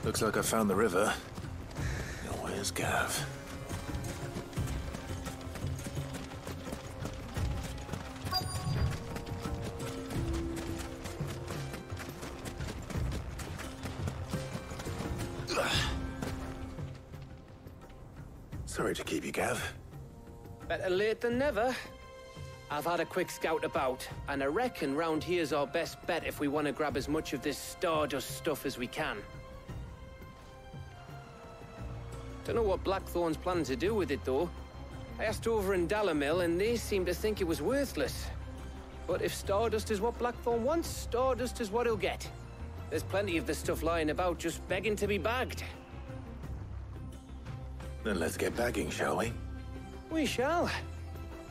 Looks like I found the river. Now where's Gav? Sorry to keep you, Gav. Better late than never. I've had a quick scout about, and I reckon round here's our best bet if we want to grab as much of this Stardust stuff as we can. Don't know what Blackthorn's planning to do with it, though. I asked over in Dalamil, and they seem to think it was worthless. But if Stardust is what Blackthorn wants, Stardust is what he'll get. There's plenty of this stuff lying about, just begging to be bagged. Then let's get bagging, shall we? We shall.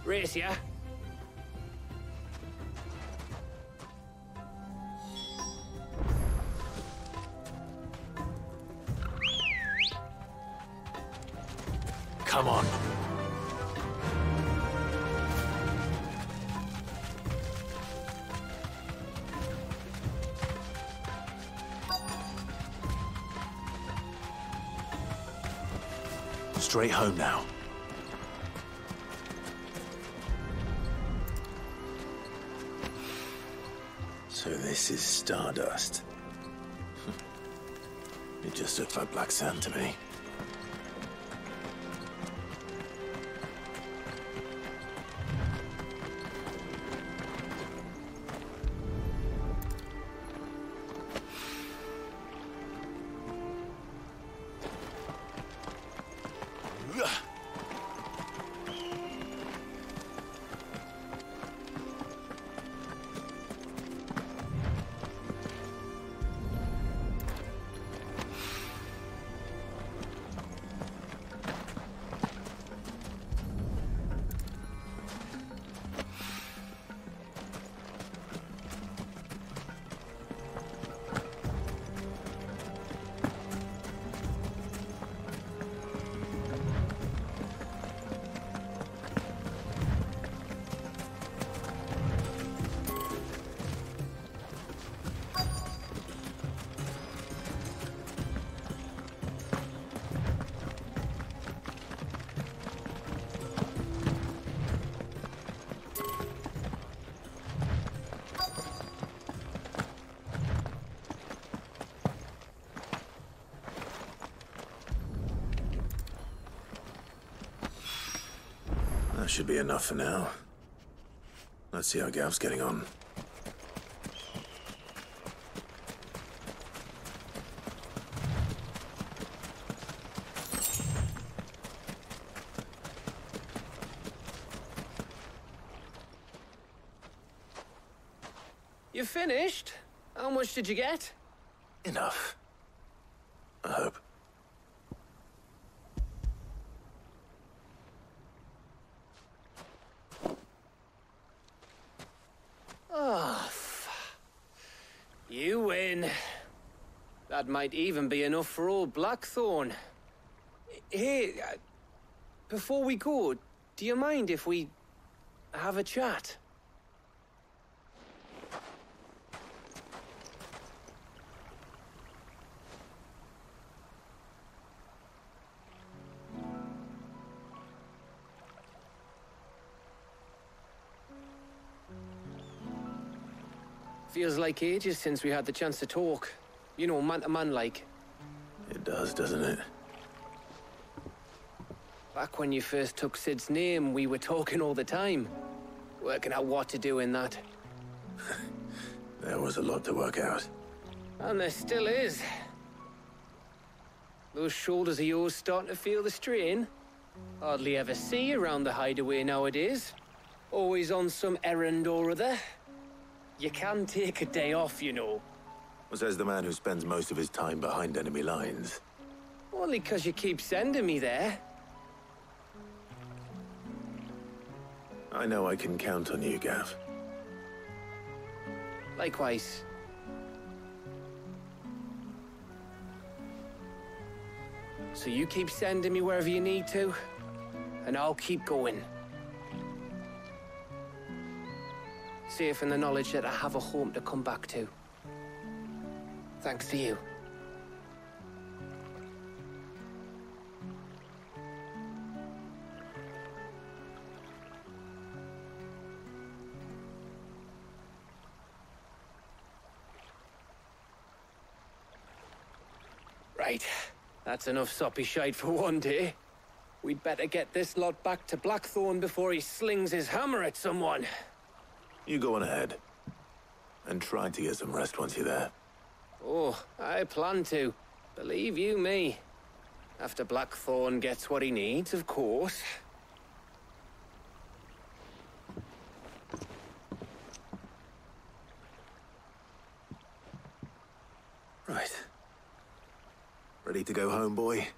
Race ya. Come on. Straight home now. So this is Stardust. It just looks like black sand to me. That should be enough for now. Let's see how Gav's getting on. You finished? How much did you get? Enough. I hope. Oh, you win. That might even be enough for old Blackthorn. Hey, before we go, do you mind if we have a chat? Feels like ages since we had the chance to talk. You know, man to man like. It does, doesn't it? Back when you first took Sid's name, we were talking all the time. Working out what to do in that. There was a lot to work out. And there still is. Those shoulders of yours starting to feel the strain. Hardly ever see you around the hideaway nowadays. Always on some errand or other. You can take a day off, you know. Says the man who spends most of his time behind enemy lines. Only 'cause you keep sending me there. I know I can count on you, Gav. Likewise. So you keep sending me wherever you need to, and I'll keep going. Safe in the knowledge that I have a home to come back to. Thanks to you. Right. That's enough soppy shite for one day. We'd better get this lot back to Blackthorn before he slings his hammer at someone. You go on ahead. And try to get some rest once you're there. Oh, I plan to. Believe you me. After Blackthorn gets what he needs, of course. Right. Ready to go home, boy?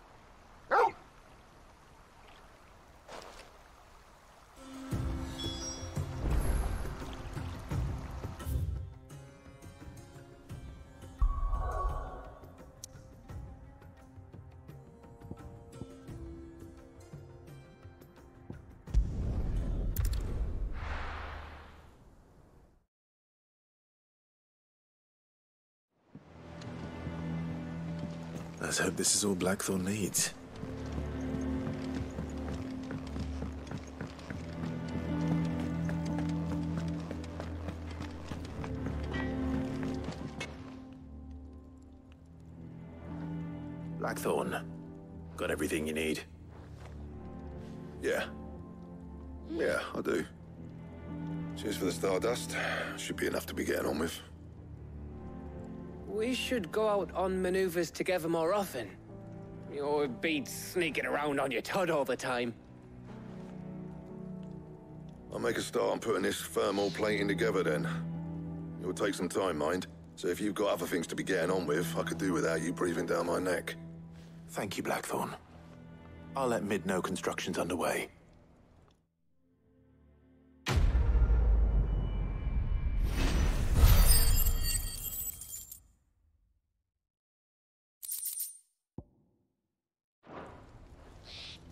Let's hope this is all Blackthorn needs. Blackthorn, got everything you need? Yeah, I do. Cheers for the stardust. Should be enough to be getting on with. We should go out on maneuvers together more often. You'll be sneaking around on your Todd all the time. I'll make a start on putting this thermal plating together then. It will take some time, mind. So if you've got other things to be getting on with, I could do without you breathing down my neck. Thank you, Blackthorn. I'll let Mid know construction's underway.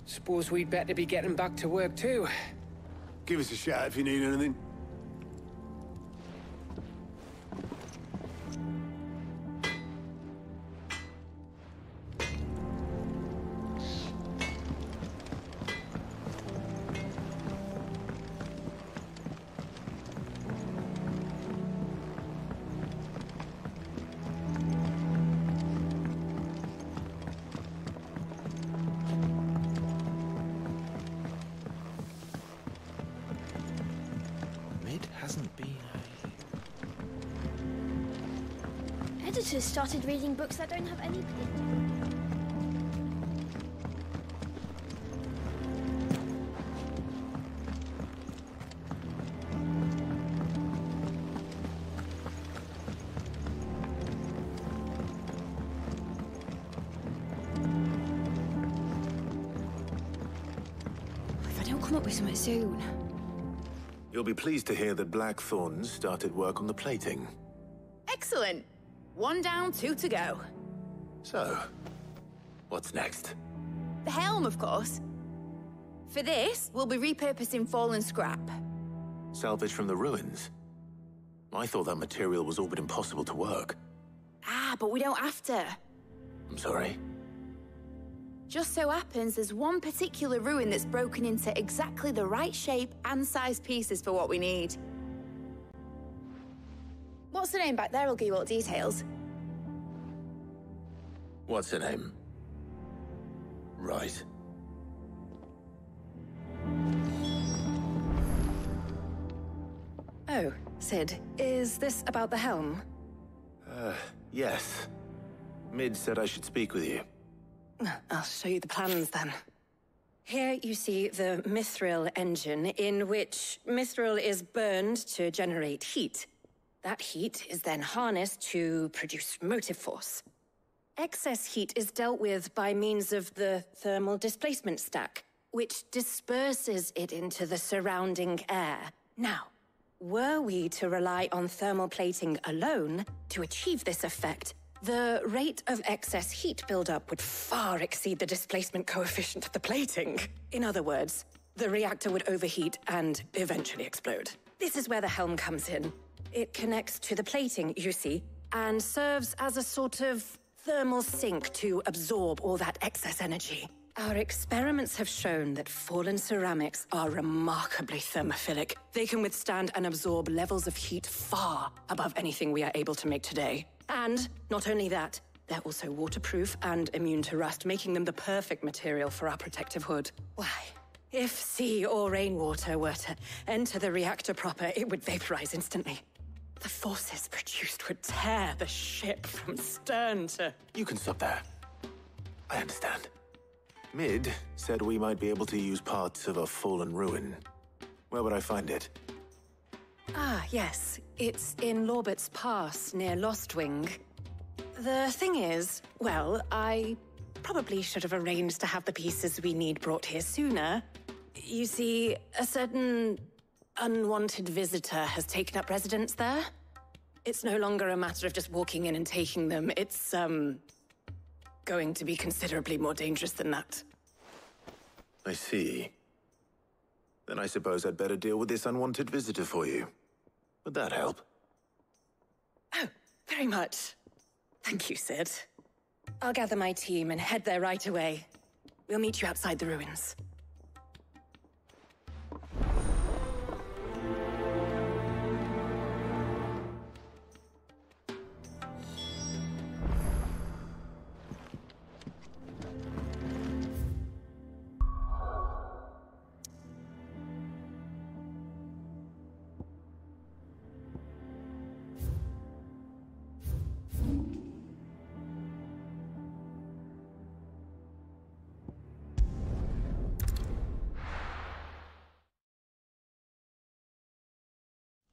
Suppose we'd better be getting back to work too. Give us a shout if you need anything. Editors started reading books that don't have any If I don't come up with something soon. You'll be pleased to hear that Blackthorn started work on the plating. Excellent. 1 down, 2 to go. So, what's next? The helm, of course. For this, we'll be repurposing fallen scrap. Salvage from the ruins? I thought that material was all but impossible to work. Ah, but we don't have to. I'm sorry. Just so happens there's one particular ruin that's broken into exactly the right shape and size pieces for what we need. What's the name back there? I'll give you all the details. What's her name? Right. Oh, Sid, is this about the helm? Yes. Mid said I should speak with you. I'll show you the plans then. Here you see the mithril engine, in which mithril is burned to generate heat. That heat is then harnessed to produce motive force. Excess heat is dealt with by means of the thermal displacement stack, which disperses it into the surrounding air. Now, were we to rely on thermal plating alone to achieve this effect, the rate of excess heat buildup would far exceed the displacement coefficient of the plating. In other words, the reactor would overheat and eventually explode. This is where the helm comes in. It connects to the plating, you see, and serves as a sort of thermal sink to absorb all that excess energy. Our experiments have shown that fallen ceramics are remarkably thermophilic. They can withstand and absorb levels of heat far above anything we are able to make today. And not only that, They're also waterproof and immune to rust, making them the perfect material for our protective hood. Why? If sea or rainwater were to enter the reactor proper, it would vaporize instantly. The forces produced would tear the ship from stern to... You can stop there. I understand. Mid said we might be able to use parts of a fallen ruin. Where would I find it? Ah, yes. It's in Lorbert's Pass, near Lostwing. The thing is, well, I probably should have arranged to have the pieces we need brought here sooner. You see, a certain unwanted visitor has taken up residence there. It's no longer a matter of just walking in and taking them. It's, going to be considerably more dangerous than that. I see. Then I suppose I'd better deal with this unwanted visitor for you. Would that help? Oh, very much. Thank you, Sid. I'll gather my team and head there right away. We'll meet you outside the ruins.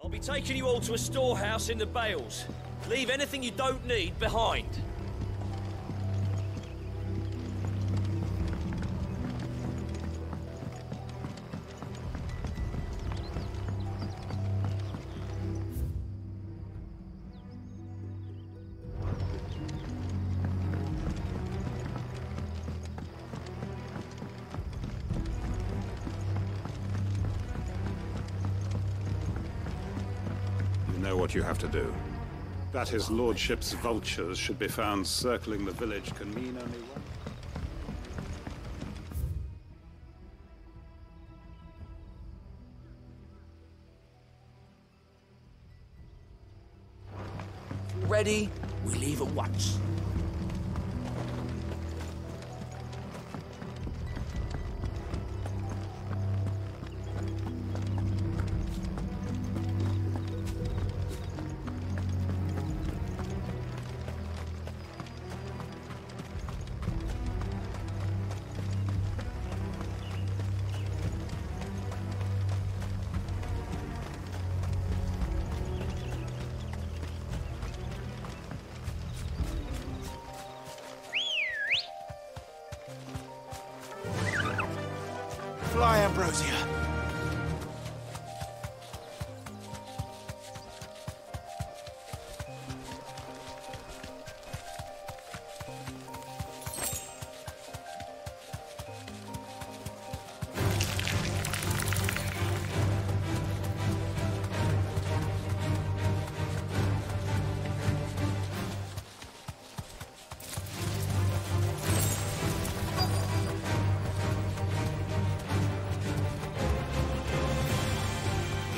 I'll be taking you all to a storehouse in the Bales. Leave anything you don't need behind. What you have to do. That his lordship's vultures should be found circling the village can mean only one. Ready? We leave at once. Fly, Ambrosia.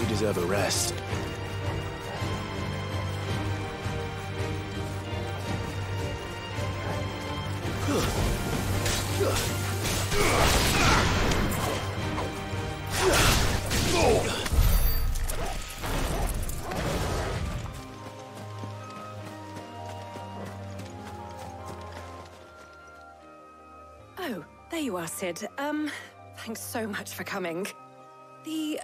Deserve a rest. Oh, there you are, Sid. Thanks so much for coming. The,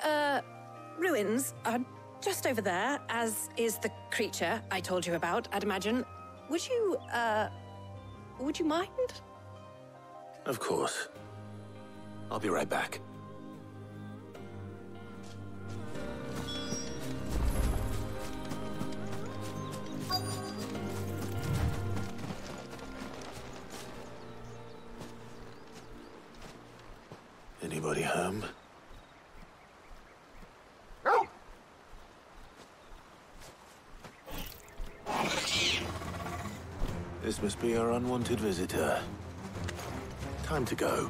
ruins are just over there, as is the creature I told you about, I'd imagine. Would you mind? Of course. I'll be right back. Anybody home? This must be our unwanted visitor. Time to go.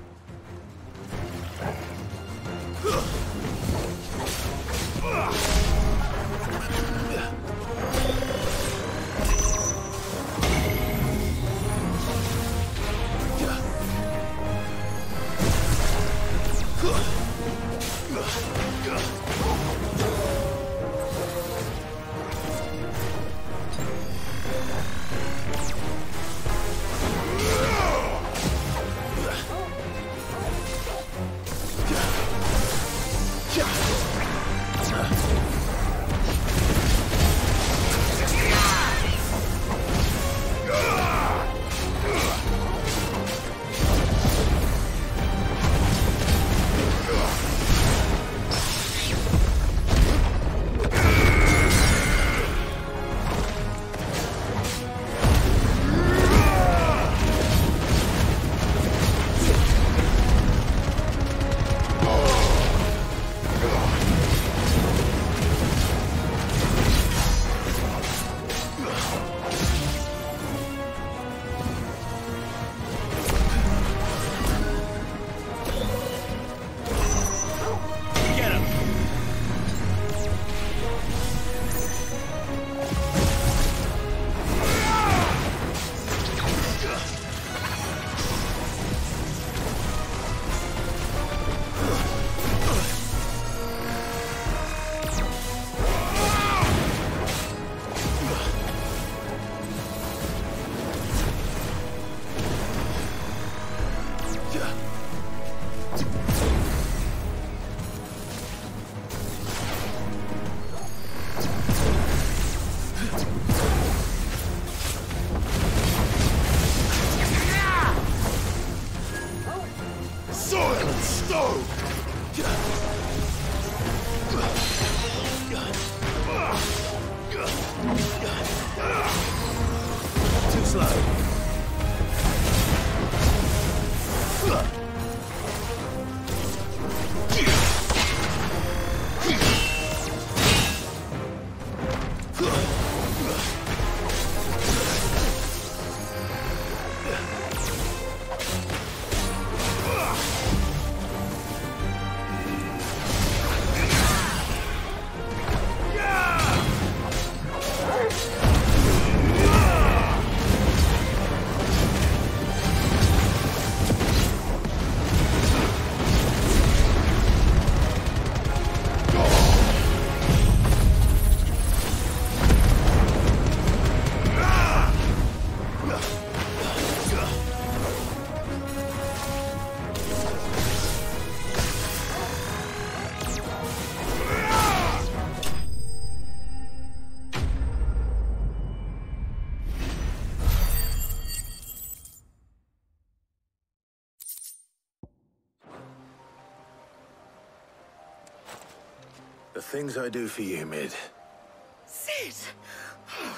The things I do for you, Mid. Sid! Oh,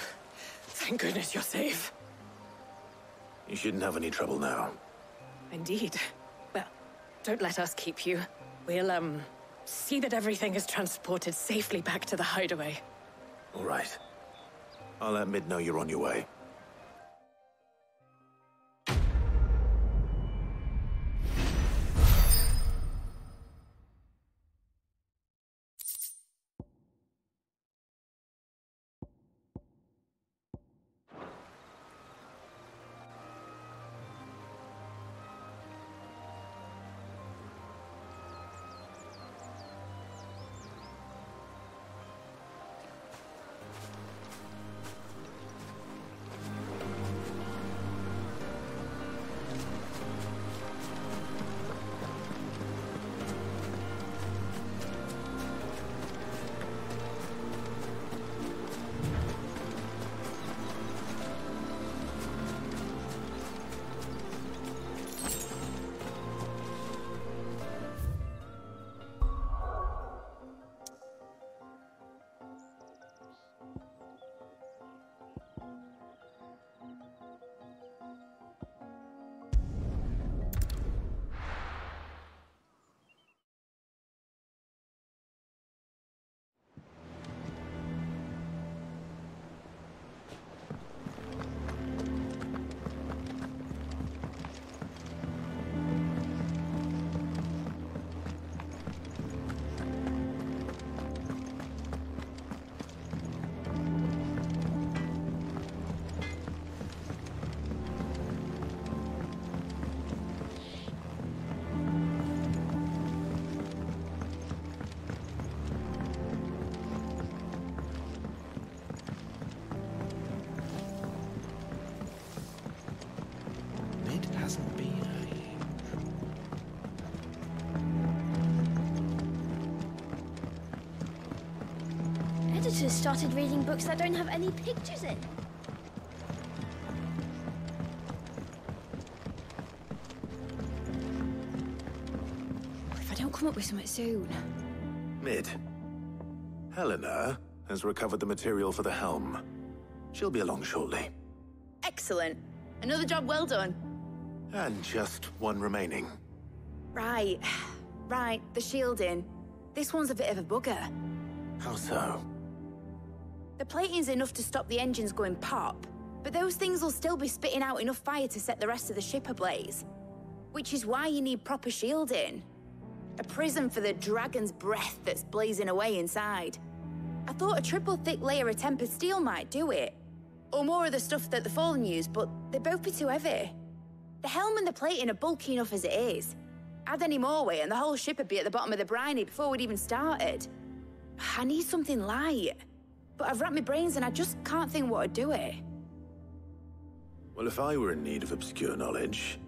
thank goodness you're safe. You shouldn't have any trouble now. Indeed. Well, don't let us keep you. We'll, see that everything is transported safely back to the hideaway. All right. I'll let Mid know you're on your way. Editors started reading books that don't have any pictures in. If I don't come up with something soon. Mid. Helena has recovered the material for the helm. She'll be along shortly. Excellent. Another job well done. And just one remaining. Right. Right, the shielding. This one's a bit of a bugger. How so? The plating's enough to stop the engines going pop, but those things will still be spitting out enough fire to set the rest of the ship ablaze. Which is why you need proper shielding. A prism for the dragon's breath that's blazing away inside. I thought a triple thick layer of tempered steel might do it. Or more of the stuff that the Fallen use, but they'd both be too heavy. The helm and the plating are bulky enough as it is. Add any more weight and the whole ship would be at the bottom of the briny before we'd even started. I need something light. But I've racked my brains and I just can't think what would do it. Well, if I were in need of obscure knowledge,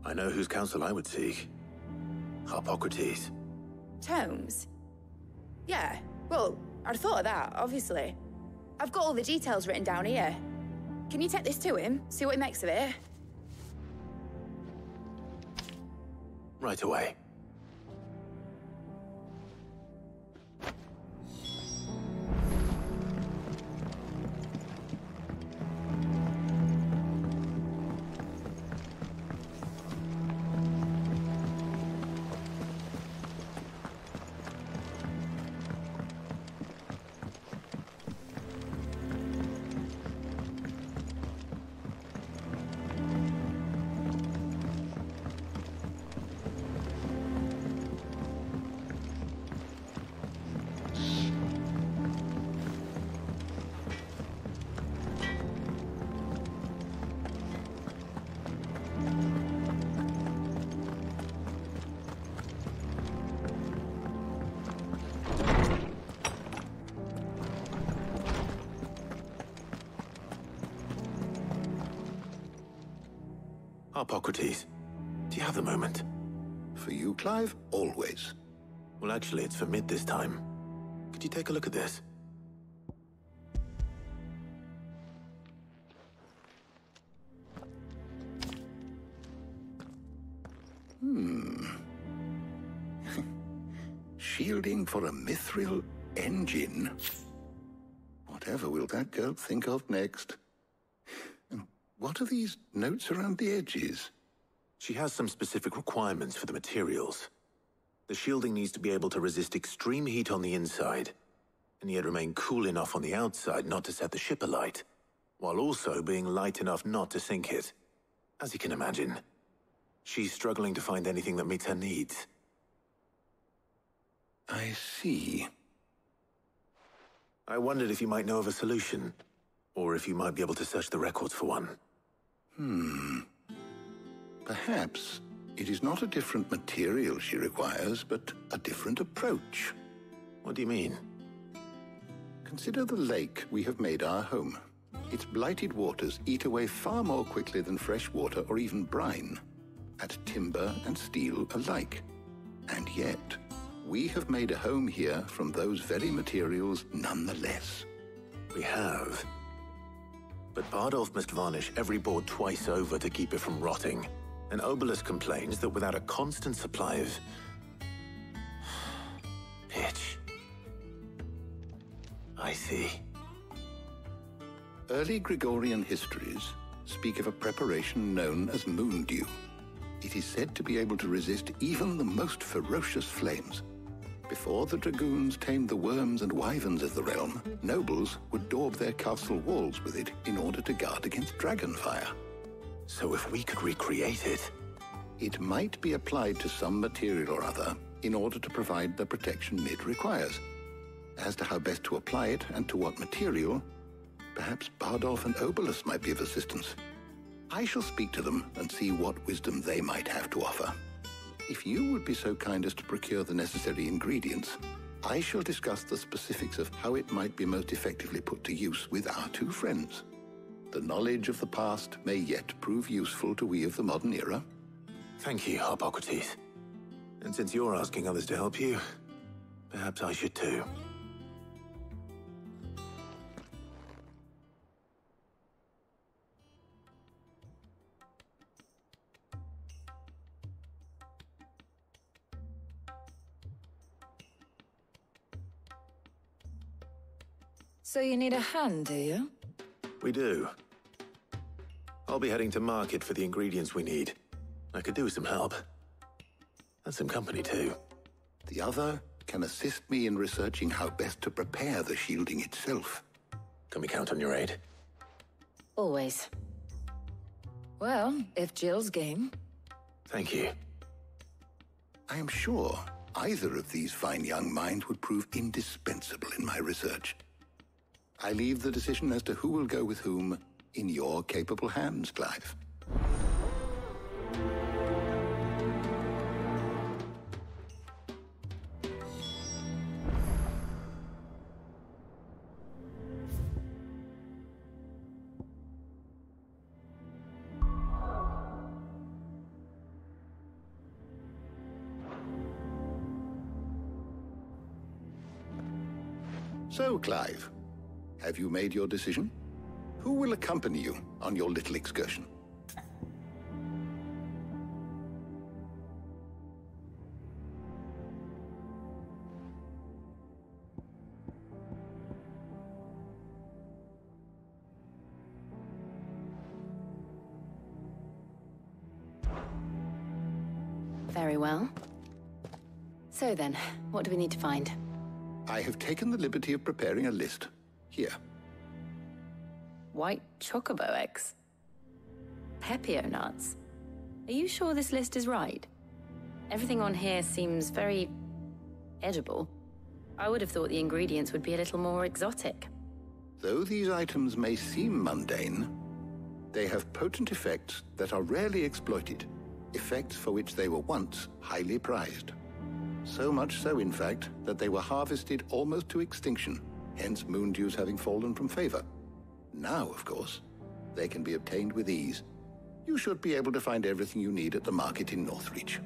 I know whose counsel I would seek. Harpocrates. Tomes? Yeah, well, I'd thought of that, obviously. I've got all the details written down here. Can you take this to him, see what he makes of it? Right away. Harpocrates, do you have the moment? For you, Clive? Always. Well, actually, it's for Mid this time. Could you take a look at this? Shielding for a mithril engine? Whatever will that girl think of next? And what are these notes around the edges? She has some specific requirements for the materials. The shielding needs to be able to resist extreme heat on the inside, and yet remain cool enough on the outside not to set the ship alight, while also being light enough not to sink it. As you can imagine, she's struggling to find anything that meets her needs. I see. I wondered if you might know of a solution, or if you might be able to search the records for one. Perhaps it is not a different material she requires, but a different approach. What do you mean? Consider the lake we have made our home. Its blighted waters eat away far more quickly than fresh water or even brine, at timber and steel alike. And yet, we have made a home here from those very materials nonetheless. We have. But Bardolph must varnish every board twice over to keep it from rotting. And Obelisk complains that without a constant supply of pitch. I see. Early Gregorian histories speak of a preparation known as moondew. It is said to be able to resist even the most ferocious flames. Before the dragoons tamed the worms and wyverns of the realm, nobles would daub their castle walls with it in order to guard against dragonfire. So if we could recreate it... It might be applied to some material or other in order to provide the protection Mid requires. As to how best to apply it and to what material, perhaps Bardolph and Obelisk might be of assistance. I shall speak to them and see what wisdom they might have to offer. If you would be so kind as to procure the necessary ingredients, I shall discuss the specifics of how it might be most effectively put to use with our two friends. The knowledge of the past may yet prove useful to we of the modern era. Thank you, Hippocrates. And since you're asking others to help you, perhaps I should too. So you need a hand, do you? We do. I'll be heading to market for the ingredients we need. I could do with some help. And some company, too. The other can assist me in researching how best to prepare the shielding itself. Can we count on your aid? Always. Well, if Jill's game. Thank you. I am sure either of these fine young minds would prove indispensable in my research. I leave the decision as to who will go with whom in your capable hands, Clive. So, Clive, have you made your decision? Who will accompany you on your little excursion? Very well. So then, what do we need to find? I have taken the liberty of preparing a list. Here. White chocobo eggs. Pepio nuts. Are you sure this list is right? Everything on here seems very edible. I would have thought the ingredients would be a little more exotic. Though these items may seem mundane, they have potent effects that are rarely exploited, effects for which they were once highly prized. So much so, in fact, that they were harvested almost to extinction, hence moondews having fallen from favor. Now, of course, they can be obtained with ease. You should be able to find everything you need at the market in Northreach.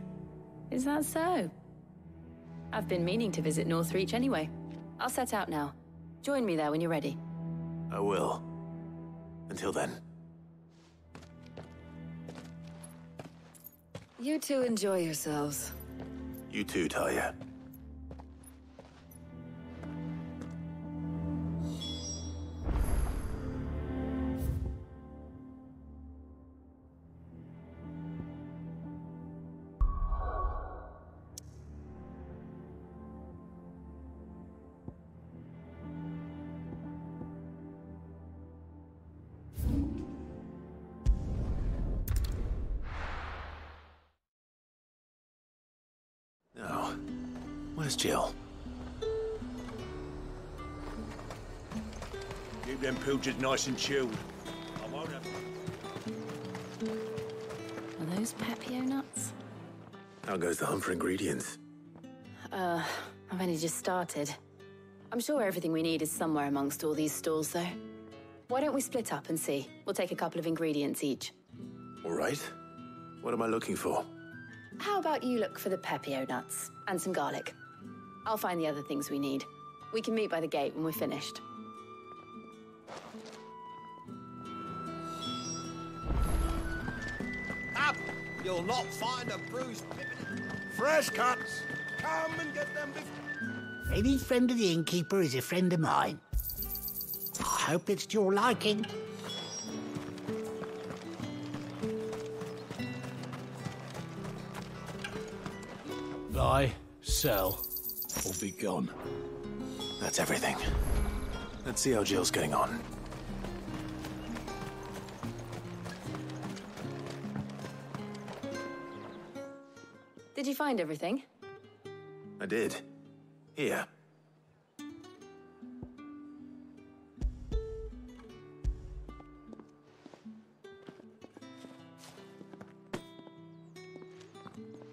Is that so? I've been meaning to visit Northreach anyway. I'll set out now. Join me there when you're ready. I will. Until then. You two enjoy yourselves. You too, Talia. Where's Jill? Keep them pilchards nice and chilled. I won't have... Are those Pepio nuts? How goes the hunt for ingredients? I've only just started. I'm sure everything we need is somewhere amongst all these stalls, though. Why don't we split up and see? We'll take a couple of ingredients each. All right. What am I looking for? How about you look for the Pepio nuts and some garlic? I'll find the other things we need. We can meet by the gate when we're finished. Up! You'll not find a bruised pippin. Fresh cuts! Come and get them before... Any friend of the innkeeper is a friend of mine. I hope it's to your liking. Buy, sell, or be gone. That's everything. Let's see how Jill's getting on. Did you find everything? I did. Here.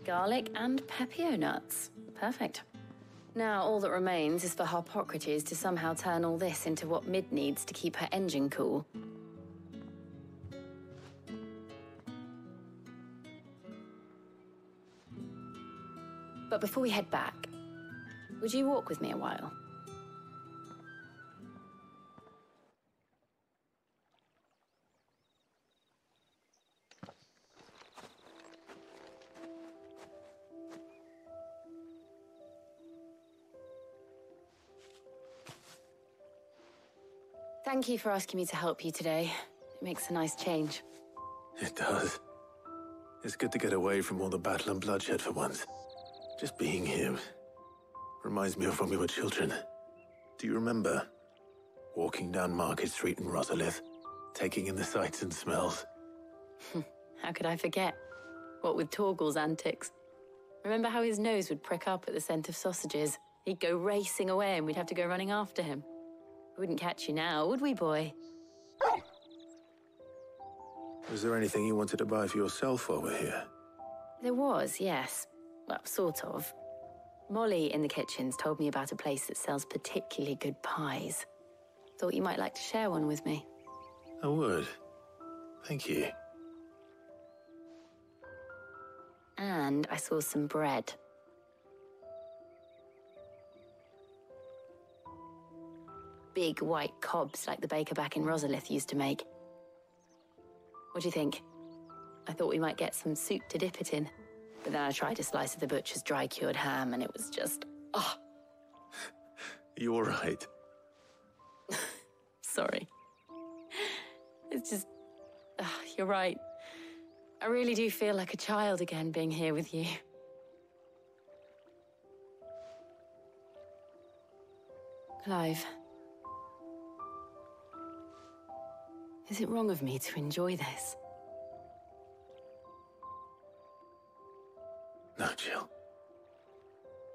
Garlic and Pepio nuts. Perfect. Now, all that remains is for Harpocrates to somehow turn all this into what Mid needs to keep her engine cool. But before we head back, would you walk with me a while? Thank you for asking me to help you today. It makes a nice change. It does. It's good to get away from all the battle and bloodshed for once. Just being here reminds me of when we were children. Do you remember? Walking down Market Street in Rosalith, taking in the sights and smells. How could I forget? What with Torgal's antics. Remember how his nose would prick up at the scent of sausages? He'd go racing away and we'd have to go running after him. We wouldn't catch you now, would we, boy? Was there anything you wanted to buy for yourself while we're here? There was, yes. Well, sort of. Molly in the kitchens told me about a place that sells particularly good pies. Thought you might like to share one with me. I would. Thank you. And I saw some bread. Big white cobs like the baker back in Rosalith used to make. What do you think? I thought we might get some soup to dip it in. But then I tried a slice of the butcher's dry-cured ham and it was just... oh. You all right? Sorry. It's just... you're right. I really do feel like a child again being here with you. Clive. Is it wrong of me to enjoy this? No, Jill.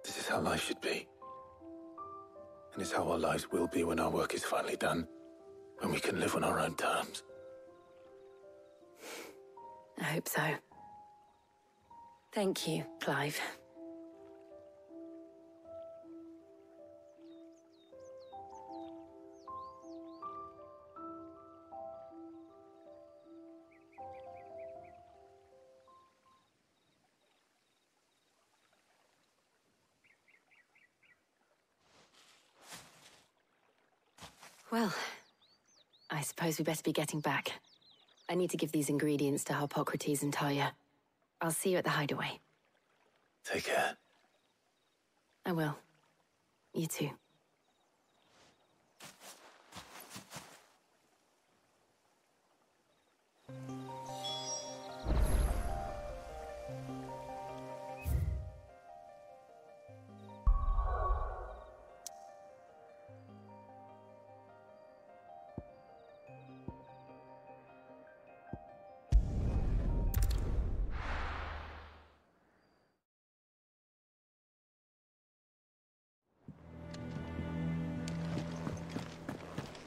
This is how life should be. And it's how our lives will be when our work is finally done. When we can live on our own terms. I hope so. Thank you, Clive. Well, I suppose we better be getting back. I need to give these ingredients to Harpocrates and Talia. I'll see you at the hideaway. Take care. I will. You too.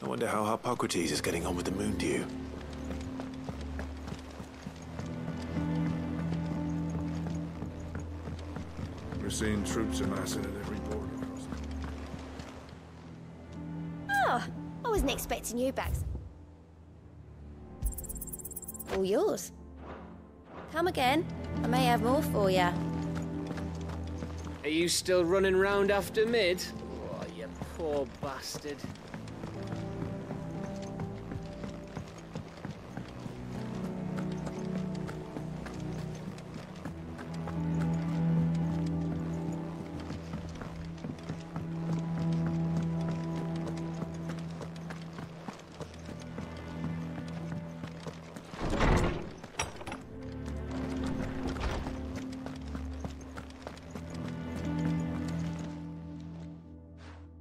wonder how Hippocrates is getting on with the moon dew. We're seeing troops amassing at every border crossing. Oh, I wasn't expecting you back. All yours. Come again. I may have more for ya. Are you still running round after Mid? Oh, you poor bastard.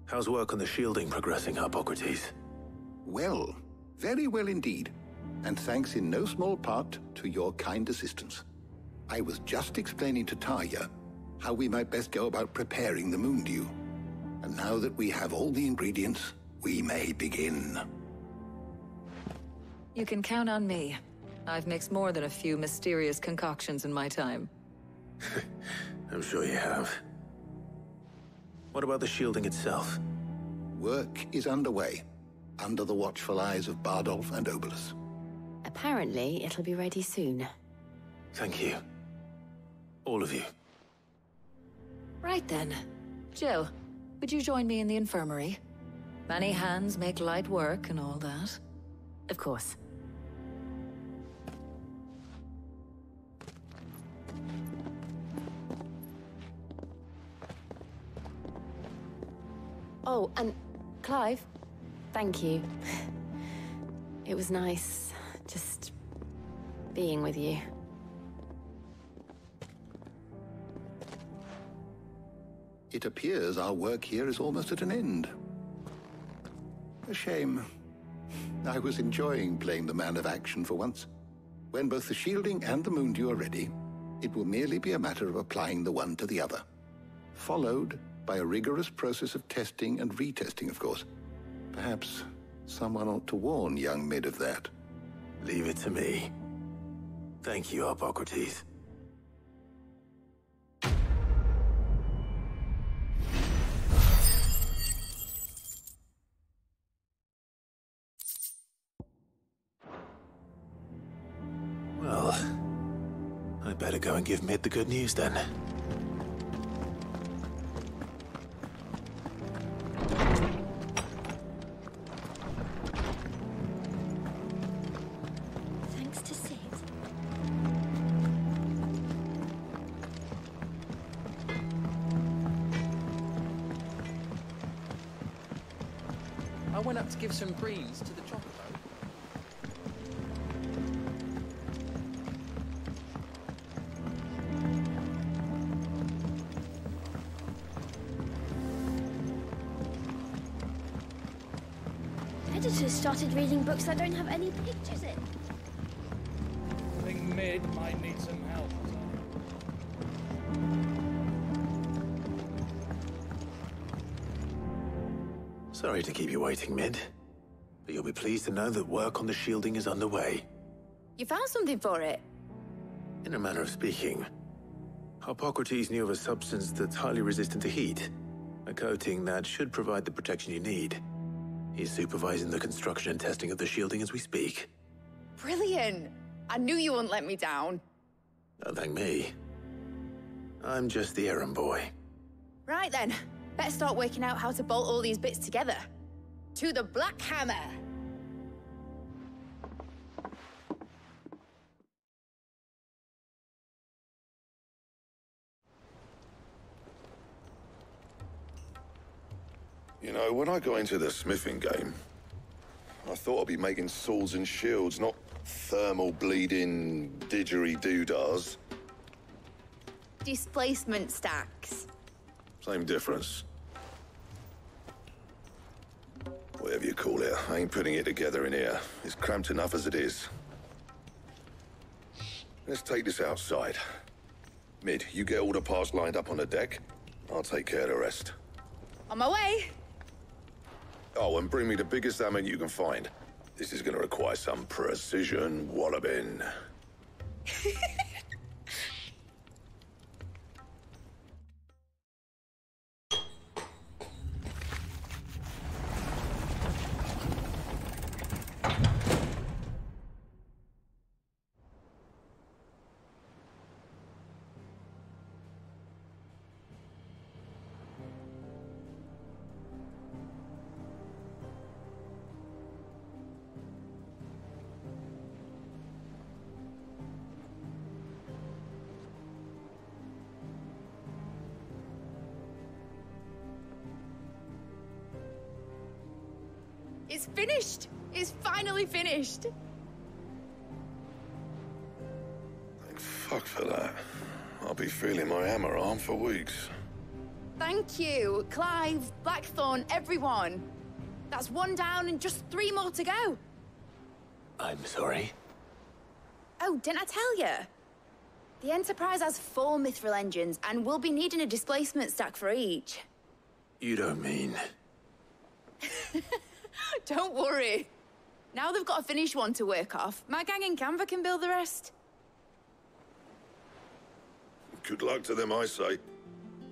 How's work on the shielding progressing, Hippocrates? Well, very well indeed. And thanks in no small part to your kind assistance. I was just explaining to Tarja how we might best go about preparing the moon dew. And now that we have all the ingredients, we may begin. You can count on me. I've mixed more than a few mysterious concoctions in my time. I'm sure you have. What about the shielding itself? Work is underway, under the watchful eyes of Bardolph and Obolus. Apparently, it'll be ready soon. Thank you. All of you. Right then. Jill, would you join me in the infirmary? Many hands make light work and all that. Of course. Oh, and Clive, thank you. It was nice just being with you. It appears our work here is almost at an end. A shame. I was enjoying playing the man of action for once. When both the shielding and the moon dew are ready, it will merely be a matter of applying the one to the other. Followed by a rigorous process of testing and retesting, of course. Perhaps someone ought to warn young Mid of that. Leave it to me. Thank you, Hippocrates. Well, I better go and give Mid the good news then. Thanks to Sid. I went up to give some greens to the Chocobo. Editors started reading books that don't have any pictures in. I think Mid might need some help. Sorry to keep you waiting, Mid. But you'll be pleased to know that work on the shielding is underway. You found something for it? In a manner of speaking, Hippocrates knew of a substance that's highly resistant to heat. A coating that should provide the protection you need. He's supervising the construction and testing of the shielding as we speak. Brilliant! I knew you wouldn't let me down. Don't thank me. I'm just the errand boy. Right then, better start working out how to bolt all these bits together. To the Black Hammer! You know, when I got into the smithing game, I thought I'd be making swords and shields, not thermal bleeding didgeridoo-dahs. Displacement stacks. Same difference. Whatever you call it, I ain't putting it together in here. It's cramped enough as it is. Let's take this outside. Mid, you get all the parts lined up on the deck. I'll take care of the rest. On my way! Oh, and bring me the biggest hammer you can find. This is gonna require some precision walloping. It's finished! It's finally finished! Thank fuck for that. I'll be feeling my hammer arm for weeks. Thank you, Clive, Blackthorn, everyone. That's one down and just 3 more to go. I'm sorry. Oh, didn't I tell you? The Enterprise has 4 mithril engines, and we'll be needing a displacement stack for each. You don't mean... Don't worry. Now they've got a finished one to work off. My gang in Canva can build the rest. Good luck to them, I say.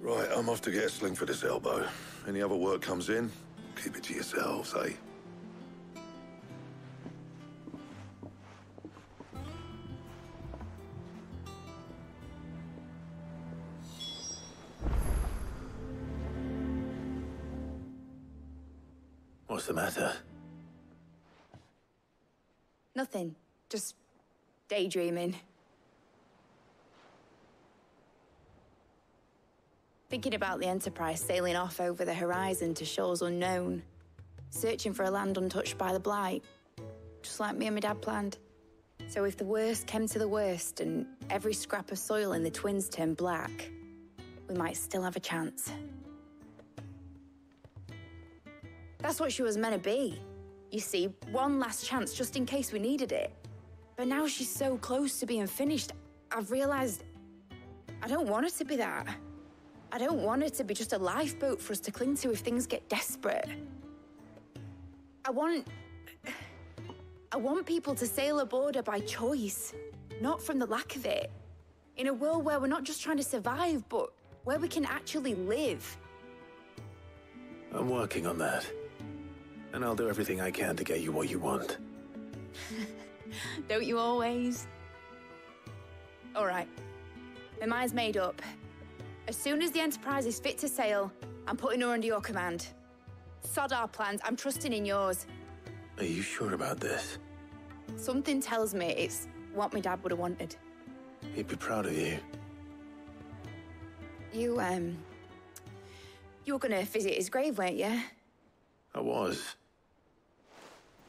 Right, I'm off to get a sling for this elbow. Any other work comes in, keep it to yourselves, eh? What's the matter? Nothing. Just daydreaming. Thinking about the Enterprise sailing off over the horizon to shores unknown. Searching for a land untouched by the Blight. Just like me and my dad planned. So if the worst came to the worst and every scrap of soil in the Twins turned black, we might still have a chance. That's what she was meant to be. You see, one last chance just in case we needed it. But now she's so close to being finished, I've realized I don't want it to be that. I don't want it to be just a lifeboat for us to cling to if things get desperate. I want people to sail aboard her by choice, not from the lack of it. In a world where we're not just trying to survive, but where we can actually live. I'm working on that. And I'll do everything I can to get you what you want. Don't you always? All right. My mind's made up. As soon as the Enterprise is fit to sail, I'm putting her under your command. Sod our plans, I'm trusting in yours. Are you sure about this? Something tells me it's what my dad would have wanted. He'd be proud of you. You were gonna visit his grave, weren't you? I was.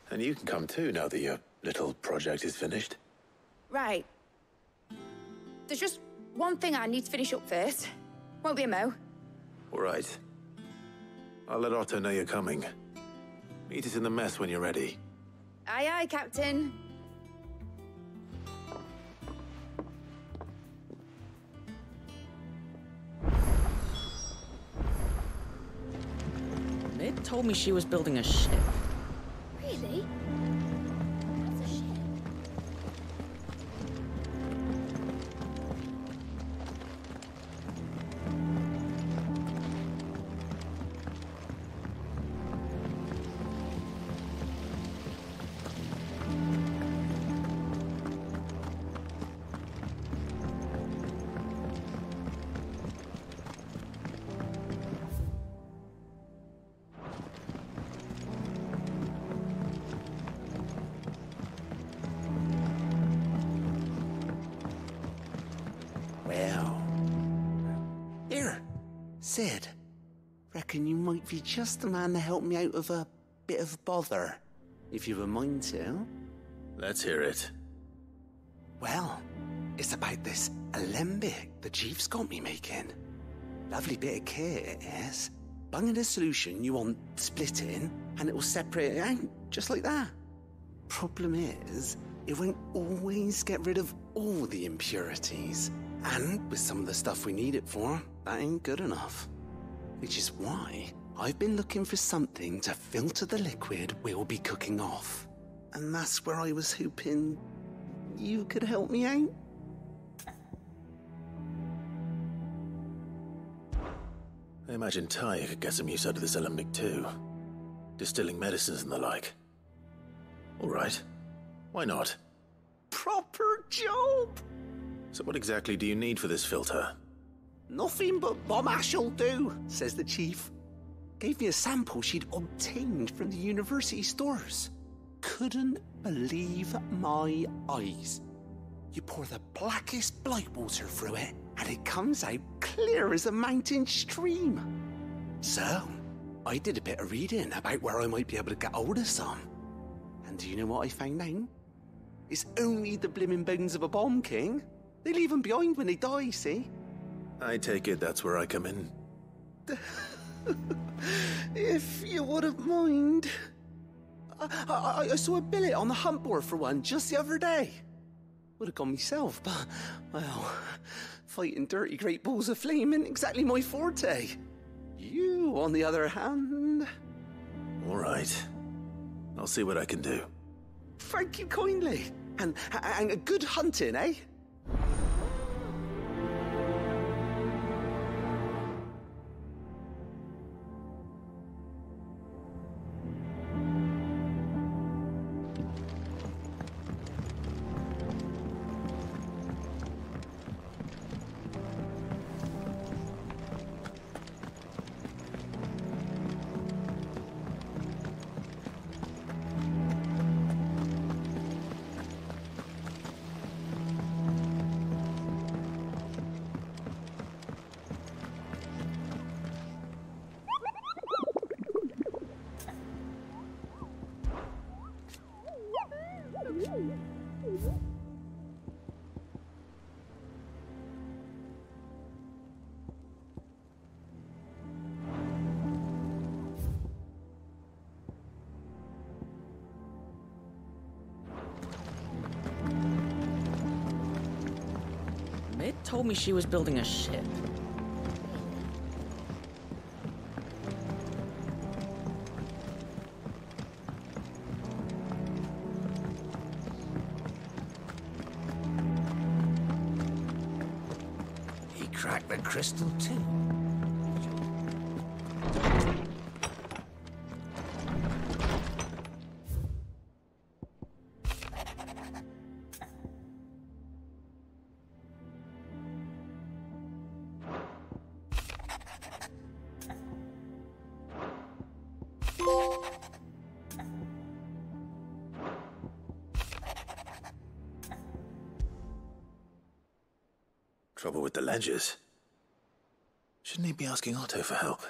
And you can come too, now that your little project is finished. Right. There's just one thing I need to finish up first. Won't be a mo. All right. I'll let Otto know you're coming. Meet us in the mess when you're ready. Aye, aye, Captain. Mid told me she was building a ship. Really? What's a ship? Sid, reckon you might be just the man to help me out of a bit of bother, if you've a mind to. Let's hear it. Well, it's about this alembic the Chief's got me making. Lovely bit of kit it is. Bung in a solution you want splitting, and it will separate it out, just like that. Problem is, it won't always get rid of all the impurities. And with some of the stuff we need it for, that ain't good enough. Which is why I've been looking for something to filter the liquid we'll be cooking off. And that's where I was hoping you could help me out. I imagine Ty could get some use out of this alembic too. Distilling medicines and the like. All right. Why not? Proper job! So what exactly do you need for this filter? Nothing but bomb ash'll do, says the chief. Gave me a sample she'd obtained from the university stores. Couldn't believe my eyes. You pour the blackest blight water through it, and it comes out clear as a mountain stream. So, I did a bit of reading about where I might be able to get hold of some. And do you know what I found out? It's only the blimmin' bones of a bomb king. They leave them behind when they die, see? I take it that's where I come in. If you wouldn't mind. I saw a billet on the hunt board for one just the other day. Would have gone myself, but, well, fighting dirty great balls of flame isn't exactly my forte. You, on the other hand... All right. I'll see what I can do. Thank you kindly. And good hunting, eh? Mid told me she was building a ship. He cracked the crystal too. Trouble with the ledgers. Shouldn't he be asking Otto for help?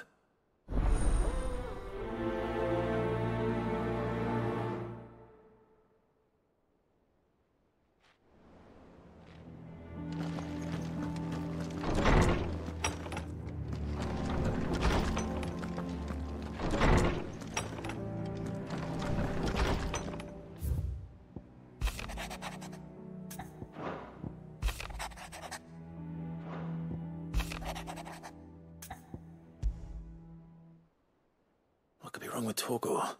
What could be wrong with Torgor?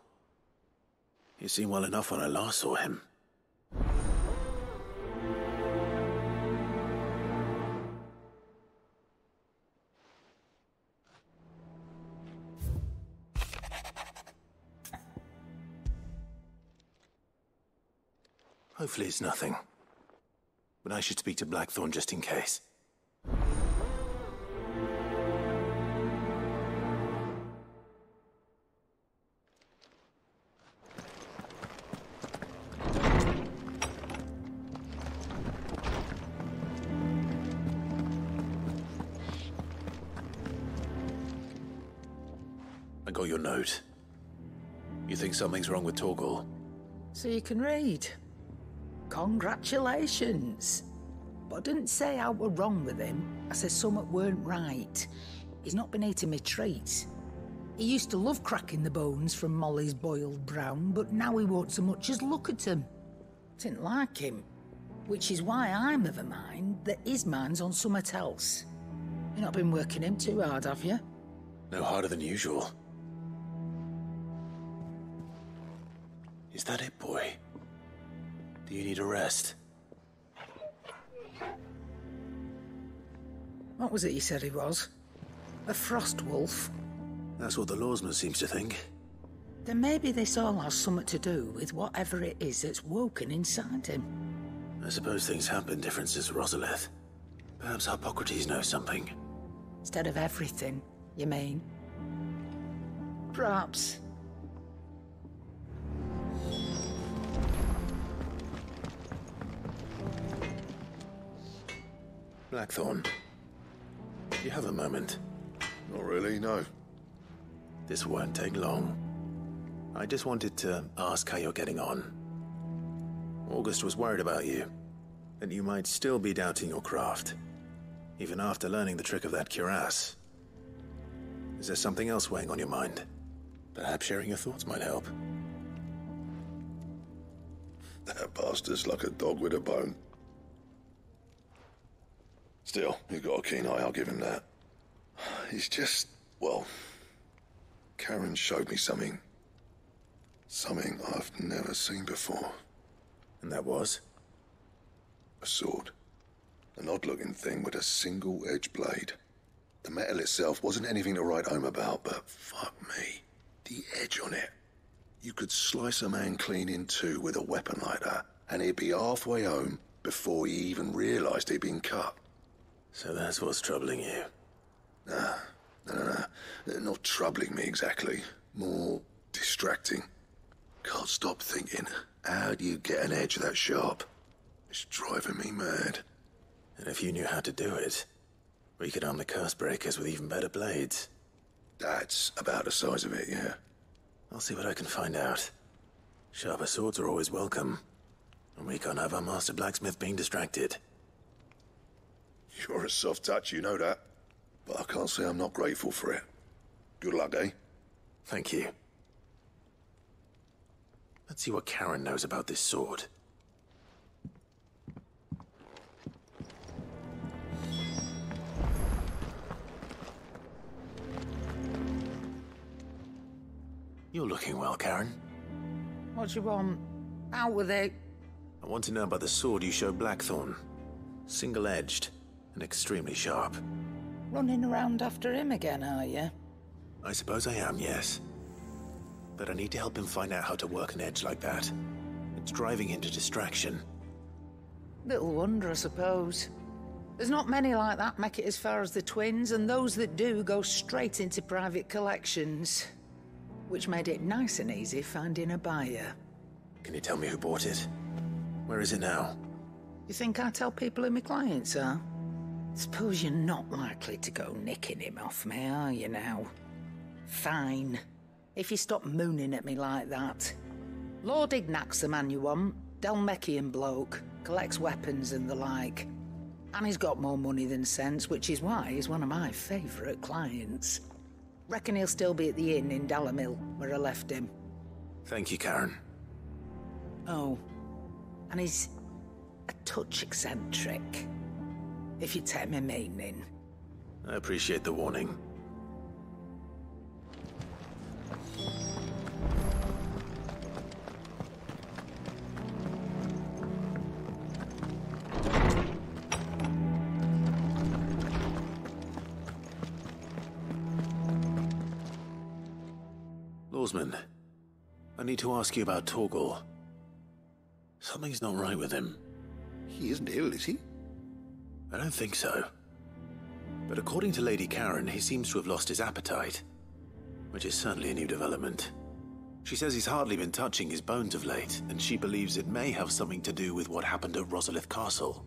He seemed well enough when I last saw him. Hopefully it's nothing. But I should speak to Blackthorn just in case. I got your note. You think something's wrong with Torgor? So you can read. Congratulations. But I didn't say I were wrong with him. I said something weren't right. He's not been eating me treats. He used to love cracking the bones from Molly's boiled brown, but now he won't so much as look at them. Didn't like him. Which is why I'm of a mind that his mind's on something else. You've not been working him too hard, have you? No harder than usual. Is that it, boy? Do you need a rest? What was it he said he was? A frost wolf? That's what the lawsman seems to think. Then maybe this all has something to do with whatever it is that's woken inside him. I suppose things have been different since Rosalith. Perhaps Hippocrates knows something. Instead of everything, you mean? Perhaps. Blackthorn, do you have a moment? Not really, no. This won't take long. I just wanted to ask how you're getting on. August was worried about you, that you might still be doubting your craft, even after learning the trick of that cuirass. Is there something else weighing on your mind? Perhaps sharing your thoughts might help. That bastard's like a dog with a bone. Still, he's got a keen eye, I'll give him that. He's just, well, Karen showed me something. Something I've never seen before. And that was? A sword. An odd-looking thing with a single-edged blade. The metal itself wasn't anything to write home about, but fuck me. The edge on it. You could slice a man clean in two with a weapon like that, and he'd be halfway home before he even realised he'd been cut. So that's what's troubling you? Nah. Not troubling me exactly. More distracting. Can't stop thinking, how do you get an edge that sharp? It's driving me mad. And if you knew how to do it, we could arm the curse breakers with even better blades. That's about the size of it, yeah. I'll see what I can find out. Sharper swords are always welcome. And we can't have our master blacksmith being distracted. You're a soft touch, you know that. But I can't say I'm not grateful for it. Good luck, eh? Thank you. Let's see what Karen knows about this sword. You're looking well, Karen. What do you want? Out with it. I want to know about the sword you showed Blackthorn. Single-edged and extremely sharp. Running around after him again, are you? I suppose I am, yes. But I need to help him find out how to work an edge like that. It's driving him to distraction. Little wonder, I suppose. There's not many like that make it as far as the twins, and those that do go straight into private collections. Which made it nice and easy finding a buyer. Can you tell me who bought it? Where is it now? You think I tell people who my clients are? Suppose you're not likely to go nicking him off me, are you now? Fine. If you stop mooning at me like that. Lord Ignac's the man you want. Dalmekian bloke. Collects weapons and the like. And he's got more money than sense, which is why he's one of my favourite clients. Reckon he'll still be at the inn in Dalamil, where I left him. Thank you, Karen. Oh, and he's a touch eccentric, if you take my meaning. I appreciate the warning. Lawsman, I need to ask you about Torgal. Something's not right with him. He isn't ill, is he? I don't think so. But according to Lady Karen, he seems to have lost his appetite, which is certainly a new development. She says he's hardly been touching his bones of late, and she believes it may have something to do with what happened at Rosalith Castle.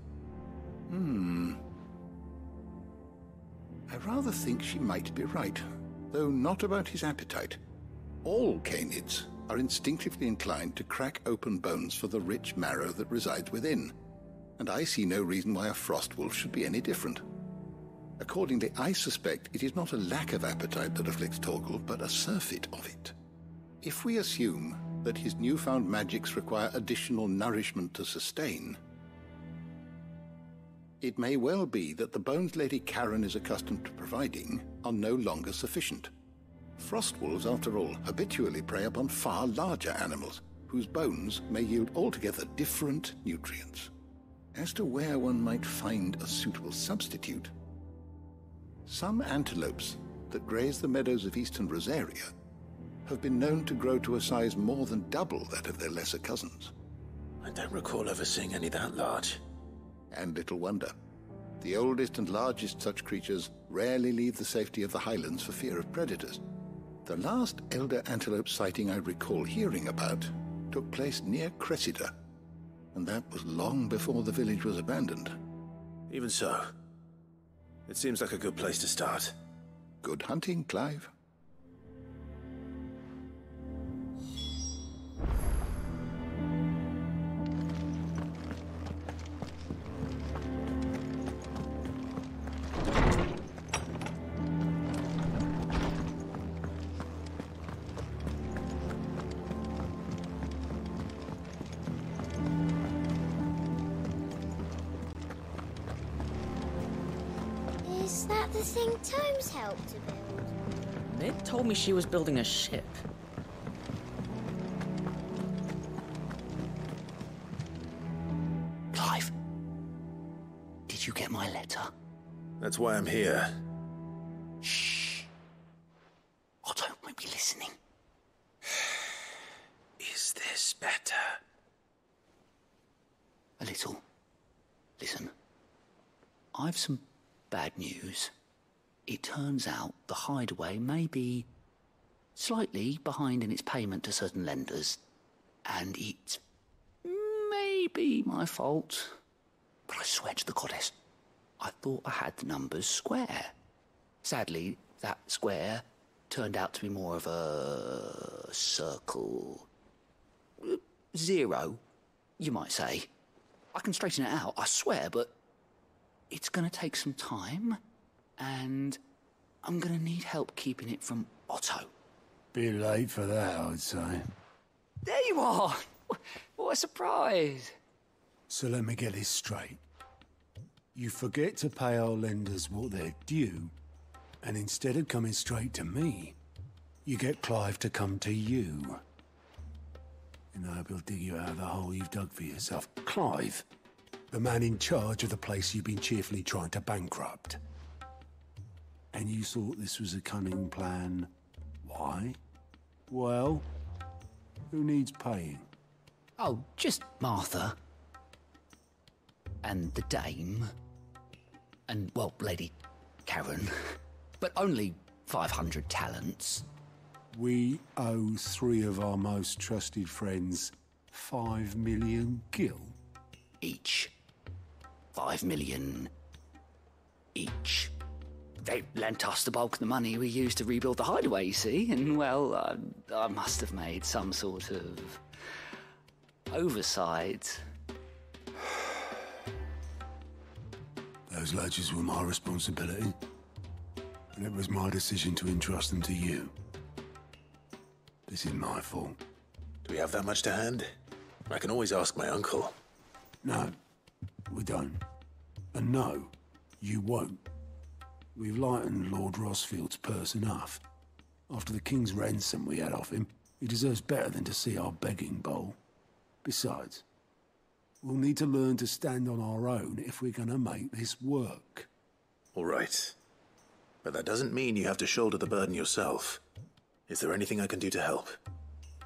I rather think she might be right, though not about his appetite. All canids are instinctively inclined to crack open bones for the rich marrow that resides within, and I see no reason why a frost wolf should be any different. Accordingly, I suspect it is not a lack of appetite that afflicts Torgal, but a surfeit of it. If we assume that his newfound magics require additional nourishment to sustain, it may well be that the bones Lady Karen is accustomed to providing are no longer sufficient. Frost wolves, after all, habitually prey upon far larger animals, whose bones may yield altogether different nutrients. As to where one might find a suitable substitute, some antelopes that graze the meadows of eastern Rosaria have been known to grow to a size more than double that of their lesser cousins. I don't recall ever seeing any that large. And little wonder. The oldest and largest such creatures rarely leave the safety of the highlands for fear of predators. The last elder antelope sighting I recall hearing about took place near Cressida, and that was long before the village was abandoned. Even so, it seems like a good place to start. Good hunting, Clive. Is that the thing Tomes helped to build? Mid told me she was building a ship. Clive, did you get my letter? That's why I'm here. Shh. Otto might be listening. Is this better? A little. Listen. I've some bad news. It turns out the hideaway may be slightly behind in its payment to certain lenders, and it may be my fault. But I swear to the goddess, I thought I had the numbers square. Sadly, that square turned out to be more of a circle. 0, you might say. I can straighten it out, I swear, but it's going to take some time, and I'm going to need help keeping it from Otto. Bit late for that, I'd say. There you are! What a surprise! So let me get this straight. You forget to pay our lenders what they're due, and instead of coming straight to me, you get Clive to come to you. And I hope he'll dig you out of the hole you've dug for yourself. Clive, the man in charge of the place you've been cheerfully trying to bankrupt. And you thought this was a cunning plan. Why? Well, who needs paying? Oh, just Martha. And the dame. And, well, Lady Karen. But only 500 talents. We owe 3 of our most trusted friends 5 million gil. Each. 5 million each. They lent us the bulk of the money we used to rebuild the hideaway, you see, and, well, I must have made some sort of oversight. Those ledgers were my responsibility, and it was my decision to entrust them to you. This is my fault. Do we have that much to hand? I can always ask my uncle. No, we don't. And no, you won't. We've lightened Lord Rosfield's purse enough. After the king's ransom we had off him, he deserves better than to see our begging bowl. Besides, we'll need to learn to stand on our own if we're gonna make this work. All right. But that doesn't mean you have to shoulder the burden yourself. Is there anything I can do to help?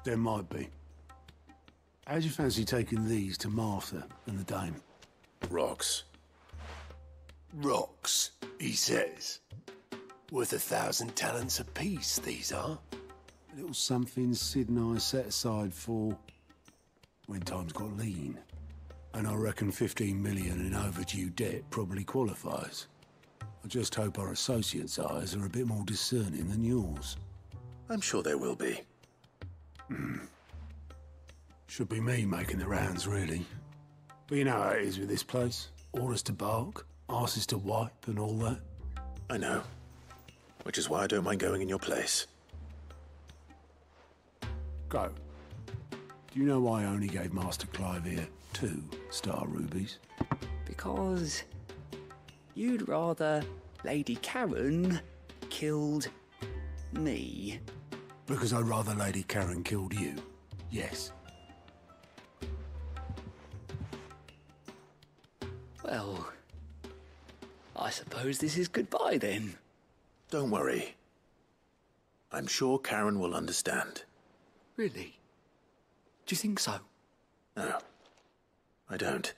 There might be. How'd you fancy taking these to Martha and the dame? Rocks. Rocks, he says. Worth 1,000 talents apiece, these are. A little something Sid and I set aside for when times got lean. And I reckon 15 million in overdue debt probably qualifies. I just hope our associates' eyes are a bit more discerning than yours. I'm sure there will be. Should be me making the rounds, really. But you know how it is with this place. Orders to bark, arses to wipe, and all that. I know. Which is why I don't mind going in your place. Go. Do you know why I only gave Master Clive here 2 star rubies? Because you'd rather Lady Karen killed me. Because I'd rather Lady Karen killed you. Yes. Well, I suppose this is goodbye then. Don't worry. I'm sure Karen will understand. Really? Do you think so? No, I don't.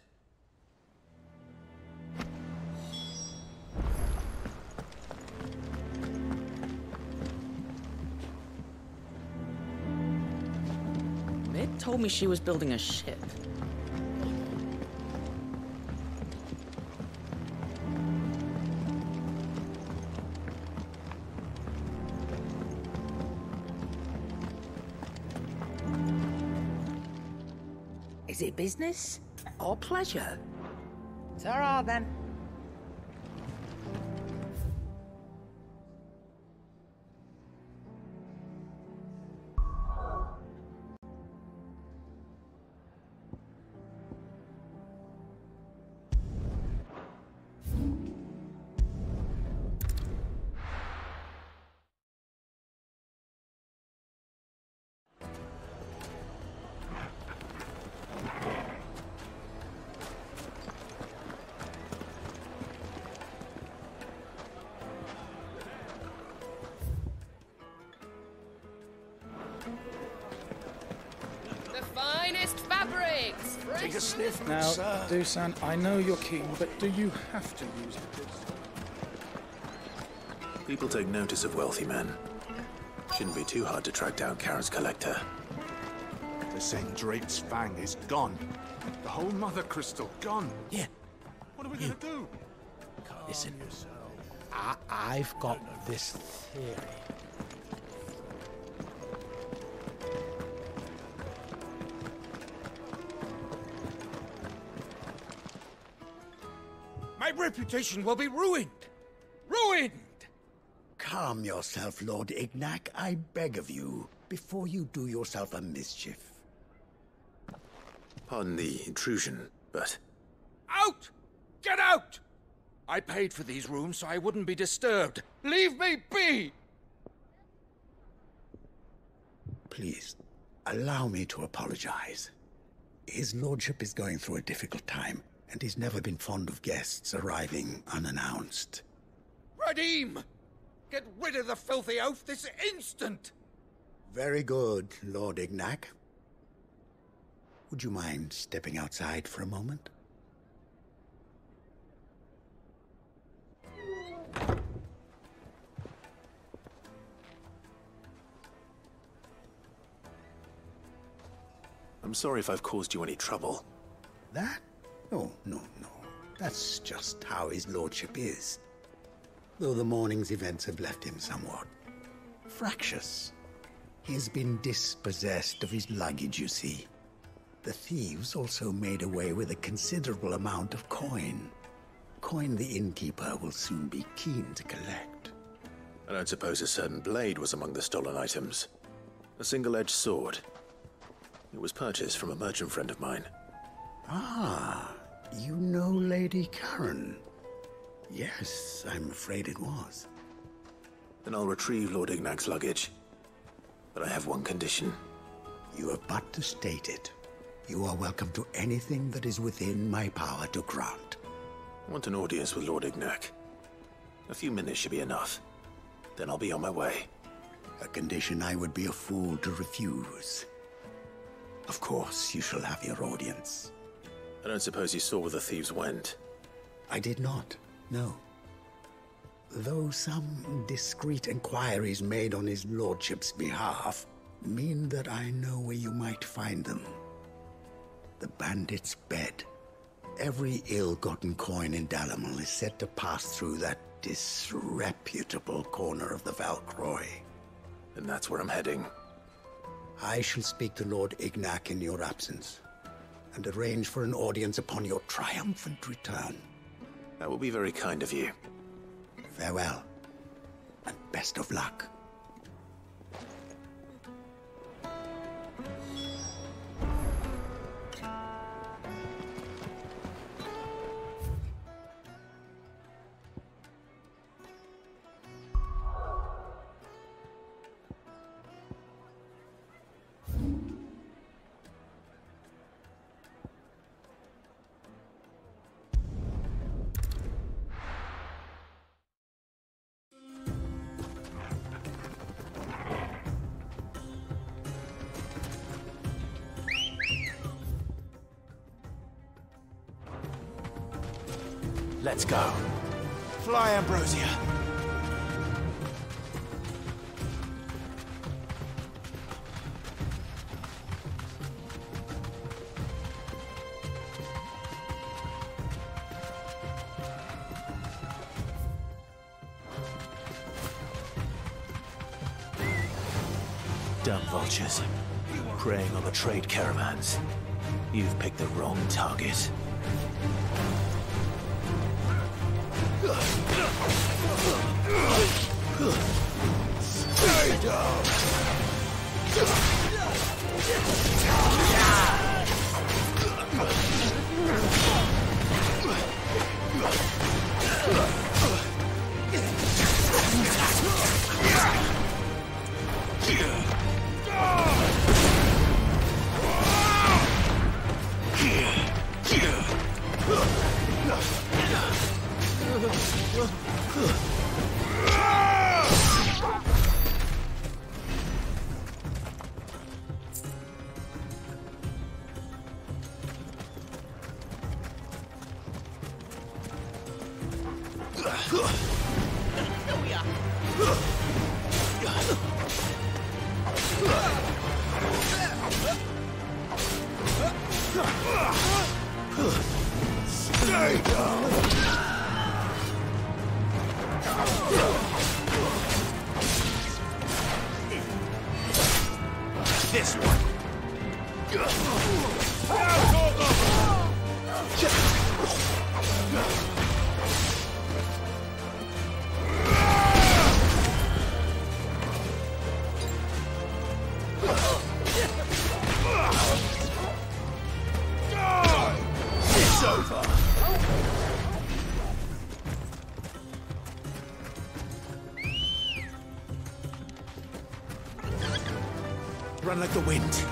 Mid told me she was building a ship. Is it business or pleasure? Ta-ra, then. Take a sniff, now, sir. Dusan, I know you're keen, but do you have to use it? People take notice of wealthy men. Shouldn't be too hard to track down Karen's collector. The Zendrate's fang is gone. The whole mother crystal gone. Yeah. What are we gonna do? Listen, I've got this theory. My reputation will be ruined! Ruined! Calm yourself, Lord Ignac, I beg of you, before you do yourself a mischief. Pardon the intrusion, but... Out! Get out! I paid for these rooms so I wouldn't be disturbed. Leave me be! Please, allow me to apologize. His lordship is going through a difficult time, and he's never been fond of guests arriving unannounced. Radim! Get rid of the filthy oaf this instant! Very good, Lord Ignac. Would you mind stepping outside for a moment? I'm sorry if I've caused you any trouble. That? Oh, no. That's just how his lordship is. Though the morning's events have left him somewhat fractious. He has been dispossessed of his luggage, you see. The thieves also made away with a considerable amount of coin. Coin the innkeeper will soon be keen to collect. I don't suppose a certain blade was among the stolen items. A single-edged sword. It was purchased from a merchant friend of mine. Ah, you know Lady Karen? Yes, I'm afraid it was. Then I'll retrieve Lord Ignac's luggage. But I have one condition. You have but to state it. You are welcome to anything that is within my power to grant. I want an audience with Lord Ignac. A few minutes should be enough. Then I'll be on my way. A condition I would be a fool to refuse. Of course, you shall have your audience. I don't suppose you saw where the thieves went? I did not, no. Though some discreet inquiries made on his lordship's behalf mean that I know where you might find them. The bandit's bed. Every ill-gotten coin in Dalamil is said to pass through that disreputable corner of the Valcroy. And that's where I'm heading. I shall speak to Lord Ignac in your absence, and arrange for an audience upon your triumphant return. That will be very kind of you. Farewell, and best of luck. Let's go. Fly, Ambrosia. Dumb vultures. Preying on the trade caravans. You've picked the wrong target. Stay down! This one. It's over. Run like the wind.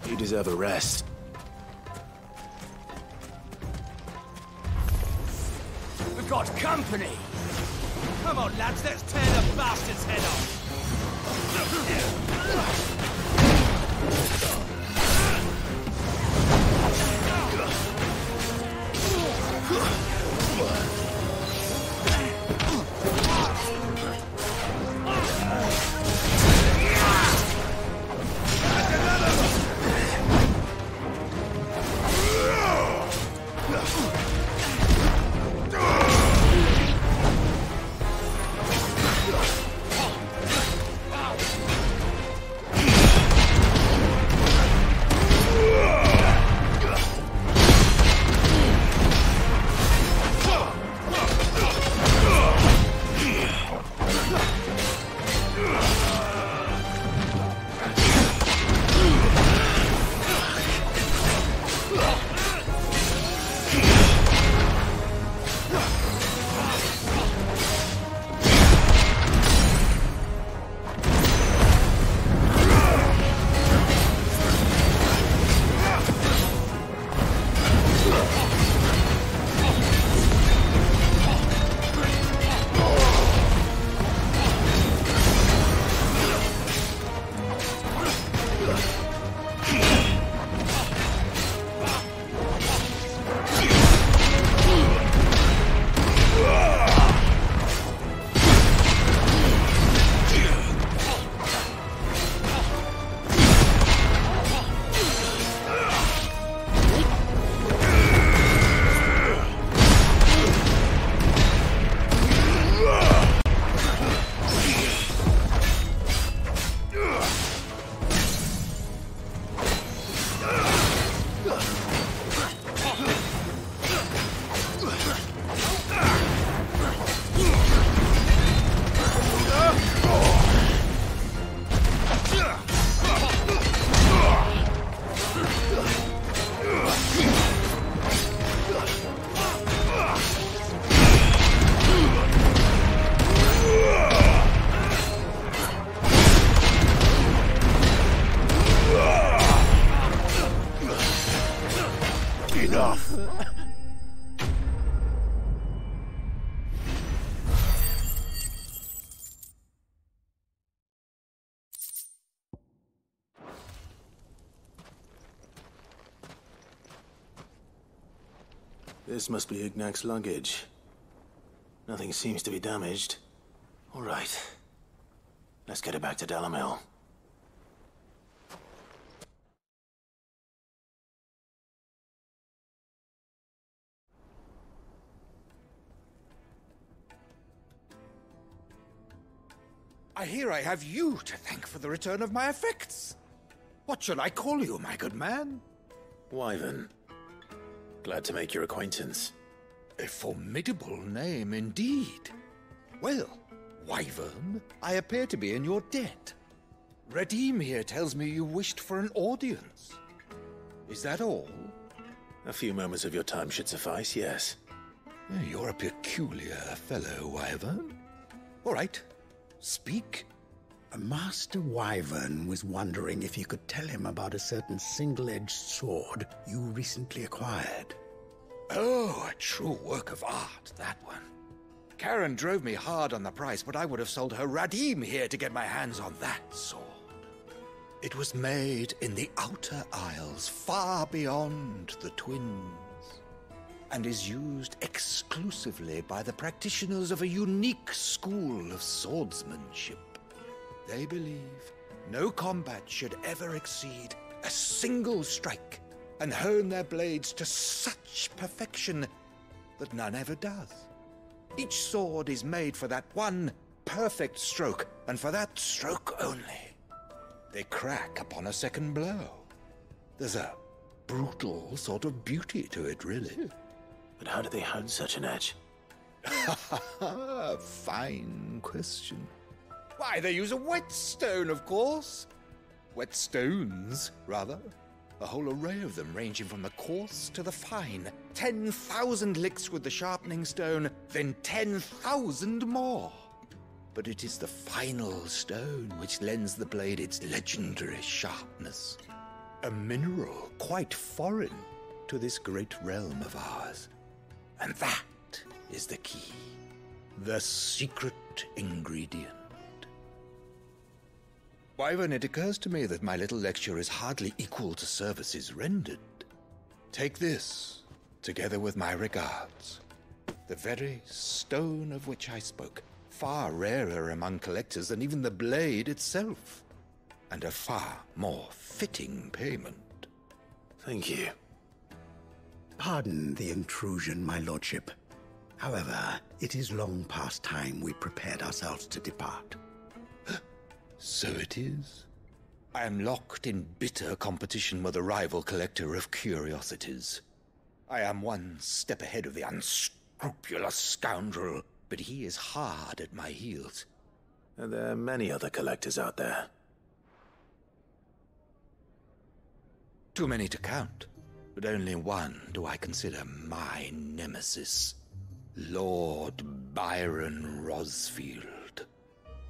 You deserve a rest. We've got company! Come on, lads, let's tear the bastard's head off! This must be Ignac's luggage. Nothing seems to be damaged. All right. Let's get it back to Dalamil. I hear I have you to thank for the return of my effects. What shall I call you, my good man? Wyvern. Glad to make your acquaintance. A formidable name indeed. Well, Wyvern, I appear to be in your debt. Redeem here tells me you wished for an audience. Is that all? A few moments of your time should suffice, yes. You're a peculiar fellow, Wyvern. All right, speak. Master Wyvern was wondering if you could tell him about a certain single-edged sword you recently acquired. Oh, a true work of art, that one. Karen drove me hard on the price, but I would have sold her Radim here to get my hands on that sword. It was made in the Outer Isles, far beyond the Twins, and is used exclusively by the practitioners of a unique school of swordsmanship. They believe no combat should ever exceed a single strike, and hone their blades to such perfection that none ever does. Each sword is made for that one perfect stroke, and for that stroke only. They crack upon a second blow. There's a brutal sort of beauty to it, really. But how do they hone such an edge? Fine question. Why, they use a whetstone, of course. Whetstones, rather. A whole array of them, ranging from the coarse to the fine. 10,000 licks with the sharpening stone, then 10,000 more. But it is the final stone which lends the blade its legendary sharpness. A mineral quite foreign to this great realm of ours. And that is the key. The secret ingredient. Wyvern, it occurs to me that my little lecture is hardly equal to services rendered. Take this, together with my regards. The very stone of which I spoke, far rarer among collectors than even the blade itself, and a far more fitting payment. Thank you. Pardon the intrusion, my lordship. However, it is long past time we prepared ourselves to depart. So it is. I am locked in bitter competition with a rival collector of curiosities. I am one step ahead of the unscrupulous scoundrel, but he is hard at my heels. Are there many other collectors out there? Too many to count, but only one do I consider my nemesis. Lord Byron Rosfield.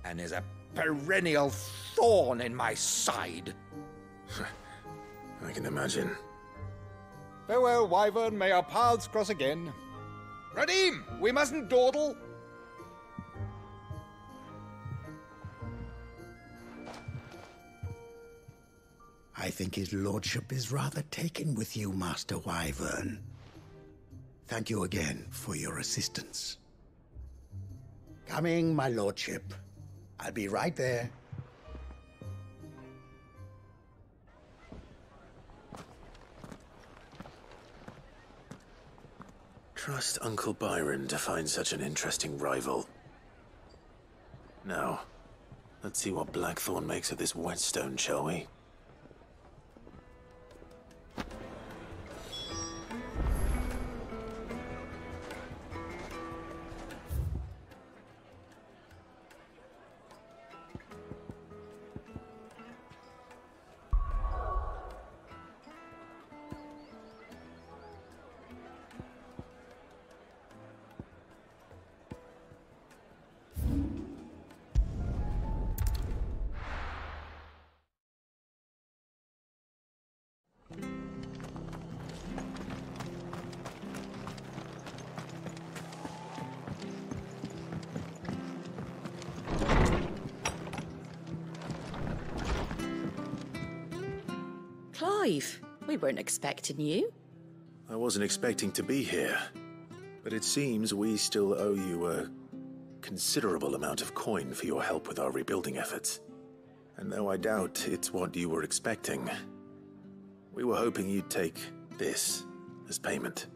And is a perennial thorn in my side. I can imagine. Farewell, Wyvern. May our paths cross again. Radim, we mustn't dawdle. I think his lordship is rather taken with you, Master Wyvern. Thank you again for your assistance. Coming, my lordship. I'll be right there. Trust Uncle Byron to find such an interesting rival. Now, let's see what Blackthorn makes of this whetstone, shall we? Clive, we weren't expecting you. I wasn't expecting to be here, but it seems we still owe you a considerable amount of coin for your help with our rebuilding efforts. And though I doubt it's what you were expecting, we were hoping you'd take this as payment.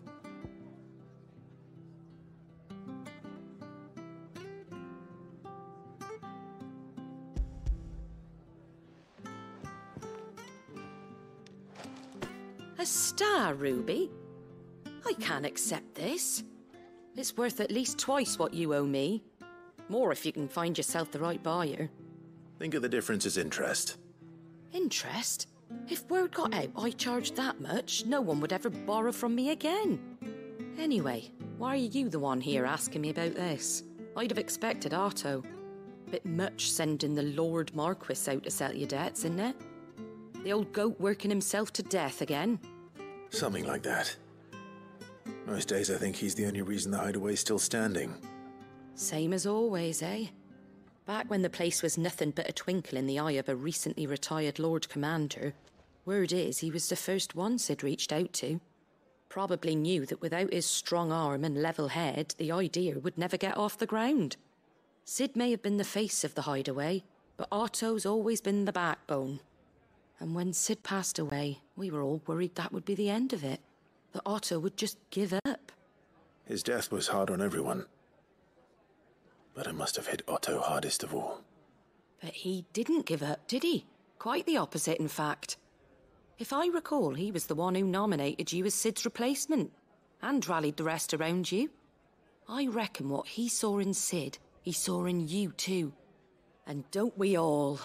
A star ruby? I can't accept this. It's worth at least twice what you owe me. More if you can find yourself the right buyer. Think of the difference as interest. Interest? If word got out I charged that much, no one would ever borrow from me again. Anyway, why are you the one here asking me about this? I'd have expected Otto. Bit much sending the Lord Marquis out to settle your debts, isn't it? The old goat working himself to death again? Something like that. Most days I think he's the only reason the hideaway's still standing. Same as always, eh? Back when the place was nothing but a twinkle in the eye of a recently retired Lord Commander, word is he was the first one Sid reached out to. Probably knew that without his strong arm and level head, the idea would never get off the ground. Sid may have been the face of the hideaway, but Otto's always been the backbone. And when Sid passed away, we were all worried that would be the end of it. That Otto would just give up. His death was hard on everyone. But it must have hit Otto hardest of all. But he didn't give up, did he? Quite the opposite, in fact. If I recall, he was the one who nominated you as Sid's replacement, and rallied the rest around you. I reckon what he saw in Sid, he saw in you too. And don't we all?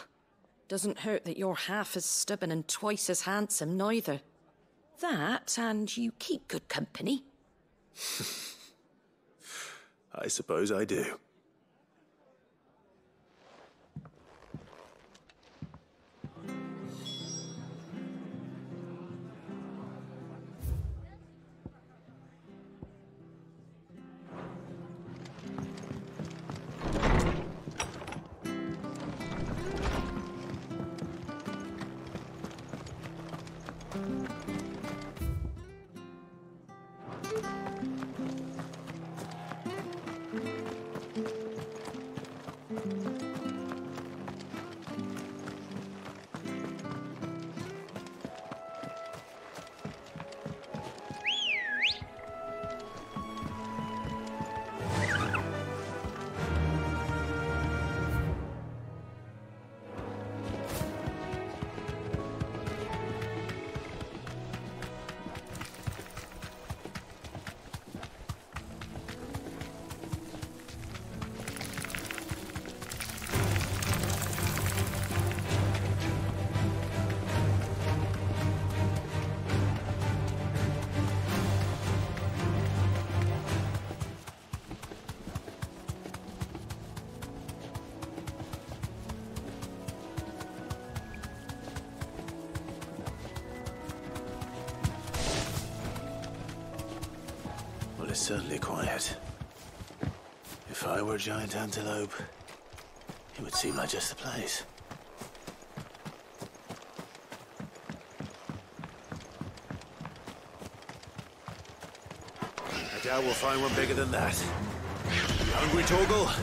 Doesn't hurt that you're half as stubborn and twice as handsome, neither. That, and you keep good company. I suppose I do. It's certainly quiet. If I were a giant antelope, it would seem like just the place. I doubt we'll find one bigger than that. You hungry, Torgal?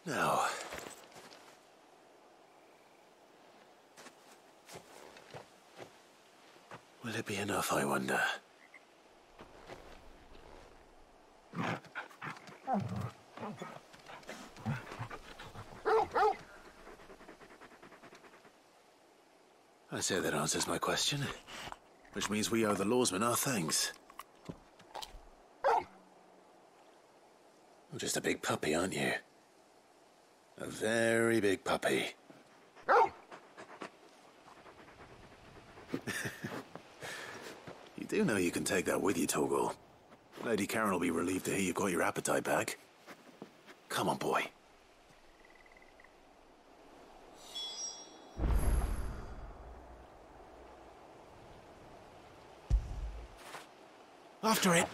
Now... will it be enough, I wonder? I say that answers my question. Which means we owe the lawsman our thanks. You're just a big puppy, aren't you? A very big puppy. You do know you can take that with you, Torgal. Lady Karen will be relieved to hear you've got your appetite back. Come on, boy. After it.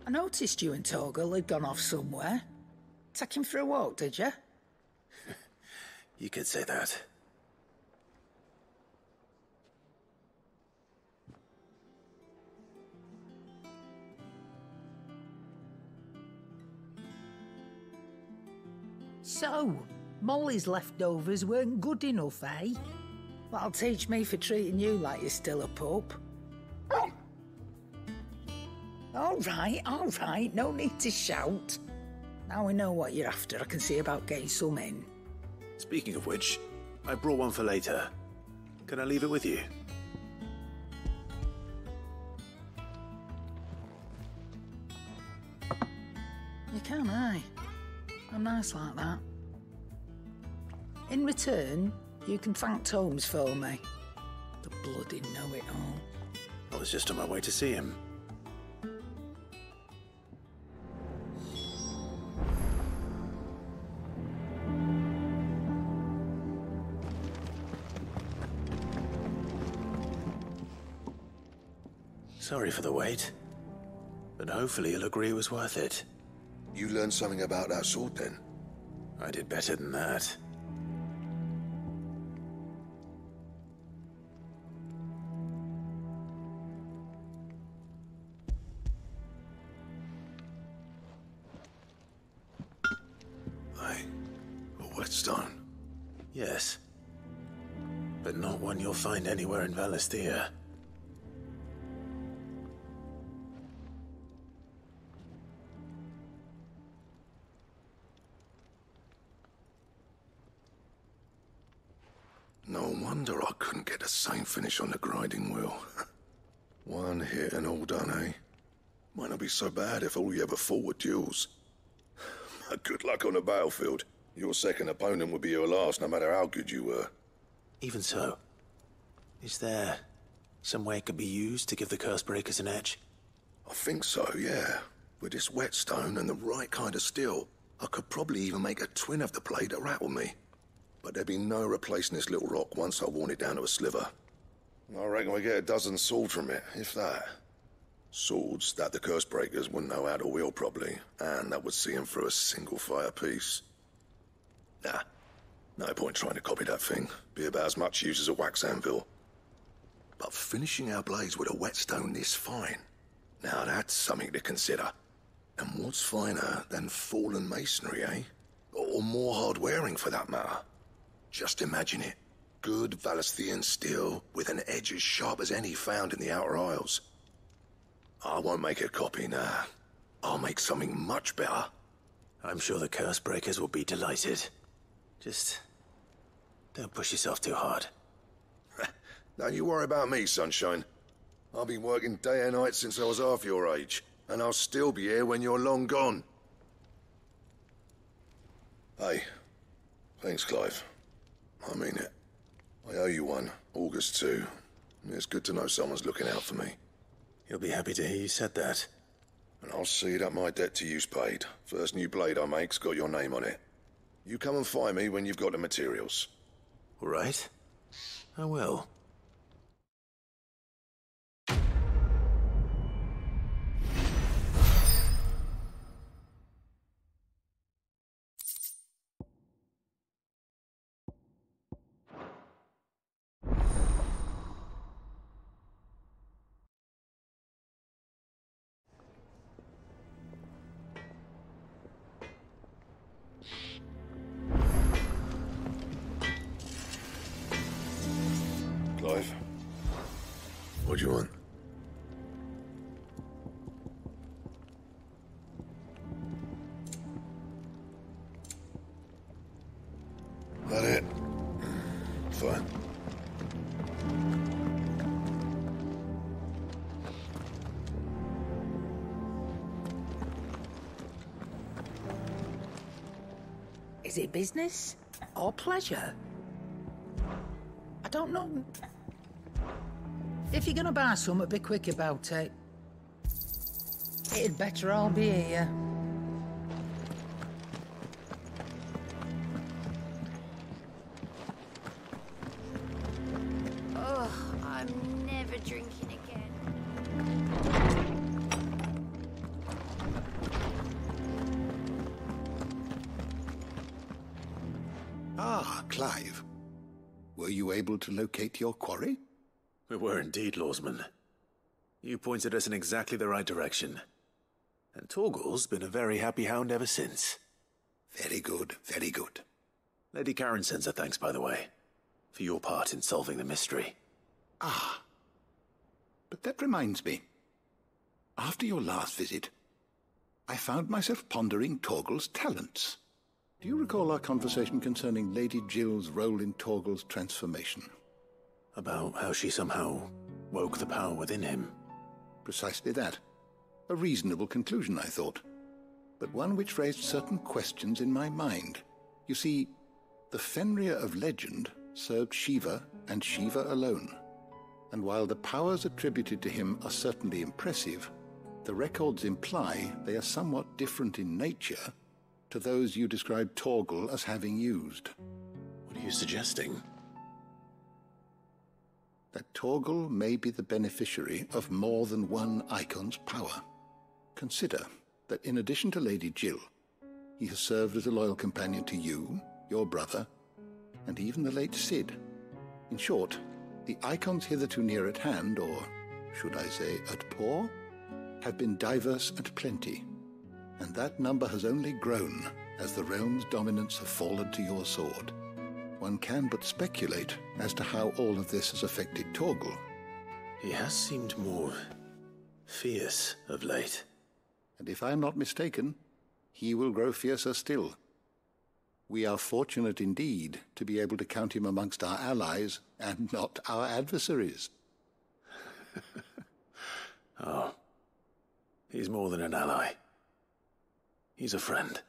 I noticed you and Torgal had gone off somewhere. Take him for a walk, did you? You could say that. So, Molly's leftovers weren't good enough, eh? That'll teach me for treating you like you're still a pup. All right, no need to shout. Now we know what you're after, I can see about getting some in. Speaking of which, I brought one for later. Can I leave it with you? You can, aye. I'm nice like that. In return, you can thank Tomes for me. The bloody know-it-all. I was just on my way to see him. Sorry for the wait, but hopefully you'll agree it was worth it. You learned something about that sword, then? I did better than that. A whetstone? Yes. But not one you'll find anywhere in Valisthea. No wonder I couldn't get the same finish on the grinding wheel. One hit and all done, eh? Might not be so bad if all you ever fought were duels. Good luck on the battlefield. Your second opponent would be your last, no matter how good you were. Even so, is there some way it could be used to give the curse breakers an edge? I think so, yeah. With this whetstone and the right kind of steel, I could probably even make a twin of the blade that rattled me. But there'd be no replacing this little rock once I worn it down to a sliver. I reckon we get a dozen swords from it, if that. Swords that the curse breakers wouldn't know how to wield properly, and that would see them through a single fire piece. Nah, no point trying to copy that thing. Be about as much use as a wax anvil. But finishing our blades with a whetstone this fine, now that's something to consider. And what's finer than fallen masonry, eh? Or more hard-wearing, for that matter. Just imagine it. Good Valisthean steel with an edge as sharp as any found in the Outer Isles. I won't make a copy, nah. I'll make something much better. I'm sure the curse breakers will be delighted. Just don't push yourself too hard. Don't you worry about me, sunshine. I've been working day and night since I was half your age, and I'll still be here when you're long gone. Hey, thanks, Clive. I mean it. I owe you one. August too. It's good to know someone's looking out for me. He'll be happy to hear you said that. And I'll see that my debt to you's paid. First new blade I make's got your name on it. You come and find me when you've got the materials. All right. I will. Clive, what do you want? That it? Fine. Is it business or pleasure? I don't know. If you're gonna buy something, be quick about it. It'd better all be here. Oh, I'm never drinking again. Ah, Clive. Were you able to locate your quarry? We were indeed, Lawsman. You pointed us in exactly the right direction. And Torgal's been a very happy hound ever since. Very good, very good. Lady Karen sends her thanks, by the way, for your part in solving the mystery. Ah. But that reminds me. After your last visit, I found myself pondering Torgal's talents. Do you recall our conversation concerning Lady Jill's role in Torgal's transformation? About how she somehow woke the power within him. Precisely that. A reasonable conclusion, I thought. But one which raised certain questions in my mind. You see, the Fenrir of legend served Shiva and Shiva alone. And while the powers attributed to him are certainly impressive, the records imply they are somewhat different in nature to those you described Torgal as having used. What are you suggesting? That Torgal may be the beneficiary of more than one Eikon's power. Consider that in addition to Lady Jill, he has served as a loyal companion to you, your brother, and even the late Cid. In short, the Eikons hitherto near at hand, or should I say at paw, have been diverse and plenty, and that number has only grown as the realm's dominance have fallen to your sword. One can but speculate as to how all of this has affected Torgal. He has seemed more fierce of late. And if I'm not mistaken, he will grow fiercer still. We are fortunate indeed to be able to count him amongst our allies and not our adversaries. Oh, he's more than an ally. He's a friend.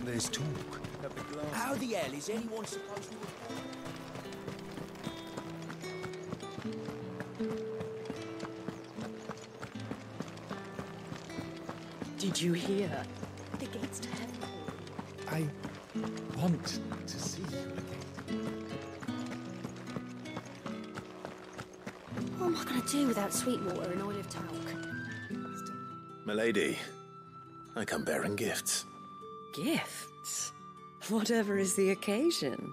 There's talk. How the hell is anyone supposed to... Did you hear? The gates to heaven. want to see you again. What am I going to do without Sweetwater and Olive Talc? Milady, I come bearing gifts. Gifts? Whatever is the occasion.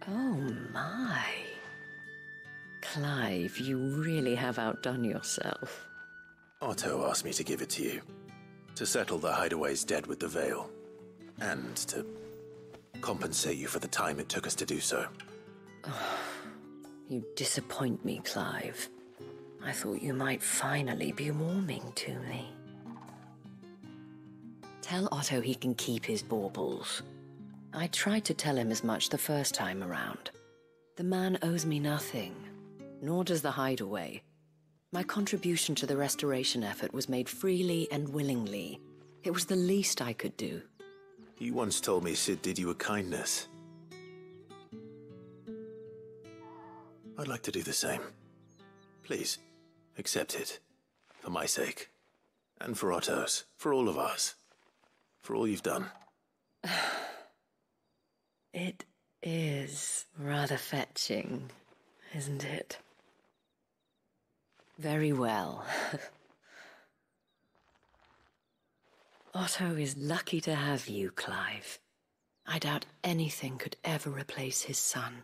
Oh my. Clive, you really have outdone yourself. Otto asked me to give it to you. To settle the Hideaway's debt with the Veil. And to compensate you for the time it took us to do so. You disappoint me, Clive. I thought you might finally be warming to me. Tell Otto he can keep his baubles. I tried to tell him as much the first time around. The man owes me nothing, nor does the Hideaway. My contribution to the restoration effort was made freely and willingly. It was the least I could do. You once told me Sid did you a kindness. I'd like to do the same. Please, accept it. For my sake. And for Otto's. For all of us. For all you've done. It is rather fetching, isn't it? Very well. Otto is lucky to have you, Clive. I doubt anything could ever replace his son.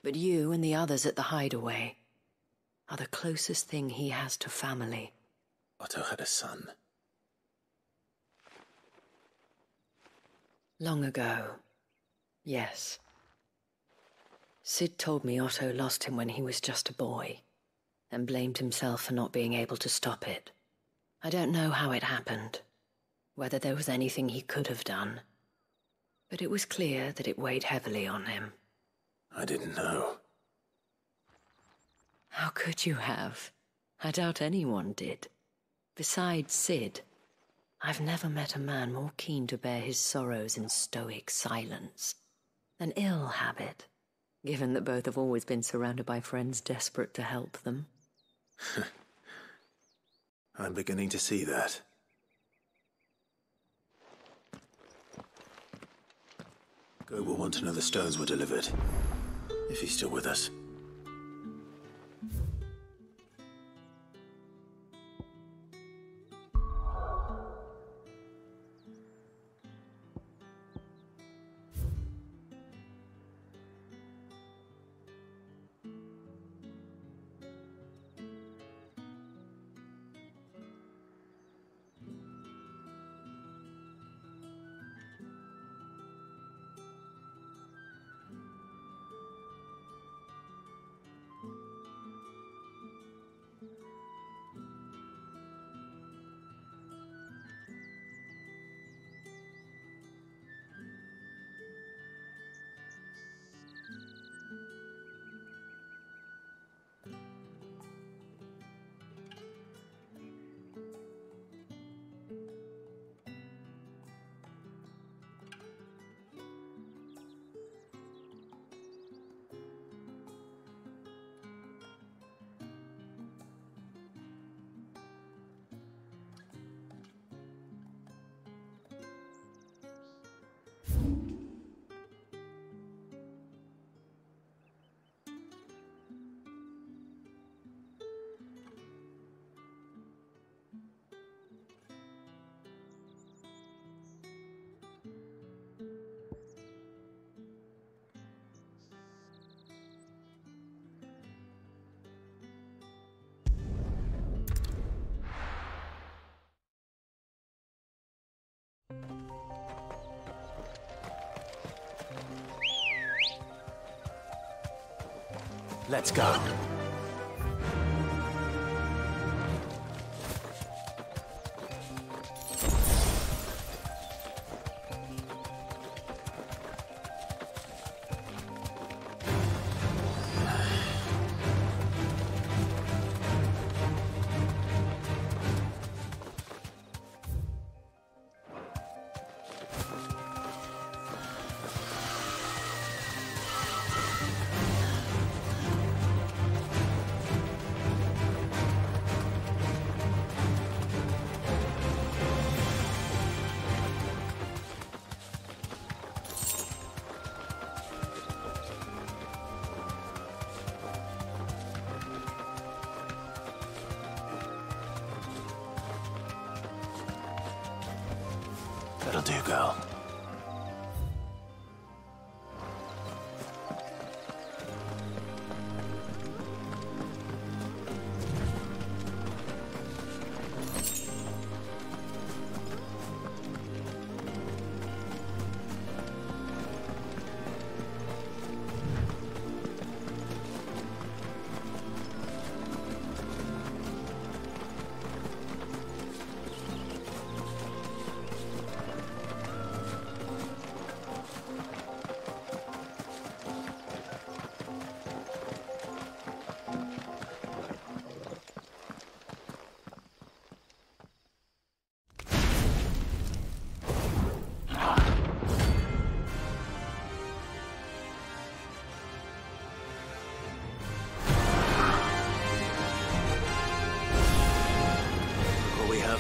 But you and the others at the Hideaway are the closest thing he has to family. Otto had a son. Long ago, yes. Sid told me Otto lost him when he was just a boy, and blamed himself for not being able to stop it. I don't know how it happened, whether there was anything he could have done, but it was clear that it weighed heavily on him. I didn't know. How could you have? I doubt anyone did. Besides Sid, I've never met a man more keen to bear his sorrows in stoic silence. An ill habit, given that both have always been surrounded by friends desperate to help them. I'm beginning to see that. Go will want to know the stones were delivered. If he's still with us. Let's go. That'll do, girl.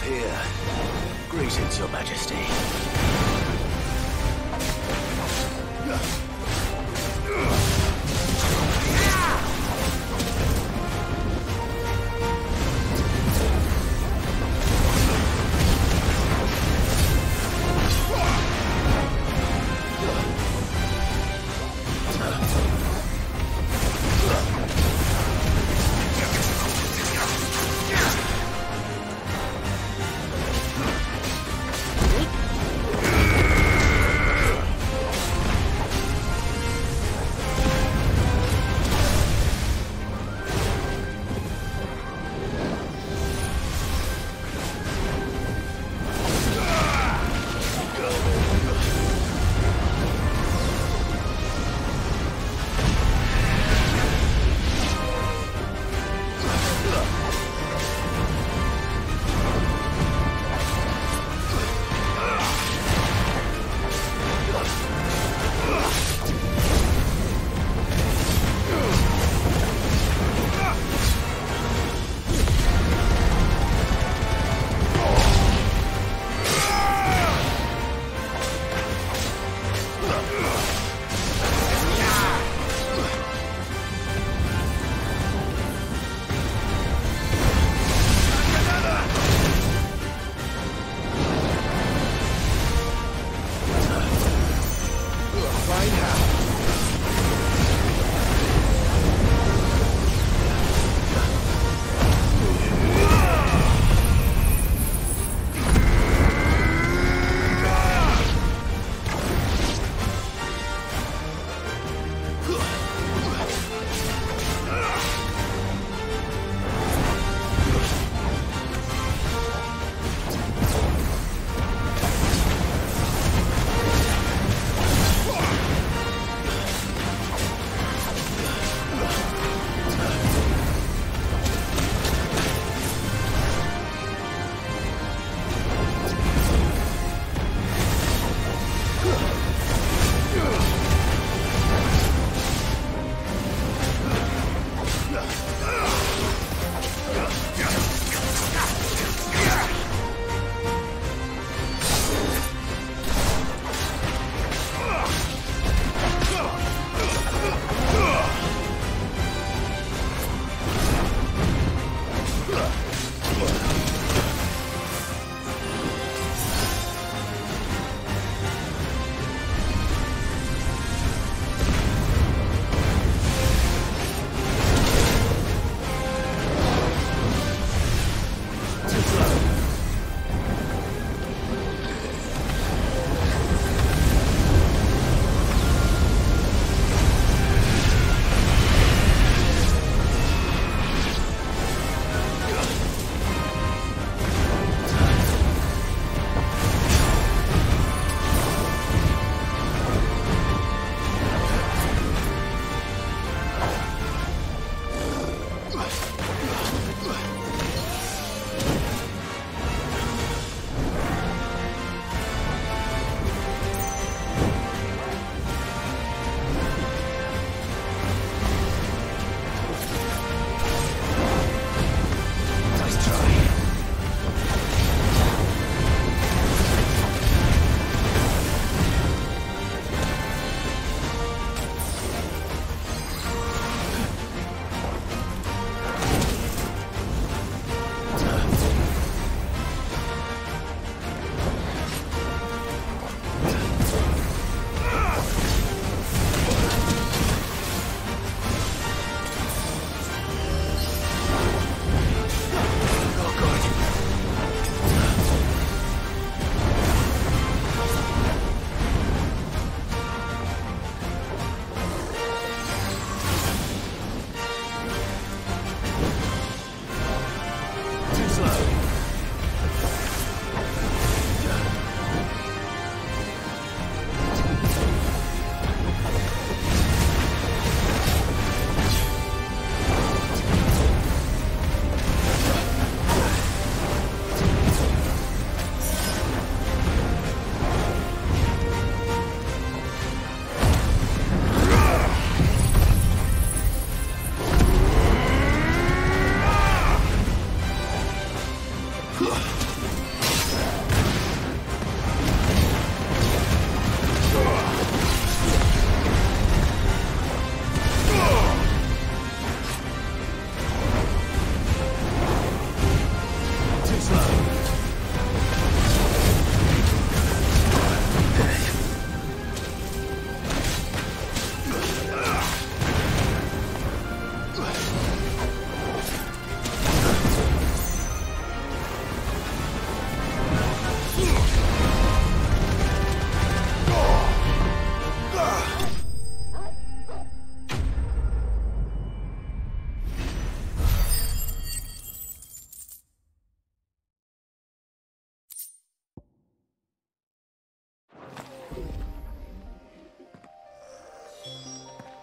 Here. Greetings, Your Majesty.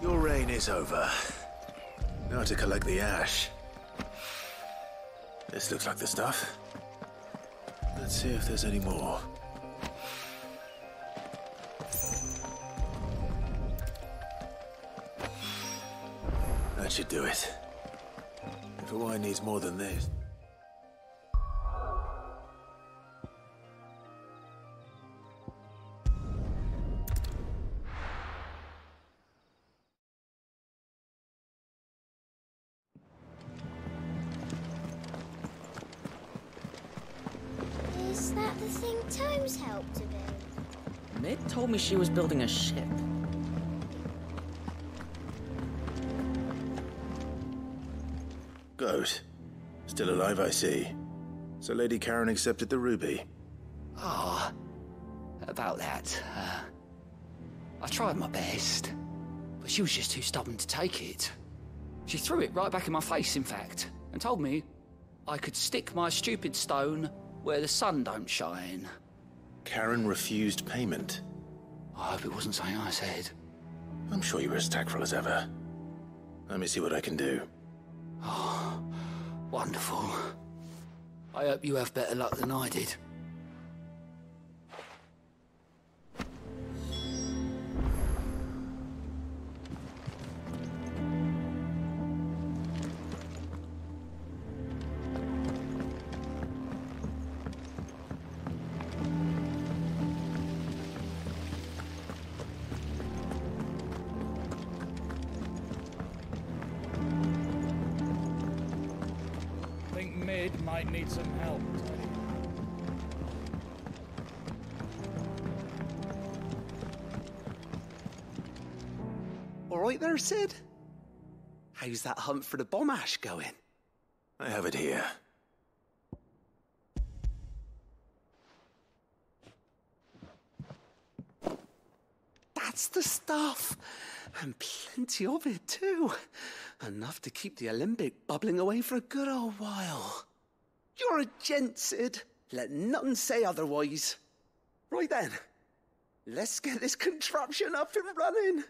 Your reign is over. Now to collect the ash. This looks like the stuff. Let's see if there's any more. That should do it. If a wine needs more than this. Is that the thing Tomes helped to build? Mid told me she was building a ship. Goat. Still alive, I see. So Lady Karen accepted the ruby. Ah, about that. I tried my best, but she was just too stubborn to take it. She threw it right back in my face, in fact, and told me I could stick my stupid stone where the sun don't shine. Karen refused payment. I hope it wasn't something I said. I'm sure you were as tactful as ever. Let me see what I can do. Oh, wonderful. I hope you have better luck than I did. Might need some help, Tony. All right there, Sid? How's that hunt for the bomb ash going? I have it here. That's the stuff. And plenty of it, too. Enough to keep the alembic bubbling away for a good old while. You're a gent, Sid. Let nothing say otherwise. Right then, let's get this contraption up and running.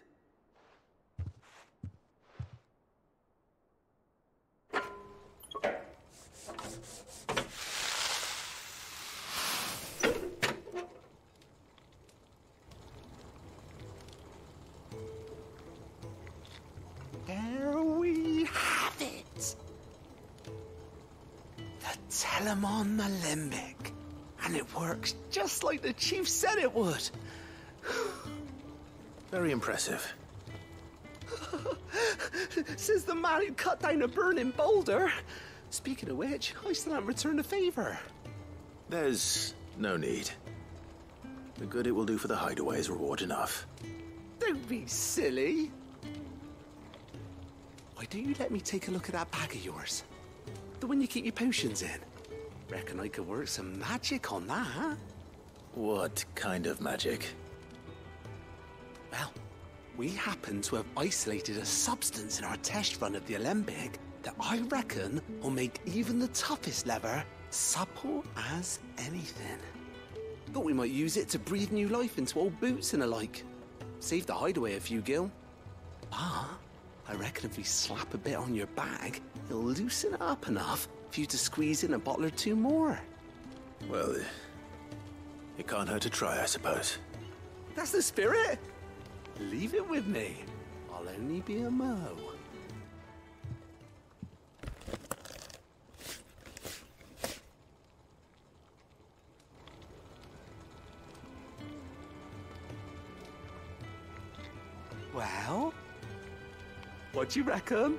There we have it. The Telemon Alembic. And it works just like the chief said it would. Very impressive. Says the man who cut down a burning boulder. Speaking of which, I still haven't returned the favor. There's no need. The good it will do for the hideaway is reward enough. Don't be silly. Why don't you let me take a look at that bag of yours? The one you keep your potions in. Reckon I could work some magic on that. What kind of magic? Well, we happen to have isolated a substance in our test run of the Alembic that I reckon will make even the toughest lever supple as anything. Thought we might use it to breathe new life into old boots and the like. Save the hideaway a few gil. But I reckon if we slap a bit on your bag, it'll loosen it up enough for you to squeeze in a bottle or two more. Well, it can't hurt to try, I suppose. That's the spirit. Leave it with me. I'll only be a mo. Well, what do you reckon?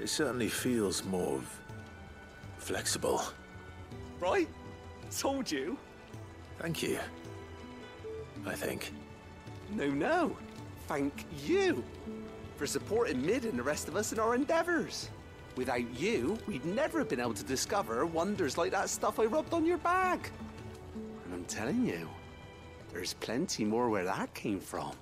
It certainly feels more flexible. Right? Told you. Thank you. I think. No. Thank you for supporting Mid and the rest of us in our endeavors. Without you, we'd never have been able to discover wonders like that stuff I rubbed on your bag. And I'm telling you, there's plenty more where that came from.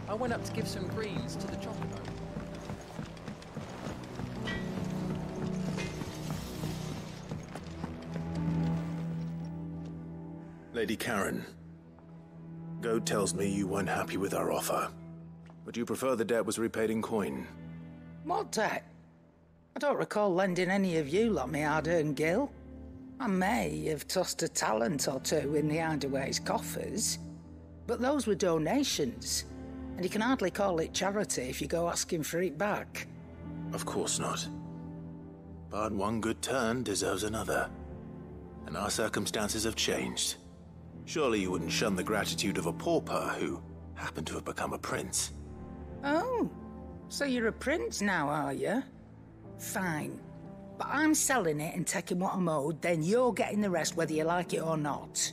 I went up to give some greens to the Chocobo. Lady Karen, Goat tells me you weren't happy with our offer. Would you prefer the debt was repaid in coin? What debt? I don't recall lending any of you lot me hard-earned gil. I may have tossed a talent or two in the Hideaway's coffers, but those were donations. And you can hardly call it charity if you go asking for it back. Of course not. But one good turn deserves another. And our circumstances have changed. Surely you wouldn't shun the gratitude of a pauper who happened to have become a prince. Oh, so you're a prince now, are you? Fine. But I'm selling it and taking what I'm owed, then you're getting the rest whether you like it or not.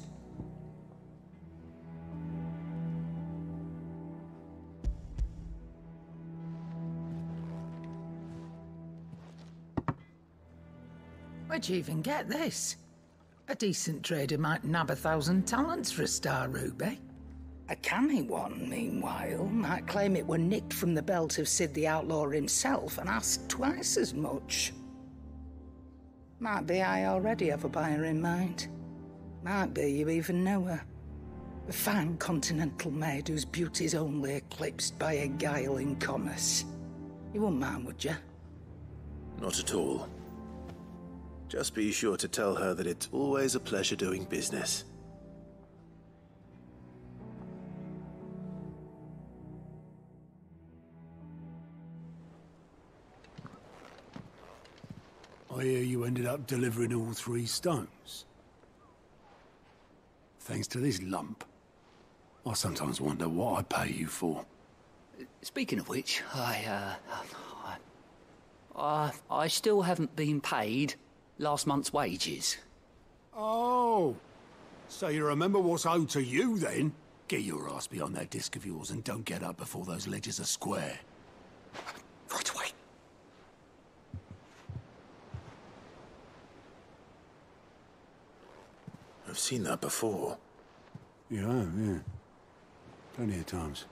Where'd you even get this? A decent trader might nab 1,000 talents for a star ruby. A canny one, meanwhile, might claim it were nicked from the belt of Sid the Outlaw himself and ask twice as much. Might be I already have a buyer in mind. Might be you even know her. A fine continental maid whose beauty's only eclipsed by a guile in commerce. You wouldn't mind, would you? Not at all. Just be sure to tell her that it's always a pleasure doing business. I hear you ended up delivering all 3 stones. Thanks to this lump. I sometimes wonder what I pay you for. Speaking of which, I still haven't been paid last month's wages. Oh, so you remember what's owed to you then? Get your ass behind that disc of yours and don't get up before those ledgers are square. Right away. I've seen that before. Yeah. Plenty of times.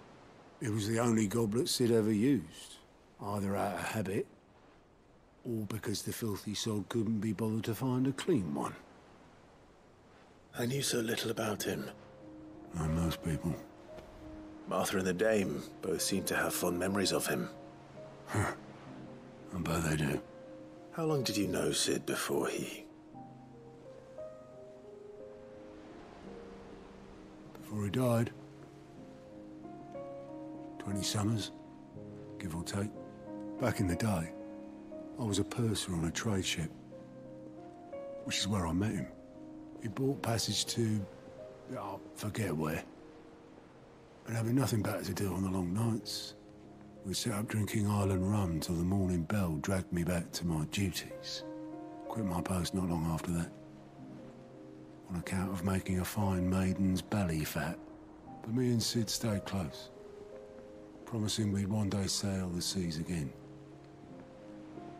It was the only goblet Sid ever used. Either out of habit, or because the filthy sod couldn't be bothered to find a clean one. I knew so little about him. Like most people. Martha and the Dame both seem to have fond memories of him. Huh. I bet they do. How long did you know Sid before he... Before he died. 20 summers, give or take. Back in the day, I was a purser on a trade ship, which is where I met him. He bought passage to... I forget where. And having nothing better to do on the long nights, we sat up drinking island rum till the morning bell dragged me back to my duties. Quit my post not long after that. On account of making a fine maiden's belly fat. But me and Sid stayed close, promising we'd one day sail the seas again.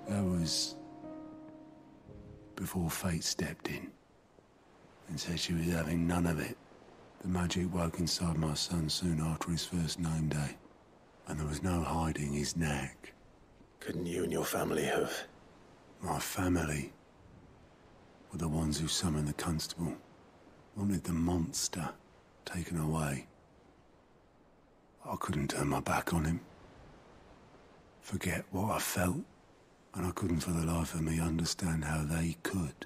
That was before fate stepped in and said she was having none of it. The magic woke inside my son soon after his first name day, and there was no hiding his knack. Couldn't you and your family have? My family were the ones who summoned the constable, wanted the monster taken away. I couldn't turn my back on him, forget what I felt, and I couldn't for the life of me understand how they could.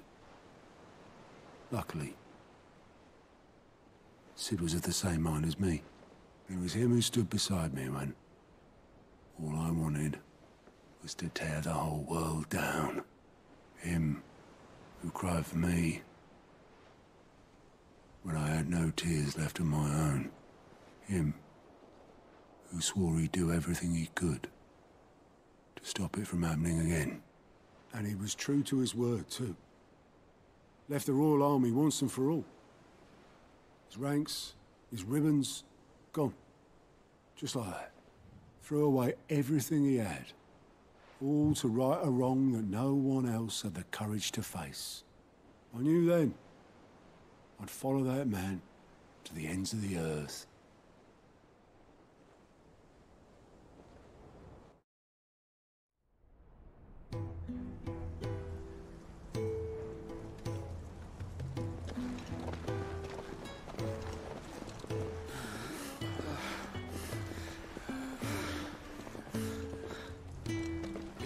Luckily, Sid was of the same mind as me. It was him who stood beside me when all I wanted was to tear the whole world down. Him who cried for me when I had no tears left of my own. Him who swore he'd do everything he could to stop it from happening again. And he was true to his word, too. Left the Royal Army once and for all. His ranks, his ribbons, gone. Just like that. Threw away everything he had. All to right a wrong that no one else had the courage to face. I knew then I'd follow that man to the ends of the earth.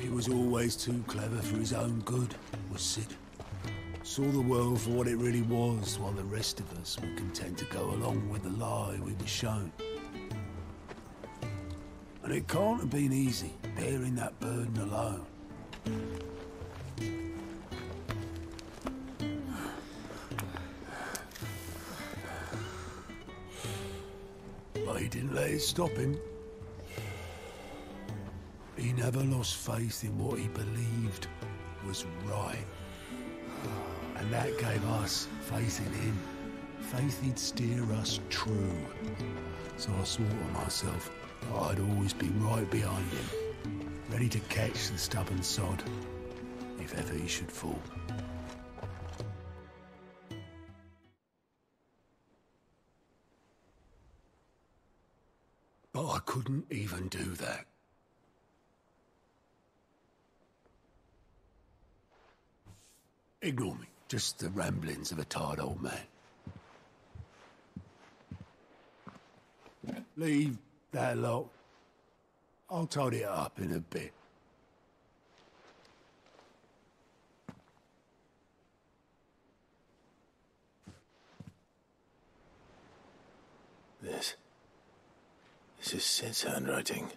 He was always too clever for his own good, was Sid. Saw the world for what it really was, while the rest of us were content to go along with the lie we were shown. And it can't have been easy, bearing that burden alone. But he didn't let it stop him. He never lost faith in what he believed was right. And that gave us faith in him. Faith he'd steer us true. So I swore to myself that I'd always be right behind him, ready to catch the stubborn sod, if ever he should fall. But I couldn't even do that. Ignore me. Just the ramblings of a tired old man. Leave that lot. I'll tidy it up in a bit. This is Sid's handwriting.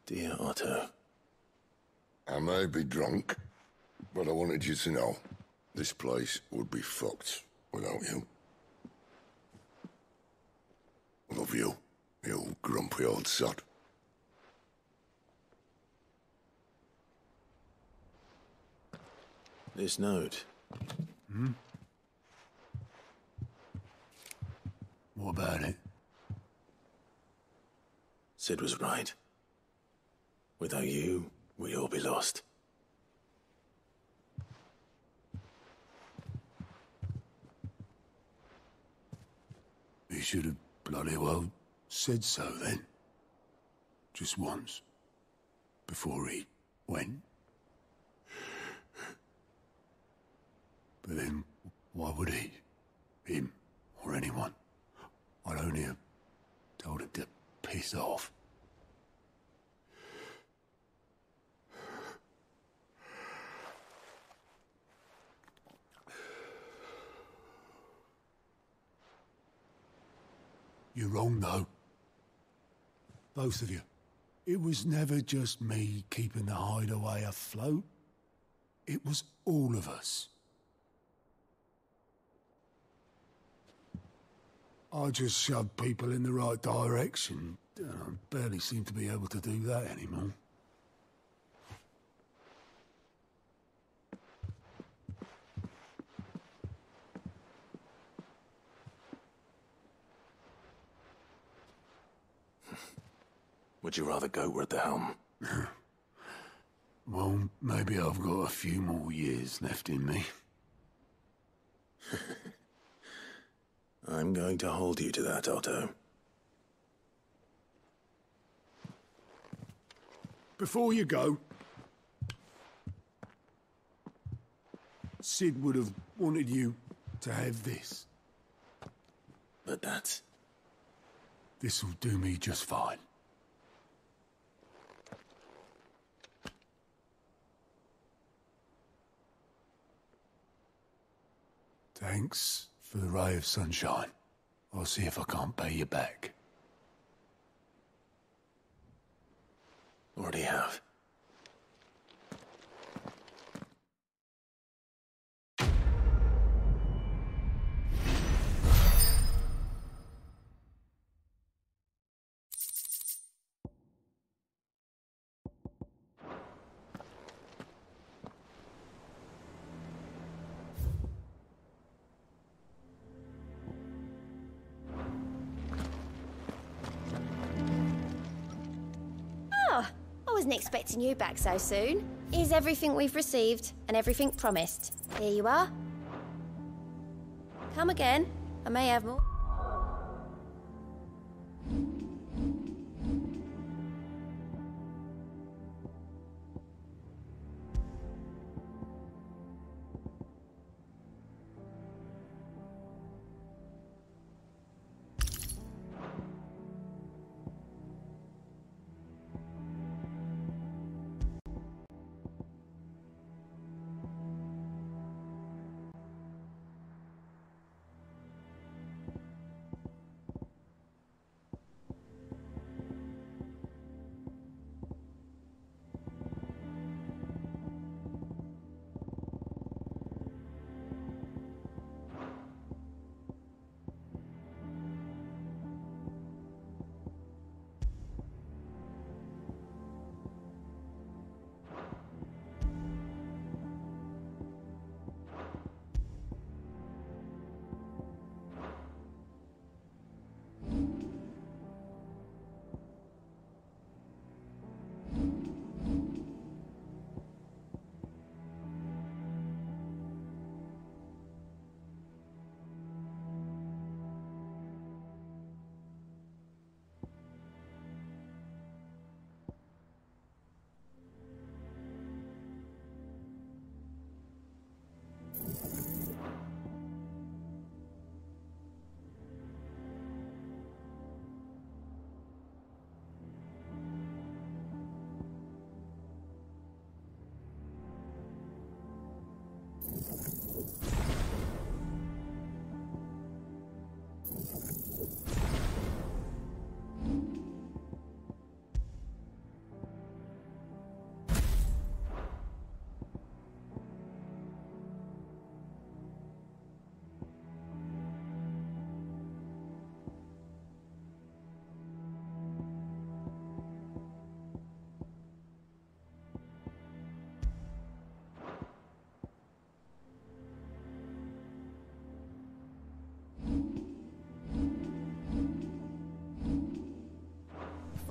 Dear Otto. I may be drunk, but I wanted you to know this place would be fucked without you. Love you, you grumpy old sod. This note. Hmm? What about it? Sid was right. Without you, we'd all be lost. He should have bloody well said so then. Just once. Before he went. But then, why would he? Him, or anyone? I'd only have told him to piss off. You're wrong, though. Both of you. It was never just me keeping the hideaway afloat. It was all of us. I just shoved people in the right direction. I barely seem to be able to do that anymore. Would you rather go at the helm? Well, maybe I've got a few more years left in me. I'm going to hold you to that, Otto. Before you go, Sid would have wanted you to have this. But that's... This'll do me just fine. Thanks for the ray of sunshine. I'll see if I can't pay you back. Already have. I wasn't expecting you back so soon. Here's everything we've received and everything promised. Here you are. Come again. I may have more.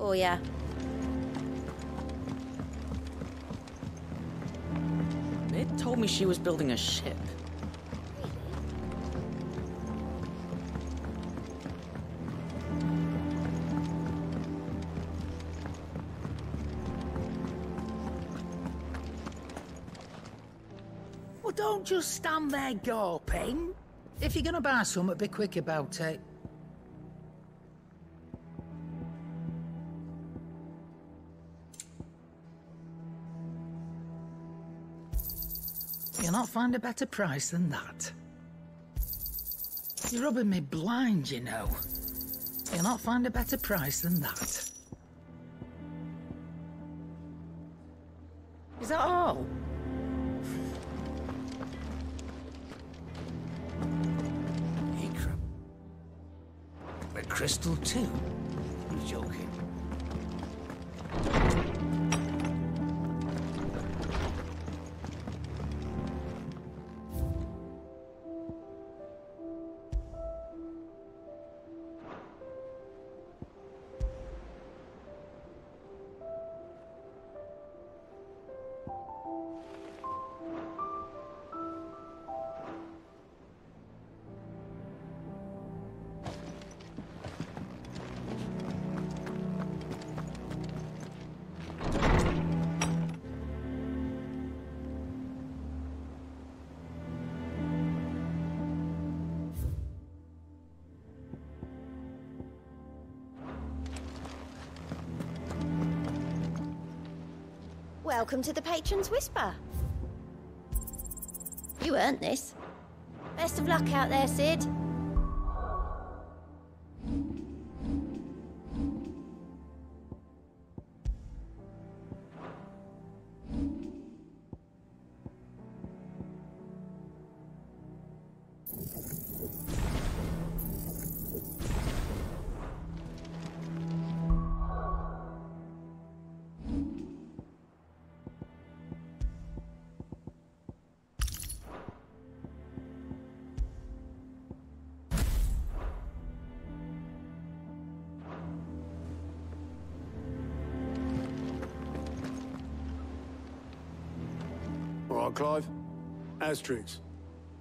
Oh, yeah. They told me she was building a ship. Well, don't just stand there gawping. If you're gonna buy something, be quick about it. You'll not find a better price than that. You're rubbing me blind, you know. You'll not find a better price than that. Is that all? Eikon. But crystal too? You're joking. Welcome to the Patron's Whisper. You earned this. Best of luck out there, Sid. All right, Clive. Asterix.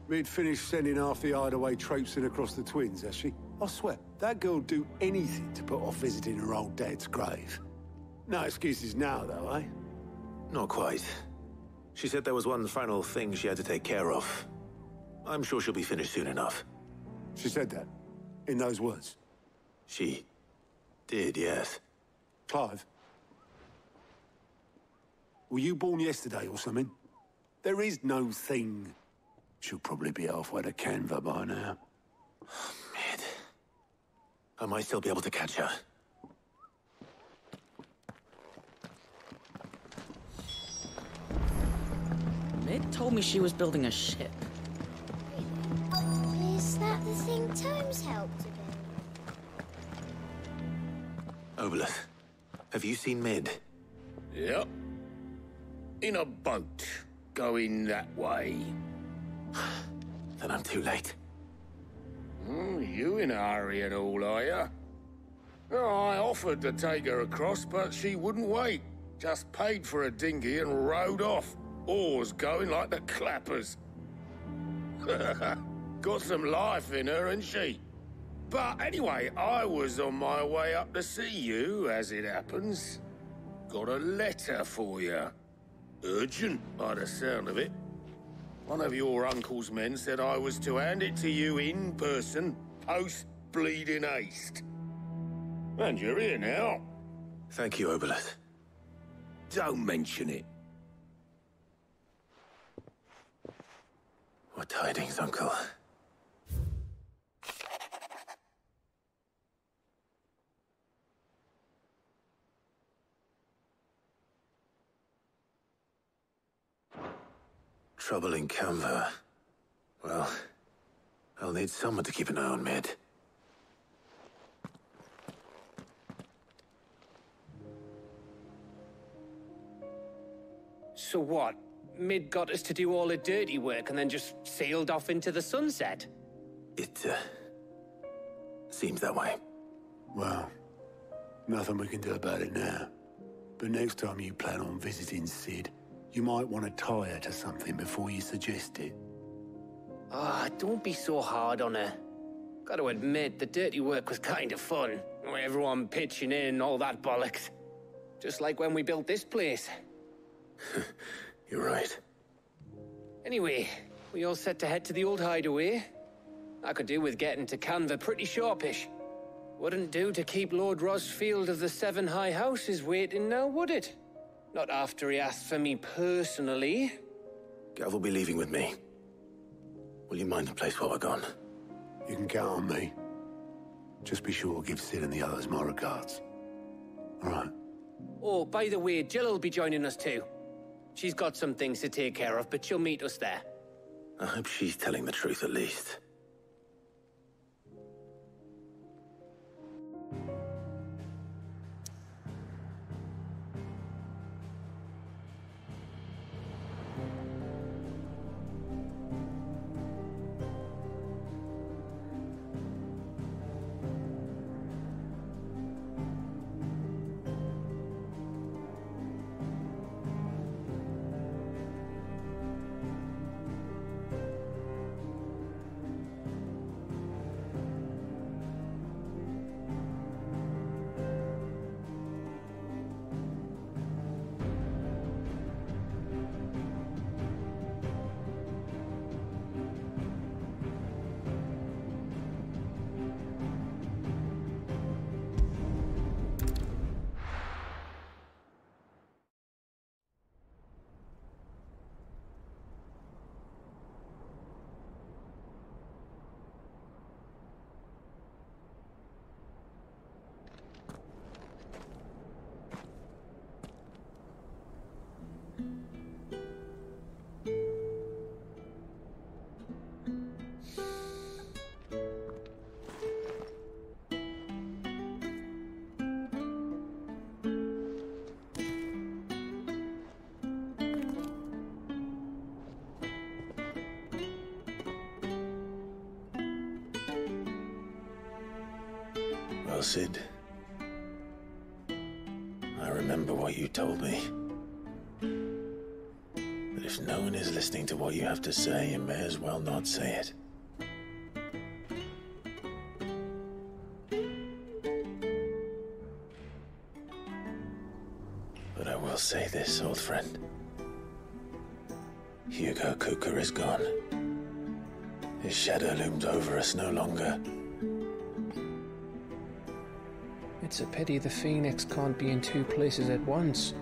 Mid finished sending half the hideaway traipsing across the twins, has she? I swear, that girl'd do anything to put off visiting her old dad's grave. No excuses now, though, eh? Not quite. She said there was one final thing she had to take care of. I'm sure she'll be finished soon enough. She said that? In those words? She did, yes. Clive? Were you born yesterday or something? There is no thing. She'll probably be halfway to Canva by now. Mid. I might still be able to catch her. Mid told me she was building a ship. Is that the thing Tomes helped to build? Obolus, have you seen Mid? Yep. In a boat, going that way. Then I'm too late. You in a hurry and all, are you? Oh, I offered to take her across, but she wouldn't wait. Just paid for a dinghy and rowed off. Oars going like the clappers. Got some life in her, ain't she? But anyway, I was on my way up to see you, as it happens. Got a letter for you. Urgent, by the sound of it. One of your uncle's men said I was to hand it to you in person, post-bleeding haste. And you're here now. Thank you, Obolus. Don't mention it. What tidings, Uncle? Trouble in Canva. Well, I'll need someone to keep an eye on Mid. So what? Mid got us to do all the dirty work and then just sailed off into the sunset? It, seems that way. Well, nothing we can do about it now. But next time you plan on visiting Sid, you might want to tie her to something before you suggest it. Ah, don't be so hard on her. Gotta admit, the dirty work was kind of fun. Everyone pitching in and all that bollocks. Just like when we built this place. You're right. Anyway, we all set to head to the old hideaway. I could do with getting to Canva pretty sharpish. Wouldn't do to keep Lord Rosfield of the Seven High Houses waiting now, would it? Not after he asked for me personally. Gav will be leaving with me. Will you mind the place while we're gone? You can count on me. Just be sure to give Sid and the others my regards. All right. Oh, by the way, Jill will be joining us too. She's got some things to take care of, but she'll meet us there. I hope she's telling the truth at least. Well, Sid, I remember what you told me. But if no one is listening to what you have to say, you may as well not say it. But I will say this, old friend. Hugo Kuka is gone. His shadow looms over us no longer. It's a pity the Phoenix can't be in two places at once.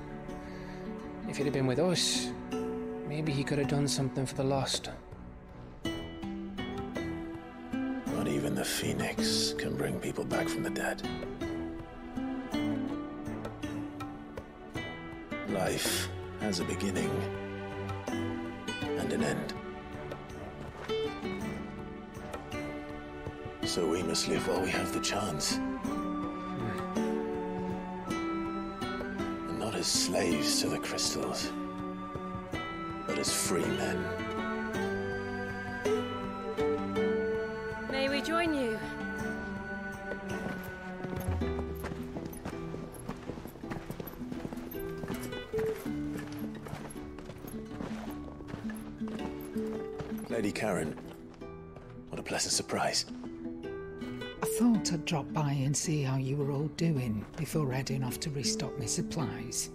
If he'd have been with us, maybe he could have done something for the lost. Not even the Phoenix can bring people back from the dead. Life has a beginning and an end. So we must live while we have the chance. And not as slaves to the crystals, but as free men. May we join you? Lady Karen, what a pleasant surprise. I thought I'd drop by and see how you were all doing before heading off to restock my supplies.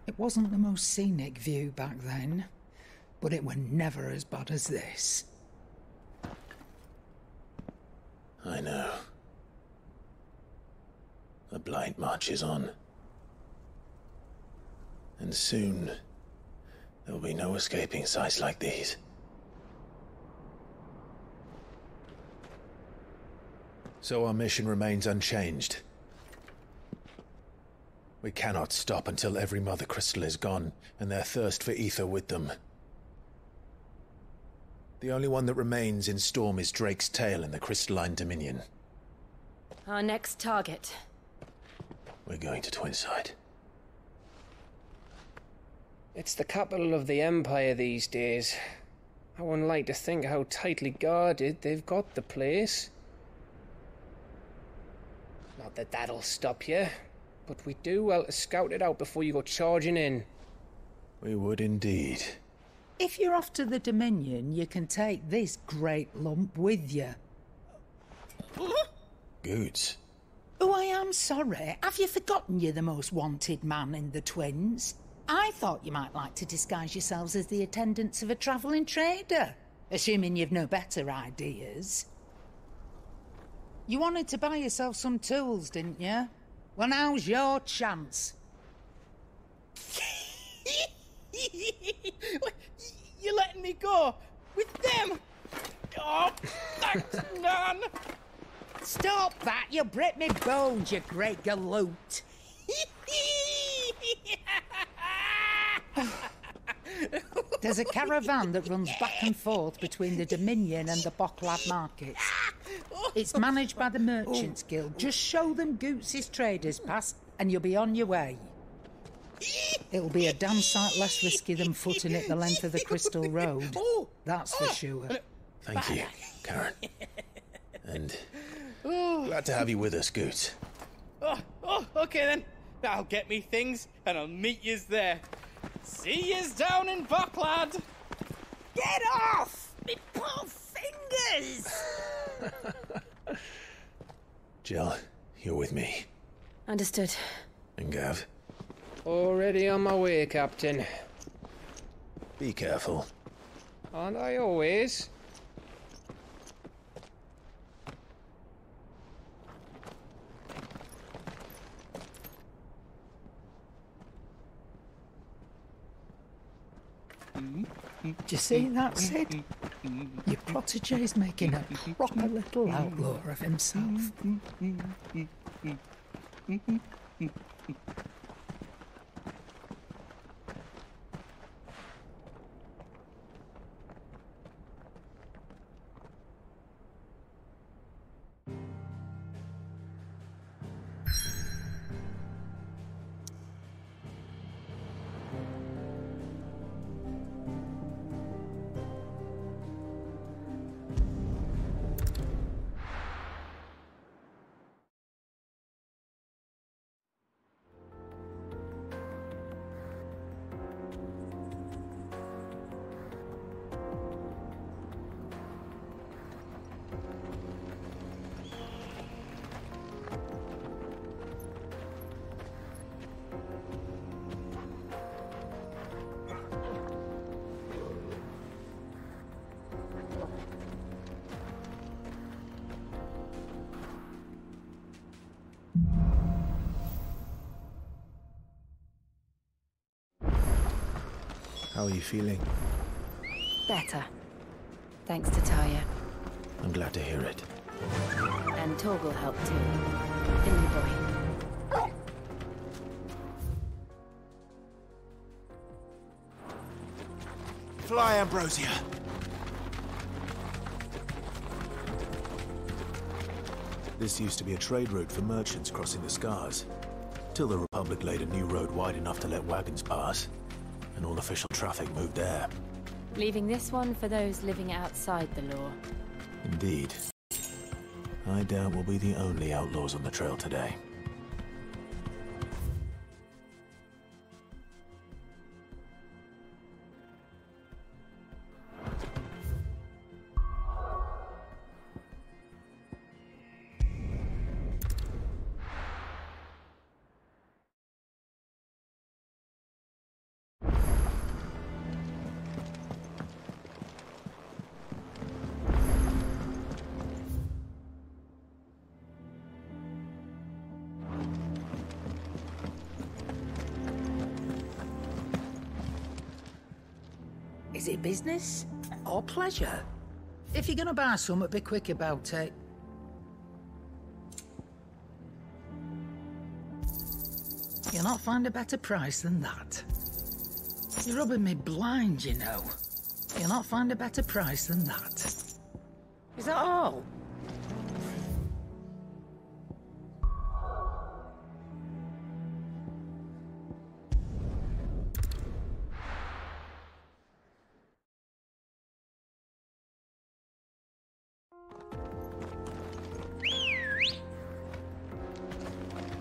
It wasn't the most scenic view back then, but it were never as bad as this. I know. The Blight marches on. And soon, there will be no escaping sights like these. So our mission remains unchanged. We cannot stop until every Mother Crystal is gone, and their thirst for ether with them. The only one that remains in Storm is Drake's Tail in the Crystalline Dominion. Our next target. We're going to Twinside. It's the capital of the Empire these days. I wouldn't like to think how tightly guarded they've got the place. Not that that'll stop you. But we do well to scout it out before you go charging in. We would indeed. If you're off to the Dominion, you can take this great lump with you. Goods. Oh, I am sorry. Have you forgotten you're the most wanted man in the Twins? I thought you might like to disguise yourselves as the attendants of a travelling trader, assuming you've no better ideas. You wanted to buy yourself some tools, didn't you? Well, now's your chance. You're letting me go with them? Oh, thanks, Nan. Stop that! You break me bones, you great galoot. There's a caravan that runs back and forth between the Dominion and the Bocklad markets. It's managed by the Merchants Guild. Just show them Goots' traders pass and you'll be on your way. It'll be a damn sight less risky than footing it the length of the Crystal Road. That's for sure. Thank you, Karen. And glad to have you with us, Goots. Okay then. I'll get me things and I'll meet yous there. See yous down in Bocklad. Get off! Me poor fingers! Jill, you're with me. Understood. And Gav? Already on my way, Captain. Be careful. Aren't I always? Do you see that, Sid? Your protege's making a proper little outlaw of himself. How are you feeling? Better. Thanks to Taya. I'm glad to hear it. And Torgal helped too. Didn't you, boy? Fly, Ambrosia! This used to be a trade route for merchants crossing the Scars, till the Republic laid a new road wide enough to let wagons pass, and all official traffic moved there. Leaving this one for those living outside the law. Indeed. I doubt we'll be the only outlaws on the trail today. Is it business or pleasure? If you're gonna buy something, be quick about it. You'll not find a better price than that. You're rubbing me blind, you know. You'll not find a better price than that. Is that all?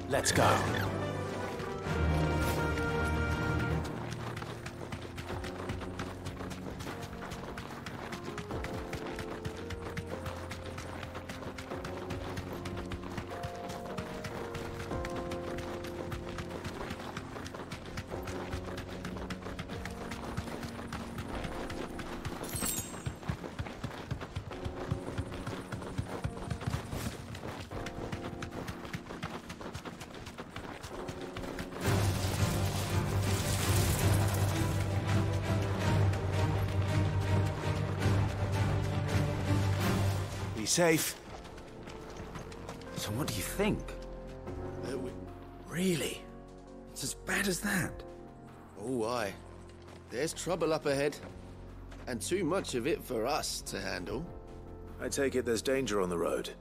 Let's go. Safe. So what do you think? Really? It's as bad as that? Oh, aye. There's trouble up ahead. And too much of it for us to handle. I take it there's danger on the road.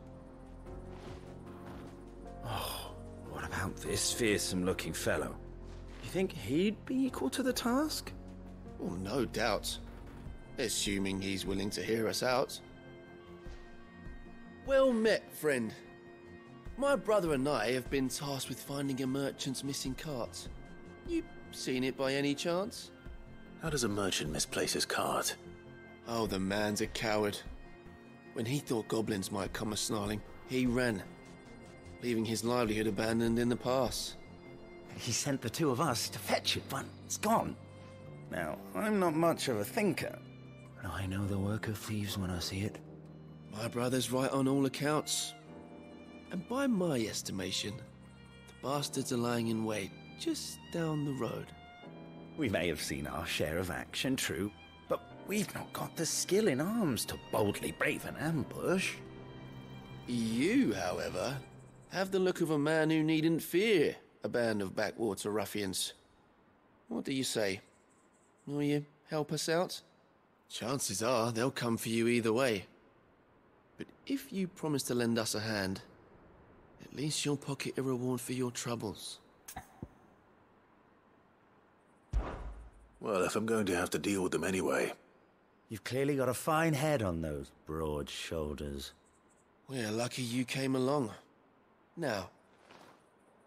Oh, what about this fearsome-looking fellow? You think he'd be equal to the task? Oh, no doubt. Assuming he's willing to hear us out. Well met, friend. My brother and I have been tasked with finding a merchant's missing cart. You seen it by any chance? How does a merchant misplace his cart? Oh, the man's a coward. When he thought goblins might come a-snarling, he ran, leaving his livelihood abandoned in the pass. He sent the two of us to fetch it, but it's gone. Now, I'm not much of a thinker, but I know the work of thieves when I see it. My brother's right on all accounts. And by my estimation, the bastards are lying in wait just down the road. We may have seen our share of action, true, but we've not got the skill in arms to boldly brave an ambush. You, however, have the look of a man who needn't fear a band of backwater ruffians. What do you say? Will you help us out? Chances are they'll come for you either way. But if you promise to lend us a hand, at least you'll pocket a reward for your troubles. Well, if I'm going to have to deal with them anyway. You've clearly got a fine head on those broad shoulders. We're lucky you came along. Now,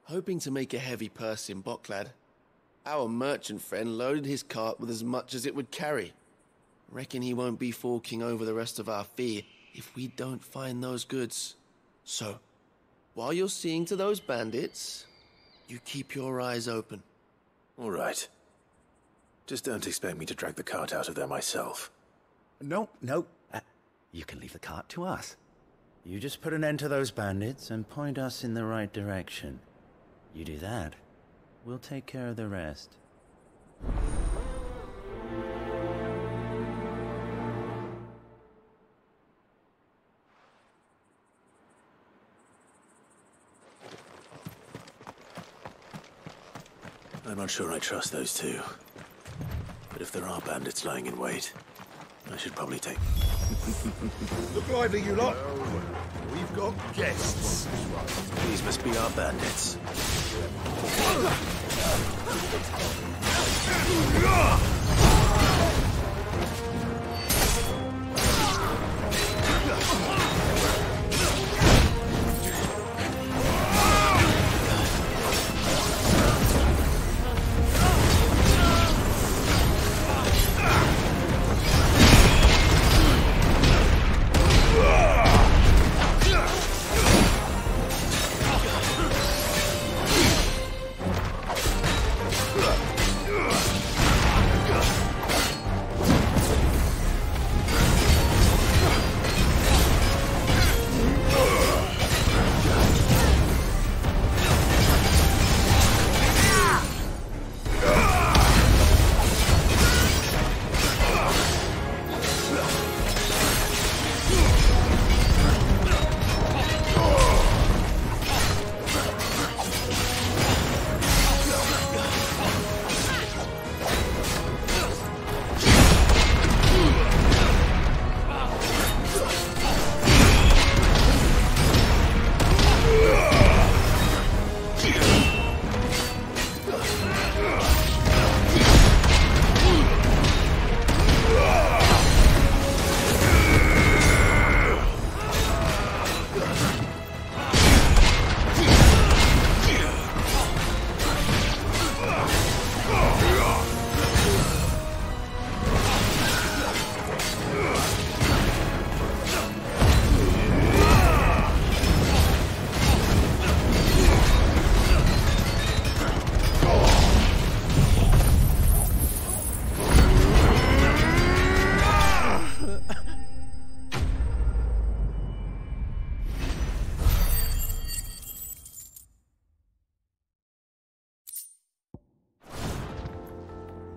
hoping to make a heavy purse in Boklad, our merchant friend loaded his cart with as much as it would carry. Reckon he won't be forking over the rest of our fee if we don't find those goods. So, while you're seeing to those bandits, you keep your eyes open. All right. Just don't expect me to drag the cart out of there myself. No. You can leave the cart to us. You just put an end to those bandits and point us in the right direction. You do that, we'll take care of the rest. I'm not sure I trust those two. But if there are bandits lying in wait, I should probably take... Look lively, you lot. We've got guests. These must be our bandits.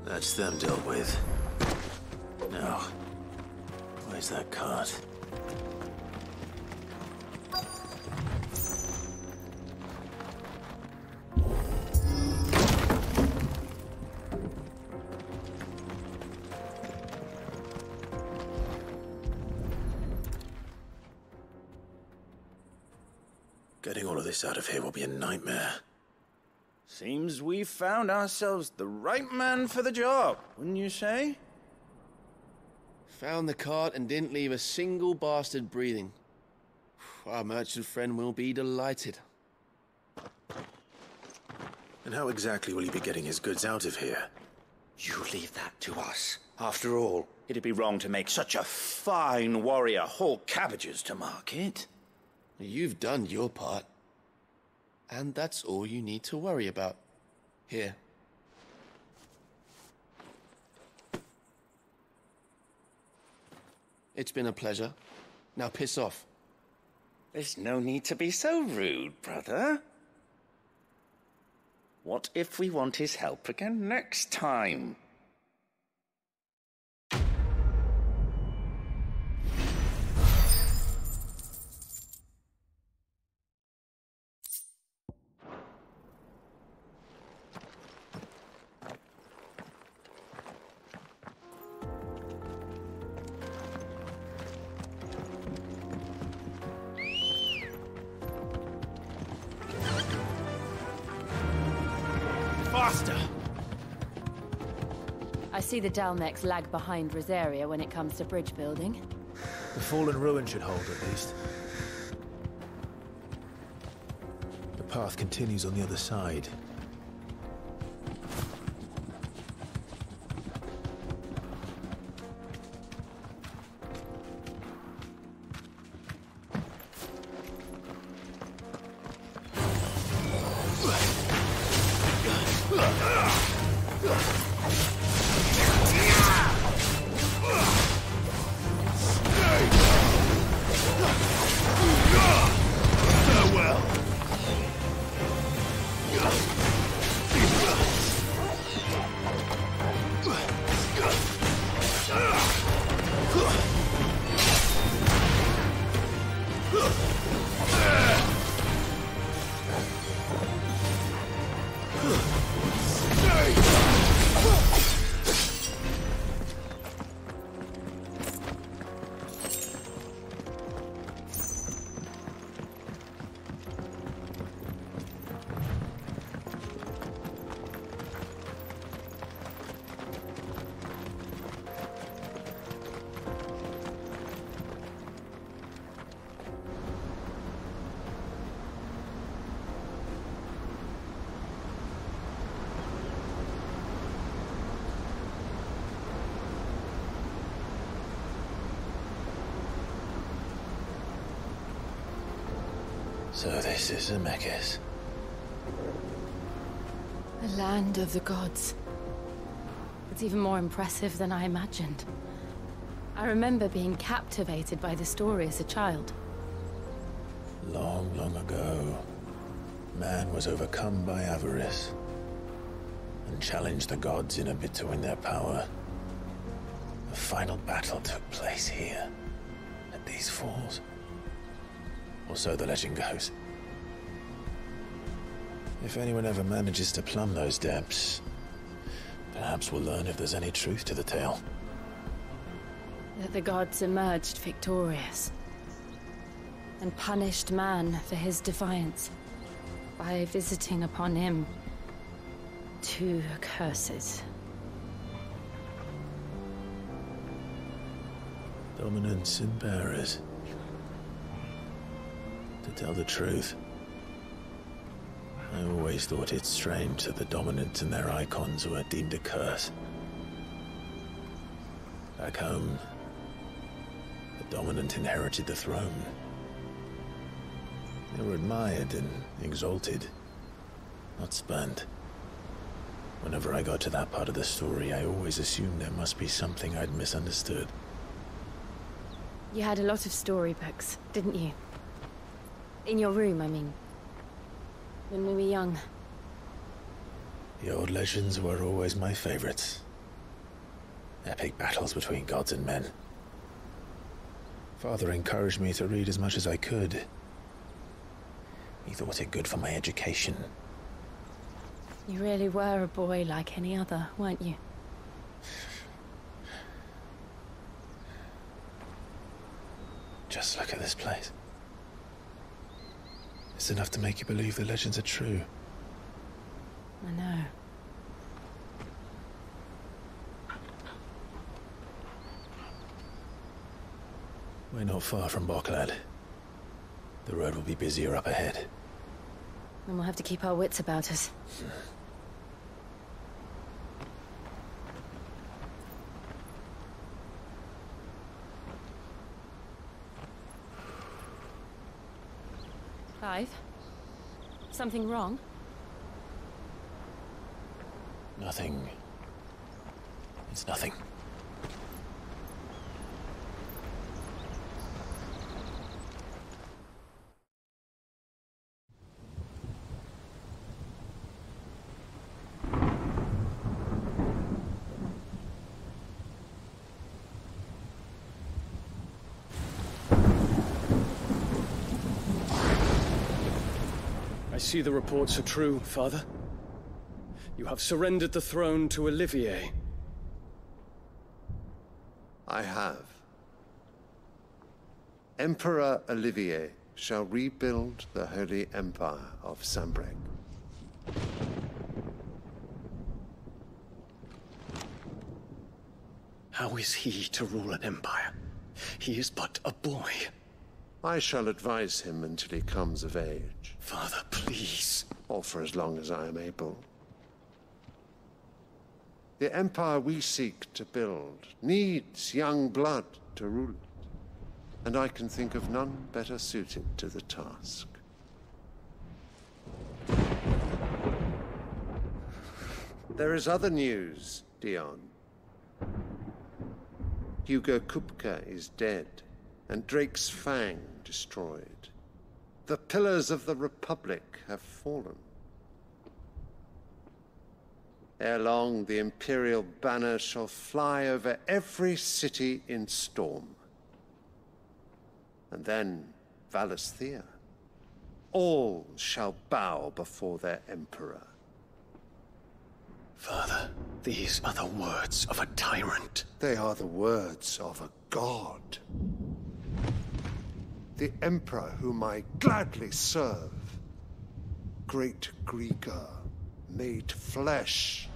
That's them dealt with. Now, where's that cart? Getting all of this out of here will be a nightmare. Seems we've found ourselves the right man for the job, wouldn't you say? Found the cart and didn't leave a single bastard breathing. Our merchant friend will be delighted. And how exactly will he be getting his goods out of here? You leave that to us. After all, it'd be wrong to make such a fine warrior haul cabbages to market. You've done your part. And that's all you need to worry about. Here. It's been a pleasure. Now piss off. There's no need to be so rude, brother. What if we want his help again next time? I see the Dalmex lag behind Rosaria when it comes to bridge building. The fallen ruin should hold, at least. The path continues on the other side. Farewell. So this is Zemeckis. The land of the gods. It's even more impressive than I imagined. I remember being captivated by the story as a child. Long, long ago, man was overcome by avarice and challenged the gods in a bid to win their power. The final battle took place here, at these falls. Or so the legend goes. If anyone ever manages to plumb those depths, perhaps we'll learn if there's any truth to the tale. That the gods emerged victorious and punished man for his defiance by visiting upon him 2 curses. Dominants and bearers. To tell the truth, I always thought it strange that the dominants and their Eikons were deemed a curse. Back home, the dominant inherited the throne. They were admired and exalted, not spurned. Whenever I got to that part of the story, I always assumed there must be something I'd misunderstood. You had a lot of storybooks, didn't you? In your room, I mean. When we were young. The old legends were always my favorites. Epic battles between gods and men. Father encouraged me to read as much as I could. He thought it good for my education. You really were a boy like any other, weren't you? Just look at this place. It's enough to make you believe the legends are true. I know. We're not far from Boklad. The road will be busier up ahead. And we'll have to keep our wits about us. Clive? Something wrong? Nothing. It's nothing. I see the reports are true, Father. You have surrendered the throne to Olivier. I have. Emperor Olivier shall rebuild the Holy Empire of Sanbreque. How is he to rule an empire? He is but a boy. I shall advise him until he comes of age. Father, please. Or for as long as I am able. The empire we seek to build needs young blood to rule it, and I can think of none better suited to the task. There is other news, Dion. Hugo Kupka is dead, and Drake's Fang destroyed. The pillars of the Republic have fallen. Ere long, the Imperial banner shall fly over every city in Storm. And then Valisthea. All shall bow before their Emperor. Father, these are the words of a tyrant. They are the words of a god. The Emperor whom I gladly serve. Great Grieger, made flesh.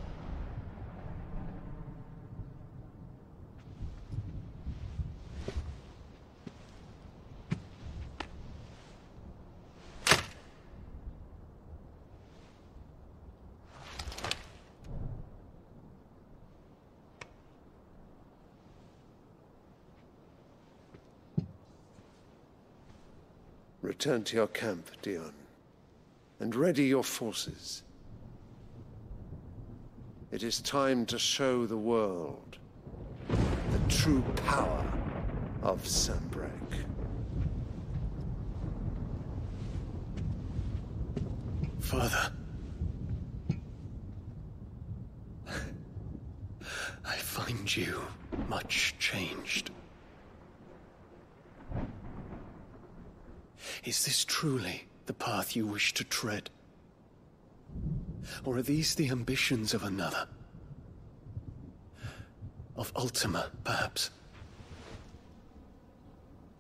Return to your camp, Dion, and ready your forces. It is time to show the world the true power of Sanbreque. Father. I find you much changed. Is this truly the path you wish to tread? Or are these the ambitions of another? Of Ultima, perhaps?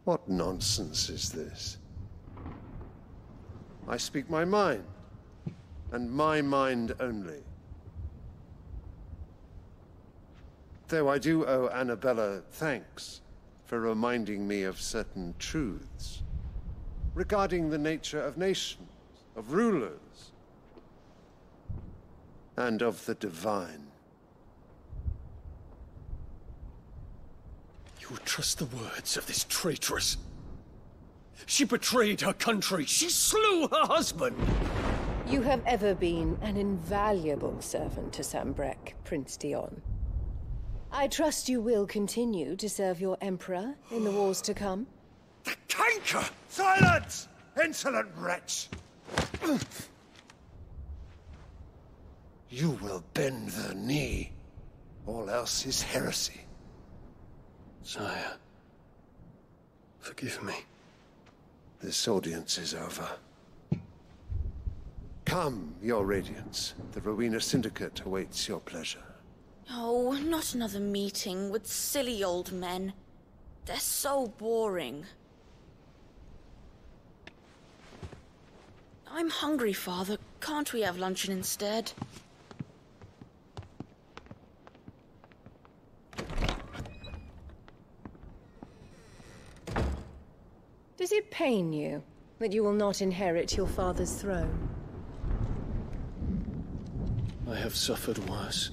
What nonsense is this? I speak my mind, and my mind only. Though I do owe Annabella thanks for reminding me of certain truths regarding the nature of nations, of rulers, and of the divine. You would trust the words of this traitress? She betrayed her country. She slew her husband. You have ever been an invaluable servant to Sanbreque, Prince Dion. I trust you will continue to serve your Emperor in the wars to come. The canker! Silence! Insolent wretch! You will bend the knee. All else is heresy. Sire, forgive me. This audience is over. Come, your Radiance. The Rowena Syndicate awaits your pleasure. Oh, not another meeting with silly old men. They're so boring. I'm hungry, Father. Can't we have luncheon instead? Does it pain you that you will not inherit your father's throne? I have suffered worse.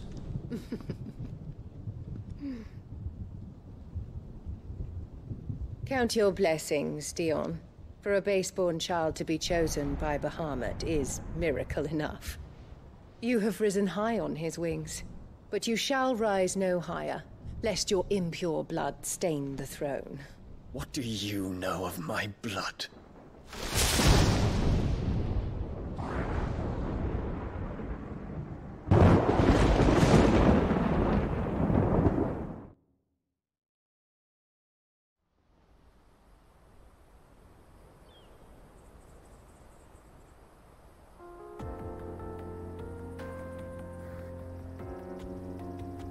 Count your blessings, Dion. For a base-born child to be chosen by Bahamut is miracle enough. You have risen high on his wings, but you shall rise no higher, lest your impure blood stain the throne. What do you know of my blood?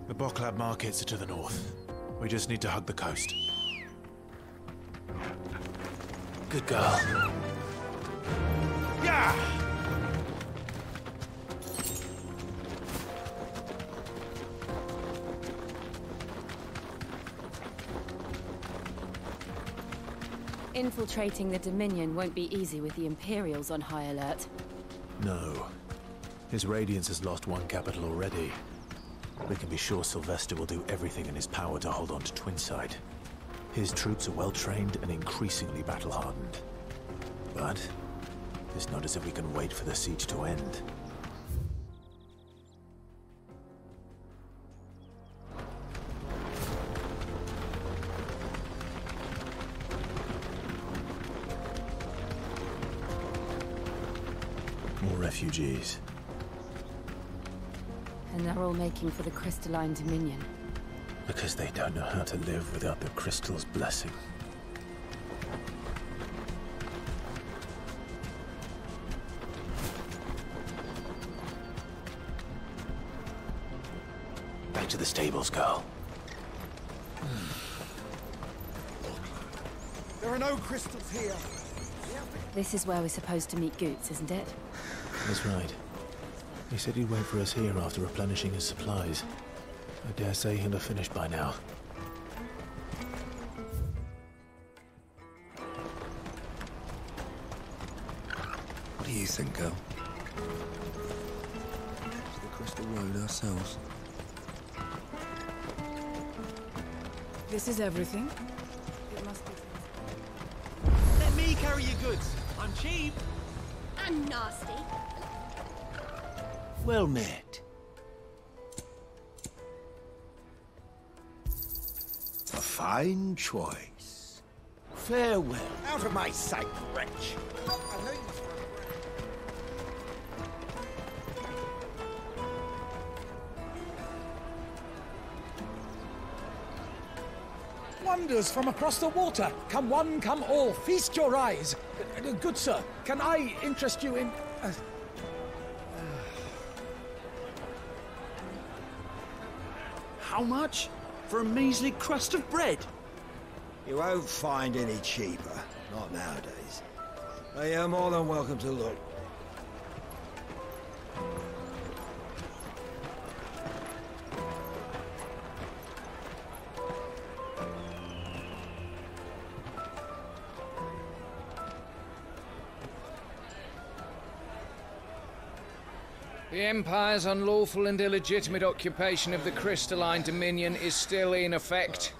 The Boklab markets are to the north. We just need to hug the coast. Good girl. Yeah! Infiltrating the Dominion won't be easy with the Imperials on high alert. No. His Radiance has lost one capital already. We can be sure Sylvester will do everything in his power to hold on to Twinside. His troops are well-trained and increasingly battle-hardened. But it's not as if we can wait for the siege to end. More refugees. And they're all making for the Crystalline Dominion. Because they don't know how to live without the crystal's blessing. Back to the stables, girl. There are no crystals here. This is where we're supposed to meet Goots, isn't it? That's right. He said he'd wait for us here after replenishing his supplies. I dare say he'll have finished by now. What do you think, girl? Is the Crystal Road ourselves? This is everything. Let me carry your goods. I'm cheap. And nasty. Well met. A fine choice. Farewell. Out of my sight, wretch. Wonders from across the water. Come one, come all. Feast your eyes. Good sir, can I interest you in... How much? For a measly crust of bread? You won't find any cheaper. Not nowadays. But you're more than welcome to look. The Empire's unlawful and illegitimate occupation of the crystalline dominion is still in effect.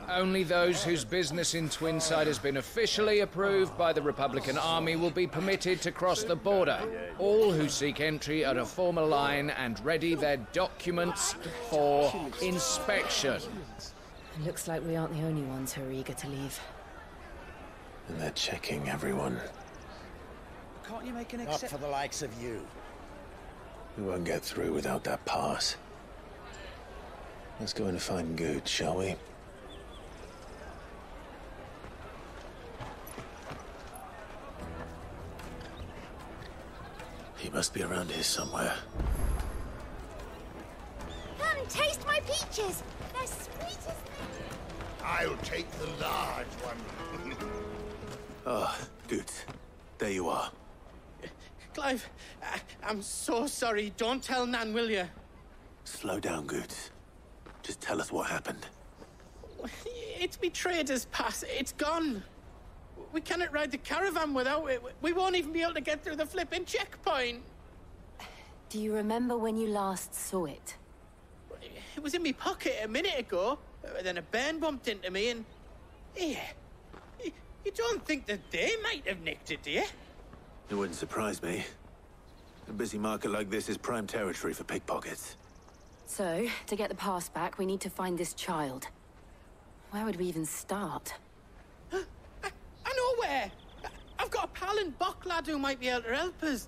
Only those whose business in Twinside has been officially approved by the Republican Army will be permitted to cross the border. All who seek entry are to form a line and ready their documents for inspection. Looks like we aren't the only ones who are eager to leave. And they're checking everyone. Can't you make an Not for the likes of you. We won't get through without that pass. Let's go and find Good, shall we? He must be around here somewhere. Come, taste my peaches. They're sweet as I'll take the large one. Ah, Good. There you are. Clive, I'm so sorry. Don't tell Nan, will you? Slow down, Good. Just tell us what happened. It's betrayed us, Pass. It's gone. We cannot ride the caravan without it. We won't even be able to get through the flipping checkpoint. Do you remember when you last saw it? It was in my pocket a minute ago. Then a bairn bumped into me and... Yeah. You don't think that they might have nicked it, do you? It wouldn't surprise me. A busy market like this is prime territory for pickpockets. So, to get the pass back, we need to find this child. Where would we even start? I know where! I've got a pal in Bocklad who might be able to help us.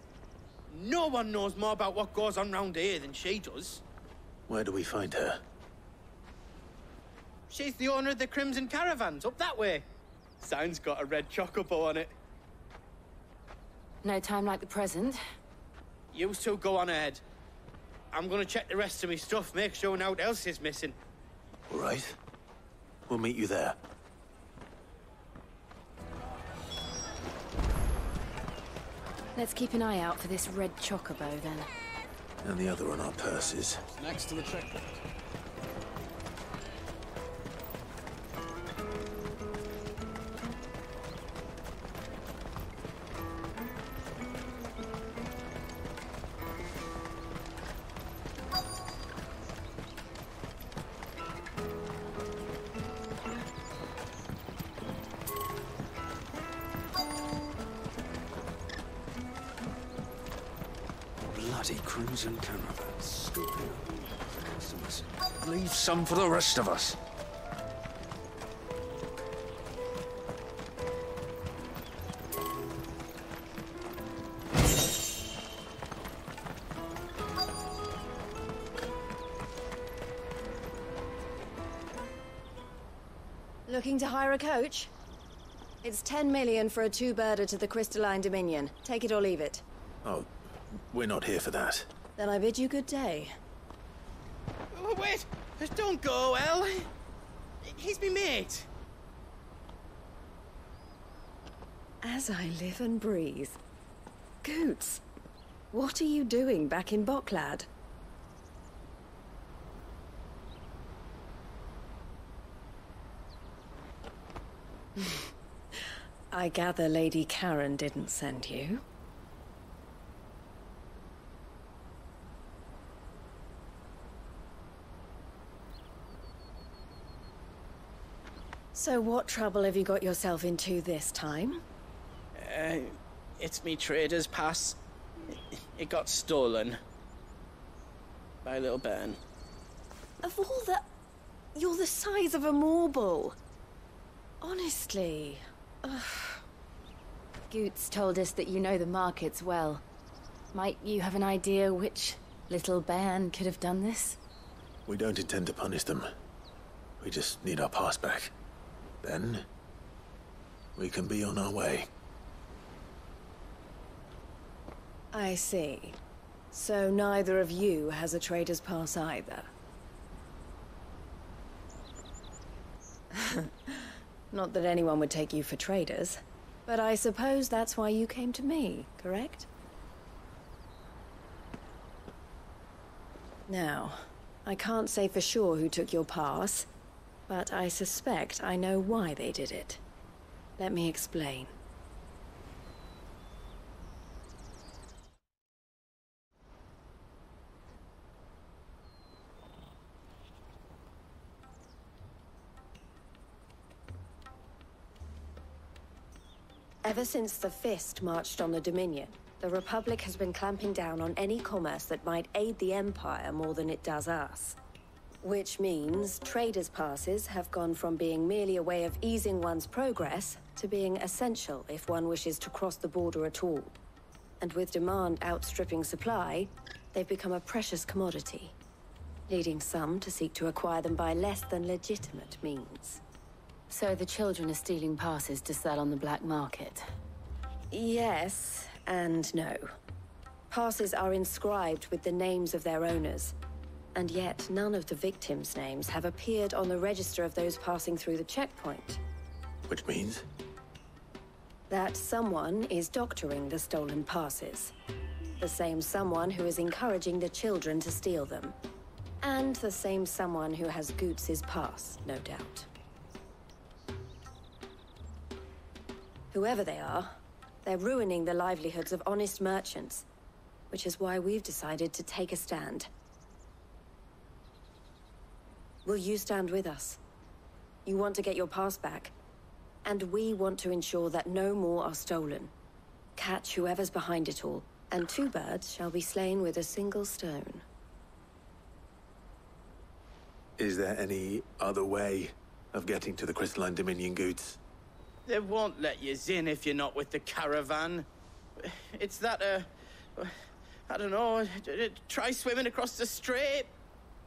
No one knows more about what goes on round here than she does. Where do we find her? She's the owner of the Crimson Caravans, up that way. Sign's got a red chocobo on it. No time like the present. You two go on ahead. I'm gonna check the rest of my stuff, make sure nothing else is missing. All right. We'll meet you there. Let's keep an eye out for this red chocobo, then. And the other on our purses. Next to the checkpoint. Bloody crimson caravans. Scooping up customers. Leave some for the rest of us. Looking to hire a coach? It's 10 million for a two-birder to the Crystalline Dominion. Take it or leave it. Oh, we're not here for that. Then I bid you good day. Oh, wait! Don't go, El. He's me mate. As I live and breathe. Goots, what are you doing back in Bocklad? I gather Lady Karen didn't send you. So what trouble have you got yourself into this time? It's me trader's pass. It got stolen. By a little bairn. Of all the... You're the size of a marble. Honestly. Ugh. Goots told us that you know the markets well. Might you have an idea which little bairn could have done this? We don't intend to punish them. We just need our pass back. Then, we can be on our way. I see. So neither of you has a trader's pass either. Not that anyone would take you for traders, but I suppose that's why you came to me, correct? Now, I can't say for sure who took your pass, but I suspect I know why they did it. Let me explain. Ever since the Fist marched on the Dominion, the Republic has been clamping down on any commerce that might aid the Empire more than it does us. Which means traders' passes have gone from being merely a way of easing one's progress to being essential if one wishes to cross the border at all. And with demand outstripping supply, they've become a precious commodity, leading some to seek to acquire them by less than legitimate means. So the children are stealing passes to sell on the black market? Yes, and no. Passes are inscribed with the names of their owners, and yet none of the victims' names have appeared on the register of those passing through the checkpoint. Which means? That someone is doctoring the stolen passes. The same someone who is encouraging the children to steal them. And the same someone who has Goots' pass, no doubt. Whoever they are, they're ruining the livelihoods of honest merchants, which is why we've decided to take a stand. Will you stand with us? You want to get your pass back, and we want to ensure that no more are stolen. Catch whoever's behind it all, and two birds shall be slain with a single stone. Is there any other way of getting to the Crystalline Dominion, Goots? They won't let you in if you're not with the caravan. It's that, I don't know, try swimming across the strait.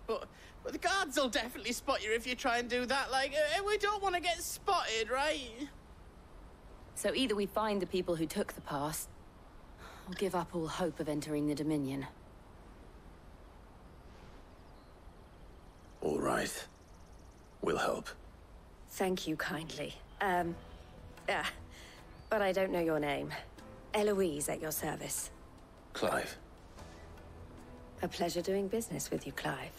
But the guards will definitely spot you if you try and do that. Like, we don't want to get spotted, right? So either we find the people who took the pass, or give up all hope of entering the Dominion. All right. We'll help. Thank you kindly. But I don't know your name. Eloise at your service. Clive. A pleasure doing business with you, Clive.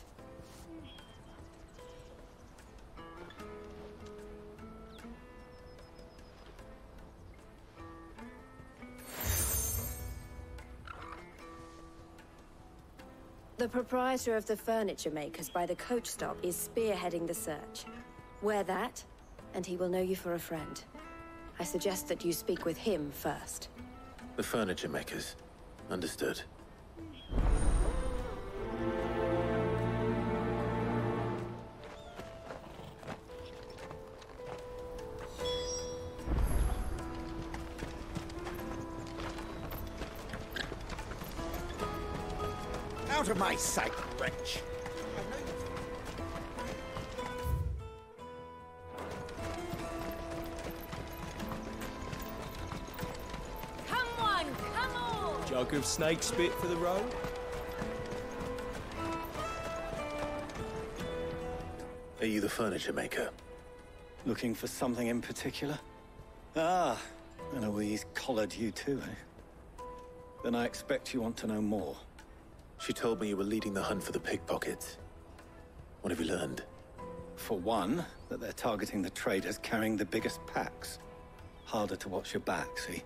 The proprietor of the furniture makers by the coach stop is spearheading the search. Wear that, and he will know you for a friend. I suggest that you speak with him first. The furniture makers. Understood. Out of my sight, wretch! Jug of snake spit for the road? Are you the furniture maker? Looking for something in particular? Ah, Eloise collared you too, eh? Then I expect you want to know more. She told me you were leading the hunt for the pickpockets. What have you learned? For one, that they're targeting the traders carrying the biggest packs. Harder to watch your back, see?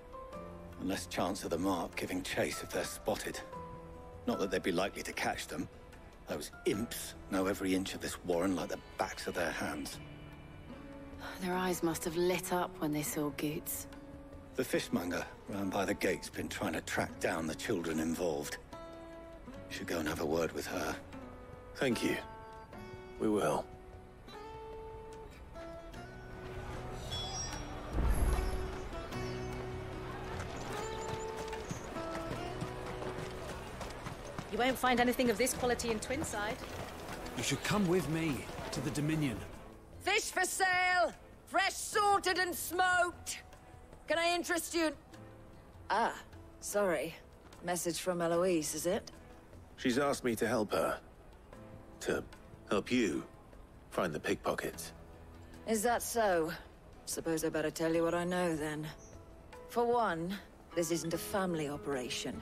And less chance of the mark giving chase if they're spotted. Not that they'd be likely to catch them. Those imps know every inch of this warren like the backs of their hands. Their eyes must have lit up when they saw Goots. The fishmonger round by the gate's been trying to track down the children involved. You should go and have a word with her. Thank you. We will. You won't find anything of this quality in Twinside. You should come with me to the Dominion. Fish for sale! Fresh sorted and smoked! Can I interest you? Ah, sorry. Message from Eloise, is it? She's asked me to help her. To help you find the pickpockets. Is that so? Suppose I better tell you what I know, then. For one, this isn't a family operation.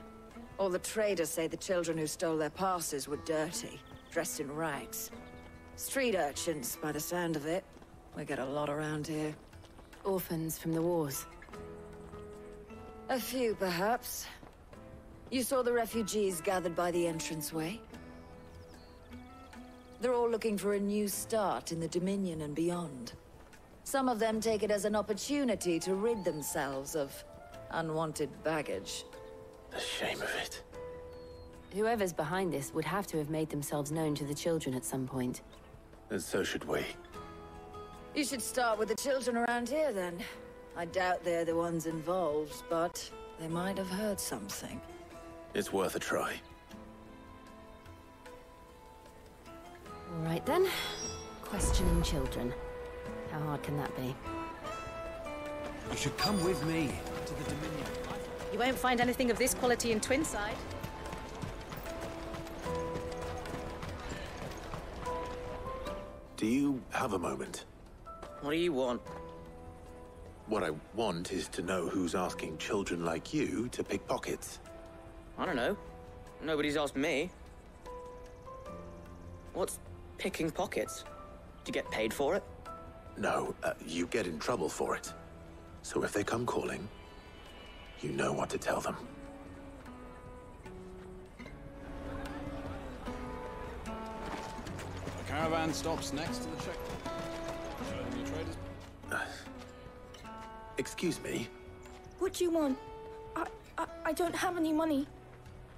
All the traders say the children who stole their passes were dirty, dressed in rags. Street urchins, by the sound of it. We get a lot around here. Orphans from the wars. A few, perhaps. You saw the refugees gathered by the entranceway? They're all looking for a new start in the Dominion and beyond. Some of them take it as an opportunity to rid themselves of unwanted baggage. The shame of it. Whoever's behind this would have to have made themselves known to the children at some point. And so should we. You should start with the children around here, then. I doubt they're the ones involved, but they might have heard something. It's worth a try. All right, then. Questioning children. How hard can that be? You should come with me to the Dominion. You won't find anything of this quality in Twinside. Do you have a moment? What do you want? What I want is to know who's asking children like you to pick pockets. I don't know. Nobody's asked me. What's picking pockets? Do you get paid for it? No, you get in trouble for it. So if they come calling, you know what to tell them. The caravan stops next to the checkpoint. Showing you traders. Excuse me? What do you want? I don't have any money.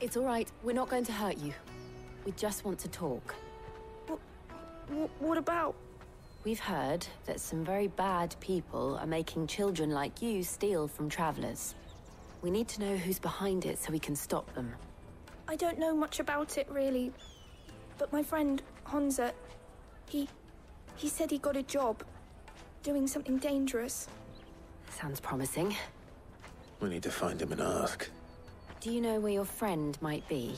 It's all right. We're not going to hurt you. We just want to talk. What about? We've heard that some very bad people are making children like you steal from travelers. We need to know who's behind it so we can stop them. I don't know much about it, really. But my friend, Honza, he said he got a job doing something dangerous. Sounds promising. We need to find him and ask. Do you know where your friend might be?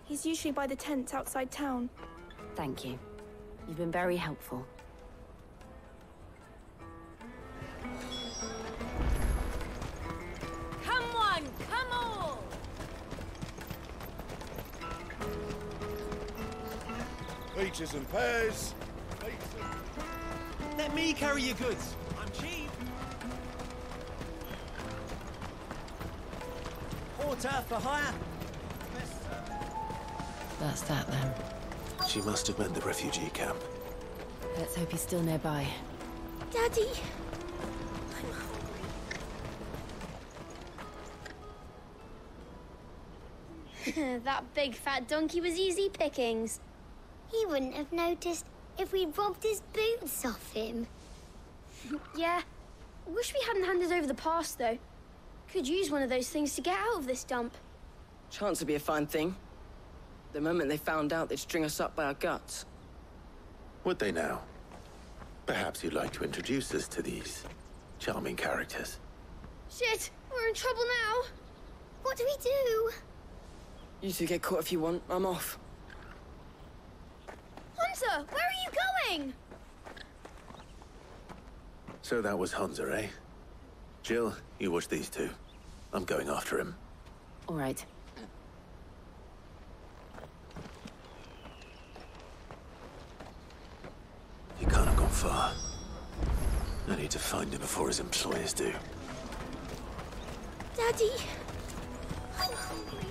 He's usually by the tents outside town. Thank you. You've been very helpful. Come on, come all! Peaches and pears. Let me carry your goods. I'm cheap. Porter for hire. That's that, then. She must have meant the refugee camp. Let's hope he's still nearby. Daddy! That big fat donkey was easy pickings. He wouldn't have noticed if we'd robbed his boots off him. Yeah. Wish we hadn't handed over the pass, though. Could use one of those things to get out of this dump. Chance would be a fine thing. The moment they found out, they'd string us up by our guts. Would they now? Perhaps you'd like to introduce us to these charming characters. Shit! We're in trouble now! What do we do? You two get caught if you want. I'm off. Hunter, where are you going? So that was Hunter, eh? Jill, you watch these two. I'm going after him. All right. He can't have gone far. I need to find him before his employers do. Daddy! I'm hungry.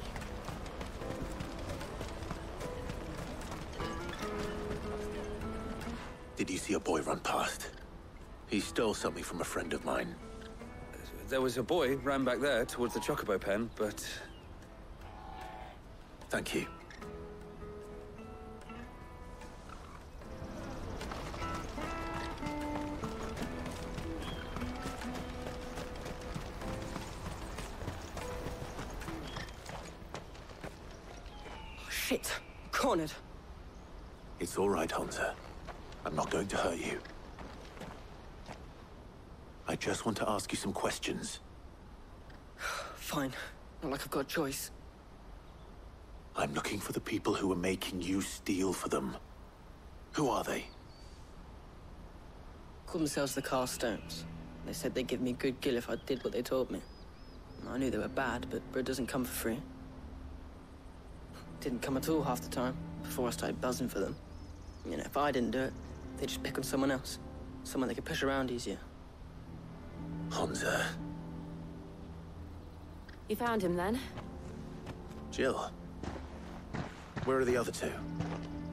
Did you see a boy run past? He stole something from a friend of mine. There was a boy ran back there towards the Chocobo pen, but... Thank you. Shit! Cornered. It's all right, Hansa. I'm not going to hurt you. I just want to ask you some questions. Fine. Not like I've got a choice. I'm looking for the people who are making you steal for them. Who are they? Called themselves the Carstones. They said they'd give me good gill if I did what they told me. I knew they were bad, but bread doesn't come for free. Didn't come at all half the time, before I started buzzing for them. You know, if I didn't do it, they'd just pick on someone else. Someone they could push around easier. Hansa. You found him then? Jill. Where are the other two?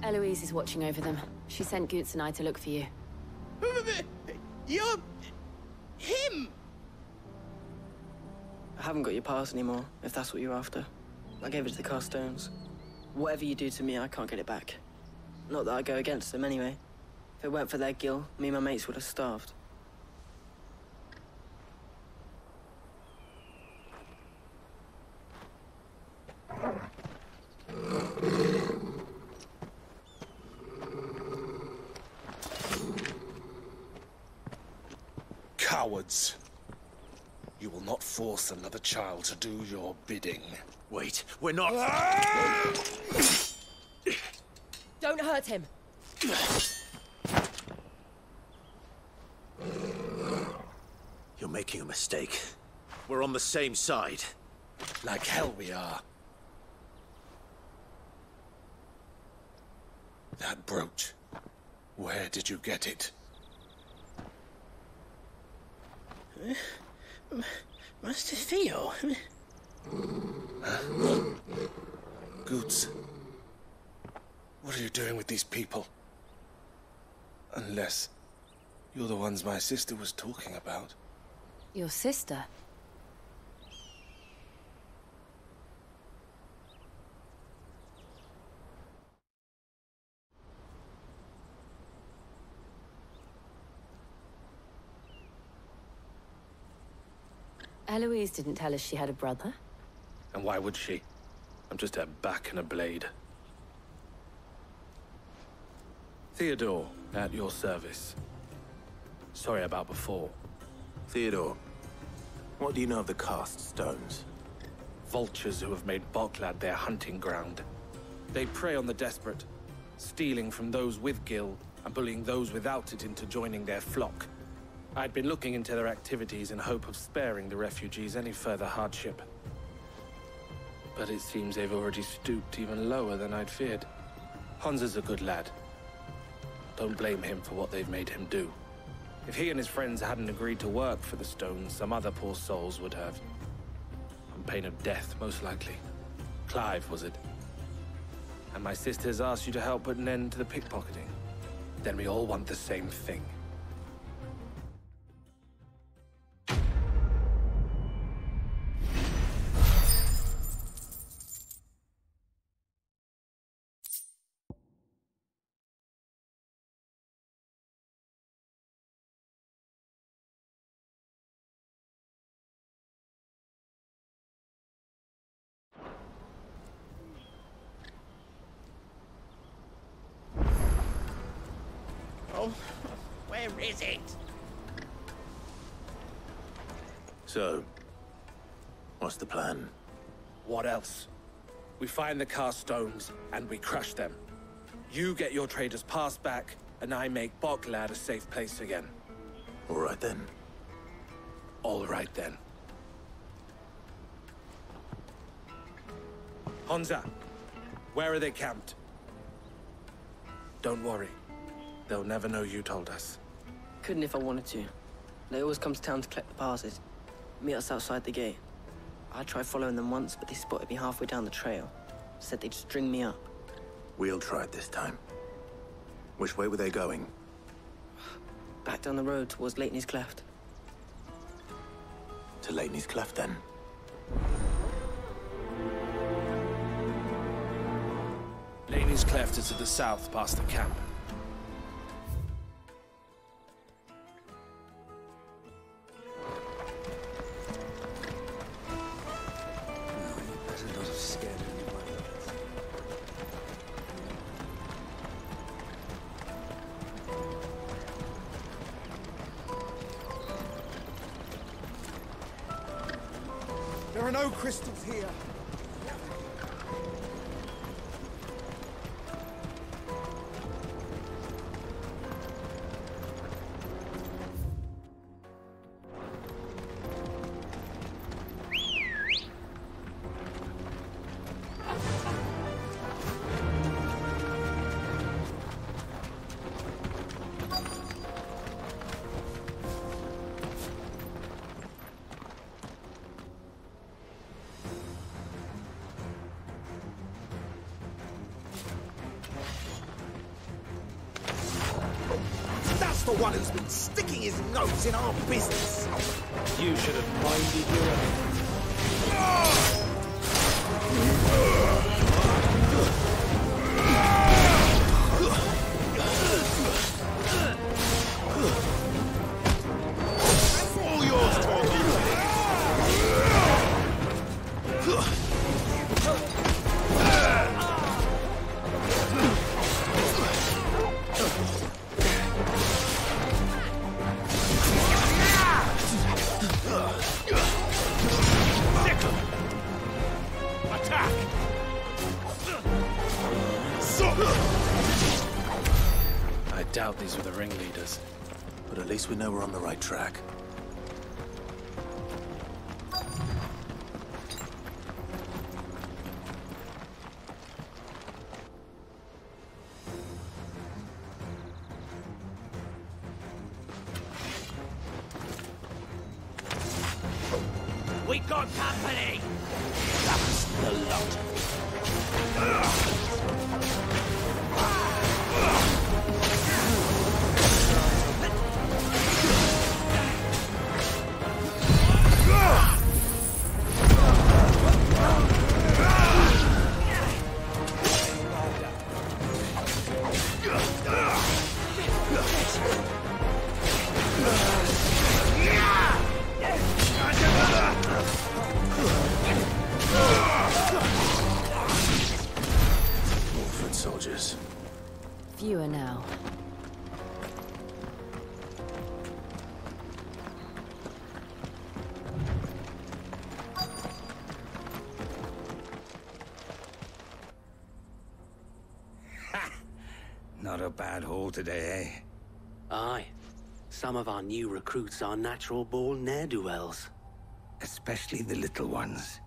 Eloise is watching over them. She sent Goots and I to look for you. You're... him! I haven't got your pass anymore, if that's what you're after. I gave it to the Carstones. Whatever you do to me, I can't get it back. Not that I go against them anyway. If it weren't for their gill, me and my mates would have starved. Cowards. You will not force another child to do your bidding. Wait, we're not... Don't hurt him. You're making a mistake. We're on the same side. Like hell we are. That brooch. Where did you get it? Master Theo? Goots. What are you doing with these people? Unless you're the ones my sister was talking about. Your sister? Eloise didn't tell us she had a brother. And why would she? I'm just a back and a blade. Theodore, at your service. Sorry about before. Theodore, what do you know of the cast stones? Vultures who have made Boklad their hunting ground. They prey on the desperate, stealing from those with gill and bullying those without it into joining their flock. I'd been looking into their activities in hope of sparing the refugees any further hardship. But it seems they've already stooped even lower than I'd feared. Hansa's a good lad. Don't blame him for what they've made him do. If he and his friends hadn't agreed to work for the stones, some other poor souls would have. On pain of death, most likely. Clive, was it? And my sisters asked you to help put an end to the pickpocketing. Then we all want the same thing. Where is it? So, what's the plan? What else? We find the cast stones and we crush them. You get your trader's pass back, and I make Boklad a safe place again. All right then. All right then. Hansa, where are they camped? Don't worry. They'll never know you told us. Couldn't if I wanted to. They always come to town to collect the passes. Meet us outside the gate. I tried following them once, but they spotted me halfway down the trail. Said they'd string me up. We'll try it this time. Which way were they going? Back down the road towards Leighton's Cleft. To Laney's Cleft, then. Laney's Cleft is to the south, past the camp. There are no crystals here. The one who's been sticking his nose in our business. You should have minded your own. All yours, Torgal. I doubt these were the ringleaders. But at least we know we're on the right track. We got company! That's the lot. Soldiers. Fewer now. Not a bad haul today, eh? Aye. Some of our new recruits are natural-born ne'er-do-wells. Especially the little ones.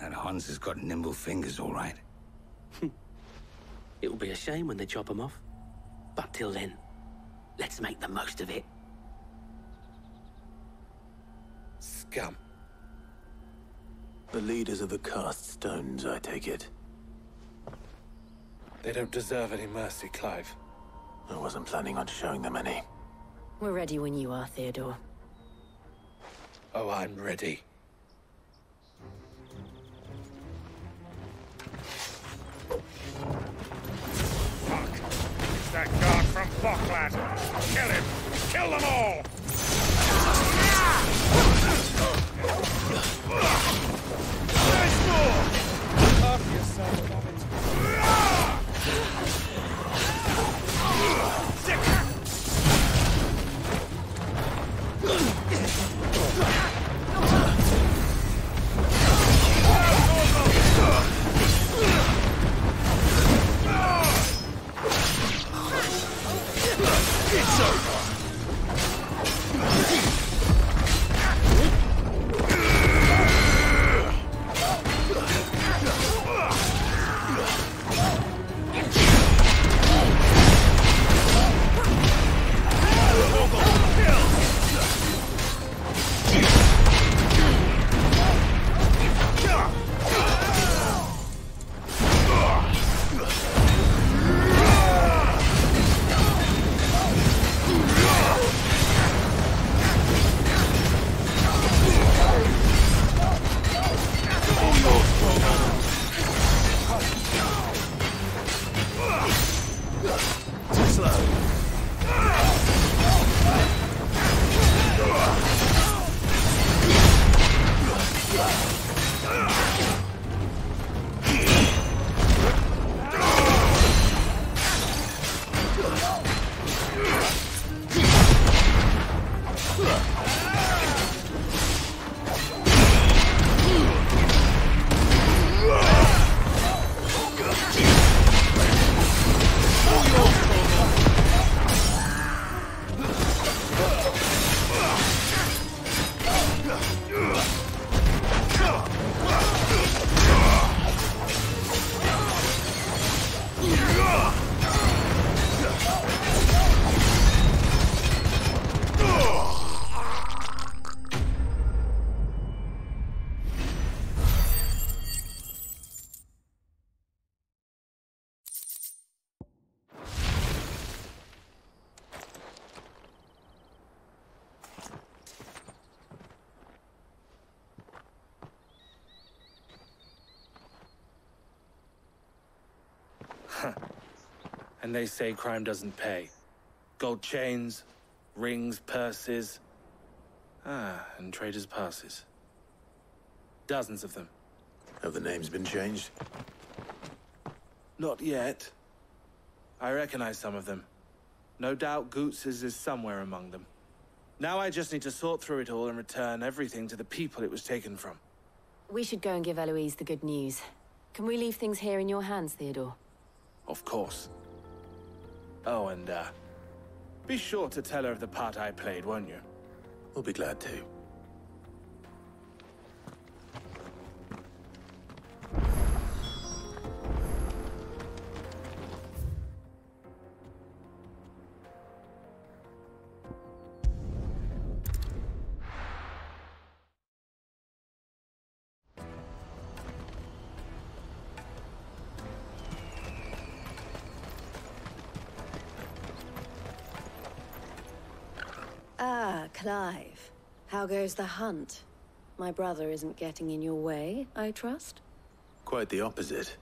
That Hans has got nimble fingers, all right. It'll be a shame when they chop them off. But till then, let's make the most of it. Scum. The leaders of the cast stones, I take it. They don't deserve any mercy, Clive. I wasn't planning on showing them any. We're ready when you are, Theodore. Oh, I'm ready. Fuck! It's that guard from Bocklad! Kill him! Kill them all! There's more! Look after yourself, Robin. It's over! And they say crime doesn't pay. Gold chains, rings, purses. And traders' passes. Dozens of them. Have the names been changed? Not yet. I recognize some of them. No doubt Goots's is somewhere among them. Now I just need to sort through it all and return everything to the people it was taken from. We should go and give Eloise the good news. Can we leave things here in your hands, Theodore? Of course. Oh, and, be sure to tell her of the part I played, won't you? We'll be glad to. Clive, how goes the hunt? My brother isn't getting in your way, I trust? Quite the opposite.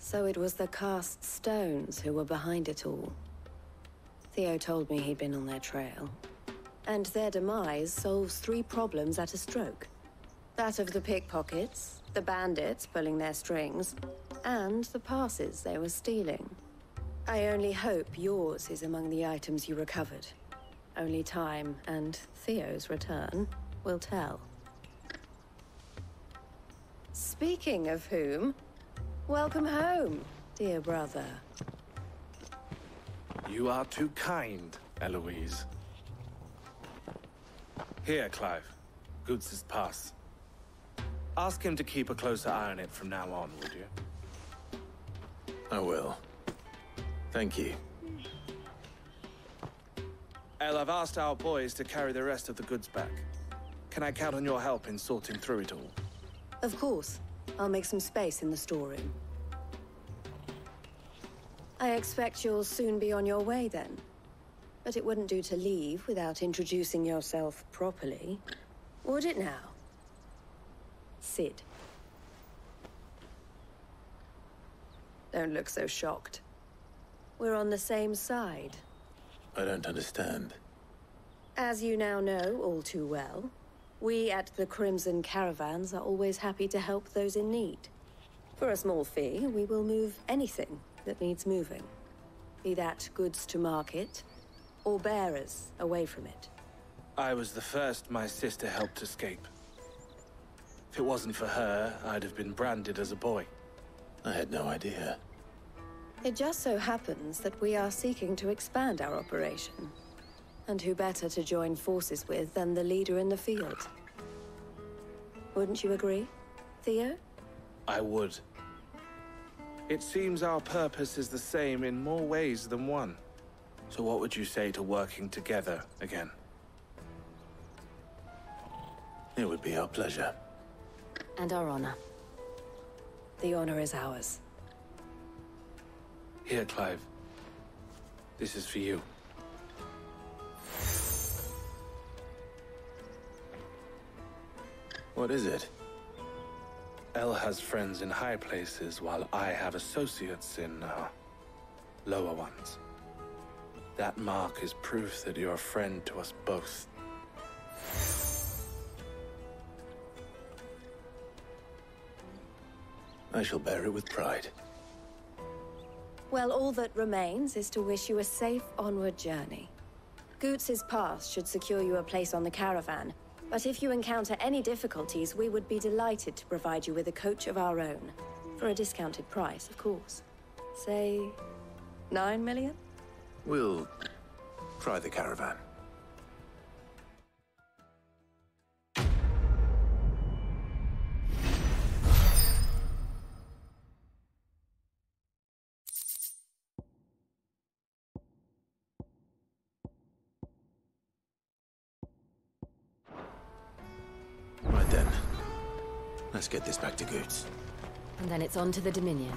So it was the cast stones who were behind it all. Theo told me he'd been on their trail. And their demise solves 3 problems at a stroke. That of the pickpockets, the bandits pulling their strings, and the passes they were stealing. I only hope yours is among the items you recovered. Only time and Theo's return will tell. Speaking of whom, welcome home, dear brother. You are too kind, Eloise. Here, Clive. Goots's pass. Ask him to keep a closer eye on it from now on, would you? I will. Thank you. El, I've asked our boys to carry the rest of the goods back. Can I count on your help in sorting through it all? Of course. I'll make some space in the storeroom. I expect you'll soon be on your way then. But it wouldn't do to leave without introducing yourself properly. Would it now? Sid. Don't look so shocked. We're on the same side. I don't understand. As you now know all too well, we at the Crimson Caravans are always happy to help those in need. For a small fee, we will move anything that needs moving. Be that goods to market, or bearers away from it. I was the first my sister helped escape. If it wasn't for her, I'd have been branded as a boy. I had no idea. It just so happens that we are seeking to expand our operation. And who better to join forces with than the leader in the field? Wouldn't you agree, Theo? I would. It seems our purpose is the same in more ways than one. So what would you say to working together again? It would be our pleasure. And our honor. The honor is ours. Here, Clive. This is for you. What is it? El has friends in high places, while I have associates in, lower ones. That mark is proof that you're a friend to us both. I shall bear it with pride. Well, all that remains is to wish you a safe onward journey. Goots's pass should secure you a place on the caravan, but if you encounter any difficulties, we would be delighted to provide you with a coach of our own. For a discounted price, of course. Say, 9 million? We'll try the caravan. Right then. Let's get this back to Goots. And then it's on to the Dominion.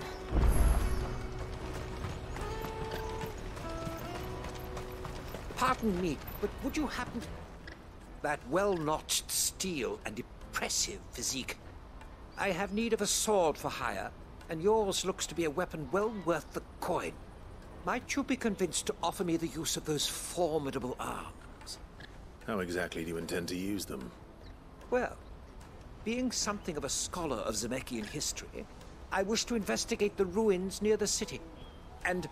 Pardon me, but would you happen to... that well-notched steel and impressive physique. I have need of a sword for hire, and yours looks to be a weapon well worth the coin. Might you be convinced to offer me the use of those formidable arms? How exactly do you intend to use them? Well, being something of a scholar of Zemeckis history, I wish to investigate the ruins near the city. And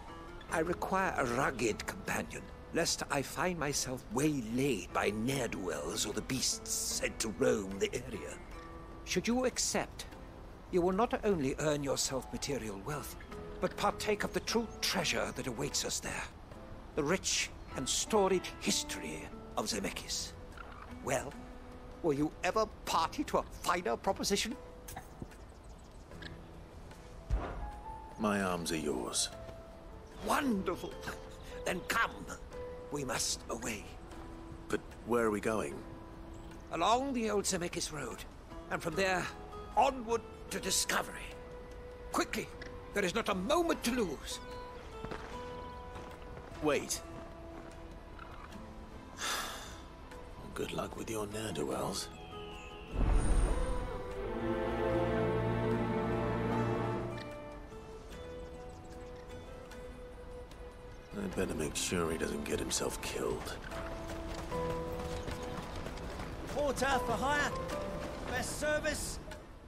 I require a rugged companion, lest I find myself waylaid by ne'er-do-wells or the beasts said to roam the area. Should you accept, you will not only earn yourself material wealth, but partake of the true treasure that awaits us there. The rich and storied history of Zemeckis. Well, will you ever party to a finer proposition? My arms are yours. Wonderful. Then come. We must away. But where are we going? Along the old Zemeckis Road, and from there, onward to discovery. Quickly! There is not a moment to lose. Wait. Good luck with your ne'er-do-wells. I'd better make sure he doesn't get himself killed. Porter for hire. Best service.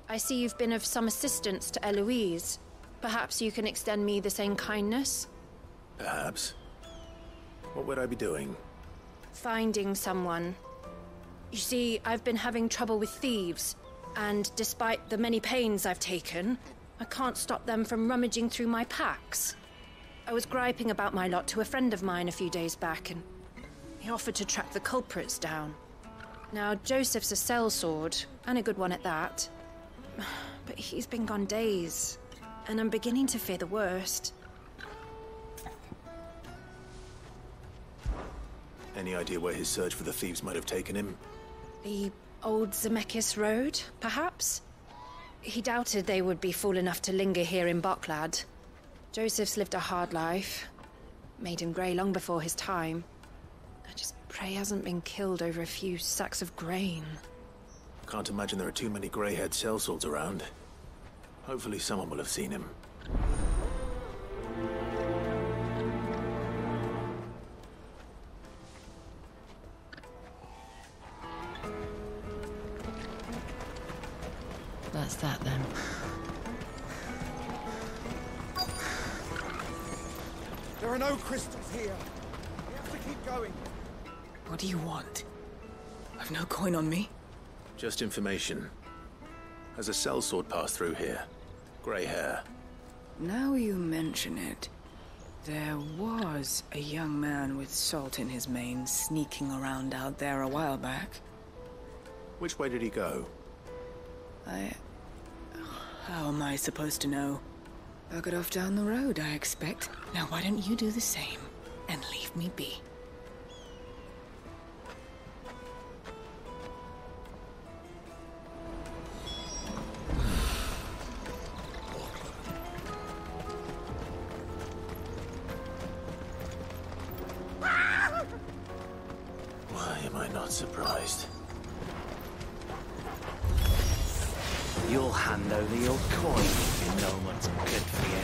I see you've been of some assistance to Eloise. Perhaps you can extend me the same kindness? Perhaps. What would I be doing? Finding someone. You see, I've been having trouble with thieves, and despite the many pains I've taken, I can't stop them from rummaging through my packs. I was griping about my lot to a friend of mine a few days back, and he offered to track the culprits down. Now, Joseph's a sellsword, and a good one at that. But he's been gone days, and I'm beginning to fear the worst. Any idea where his search for the thieves might have taken him? The old Zemeckis Road, perhaps? He doubted they would be fool enough to linger here in Boklad. Joseph's lived a hard life. Made him grey long before his time. I just pray he hasn't been killed over a few sacks of grain. Can't imagine there are too many grey-haired sellswords around. Hopefully someone will have seen him. That's that then. There are no crystals here. We have to keep going. What do you want? I've no coin on me. Just information. Has a sellsword passed through here? Grey hair. Now you mention it, there was a young man with salt in his mane sneaking around out there a while back. Which way did he go? How am I supposed to know? Buggered off down the road, I expect. Now why don't you do the same and leave me be? Why am I not surprised? You'll hand over your coin if you know what's good for you.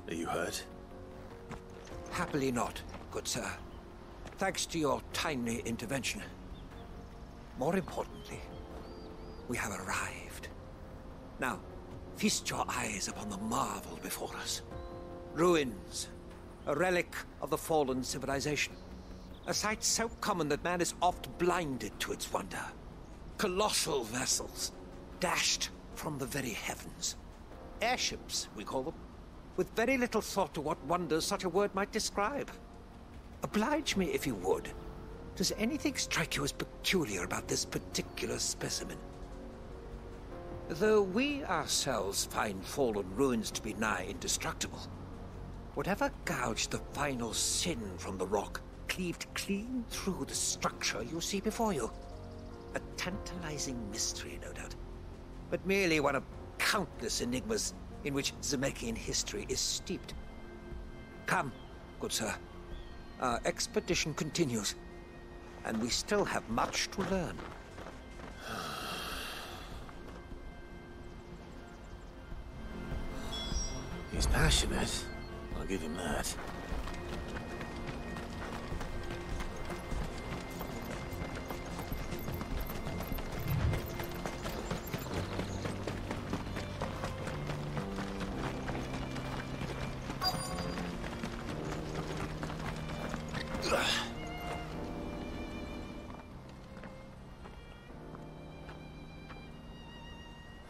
Are you hurt? Happily not, good sir. Thanks to your timely intervention. More importantly, we have arrived. Now, feast your eyes upon the marvel before us. Ruins. A relic of the fallen civilization. A sight so common that man is oft blinded to its wonder. Colossal vessels, dashed from the very heavens. Airships, we call them, with very little thought to what wonders such a word might describe. Oblige me, if you would. Does anything strike you as peculiar about this particular specimen? Though we ourselves find fallen ruins to be nigh indestructible, whatever gouged the final sin from the rock cleaved clean through the structure you see before you. A tantalizing mystery, no doubt, but merely one of countless enigmas in which Zemeckyan history is steeped. Come, good sir. Our expedition continues, and we still have much to learn. He's passionate. I'll give him that.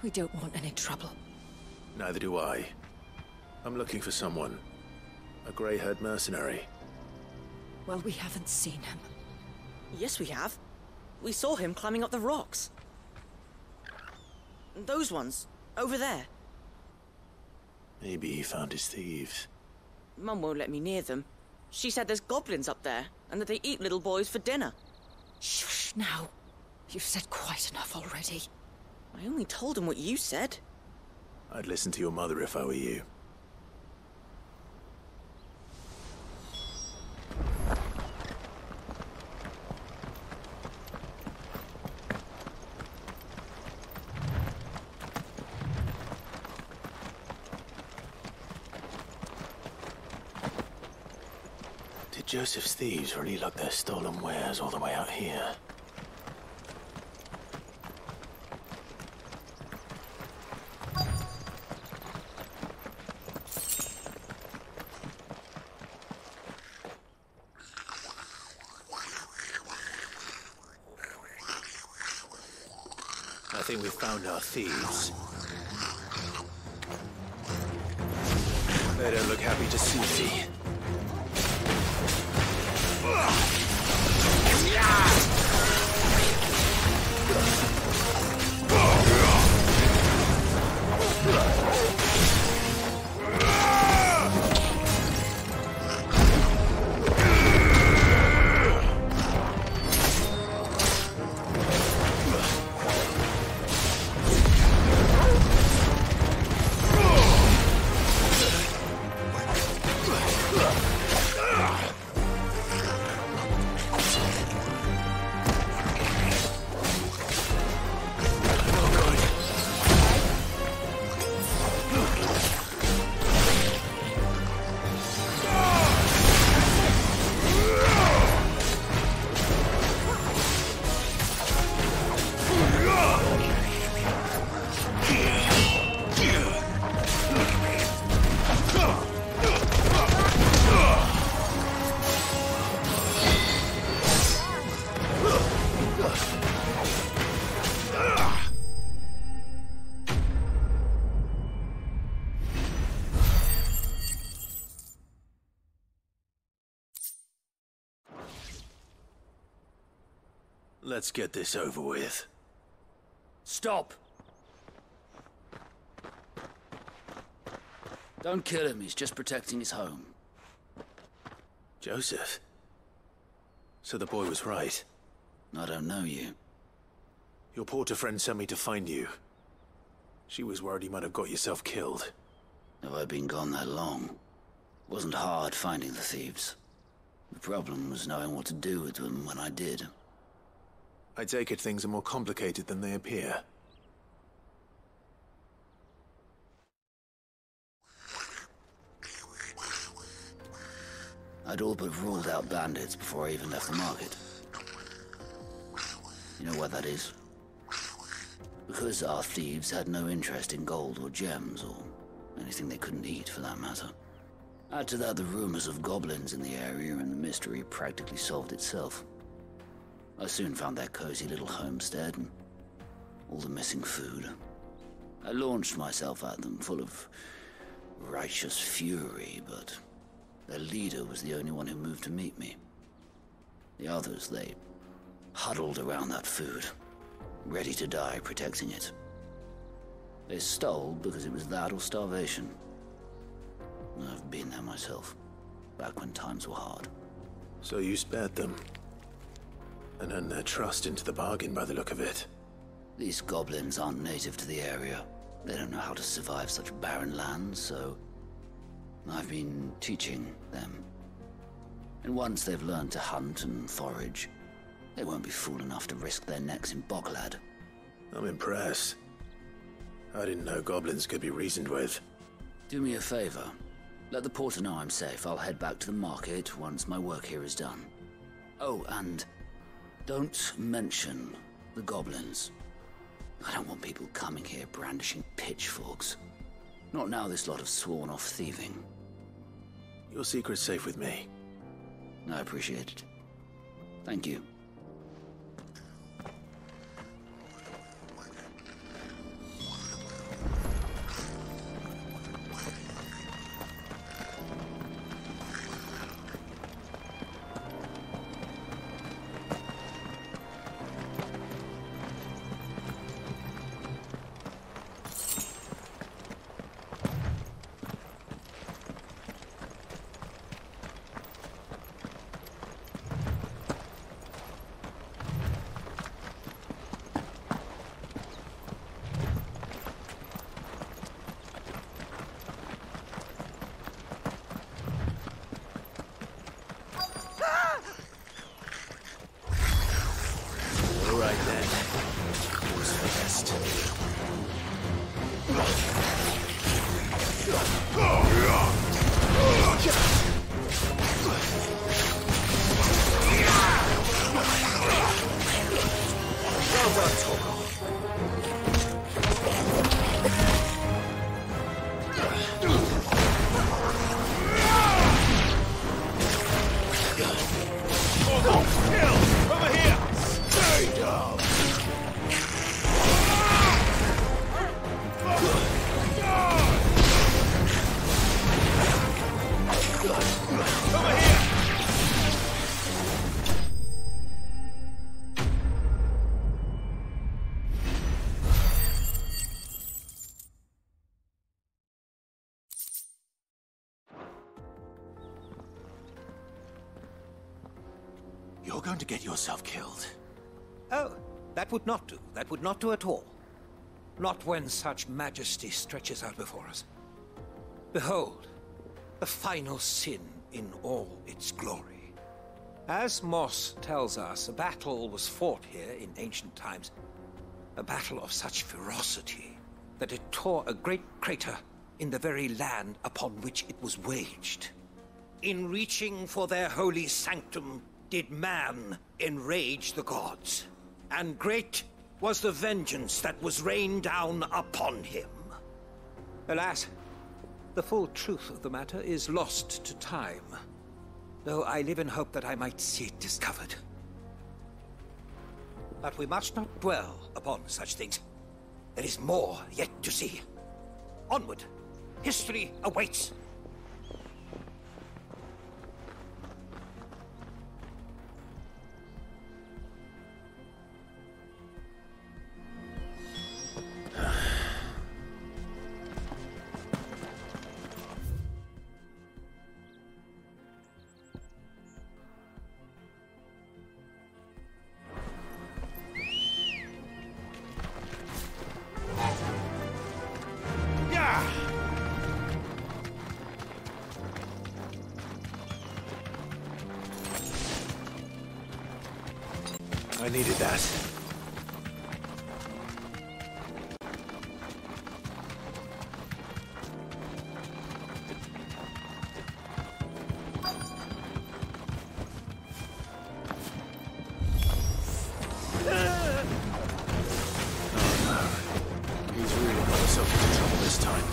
We don't want any trouble. Neither do I. I'm looking for someone. A grey-haired mercenary. Well, we haven't seen him. Yes, we have. We saw him climbing up the rocks. Those ones, over there. Maybe he found his thieves. Mum won't let me near them. She said there's goblins up there, and that they eat little boys for dinner. Shush, now. You've said quite enough already. I only told him what you said. I'd listen to your mother if I were you. Did Joseph's thieves really lug their stolen wares all the way out here? I think we've found our thieves. They don't look happy to see me. Let's get this over with. Stop! Don't kill him, he's just protecting his home. Joseph? So the boy was right. I don't know you. Your porter friend sent me to find you. She was worried you might have got yourself killed. Have I been gone that long? It wasn't hard finding the thieves. The problem was knowing what to do with them when I did. I take it things are more complicated than they appear. I'd all but ruled out bandits before I even left the market. You know why that is? Because our thieves had no interest in gold or gems, or anything they couldn't eat for that matter. Add to that the rumors of goblins in the area, and the mystery practically solved itself. I soon found their cozy little homestead and all the missing food. I launched myself at them, full of righteous fury, but their leader was the only one who moved to meet me. The others, they huddled around that food, ready to die protecting it. They stole because it was that or starvation. I've been there myself, back when times were hard. So you spared them, and earned their trust into the bargain by the look of it. These goblins aren't native to the area. They don't know how to survive such barren lands, so I've been teaching them. And once they've learned to hunt and forage, they won't be fool enough to risk their necks in Boglad. I'm impressed. I didn't know goblins could be reasoned with. Do me a favor. Let the porter know I'm safe. I'll head back to the market once my work here is done. Oh, and don't mention the goblins. I don't want people coming here brandishing pitchforks. Not now this lot have sworn off thieving. Your secret's safe with me. I appreciate it. Thank you. You're going to get yourself killed. Oh, that would not do. That would not do at all. Not when such majesty stretches out before us. Behold, the final sin in all its glory. As Moss tells us, a battle was fought here in ancient times. A battle of such ferocity that it tore a great crater in the very land upon which it was waged. In reaching for their holy sanctum, did man enrage the gods, and great was the vengeance that was rained down upon him. Alas, the full truth of the matter is lost to time, though I live in hope that I might see it discovered. But we must not dwell upon such things. There is more yet to see. Onward! History awaits! I needed that. He's really got himself into trouble this time.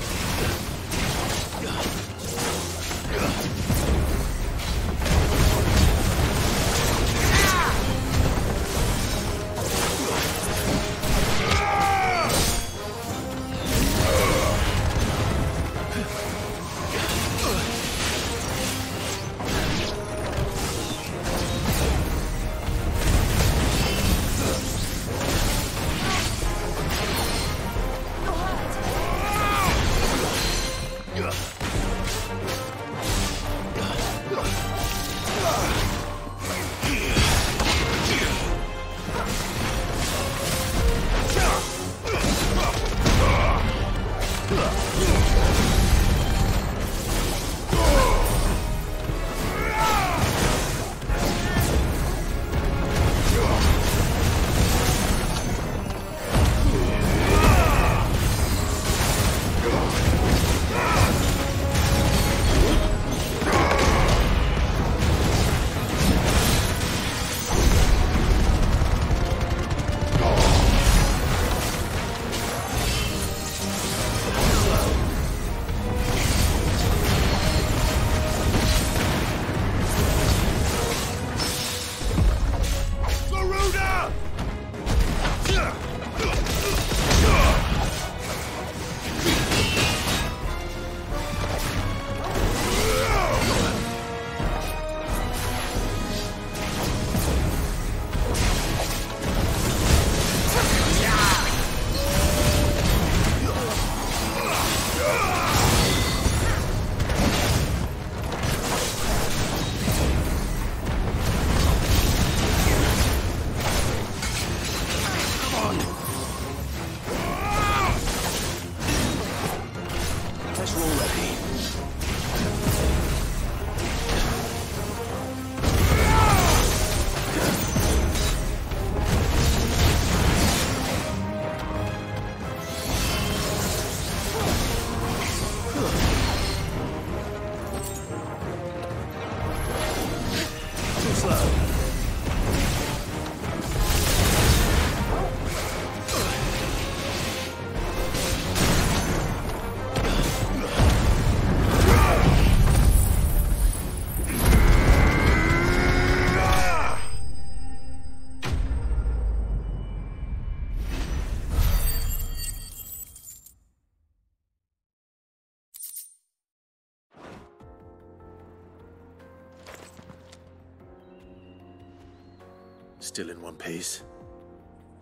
Still in one piece?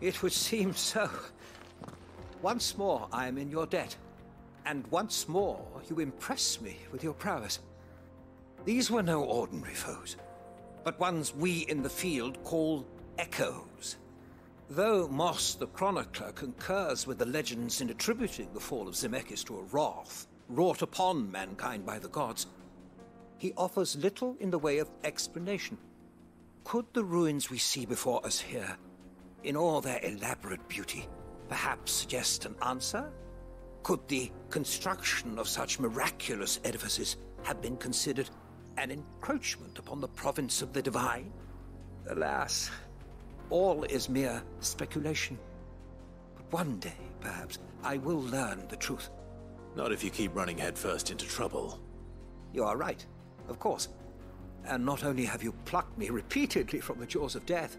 It would seem so. Once more I am in your debt. And once more you impress me with your prowess. These were no ordinary foes, but ones we in the field call echoes. Though Moss the Chronicler concurs with the legends in attributing the fall of Zemeckis to a wrath wrought upon mankind by the gods, he offers little in the way of explanation. Could the ruins we see before us here, in all their elaborate beauty, perhaps suggest an answer? Could the construction of such miraculous edifices have been considered an encroachment upon the province of the divine? Alas, all is mere speculation. But one day, perhaps, I will learn the truth. Not if you keep running headfirst into trouble. You are right, of course. And not only have you plucked me repeatedly from the jaws of death,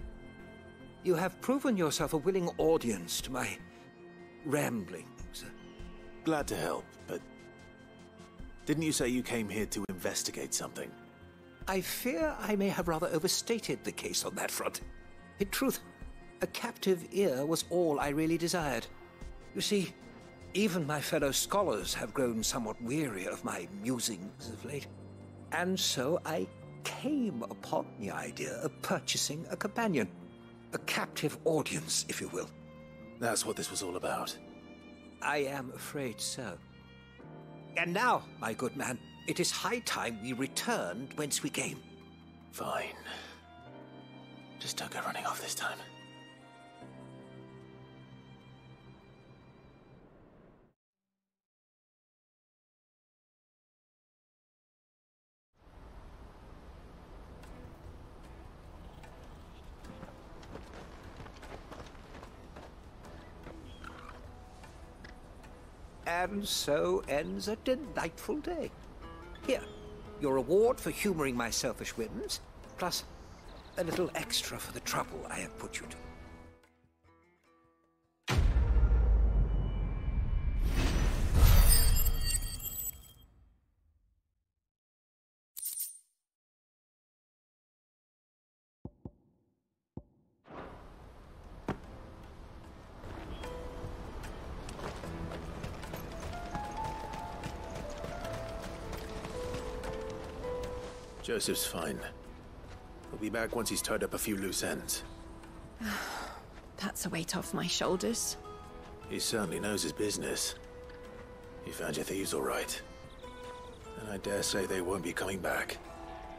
you have proven yourself a willing audience to my ramblings. Glad to help, but didn't you say you came here to investigate something? I fear I may have rather overstated the case on that front. In truth, a captive ear was all I really desired. You see, even my fellow scholars have grown somewhat weary of my musings of late. And so I came upon the idea of purchasing a companion. A captive audience, if you will. That's what this was all about. I am afraid so. And now, my good man, it is high time we returned whence we came. Fine. Just don't go running off this time. And so ends a delightful day. Here, your reward for humoring my selfish whims, plus a little extra for the trouble I have put you to. Joseph's fine. He'll be back once he's tied up a few loose ends. That's a weight off my shoulders. He certainly knows his business. You found your thieves all right. And I dare say they won't be coming back.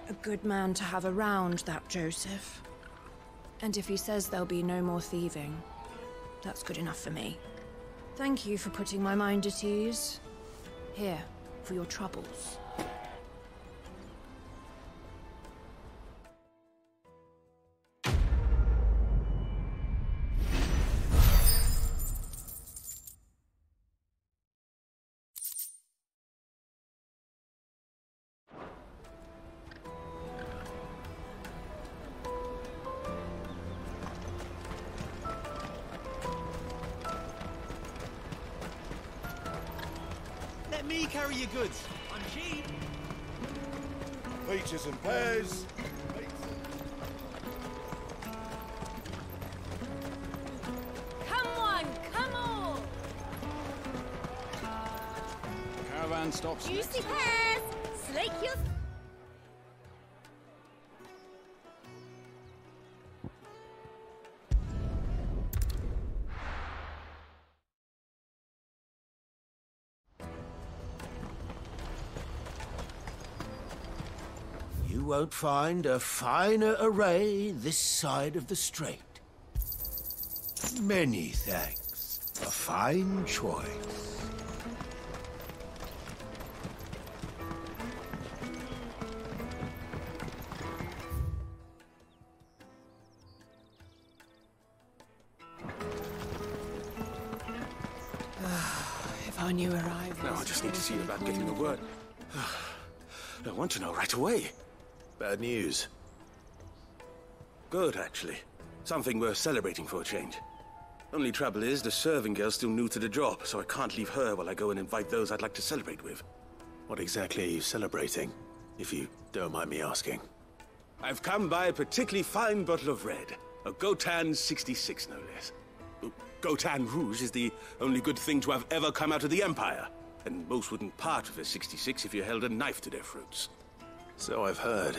A good man to have around, that Joseph. And if he says there'll be no more thieving, that's good enough for me. Thank you for putting my mind at ease. Here, for your troubles. Let me carry your goods. I'm cheap. Peaches and pears. Come on, come on! Caravan stops. Juicy pears! Slake your... You won't find a finer array this side of the strait. Many thanks. A fine choice. If I knew where I was... No, I just need to see you about getting a word. I want to know right away. Bad news. Good, actually. Something worth celebrating for a change. Only trouble is, the serving girl's still new to the job, so I can't leave her while I go and invite those I'd like to celebrate with. What exactly are you celebrating, if you don't mind me asking? I've come by a particularly fine bottle of red. A Gotan 66, no less. Gotan Rouge is the only good thing to have ever come out of the Empire, and most wouldn't part with a 66 if you held a knife to their throats. So I've heard.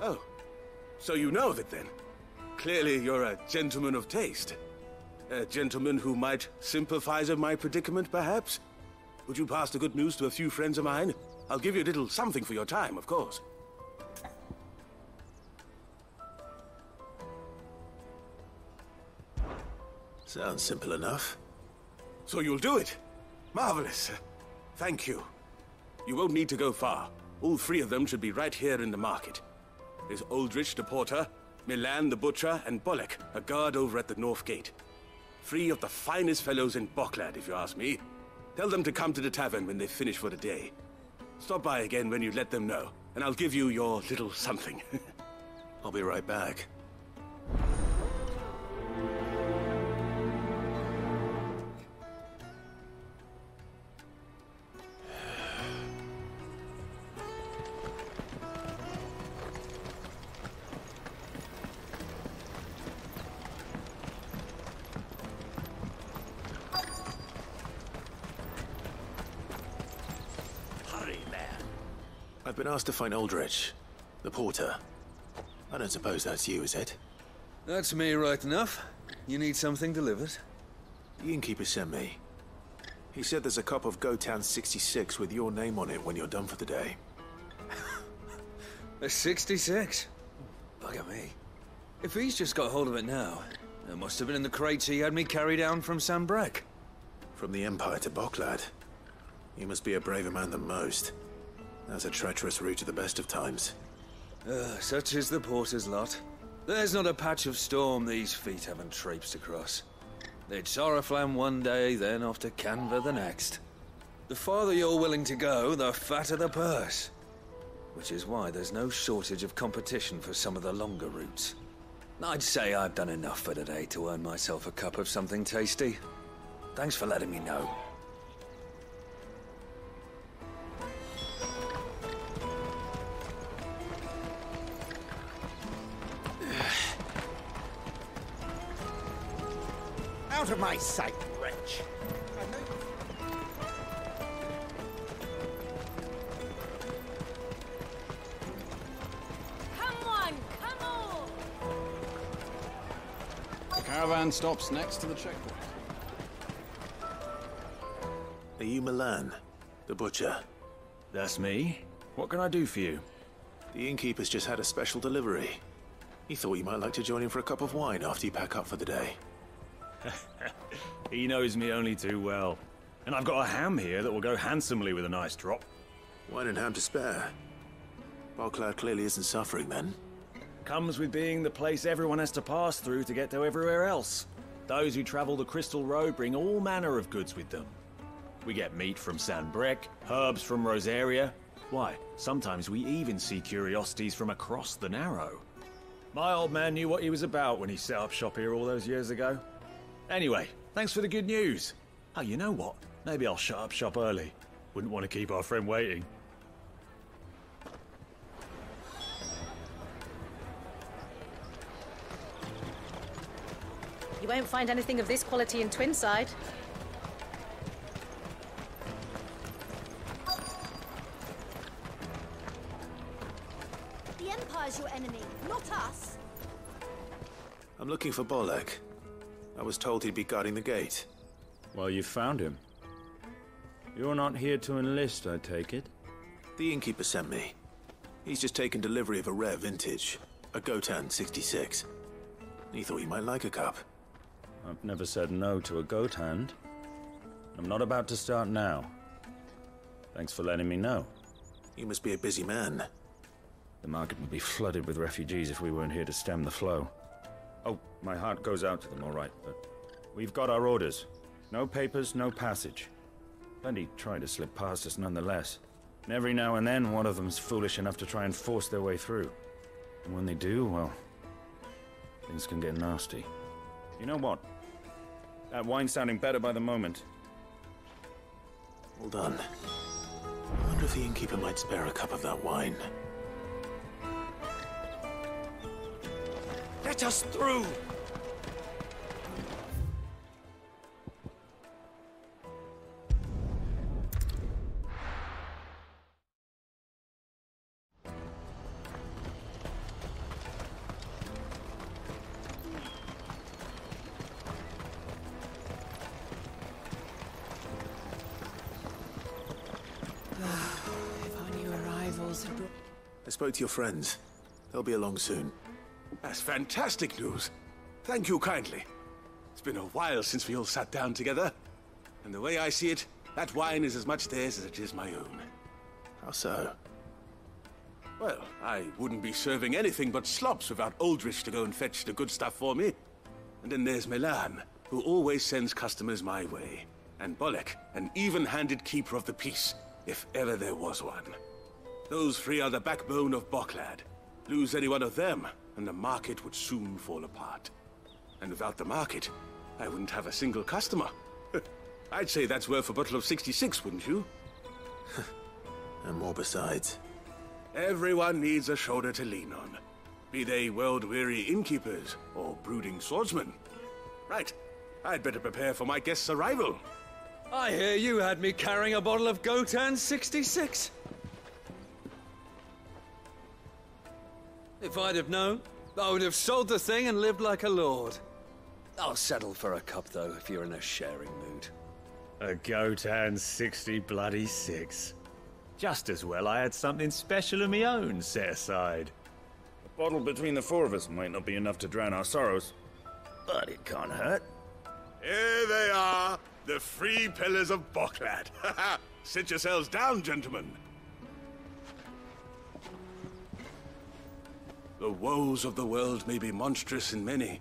Oh, so you know of it then? Clearly you're a gentleman of taste. A gentleman who might sympathize with my predicament, perhaps? Would you pass the good news to a few friends of mine? I'll give you a little something for your time, of course. Sounds simple enough. So you'll do it? Marvelous. Thank you. You won't need to go far. All three of them should be right here in the market. There's Aldrich the porter, Milan the butcher, and Bolek, a guard over at the north gate. Three of the finest fellows in Boklad, if you ask me. Tell them to come to the tavern when they finish for the day. Stop by again when you let them know, and I'll give you your little something. I'll be right back. I've been asked to find Aldrich, the porter. I don't suppose that's you, is it? That's me right enough. You need something delivered? The innkeeper sent me. He said there's a cup of Gotan 66 with your name on it when you're done for the day. A 66? Bugger me. If he's just got hold of it now, it must have been in the crates he had me carry down from Sanbrek. From the Empire to Boklad. You must be a braver man than most. That's a treacherous route to the best of times. Such is the porter's lot. There's not a patch of storm these feet haven't traipsed across. They'd Soraflam one day, then off to Canva the next. The farther you're willing to go, the fatter the purse. Which is why there's no shortage of competition for some of the longer routes. I'd say I've done enough for today to earn myself a cup of something tasty. Thanks for letting me know. Out of my sight, wretch! Come on, come on! The caravan stops next to the checkpoint. Are you Milan, the butcher? That's me. What can I do for you? The innkeeper's just had a special delivery. He thought you might like to join him for a cup of wine after you pack up for the day. He knows me only too well. And I've got a ham here that will go handsomely with a nice drop. Wine and ham to spare. Boklad clearly isn't suffering then. Comes with being the place everyone has to pass through to get to everywhere else. Those who travel the Crystal Road bring all manner of goods with them. We get meat from Sanbrek, herbs from Rosaria. Why, sometimes we even see curiosities from across the Narrow. My old man knew what he was about when he set up shop here all those years ago. Anyway, thanks for the good news. Oh, you know what? Maybe I'll shut up shop early. Wouldn't want to keep our friend waiting. You won't find anything of this quality in Twinside. The Empire's your enemy, not us. I'm looking for Bolek. I was told he'd be guarding the gate. Well, you found him. You're not here to enlist, I take it? The innkeeper sent me. He's just taken delivery of a rare vintage, a Gotan 66. He thought you might like a cup. I've never said no to a goat hand. I'm not about to start now. Thanks for letting me know. You must be a busy man. The market would be flooded with refugees if we weren't here to stem the flow. Oh, my heart goes out to them, all right, but we've got our orders. No papers, no passage. Plenty try to slip past us nonetheless. And every now and then, one of them's foolish enough to try and force their way through. And when they do, well, things can get nasty. You know what? That wine's sounding better by the moment. Well done. I wonder if the innkeeper might spare a cup of that wine. Let us through! I spoke to your friends. They'll be along soon. That's fantastic news. Thank you kindly. It's been a while since we all sat down together. And the way I see it, that wine is as much theirs as it is my own. How so? Well, I wouldn't be serving anything but slops without Aldrich to go and fetch the good stuff for me. And then there's Milan, who always sends customers my way. And Bolek, an even-handed keeper of the peace, if ever there was one. Those three are the backbone of Boklad. Lose any one of them, and the market would soon fall apart. And without the market, I wouldn't have a single customer. I'd say that's worth a bottle of 66, wouldn't you? And more besides. Everyone needs a shoulder to lean on. Be they world-weary innkeepers or brooding swordsmen. Right, I'd better prepare for my guest's arrival. I hear you had me carrying a bottle of Gotan 66. If I'd have known, I would have sold the thing and lived like a lord. I'll settle for a cup, though, if you're in a sharing mood. A Gotan 66. Just as well I had something special of my own set aside. A bottle between the four of us might not be enough to drown our sorrows, but it can't hurt. Here they are, the three pillars of Boklad. Sit yourselves down, gentlemen. The woes of the world may be monstrous in many,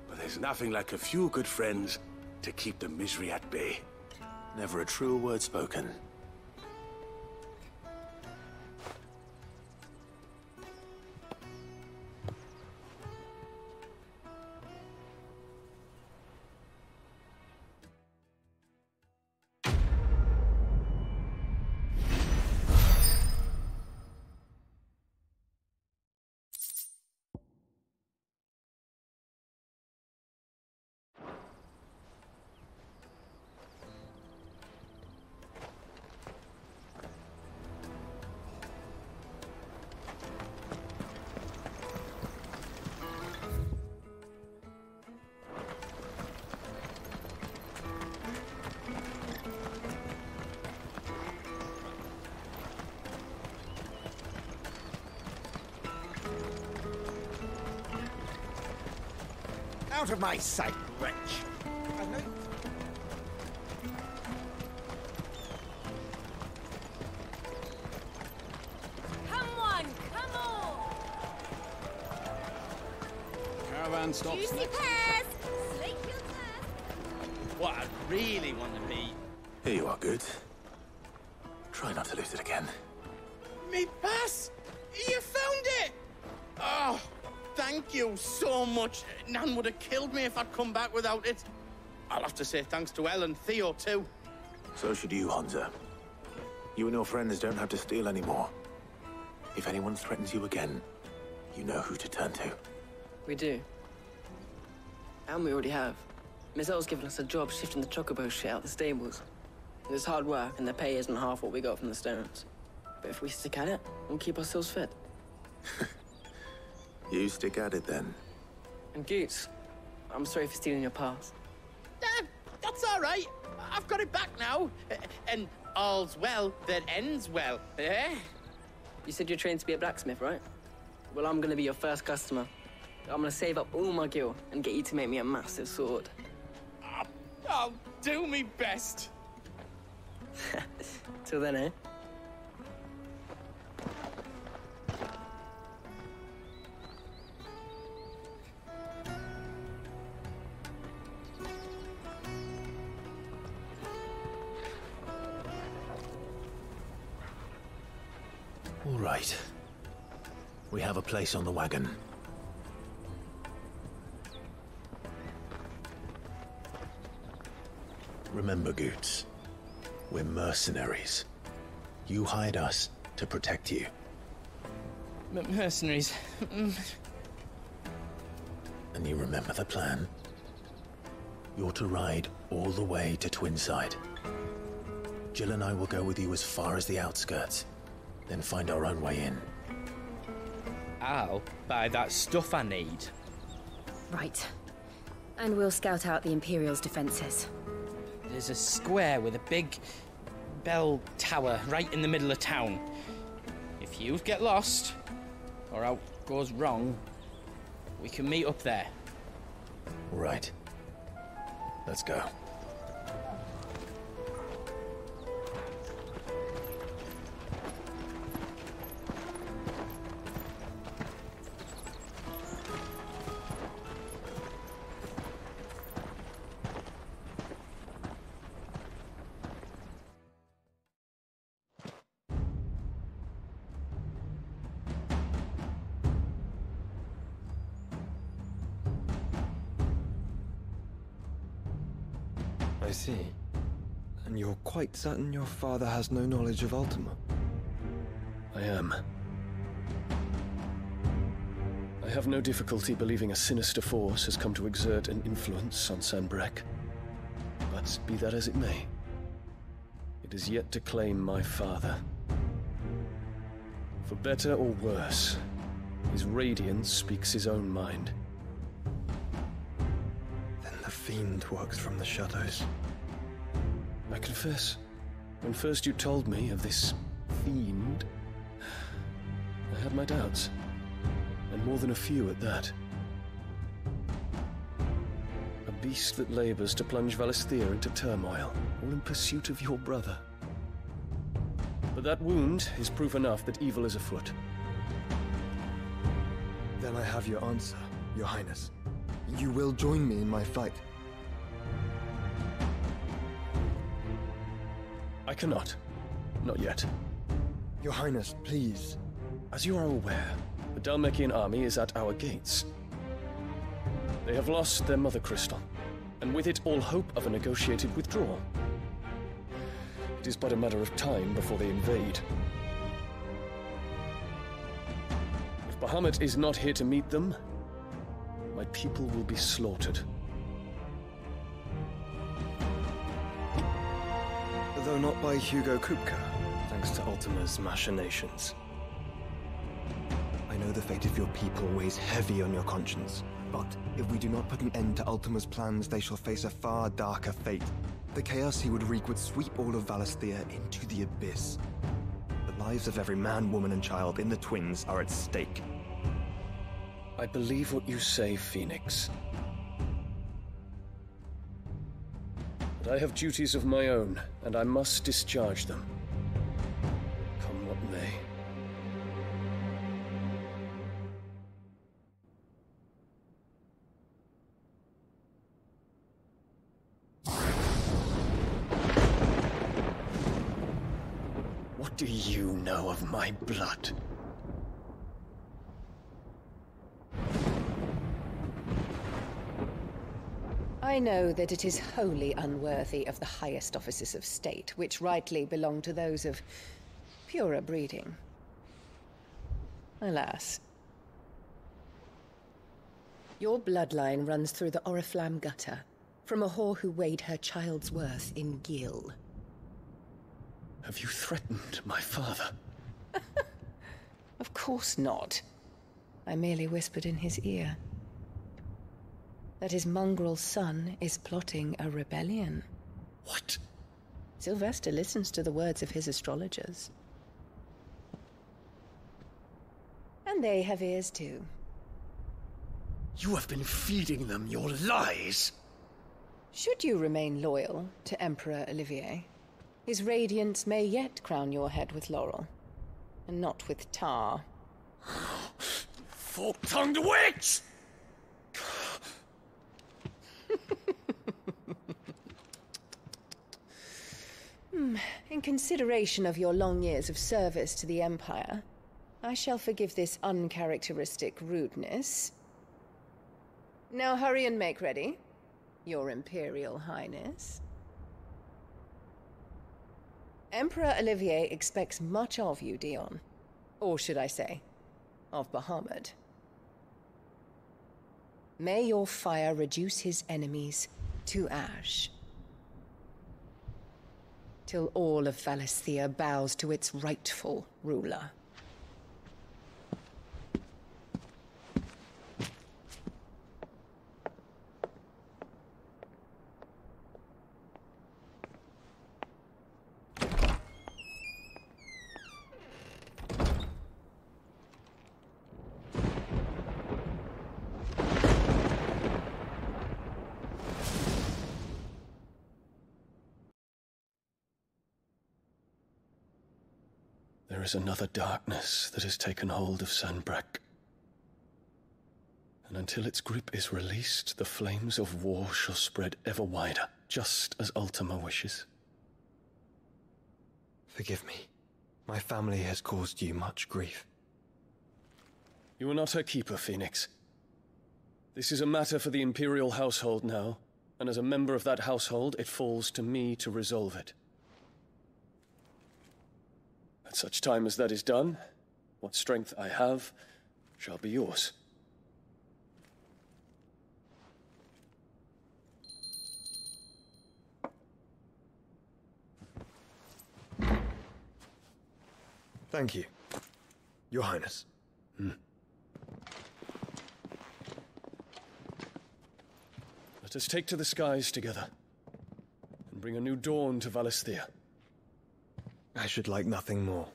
but there's nothing like a few good friends to keep the misery at bay. Never a truer word spoken. Out of my sight, wretch! I know... Come on, come on! Caravan stops Juicy next. pears! Slake your thirst! What I really want to be... Here you are, good. Try not to lose it again. Me pass! You found it! Oh, thank you so much. Nan would have killed me if I'd come back without it. I'll have to say thanks to Elle and Theo, too. So should you, Hansa. You and your friends don't have to steal anymore. If anyone threatens you again, you know who to turn to. We do. And we already have. Miss Elle's given us a job shifting the Chocobos shit out the stables. It's hard work, and the pay isn't half what we got from the stones. But if we stick at it, we'll keep ourselves fit. You stick at it, then. And Goots, I'm sorry for stealing your pass. That's all right. I've got it back now. And all's well that ends well, eh? You said you're trained to be a blacksmith, right? Well, I'm gonna be your first customer. I'm gonna save up all my gil and get you to make me a massive sword. I'll do me best. Till then, eh? All right. We have a place on the wagon. Remember, Goots, we're mercenaries. You hired us to protect you. Mercenaries. And you remember the plan? You're to ride all the way to Twinside. Jill and I will go with you as far as the outskirts, then find our own way in. I'll buy that stuff I need. Right. And we'll scout out the Imperial's defenses. There's a square with a big bell tower right in the middle of town. If you get lost, or out goes wrong, we can meet up there. Right. Let's go. I see. And you're quite certain your father has no knowledge of Ultima? I am. I have no difficulty believing a sinister force has come to exert an influence on Sanbreque. But be that as it may, it is yet to claim my father. For better or worse, his radiance speaks his own mind. Then the fiend works from the shadows. I confess, when first you told me of this fiend, I had my doubts, and more than a few at that. A beast that labors to plunge Valisthea into turmoil, all in pursuit of your brother. But that wound is proof enough that evil is afoot. Then I have your answer, Your Highness. You will join me in my fight. I cannot. Not yet. Your Highness, please. As you are aware, the Dhalmekian army is at our gates. They have lost their mother crystal, and with it all hope of a negotiated withdrawal. It is but a matter of time before they invade. If Bahamut is not here to meet them, my people will be slaughtered. Though not by Hugo Kupka, thanks to Ultima's machinations. I know the fate of your people weighs heavy on your conscience, but if we do not put an end to Ultima's plans, they shall face a far darker fate. The chaos he would wreak would sweep all of Valisthea into the abyss. The lives of every man, woman, and child in the Twins are at stake. I believe what you say, Phoenix. But I have duties of my own, and I must discharge them. Come what may. What do you know of my blood? I know that it is wholly unworthy of the highest offices of state, which rightly belong to those of purer breeding. Alas. Your bloodline runs through the Oriflamme gutter, from a whore who weighed her child's worth in gil. Have you threatened my father? Of course not. I merely whispered in his ear that his mongrel son is plotting a rebellion. What? Sylvester listens to the words of his astrologers. And they have ears too. You have been feeding them your lies! Should you remain loyal to Emperor Olivier, his radiance may yet crown your head with laurel, and not with tar. Fork-tongued witch! In consideration of your long years of service to the Empire, I shall forgive this uncharacteristic rudeness. Now hurry and make ready, Your Imperial Highness. Emperor Olivier expects much of you, Dion. Or should I say, of Bahamut. May your fire reduce his enemies to ash. Till all of Valisthea bows to its rightful ruler. There is another darkness that has taken hold of Sanbreque. And until its grip is released, the flames of war shall spread ever wider, just as Ultima wishes. Forgive me. My family has caused you much grief. You are not her keeper, Phoenix. This is a matter for the Imperial household now, and as a member of that household, it falls to me to resolve it. At such time as that is done, what strength I have shall be yours. Thank you, Your Highness. Let us take to the skies together, and bring a new dawn to Valisthea. I should like nothing more.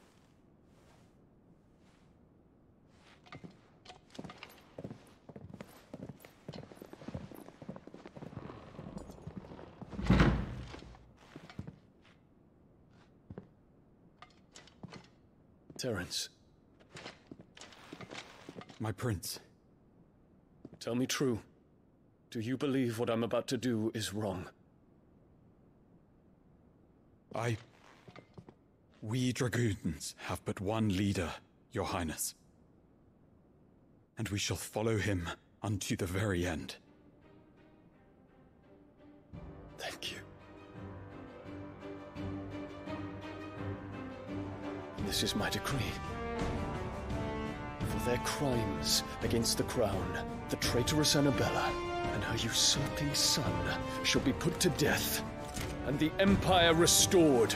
Terence. My prince. Tell me true. Do you believe what I'm about to do is wrong? We dragoons have but one leader, Your Highness. And we shall follow him unto the very end. Thank you. This is my decree. For their crimes against the crown, the traitoress Annabella and her usurping son shall be put to death, and the Empire restored.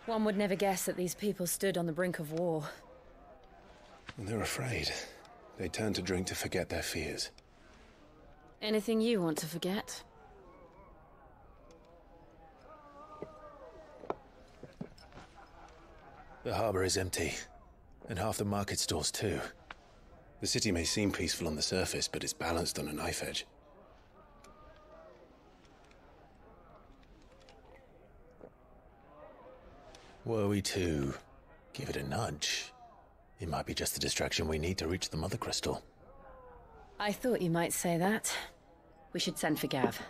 One would never guess that these people stood on the brink of war. They're afraid. They turn to drink to forget their fears. Anything you want to forget? The harbor is empty, and half the market stalls too. The city may seem peaceful on the surface, but it's balanced on a knife edge. Were we to give it a nudge, it might be just the distraction we need to reach the Mother Crystal. I thought you might say that. We should send for Gav.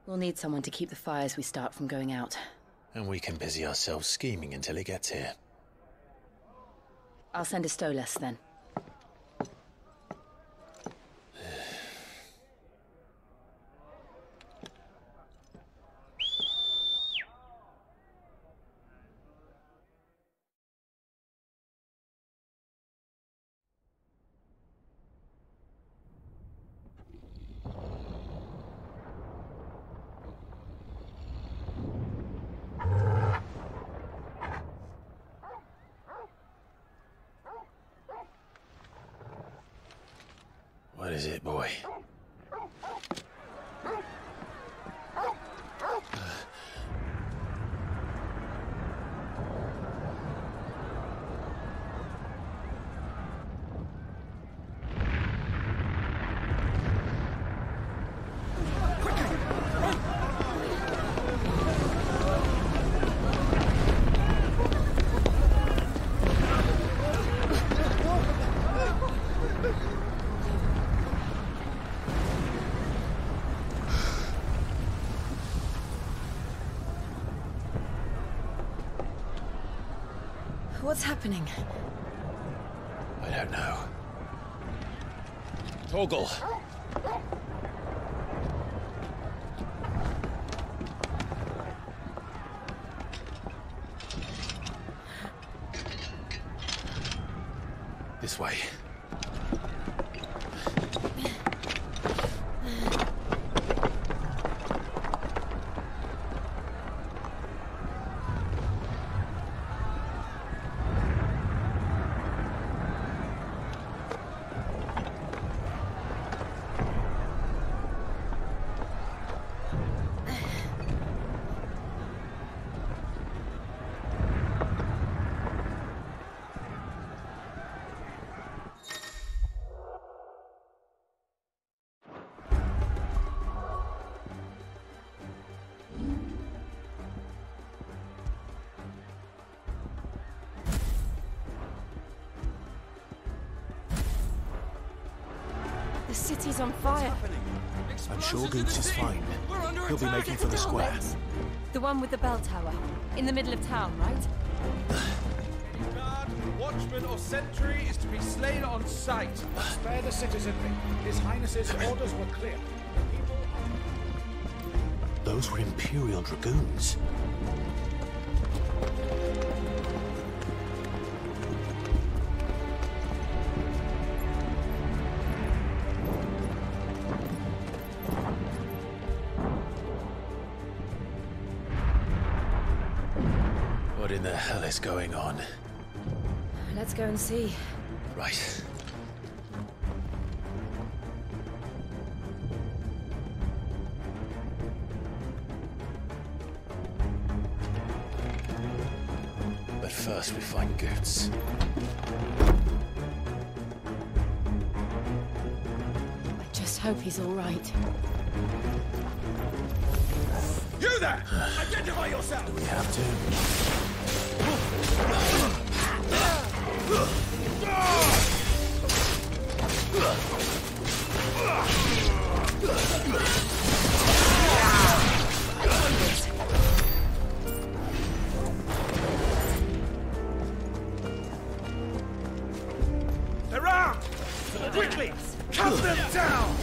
We'll need someone to keep the fires we start from going out. And we can busy ourselves scheming until he gets here. I'll send a Stolas then. What is it, boy? What's happening? I don't know. Torgal. This way. The city's on fire. I'm sure Goots is fine. He'll be making for the square. The one with the bell tower. In the middle of town, right? Guard, watchman or sentry is to be slain on sight. Spare the citizenry. His Highness's orders were clear. Those were Imperial Dragoons. What in the hell is going on? Let's go and see. Right. But first we find Goots. I just hope he's all right. You there! Identify yourself! We have to. They're armed! Quickly! Cut them down!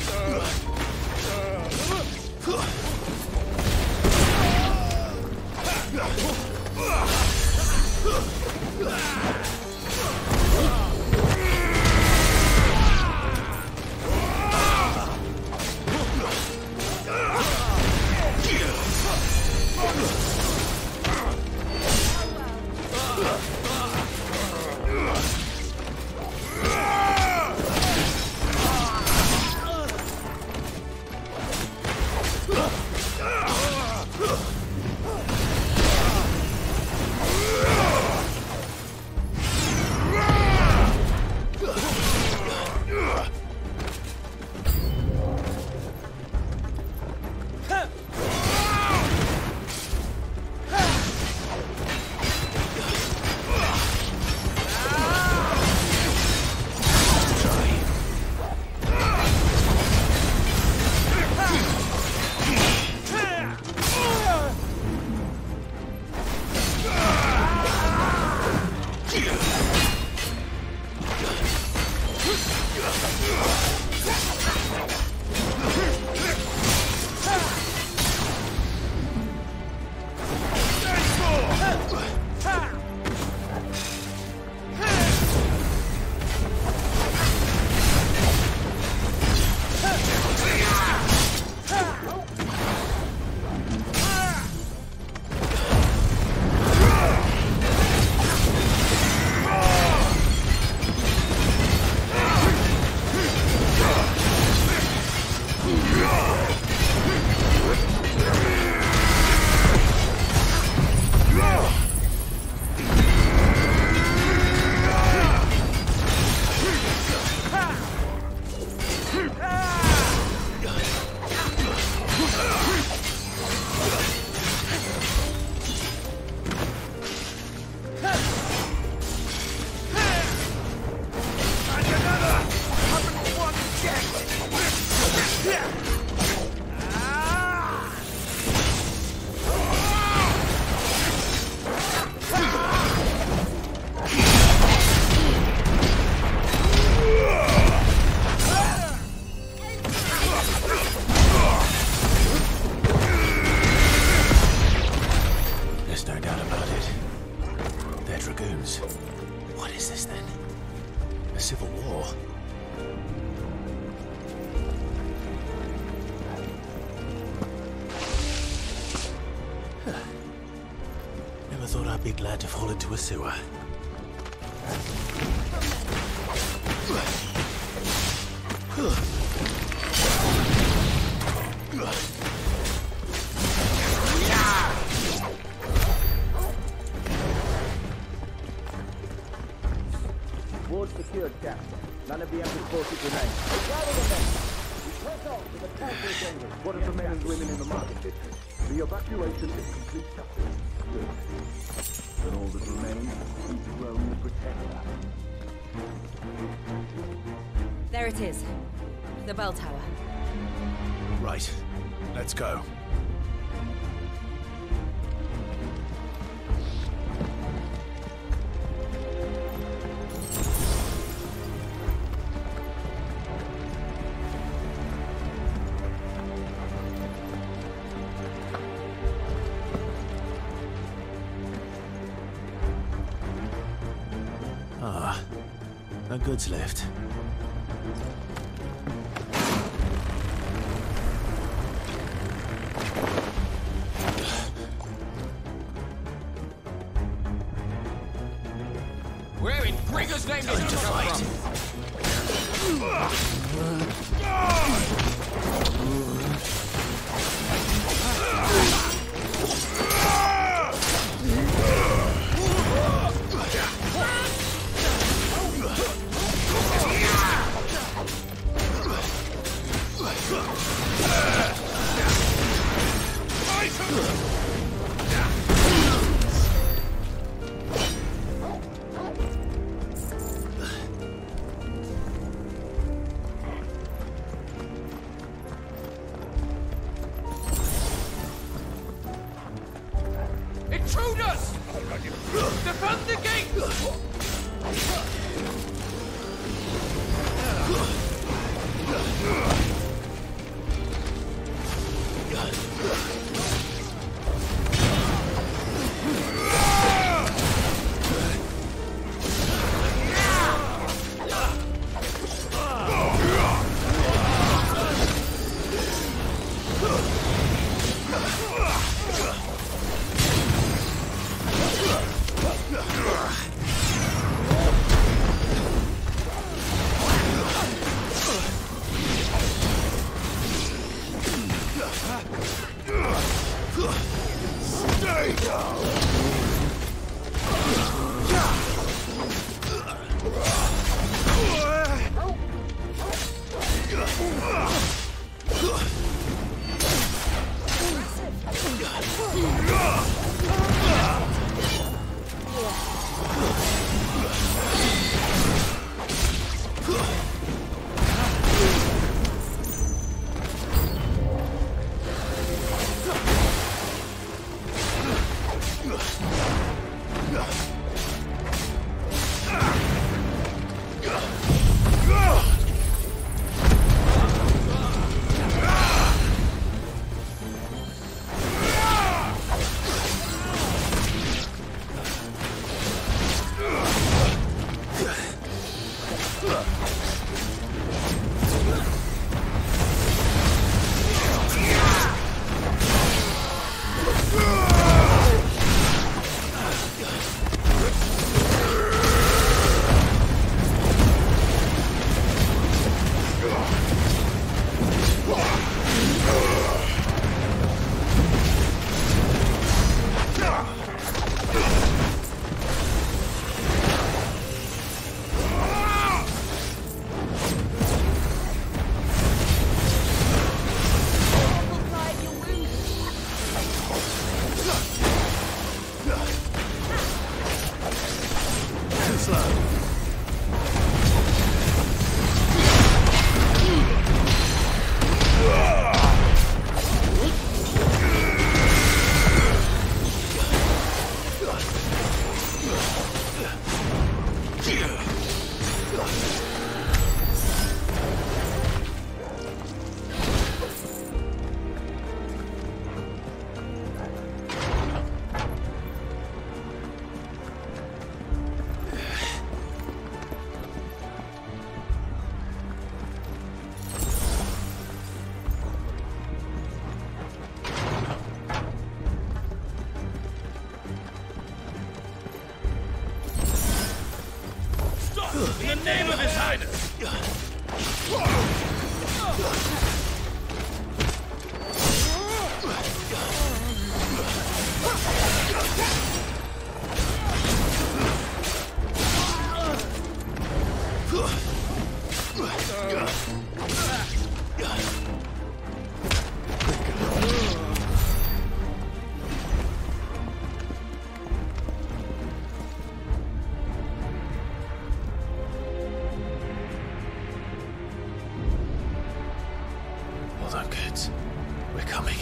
What is this then? A civil war? Never thought I'd be glad to fall into a sewer. Ward secured, Captain. None of the Emperor's forces remain. Gather the men. We press on to the council chambers. What of the men and women in the market district? The evacuation is complete, Captain. Good. Then all that remains is to Rome to protect her. There it is. The bell tower. Right. Let's go. Ah, no goods left. Where in Gregor's name did you come from? Intruders! Defend the gate! In the name of His Highness! Hold on, kids. We're coming.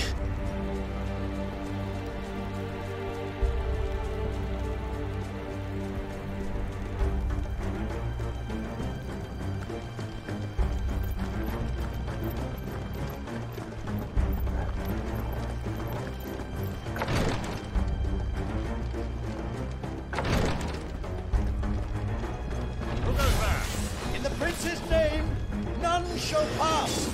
Who goes there? In the prince's name, none shall pass!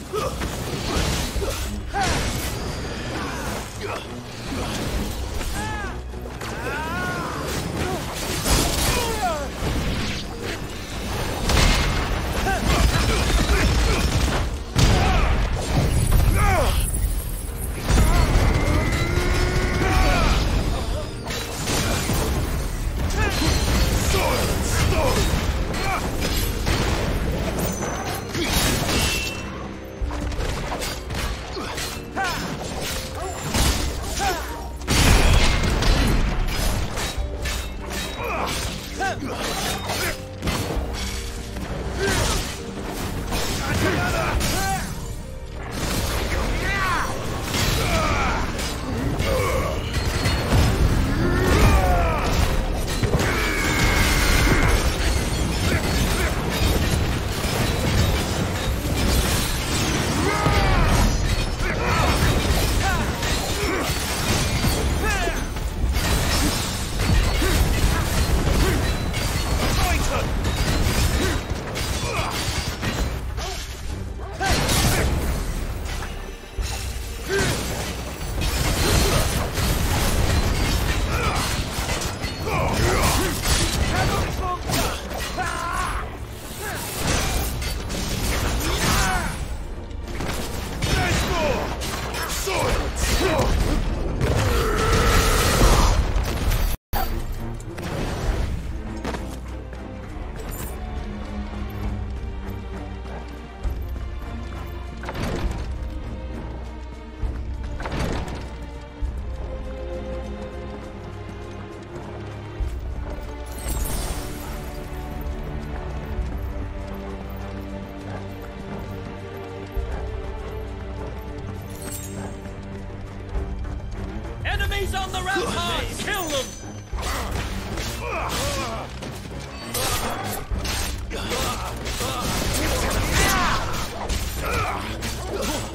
Enemies on the ramparts! Kill them!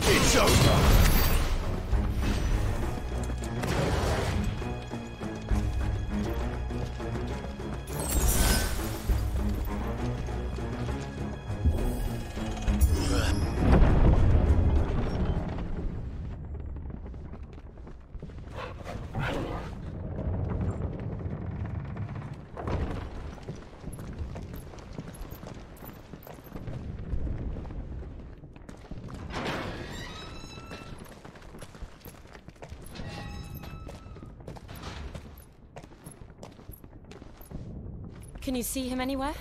It's over! Can you see him anywhere?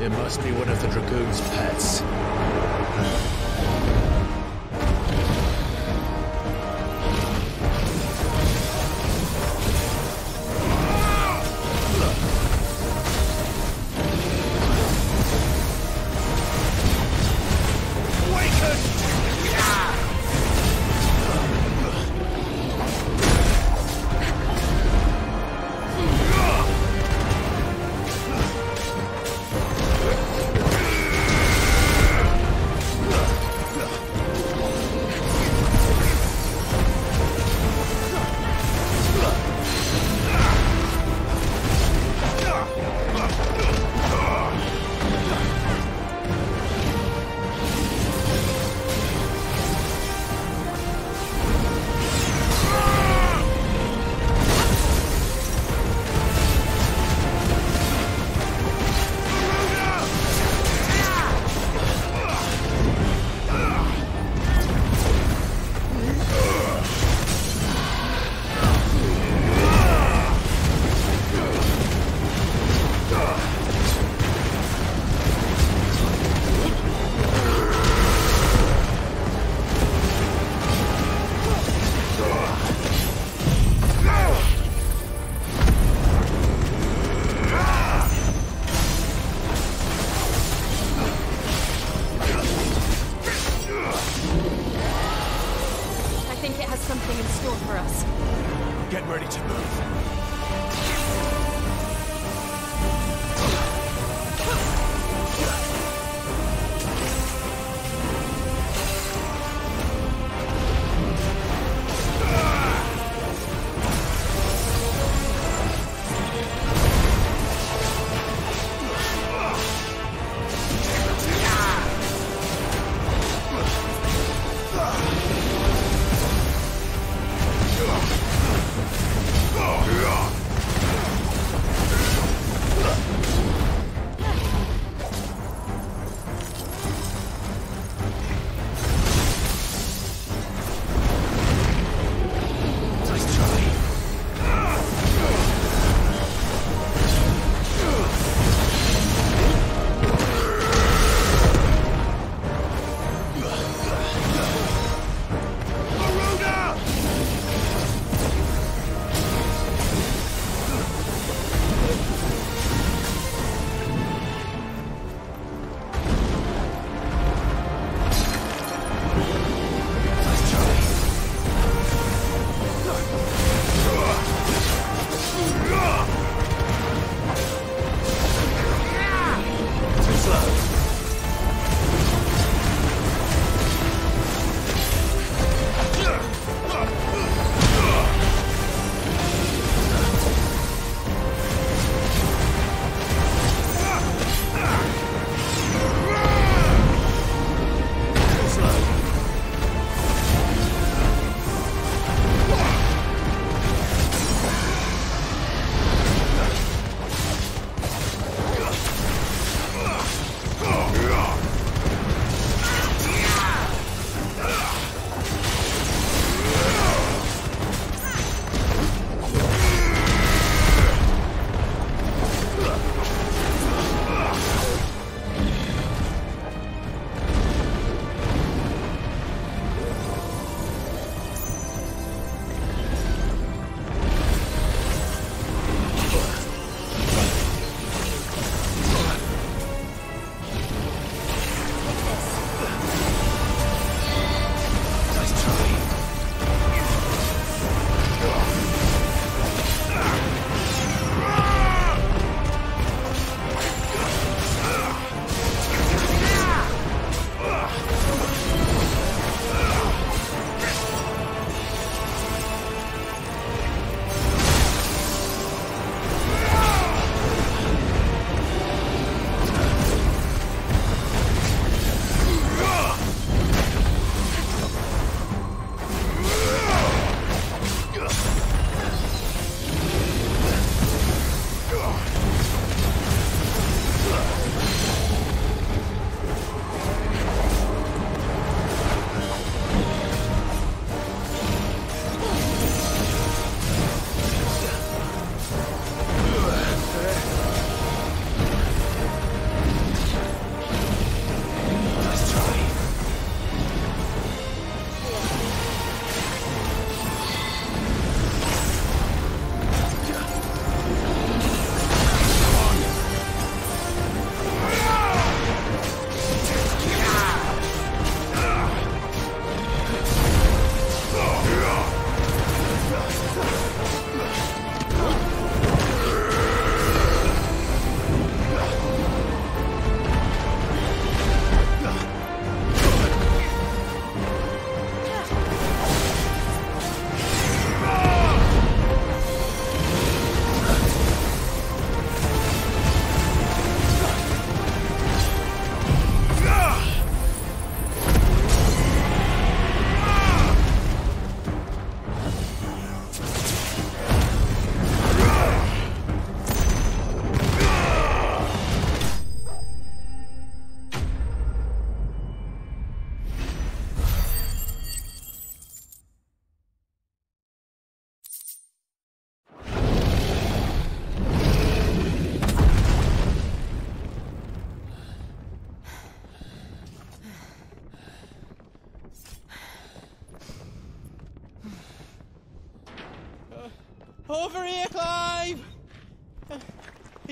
It must be one of the Dragoon's pets.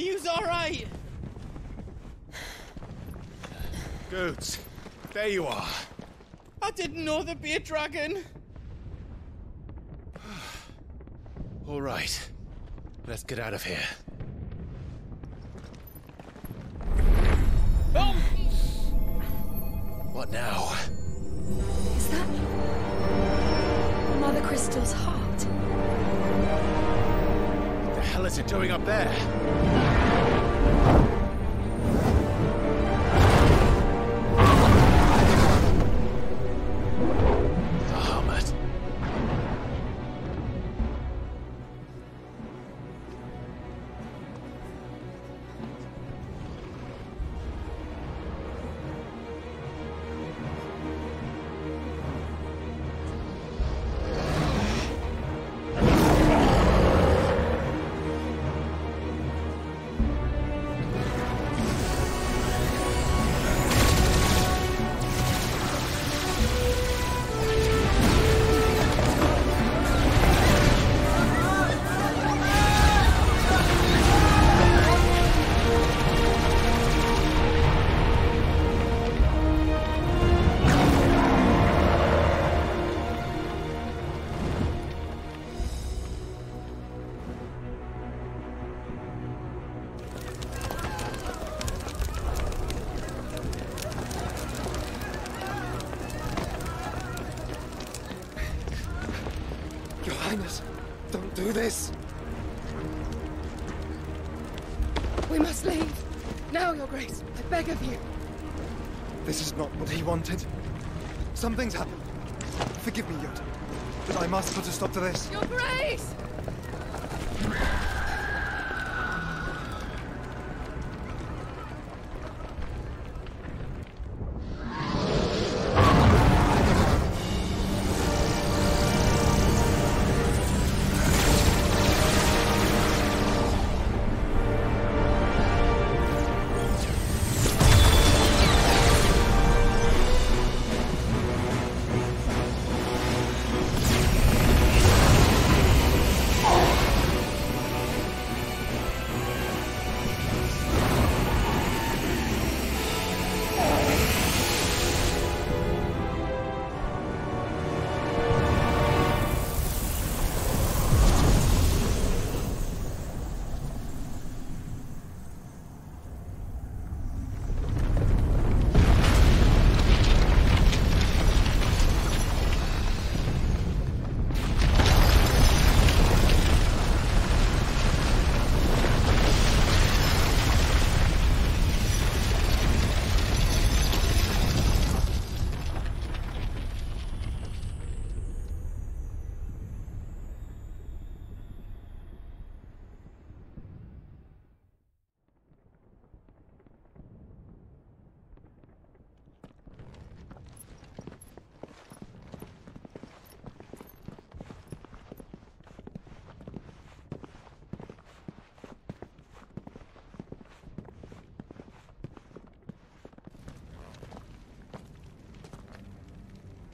Are you alright? Goods, there you are. I didn't know there'd be a dragon. All right, let's get out of here. Oh! What now? Is that Mother Crystal's heart? What the hell is it doing up there? Don't do this! We must leave. Now, Your Grace. I beg of you. This is not what he wanted. Something's happened. Forgive me, Yoda. But I must put a stop to this. Your Grace!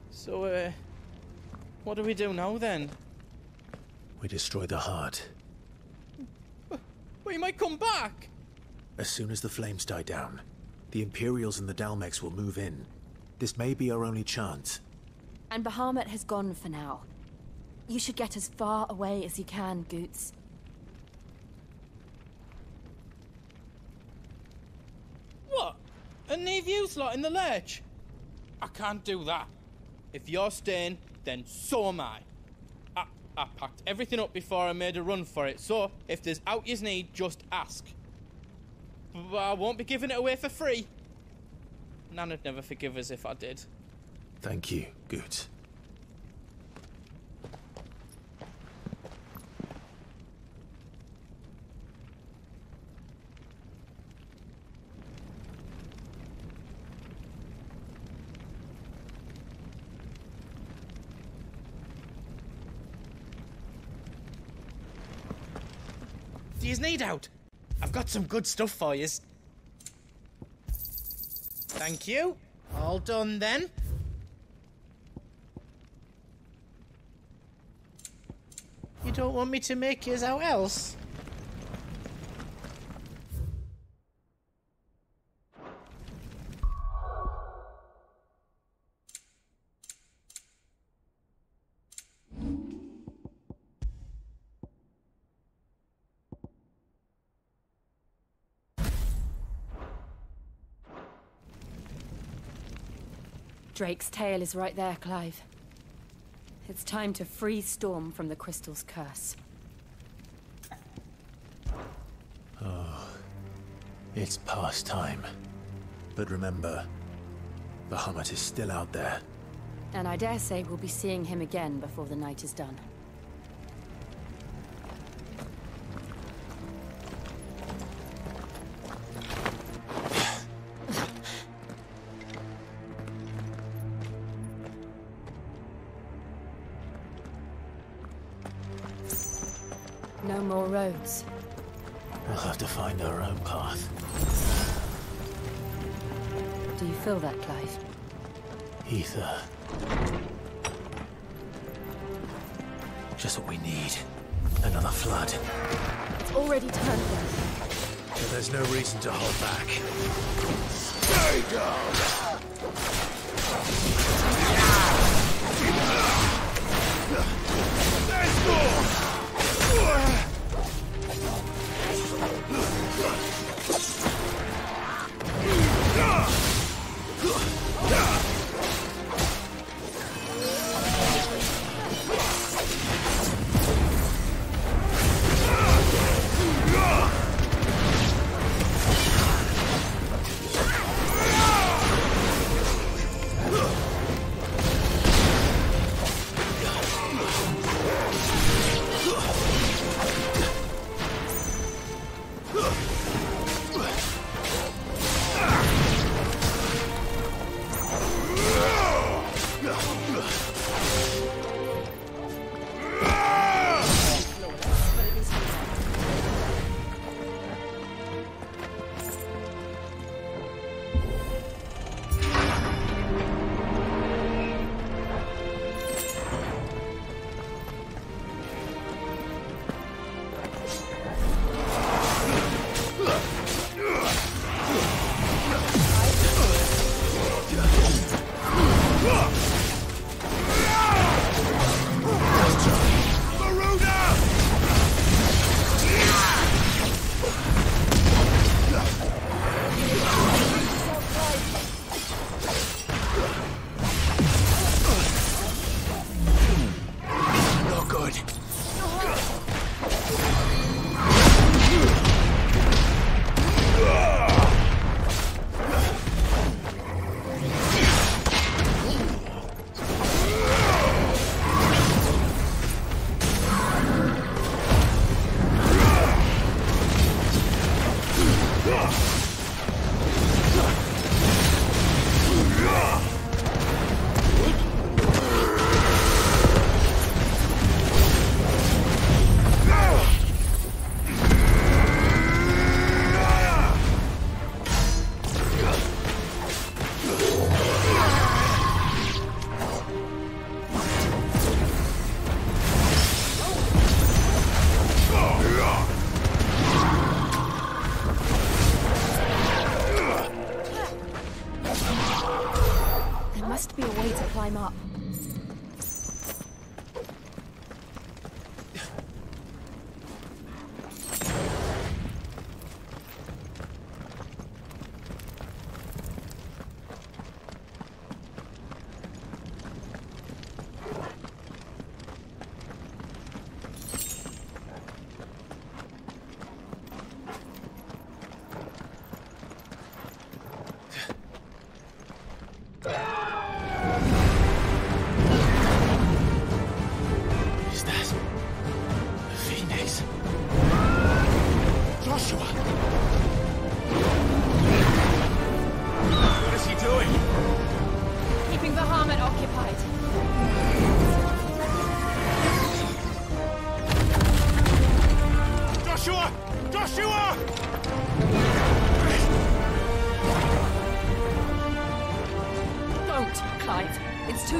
So, what do we do now, then? We destroy the heart. Well, you might come back! As soon as the flames die down, the Imperials and the Dalmex will move in. This may be our only chance. And Bahamut has gone for now. You should get as far away as you can, Goots. What? And leave you lot in the lurch? I can't do that. If you're staying, then so am I. I packed everything up before I made a run for it, so if there's out yous need, just ask. But I won't be giving it away for free. Nana'd never forgive us if I did. Thank you, Goots. Do yous need out? I've got some good stuff for yous. Thank you. All done then. You don't want me to make yous out else? Drake's tail is right there, Clive. It's time to free Storm from the Crystal's curse. Oh, it's past time. But remember, Bahamut is still out there. And I dare say we'll be seeing him again before the night is done. No more roads. We'll have to find our own path. Do you feel that, Clive? Ether. Just what we need. Another flood. It's already turned them. But there's no reason to hold back. Stay down! Let's go!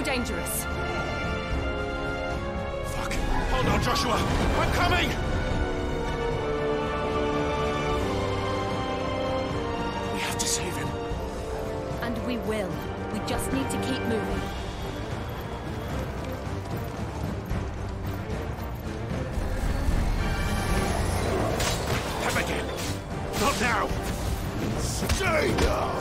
Dangerous. Fuck. Hold on, Joshua. I'm coming! We have to save him. And we will. We just need to keep moving. Come again. Not now. Stay down.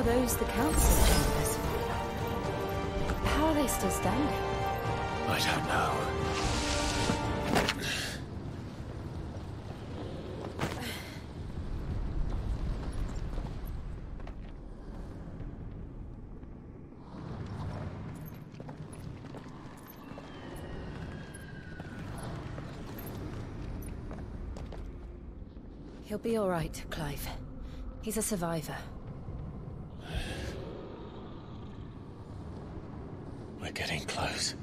Are those the council chambers? How are they still standing? I don't know. He'll be all right, Clive. He's a survivor. We're getting close.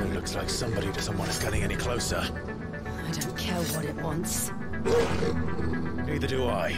It looks like somebody doesn't want us getting any closer. I don't care what it wants. Neither do I.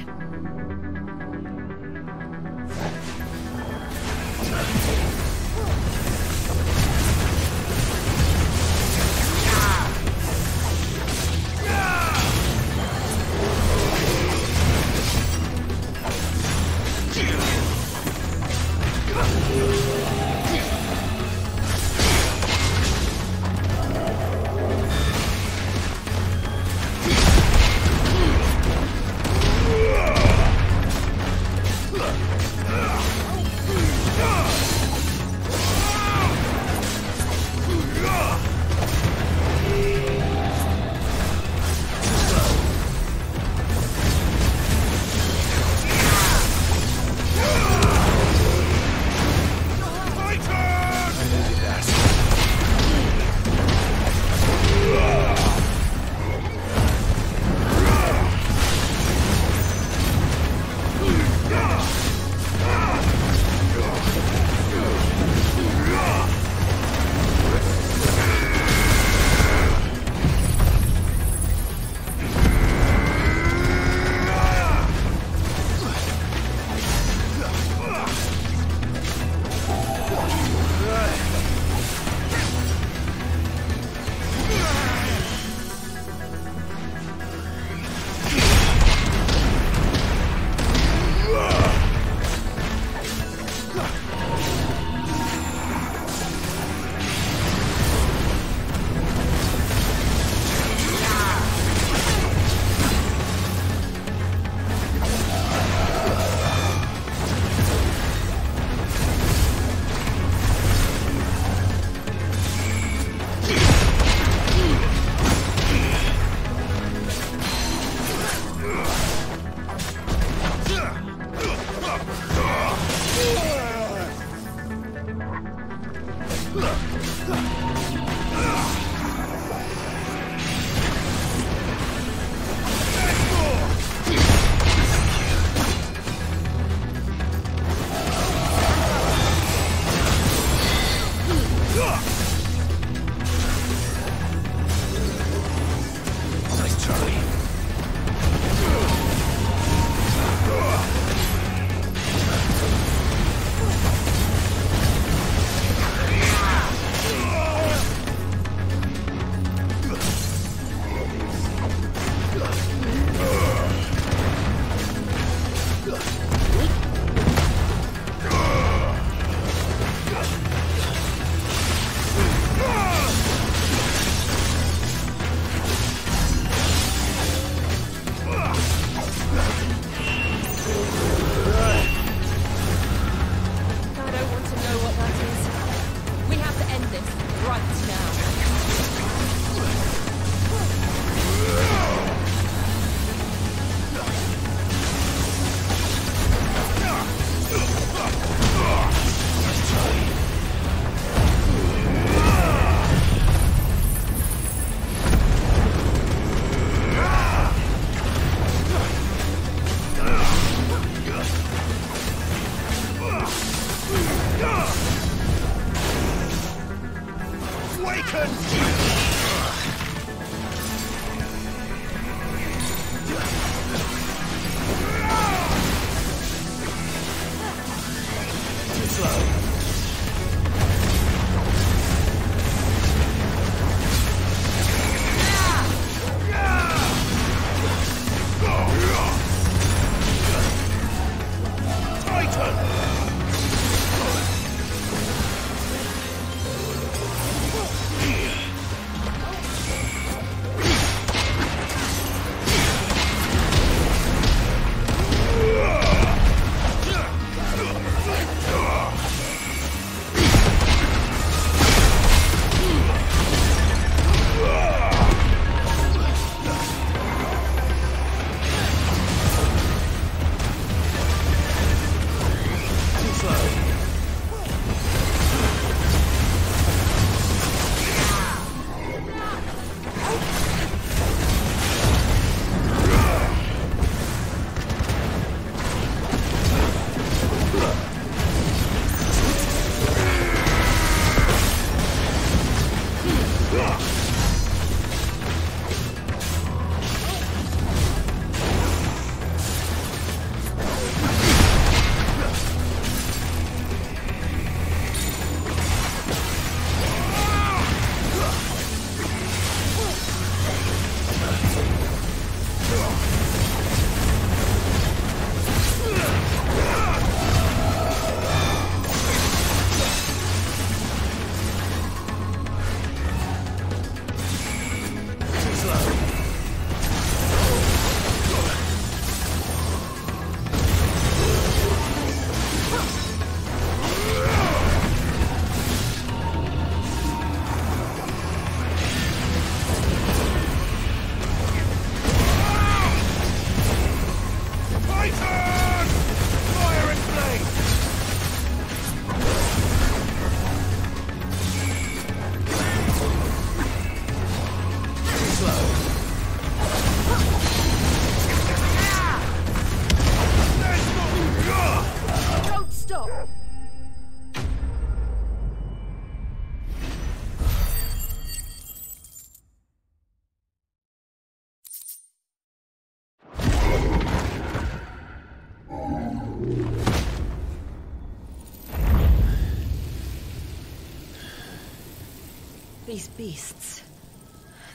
These beasts...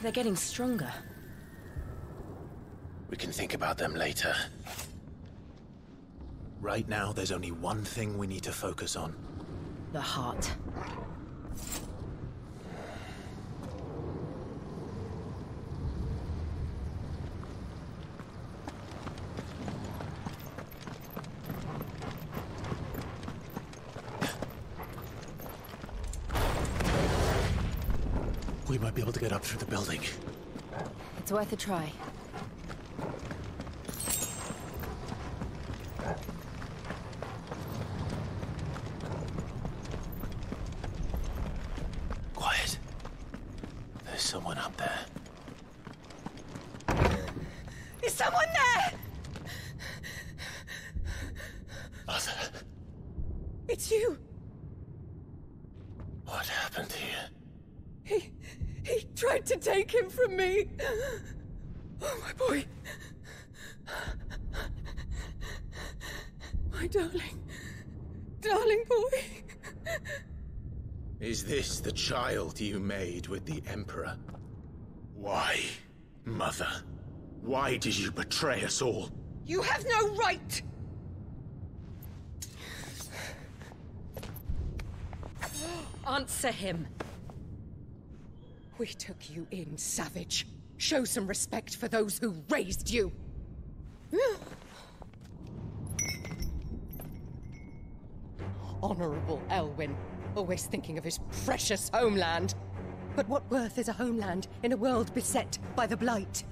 they're getting stronger. We can think about them later. Right now, there's only one thing we need to focus on. The heart. We might be able to get up through the building. It's worth a try. Quiet. There's someone up there. Is someone there? Mother. It's you. What happened here? He tried to take him from me. Oh, my boy. My darling. Darling boy. Is this the child you made with the Emperor? Why, Mother? Why did you betray us all? You have no right! Answer him. We took you in, savage. Show some respect for those who raised you. Honorable Elwyn, always thinking of his precious homeland. But what worth is a homeland in a world beset by the Blight?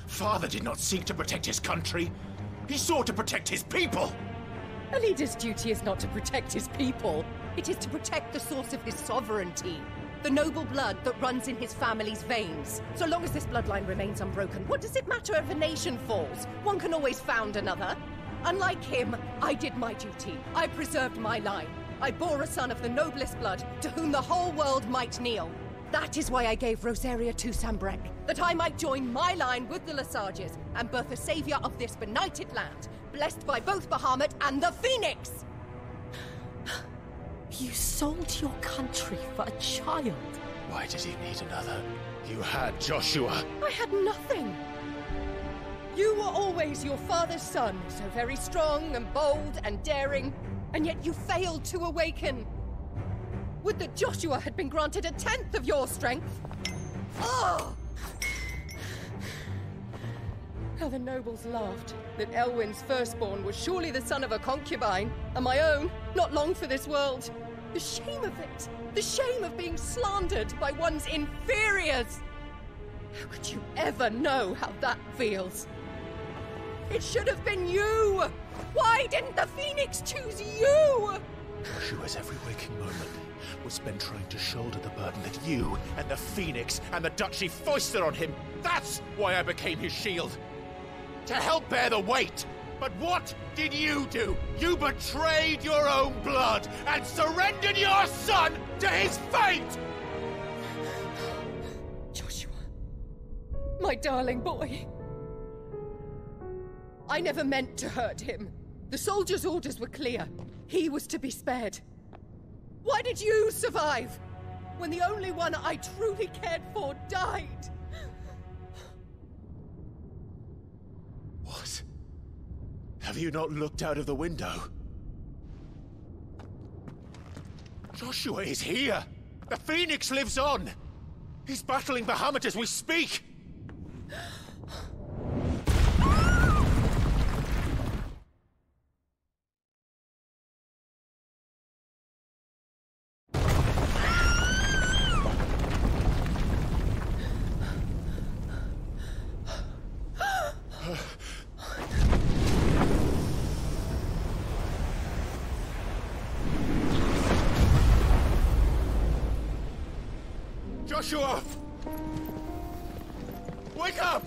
Father did not seek to protect his country. He sought to protect his people. A leader's duty is not to protect his people. It is to protect the source of his sovereignty. The noble blood that runs in his family's veins. So long as this bloodline remains unbroken, what does it matter if a nation falls? One can always found another. Unlike him, I did my duty. I preserved my line. I bore a son of the noblest blood, to whom the whole world might kneel. That is why I gave Rosaria to Sambrek, that I might join my line with the Lesages and birth a savior of this benighted land, blessed by both Bahamut and the Phoenix! You sold your country for a child. Why did he need another? You had Joshua. I had nothing. You were always your father's son, so very strong and bold and daring, and yet you failed to awaken. Would that Joshua had been granted 1/10 of your strength. Oh! How the nobles laughed that Elwyn's firstborn was surely the son of a concubine, and my own, not long for this world. The shame of it! The shame of being slandered by one's inferiors! How could you ever know how that feels? It should have been you! Why didn't the Phoenix choose you? Joshua's every waking moment was spent trying to shoulder the burden that you and the Phoenix and the Duchy foisted on him. That's why I became his shield. To help bear the weight. But what did you do? You betrayed your own blood and surrendered your son to his fate! Joshua. My darling boy. I never meant to hurt him. The soldiers' orders were clear. He was to be spared. Why did you survive? When the only one I truly cared for died? What? Have you not looked out of the window? Joshua is here! The Phoenix lives on! He's battling Bahamut as we speak! Joshua! Wake up!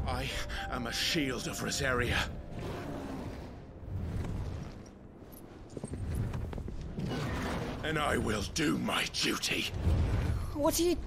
I am a shield of Rosaria. And I will do my duty. What are you...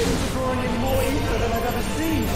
flames are drawing in more ether than I've ever seen.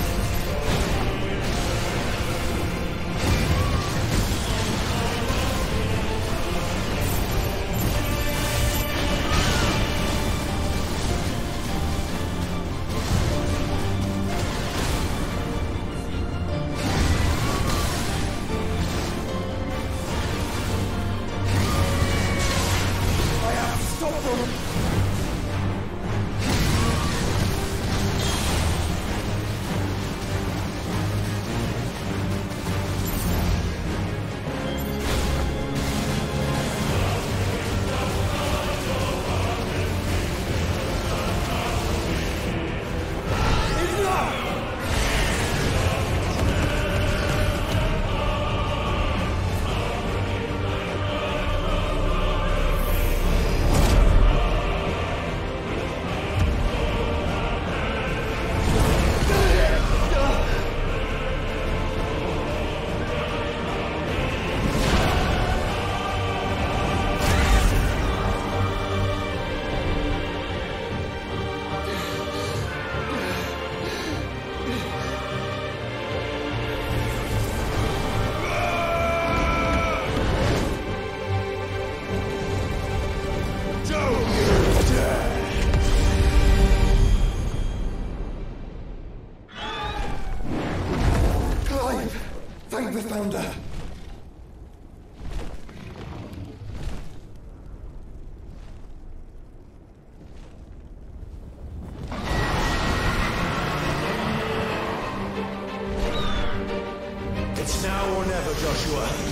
The founder. It's now or never, Joshua.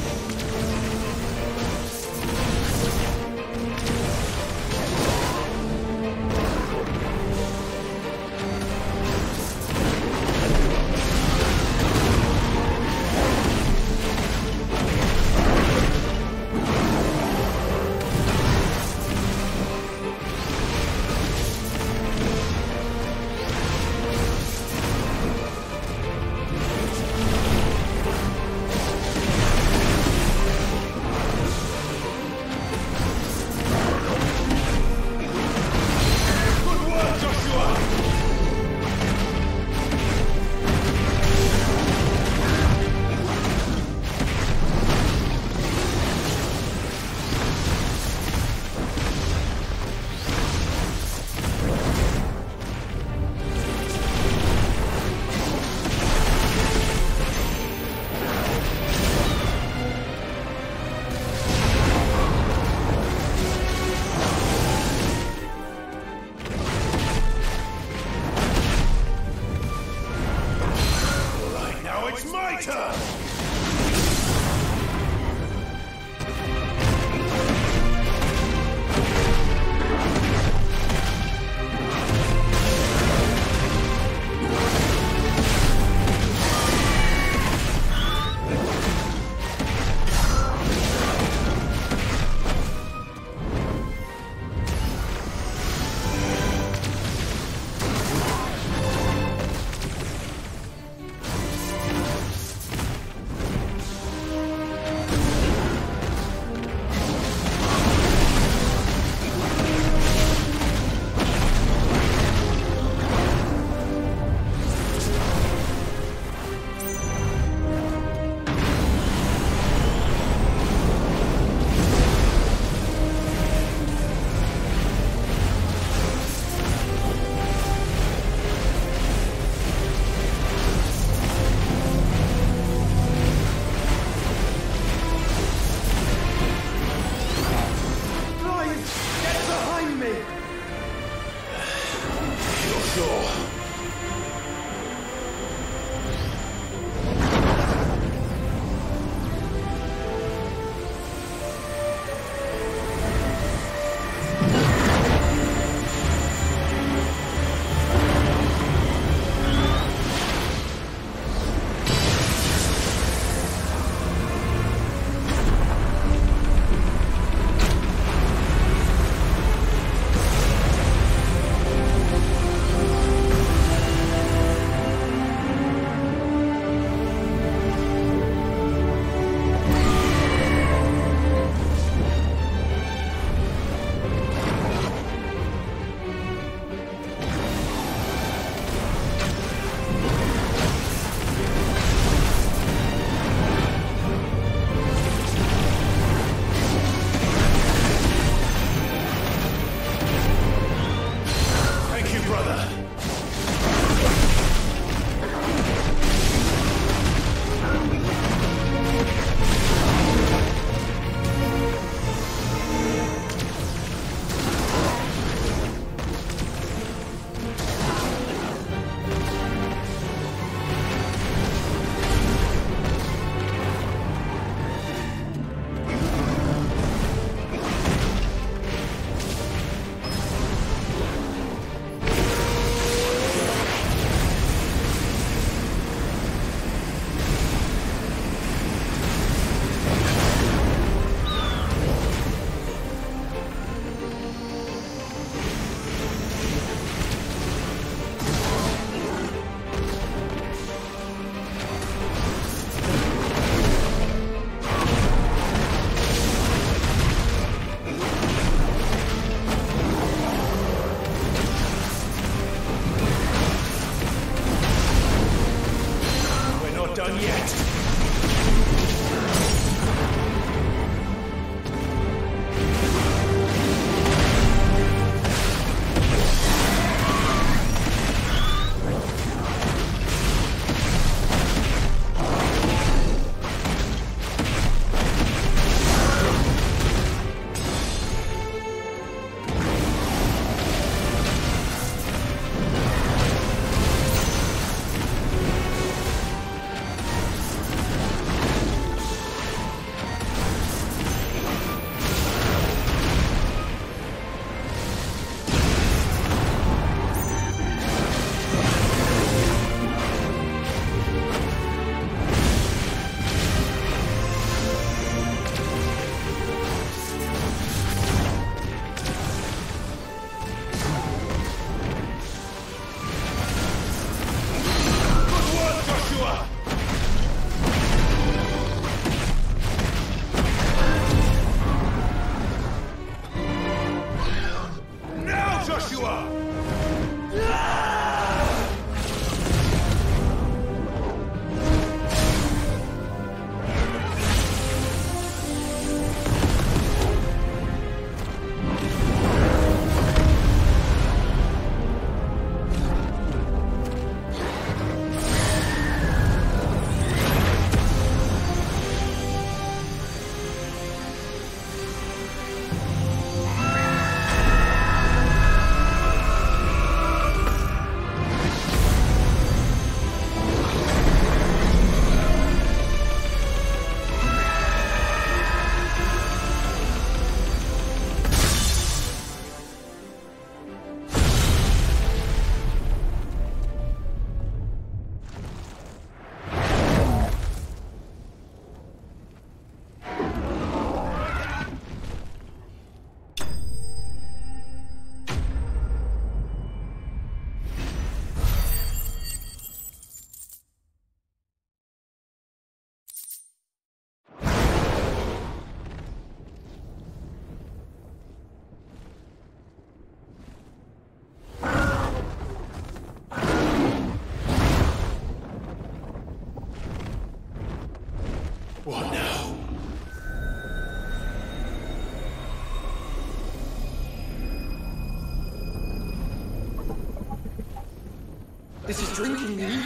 This is drinking me.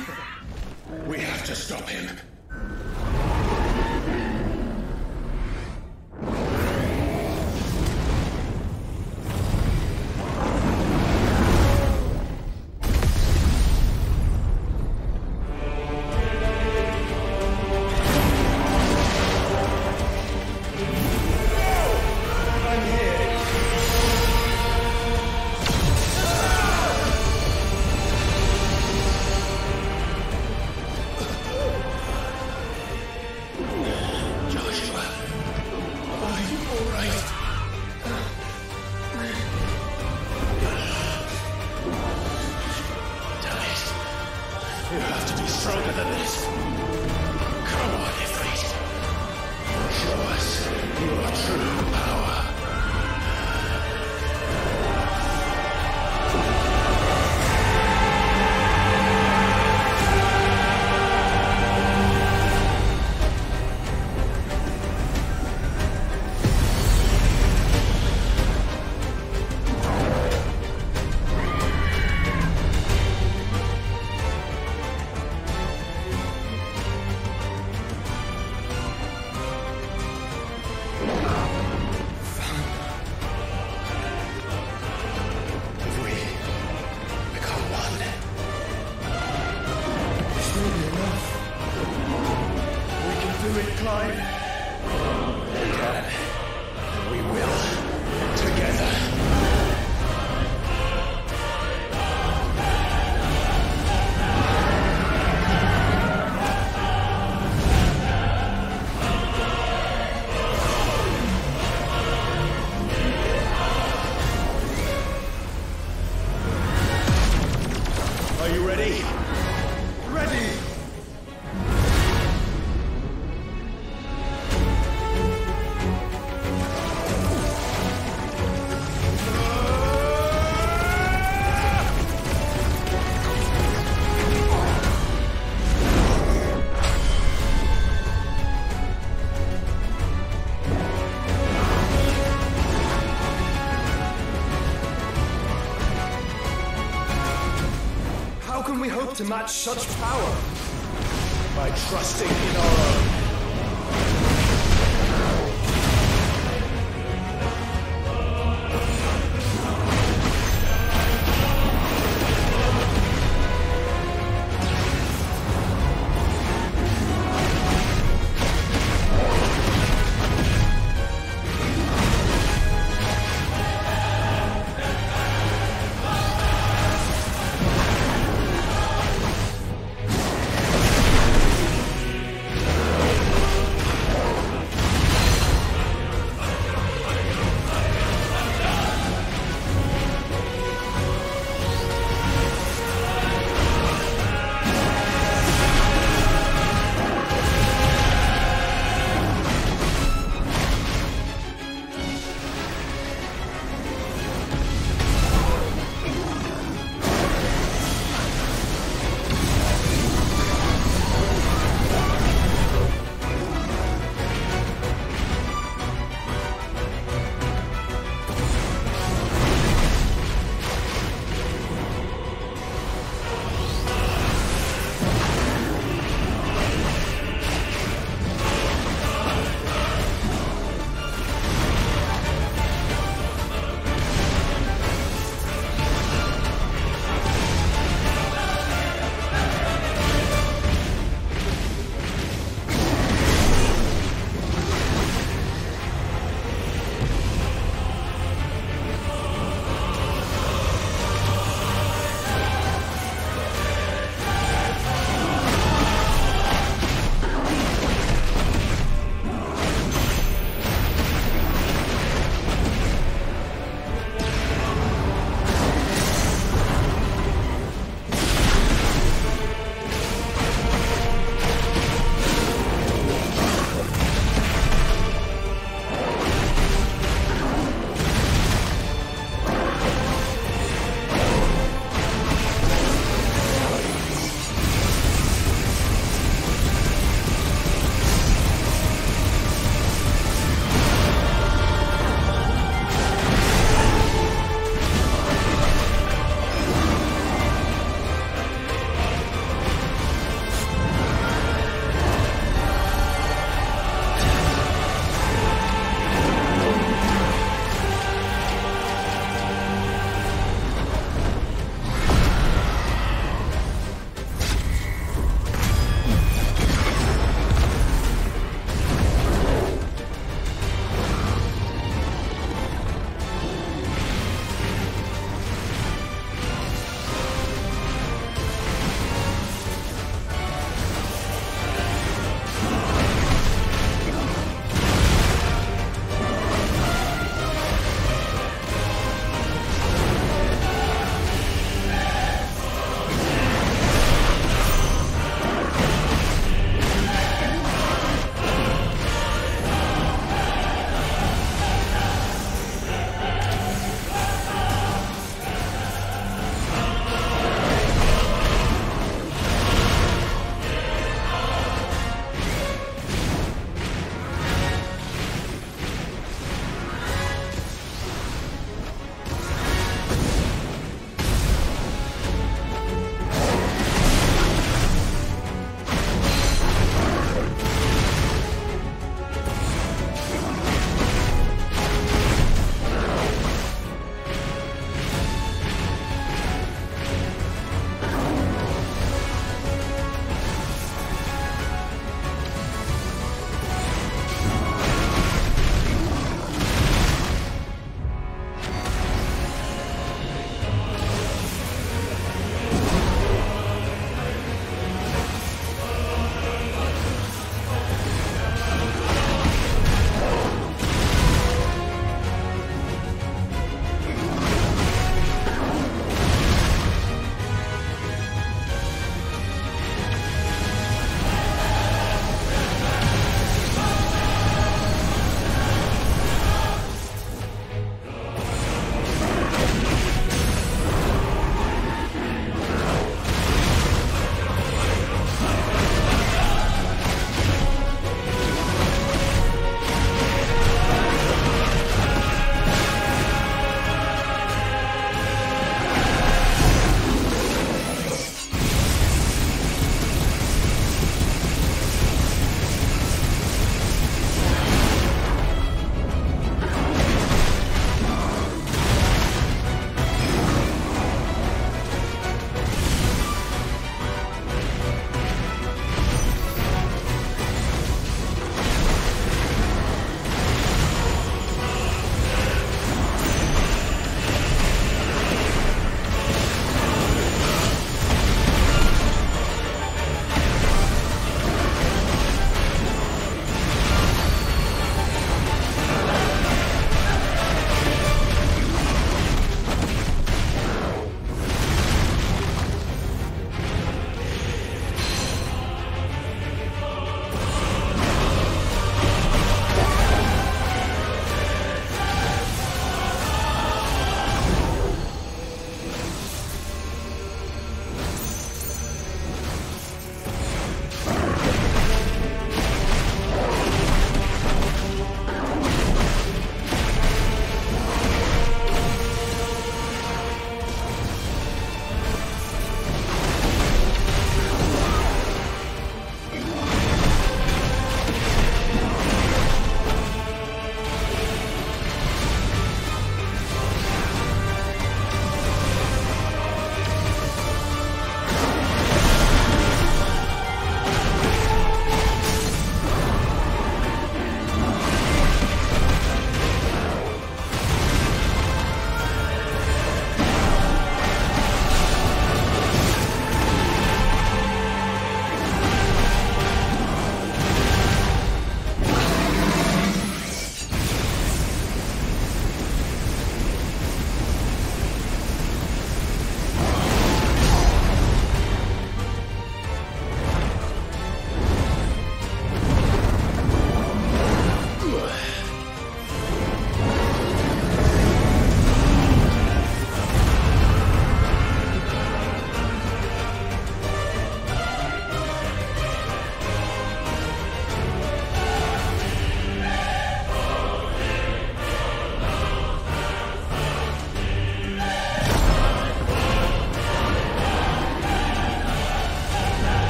We have to stop him. You have to be stronger than this. Come on, Ifrit. Show us your true power. To match such power by trusting in our own.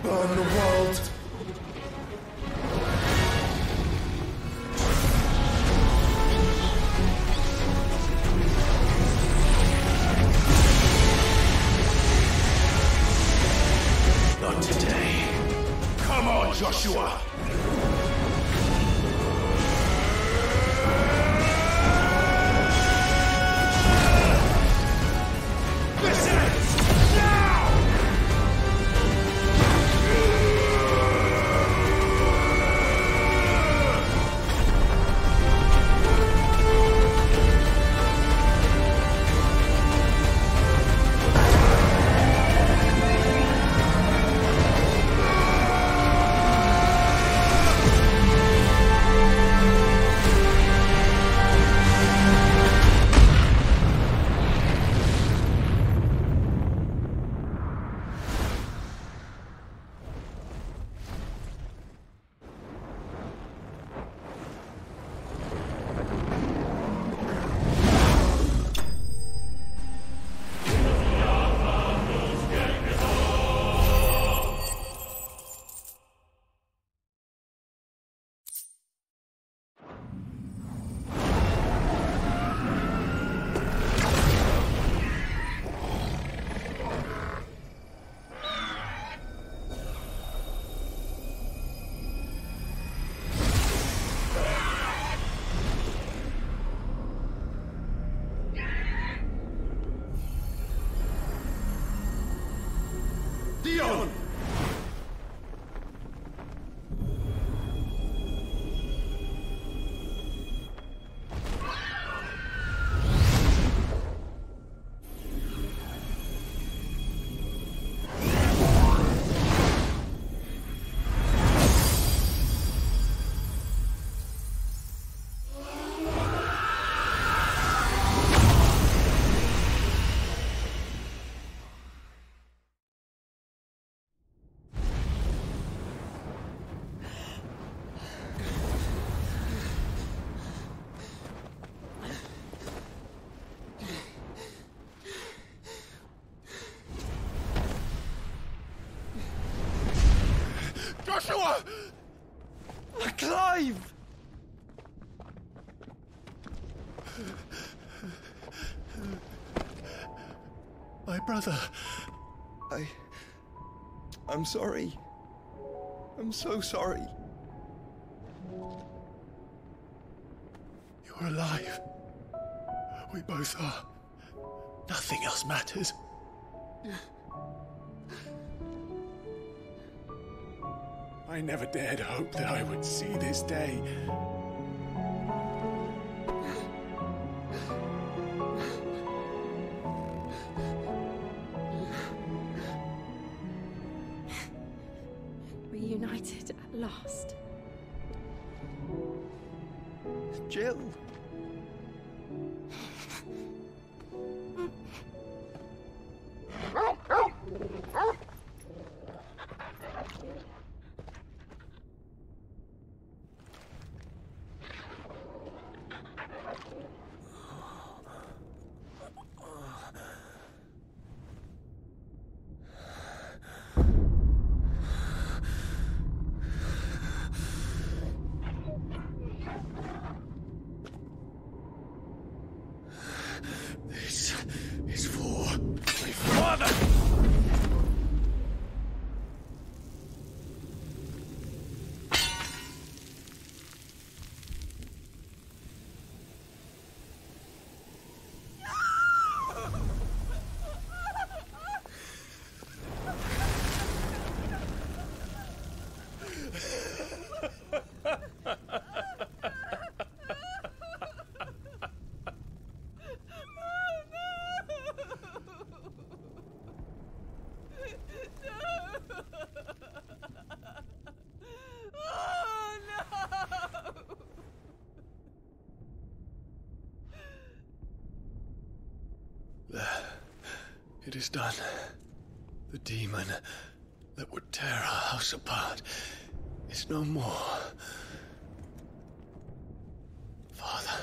burn the world. Not today. Come on, Joshua! This ends now! Dion! Joshua! Clive! My brother. I'm sorry. I'm so sorry. You're alive. We both are. Nothing else matters. I never dared hope that I would see this day. Reunited at last. Jill. This is for my father! It is done. The demon that would tear our house apart is no more. Father.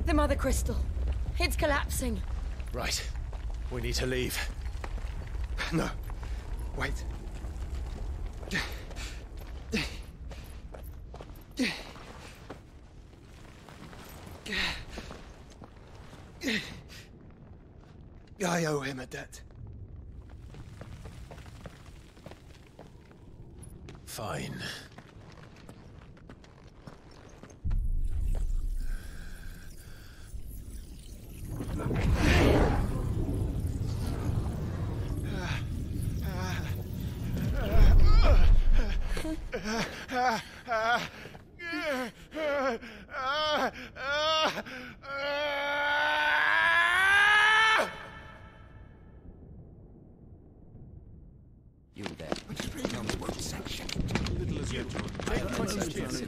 The Mother Crystal. It's collapsing. Right. We need to leave. No. Wait. I owe him a debt. Fine. You there.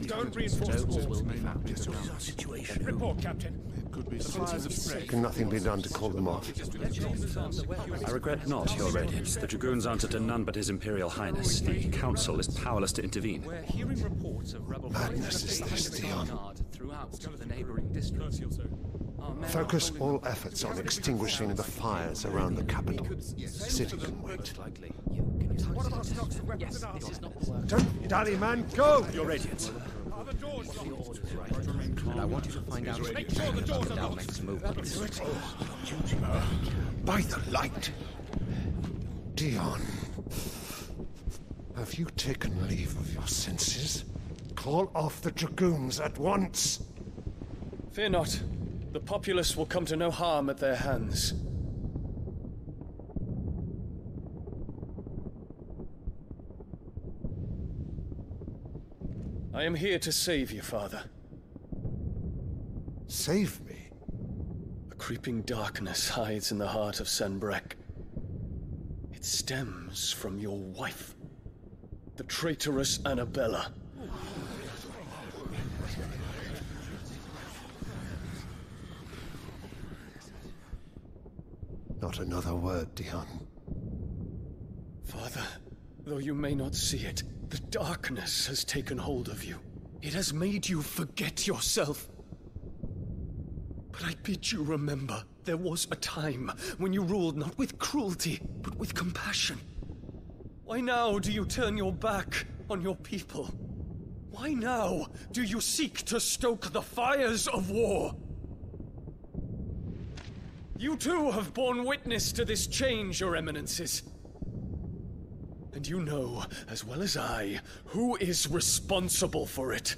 Don't reinforce the walls. Report, Captain. Can nothing be done to call them off? I regret not, Your Radiance. The Dragoons answer to none but His Imperial Highness. The Council is powerless to intervene. We're hearing reports of rebel Madness is this, Dion. throughout the neighboring districts. Focus all efforts on extinguishing the fires around the capital. The city can wait. Don't dally, man, go! Your Radiance. And I want you to find out Make sure the doors are locked. next movement. By the light! Dion, have you taken leave of your senses? Call off the Dragoons at once! Fear not. The populace will come to no harm at their hands. I am here to save you, Father. Save me? A creeping darkness hides in the heart of Sanbreque. It stems from your wife, the traitorous Annabella. Not another word, Dion. Father, though you may not see it, the darkness has taken hold of you. It has made you forget yourself. But I bid you remember, there was a time when you ruled not with cruelty, but with compassion. Why now do you turn your back on your people? Why now do you seek to stoke the fires of war? You too have borne witness to this change, Your Eminences. And you know, as well as I, who is responsible for it.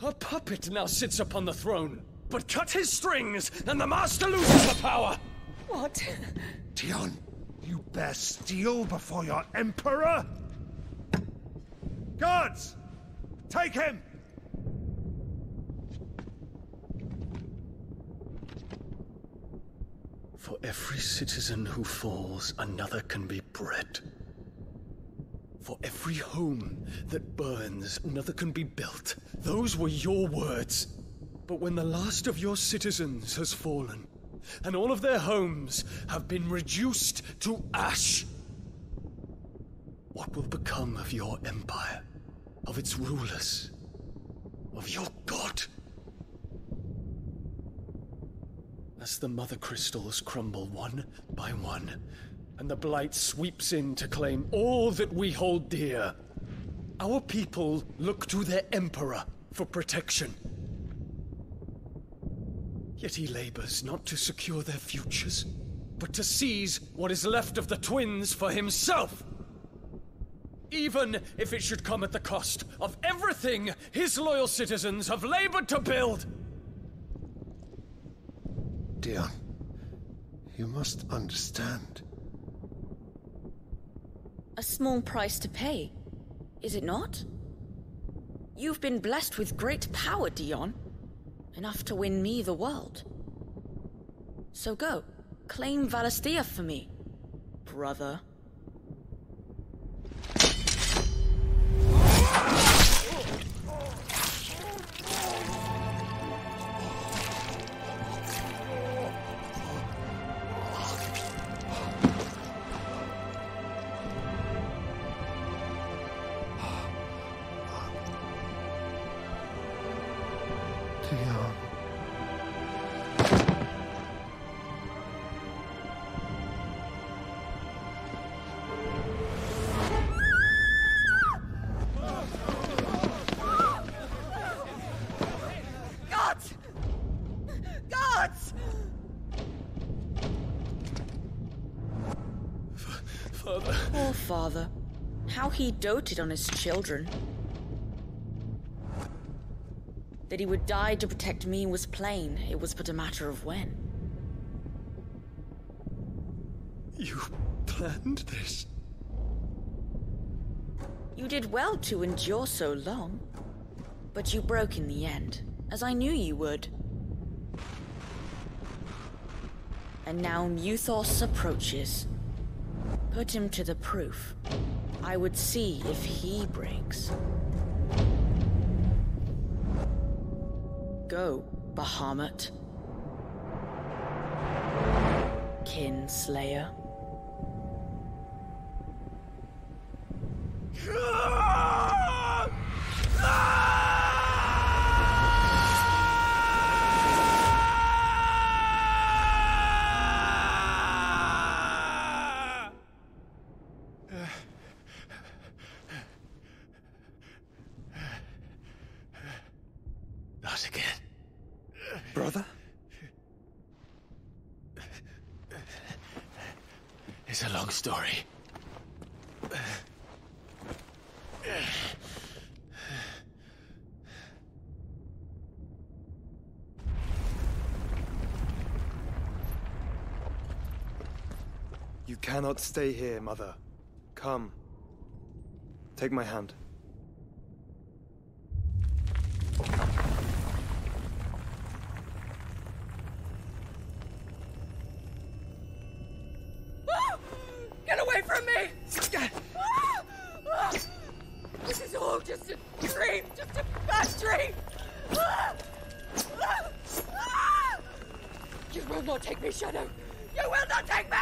A puppet now sits upon the throne, but cut his strings, and the master loses the power! What? Dion, you bear steel before your Emperor? Guards! Take him! For every citizen who falls, another can be bred. For every home that burns, another can be built. Those were your words. But when the last of your citizens has fallen, and all of their homes have been reduced to ash, what will become of your empire, of its rulers, of your god? As the Mother Crystals crumble one by one, and the Blight sweeps in to claim all that we hold dear, our people look to their Emperor for protection. Yet he labors not to secure their futures, but to seize what is left of the twins for himself! Even if it should come at the cost of everything his loyal citizens have labored to build! Dion, you must understand. A small price to pay, is it not? You've been blessed with great power, Dion. Enough to win me the world. So go, claim Valisthea for me, brother. Father. Poor father. How he doted on his children. That he would die to protect me was plain. It was but a matter of when. You planned this? You did well to endure so long. But you broke in the end, as I knew you would. And now Muthos approaches. Put him to the proof. I would see if he breaks. Go, Bahamut. Kinslayer. Not again. Brother? It's a long story. You cannot stay here, Mother. Come. Take my hand. Get away from me! This is all just a dream, just a bad dream! You will not take me, Shadow! You will not take me!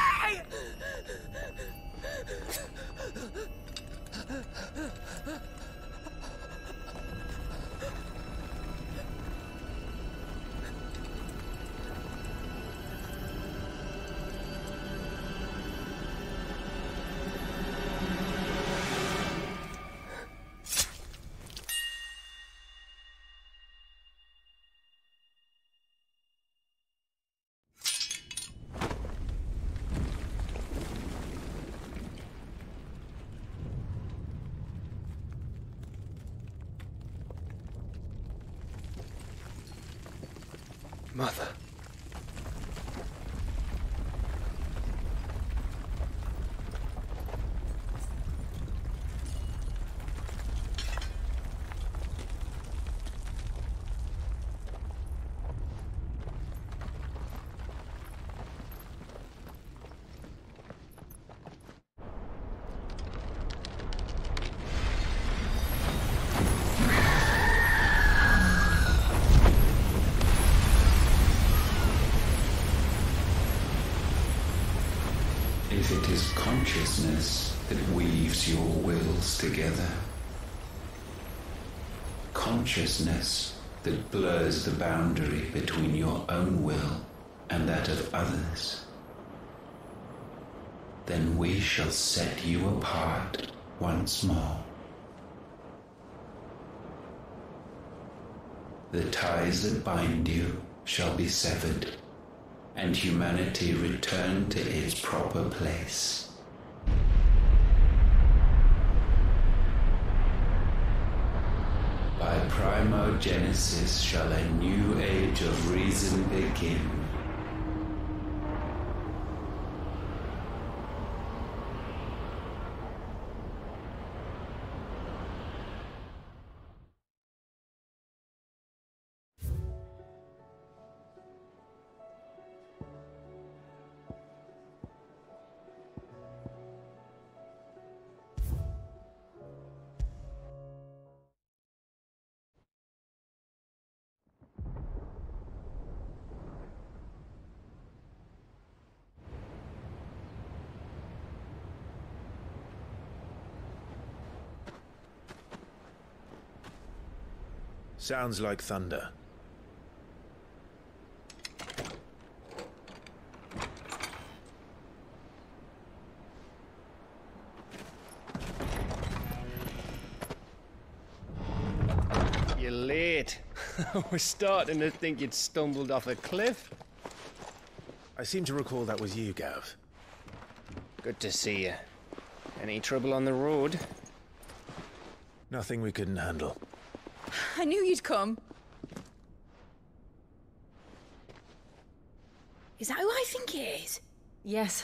Mother. If it is consciousness that weaves your wills together, consciousness that blurs the boundary between your own will and that of others, then we shall set you apart once more. The ties that bind you shall be severed, and humanity return to its proper place. By primogenesis shall a new age of reason begin. Sounds like thunder. You're late. We're starting to think you'd stumbled off a cliff. I seem to recall that was you, Gav. Good to see you. Any trouble on the road? Nothing we couldn't handle. I knew you'd come. Is that who I think it is? Yes.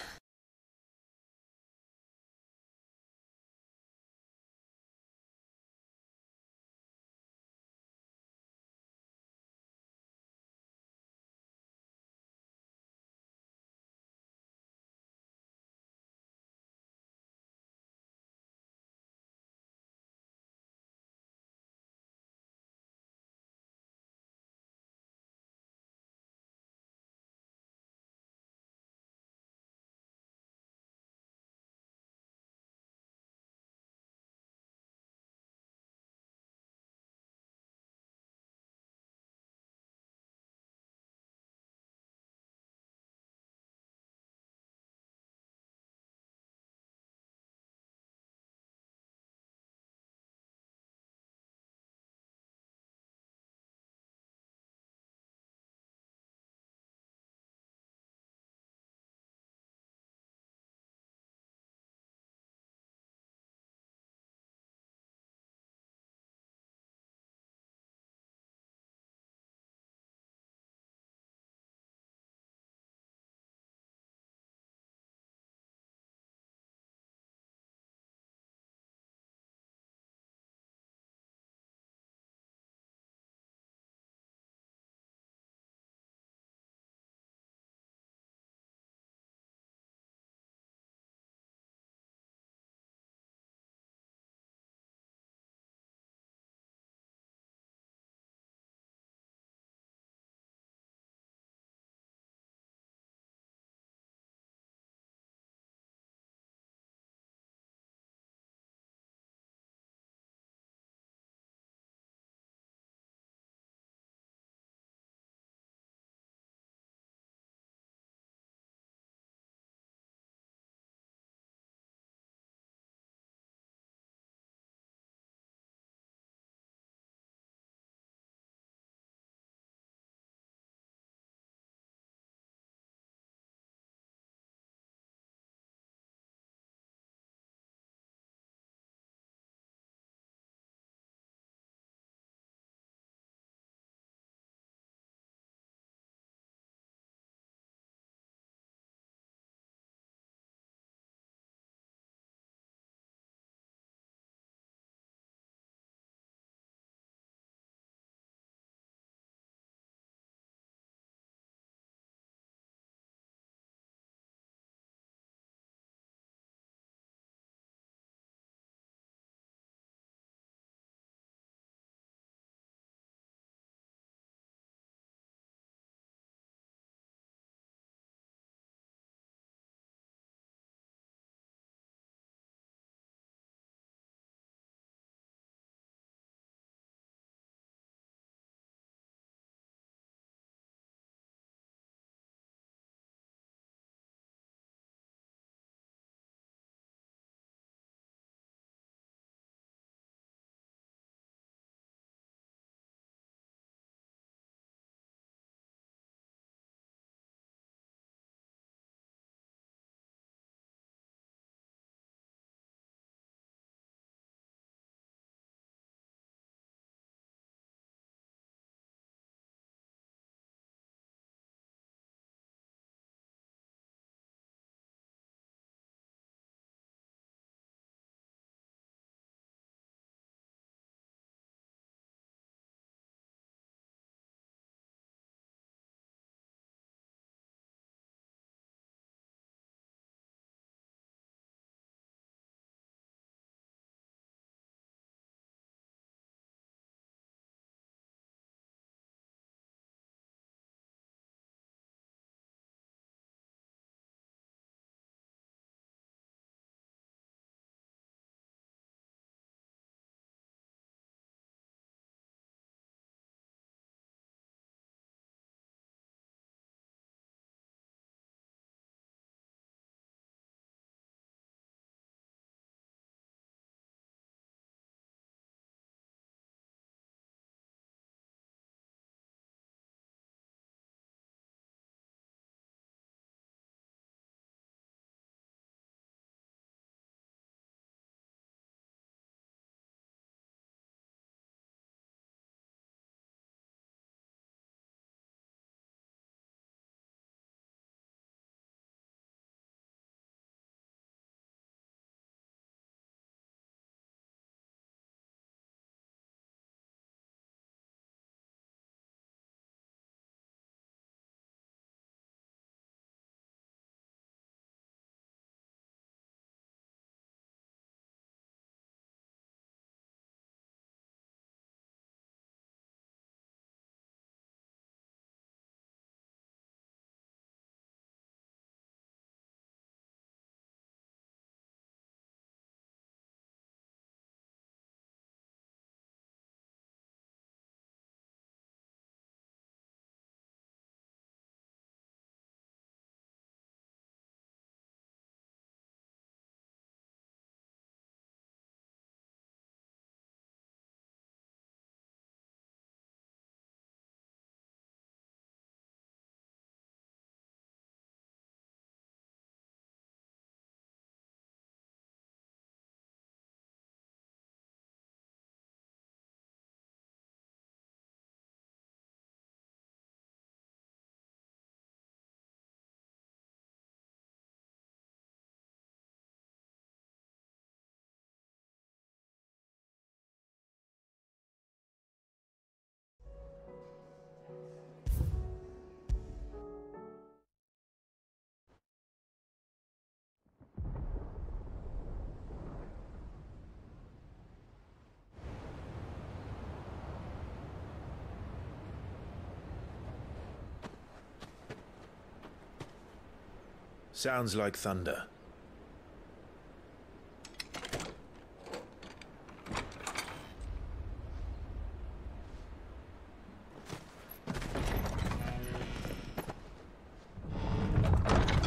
Sounds like thunder.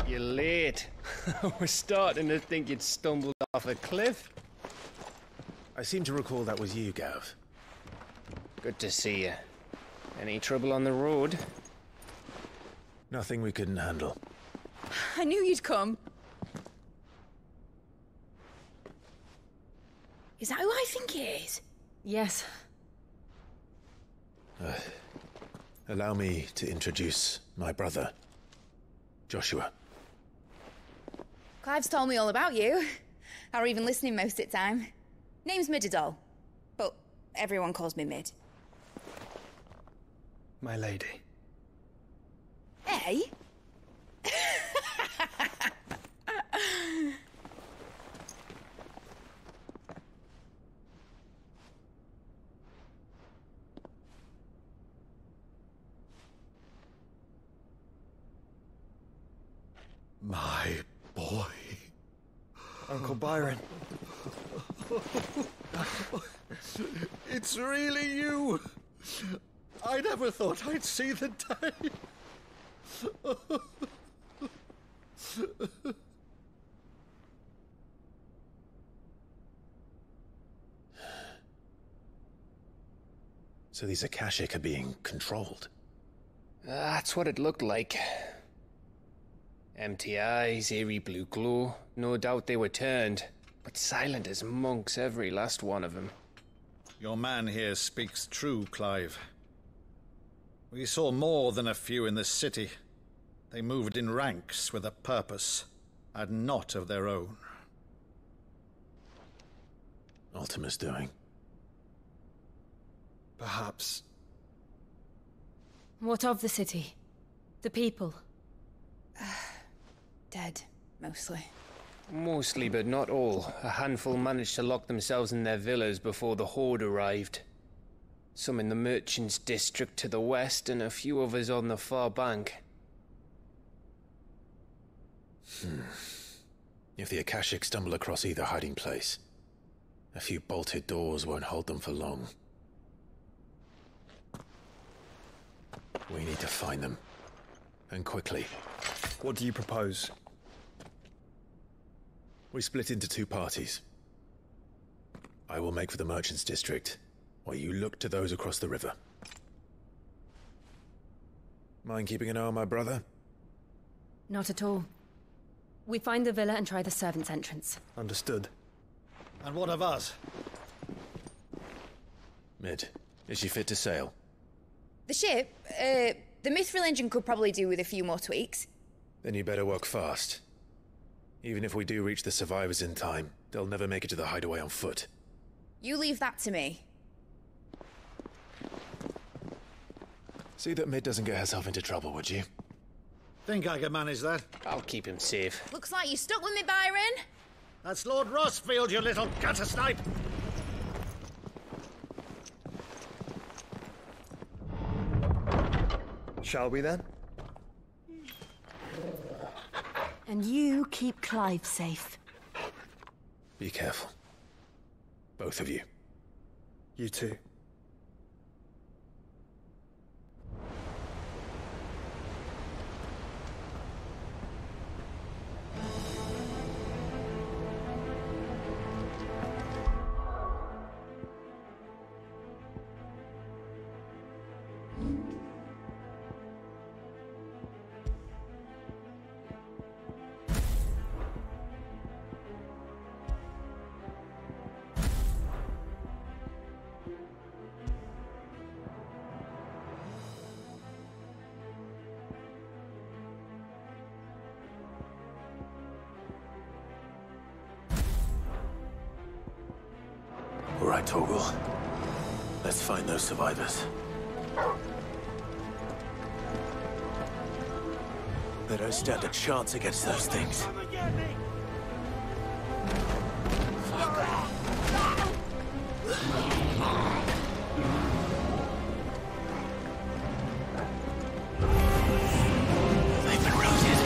You're late. We're starting to think you'd stumbled off a cliff. I seem to recall that was you, Gav. Good to see you. Any trouble on the road? Nothing we couldn't handle. I knew you'd come. Is that who I think it is? Yes. Allow me to introduce my brother, Joshua. Clive's told me all about you. Or even listening most of the time. Name's Midadol, but everyone calls me Mid. My lady. Hey? My boy. Uncle Byron. It's really you. I never thought I'd see the day. So these Akashic are being controlled? That's what it looked like. Empty eyes, eerie blue glow. No doubt they were turned, but silent as monks, every last one of them. Your man here speaks true, Clive. We saw more than a few in the city. They moved in ranks with a purpose, and not of their own. Ultima's doing. Perhaps. What of the city? The people? Dead, mostly. Mostly, but not all. A handful managed to lock themselves in their villas before the Horde arrived. Some in the Merchants' District to the west, and a few others on the far bank. If the Akashic stumble across either hiding place, a few bolted doors won't hold them for long. We need to find them. And quickly. What do you propose? We split into two parties. I will make for the Merchants' District, while you look to those across the river. Mind keeping an eye on my brother? Not at all. We find the villa and try the servants' entrance. Understood. And what of us? Mid, is she fit to sail? The ship, the Mithril engine could probably do with a few more tweaks. Then you better work fast. Even if we do reach the survivors in time, they'll never make it to the hideaway on foot. You leave that to me. See that Mid doesn't get herself into trouble, would you? Think I can manage that? I'll keep him safe. Looks like you stuck with me, Byron. That's Lord Rosfield, you little gutter snipe! Shall we then? And you keep Clive safe. Be careful. Both of you. You too. All right, Torgal. Let's find those survivors. They don't stand a chance against those things. They've been routed.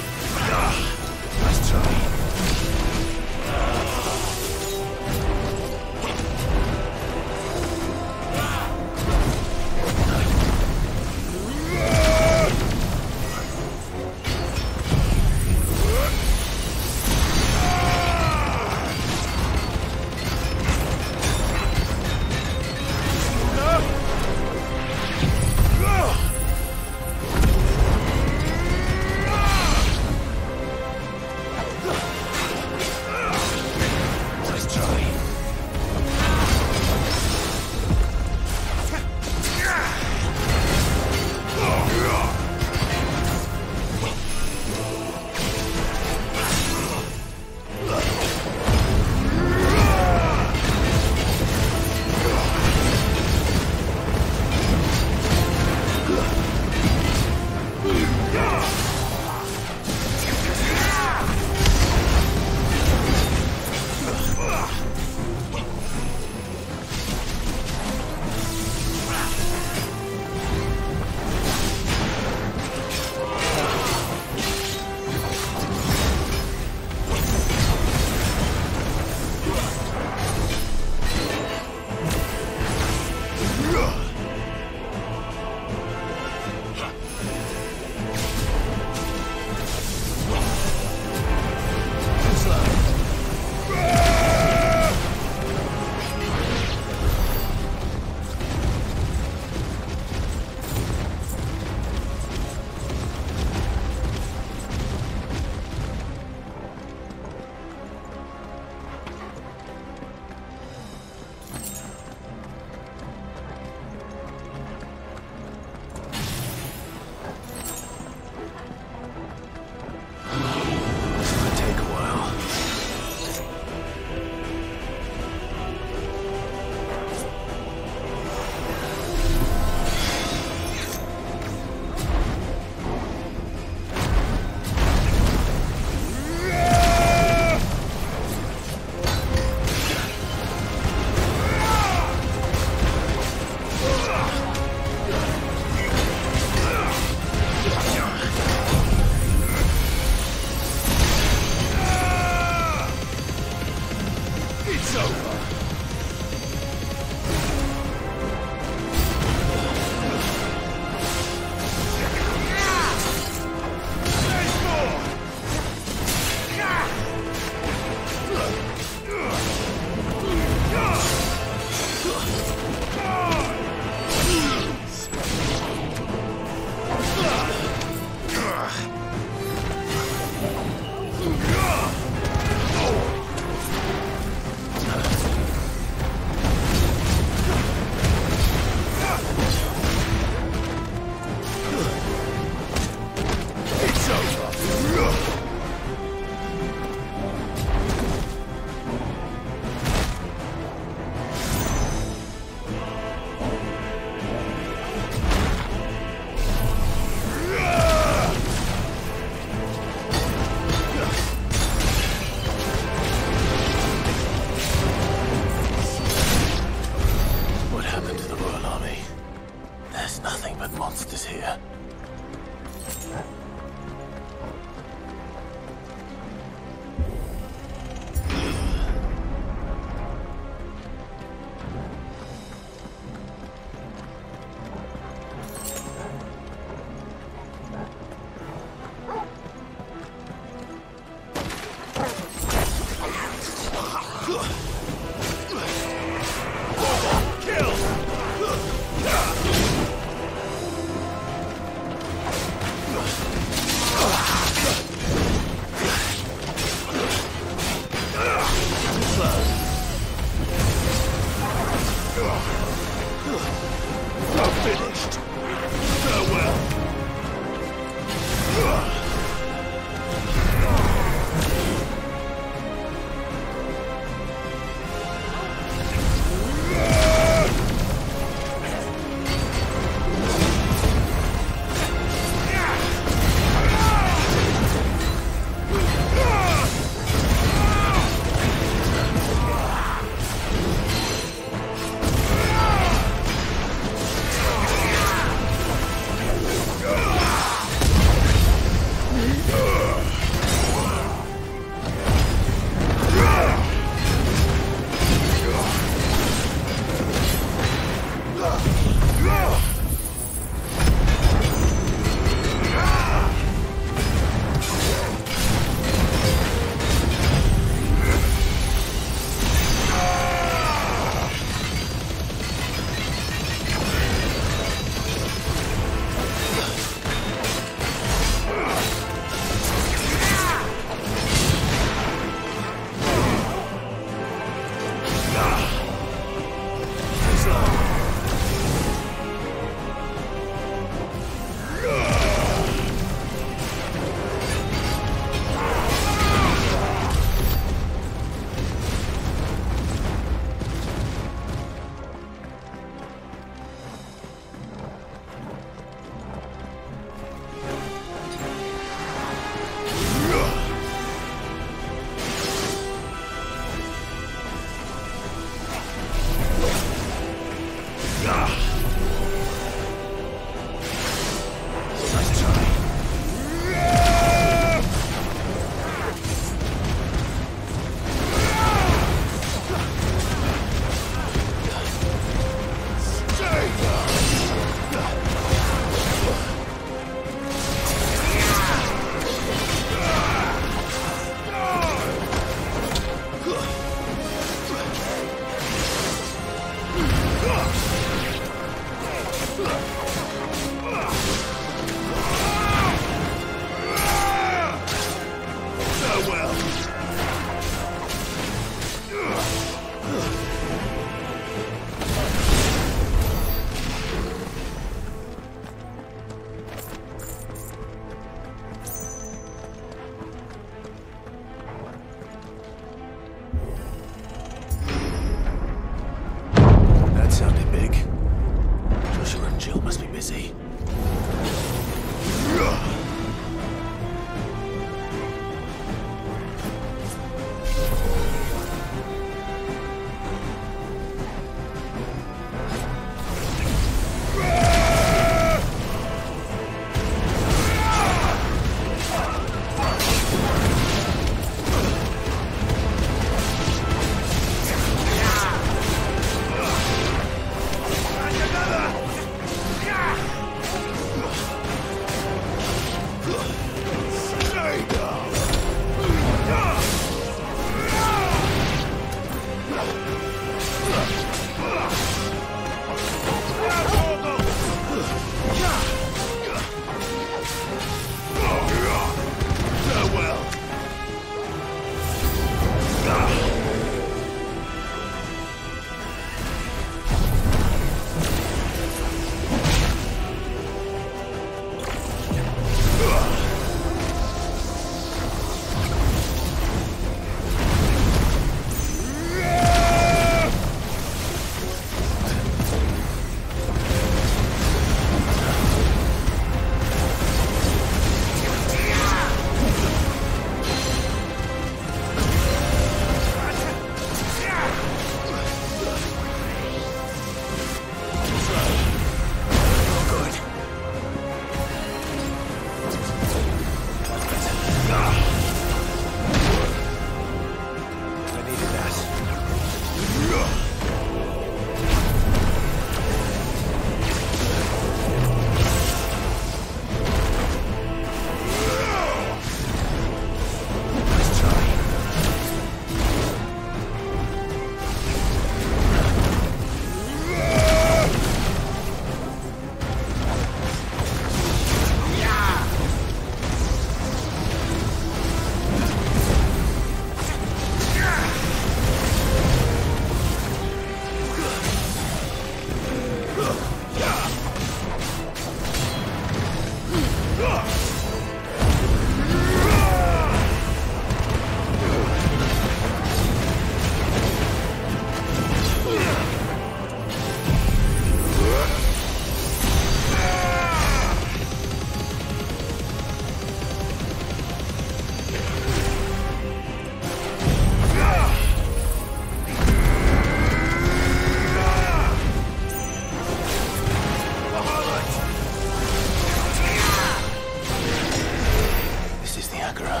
Agora,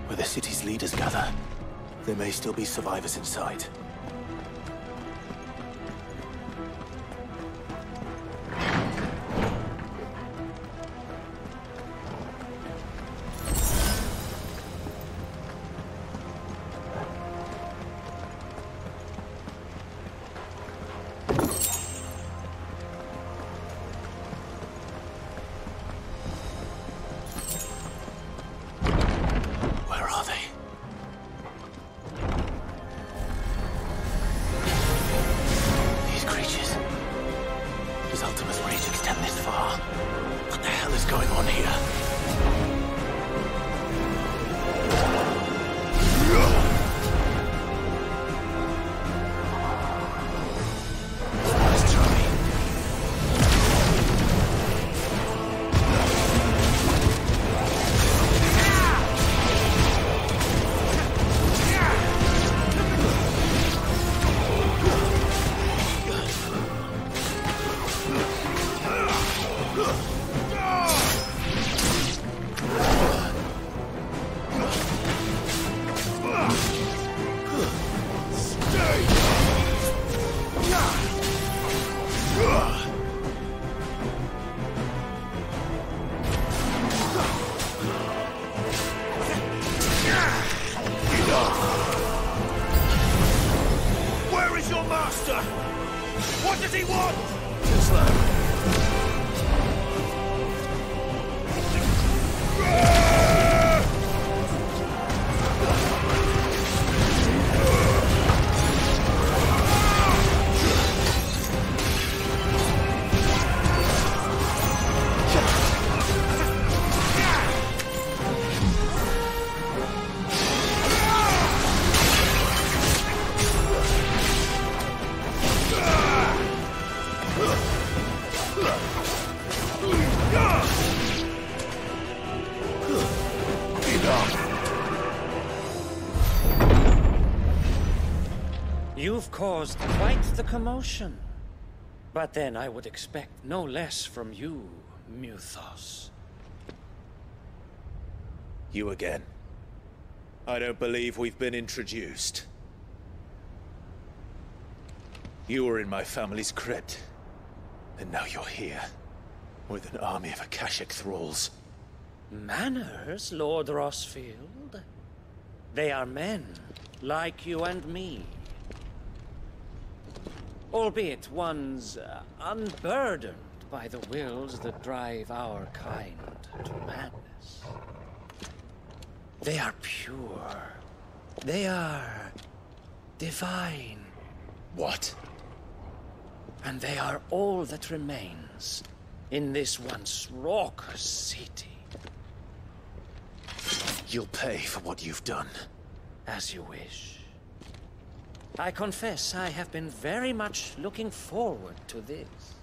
where the city's leaders gather. There may still be survivors inside. You've caused quite the commotion. But then I would expect no less from you, Muthos. You again. I don't believe we've been introduced. You were in my family's crypt, and now you're here, with an army of Akashic thralls. Manners, Lord Rosfield? They are men, like you and me. Albeit ones unburdened by the wills that drive our kind to madness. They are pure. They are divine. What? And they are all that remains in this once raucous city. You'll pay for what you've done. As you wish. I confess I have been very much looking forward to this.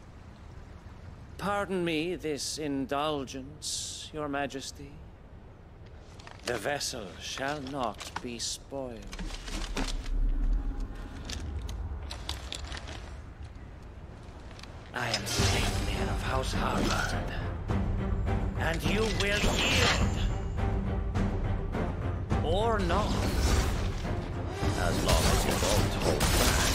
Pardon me this indulgence, Your Majesty. The vessel shall not be spoiled. I am Statesman of House Harvard, and you will yield. Or not. As long as you don't hold back.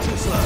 Too slow.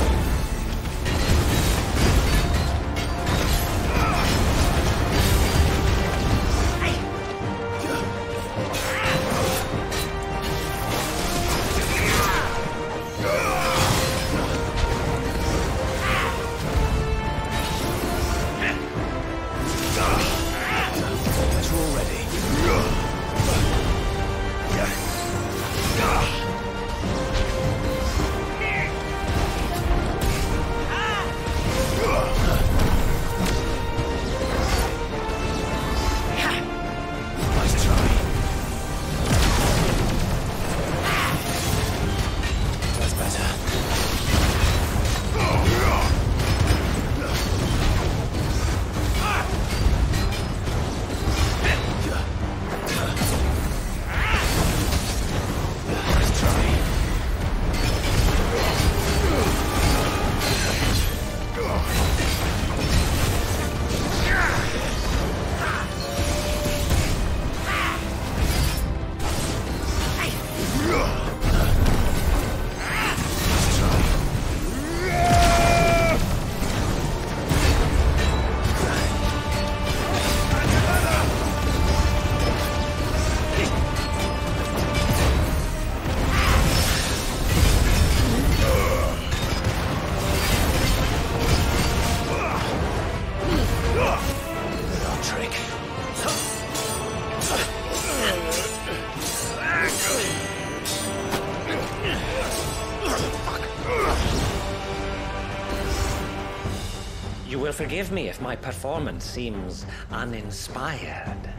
You will forgive me if my performance seems uninspired.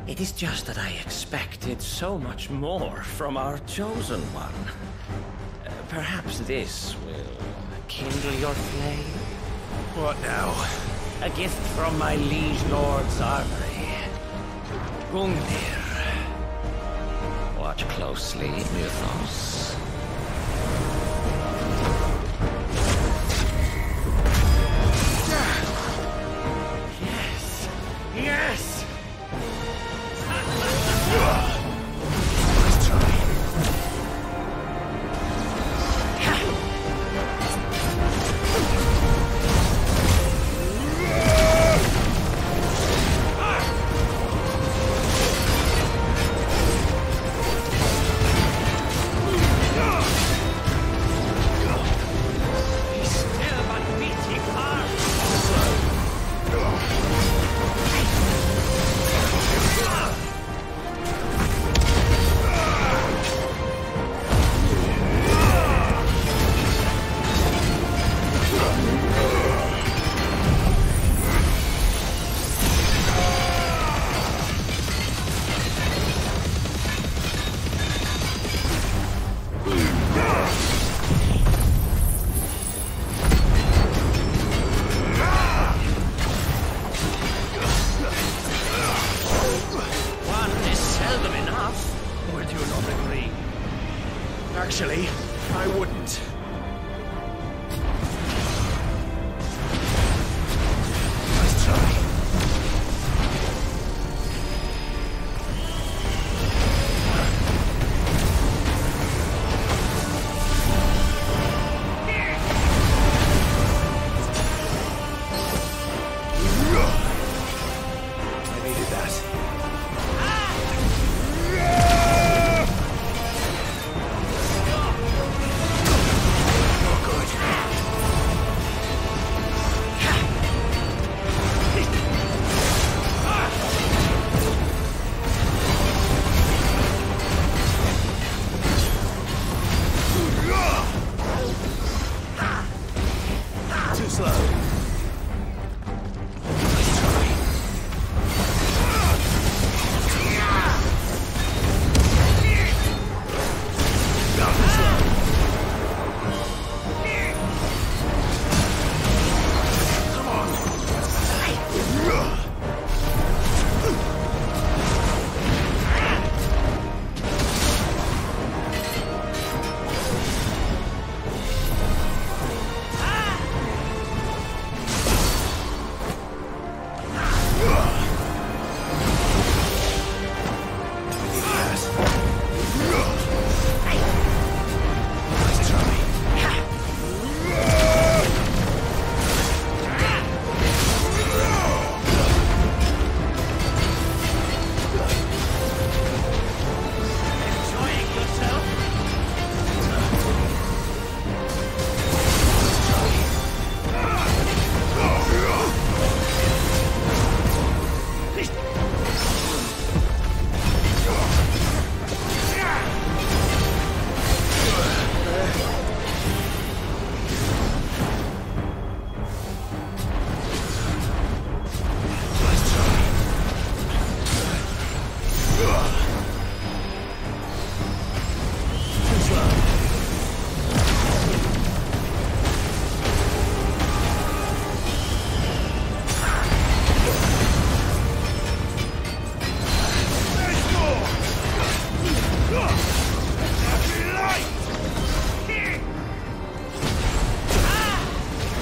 It is just that I expected so much more from our chosen one. Perhaps this will kindle your flame? What now? A gift from my liege lord's armory. Gungnir. Watch closely, Mythos. Yes! Yes! Actually, I wouldn't. Let's try. I needed that. Too slow. Let's try. Too slow. Come on.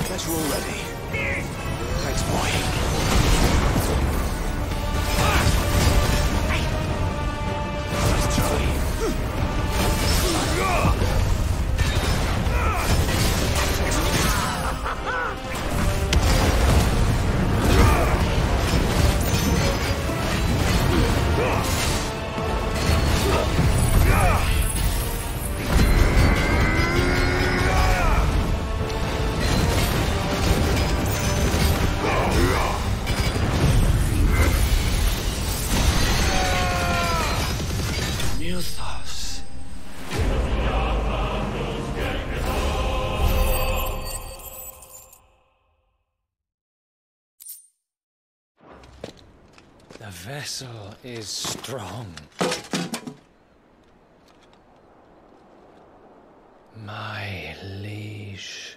Guess we're all ready. Thanks, boy. Let's try. vessel is strong. My liege.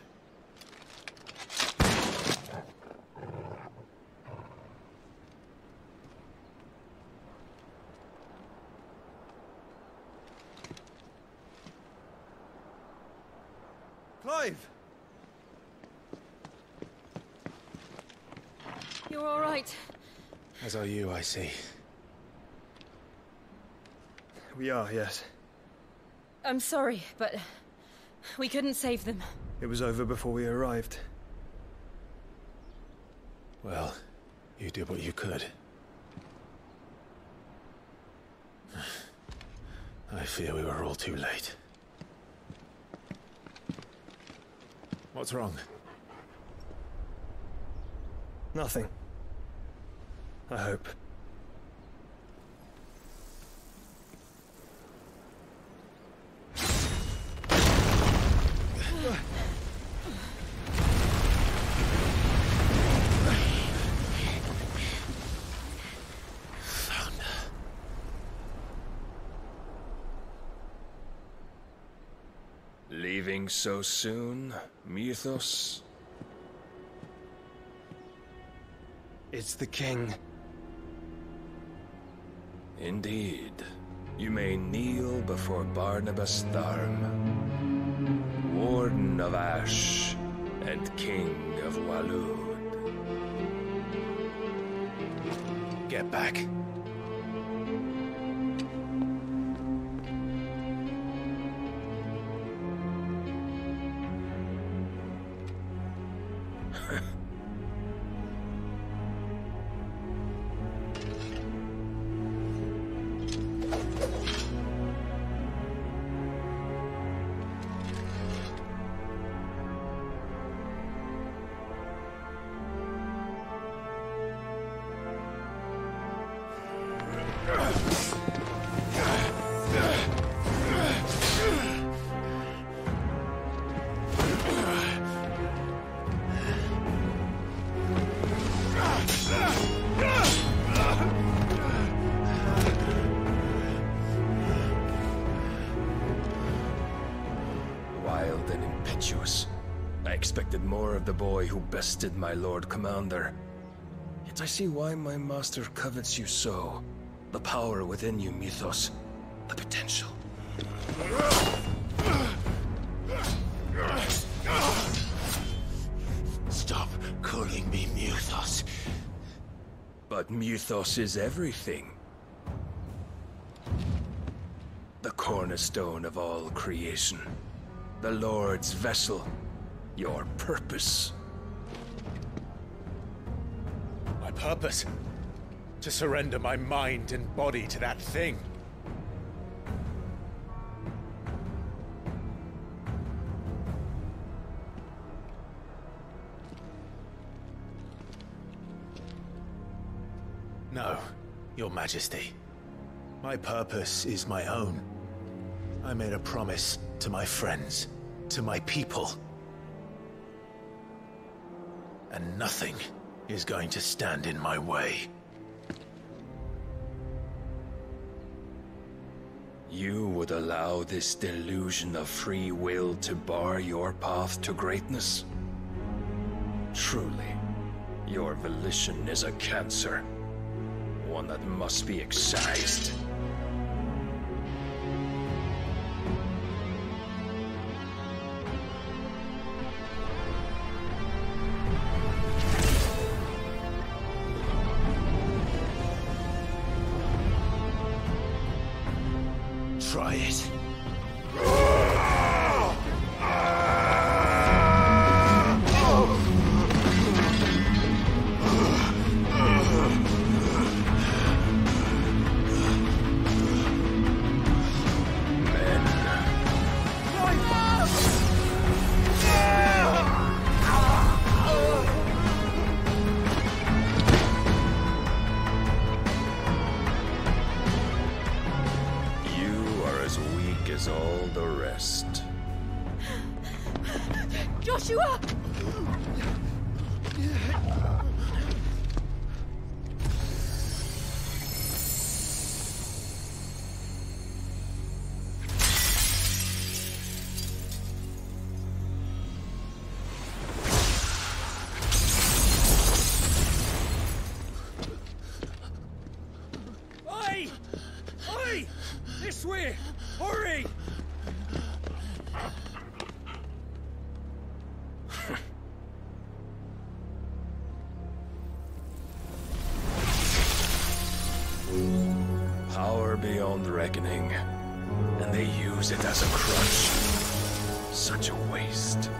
Clive! You're all right. As are you, I see. We are, yes. I'm sorry, but we couldn't save them. It was over before we arrived. Well, you did what you could. I fear we were all too late. What's wrong? Nothing. I hope. Leaving so soon, Mythos? It's the king. Indeed. You may kneel before Barnabas Tharm, Warden of Ash and King of Walud. Get back. Wild and impetuous. I expected more of the boy who bested my Lord Commander. Yet I see why my master covets you so. The power within you, Mythos. The potential. Stop calling me Mythos. But Mythos is everything. The cornerstone of all creation. The Lord's vessel. Your purpose. My purpose? To surrender my mind and body to that thing. No, Your Majesty. My purpose is my own. I made a promise to my friends, to my people. And nothing is going to stand in my way. You would allow this delusion of free will to bar your path to greatness? Truly, your volition is a cancer. One that must be excised. Try it. All the rest. Joshua! beyond reckoning, and they use it as a crutch. Such a waste.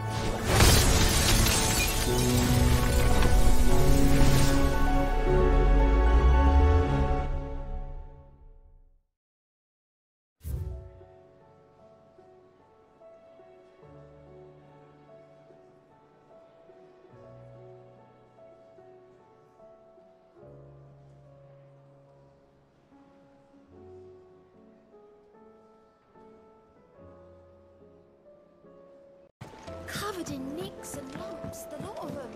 Covered in nicks and lumps, the lot of them.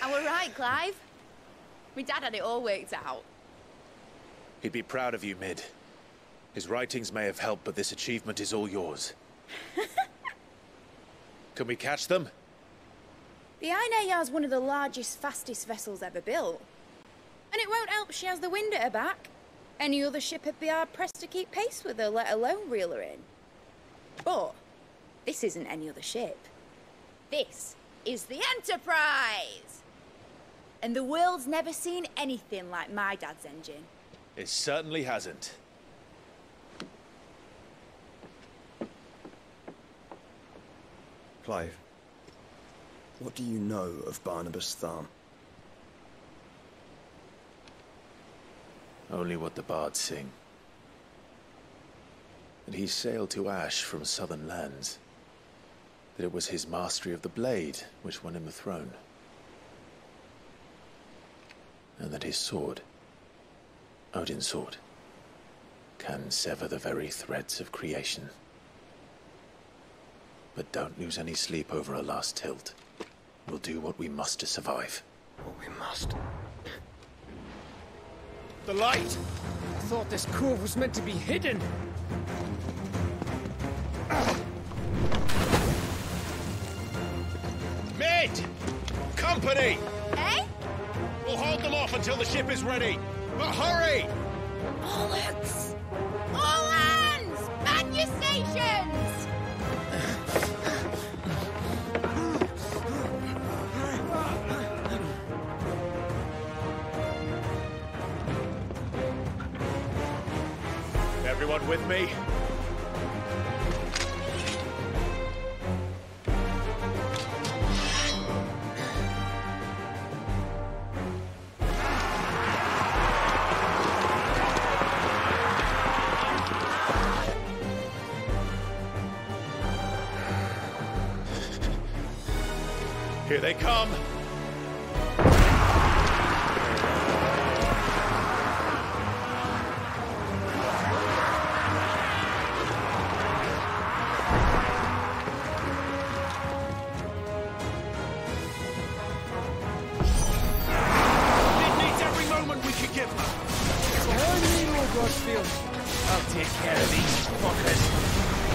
All right, Clive. My dad had it all worked out. He'd be proud of you, Mid. His writings may have helped, but this achievement is all yours. Can we catch them? The Aina is one of the largest, fastest vessels ever built. And it won't help she has the wind at her back. Any other ship would be hard-pressed to keep pace with her, let alone reel her in. But this isn't any other ship. This is the Enterprise! And the world's never seen anything like my dad's engine. It certainly hasn't. Clive, what do you know of Barnabas Tharm? Only what the bards sing. That he sailed to Ash from southern lands. That it was his mastery of the blade which won him the throne. And that his sword, Odin's sword, can sever the very threads of creation. But don't lose any sleep over a last tilt. We'll do what we must to survive. What we must. The light! I thought this cove was meant to be hidden. Mid! Company! Eh? We'll hold them off until the ship is ready. But hurry! Alex! All hands! Man your stations! Everyone with me? Here they come! It needs every moment we can give them! Behind me, Lord Rosfield. I'll take care of these fuckers.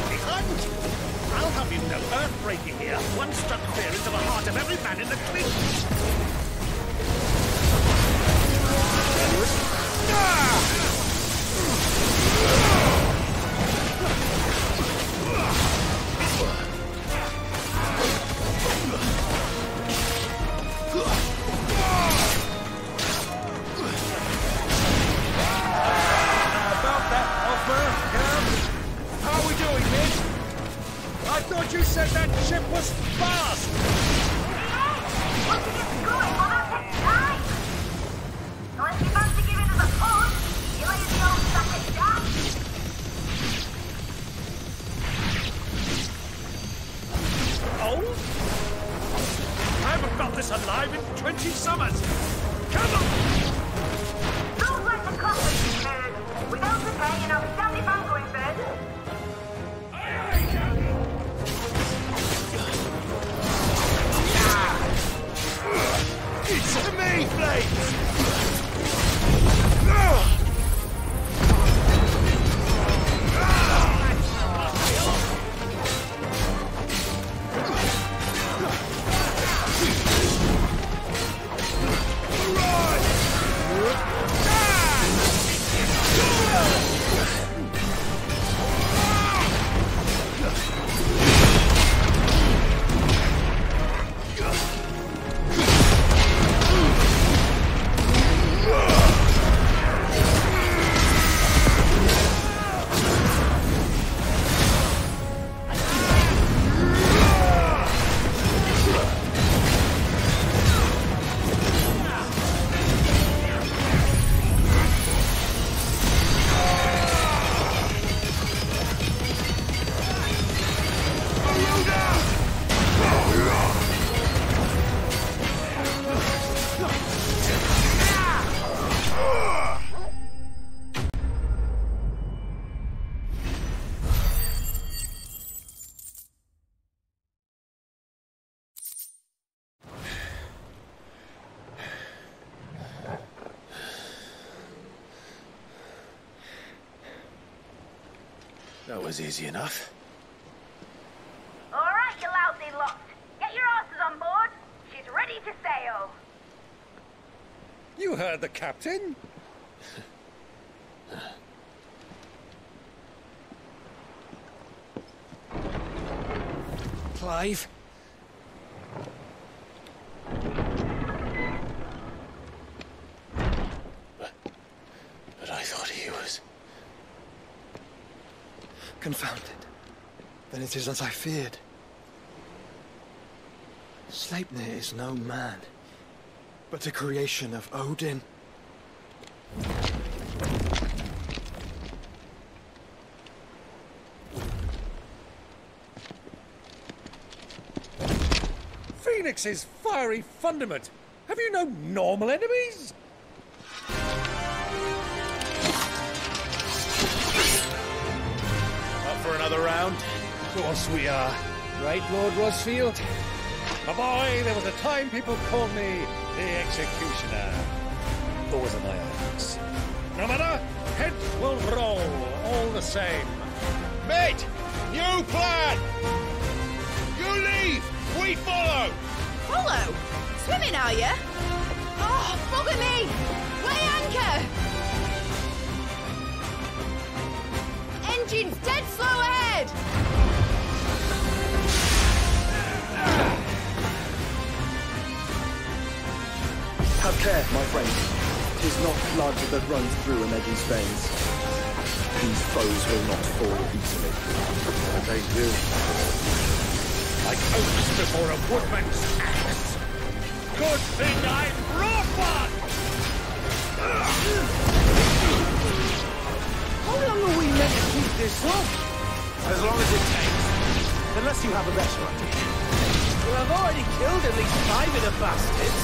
Behind you! I'll have you know, earthbreaking here. One struck fear into the heart of every man in the fleet. About that offer, Cam? How are we doing, Mid? I thought you said that ship was fast! What are you doing on our Unless you fancy giving us a push, you lazy old sack of jam. Oh? I haven't felt this alive in 20 summers! Come on! Rules like the coffee, nerd. Without the pay, you know, stand if I'm going first. It's me, Blight! That was easy enough. Alright, you lousy lot. Get your asses on board. She's ready to sail. You heard the captain. Clive? But I thought he was... Confounded. Then it is as I feared. Sleipnir is no man, but a creation of Odin. Phoenix's fiery fundament. Have you no normal enemies? For another round? Of course we are. Right, Lord Rosfield? My boy, there was a time people called me the Executioner. Always in my eyes. No matter, heads will roll, all the same. Mate! New plan! You leave! We follow! Follow? Swimming, are you? Oh, bugger me! Weigh anchor! Engine's dead slow ahead! Have care, my friends. 'Tis not blood that runs through a Negi's veins. These foes will not fall easily. But they do. Like oaks before a woodman's axe. Good thing I brought one! How long are we meant to keep this up? As long as it takes. Unless you have a better idea. Well, I've already killed at least 5 of the bastards.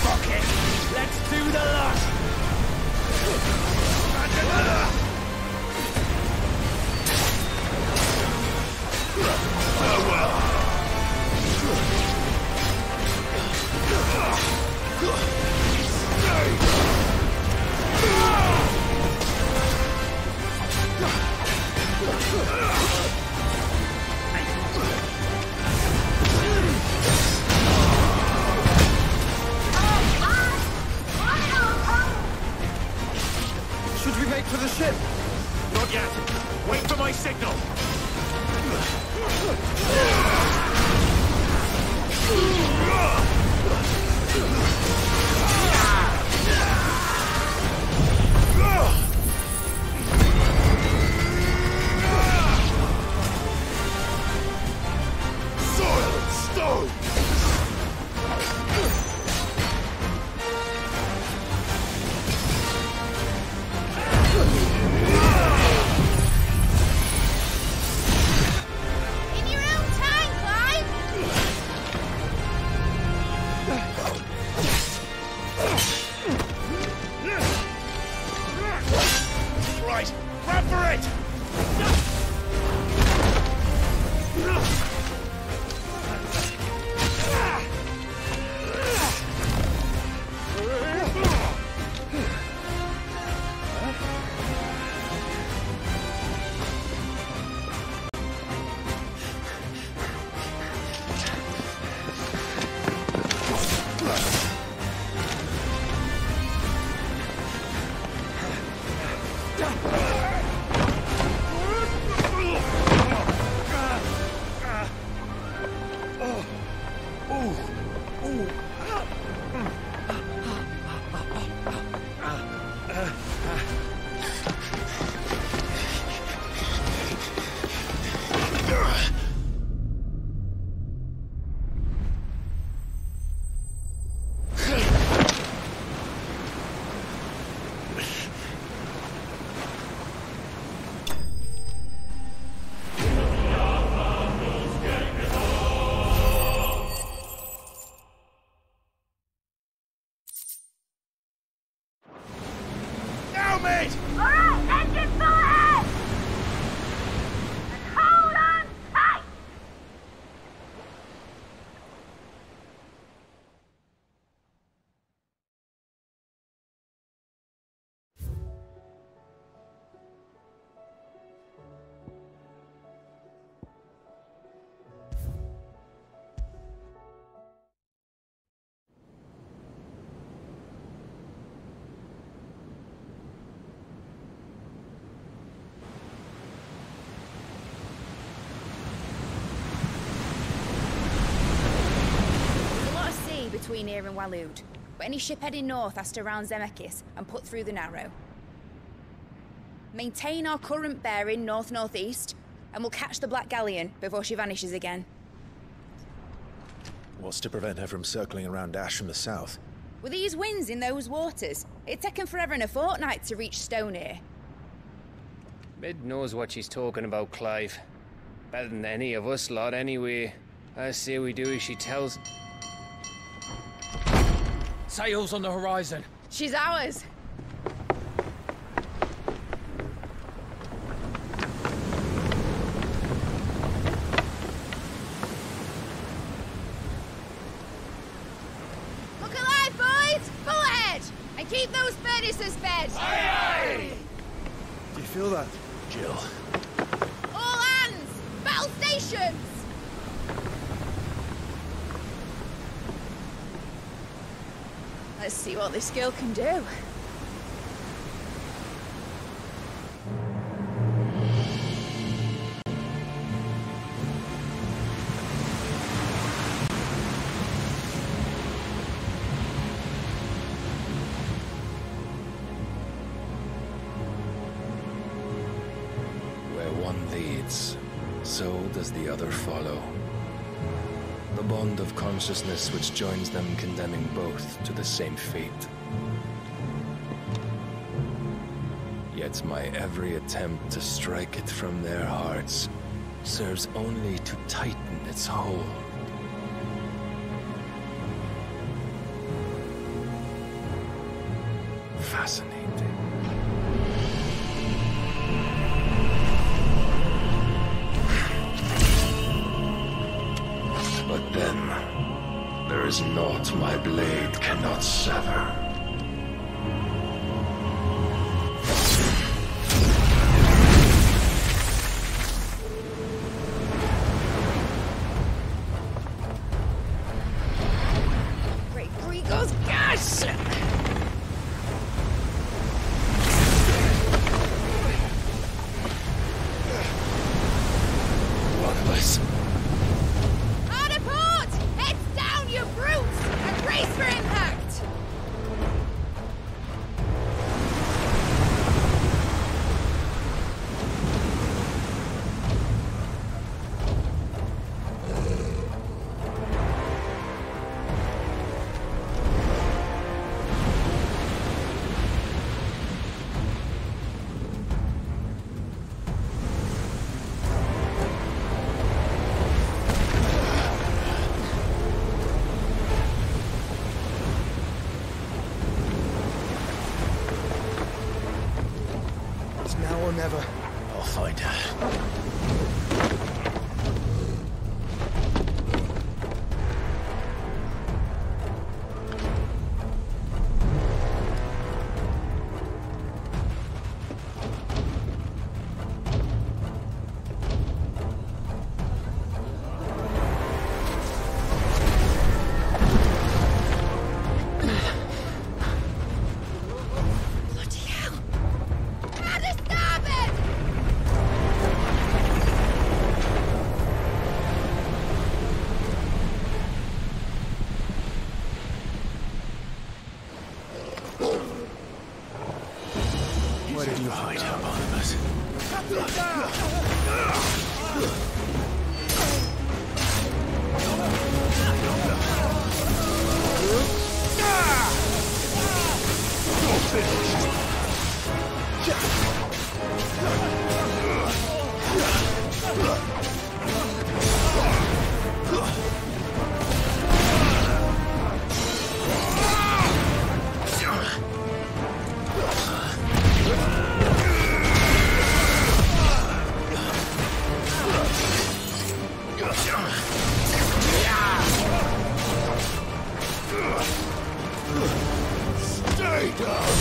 Fuck it! Let's do the lot! Farewell! Should we make for the ship? Not yet. Wait for my signal. Silent stone! Run for it! Between here and Waloed, but any ship heading north has to round Zemeckis and put through the Narrow. Maintain our current bearing north-northeast, and we'll catch the Black Galleon before she vanishes again. What's to prevent her from circling around Ash from the south? With these winds in those waters, it'd taken forever and a fortnight to reach Stonehere. Mid knows what she's talking about, Clive. Better than any of us lot, anyway. I say we do as she tells. Sails on the horizon. She's ours. Look alive, boys! Full ahead! And keep those furnaces fed! Aye, aye! Do you feel that? Jill. All hands! Battle stations! Let's see what this girl can do. Where one leads, so does the other follow. The bond of consciousness which joins them, condemning both to the same fate. Yet my every attempt to strike it from their hearts serves only to tighten its hold. Fascinating. But then, there is naught my blade cannot sever. Great Grigos, gosh! One of us. Hard a port! Heads down, you brutes! And brace for impact! or never. I'll find her. Where did you hide her, Barnabas? Stay down!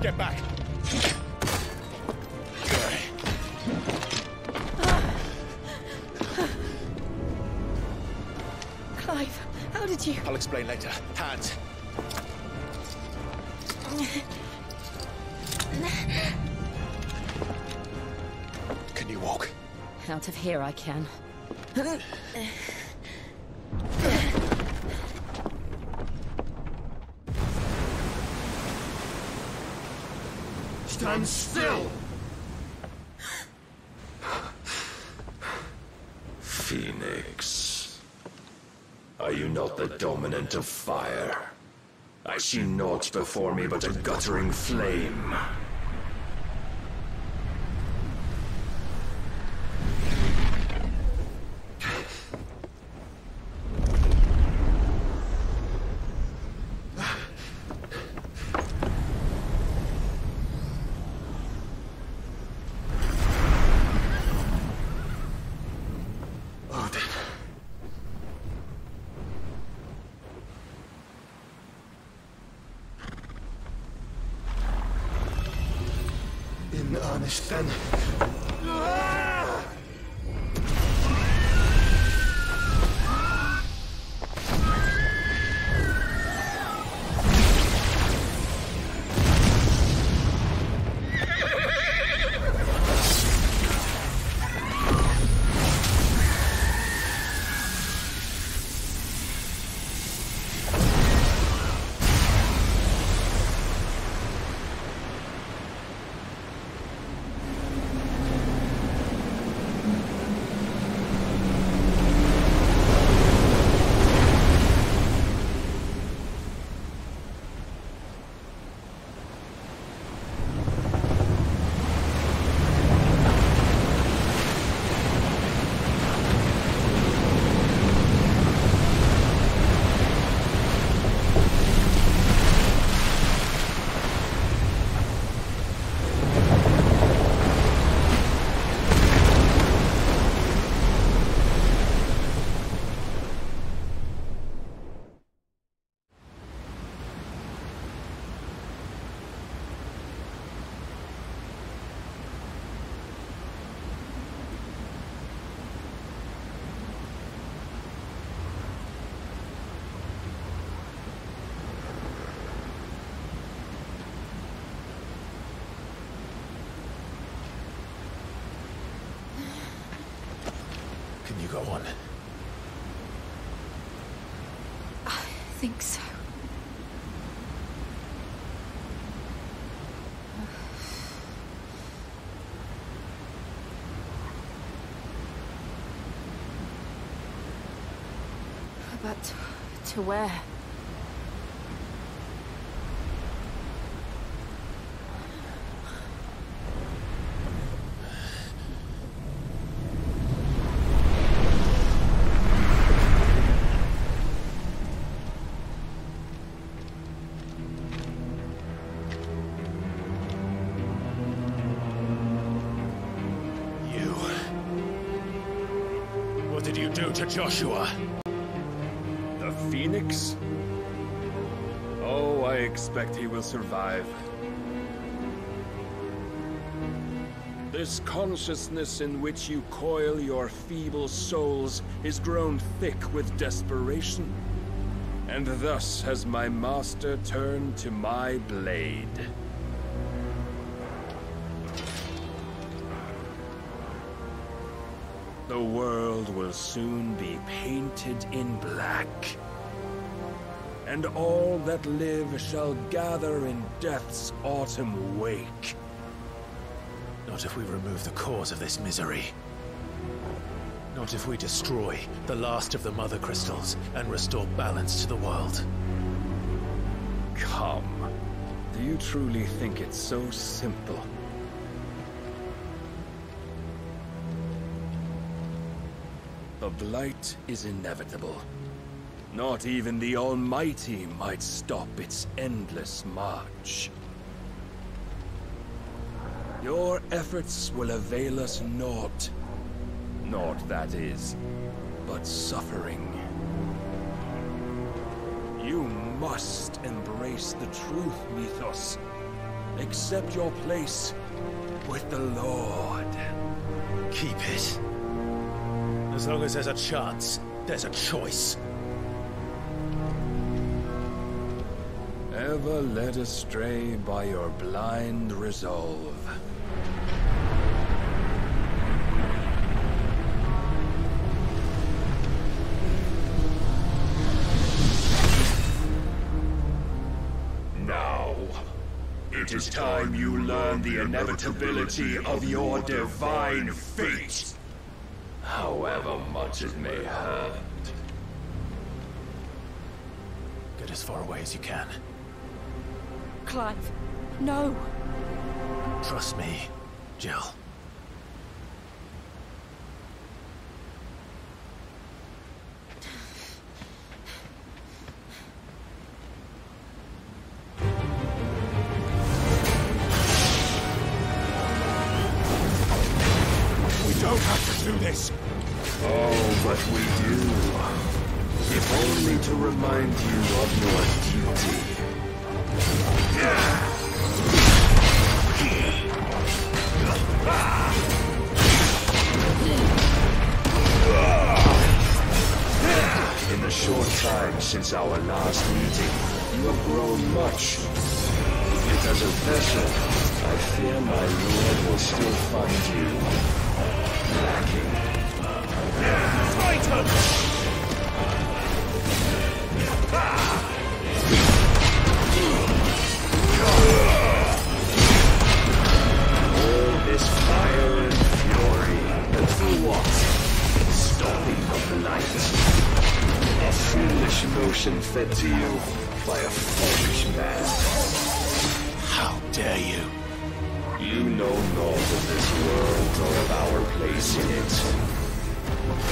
Get back! Clive, how did you... I'll explain later. Hands. Can you walk? Out of here I can. Stand still! Phoenix. Are you not the dominant of fire? I see naught before me but a guttering flame. In earnest, then. Can you go on? I think so. But to where? What did you do to Joshua? The Phoenix? Oh, I expect he will survive. This consciousness in which you coil your feeble souls is grown thick with desperation. And thus has my master turned to my blade. The world will soon be painted in black. And all that live shall gather in death's autumn wake. Not if we remove the cause of this misery. Not if we destroy the last of the Mother Crystals and restore balance to the world. Come. Do you truly think it's so simple? The Blight is inevitable. Not even the Almighty might stop its endless march. Your efforts will avail us naught. Naught, that is, but suffering. You must embrace the truth, Mythos. Accept your place with the Lord. Keep it. As long as there's a chance, there's a choice. Ever led astray by your blind resolve. Now, it is time you learn the inevitability of your divine fate. However much it may hurt. Get as far away as you can. Clive, no. Trust me, Jill. Don't have to do this! Oh, but we do. If only to remind you of your duty. In the short time since our last meeting, you have grown much. Yet as a vessel, I fear my lord will still find you lacking. Titan! All this fire and fury, and for what? Stopping the Blight. A foolish notion fed to you by a foolish man. How dare you? You know naught of this world or of our place in it.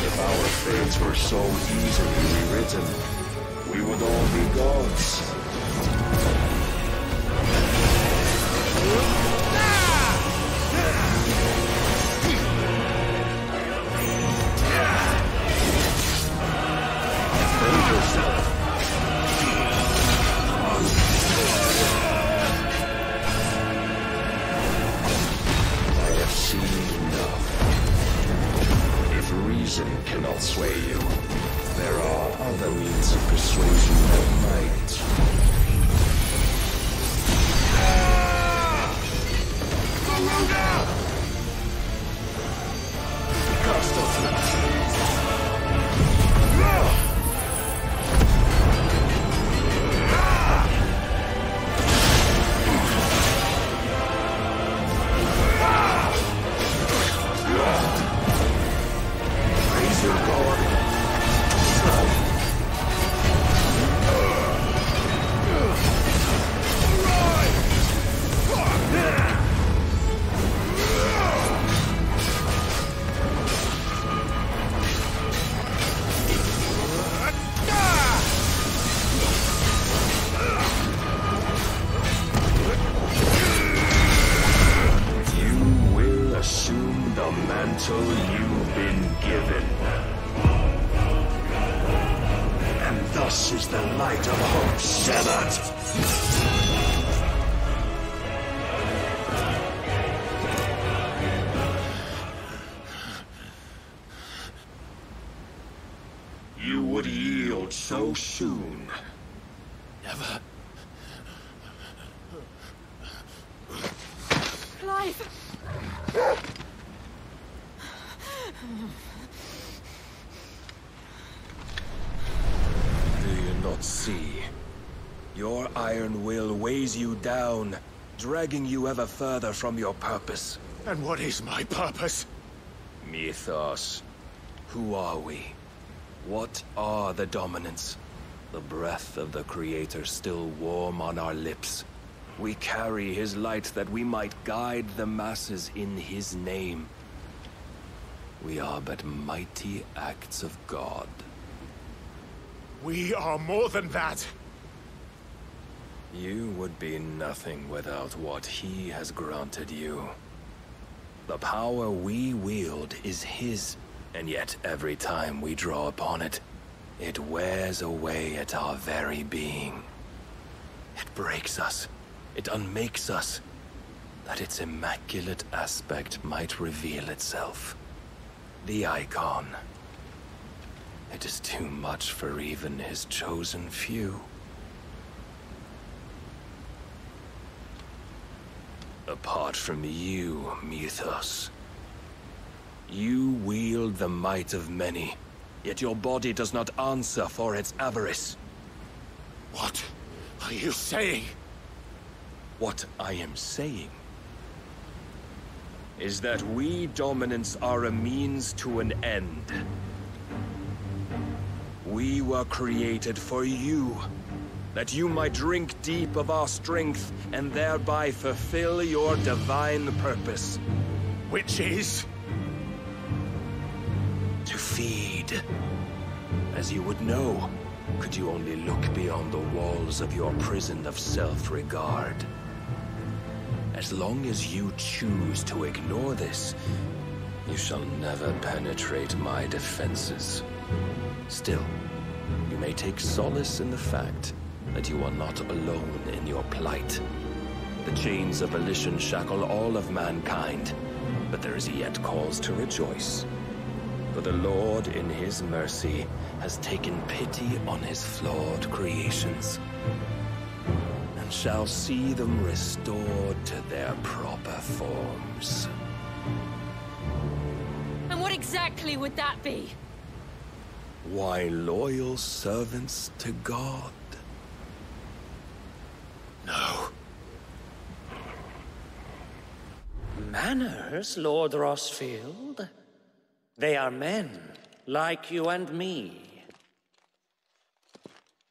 If our fates were so easily rewritten, we would all be gods. Defend yourself. Reason cannot sway you. There are other means of persuasion that might. Cast of flash. You've been given. And thus is the light of hope severed. You would yield so soon. Never. Clive! Do you not see? Your iron will weighs you down, dragging you ever further from your purpose. And what is my purpose? Mythos. Who are we? What are the dominants? The breath of the Creator still warm on our lips. We carry his light that we might guide the masses in his name. We are but mighty acts of God. We are more than that. You would be nothing without what he has granted you. The power we wield is his, and yet every time we draw upon it, it wears away at our very being. It breaks us. It unmakes us. that its immaculate aspect might reveal itself. The Eikon. It is too much for even his chosen few. Apart from you, Mythos. You wield the might of many, yet your body does not answer for its avarice. What are you saying? What I am saying is that we dominants are a means to an end. We were created for you, that you might drink deep of our strength and thereby fulfill your divine purpose. Which is? To feed. As you would know, could you only look beyond the walls of your prison of self-regard. As long as you choose to ignore this, you shall never penetrate my defenses. Still, you may take solace in the fact that you are not alone in your plight. The chains of volition shackle all of mankind, but there is yet cause to rejoice. For the Lord, in his mercy, has taken pity on his flawed creations, and shall see them restored to their proper forms. And what exactly would that be? Why, loyal servants to God. No. Manners, Lord Rosfield? They are men, like you and me.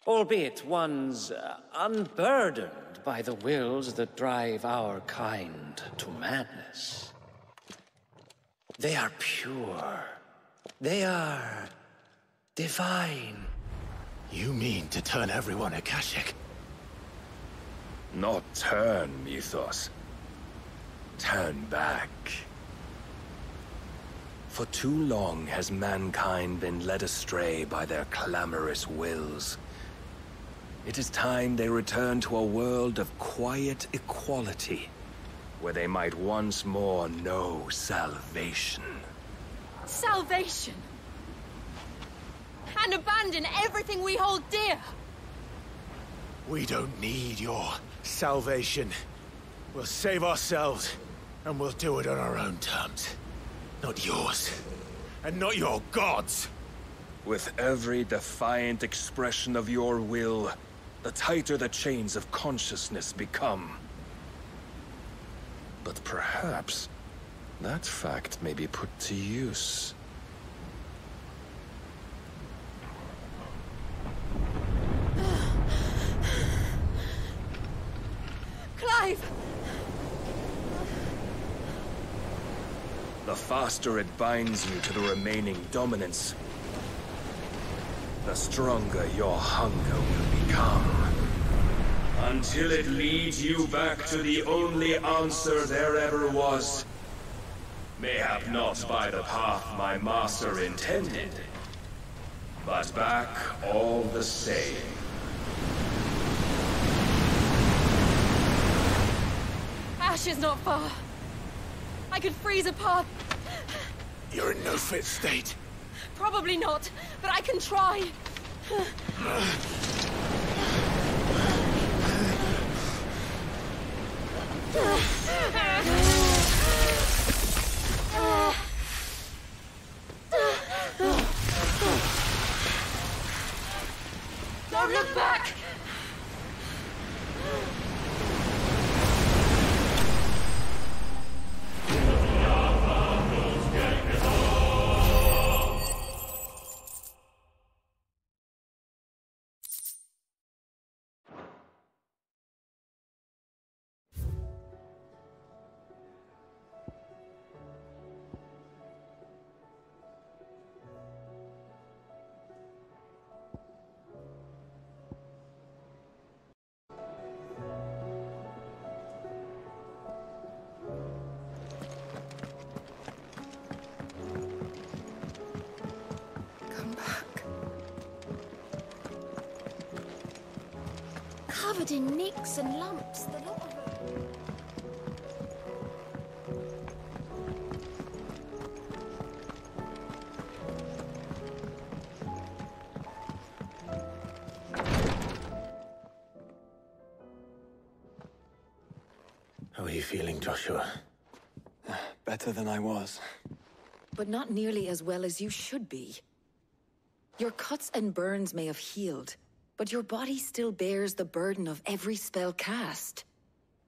Albeit ones unburdened by the wills that drive our kind to madness. They are pure. They are divine. You mean to turn everyone Akashic? Not turn, Mythos. Turn back. For too long has mankind been led astray by their clamorous wills. It is time they return to a world of quiet equality, where they might once more know salvation. Salvation? And abandon everything we hold dear? We don't need your salvation. We'll save ourselves, and we'll do it on our own terms. Not yours. And not your gods! With every defiant expression of your will, the tighter the chains of consciousness become. But perhaps that fact may be put to use. Clive! The faster it binds you to the remaining dominance, the stronger your hunger will become. Until it leads you back to the only answer there ever was. Mayhap not by the path my master intended, but back all the same. Ash is not far. I could freeze a path. You're in no fit state. Probably not, but I can try. Don't look back! Covered in nicks and lumps, the lot of them. How are you feeling, Joshua? Better than I was. But not nearly as well as you should be. Your cuts and burns may have healed, but your body still bears the burden of every spell cast.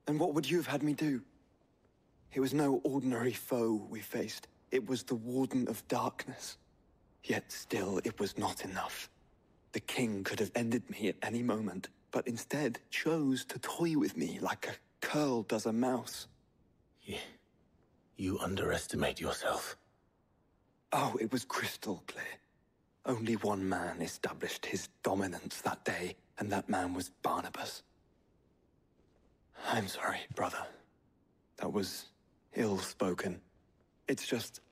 And what would you have had me do? It was no ordinary foe we faced. It was the Warden of Darkness. Yet still, it was not enough. The king could have ended me at any moment, but instead chose to toy with me like a curl does a mouse. Yeah. You underestimate yourself. Oh, it was crystal clear. Only one man established his dominance that day, and that man was Barnabas. I'm sorry, brother. That was ill-spoken. It's just,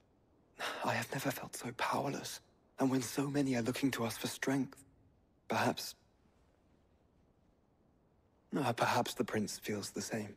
I have never felt so powerless. And when so many are looking to us for strength, perhaps the prince feels the same.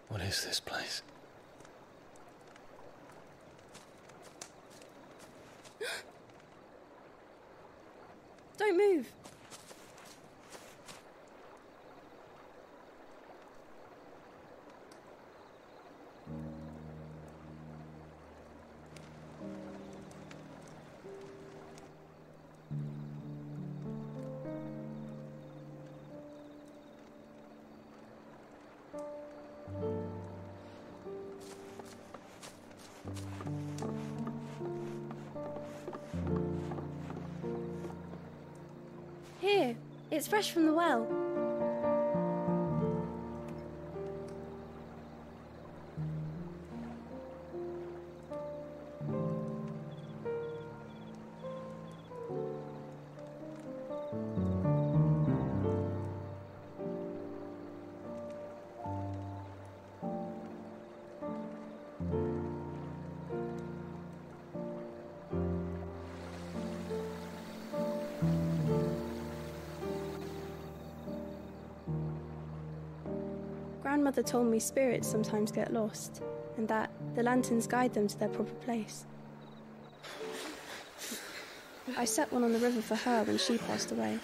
What is this place? Don't move. Here, it's fresh from the well. Grandmother told me spirits sometimes get lost, and that the lanterns guide them to their proper place. I set one on the river for her when she passed away.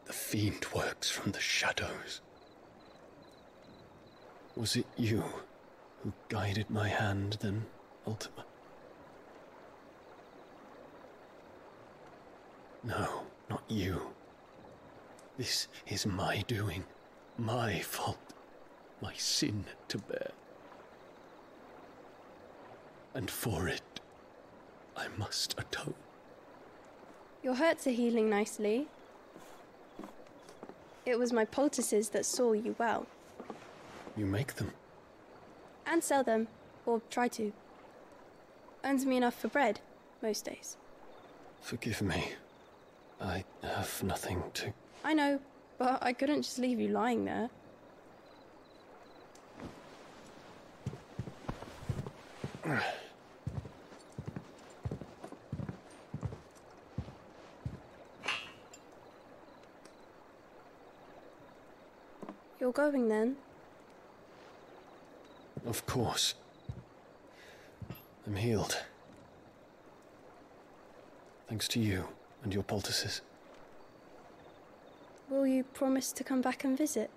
The fiend works from the shadows. Was it you who guided my hand then, Ultima? No, not you. This is my doing, my fault, my sin to bear. And for it, I must atone. Your hurts are healing nicely. It was my poultices that saw you well. You make them? And sell them, or try to. Earns me enough for bread, most days. Forgive me. I have nothing to... I know, but I couldn't just leave you lying there. You're going then? Of course. I'm healed. Thanks to you and your poultices. Will you promise to come back and visit?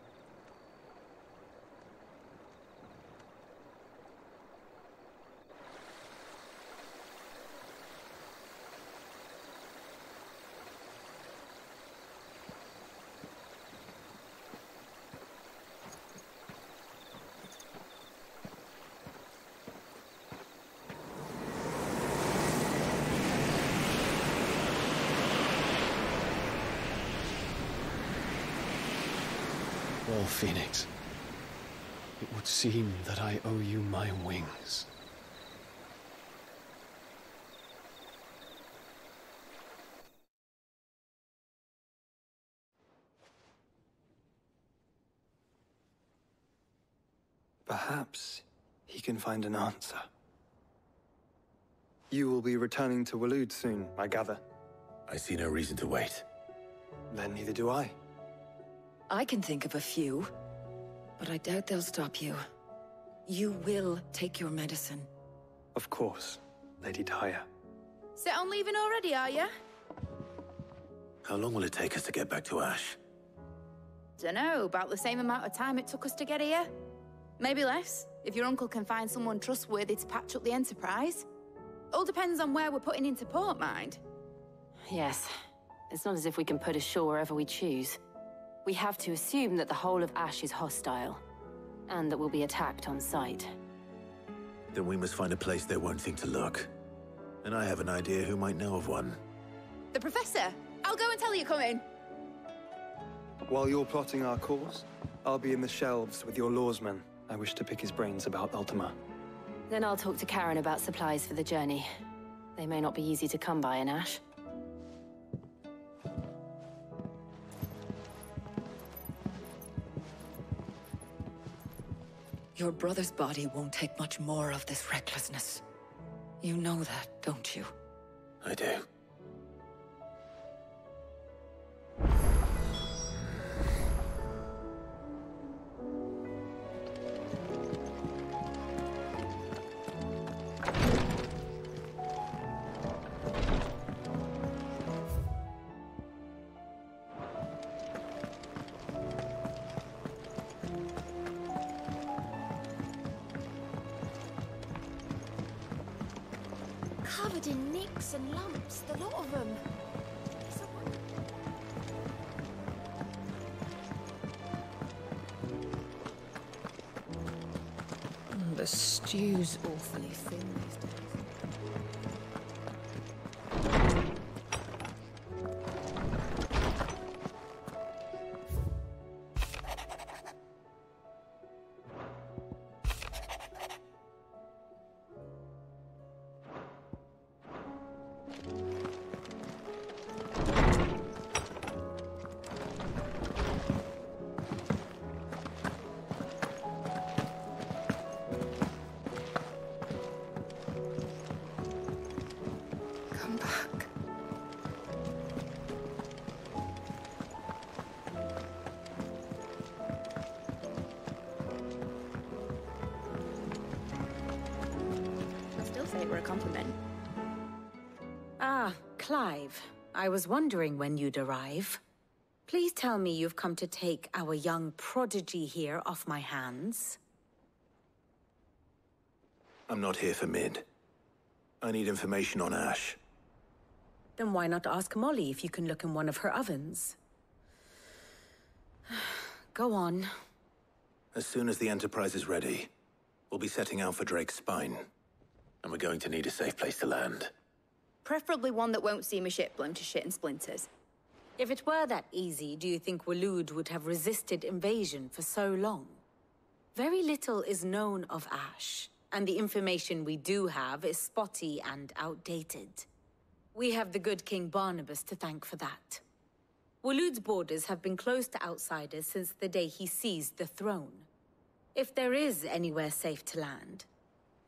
Well, Phoenix, it would seem that I owe you my wings. Perhaps he can find an answer. You will be returning to Waloed soon, I gather. I see no reason to wait. Then neither do I. I can think of a few, but I doubt they'll stop you. You will take your medicine. Of course, Lady Tyre. Set on leaving already, are you? How long will it take us to get back to Ash? Dunno, about the same amount of time it took us to get here. Maybe less, if your uncle can find someone trustworthy to patch up the Enterprise. All depends on where we're putting into port, mind. Yes. It's not as if we can put ashore wherever we choose. We have to assume that the whole of Ash is hostile, and that we'll be attacked on sight. Then we must find a place they won't think to look. And I have an idea who might know of one. The Professor! I'll go and tell you coming! While you're plotting our course, I'll be in the shelves with your lawsman. I wish to pick his brains about Ultima. Then I'll talk to Karen about supplies for the journey. They may not be easy to come by in Ash. Your brother's body won't take much more of this recklessness. You know that, don't you? I do. Covered in nicks and lumps, the lot of them. The stew's awfully thin these days. A compliment. Ah, Clive. I was wondering when you'd arrive. Please tell me you've come to take our young prodigy here off my hands. I'm not here for Mid. I need information on Ash. Then why not ask Molly if you can look in one of her ovens? Go on. As soon as the Enterprise is ready, we'll be setting out for Drake's Spine. And we're going to need a safe place to land. Preferably one that won't see my ship blown to shit and splinters. If it were that easy, do you think Waloed would have resisted invasion for so long? Very little is known of Ash, and the information we do have is spotty and outdated. We have the good King Barnabas to thank for that. Waloed's borders have been closed to outsiders since the day he seized the throne. If there is anywhere safe to land,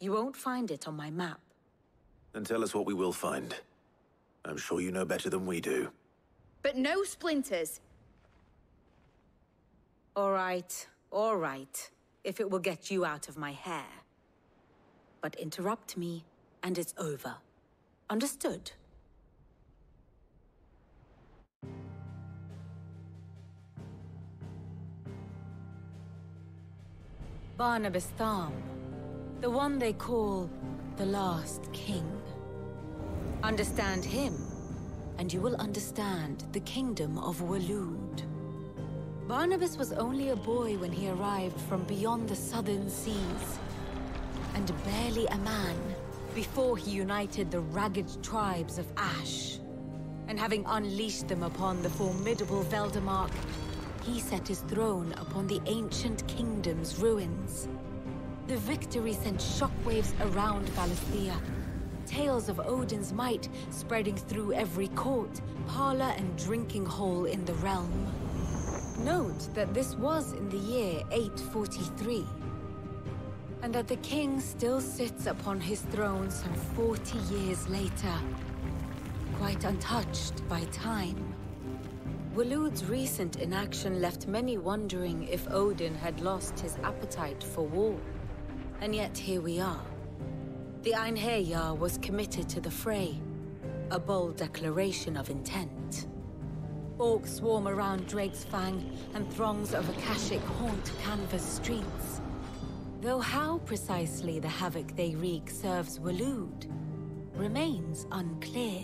you won't find it on my map. Then tell us what we will find. I'm sure you know better than we do. But no splinters. All right, if it will get you out of my hair. But interrupt me and it's over. Understood? Barnabas Tham, the one they call the Last King. Understand him, and you will understand the kingdom of Waloed. Barnabas was only a boy when he arrived from beyond the southern seas, and barely a man before he united the ragged tribes of Ash. And having unleashed them upon the formidable Veldemark, he set his throne upon the ancient kingdom's ruins. The victory sent shockwaves around Valisthea, tales of Odin's might spreading through every court, parlor, and drinking hole in the realm. Note that this was in the year 843, and that the king still sits upon his throne some 40 years later, quite untouched by time. Waloed's recent inaction left many wondering if Odin had lost his appetite for war. And yet here we are. The Einherjar was committed to the fray, a bold declaration of intent. Orcs swarm around Drake's Fang, and throngs of Akashic haunt canvas streets. Though how precisely the havoc they wreak serves Waloed remains unclear.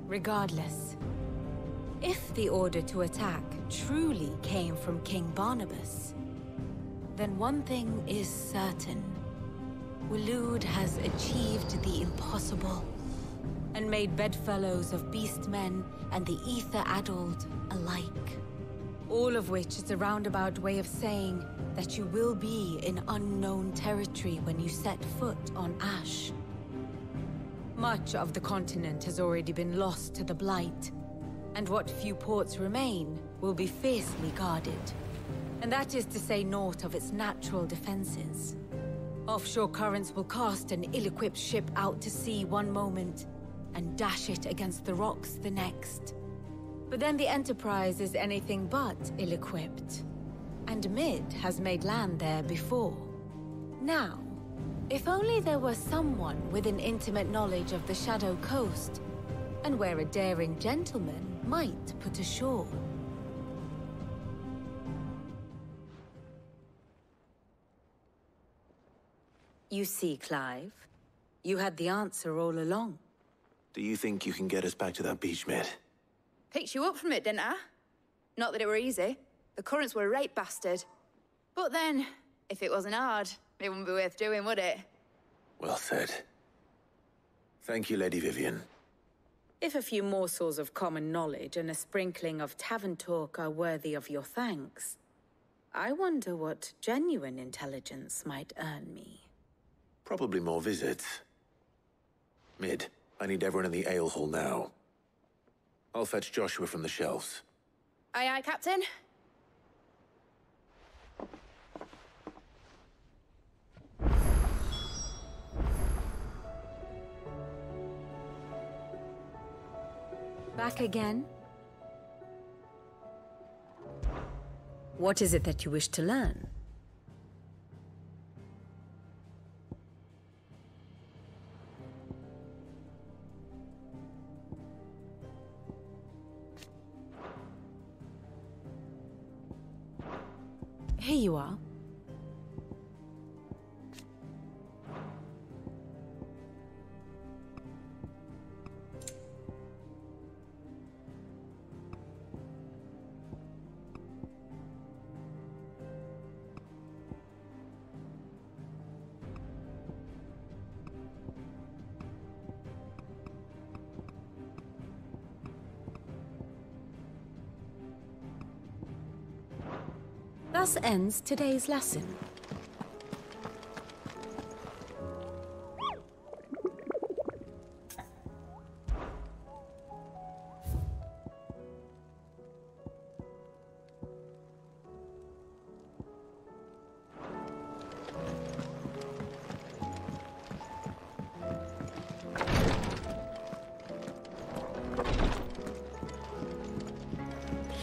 Regardless, if the order to attack truly came from King Barnabas, then one thing is certain. Waloed has achieved the impossible, and made bedfellows of beastmen and the ether-addled alike. All of which is a roundabout way of saying that you will be in unknown territory when you set foot on Ash. Much of the continent has already been lost to the Blight, and what few ports remain will be fiercely guarded. And that is to say naught of its natural defenses. Offshore currents will cast an ill-equipped ship out to sea one moment, and dash it against the rocks the next. But then the Enterprise is anything but ill-equipped. And Mid has made land there before. Now, if only there were someone with an intimate knowledge of the Shadow Coast, and where a daring gentleman might put ashore. You see, Clive, you had the answer all along. Do you think you can get us back to that beach, Mid? Picked you up from it, didn't I? Not that it were easy. The currents were a right bastard. But then, if it wasn't hard, it wouldn't be worth doing, would it? Well said. Thank you, Lady Vivian. If a few morsels of common knowledge and a sprinkling of tavern talk are worthy of your thanks, I wonder what genuine intelligence might earn me. Probably more visits. Mid, I need everyone in the ale hall now. I'll fetch Joshua from the shelves. Aye, aye, Captain. Back again? What is it that you wish to learn? Here you are. Thus ends today's lesson.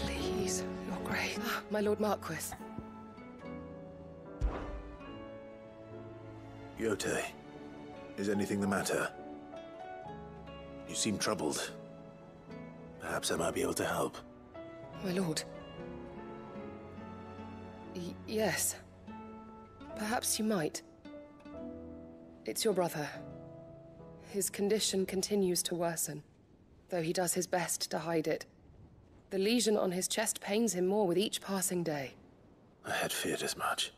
Please, Your Grace. My Lord Marquis. Yote, Is anything the matter? You seem troubled. Perhaps I might be able to help. My lord. Yes. Perhaps you might. It's your brother. His condition continues to worsen, though he does his best to hide it. The lesion on his chest pains him more with each passing day. I had feared as much.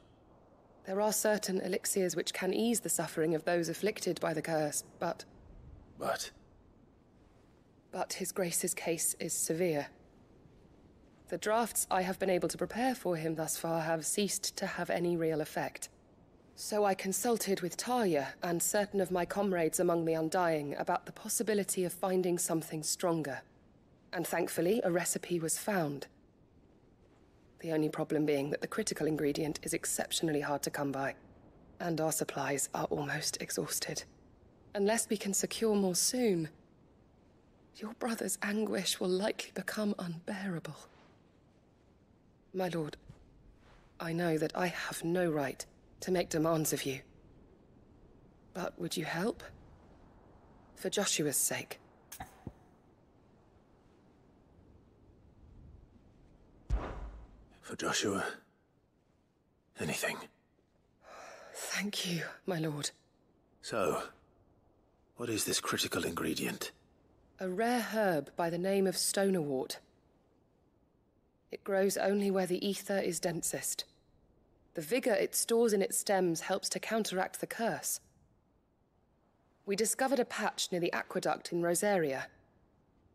There are certain elixirs which can ease the suffering of those afflicted by the curse, but... But His Grace's case is severe. The drafts I have been able to prepare for him thus far have ceased to have any real effect. So I consulted with Talia and certain of my comrades among the Undying about the possibility of finding something stronger. And thankfully, a recipe was found. The only problem being that the critical ingredient is exceptionally hard to come by, and our supplies are almost exhausted. Unless we can secure more soon, your brother's anguish will likely become unbearable. My lord, I know that I have no right to make demands of you. But would you help? For Joshua's sake. For Joshua, anything. Thank you, my lord. So, what is this critical ingredient? A rare herb by the name of stonerwort. It grows only where the ether is densest. The vigor it stores in its stems helps to counteract the curse. We discovered a patch near the aqueduct in Rosaria.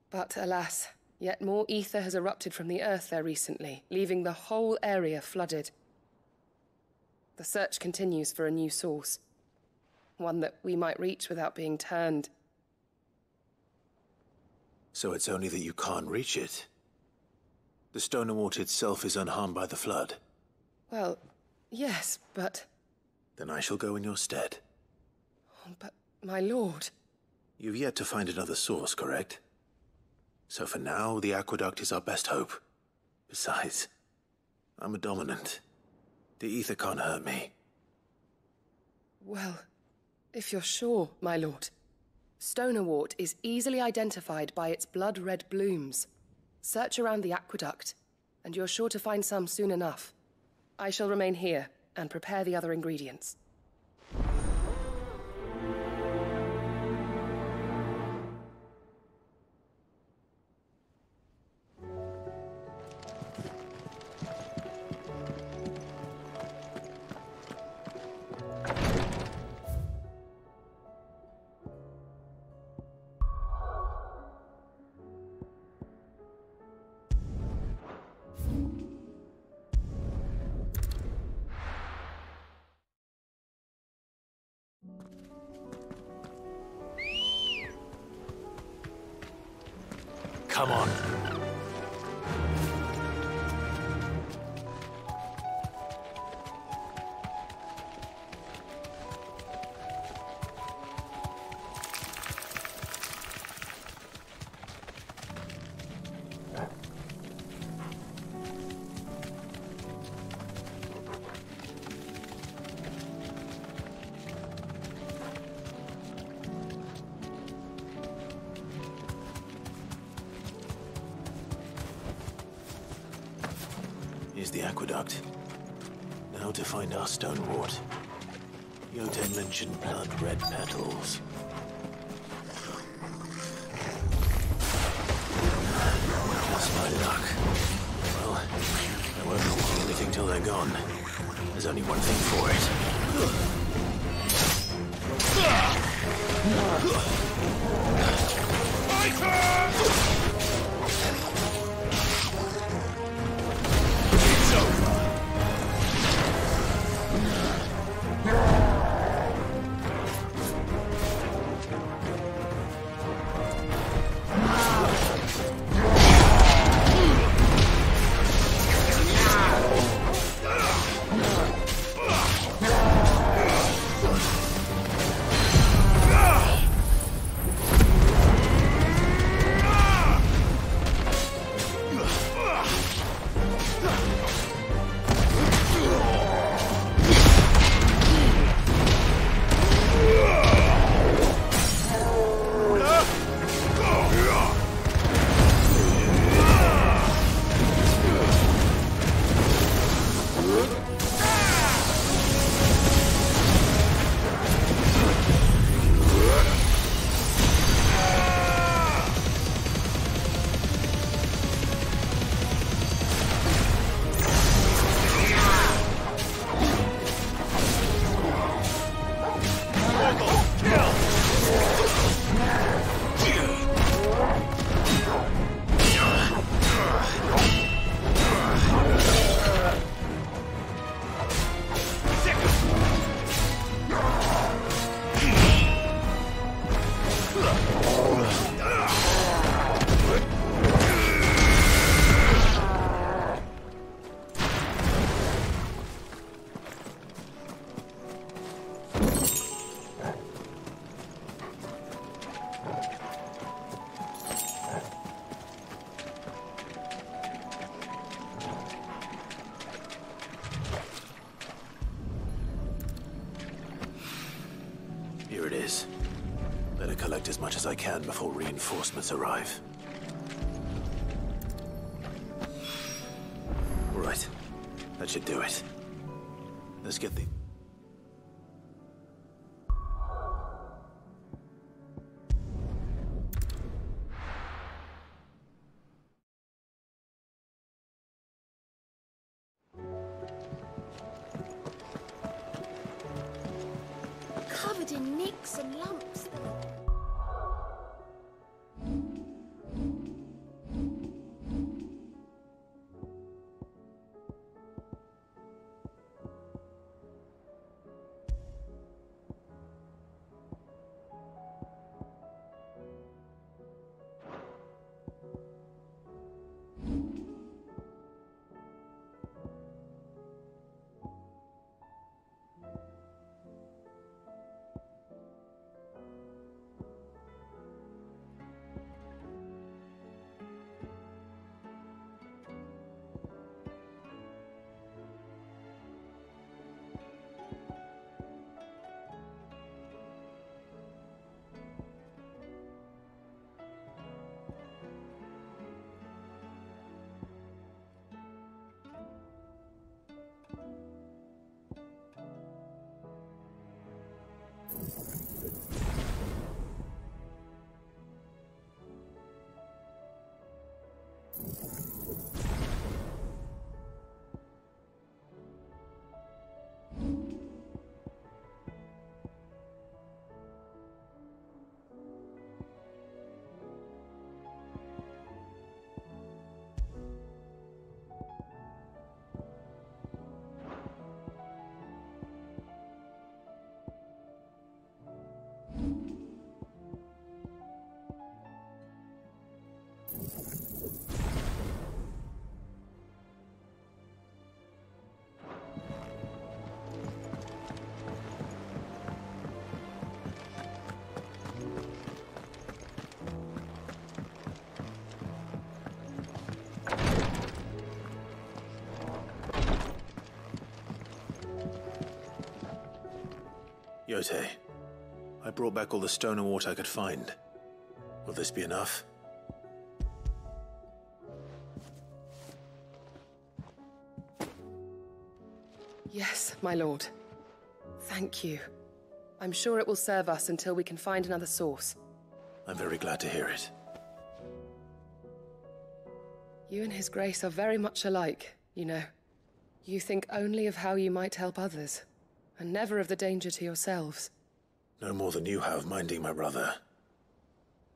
But alas, yet more ether has erupted from the earth there recently, leaving the whole area flooded. The search continues for a new source. One that we might reach without being turned. So it's only that you can't reach it? The stonerwort itself is unharmed by the flood? Well, yes, but... Then I shall go in your stead. But, my lord... You've yet to find another source, correct? So for now, the aqueduct is our best hope. Besides, I'm a dominant. The ether can't hurt me. Well, if you're sure, my lord. Stonerwort is easily identified by its blood-red blooms. Search around the aqueduct, and you're sure to find some soon enough. I shall remain here and prepare the other ingredients. Come on. Here's the aqueduct. Now to find our stonewort. Yote mentioned blood-red petals. Just my luck. Well, I won't know anything till they're gone. There's only one thing for it. Here it is. Better collect as much as I can before reinforcements arrive. Right. That should do it. Let's get the... Covered in nicks and lumps. Yote, I brought back all the stone and water I could find. Will this be enough? Yes, my lord. Thank you. I'm sure it will serve us until we can find another source. I'm very glad to hear it. You and His Grace are very much alike, you know. You think only of how you might help others, and never of the danger to yourselves. No more than you have minding my brother.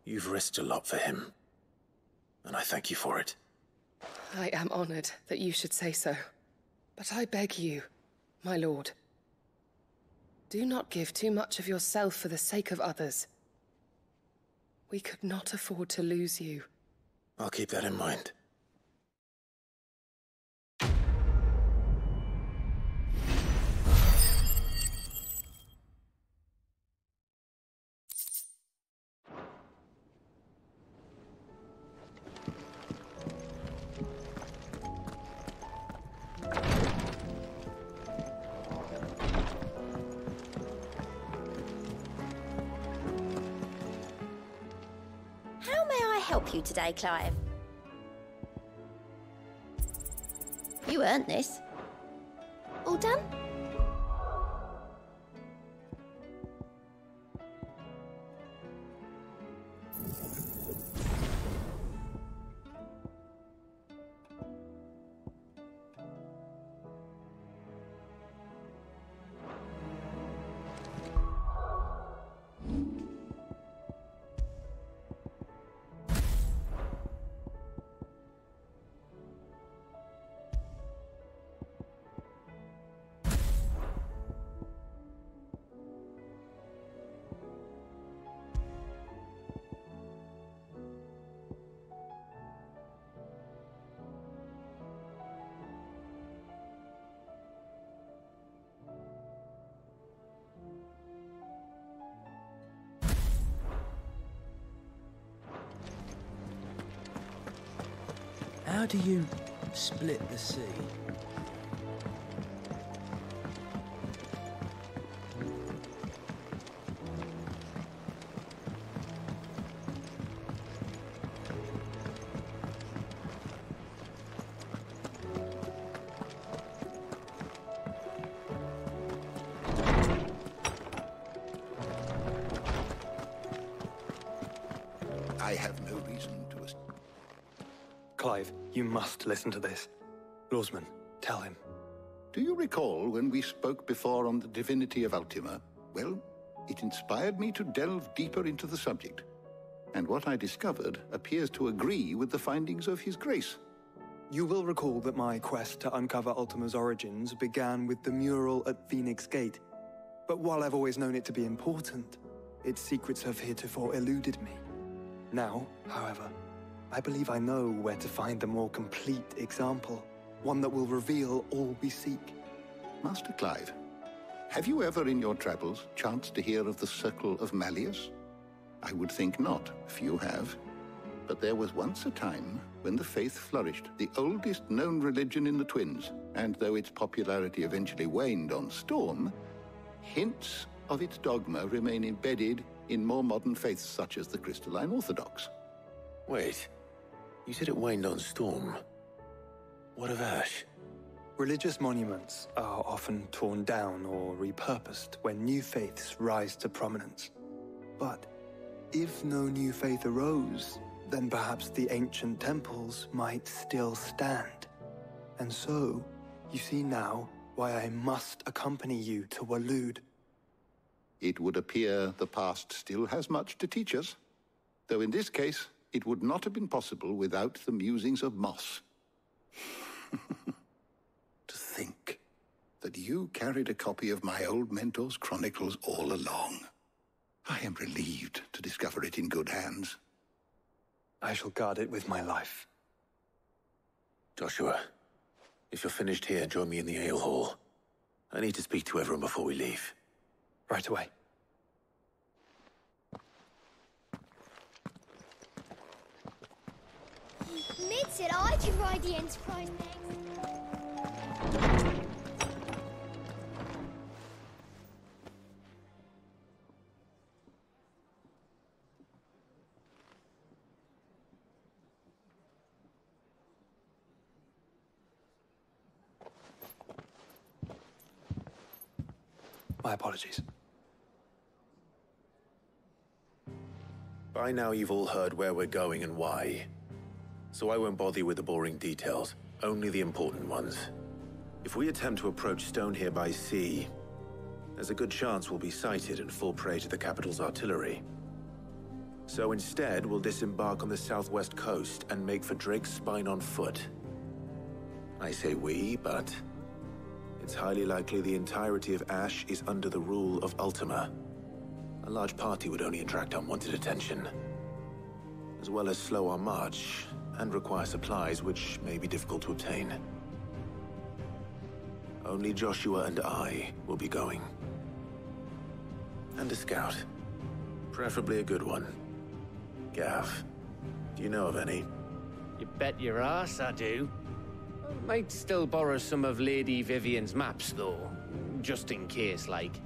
You've risked a lot for him, and I thank you for it. I am honored that you should say so. But I beg you, my lord, do not give too much of yourself for the sake of others. We could not afford to lose you. I'll keep that in mind. Help you today, Clive. You earned this. All done? How do you split the sea? I have no reason to... Clive, you must listen to this. Lawsman, tell him. Do you recall when we spoke before on the divinity of Ultima? Well, it inspired me to delve deeper into the subject. And what I discovered appears to agree with the findings of His Grace. You will recall that my quest to uncover Ultima's origins began with the mural at Phoenix Gate. But while I've always known it to be important, its secrets have heretofore eluded me. Now, however, I believe I know where to find the more complete example, one that will reveal all we seek. Master Clive, have you ever in your travels chanced to hear of the Circle of Malleus? I would think not, few have. But there was once a time when the faith flourished, the oldest known religion in the Twins, and though its popularity eventually waned on Storm, hints of its dogma remain embedded in more modern faiths such as the Crystalline Orthodox. Wait, you said it waned on Storm. What of Ash? Religious monuments are often torn down or repurposed when new faiths rise to prominence. But if no new faith arose, then perhaps the ancient temples might still stand. And so, you see now why I must accompany you to Waloed. It would appear the past still has much to teach us, though in this case, it would not have been possible without the musings of Moss. To think that you carried a copy of my old mentor's chronicles all along. I am relieved to discover it in good hands. I shall guard it with my life. Joshua, if you're finished here, join me in the ale hall. I need to speak to everyone before we leave. Right away. Mid said I could ride the Enterprise next. My apologies. By now you've all heard where we're going and why. So I won't bother you with the boring details, only the important ones. If we attempt to approach Stone here by sea, there's a good chance we'll be sighted and fall prey to the capital's artillery. So instead, we'll disembark on the southwest coast and make for Drake's Spine on foot. I say we, but it's highly likely the entirety of Ash is under the rule of Ultima. A large party would only attract unwanted attention, as well as slow our march and require supplies which may be difficult to obtain. Only Joshua and I will be going. And a scout. Preferably a good one. Gav, do you know of any? You bet your ass I do. Might still borrow some of Lady Vivian's maps, though. Just in case, like.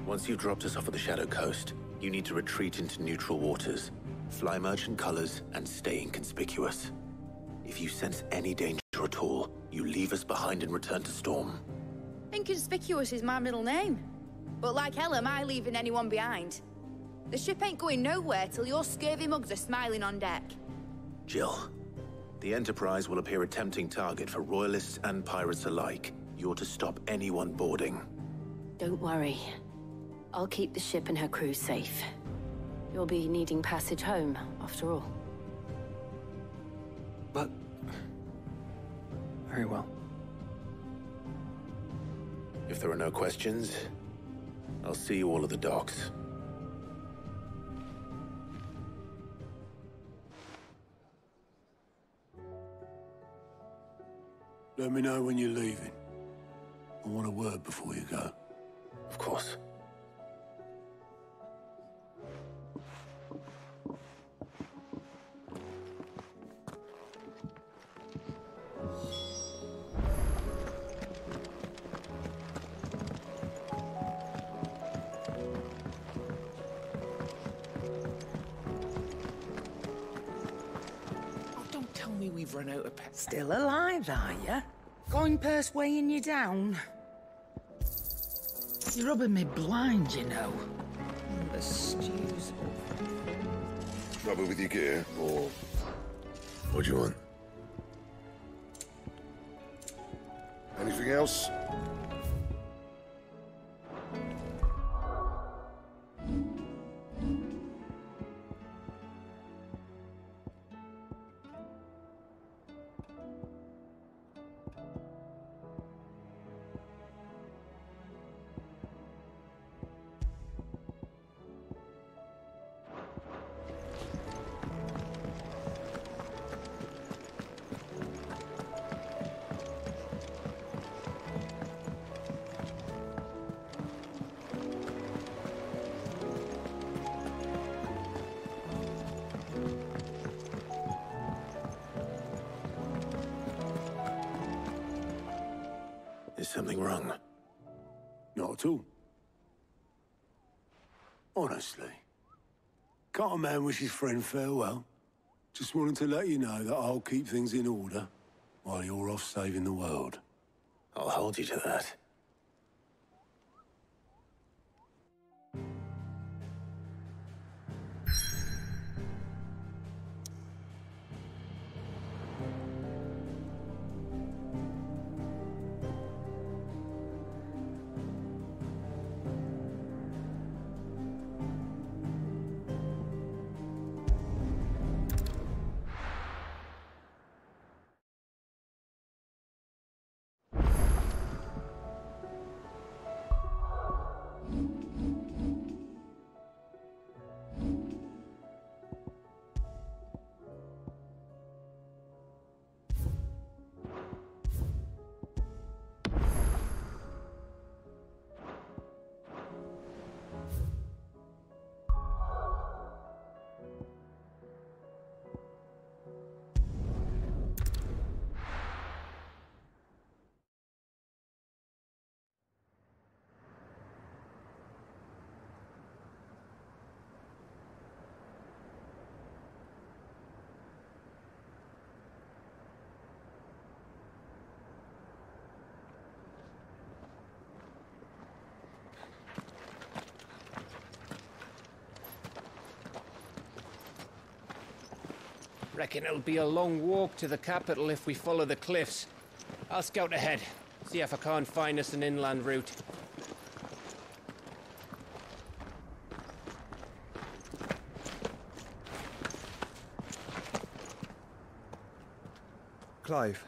Once you've dropped us off at the Shadow Coast, you need to retreat into neutral waters, fly merchant colors, and stay inconspicuous. If you sense any danger at all, you leave us behind and return to Storm. Inconspicuous is my middle name. But like hell am I leaving anyone behind. The ship ain't going nowhere till your scurvy mugs are smiling on deck. Jill, the Enterprise will appear a tempting target for royalists and pirates alike. You're to stop anyone boarding. Don't worry. I'll keep the ship and her crew safe. You'll be needing passage home, after all. But... very well. If there are no questions, I'll see you all at the docks. Let me know when you're leaving. I want a word before you go. Of course. We've run out of pets. Still alive, are you? Going purse weighing you down? You're rubbing me blind, you know. The stew's Trouble with your gear, or what do you want? Anything else? Is something wrong? Not at all. Honestly. Can't a man wish his friend farewell? Just wanted to let you know that I'll keep things in order while you're off saving the world. I'll hold you to that. Reckon it'll be a long walk to the capital if we follow the cliffs. I'll scout ahead, see if I can't find us an inland route. Clive.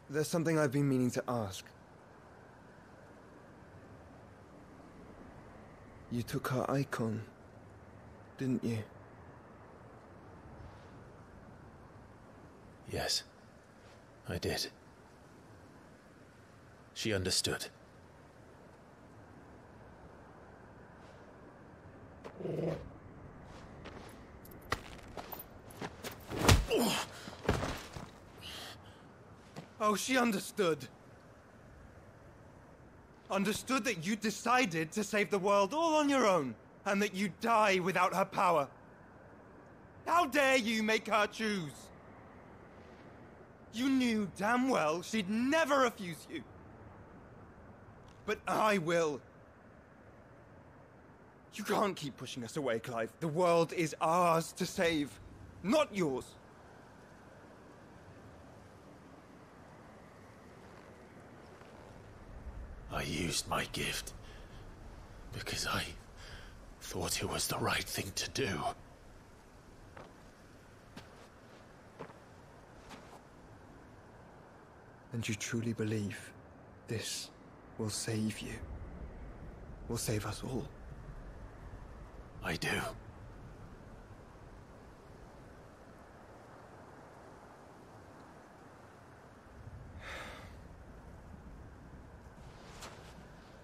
There's something I've been meaning to ask. You took her Eikon, didn't you? Yes, I did. She understood. Oh, she understood. Understood that you decided to save the world all on your own, and that you'd die without her power. How dare you make her choose? You knew damn well she'd never refuse you. But I will. You can't keep pushing us away, Clive. The world is ours to save, not yours. I used my gift because I thought it was the right thing to do. And you truly believe this will save you? Will save us all? I do.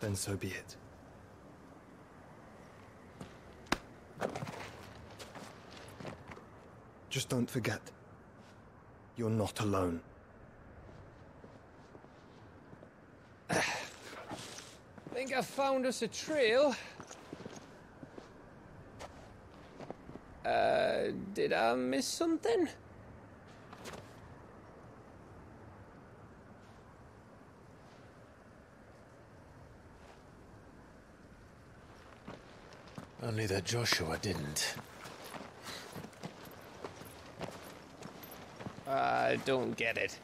Then so be it. Just don't forget, you're not alone. Think I found us a trail. Did I miss something? Only that Joshua didn't. I don't get it.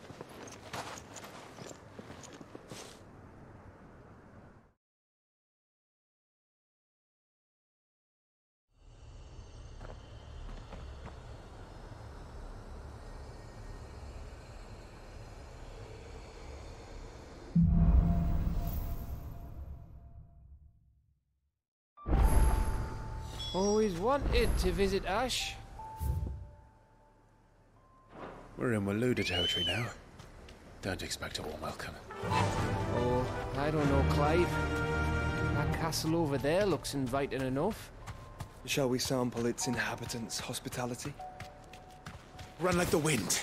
Always wanted to visit Ash. We're in Waluda territory now. Don't expect a warm welcome. Oh, I don't know, Clive. That castle over there looks inviting enough. Shall we sample its inhabitants' hospitality? Run like the wind.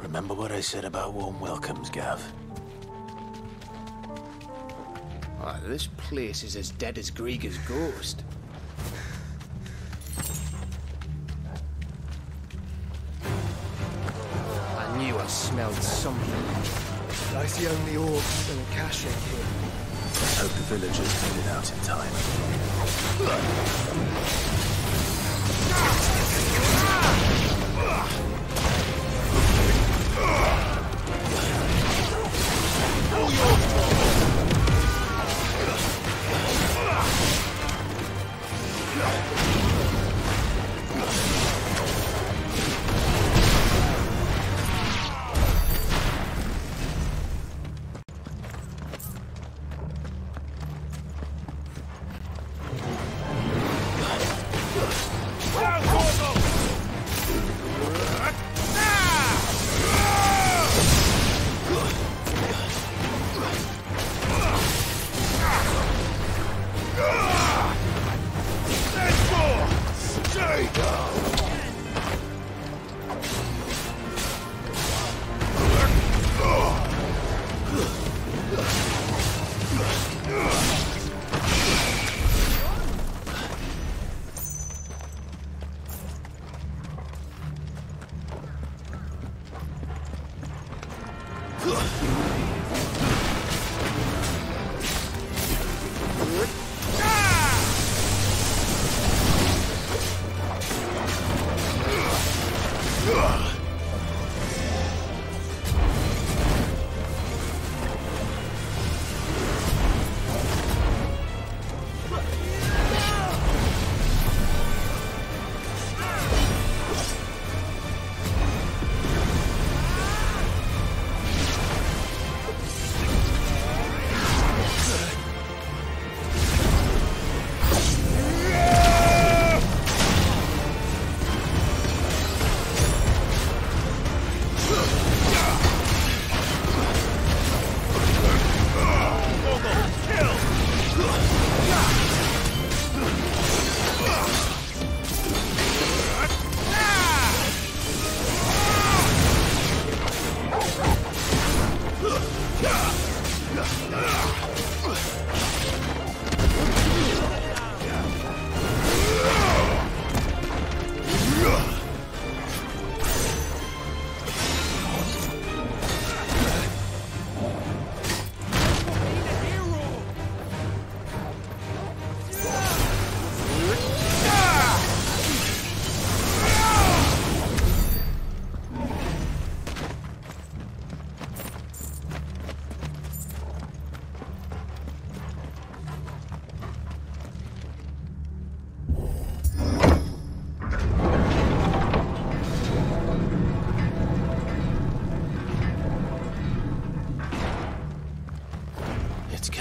Remember what I said about warm welcomes, Gav? Oh, this place is as dead as Grieger's ghost. I knew I smelled something. I see only orcs and a cache here. I hope the villagers made it out in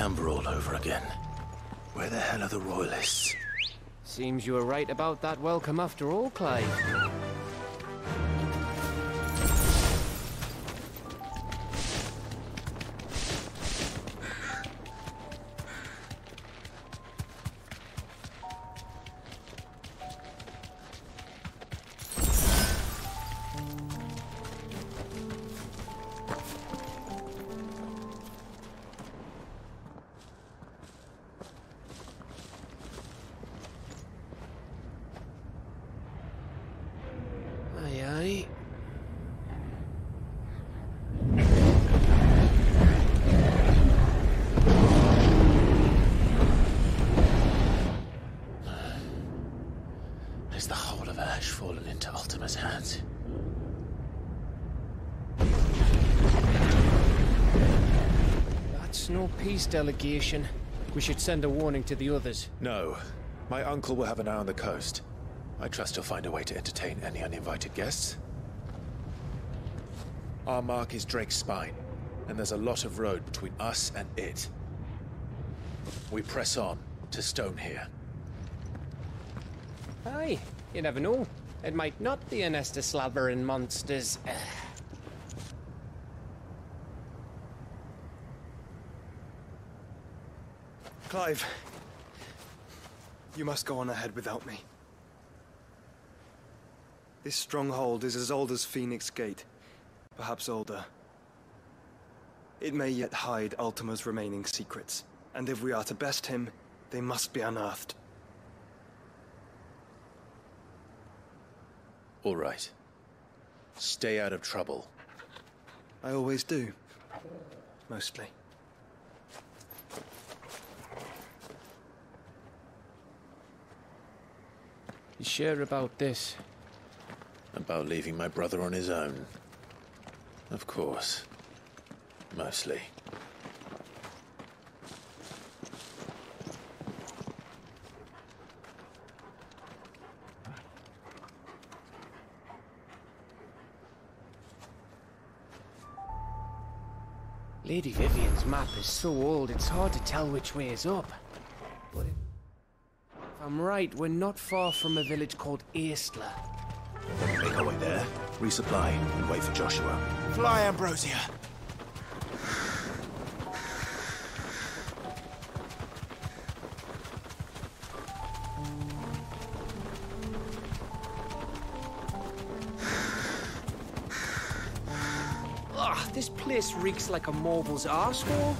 Camber all over again. Where the hell are the royalists? Seems you were right about that welcome after all, Clive. us. No peace delegation. We should send a warning to the others. No. My uncle will have an eye on the coast. I trust he'll find a way to entertain any uninvited guests. Our mark is Drake's Spine, and there's a lot of road between us and it. We press on to Stone here. Aye, you never know. It might not be a nest of slavering monsters. Clive, you must go on ahead without me. This stronghold is as old as Phoenix Gate, perhaps older. It may yet hide Ultima's remaining secrets, and if we are to best him, they must be unearthed. All right. Stay out of trouble. I always do. Mostly. You sure about this? About leaving my brother on his own. Of course. Mostly. Lady Vivian's map is so old, it's hard to tell which way is up. But if I'm right, we're not far from a village called Aistla. Make our way there, resupply, and wait for Joshua. Fly, Ambrosia! This place reeks like a moble's arsehole.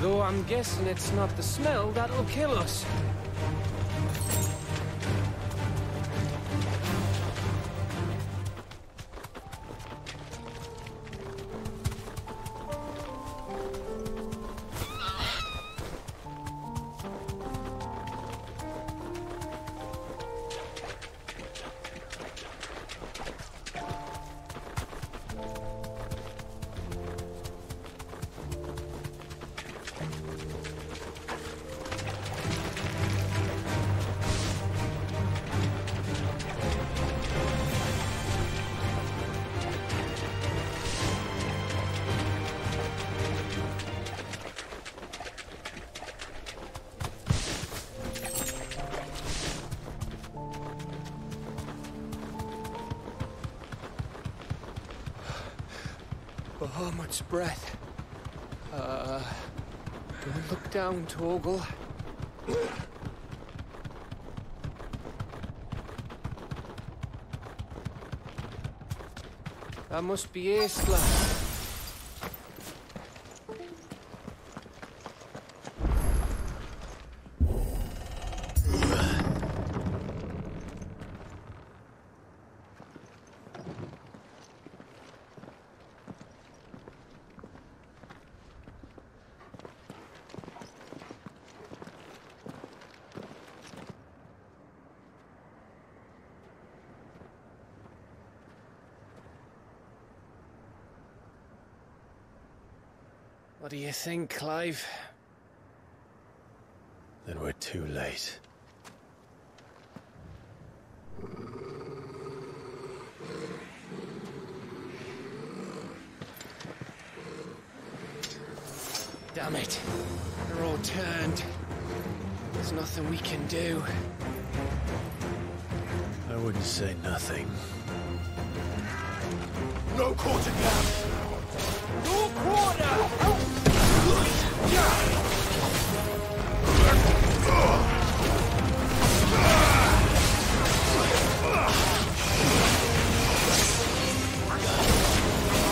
Though I'm guessing it's not the smell that'll kill us. Oh, much breath. Don't look down, Torgal. That must be Aistla. What do you think, Clive? Then we're too late. Damn it. They're all turned. There's nothing we can do. I wouldn't say nothing. No quarter gap! No quarter!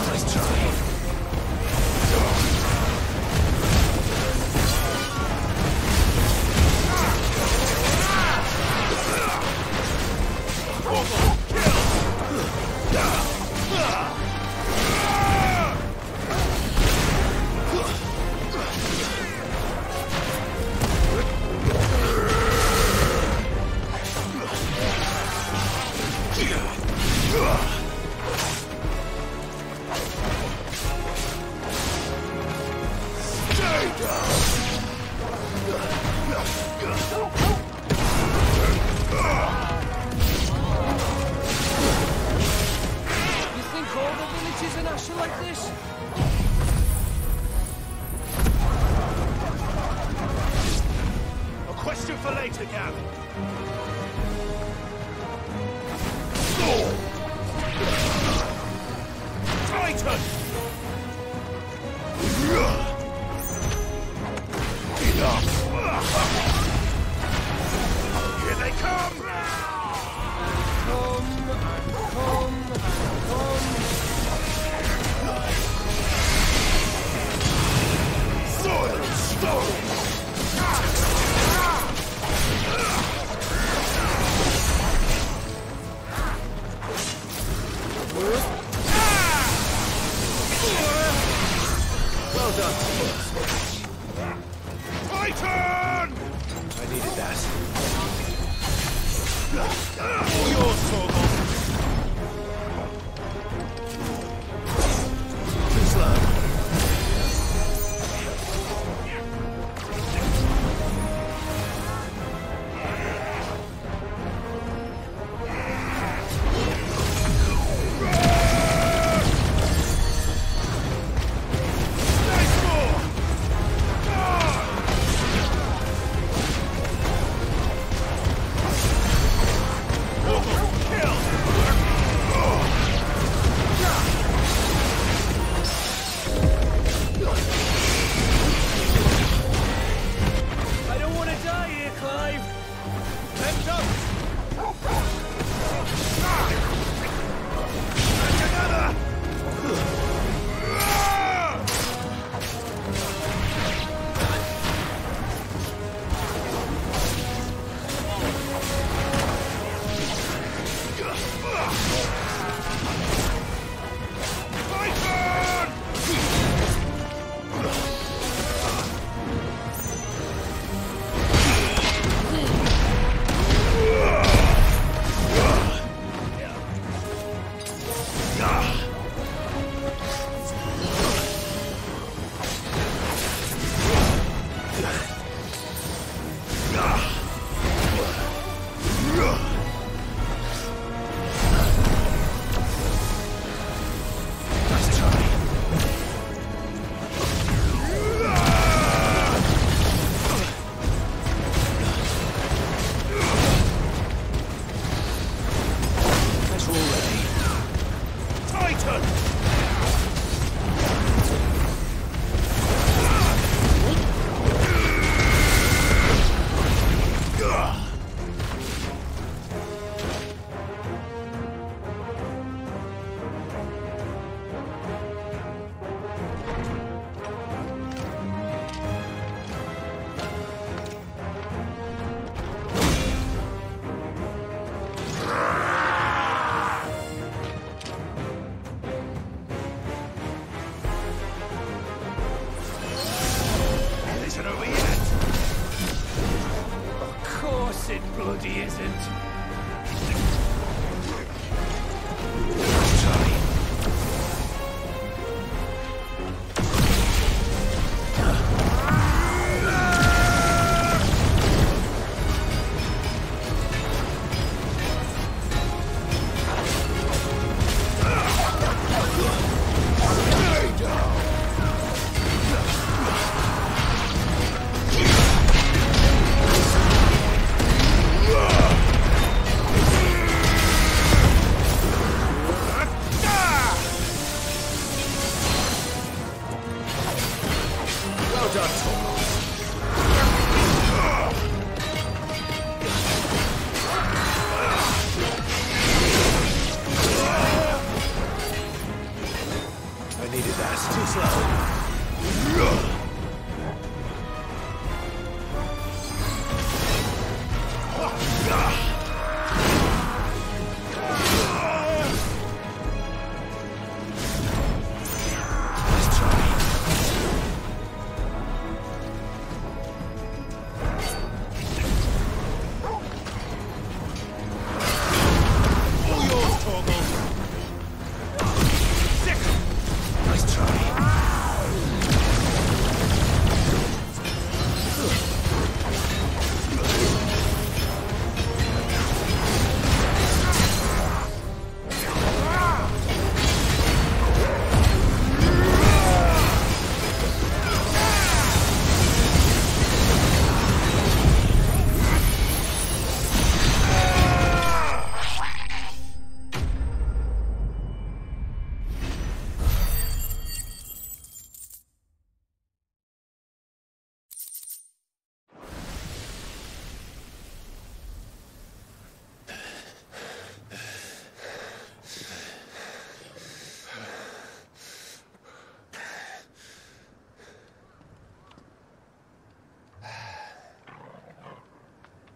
Nice try. an Asher like this? A question for later, Gav. Titan! Enough! Here they come! Soil and stone! Well done. Titan! I needed that. All yours, Torgal. Too slow. I don't want to die here, Clive. Heads up! And another! It bloody isn't. Nice try.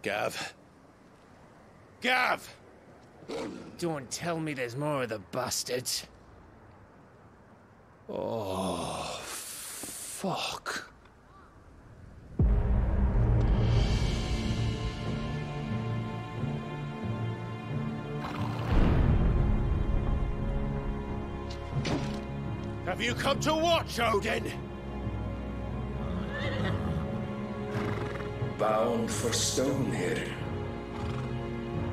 Gav. Gav! Don't tell me there's more of the bastards. Oh, fuck. Have you come to watch, Odin? Bound for Stonehill.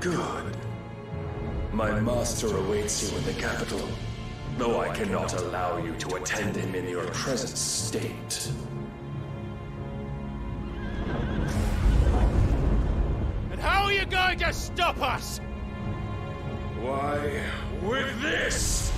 Good. My master awaits you in the capital, though I cannot allow you to attend him in your present state. And how are you going to stop us? Why, with this!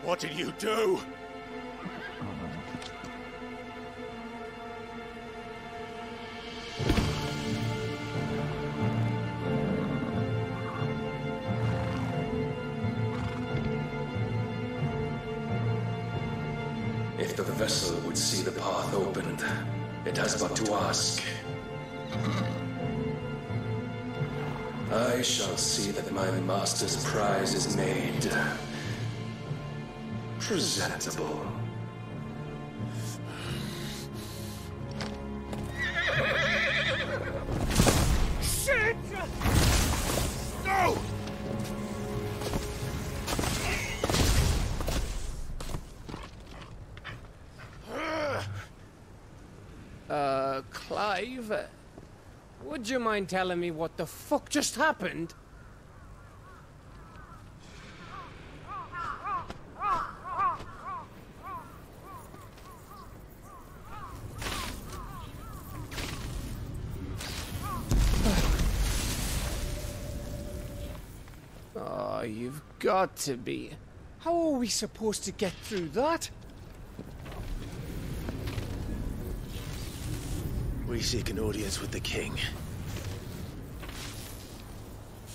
What did you do? If the vessel would see the path opened, it has but to ask. I shall see that my master's prize is made presentable. Shit! No! Clive? Would you mind telling me what the fuck just happened? Oh, you've got to be. How are we supposed to get through that? We seek an audience with the king.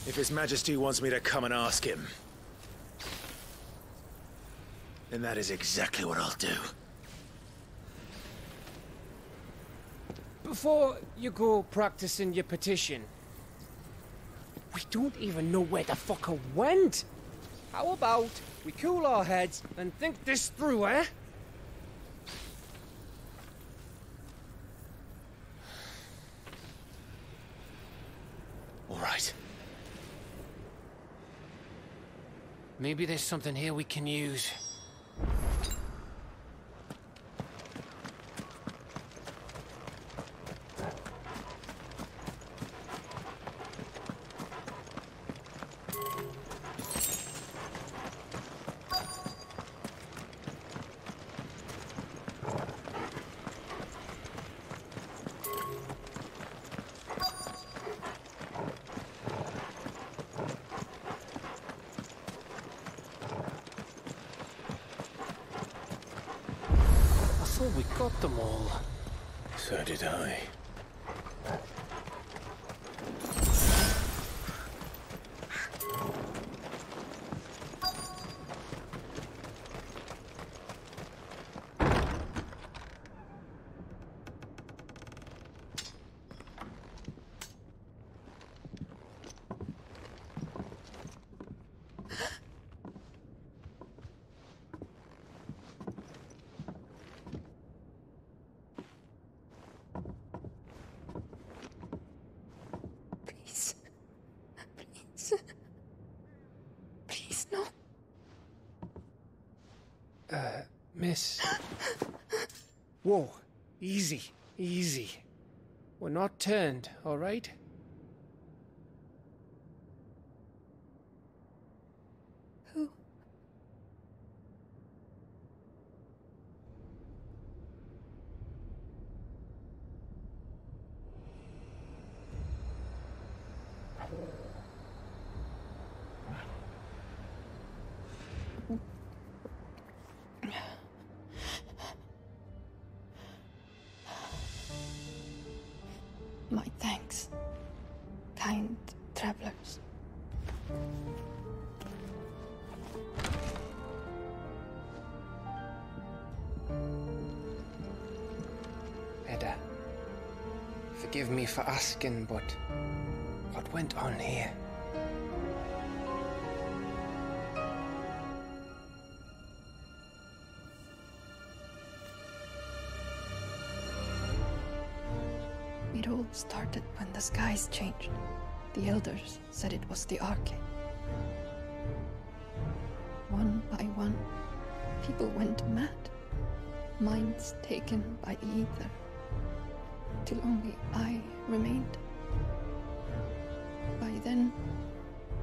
If His Majesty wants me to come and ask him, then that is exactly what I'll do. Before you go practicing your petition, we don't even know where the fucker went. How about we cool our heads and think this through, eh? All right. Maybe there's something here we can use. We got them all. So did I. Miss. Whoa. Easy. Easy. We're not turned, all right? Who? My thanks, kind travelers. Edda, forgive me for asking, but what went on here? It all started when the skies changed. The elders said it was the arcade. One by one, people went mad. Minds taken by the ether. Till only I remained. By then,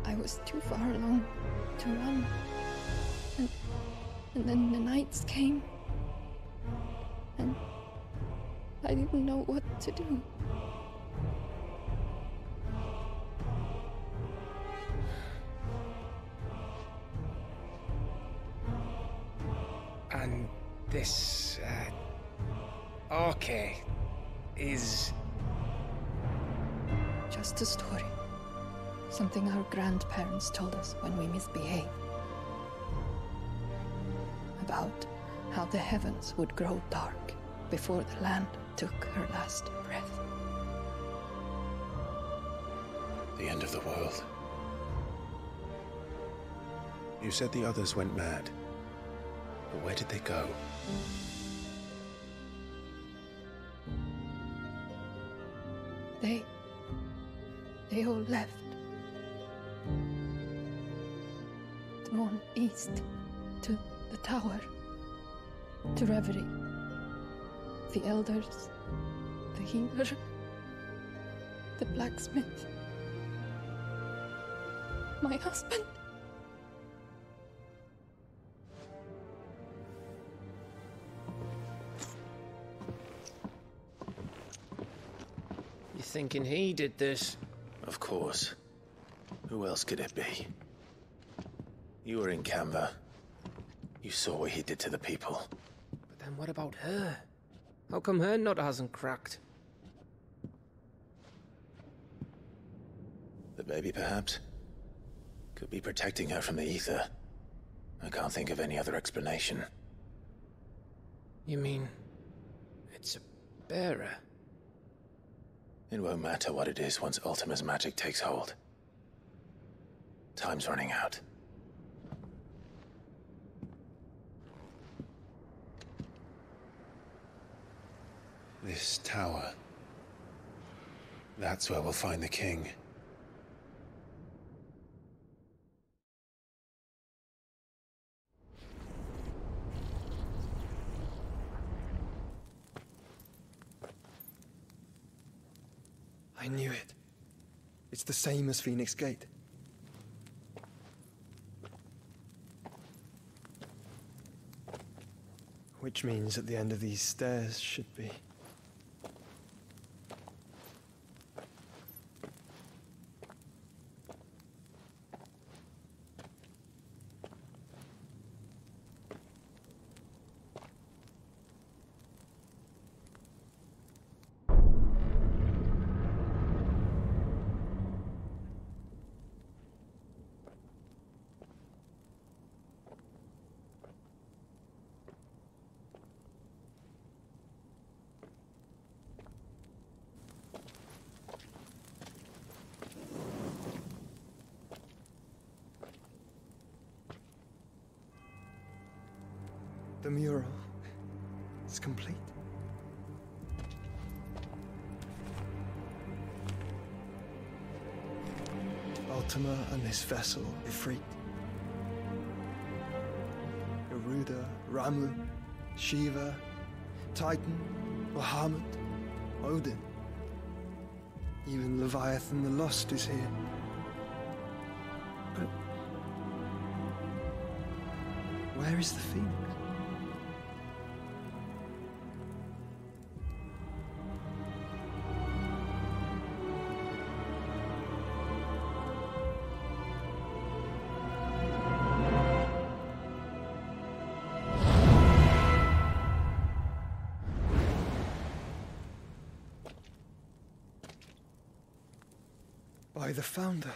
I was too far along to run. And then the nights came. And I didn't know what to do. And this, arcade is... just a story. Something our grandparents told us when we misbehaved. About how the heavens would grow dark before the land took her last breath. The end of the world. You said the others went mad. But where did they go? They all left. Drawn east to the tower, to reverie. The elders, the healer, the blacksmith, my husband. You thinking he did this? Of course. Who else could it be? You were in Canva. You saw what he did to the people. But then what about her? How come her nut hasn't cracked? The baby, perhaps? Could be protecting her from the ether. I can't think of any other explanation. You mean... it's a bearer? It won't matter what it is once Ultima's magic takes hold. Time's running out. This tower. That's where we'll find the king. I knew it. It's the same as Phoenix Gate. Which means at the end of these stairs should be... The mural is complete. Ultima and this vessel, Ifrit. Garuda, Ramu, Shiva, Titan, Bahamut, Odin. Even Leviathan the Lost is here. But where is the Phoenix? By the Founder.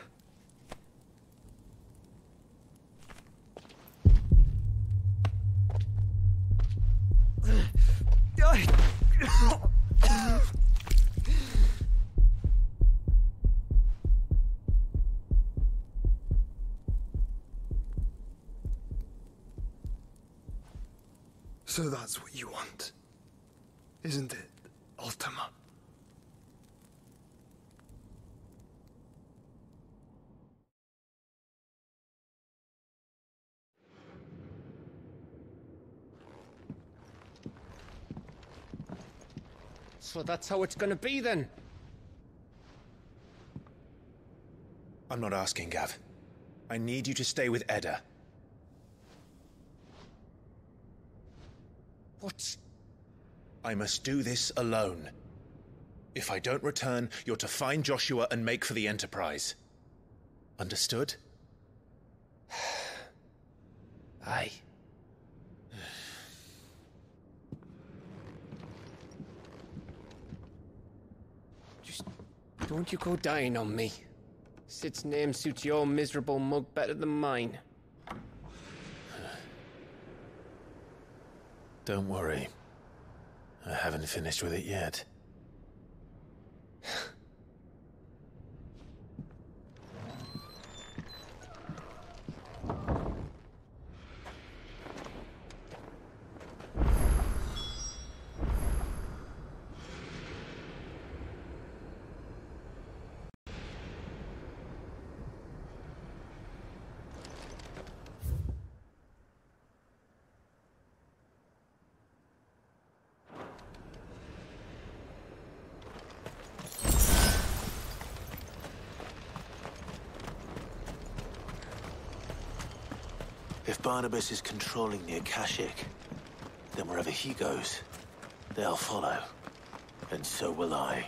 So that's what you want, isn't it, Ultima? So that's how it's gonna be then? I'm not asking, Gav. I need you to stay with Edda. What? I must do this alone. If I don't return, you're to find Joshua and make for the Enterprise. Understood? Aye. Just don't you go dying on me. Sid's name suits your miserable mug better than mine. Don't worry. I haven't finished with it yet. If Barnabas is controlling the Akashic, then wherever he goes, they'll follow. And so will I.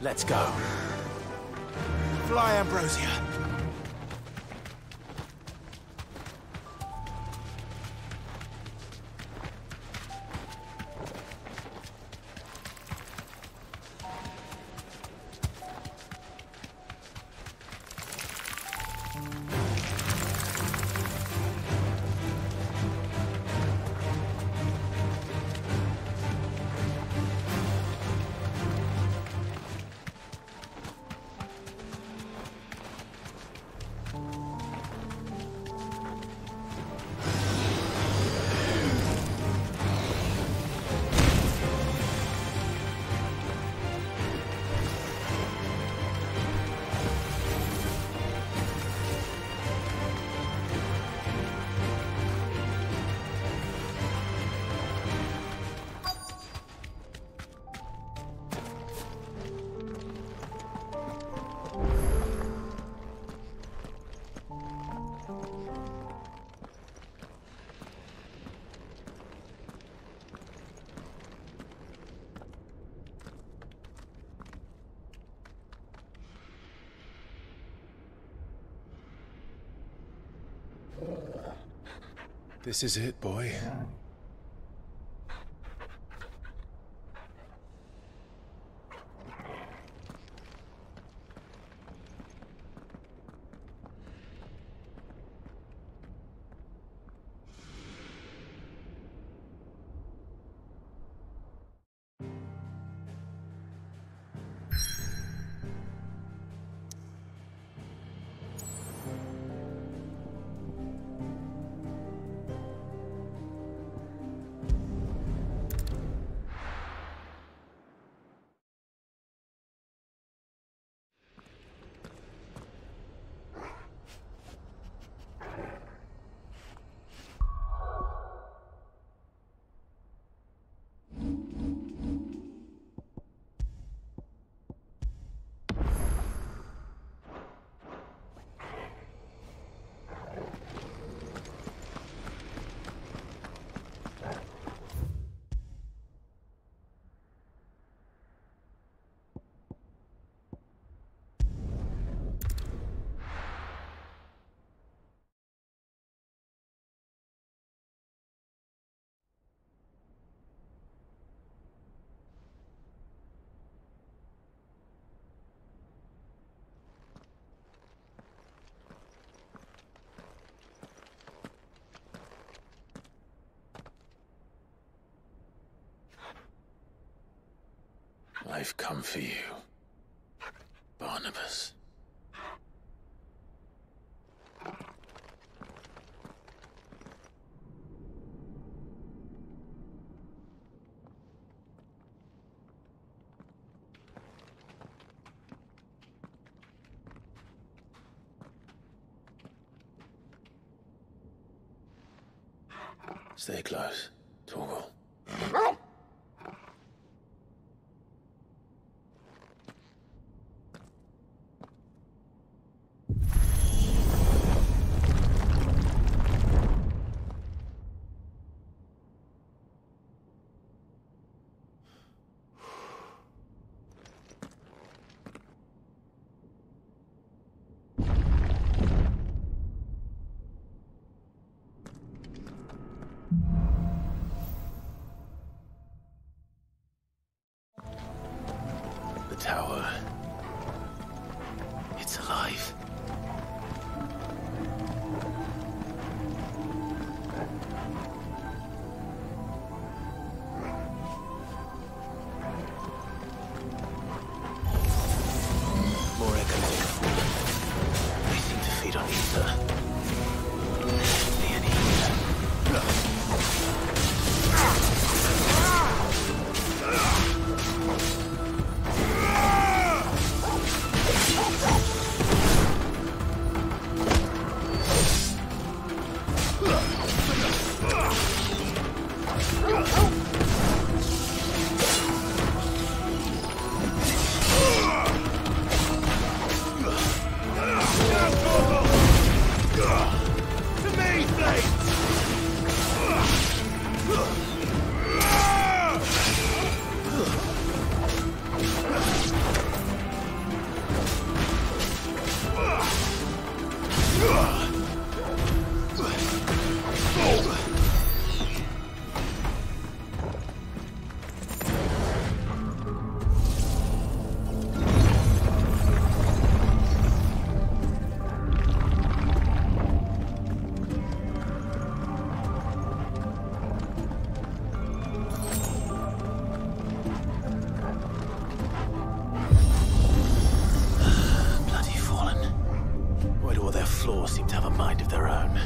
Let's go. Fly, Ambrosia. This is it, boy. I've come for you, Barnabas. Stay close, Torgal. Tower. It's alive. More echoes. They seem to feed on ether. Seem to have a mind of their own.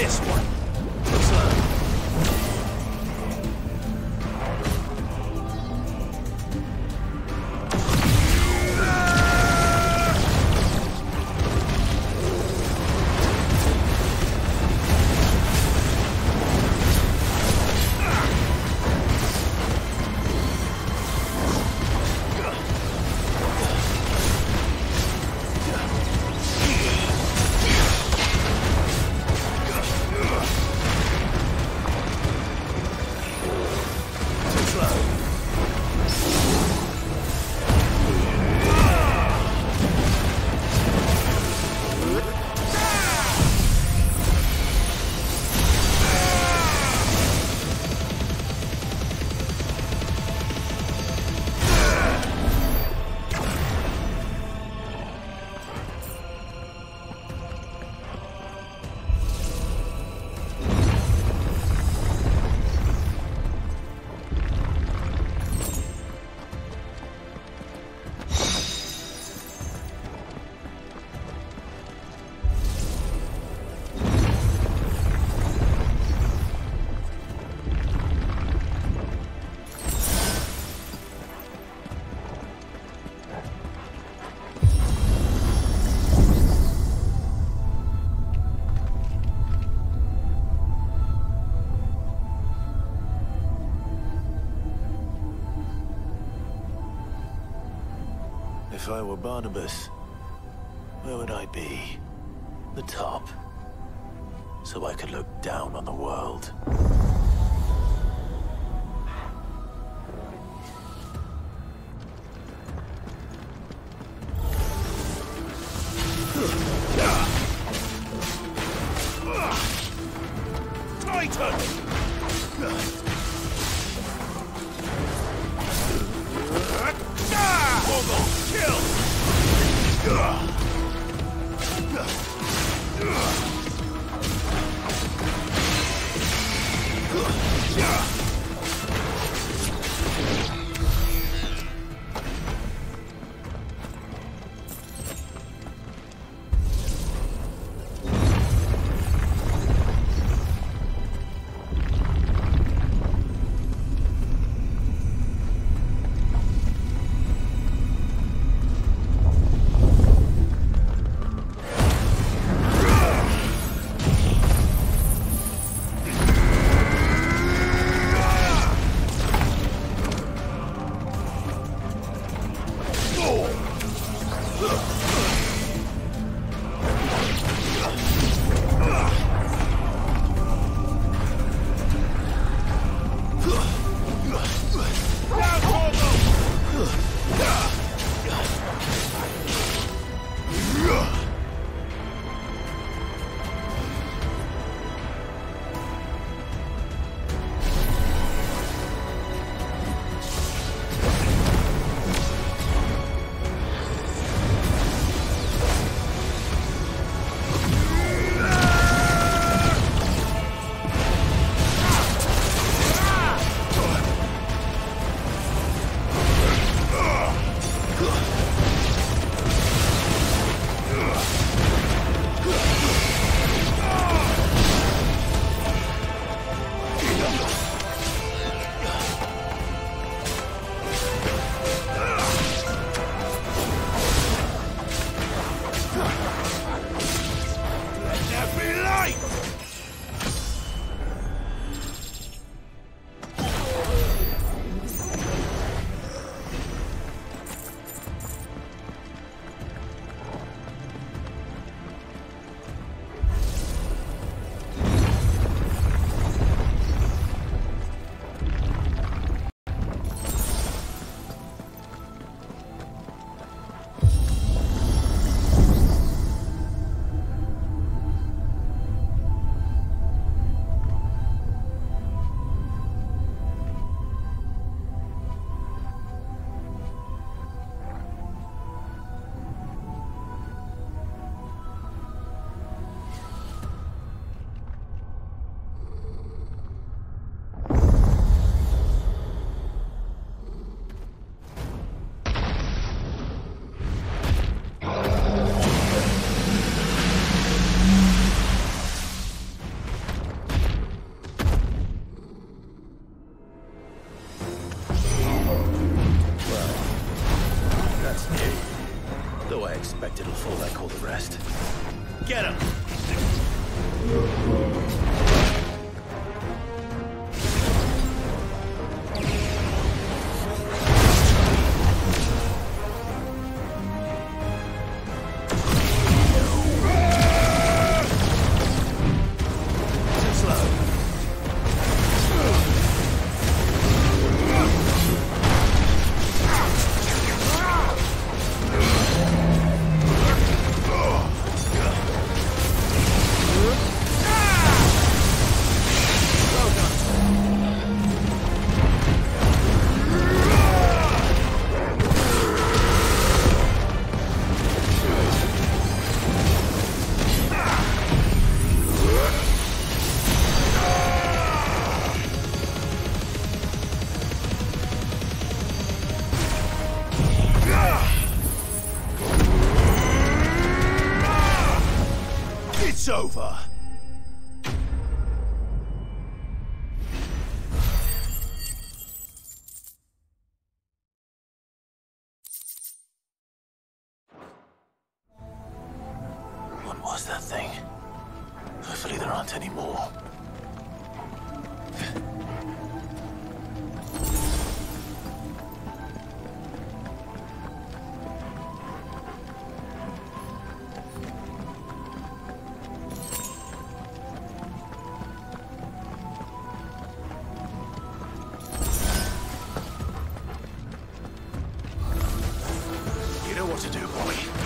this one. Let's learn. If I were Barnabas, where would I be? The top. So I could look down on the world. more. You know what to do, boy.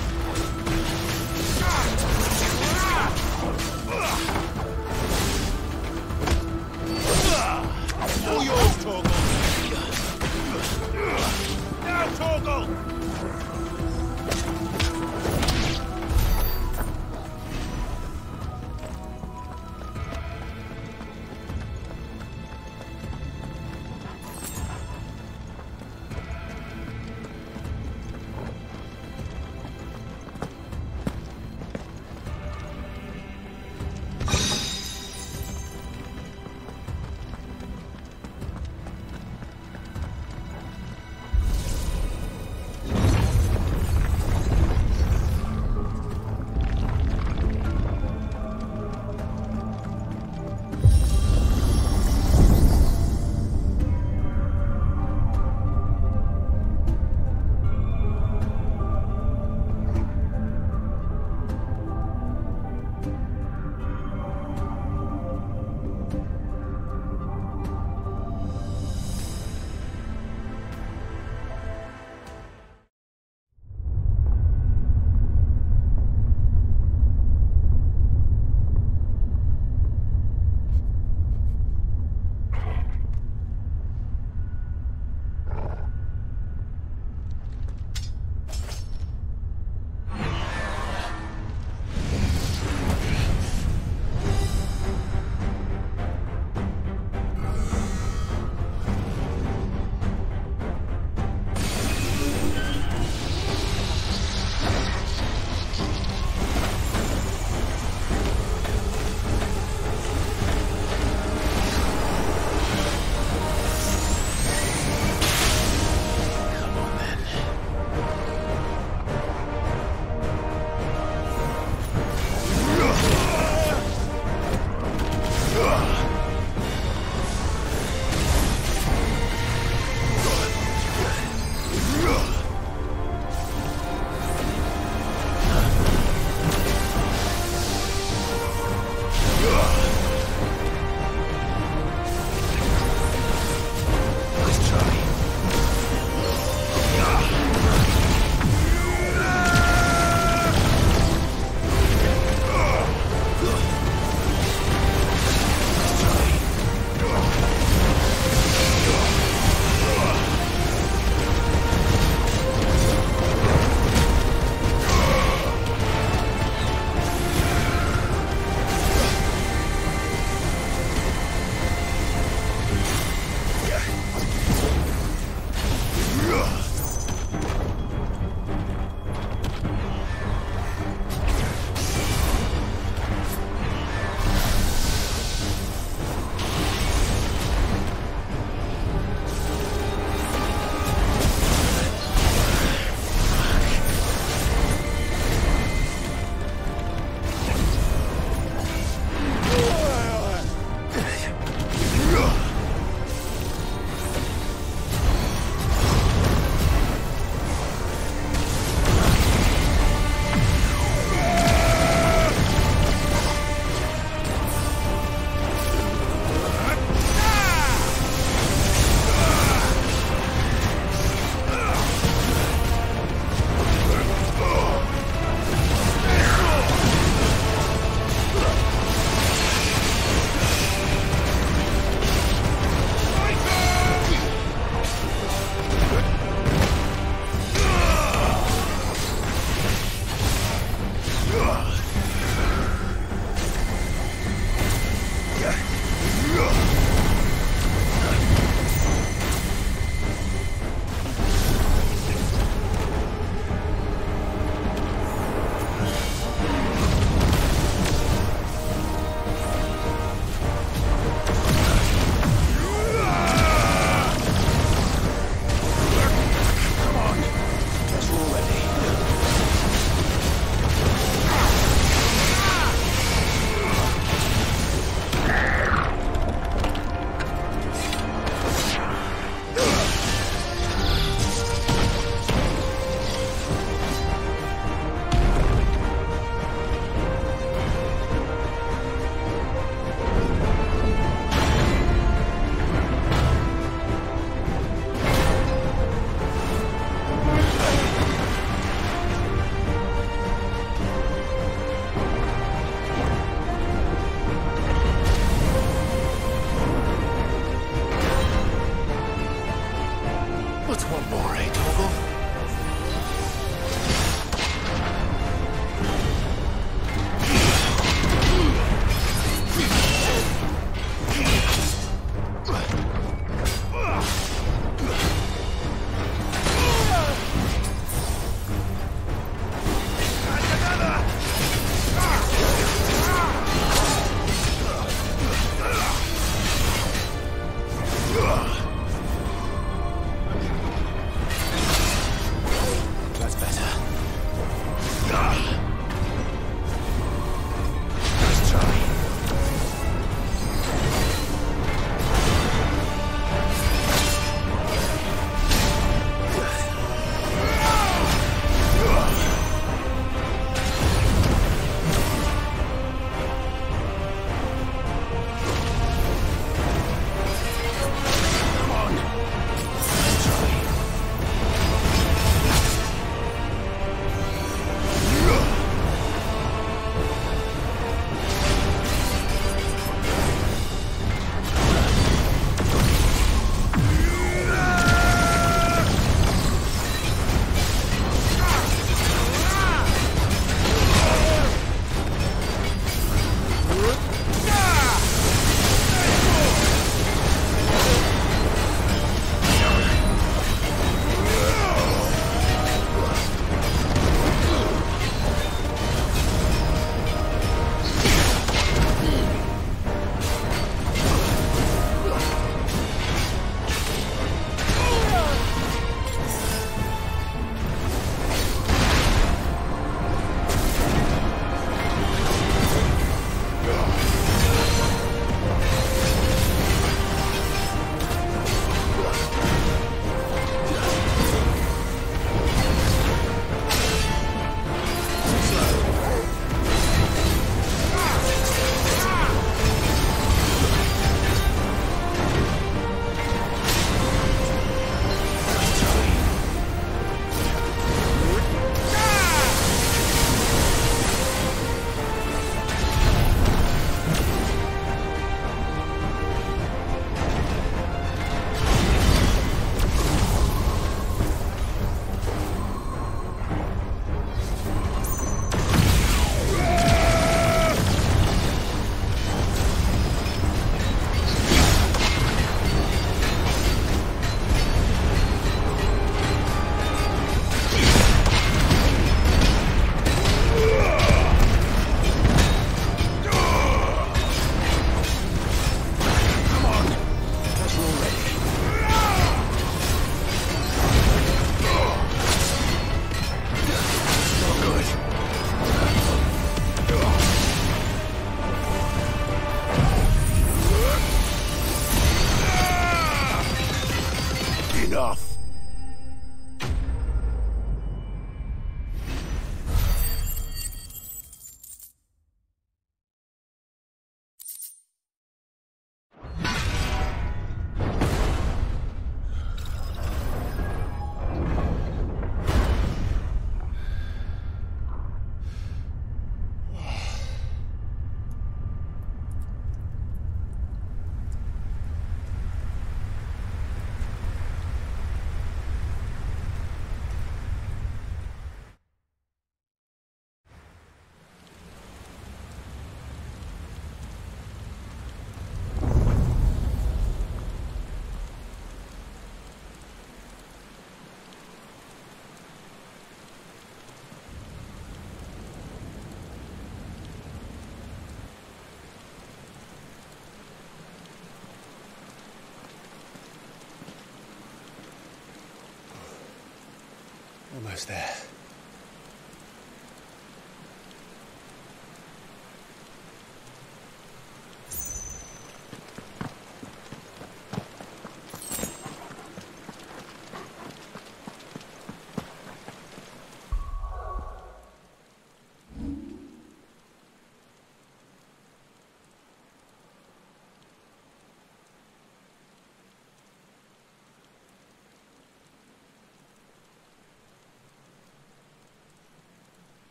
Almost there.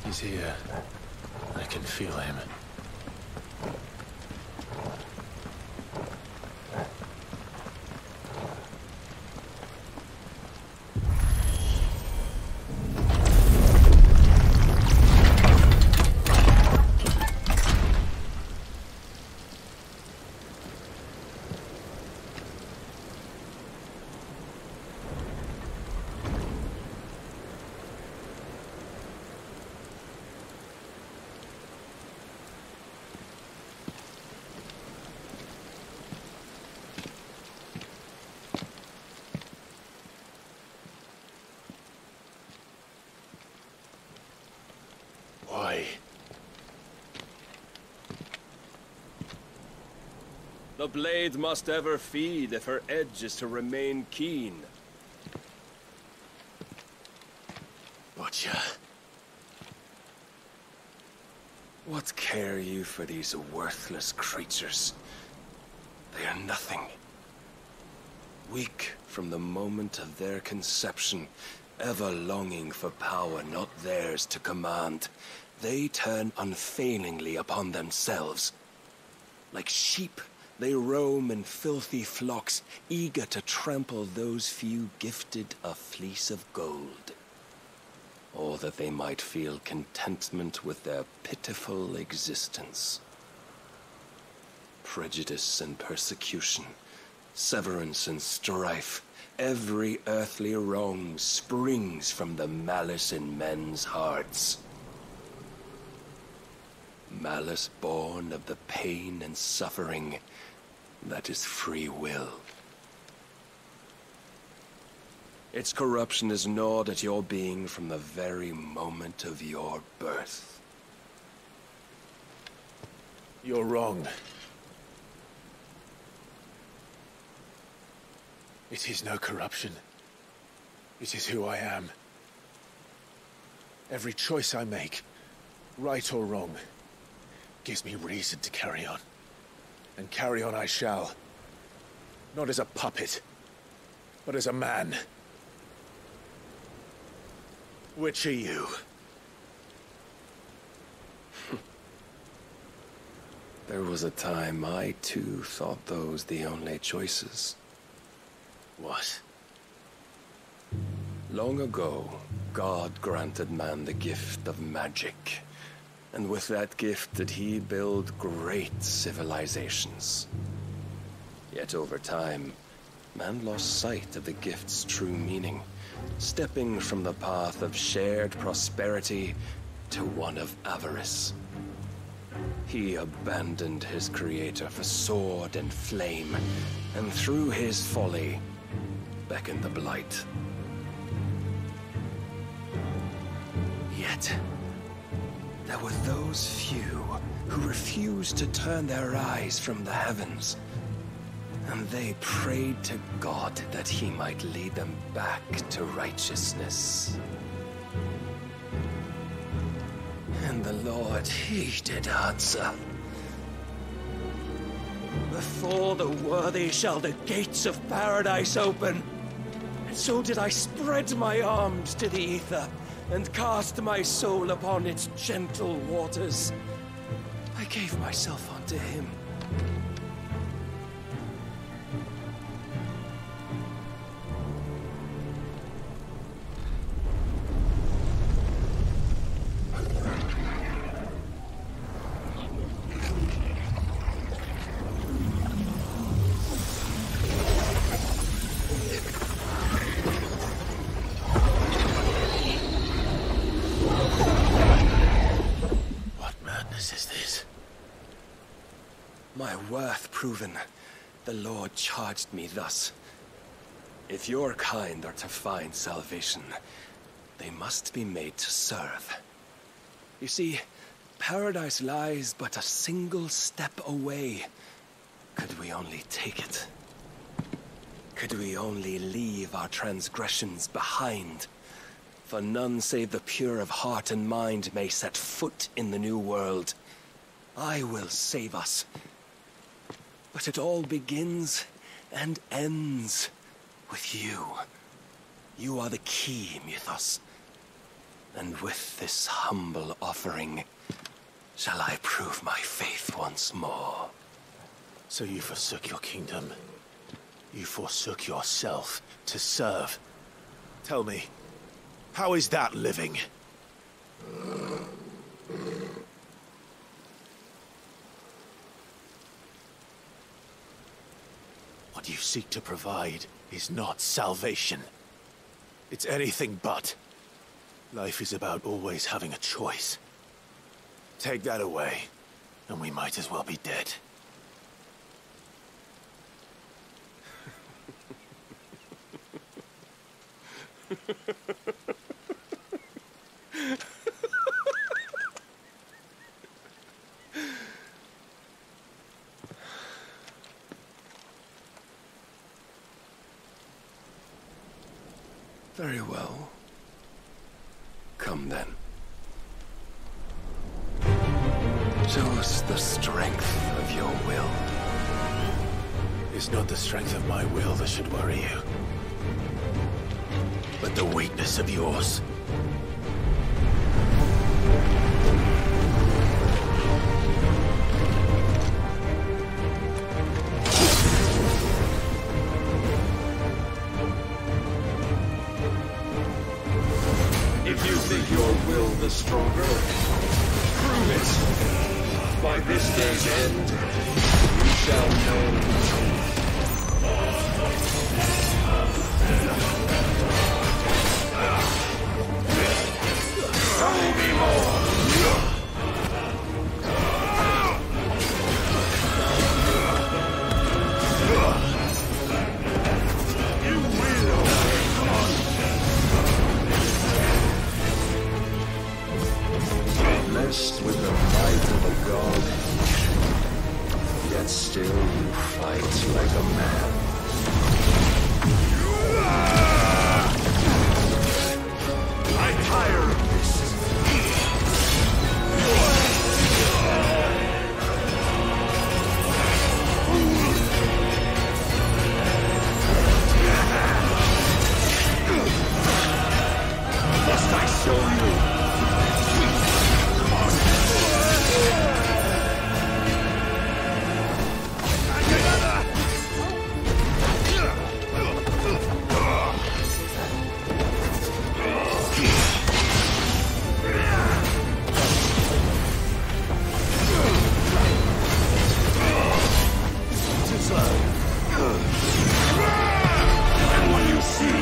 He's here. I can feel him. The blade must ever feed if her edge is to remain keen. Butcher. What care you for these worthless creatures? They are nothing. Weak from the moment of their conception, ever longing for power not theirs to command, they turn unfailingly upon themselves. Like sheep, they roam in filthy flocks, eager to trample those few gifted a fleece of gold. Or that they might feel contentment with their pitiful existence. Prejudice and persecution, severance and strife, every earthly wrong springs from the malice in men's hearts. Malice born of the pain and suffering that is free will. Its corruption is gnawed at your being from the very moment of your birth. You're wrong. It is no corruption. It is who I am. Every choice I make, right or wrong, gives me reason to carry on. And carry on I shall. Not as a puppet, but as a man. Which are you? There was a time I too thought those the only choices. What? Long ago, God granted man the gift of magic. And with that gift did he build great civilizations. Yet over time, man lost sight of the gift's true meaning, stepping from the path of shared prosperity to one of avarice. He abandoned his creator for sword and flame, and through his folly, beckoned the Blight. Yet, there were those few who refused to turn their eyes from the heavens, and they prayed to God that he might lead them back to righteousness. And the Lord, he did answer. Before the worthy shall the gates of paradise open. And so did I spread my arms to the ether, and cast my soul upon its gentle waters. I gave myself unto him. Proven, the Lord charged me thus. If your kind are to find salvation, they must be made to serve. You see, paradise lies but a single step away. Could we only take it? Could we only leave our transgressions behind? For none save the pure of heart and mind may set foot in the new world. I will save us. But it all begins and ends with you. You are the key, Mythos. And with this humble offering, shall I prove my faith once more. So you forsook your kingdom. You forsook yourself to serve. Tell me, how is that living? What you seek to provide is not salvation. It's anything but. Life is about always having a choice. Take that away, and we might as well be dead. Very well. Come then. Show us the strength of your will. It's not the strength of my will that should worry you, but the weakness of yours. If you think your will the stronger, prove it. By this day's end, you shall know the truth. Show me more! You will obey God. Blessed with the might of a god, yet still you fight like a man. I tire of this. Must I show you? And what you see?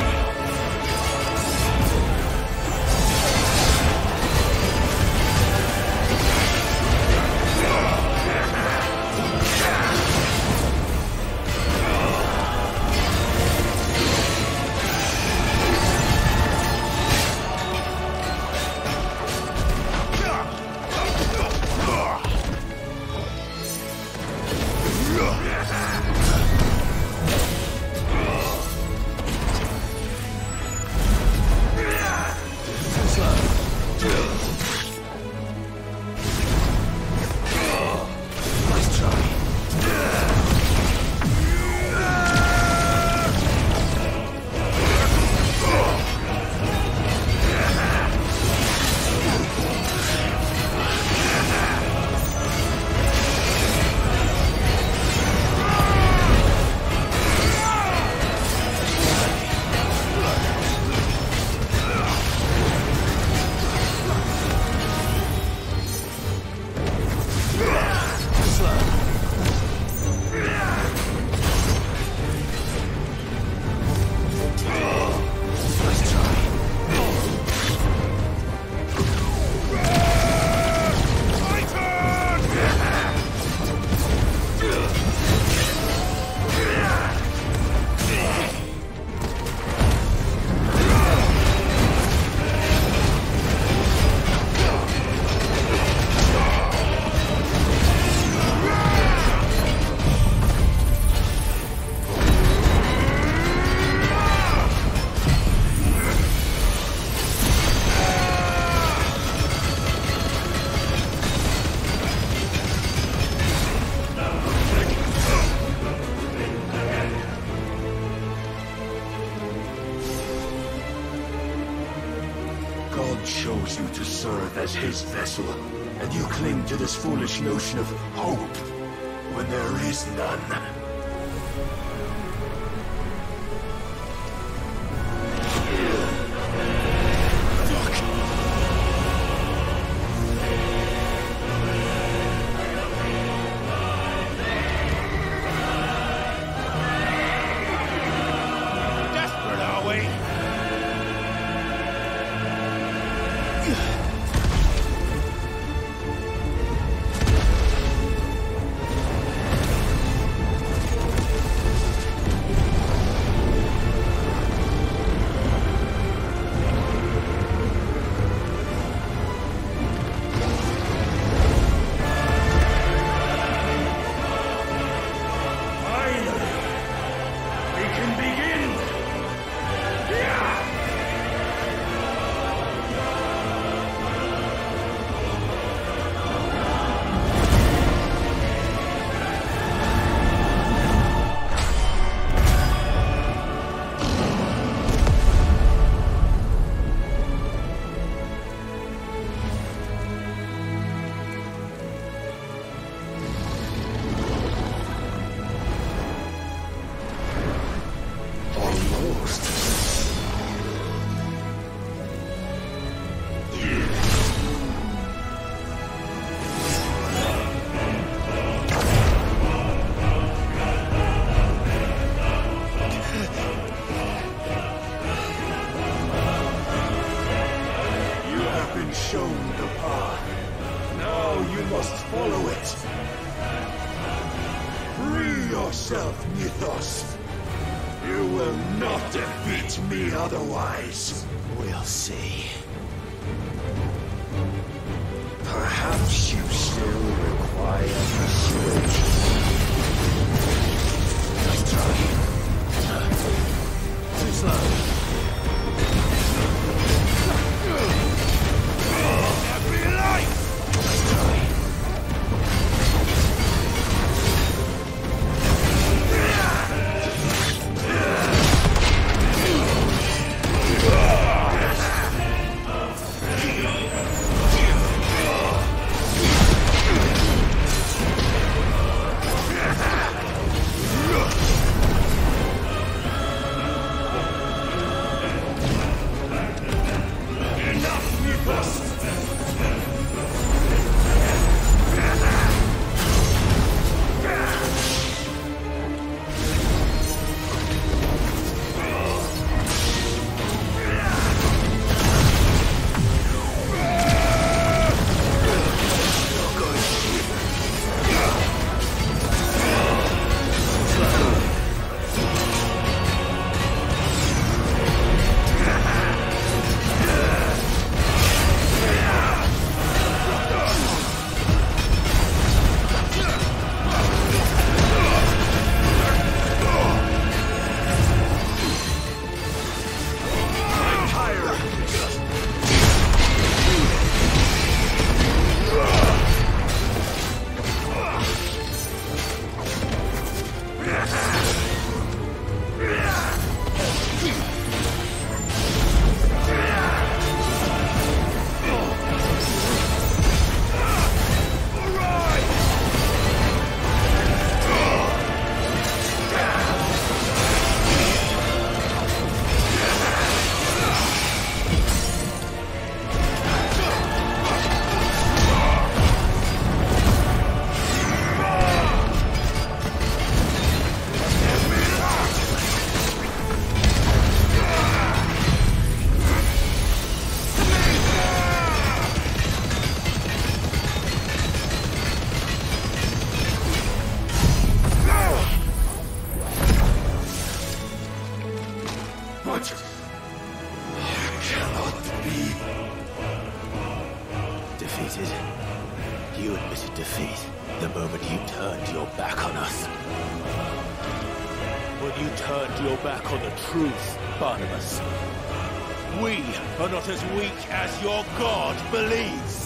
chose you to serve as his vessel, and you cling to this foolish notion of hope when there is none. yourself, Mythos. You will not defeat me otherwise. We'll see. Perhaps you still require persuasion. Nice try. Too slow. Every life! Nice try. As weak as your god believes.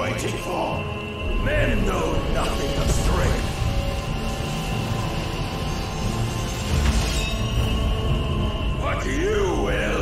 waiting for? Men know nothing of strength. But you will.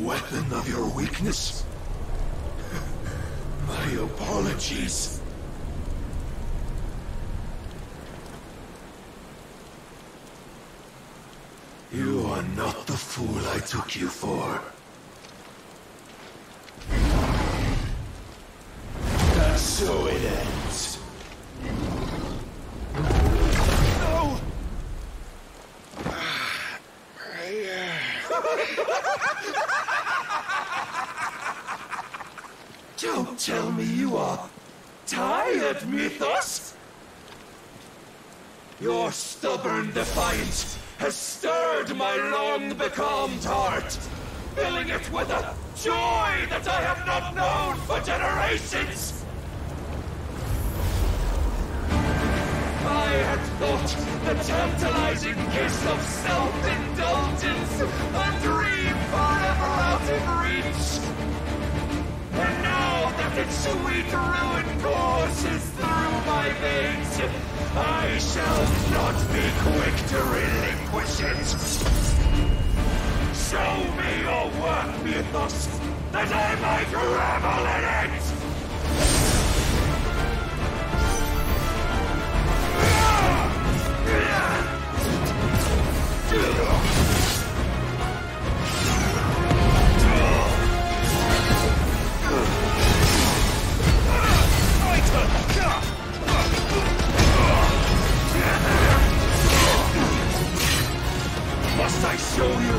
weapon of your weakness. My apologies. You are not the fool I took you for. And so it ends. No! Don't tell me you are tired, Mythos! Your stubborn defiance has stirred my long-becalmed heart, filling it with a joy that I have not known for generations! I had thought the tantalizing kiss of self-indulgence a dream forever out of reach. And now that its sweet ruin courses through my veins, I shall not be quick to relinquish it. Show me your work, Mythos, that I might revel in it! Must I show you?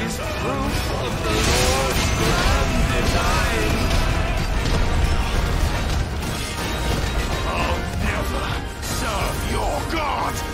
is proof of the Lord's grand design. I'll never serve your god!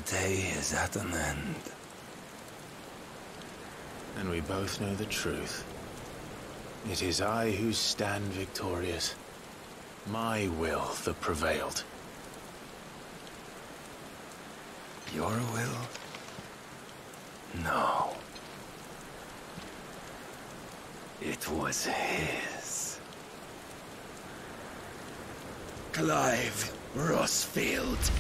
day is at an end. And we both know the truth. It is I who stand victorious. My will that prevailed. Your will? No. It was his. Clive Rosfield.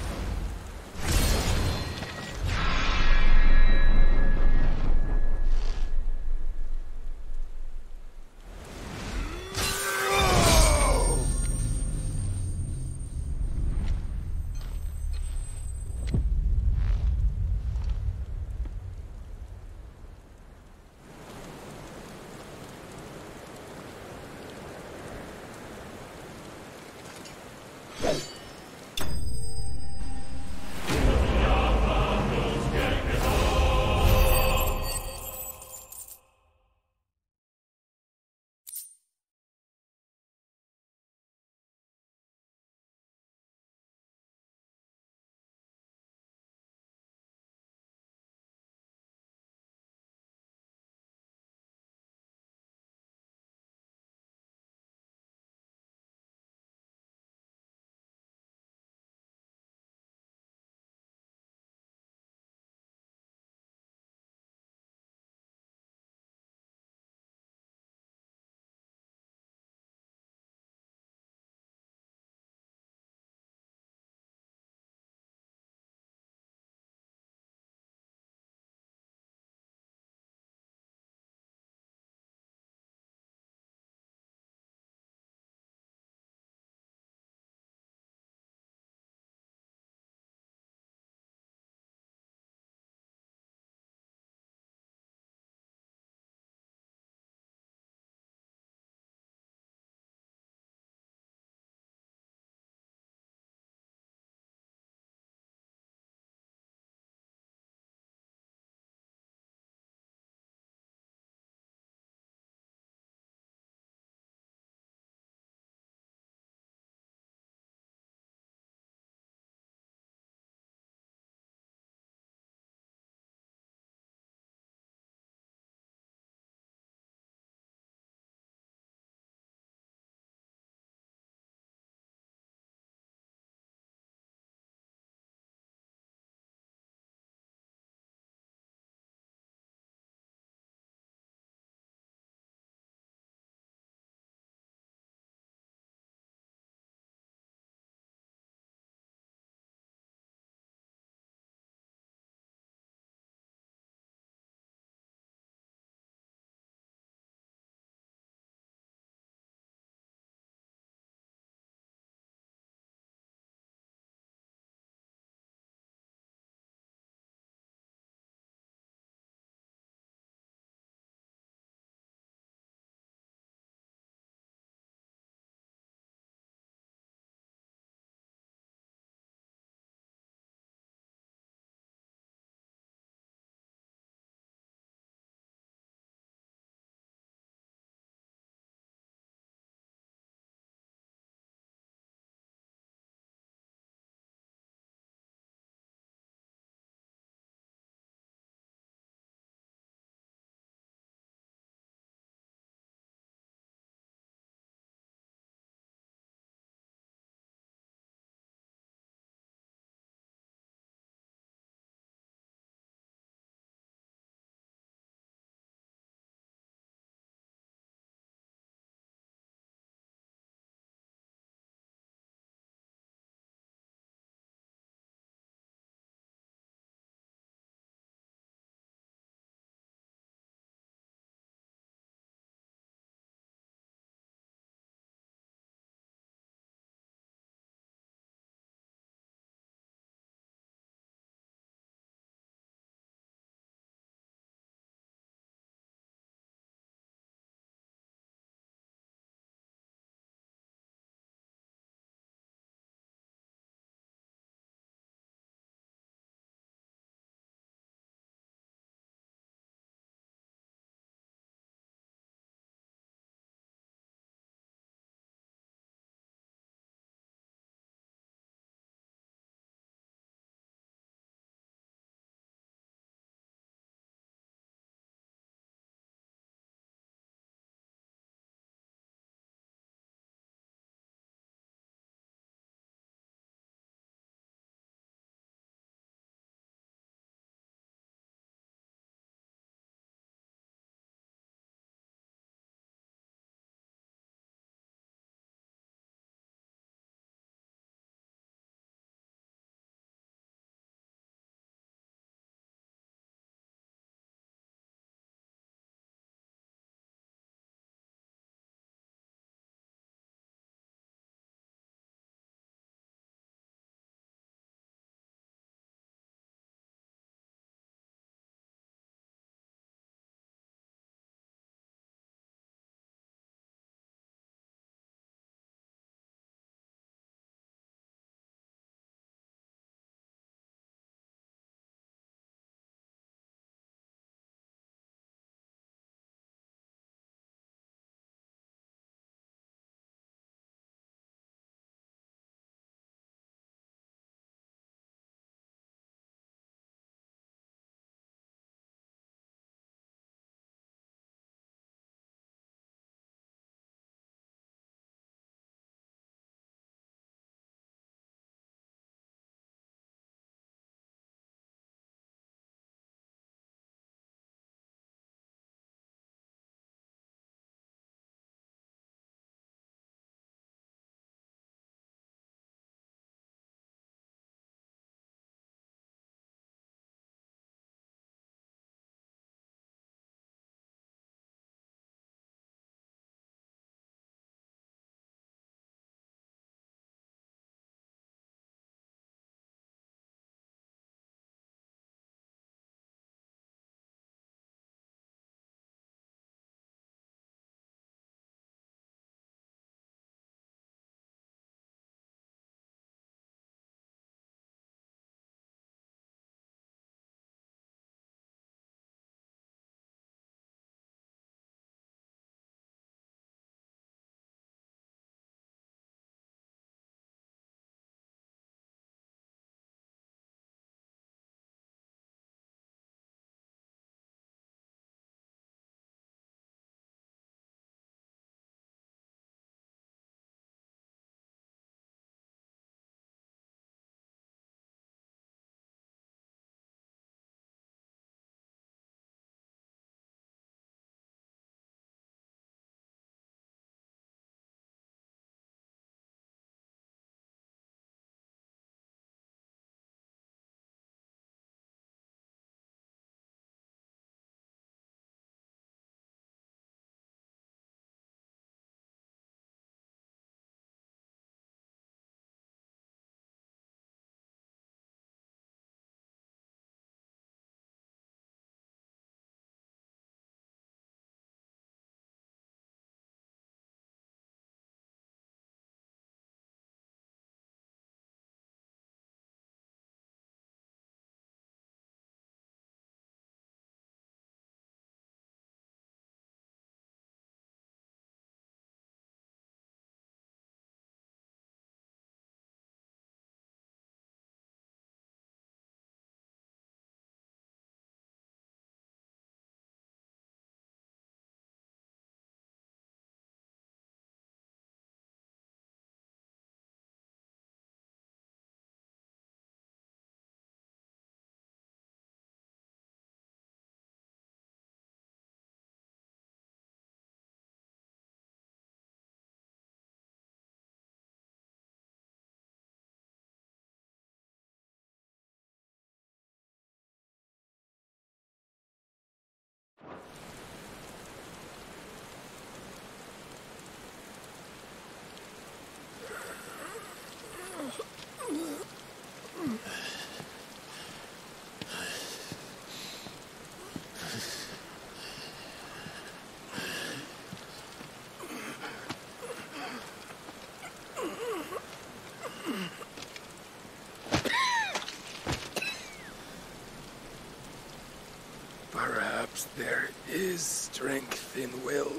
Perhaps there is strength in will.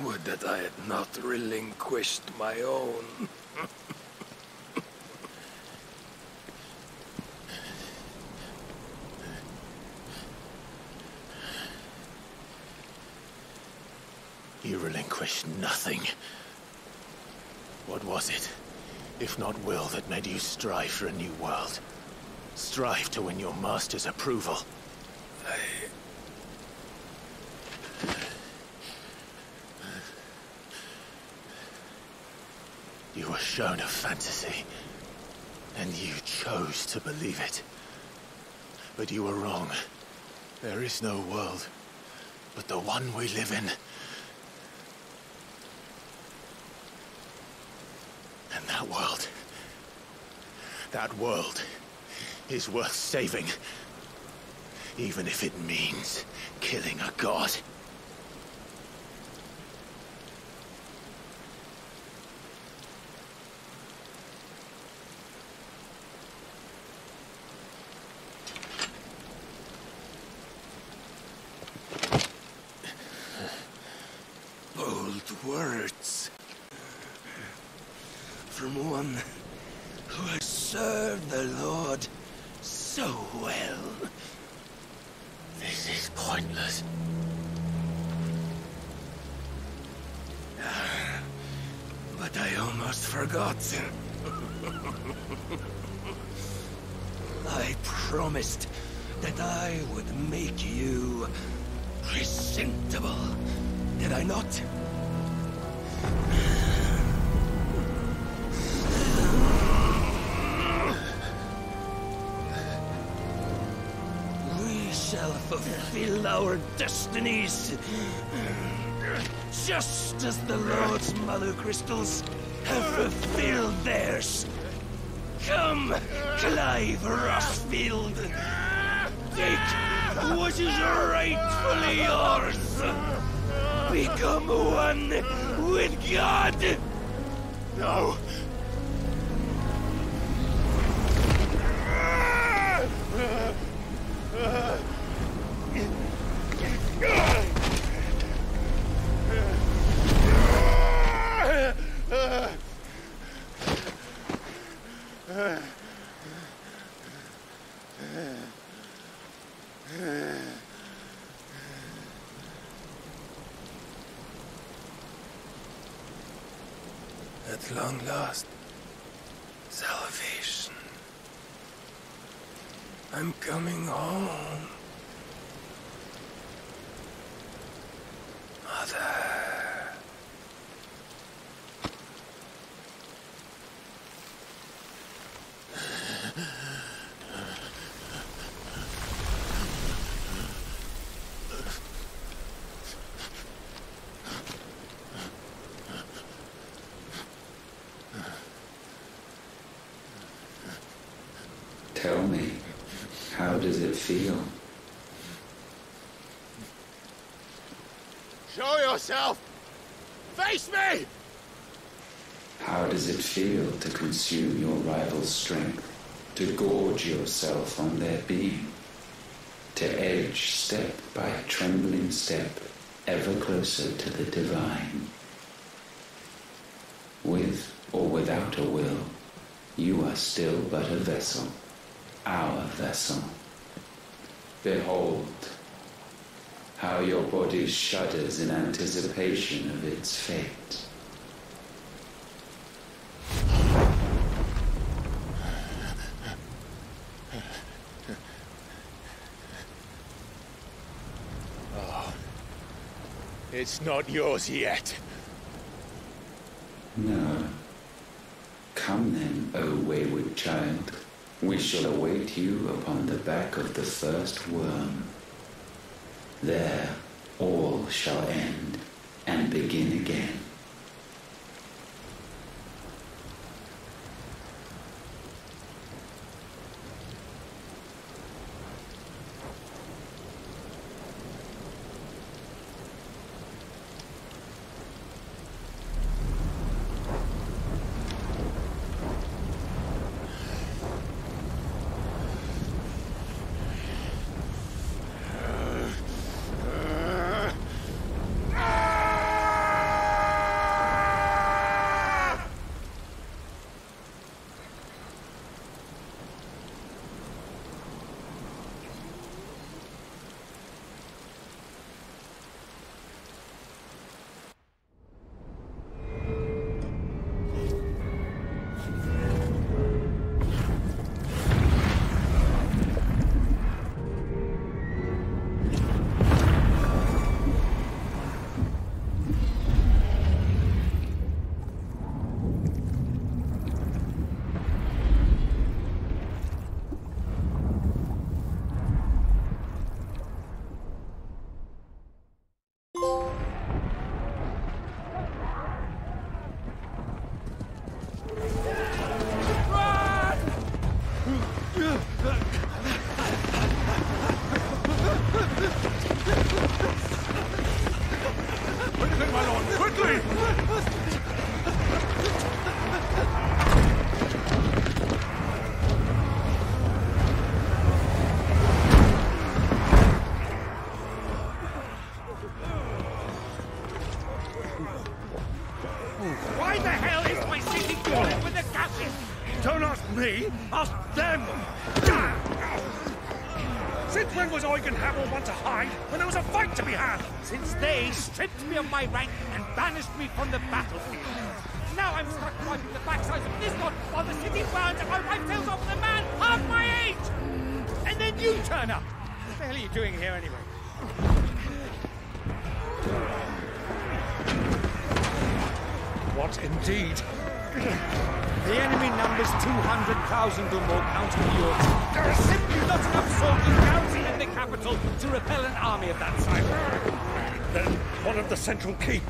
Would that I had not relinquished my own. You relinquished nothing. What was it, if not will, that made you strive for a new world? Strive to win your master's approval? You were shown a fantasy, and you chose to believe it. But you were wrong. There is no world, but the one we live in. And that world is worth saving, even if it means killing a god. Bold words. From one who has served the Lord so well. This is pointless. But I almost forgot. I promised that I would make you presentable. Did I not? We shall fulfill our destinies, just as the Lord's Mother Crystals have fulfilled theirs. Come, Clive Rosfield. Take what is rightfully yours. Become one with God. No. At long last, salvation. I'm coming home. Mother. Tell me, how does it feel? Show yourself! Face me! How does it feel to consume your rival's strength, to gorge yourself on their beam, to edge step by trembling step ever closer to the divine? With or without a will, you are still but a vessel, our vessel. Behold, how your body shudders in anticipation of its fate. Oh, it's not yours yet. No. Come then, O wayward child. We shall await you upon the back of the first worm. There, all shall end and begin again. me? Ask them! Since when was Eikon one to hide when there was a fight to be had? Since they stripped me of my rank and banished me from the battlefield. Now I'm stuck wiping the backsides of this lot while the city burns and my wife tails off with a man half my age! And then you turn up! What the hell are you doing here anyway? What indeed? The enemy numbers 200,000 or more counting yours. There are simply not enough soldiers garrisoned in the capital to repel an army of that size. Then one of the central keep,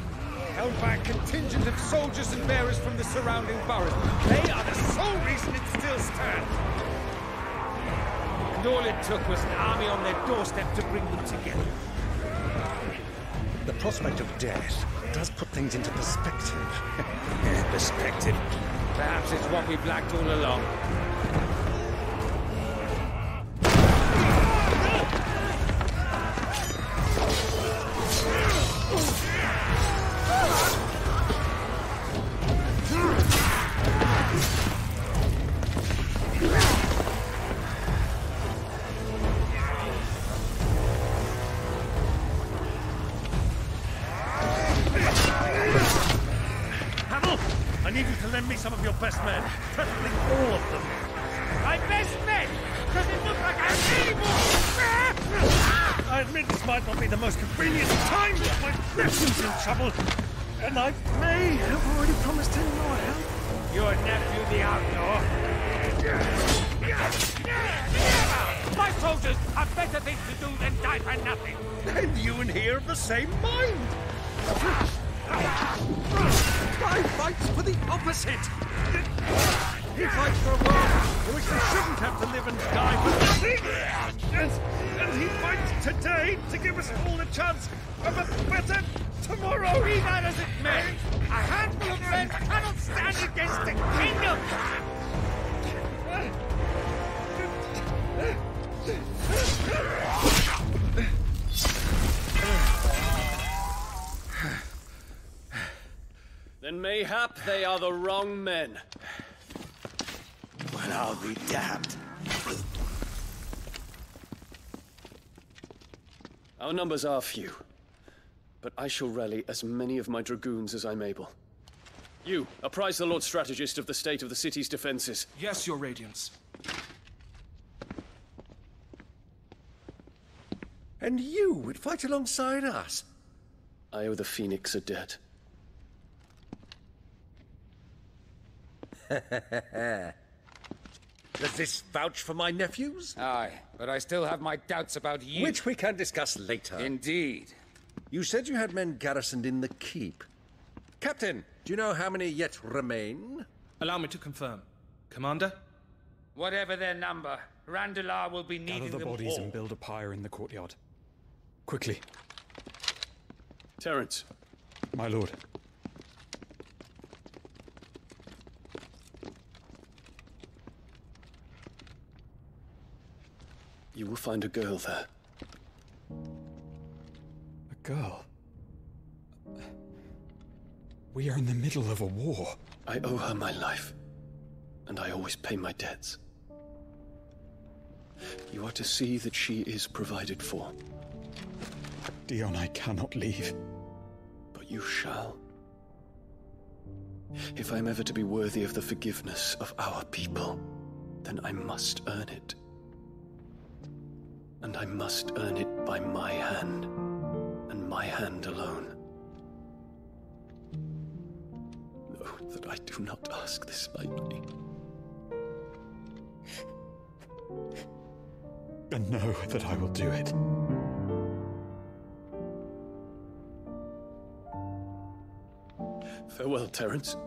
held by a contingent of soldiers and bearers from the surrounding boroughs. They are the sole reason it still stands. And all it took was an army on their doorstep to bring them together. The prospect of death does put things into perspective. Perspective? Perhaps it's what we've lacked all along. Some of your best men, preferably all of them. My best men? Does it look like I'm evil? I admit this might not be the most convenient time, but my nephew's in trouble, and I may have already promised him more help. Your nephew, the outlaw? My soldiers have better things to do than die for nothing. And you and he are of the same mind. I fight for the opposite. He fights for a world in which they shouldn't have to live and die for nothing. And he fights today to give us all a chance of a better tomorrow. Be that as it may, a handful of men cannot stand against the kingdom. Then mayhap they are the wrong men. Well, I'll be damned. Our numbers are few, but I shall rally as many of my dragoons as I'm able. You, apprise the Lord Strategist of the state of the city's defenses. Yes, Your Radiance. And you would fight alongside us? I owe the Phoenix a debt. Does this vouch for my nephews? Aye, but I still have my doubts about you. Which we can discuss later. Indeed. You said you had men garrisoned in the keep. Captain, do you know how many yet remain? Allow me to confirm. Commander? Whatever their number, Randalar will be needing them all. Gather the bodies and build a pyre in the courtyard. Quickly. Terence. My lord. You will find a girl there. A girl? We are in the middle of a war. I owe her my life, and I always pay my debts. You are to see that she is provided for. Dion, I cannot leave. But you shall. If I'm ever to be worthy of the forgiveness of our people, then I must earn it. And I must earn it by my hand, and my hand alone. Know that I do not ask this lightly. And know that I will do it. Farewell, Terence.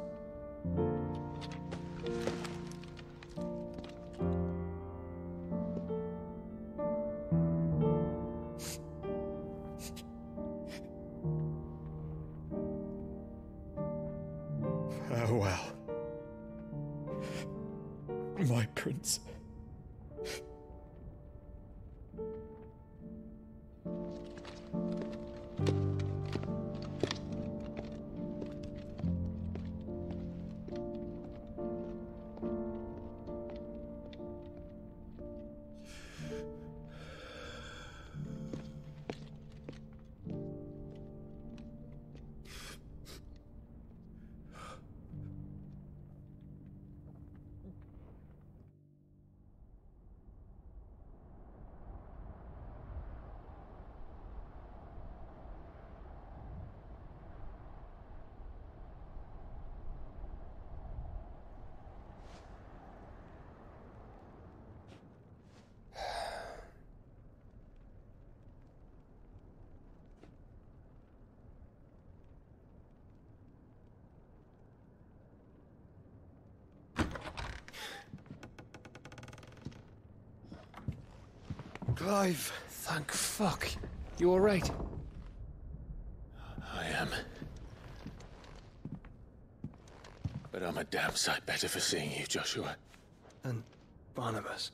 Farewell, my prince. Clive! Thank fuck. You alright? I am. But I'm a damn sight better for seeing you, Joshua. And Barnabas.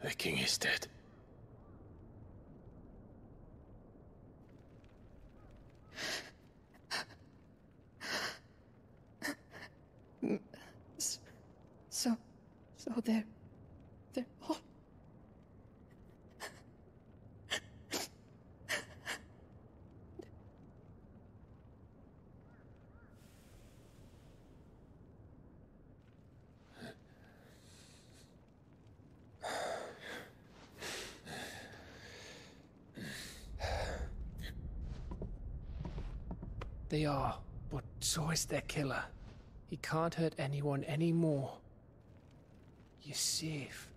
The king is dead. So they're all... They are, but so is their killer. He can't hurt anyone anymore. You're safe.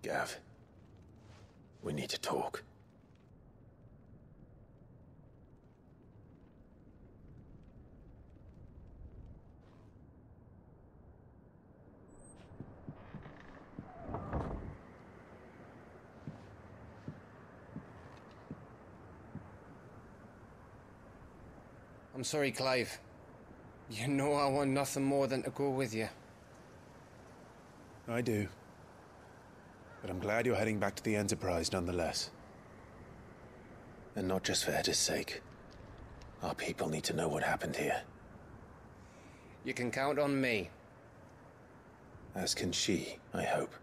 Gav, we need to talk. I'm sorry, Clive. You know I want nothing more than to go with you. I do. But I'm glad you're heading back to the Enterprise nonetheless. And not just for Edda's sake. Our people need to know what happened here. You can count on me. As can she, I hope.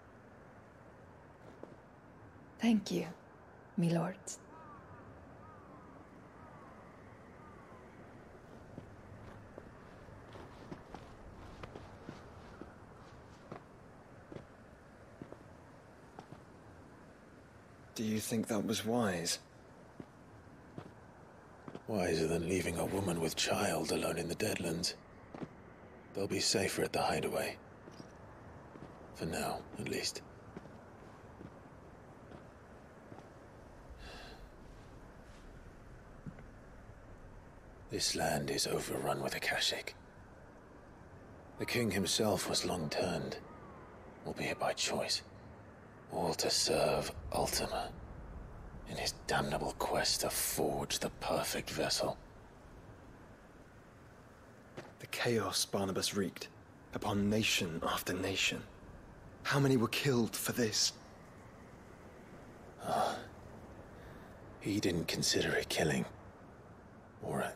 Thank you, me lords. Do you think that was wise? Wiser than leaving a woman with child alone in the Deadlands. They'll be safer at the hideaway. For now, at least. This land is overrun with Akashic. The king himself was long turned, albeit by choice. All to serve Ultima, in his damnable quest to forge the perfect vessel. The chaos Barnabas wreaked upon nation after nation. How many were killed for this? He didn't consider it killing. Or a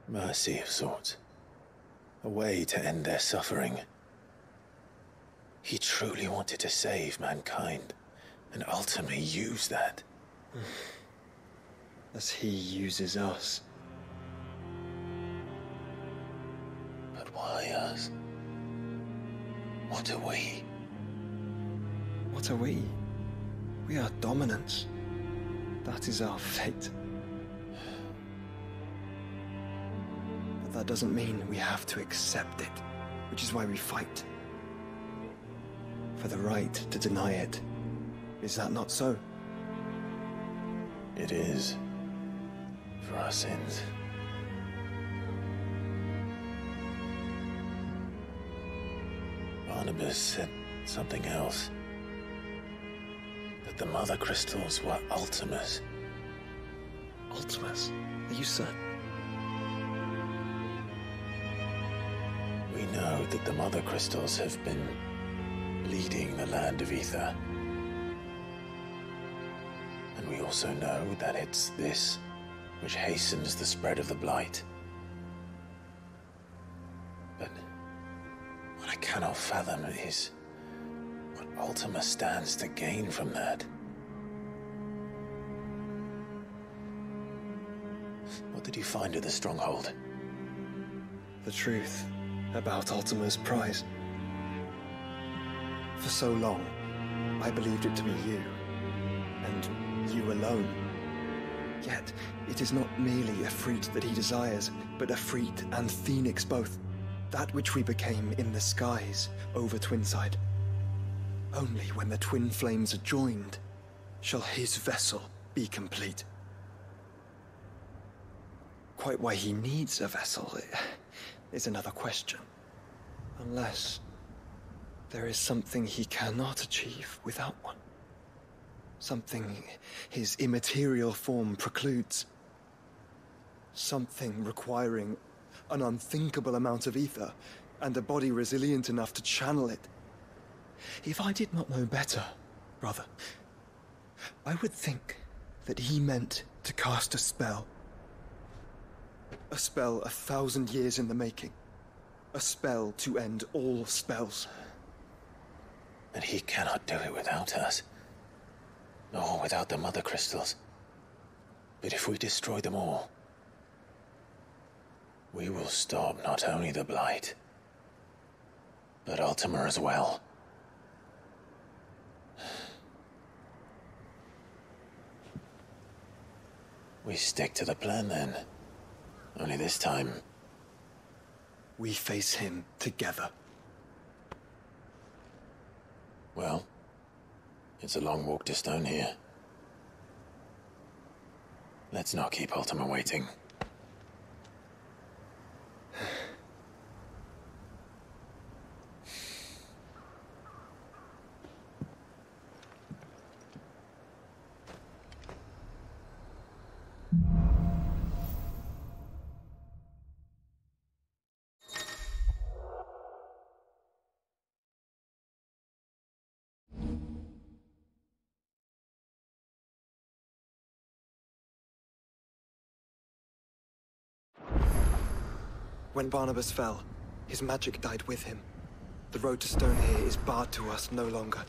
mercy of sorts. A way to end their suffering. He truly wanted to save mankind, and ultimately use that. As he uses us. But why us? What are we? What are we? We are dominance. That is our fate. But that doesn't mean we have to accept it, which is why we fight. For the right to deny it. Is that not so? It is. For our sins. Barnabas said something else. That the Mother Crystals were Ultimas. Ultimas? Are you certain? We know that the Mother Crystals have been leading the land of Ether. And we also know that it's this which hastens the spread of the Blight. But what I cannot fathom is what Ultima stands to gain from that. What did you find at the Stronghold? The truth about Ultima's prize. For so long, I believed it to be you, and you alone. Yet, it is not merely Ifrit that he desires, but Ifrit and Phoenix both. That which we became in the skies over Twinside. Only when the twin flames are joined shall his vessel be complete. Quite why he needs a vessel is another question. Unless there is something he cannot achieve without one. Something his immaterial form precludes. Something requiring an unthinkable amount of ether and a body resilient enough to channel it. If I did not know better, brother, I would think that he meant to cast a spell. A spell 1,000 years in the making. A spell to end all spells. But he cannot do it without us. Nor without the Mother Crystals. But if we destroy them all, we will stop not only the Blight, but Ultima as well. We stick to the plan then. Only this time, we face him together. Well, it's a long walk to Stone here. Let's not keep Ultima waiting. When Barnabas fell, his magic died with him. The road to Stone here is barred to us no longer.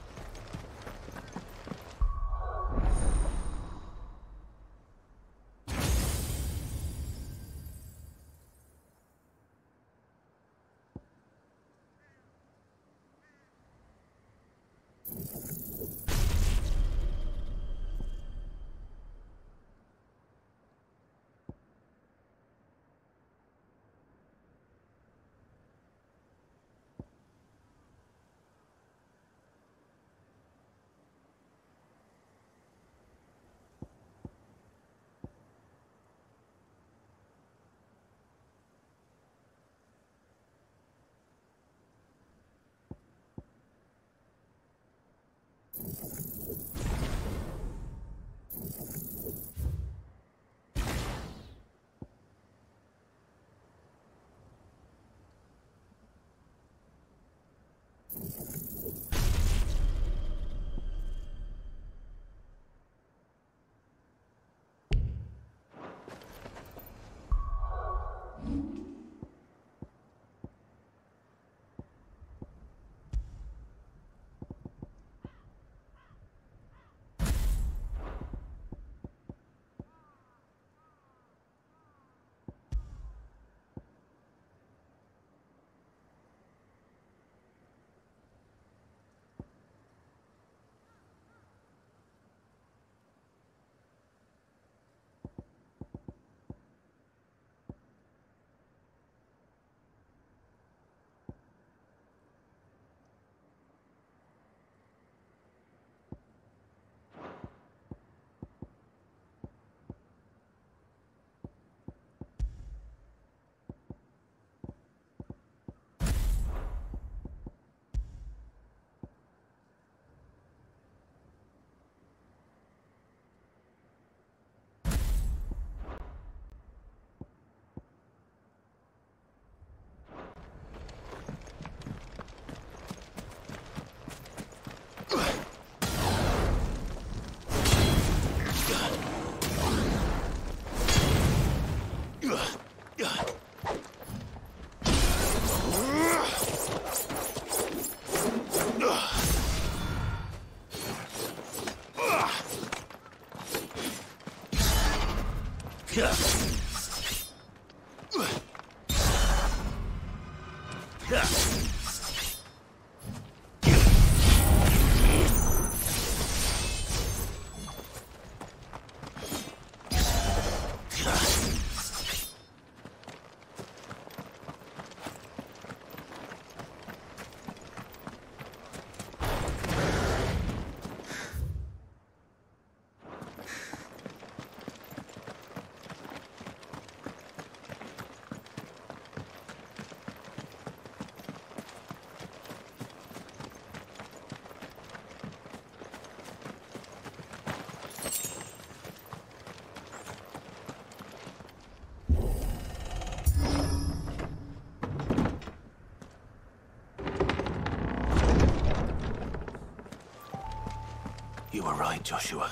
You were right, Joshua.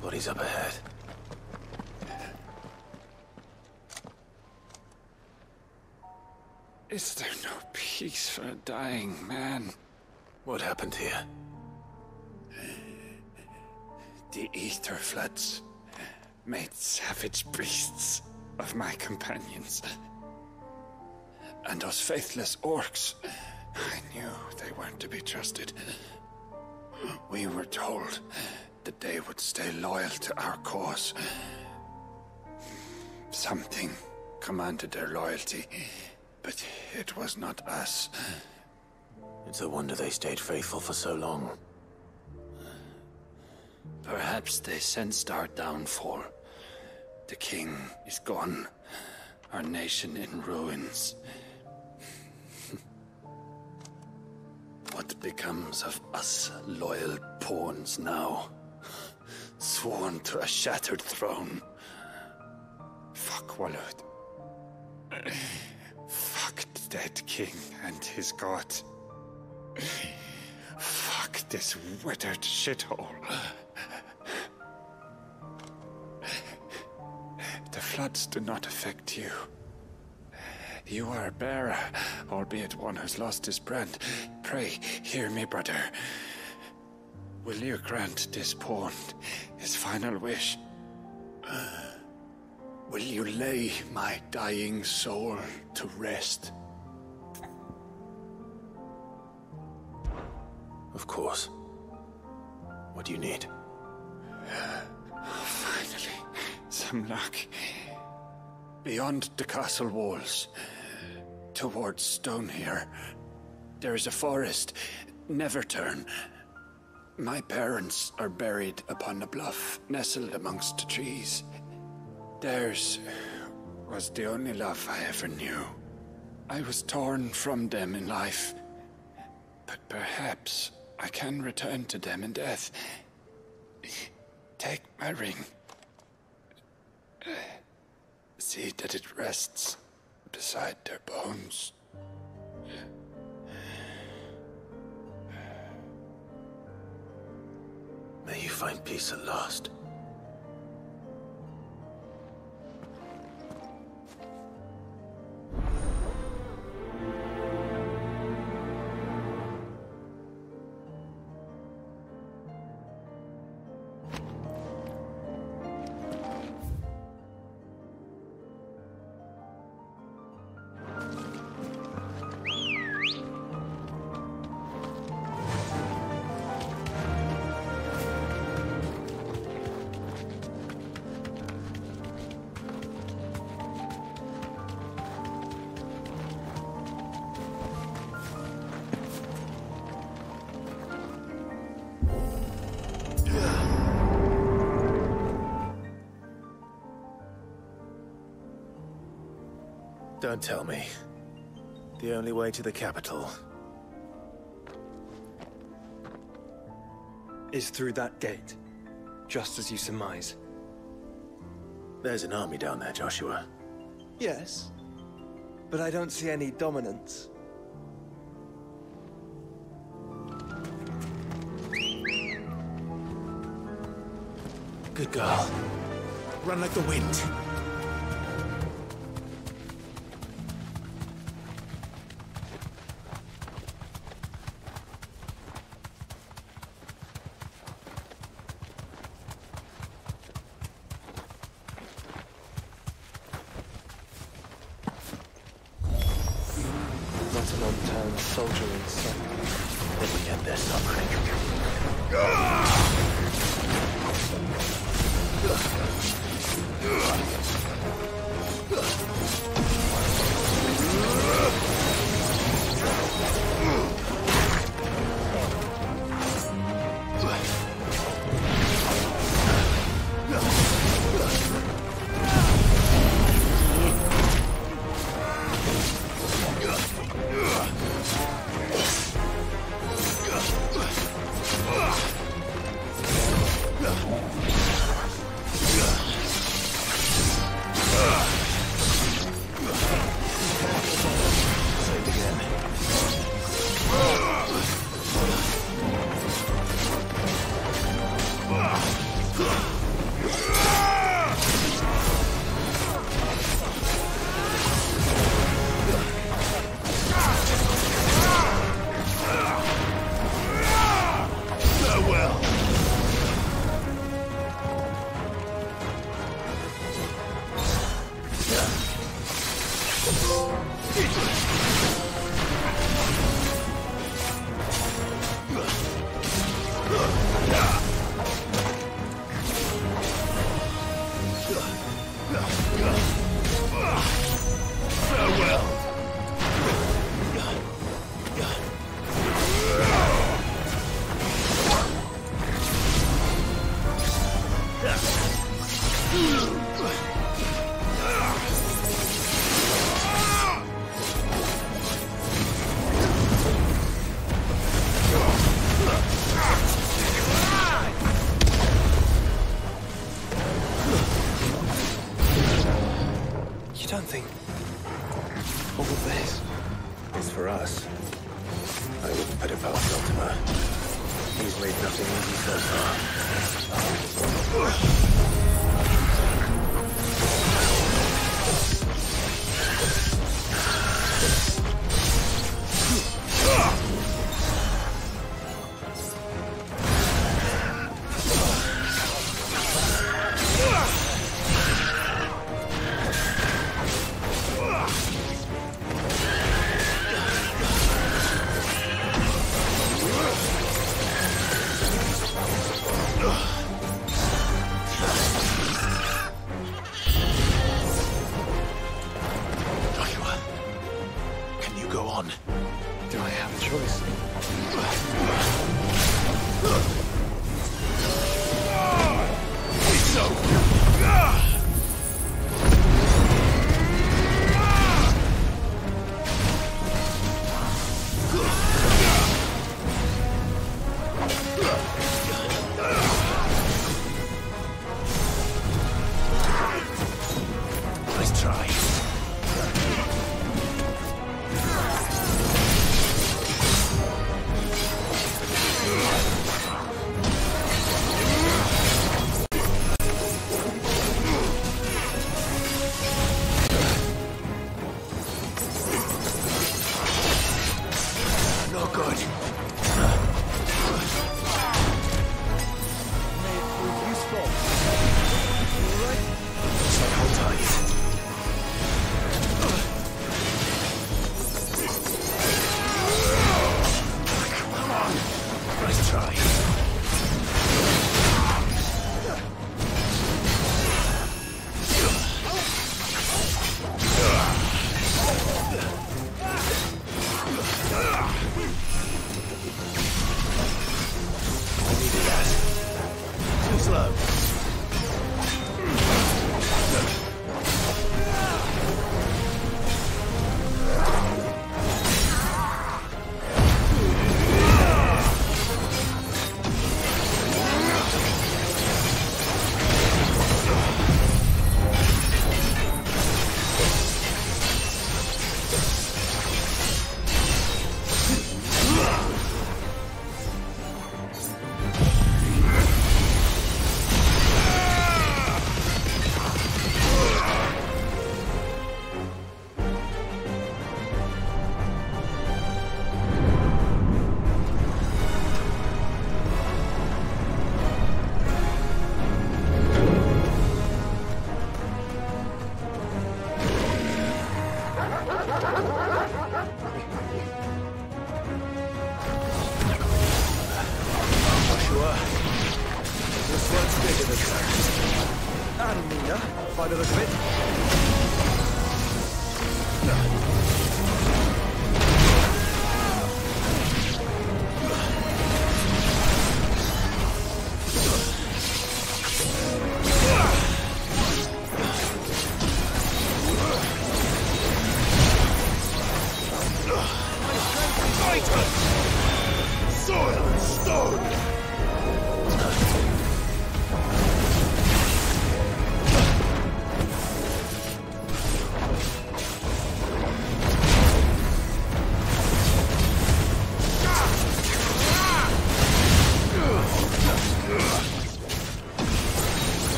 Bodies up ahead. Is there no peace for a dying man? What happened here? The ether floods made savage beasts of my companions. And those faithless orcs, I knew they weren't to be trusted. We were told that they would stay loyal to our cause. Something commanded their loyalty, but it was not us. It's a wonder they stayed faithful for so long. Perhaps they sensed our downfall. The king is gone, our nation in ruins. What becomes of us loyal pawns now? Sworn to a shattered throne. Fuck Walud. Fuck the dead king and his god. Fuck this withered shithole. The floods do not affect you. You are a bearer, albeit one who's lost his brand. Pray, hear me, brother. Will you grant this pawn his final wish? Will you lay my dying soul to rest? Of course. What do you need? Finally, some luck. Beyond the castle walls, towards Stonehere, there is a forest. Never turn. My parents are buried upon a bluff, nestled amongst the trees. Theirs was the only love I ever knew. I was torn from them in life, but perhaps I can return to them in death. Take my ring. See that it rests beside their bones. May you find peace at last. Don't tell me. The only way to the capital is through that gate, just as you surmise. There's an army down there, Joshua. Yes, but I don't see any dominance. Good girl. Run like the wind. Soldier in sight. Let me end their suffering.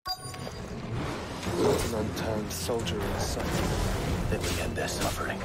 Not an unturned soldier in sight. Then we end their suffering.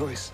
choice.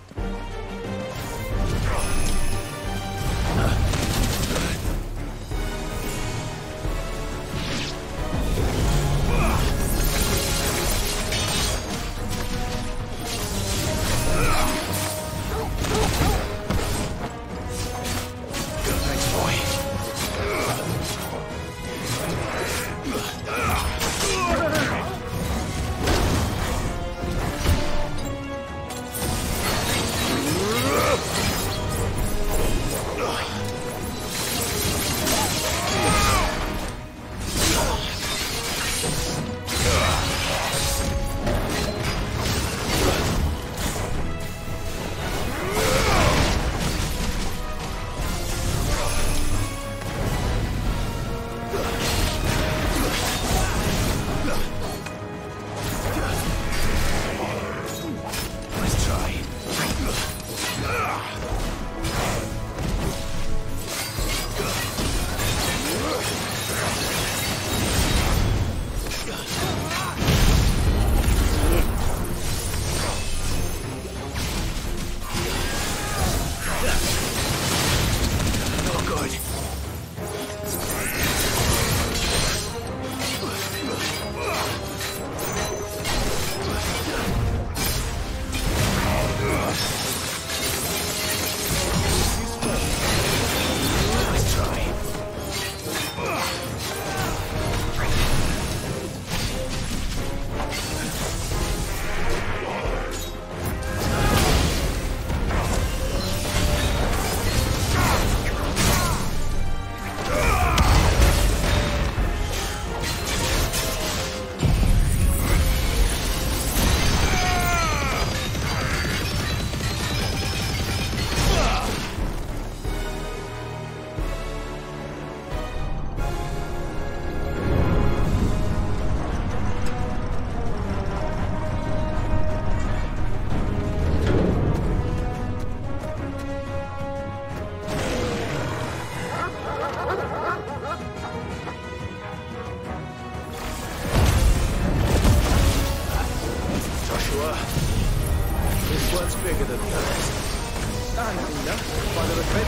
one's bigger than that. And cleaner, by the look of it.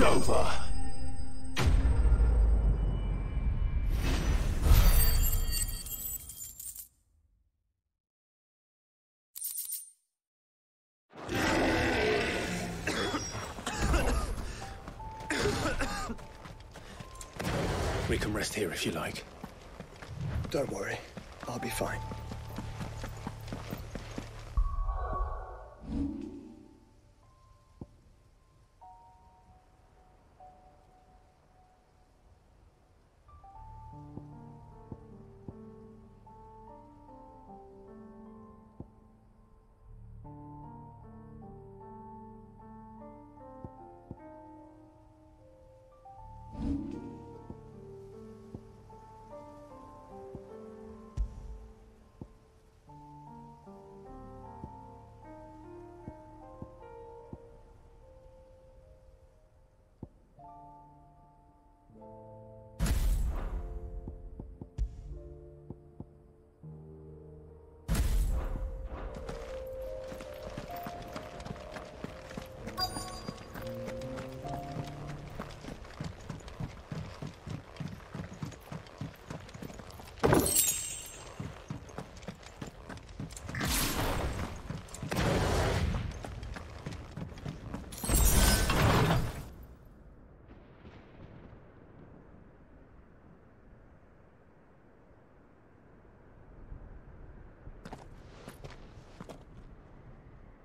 Over. We can rest here if you like. Don't worry, I'll be fine.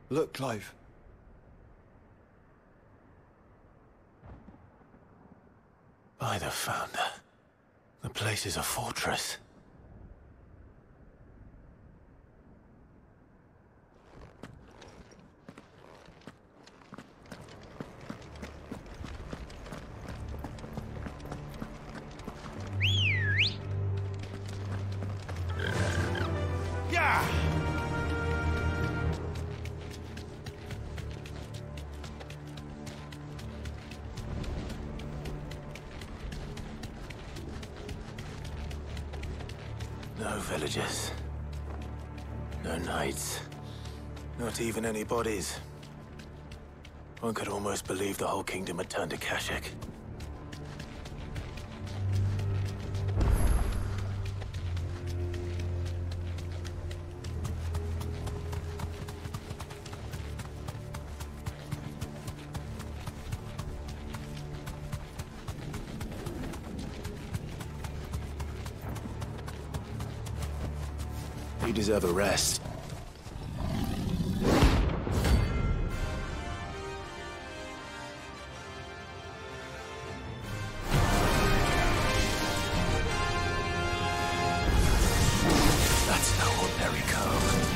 Look, Clive. By the Founder. The place is a fortress. No villagers. No knights. Not even any bodies. One could almost believe the whole kingdom had turned to Kashek. You deserve a rest. That's no ordinary cove.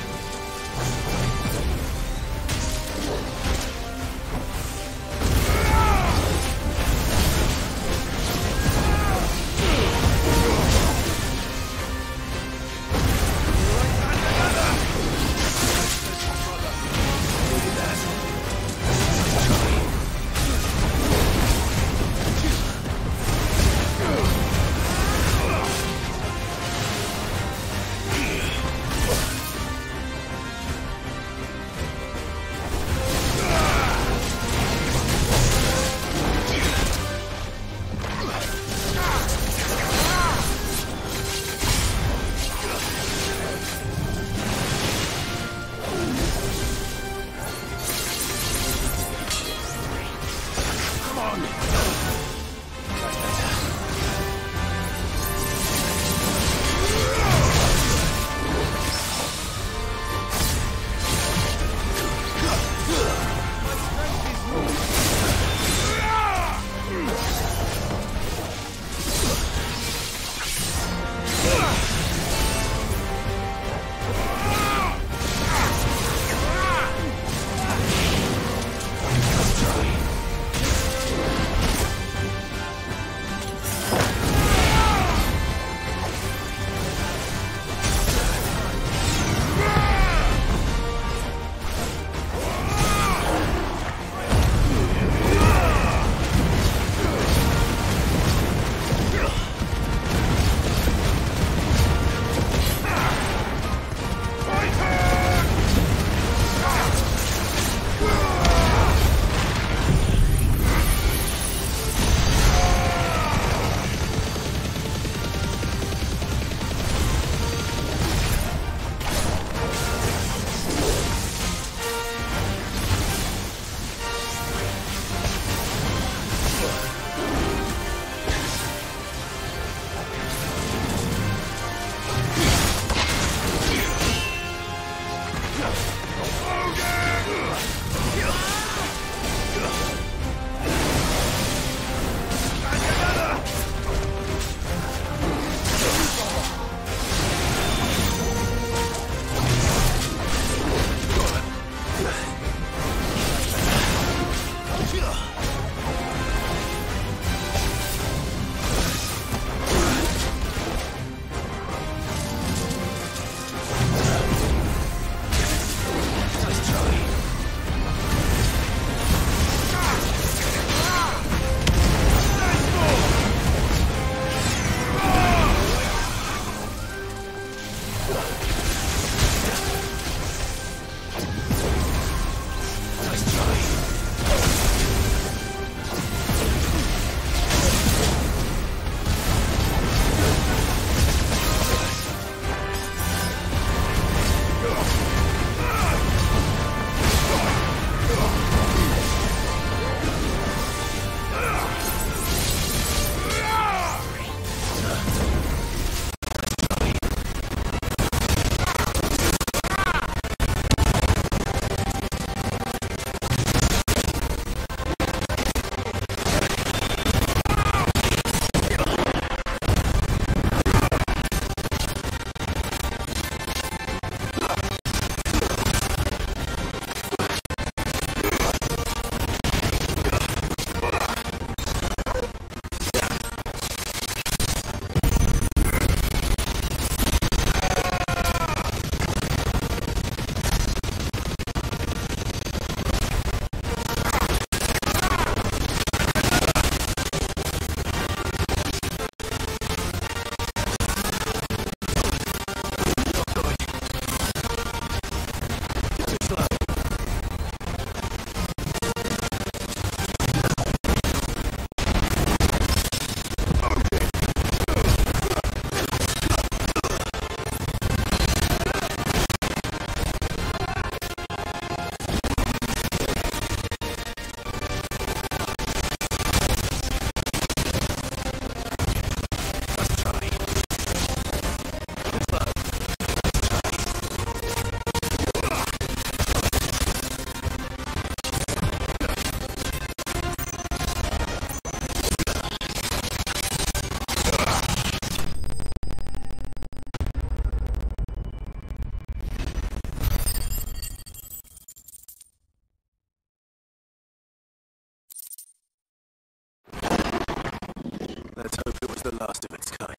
Let's hope it was the last of its kind.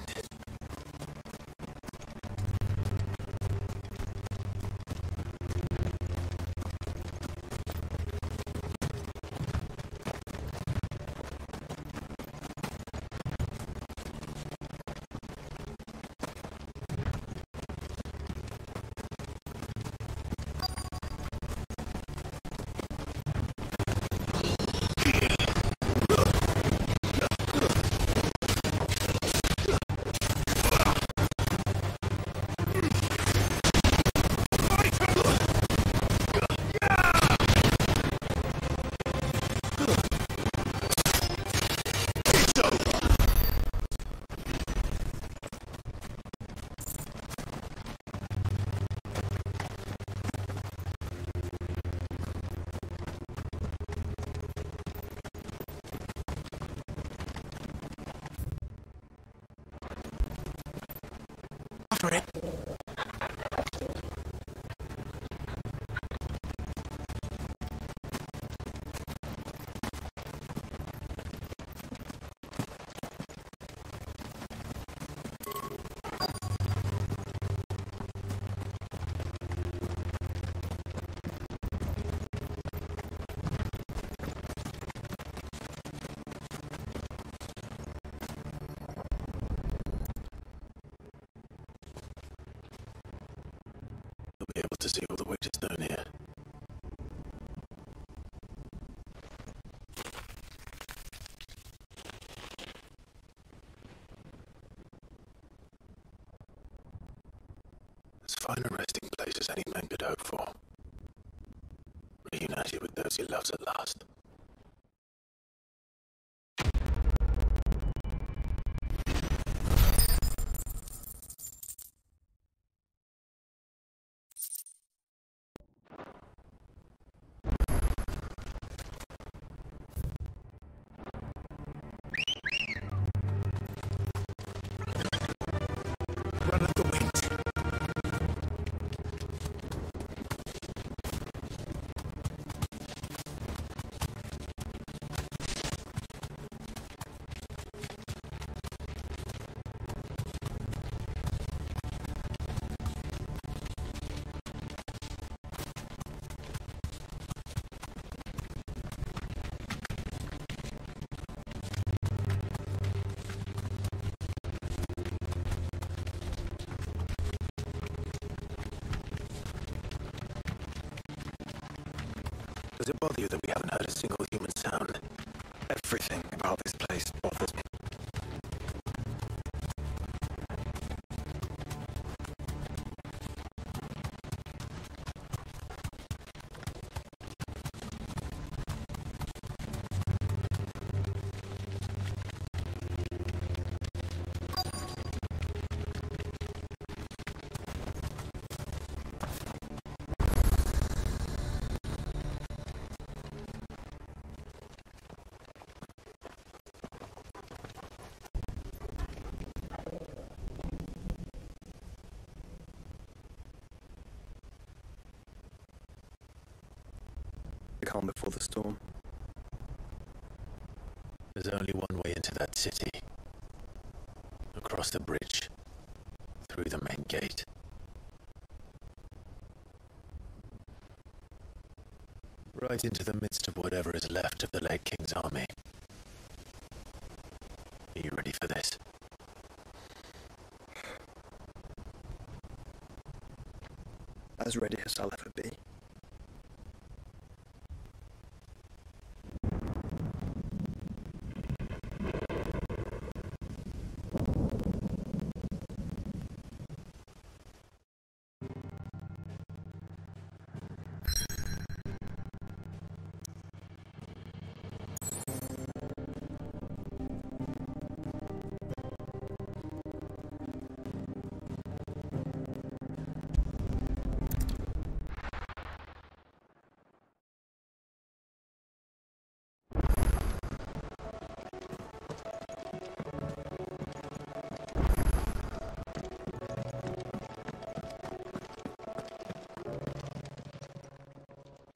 For it. Be able to see all the witches down here. As fine a resting place as any man could hope for. Reunited with those he loves at last. Does it bother you that we haven't heard a single human sound? Everything about this place bothers me. The calm before the storm. There's only one way into that city. Across the bridge. Through the main gate. Right into the midst of whatever is left of the late King's army. Are you ready for this? As ready as I'll ever be.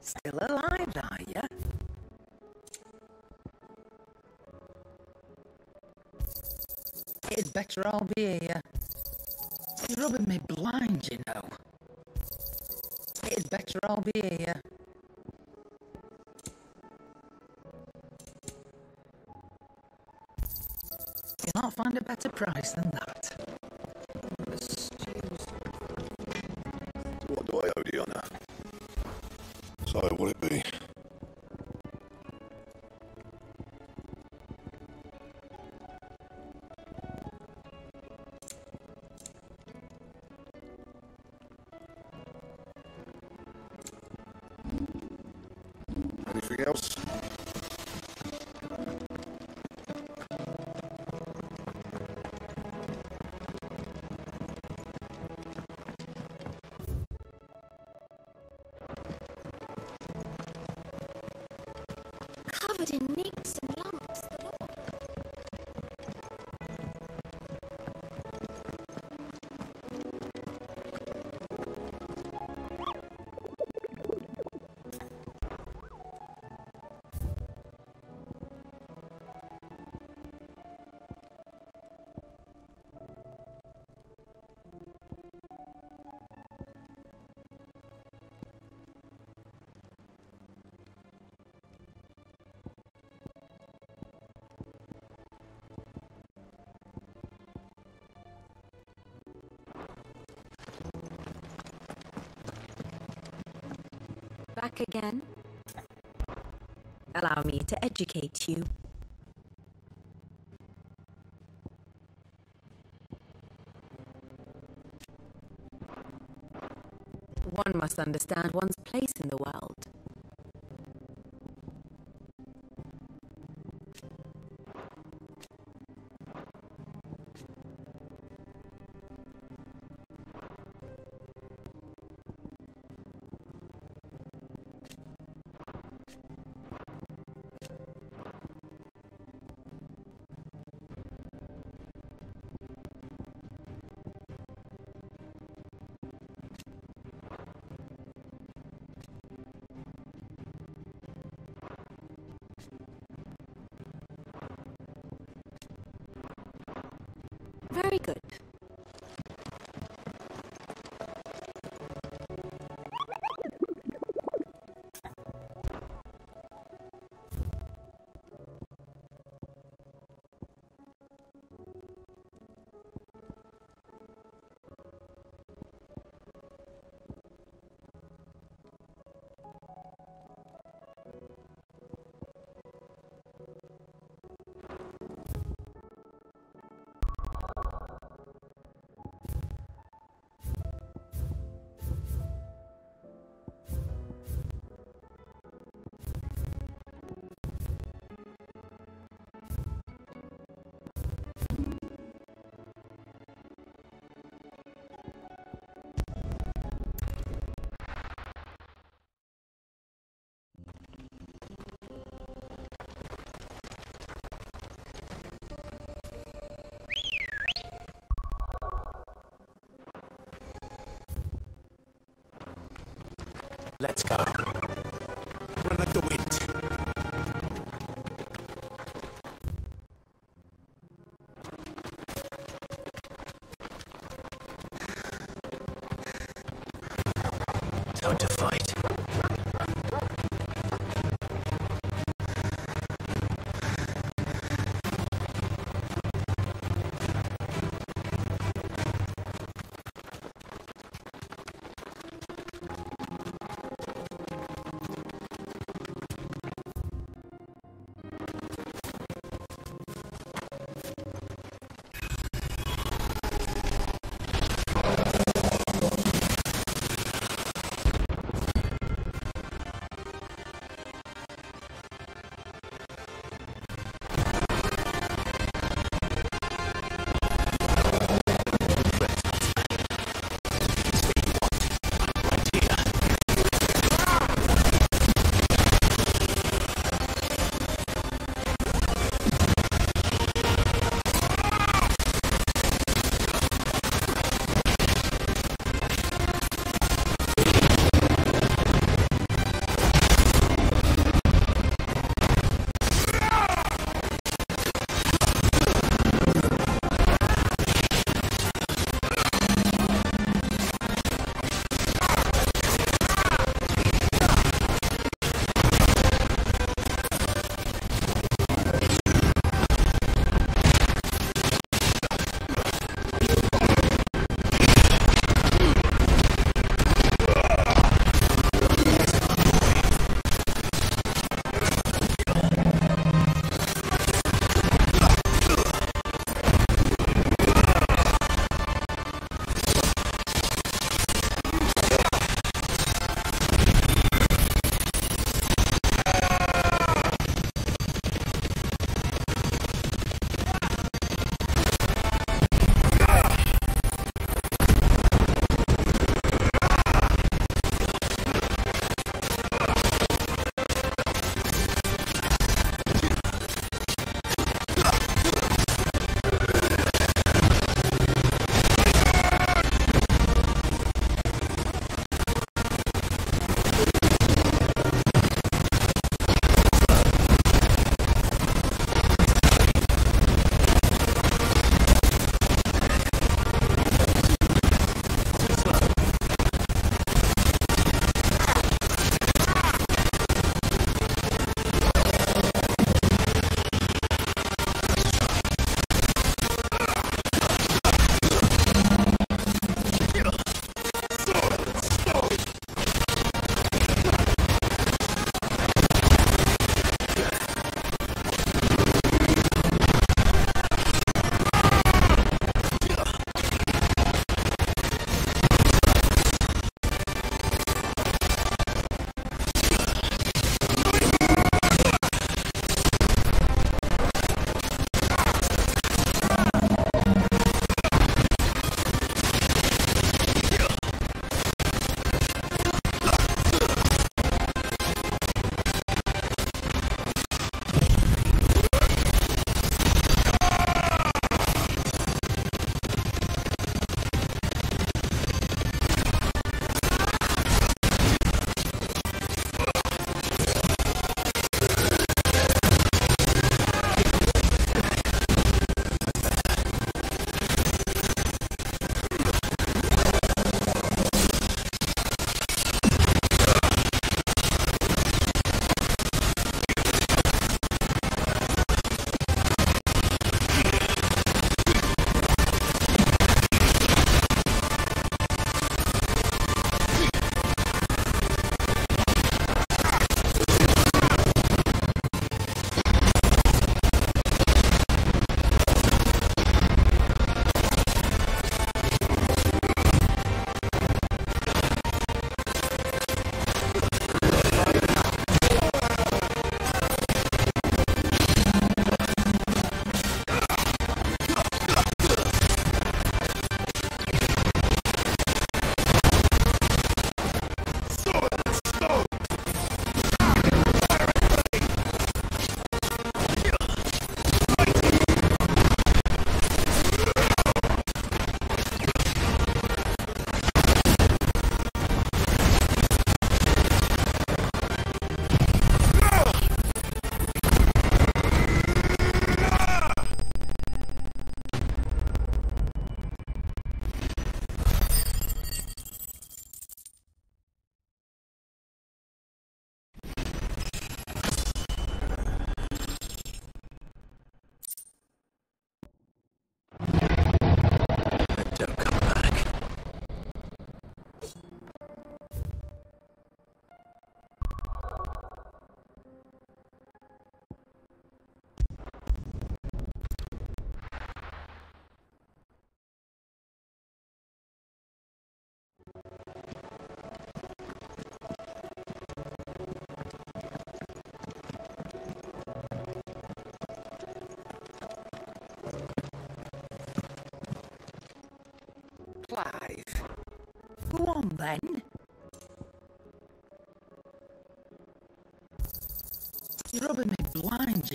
Still alive, are you? It'd better all be here. You're rubbing me blind, you know. It'd better all be here. You can't find a better price than that. What do I owe the honour? So, will it be? Anything else? Covered in nicks and lumps. Back again. Allow me to educate you. One must understand one's place in the world. Very good. Let's go. Run like the wind. Time to fight.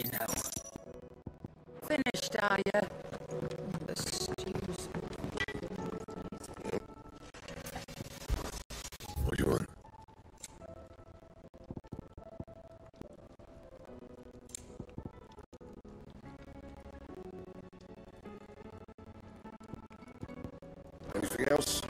you know. Finished, are you? The stew's... What do you want? Anything else?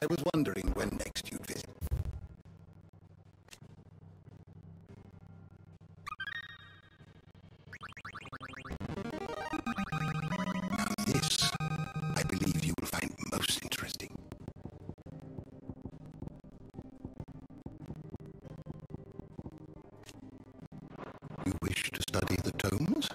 I was wondering when next you'd visit. Now this, I believe you will find most interesting. You wish to study the tomes?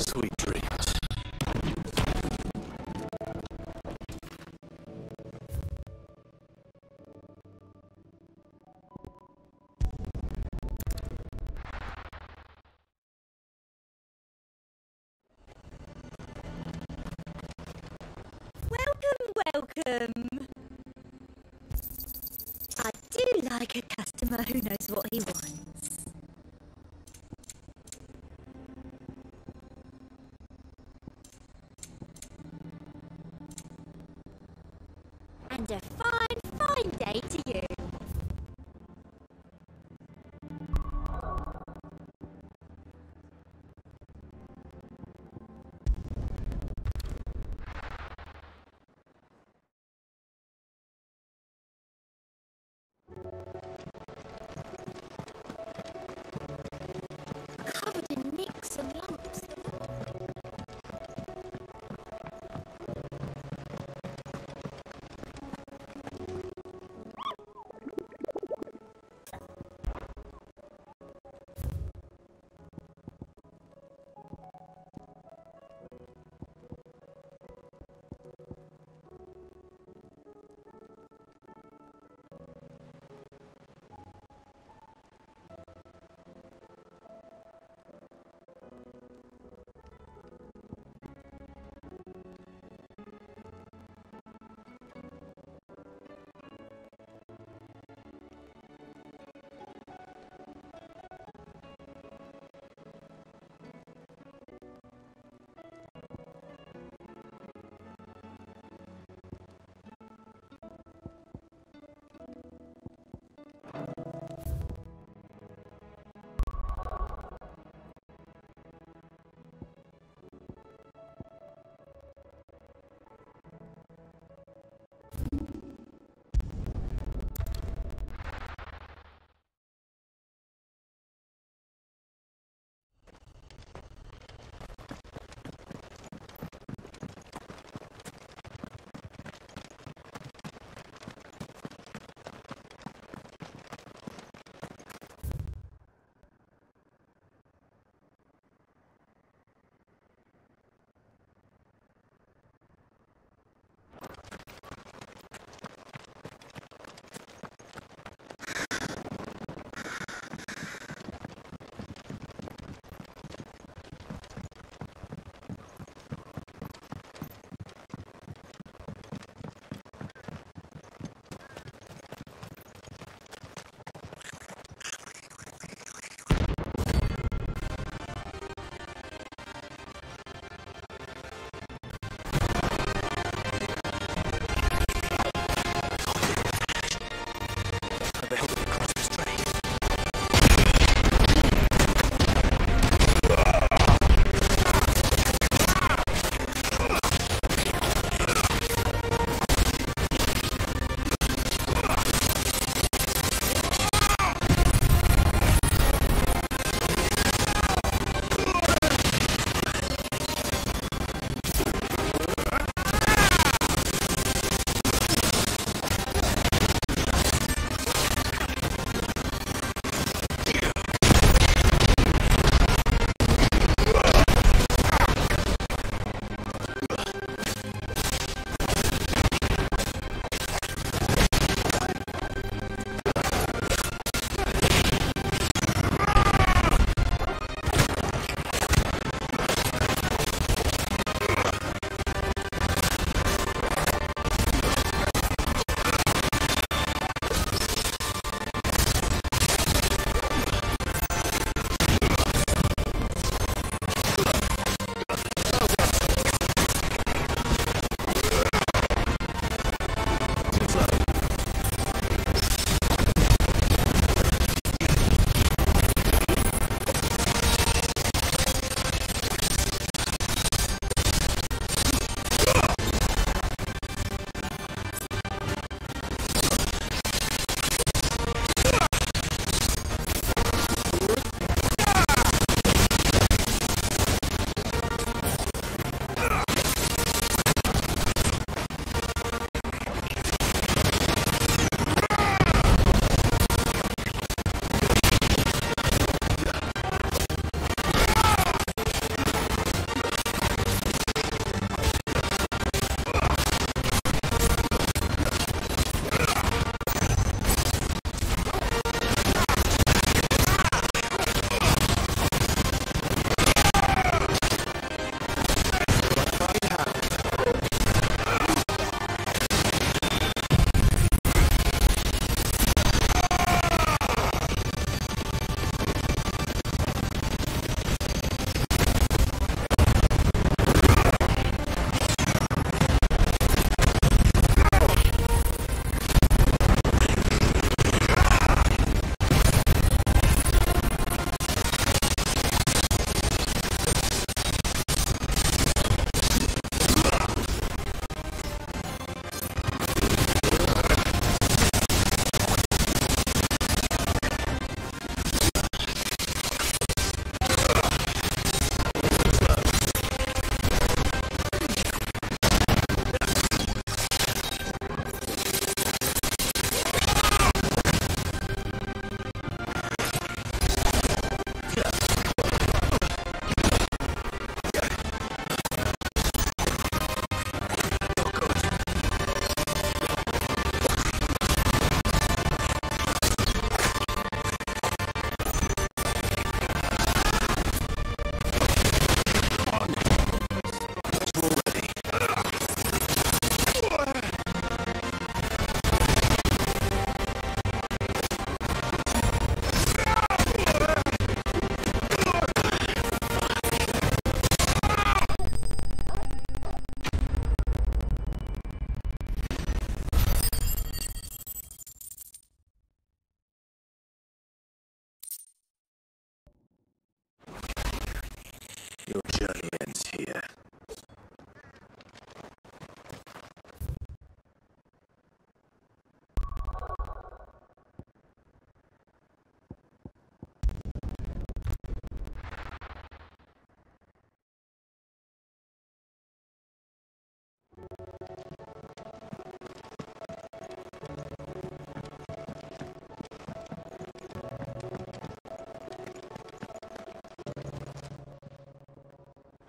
Sweet dreams. Welcome. I do like a customer who knows what he wants. And a fine, fine day to you. Covered in nicks and lumps.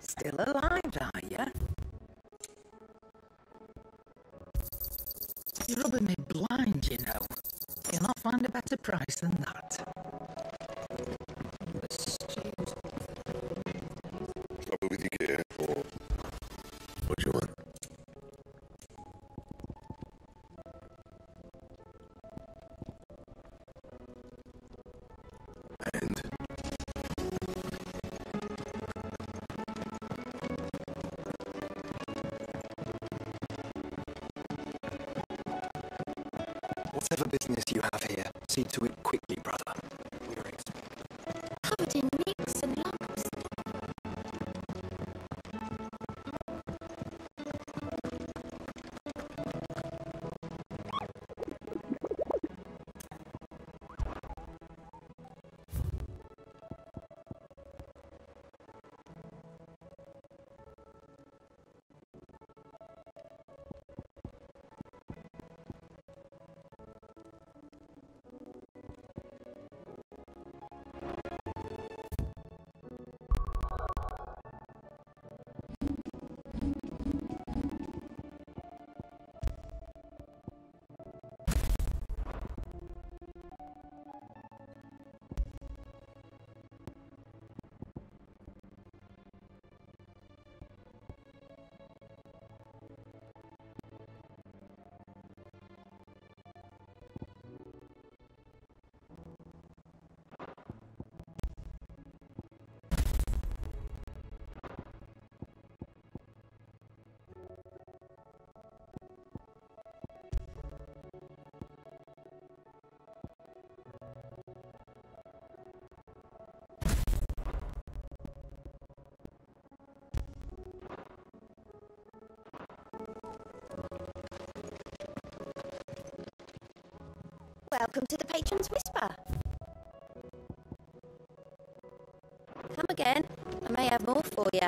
Still alive, are you? You're rubbing me blind, you know. You'll not find a better price than that. Stop everything here, or what do you want? And whatever business you have here, see to it quickly, brother. We're Covered in nicks and lumps. Welcome to the Patron's Whisper. Come again. I may have more for you.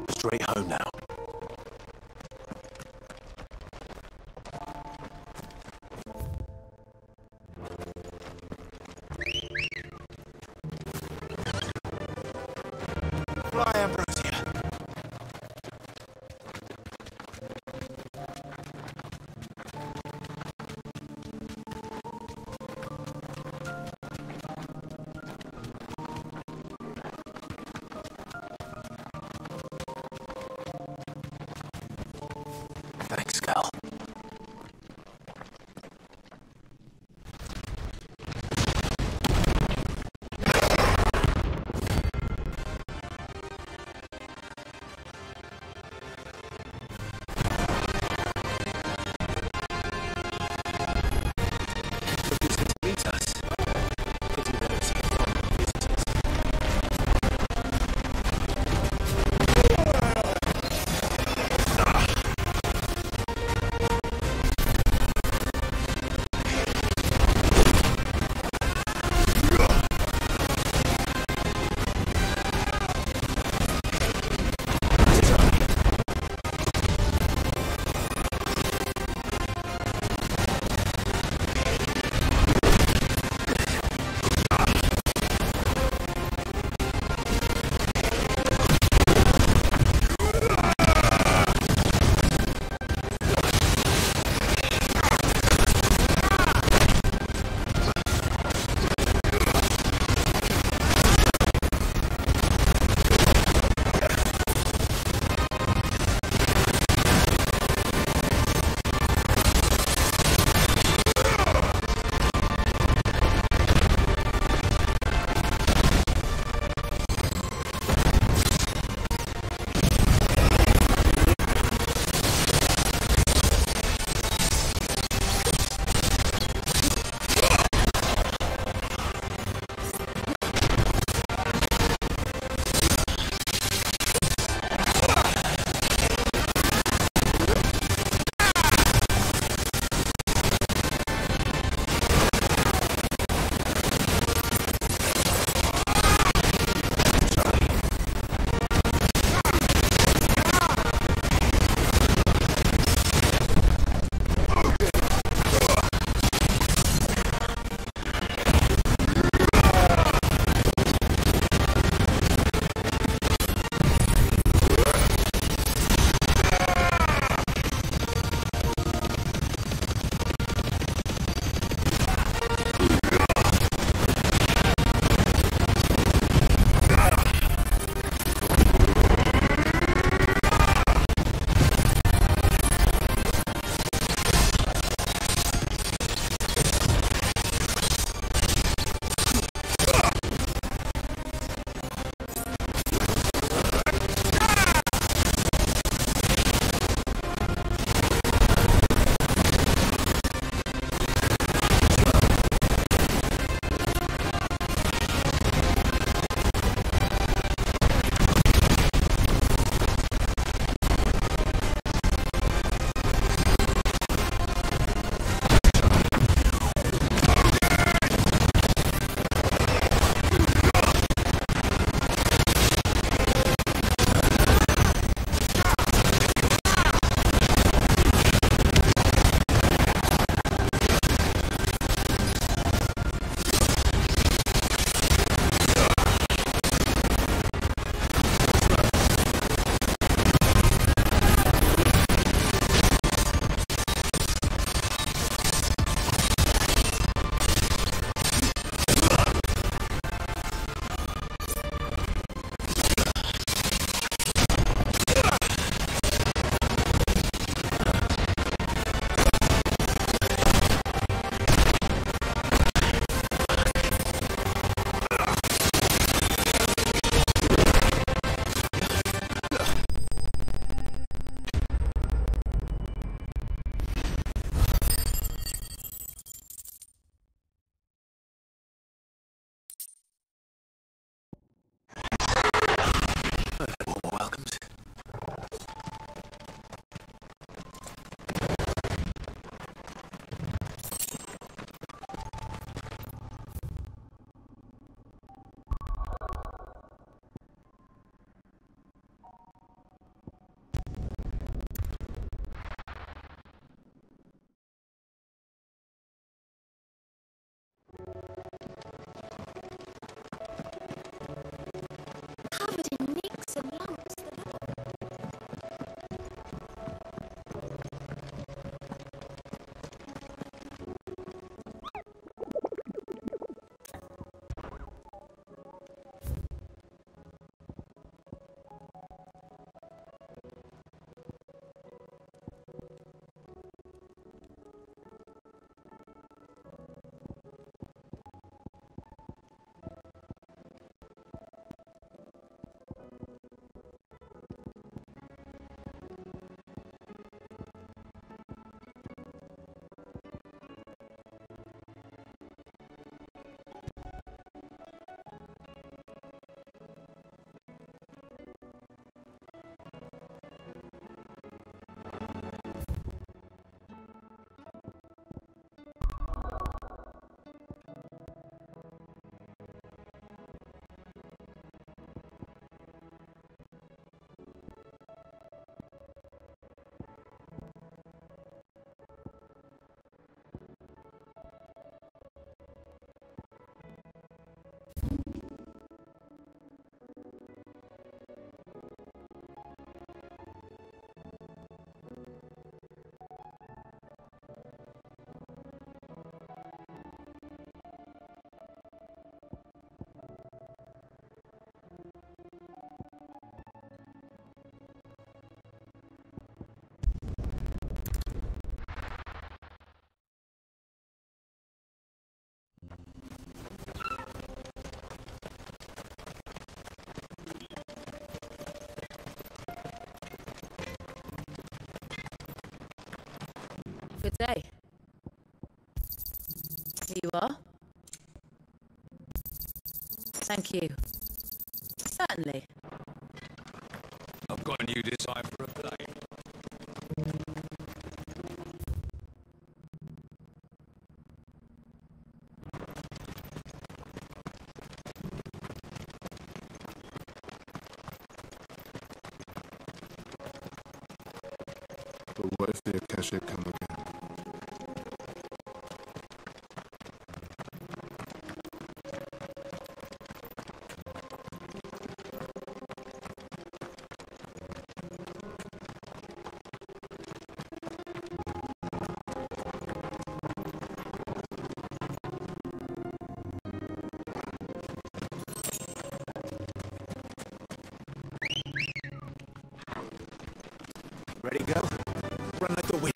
Straight home now. Fly, Ambrosia. for today. Here you are. Thank you. Certainly. I've got a new design for a blade. But what if the Akasha come again? Ready, go? Run like the wind.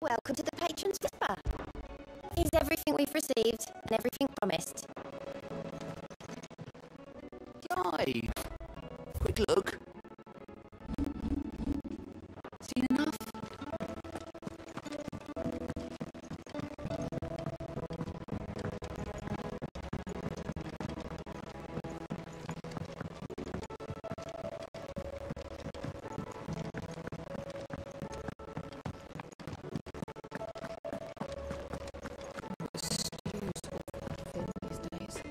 welcome to the Patron's Whisper. Here's everything we've received and everything promised. Clive! Quick look. Seen enough?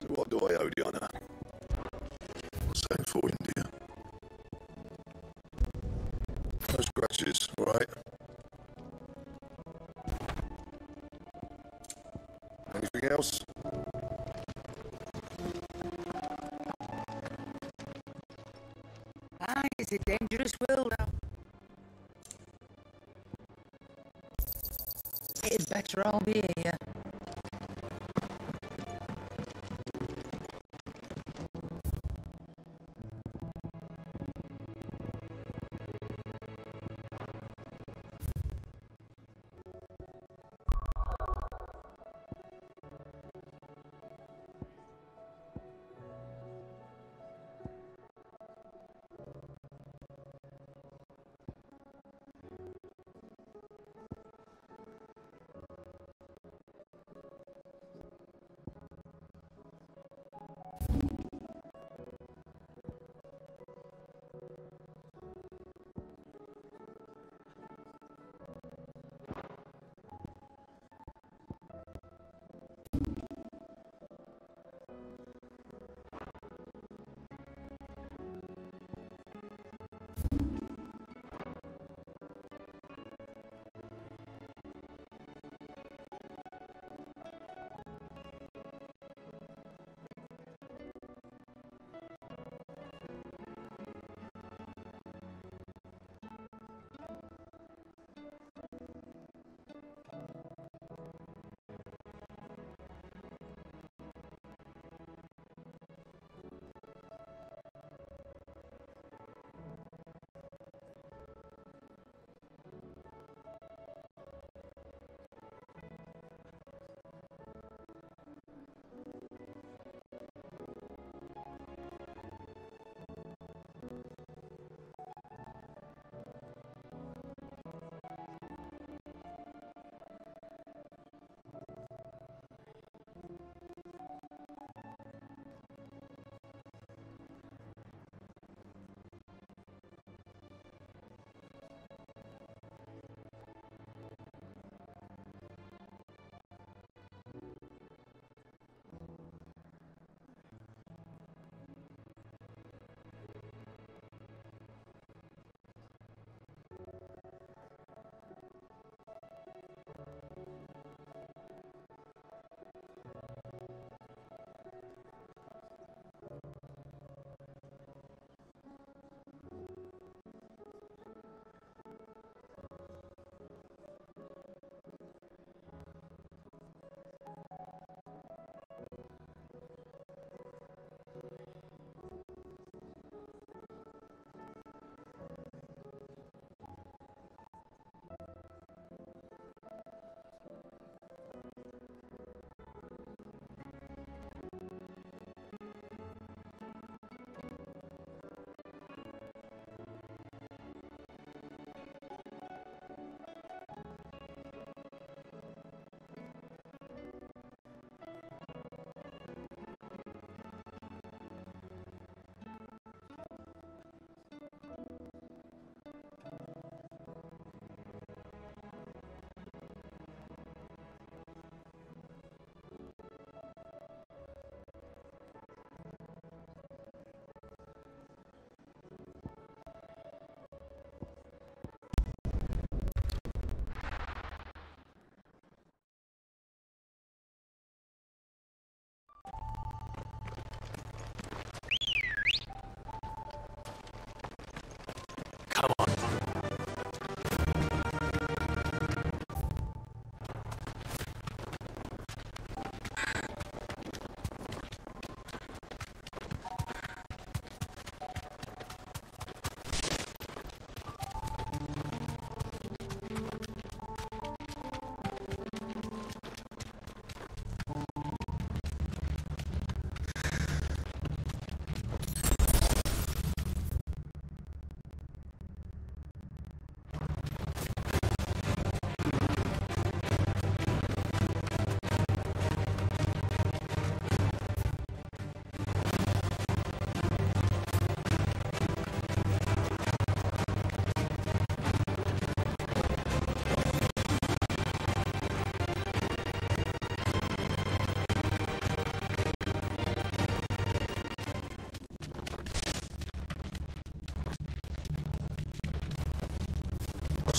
What do I owe the honour? What's that for, India? No scratches, all right? Anything else? It's a dangerous world out. It had better all be here.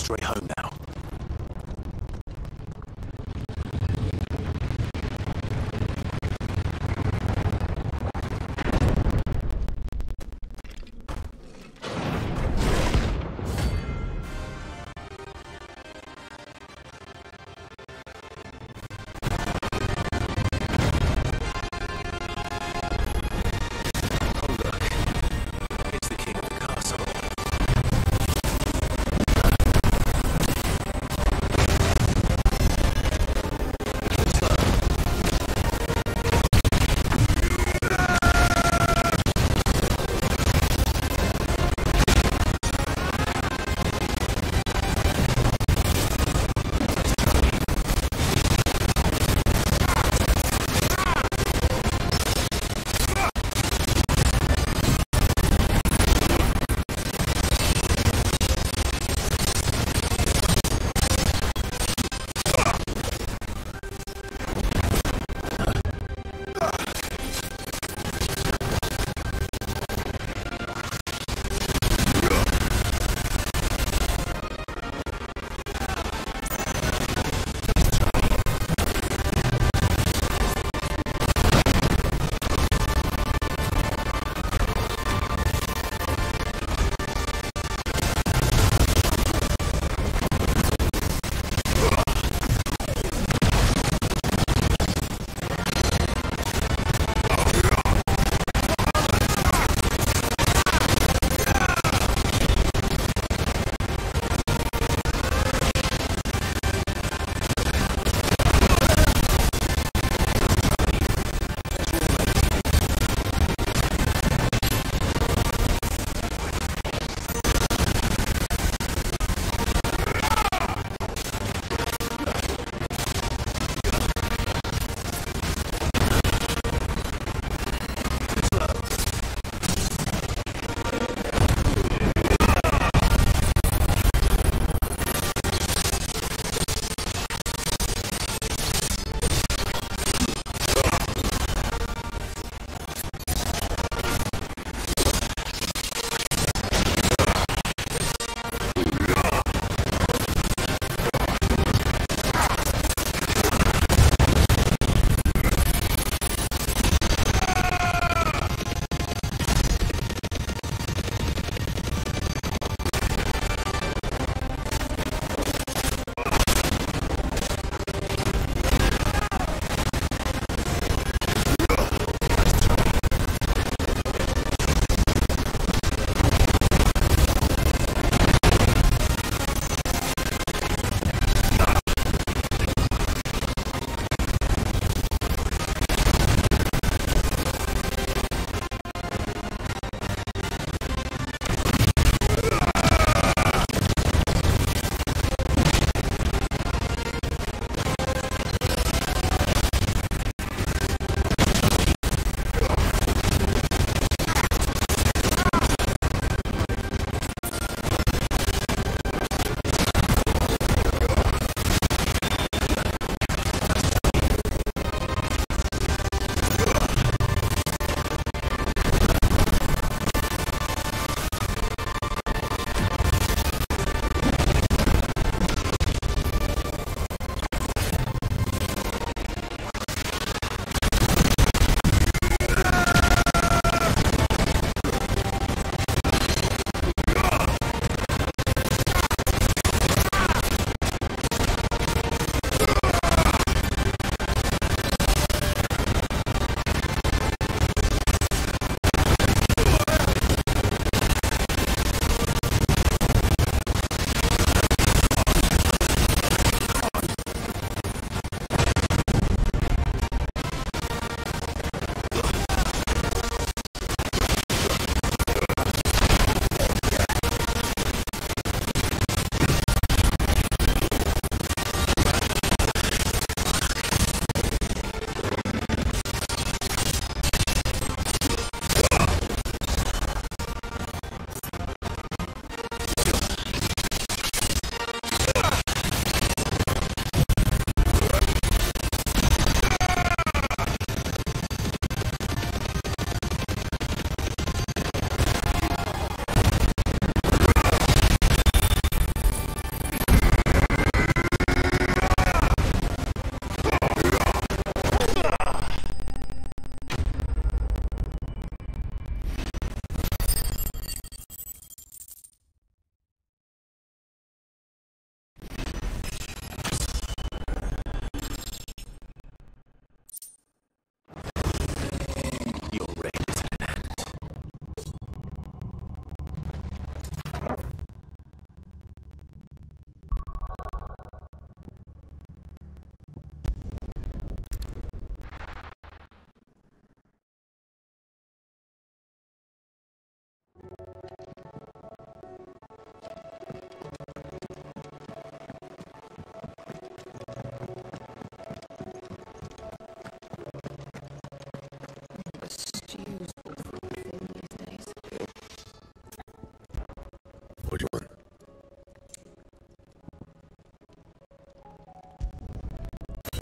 Straight home now.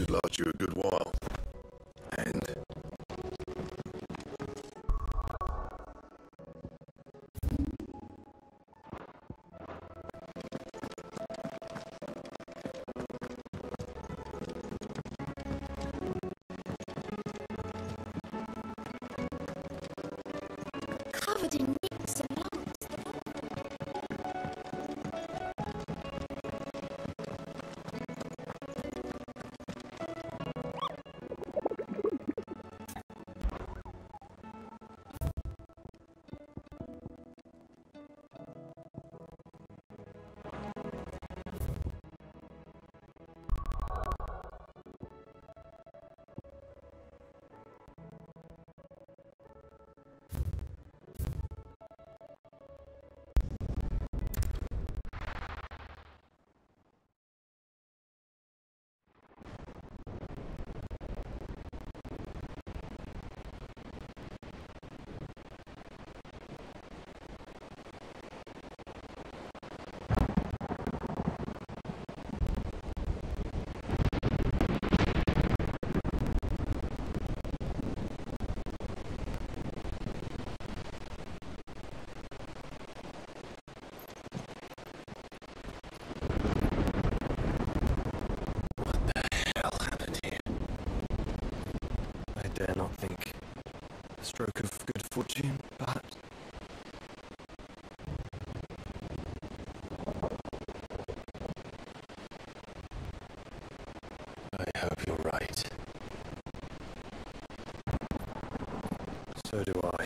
should last you a good while. And Covered in nicks and lumps. I dare not think. A stroke of good fortune, perhaps? I hope you're right. So do I.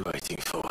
Waiting for.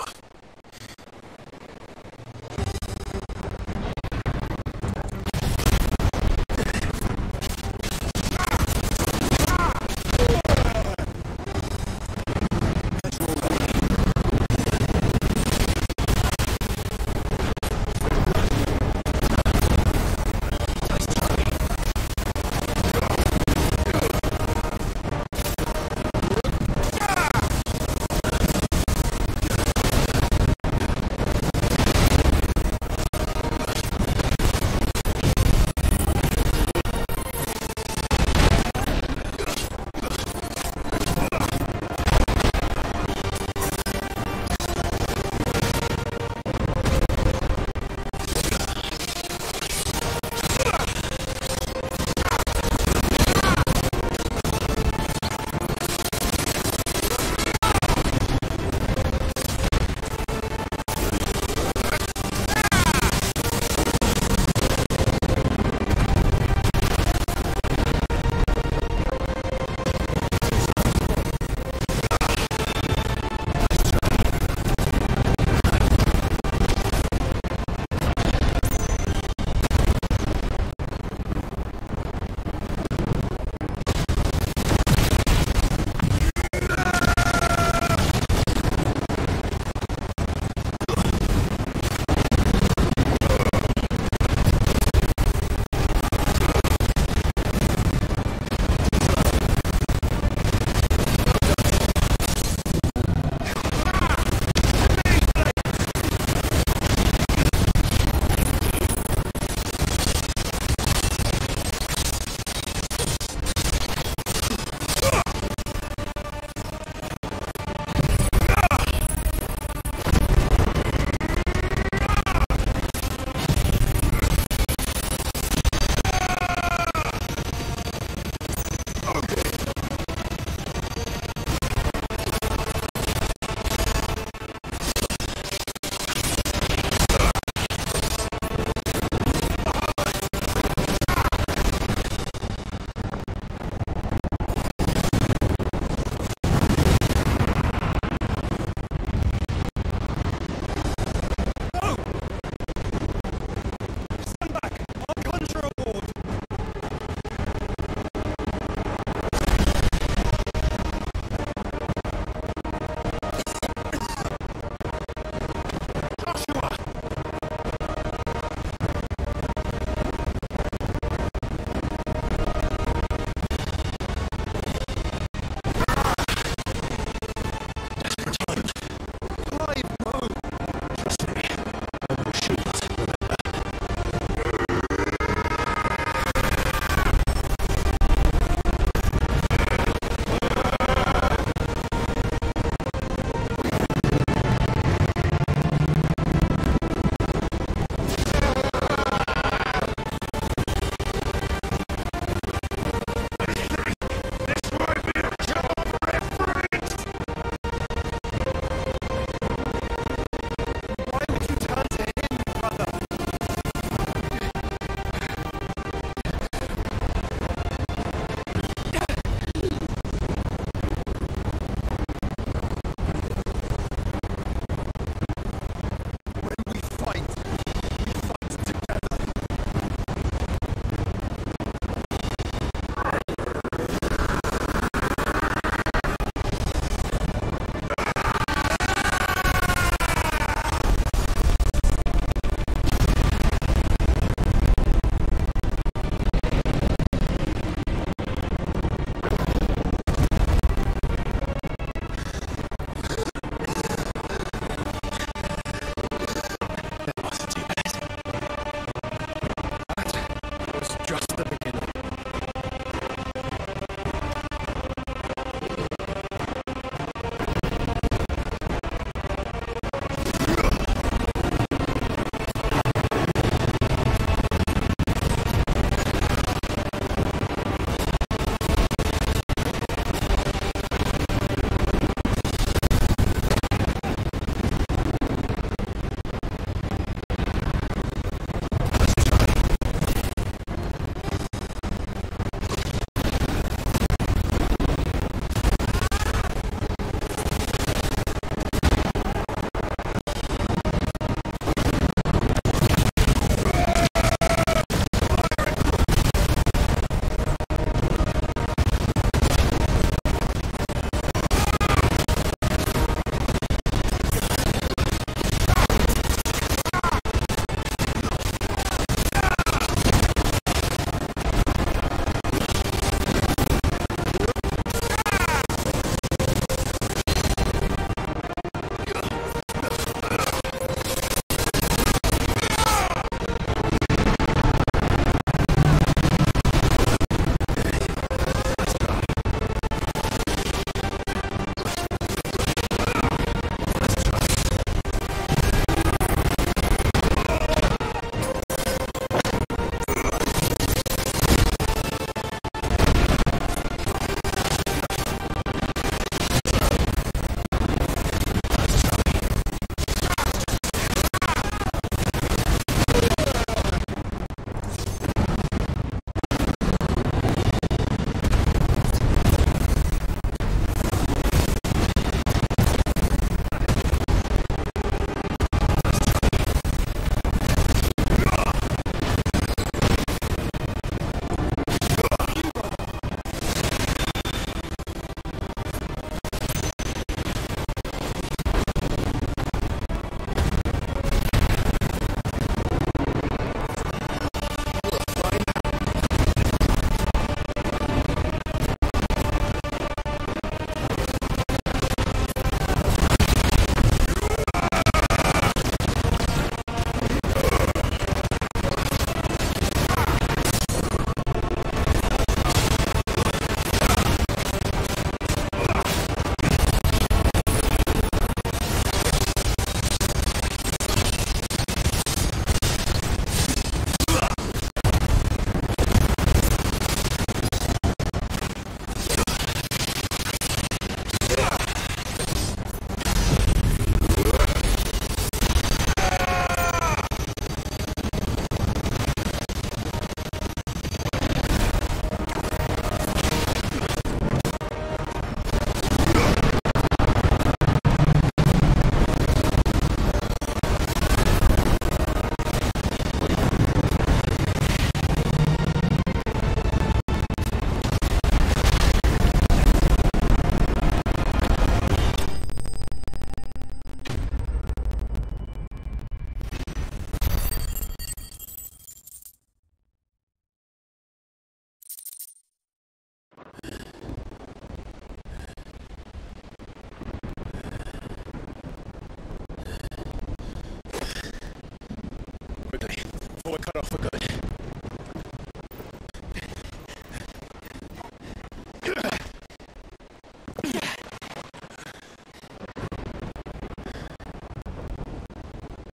cut off for good.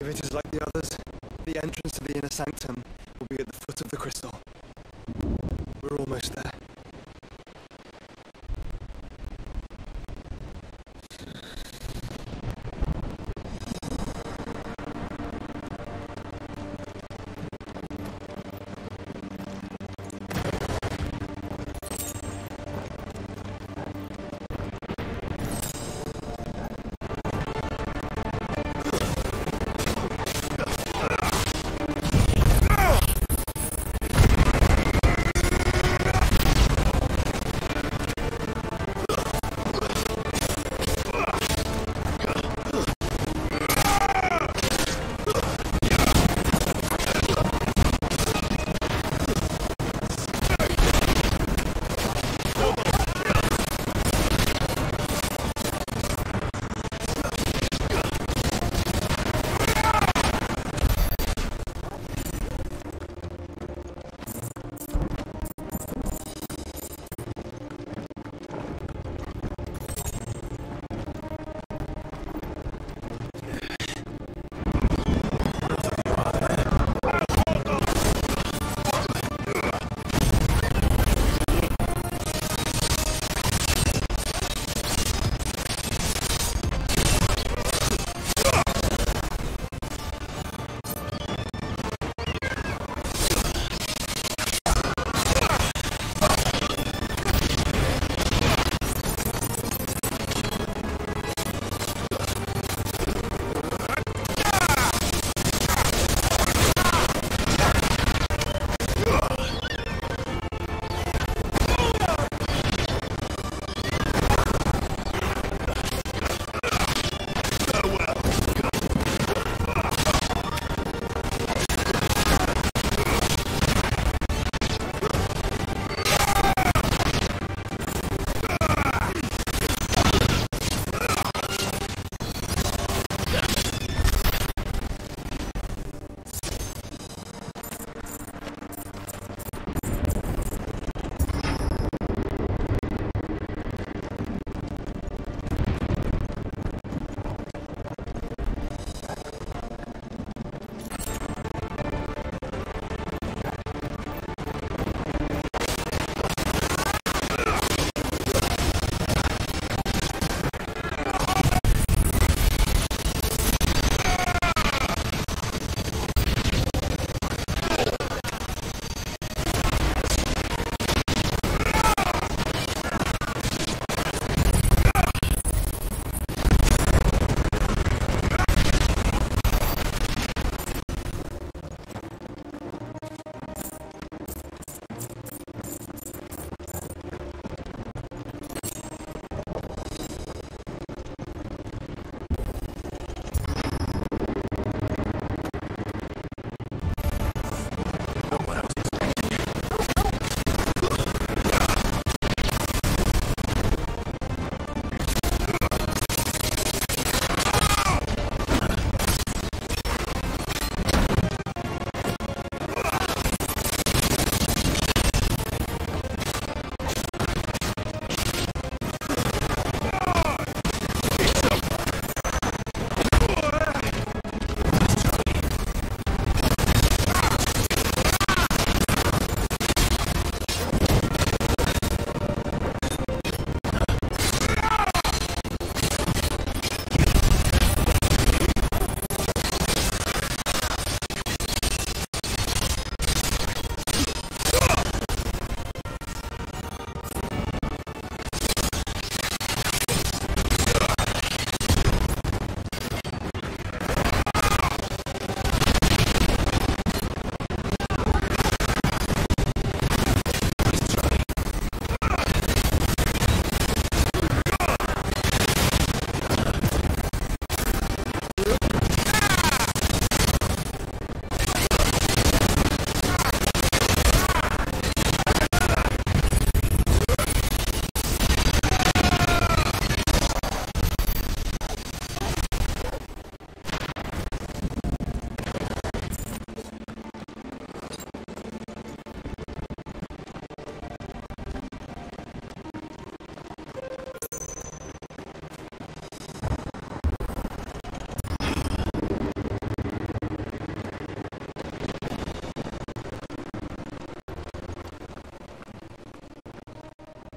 If it is like the others, the entrance to the inner sanctum will be at the foot of the crystal. We're almost there.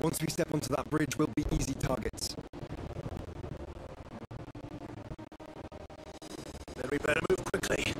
Once we step onto that bridge, we'll be easy targets. Then we better move quickly.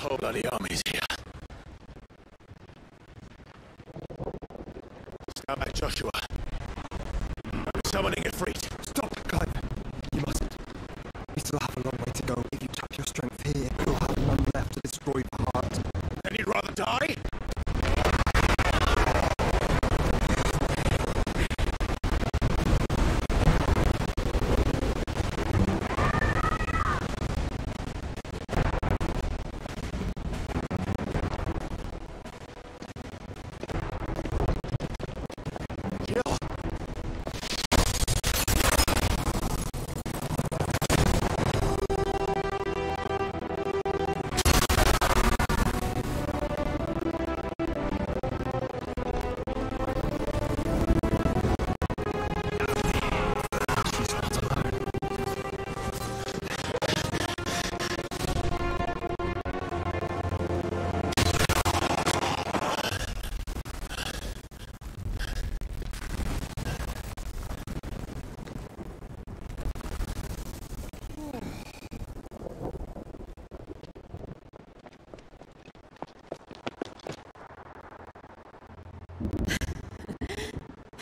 whole bloody army's here. Stand back, Joshua. I'm summoning Ifrit. Stop, Clive. You mustn't. We still have a long way to go. If you tap your strength here, you'll have none left to destroy the heart. Then you'd rather die?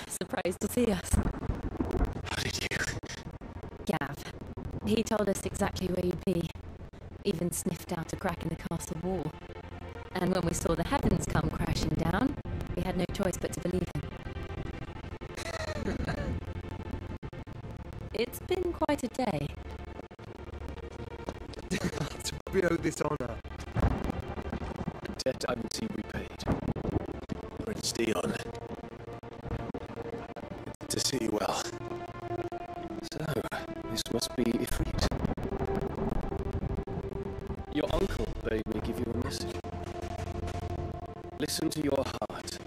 Surprised to see us. How did you? Gav. He told us exactly where you'd be. Even sniffed out a crack in the castle wall. And when we saw the heavens come crashing down, we had no choice but to believe him. It's been quite a day. We owe this honor. A debt I would see repaid. Prince Dion. Good to see you well. So, this must be Ifrit. Your uncle bade me give you a message. Listen to your heart.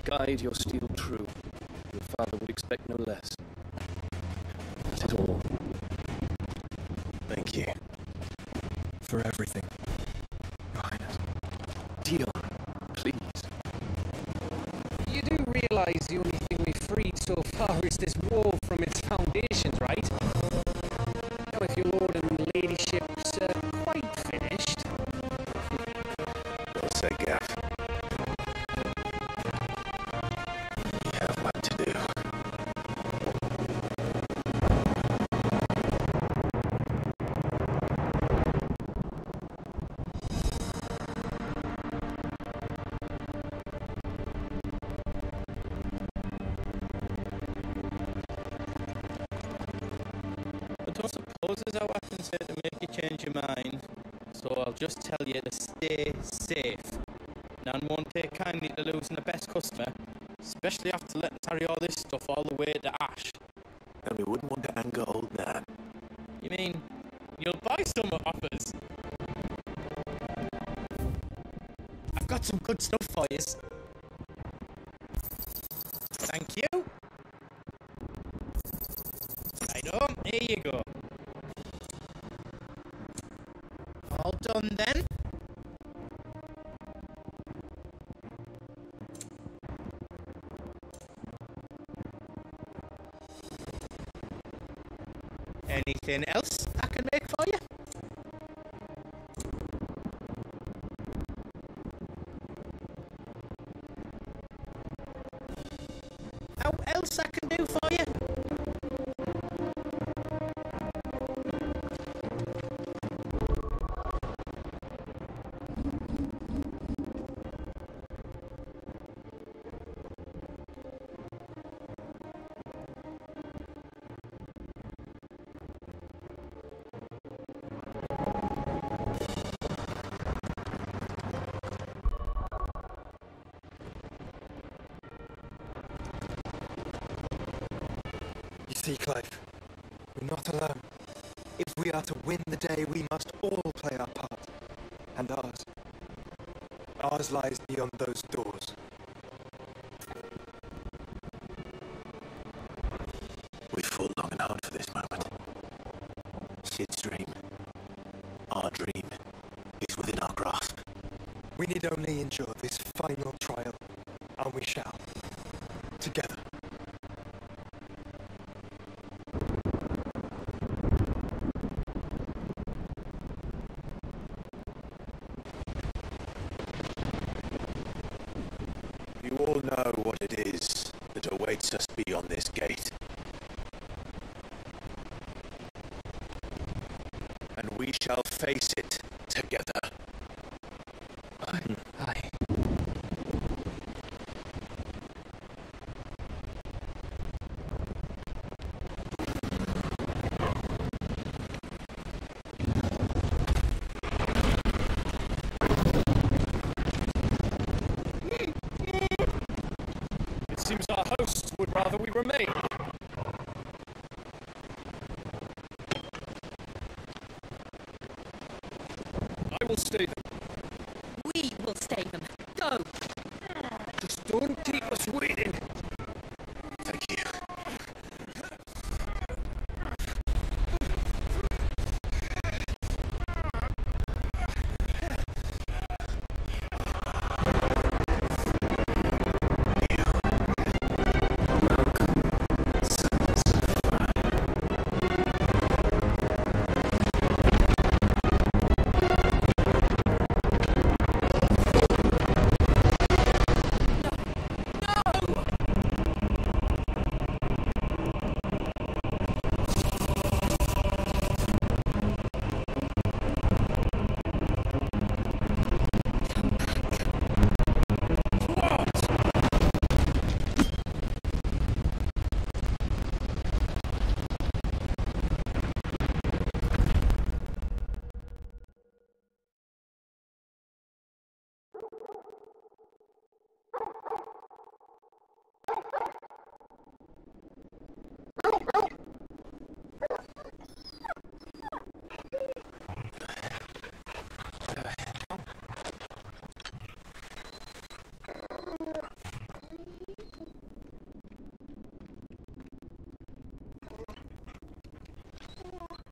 Guide your steel true. Your father would expect no less. That is all. Thank you. For everything, Your Highness. Dion, please. You do realise the only thing we've freed so far is this wall from its foundations, right? Now, if your lord and ladyship's quite finished. Well said, Gav. We have much to do. I don't suppose there's a weapon here to make you change your mind, so I'll just tell you to stay safe. Nan won't take kindly to losing the best customer, especially after letting carry all this stuff all the way to Ash. And we wouldn't want to anger old Nan. You mean, you'll buy some off us? I've got some good stuff for you. Thank you. Right on, here you go. All done then. Anything else I can make for you? How else I can do for you? You see, Clive, we're not alone. If we are to win the day, we must all play our part. And ours lies beyond those doors. We've fought long and hard for this moment. Sid's dream, our dream, is within our grasp. We need only endure this final trial, and we shall. Together. it is that awaits us beyond this gate. And we shall face it together. Aye. It seems our hosts would rather we remain. I will stay them. We will stay them. Go! Just don't keep us waiting. Thank you.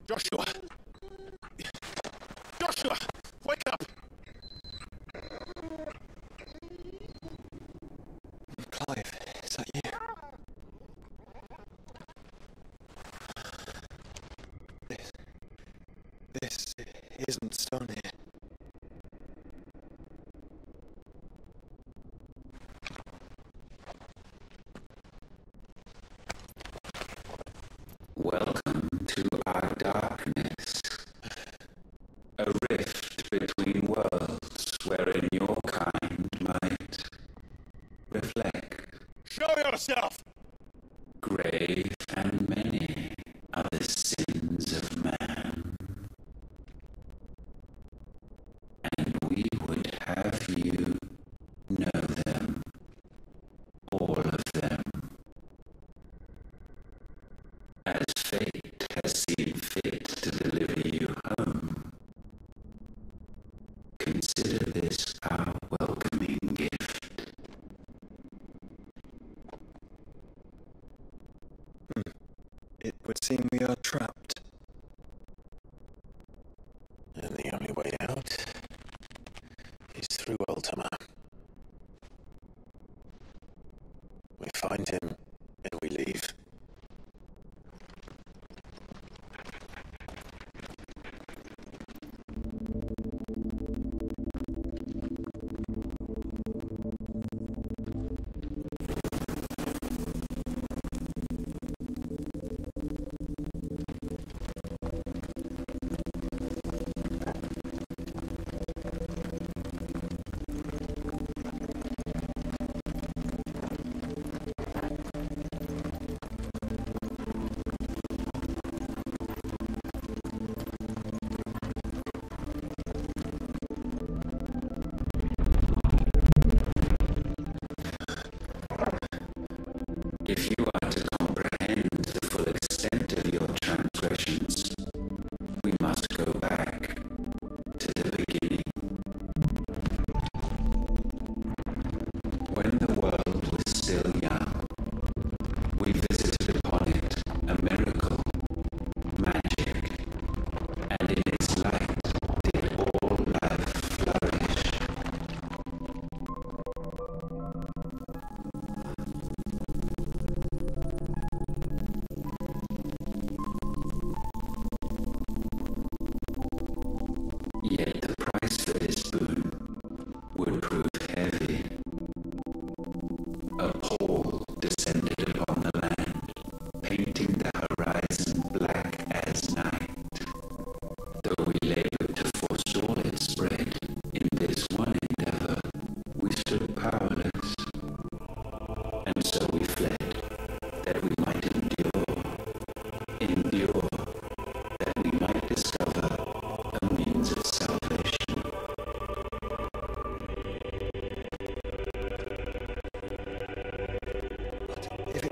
Joshua! Joshua! Wake up! Clive, is that you? This isn't stone here. Welcome to our darkness. A rift between worlds wherein your kind might reflect. Show yourself! Grave and many are the sins of man. And we would have you know them. All of them. As fate has seen fit to deliver you home, consider this our welcoming gift. It would seem we are trapped. And the only way out is through Ultima. We find him, and we leave.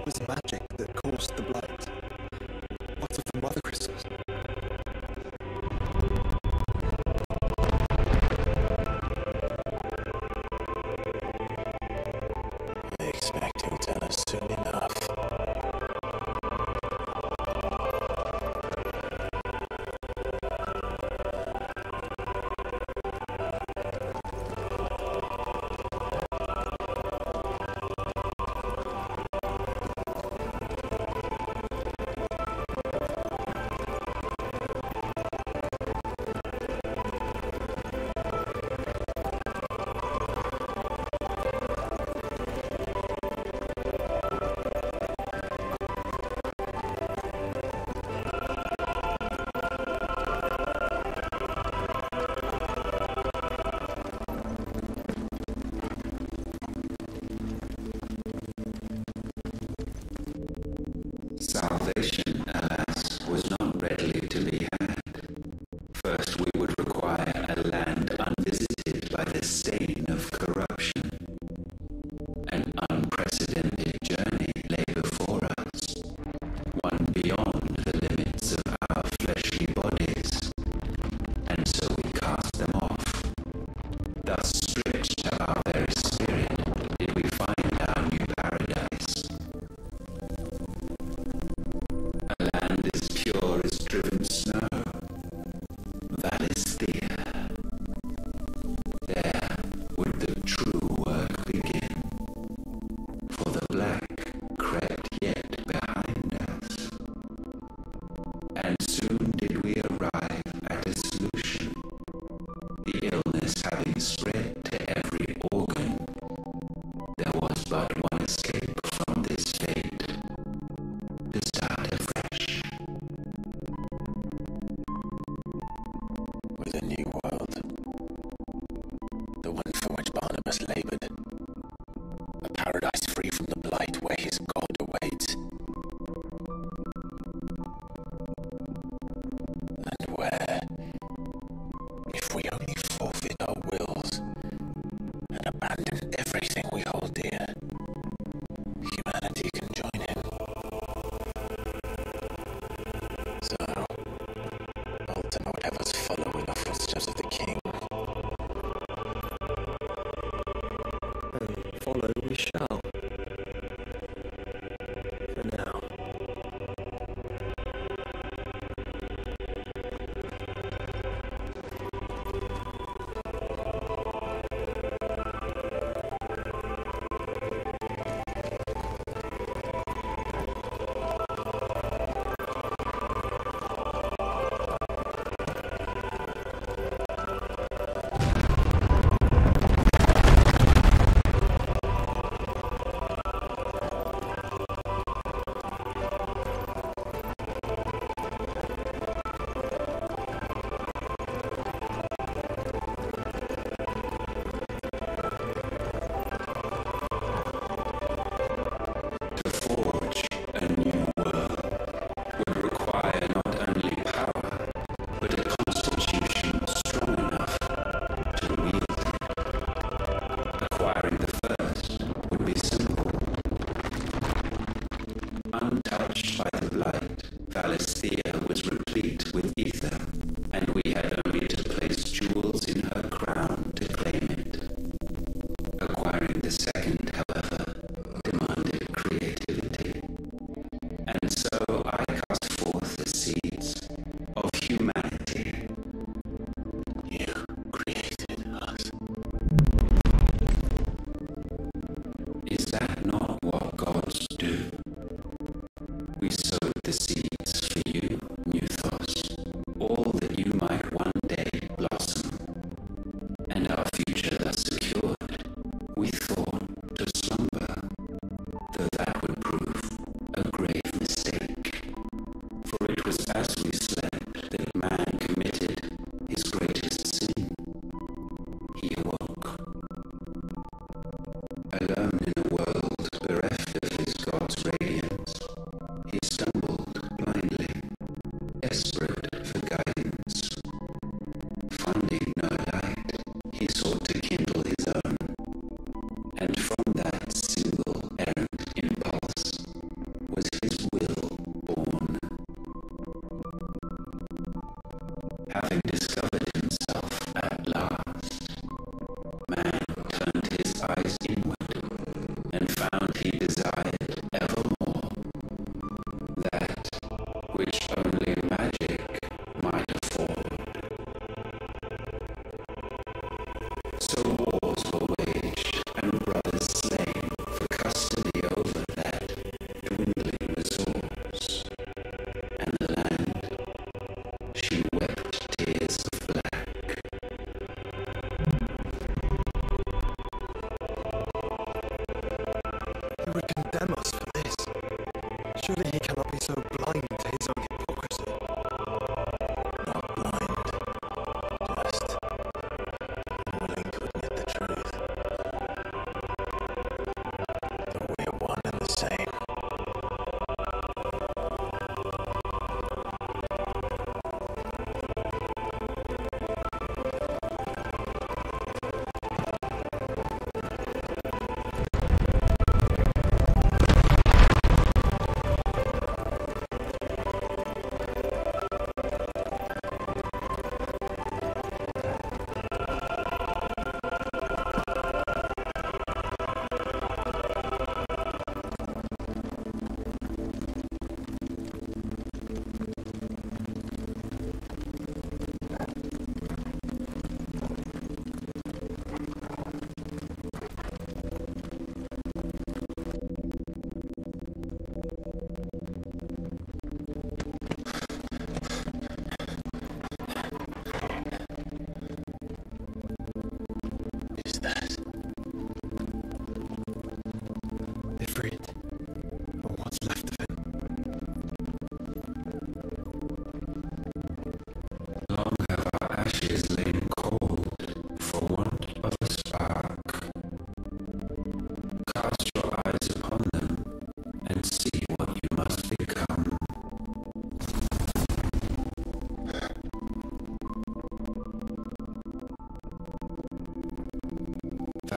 was magic that caused the blight? What of the mother crystals? I expect he'll tell us soon enough. Salvation, alas, was not readily to be had. First we would require a land unvisited by the stain of corruption. An unprecedented journey lay before us, one beyond the limits of our fleshly bodies, and so we cast them off. Thus stripped of our very spirit did we find our new paradise. A land as pure as driven snow, Valisthea. There would the true work begin, for the black crept yet behind us. And soon did we arrive at a solution, the illness having spread to every organ. There was but one escape from this fate, to start afresh. With a new world. The one for which Barnabas labored. A paradise free from the blight where his God awaits. And where, if we only forfeit our wills and abandon everything we hold dear, humanity can join in. So, alter whatever's following the footsteps of the king. And follow we shall. For now.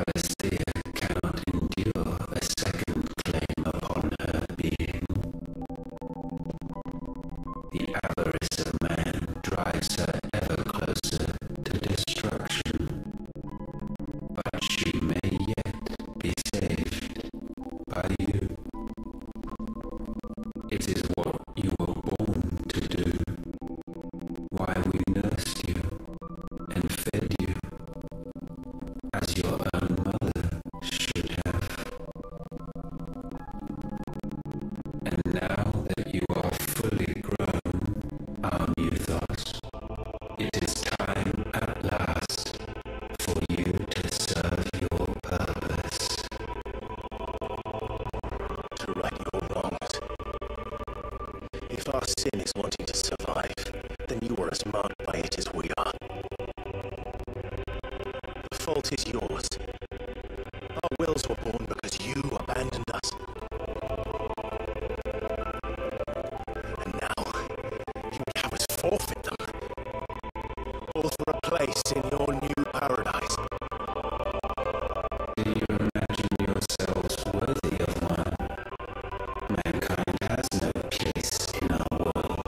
Valisthea cannot endure a second claim upon her being. The avarice of man drives her ever closer to destruction, but she may yet be saved by you. It is what you were born to do, why we nursed you and fed you, as your own mother should have. And now that you are fully grown, our Mythos, it is time at last for you to serve your purpose. To right your wrongs. If our sin is wanting to survive, then you are as marked by it as we are. The fault is yours. Our wills were born because you abandoned us. And now, you would have us forfeit them. All for a place in your new paradise. Do you imagine yourselves worthy of one? Mankind has no place in our world.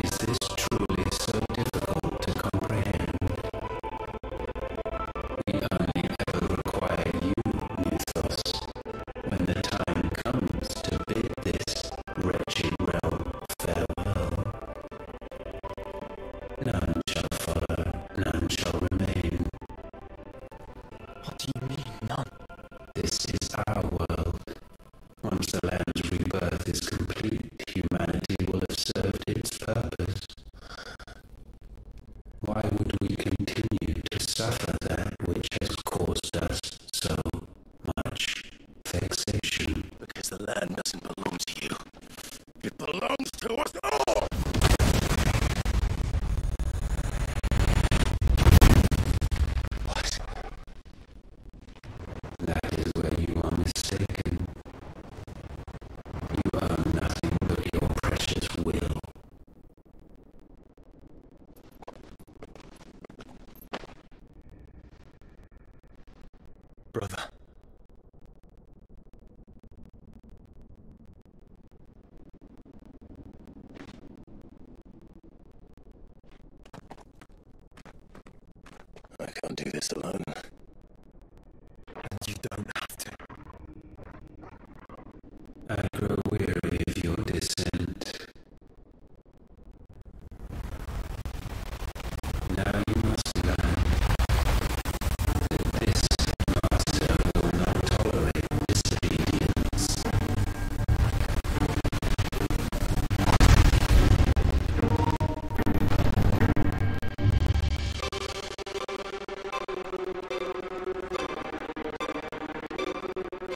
Is this truly so difficult to comprehend? We only ever require you, Mythos, when the time comes to bid this wretched realm farewell. None shall follow, none shall remain. What do you mean, none? This is our world. Once the land's rebirth is complete, humanity will have served its purpose. Why would we continue to suffer that which has caused us so much vexation? Because the land doesn't belong to you. It belongs to us all! What? That is where you are mistaken. You own nothing but your precious will. Brother. I can't do this alone. And you don't have to. I grow weary of your dissent. Now you must learn that this master will not tolerate disobedience.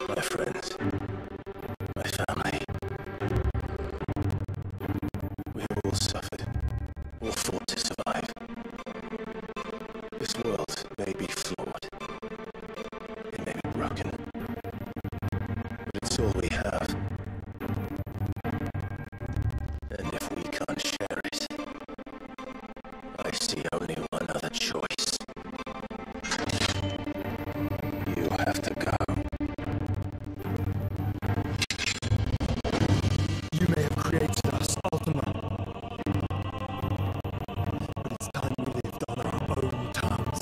My friends, my family, we have all suffered, all fought to survive. This world may be flawed, it may be broken, but it's all we have. And if we can't share it, I see only one other choice. You have to go. You may have created us, Ultima. But it's time we lived on our own terms.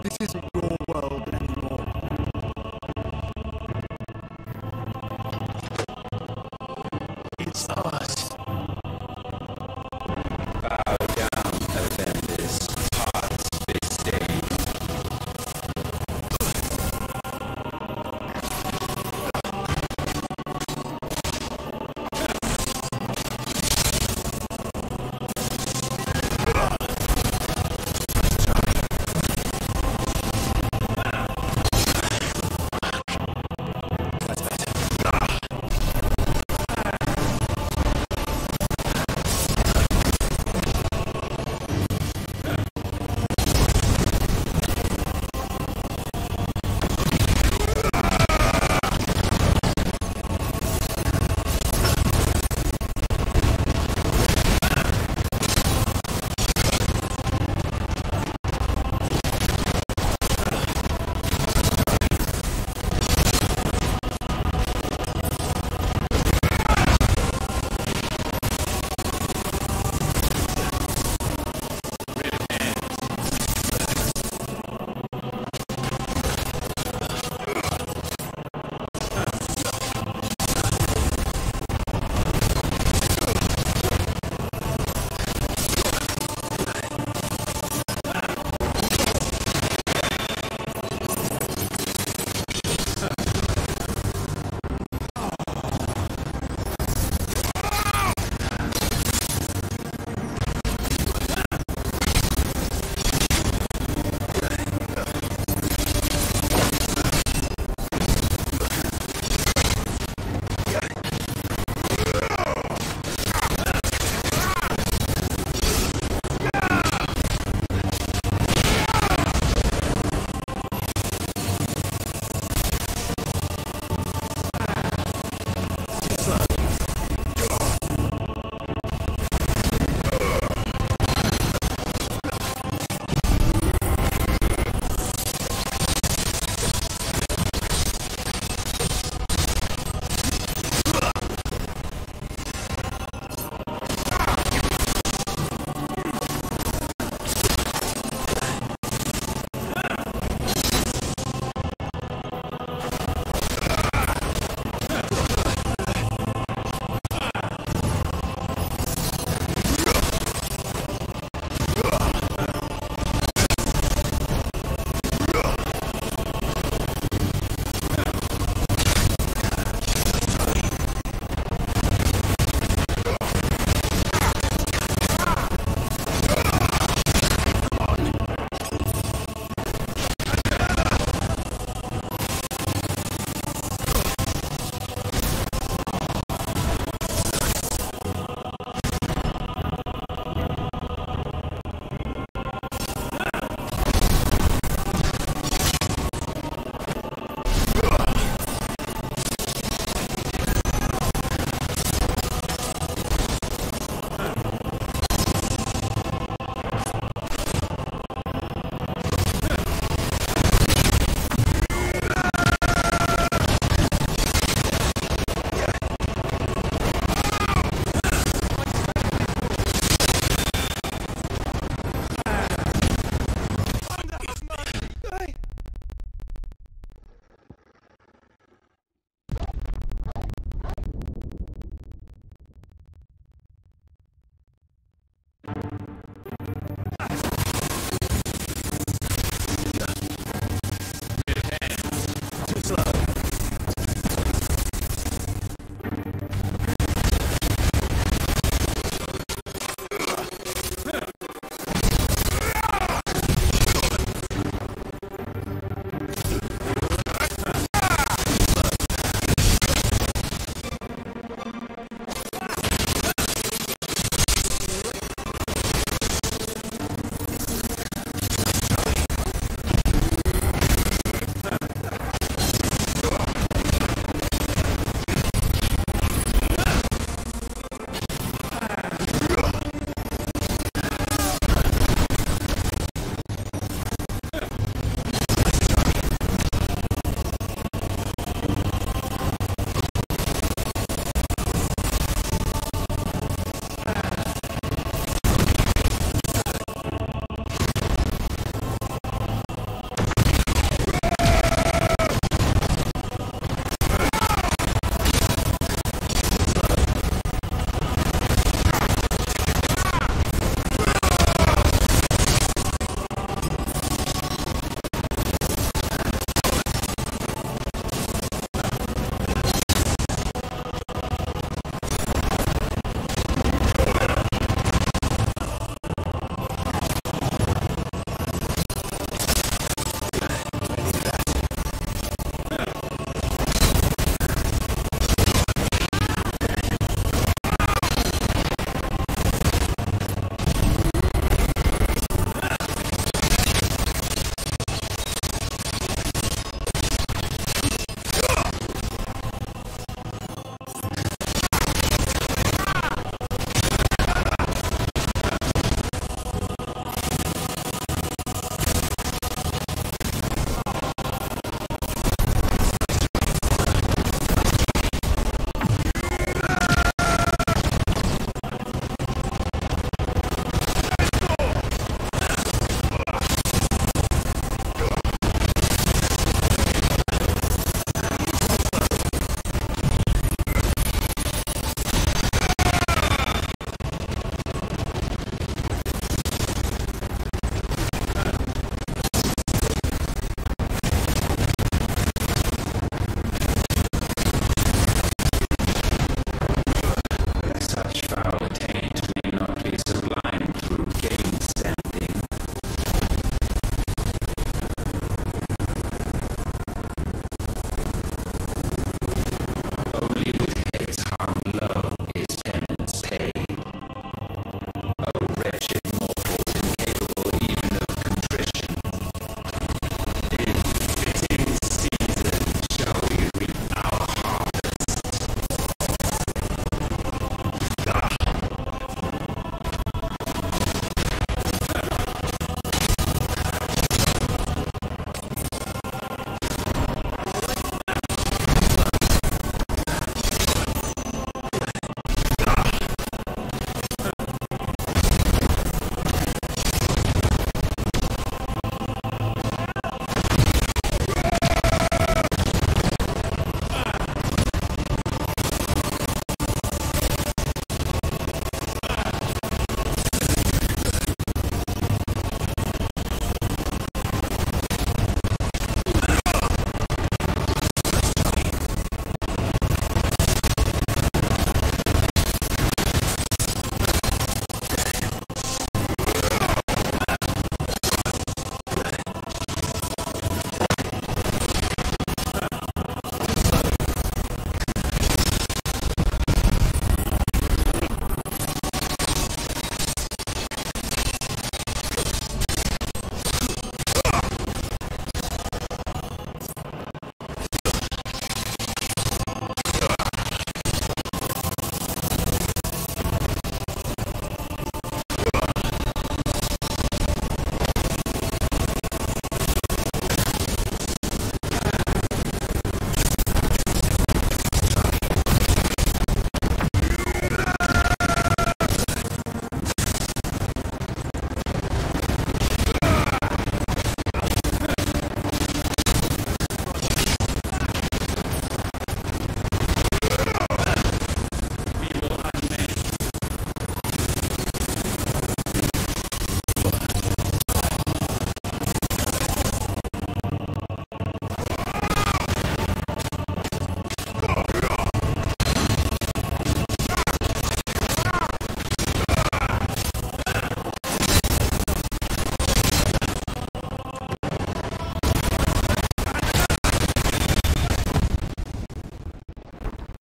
This isn't your world anymore. It's ours. Bow down, offenders, hearts this day.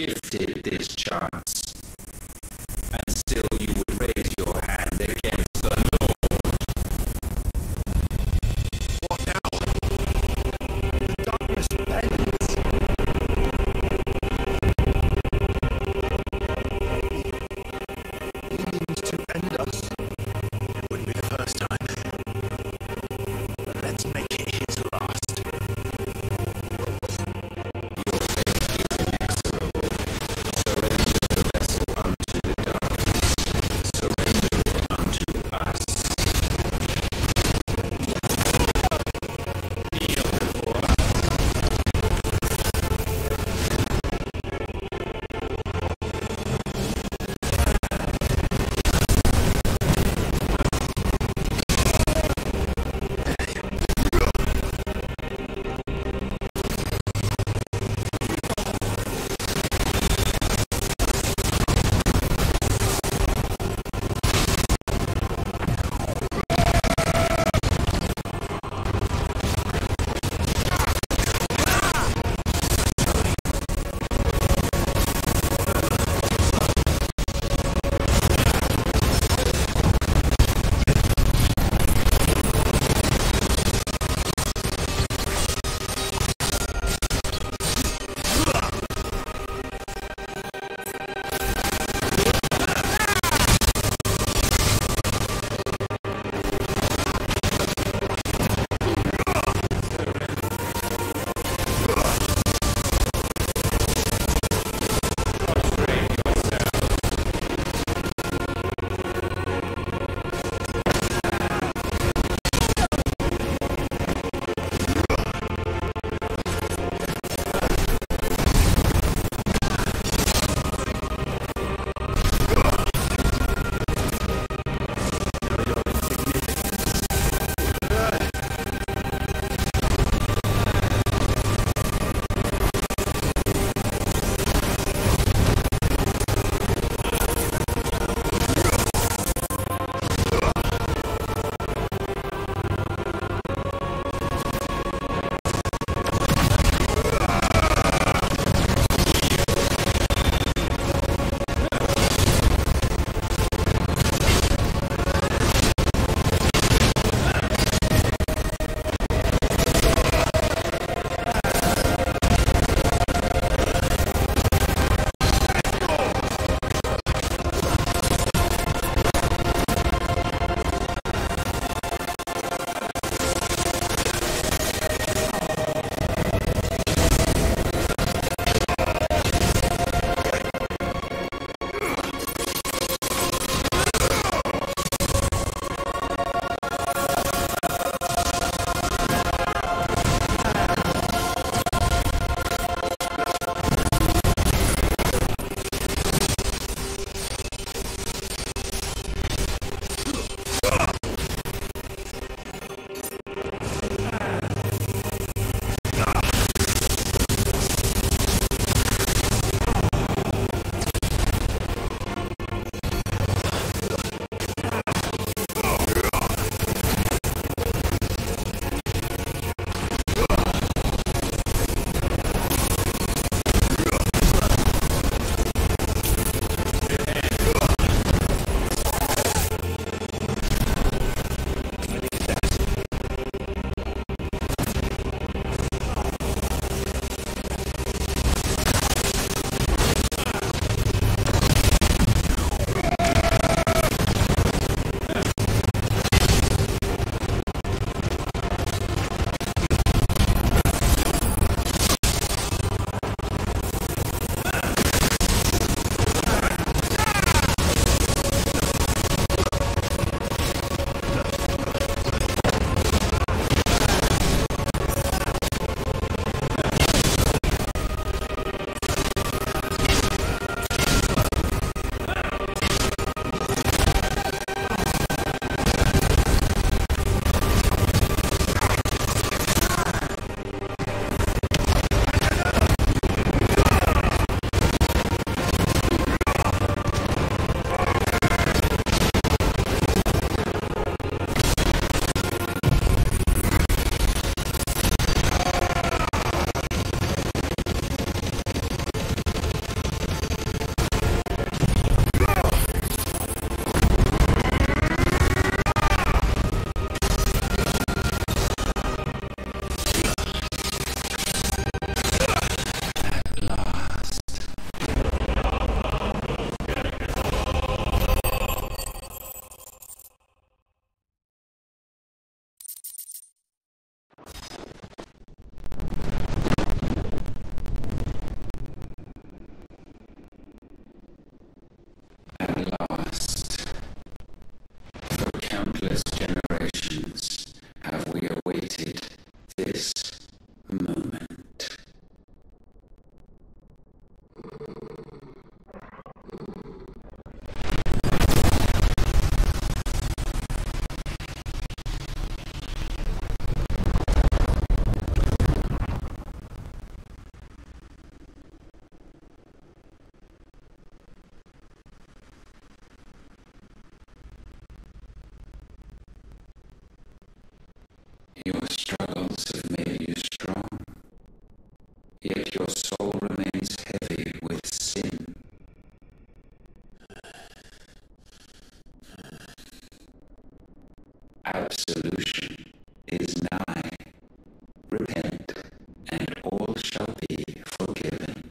gifted this chance. And still you would raise your hand against the Lord. What now? The darkness bends. He means to end us. It wouldn't be the first time. But let's make it his last. Your fate is inexorable. Surrender moment. Your struggles have made you strong, yet your soul remains heavy with sin. Absolution is nigh. Repent, and all shall be forgiven.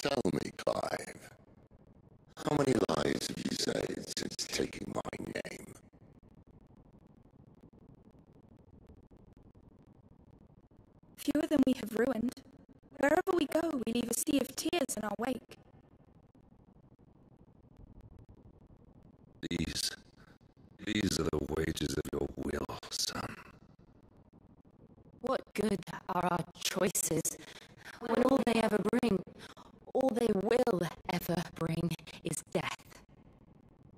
Tell me, Clive, how many lies have you saved since taking my name? Fewer than we have ruined. Wherever we go, we leave a sea of tears in our wake. These are the wages of your will, son. What good are our choices when all they ever bring, all they will ever bring, is death?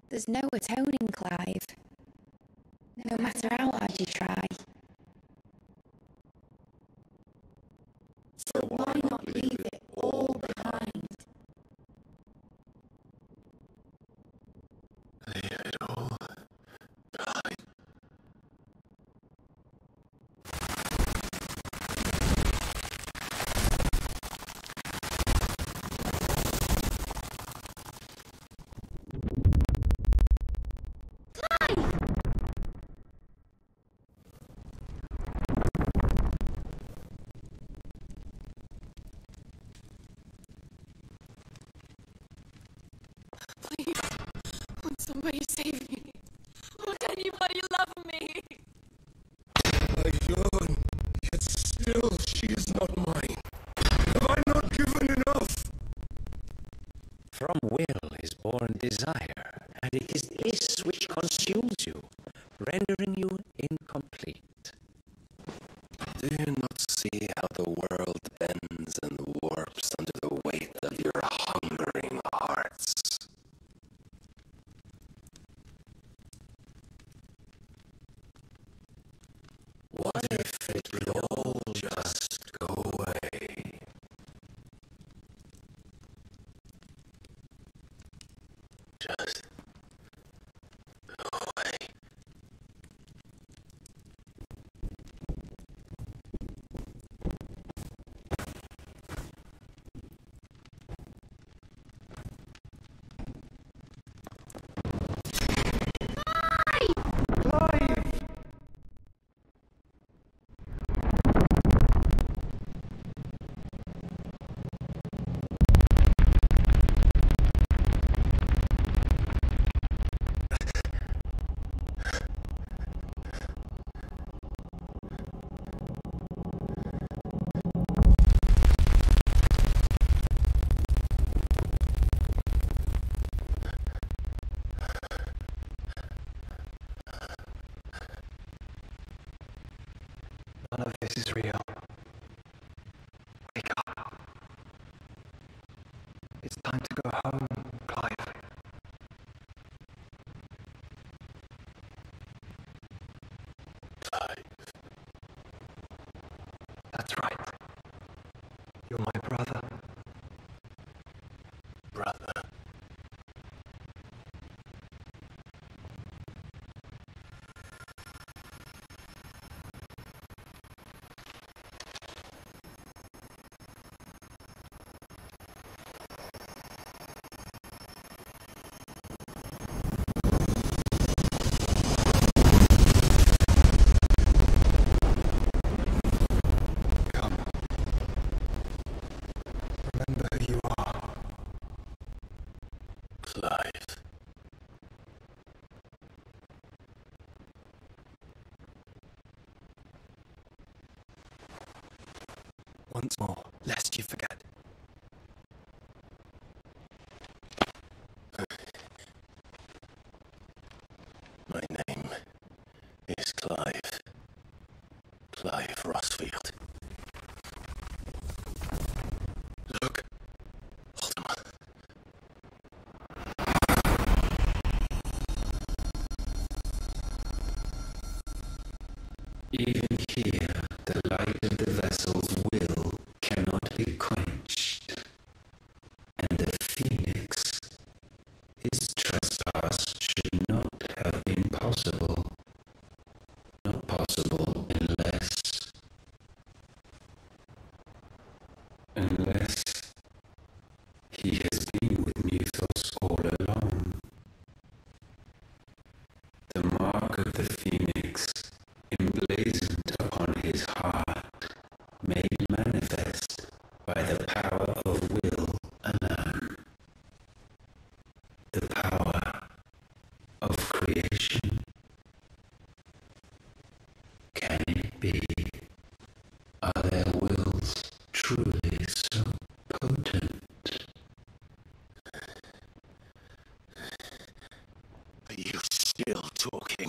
There's no atoning, Clive. No matter how hard you try. So why not leave it all behind? Leave it all behind. Please, would somebody save me? Would anybody love me? I yearn, yet still she is not mine. Have I not given enough? From will is born desire, and it is this which consumes you, rendering you incomplete. Do you not see how the world bends and warps under the weight of your hungering hearts? What if it could all just go away? Just go away. None of this is real. Wake up. It's time to go home, Clive. Clive. That's right. You're my brother. Brother. Clive Rosfield. Look. Hold on. Even here, the light of the vessel's will cannot be quenched, and the Phoenix, his trespass should not have been possible. Not possible unless he has been with Mythos all along. The mark of the Phoenix, emblazoned upon his heart, made manifest by the power of will alone. The power of creation. Can it be? Are their wills truly so potent? Are you still talking?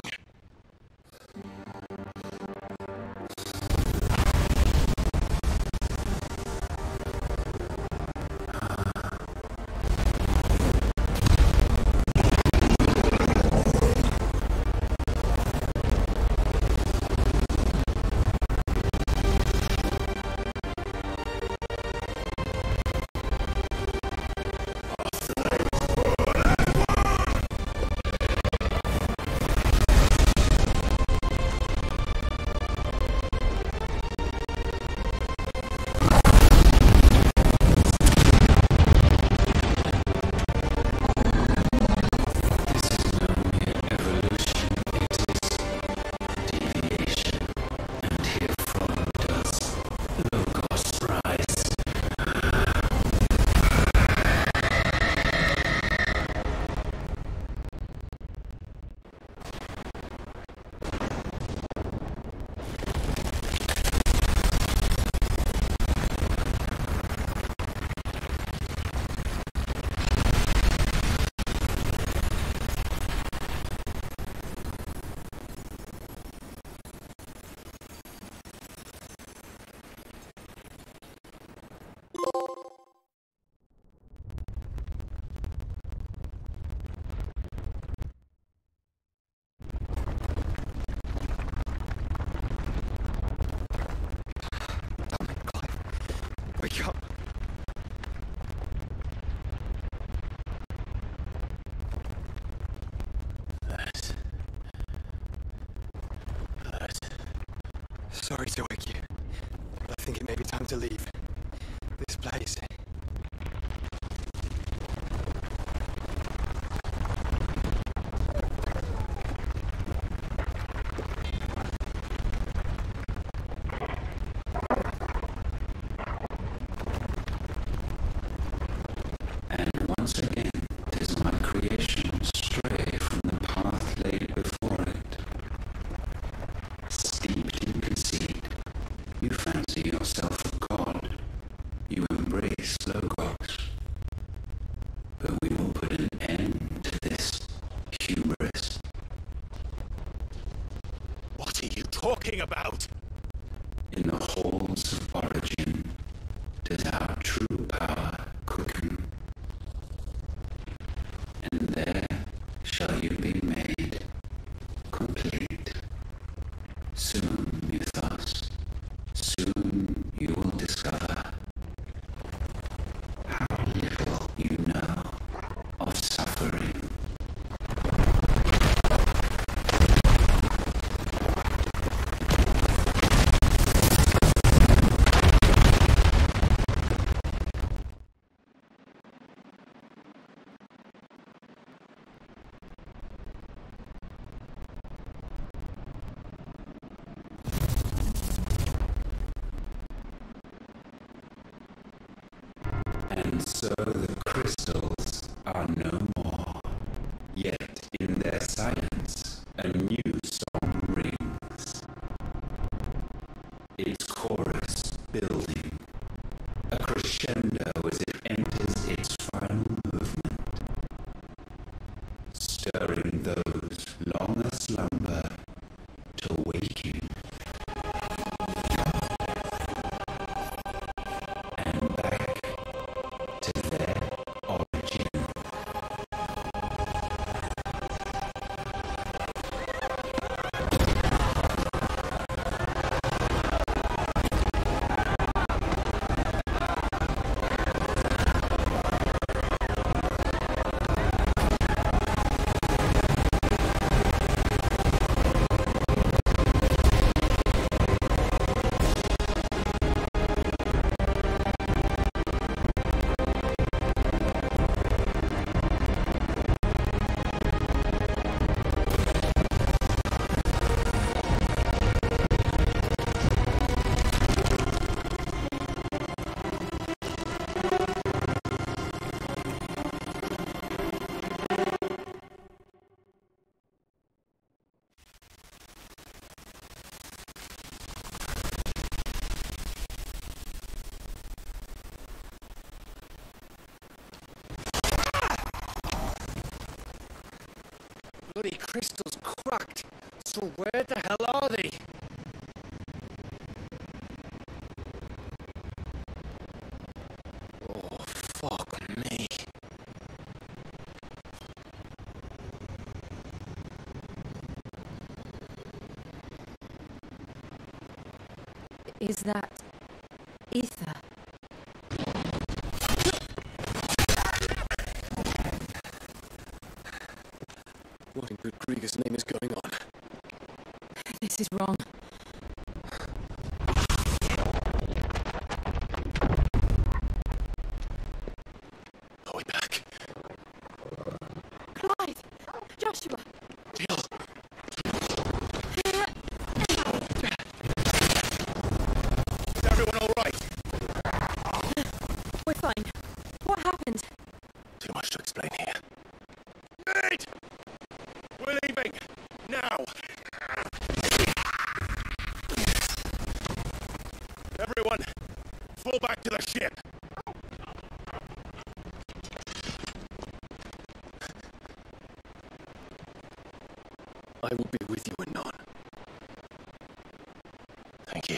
Wake up. Sorry to wake you, but I think it may be time to leave this place. Once again, does my creation stray from the path laid before it? Steeped in conceit, you fancy yourself a god. You embrace Logos. But we will put an end to this hubris. What are you talking about? In the halls of origin, does our true power quicken? And there shall you be made complete. Soon, Mythos, soon you will discover how little you know of suffering. And so the crystals are no more, yet in their silence a new song rings, its chorus building, a crescendo as it enters its final movement, stirring those long aslumber to bloody crystal's cracked. So where the hell are they? Oh, fuck me. Is that ether? What in good Krieger's name is going on? This is wrong. Are we back? Clive! Joshua! Jill! Is everyone all right? We're fine. What happened? Too much to explain here. Nate! We're leaving! Now! Everyone, fall back to the ship! I will be with you anon. Thank you.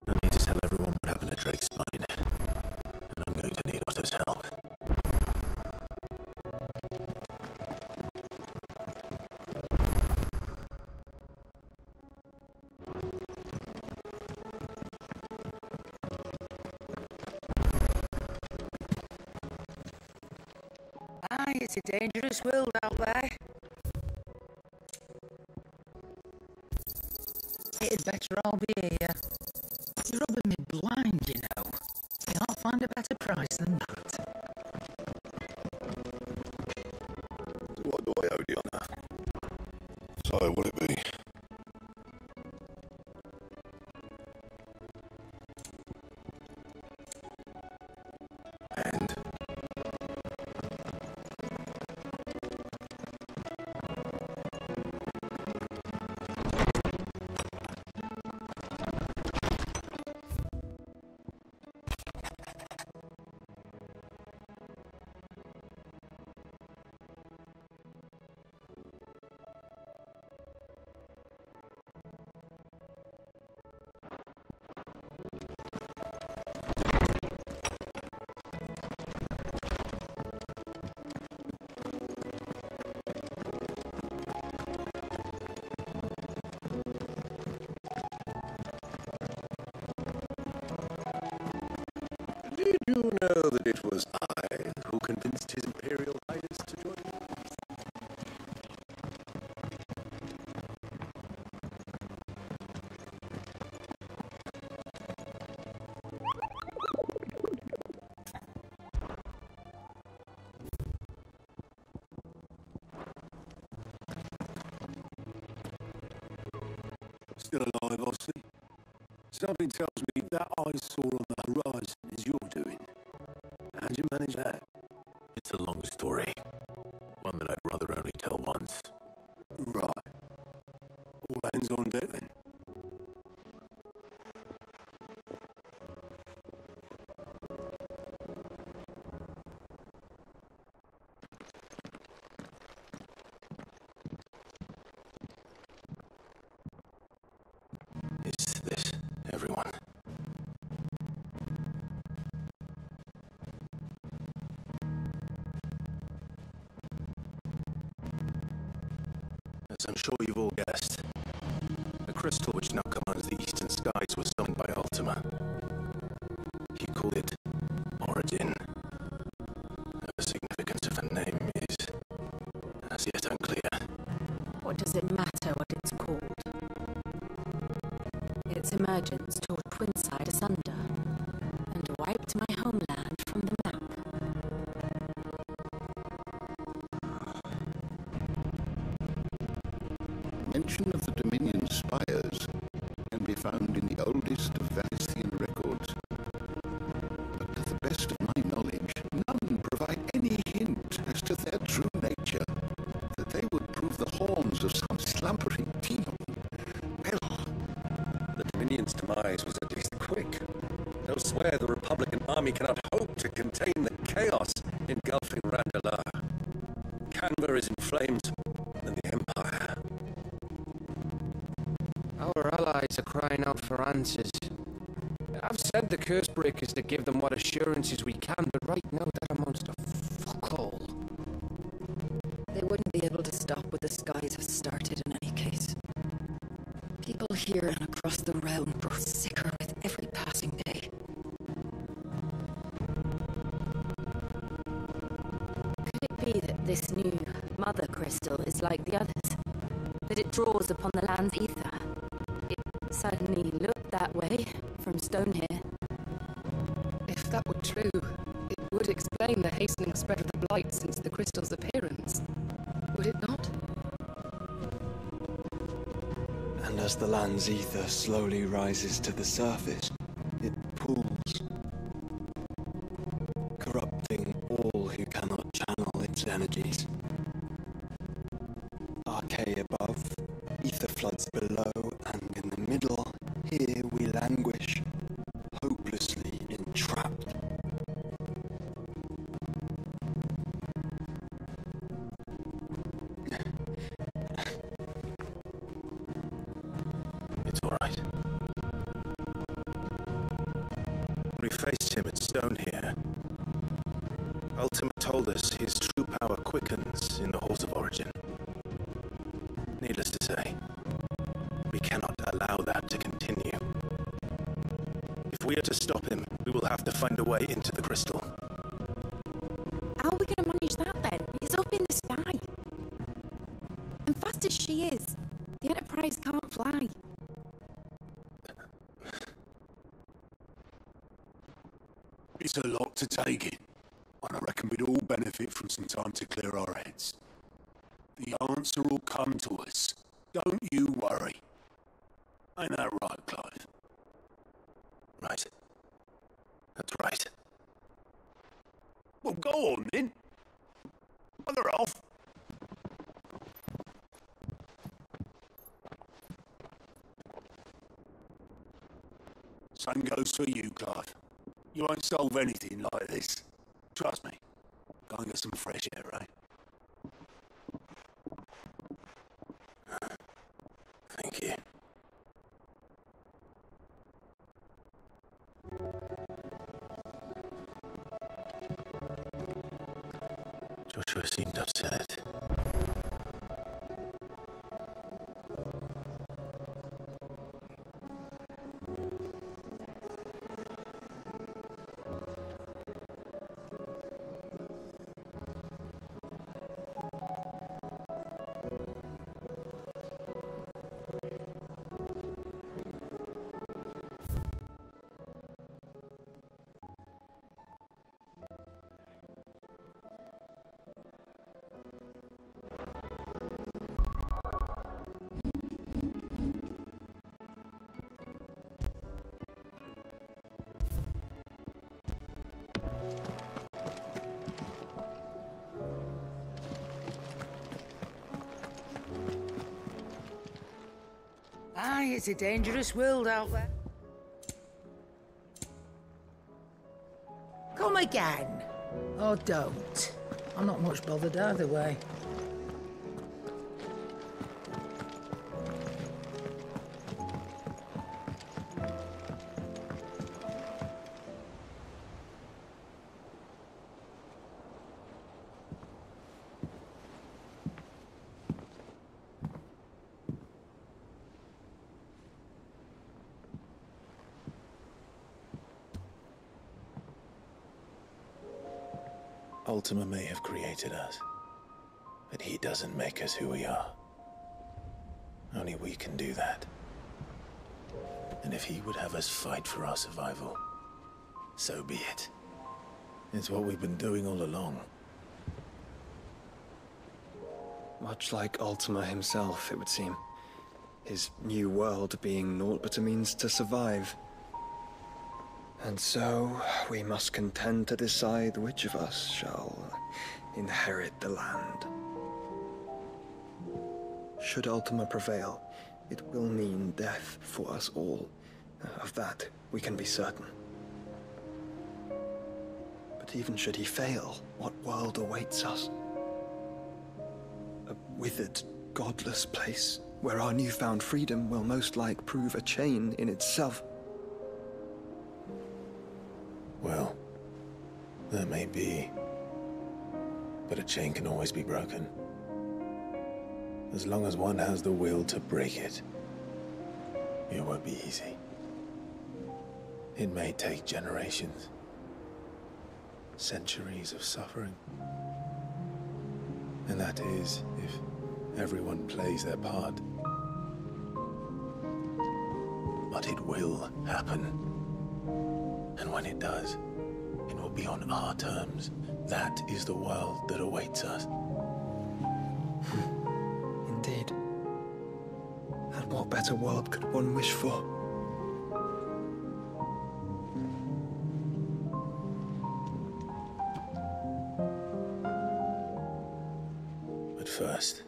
I need to tell everyone what happened to Drake's spine, and I'm going to need Otto's help. Aye, it's a dangerous world out there. It'd better all be here. You're rubbing me blind, you know. Can't find a better price than that. What do I owe you, Honor? So, will it be? And? Did you know that it was I who convinced His Imperial Highness to join me? Still alive, Ossie? Something tells me that I saw on the horizon is your doing. How'd you manage that? It's a long story. One that I'd rather only tell once. Right. All hands on deck then. As I'm sure you've all guessed, the crystal which now commands the eastern skies was summoned by Ultima. You call it Origin. The significance of her name is as yet unclear. What does it matter what it's called? Its emergence tore Twinside asunder and wiped my homeland from the map. Mention of the Dominion spires can be found in the oldest of Valisthean records. But to the best of my knowledge, none provide any hint as to their true nature, that they would prove the horns of some slumbering demon. Well, the Dominion's demise was at least quick. They'll swear the Republican army cannot hope to contain the chaos engulfing Randalar. Canva is in flames, and the Empire. Our allies are crying out for answers. I've sent the curse breakers to give them what assurances we can, but right now that amounts to fuck all. They wouldn't be able to stop what the skies have started in any case. People here and across the realm grow sicker with every passing day. Could it be that this new mother crystal is like the others? That it draws upon the land's ether? It suddenly looked that way from stone here. If that were true, it would explain the hastening spread of the Blight since the crystal's appearance. Would it not? And as the land's ether slowly rises to the surface, it pools, corrupting all who cannot channel its energies. Archay above, ether floods below, and in the middle, here we languish, hopelessly entrapped. It's all right. We faced him at stone here. Ultima told us his true power quickens in the halls of Origin. Needless to say, we cannot allow that to continue. If we are to stop him, we will have to find a way into the crystal. How are we going to manage that then? It's up in the sky. And fast as she is, the Enterprise can't fly. It's a lot to take in, and I reckon we'd all benefit from some time to clear our heads. The answer will come to us. Don't you worry. Ain't that right, Clive? Right. That's right. Well, go on then. Bugger off. Same goes for you, Clive. You won't solve anything like this. Trust me. Go and get some fresh air, eh? Thank you. Joshua seemed upset. Aye, it's a dangerous world out there. Come again. Or don't. I'm not much bothered either way. Ultima may have created us, but he doesn't make us who we are. Only we can do that. And if he would have us fight for our survival, so be it. It's what we've been doing all along. Much like Ultima himself, it would seem. His new world being naught but a means to survive. And so, we must contend to decide which of us shall inherit the land. Should Ultima prevail, it will mean death for us all. Of that, we can be certain. But even should he fail, what world awaits us? A withered, godless place, where our newfound freedom will most like prove a chain in itself. Well, that may be, but a chain can always be broken. As long as one has the will to break it, it won't be easy. It may take generations, centuries of suffering. And that is, if everyone plays their part. But it will happen. And when it does, it will be on our terms. That is the world that awaits us. Indeed. And what better world could one wish for? But first,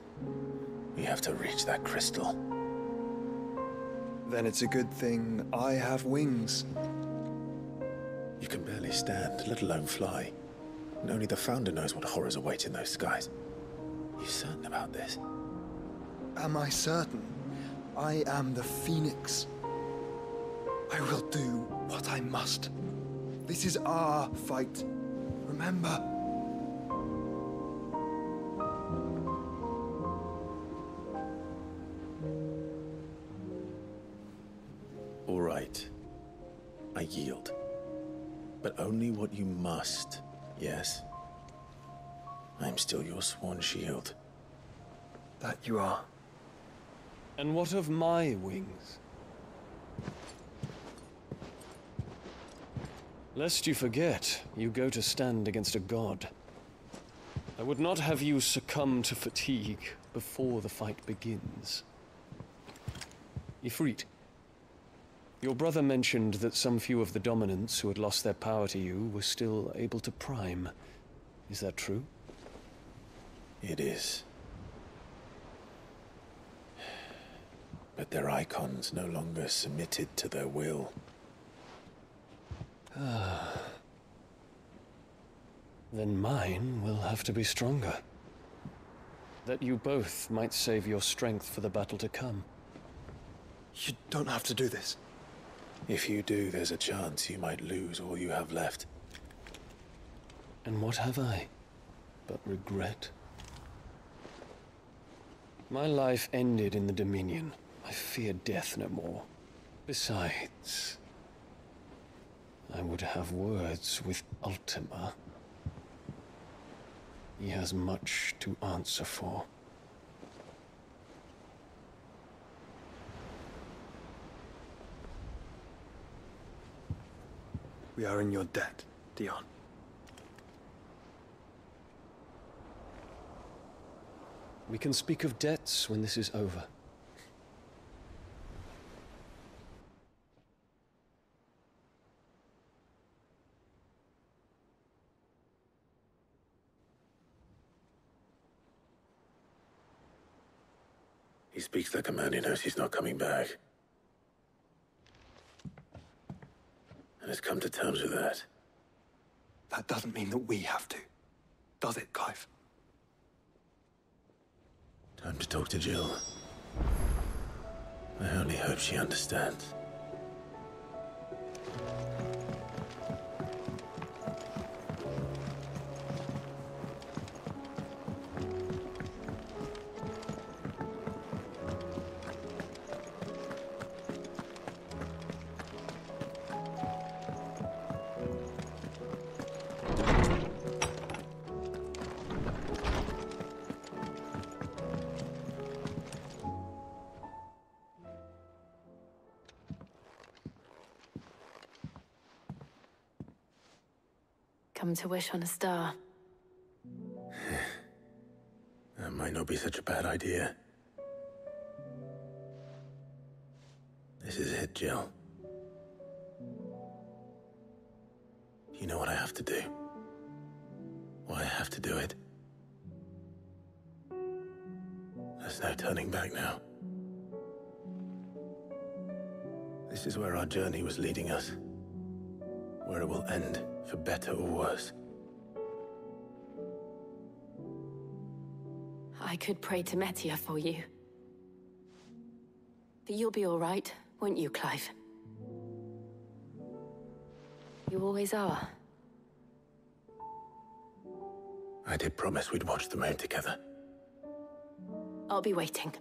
we have to reach that crystal. Then it's a good thing I have wings. You can barely stand, let alone fly. And only the Founder knows what horrors await in those skies. Are you certain about this? Am I certain? I am the Phoenix. I will do what I must. This is our fight. Remember? All right. I yield. But only what you must, yes? I'm still your sworn shield. That you are. And what of my wings? Lest you forget, you go to stand against a god. I would not have you succumb to fatigue before the fight begins. Ifrit, your brother mentioned that some few of the dominants who had lost their power to you were still able to prime. Is that true? It is. But their Eikons no longer submitted to their will. Then mine will have to be stronger. That you both might save your strength for the battle to come. You don't have to do this. If you do, there's a chance you might lose all you have left. And what have I but regret? My life ended in the Dominion. I fear death no more. Besides, I would have words with Ultima. He has much to answer for. We are in your debt, Dion. We can speak of debts when this is over. He speaks like a man who knows he's not coming back. And has come to terms with that. That doesn't mean that we have to, does it, Clive? Time to talk to Jill. I only hope she understands. come to wish on a star. That might not be such a bad idea. This is it, Jill. You know what I have to do. Why I have to do it. There's no turning back now. This is where our journey was leading us. Where it will end, for better or worse. I could pray to Metia for you. But you'll be all right, won't you, Clive? You always are. I did promise we'd watch the moon together. I'll be waiting.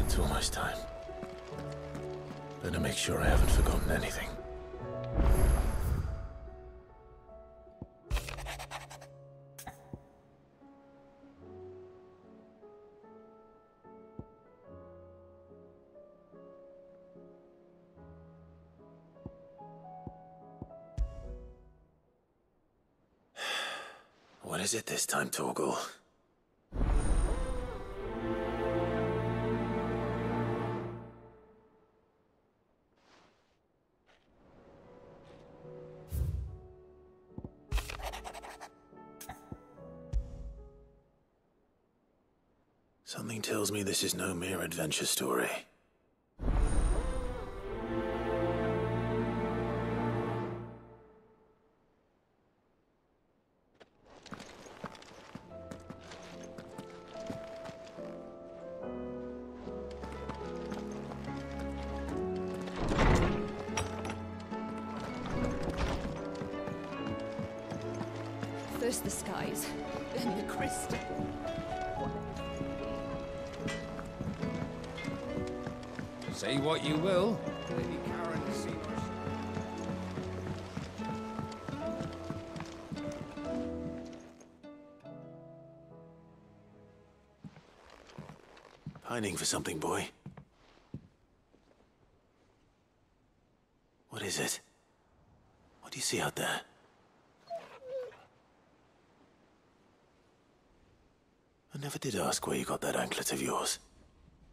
It's almost time. Better make sure I haven't forgotten anything. What is it this time, Torgal? Something tells me this is no mere adventure story. First the skies, then the crystal. Say what you will. Lady Karen Seamers. Pining for something, boy. What is it? What do you see out there? I never did ask where you got that anklet of yours.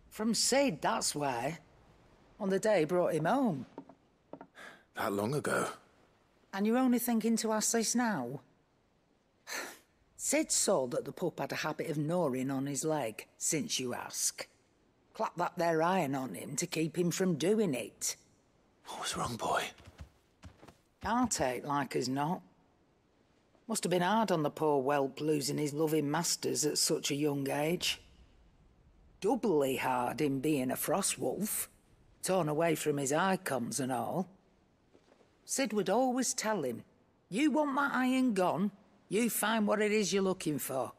From Sid, that's why. On the day he brought him home. That long ago? And you're only thinking to ask this now? Sid saw that the pup had a habit of gnawing on his leg, since you ask. Clap that there iron on him to keep him from doing it. What was wrong, boy? Heartache, like as not. Must have been hard on the poor whelp losing his loving masters at such a young age. Doubly hard in being a frost wolf, torn away from his Eikons and all. Sid would always tell him, you want that iron gone, you find what it is you're looking for.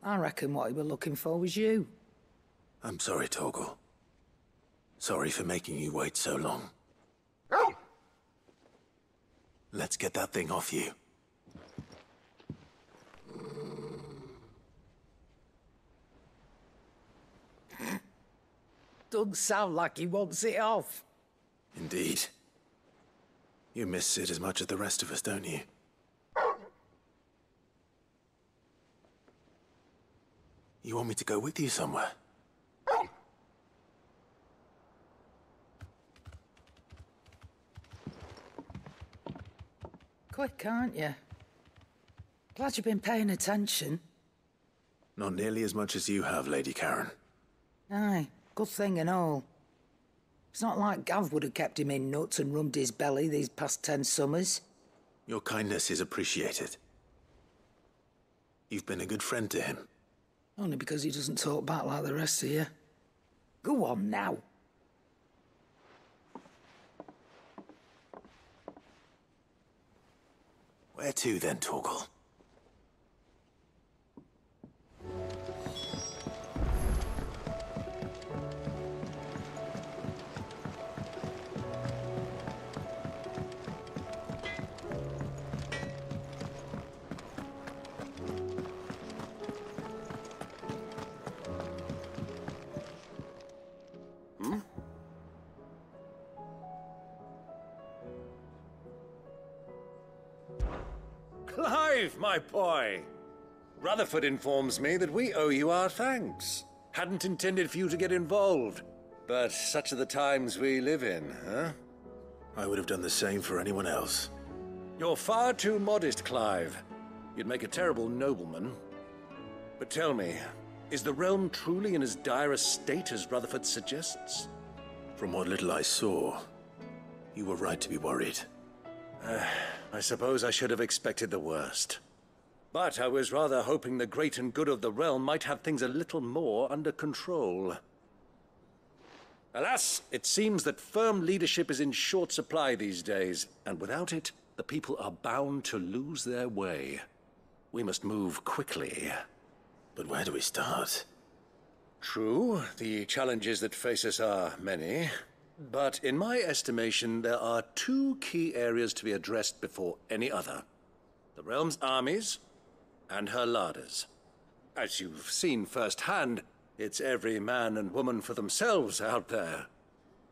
I reckon what he were looking for was you. I'm sorry, Torgal. Sorry for making you wait so long. Let's get that thing off you. Doesn't sound like he wants it off. Indeed. You miss Sid as much as the rest of us, don't you? You want me to go with you somewhere? Quick, aren't you? Glad you've been paying attention. Not nearly as much as you have, Lady Karen. Aye, good thing and all. It's not like Gav would have kept him in nuts and rubbed his belly these past 10 summers. Your kindness is appreciated. You've been a good friend to him. Only because he doesn't talk back like the rest of you. Go on now. Where to then, Torgal? Clive, my boy! Rutherford informs me that we owe you our thanks. Hadn't intended for you to get involved, but such are the times we live in, huh? I would have done the same for anyone else. You're far too modest, Clive. You'd make a terrible nobleman. But tell me, is the realm truly in as dire a state as Rutherford suggests? From what little I saw, you were right to be worried. I suppose I should have expected the worst. But I was rather hoping the great and good of the realm might have things a little more under control. Alas, it seems that firm leadership is in short supply these days, and without it, the people are bound to lose their way. We must move quickly. But where do we start? True, the challenges that face us are many. But in my estimation, there are two key areas to be addressed before any other. The realm's armies and her larders. As you've seen firsthand, it's every man and woman for themselves out there.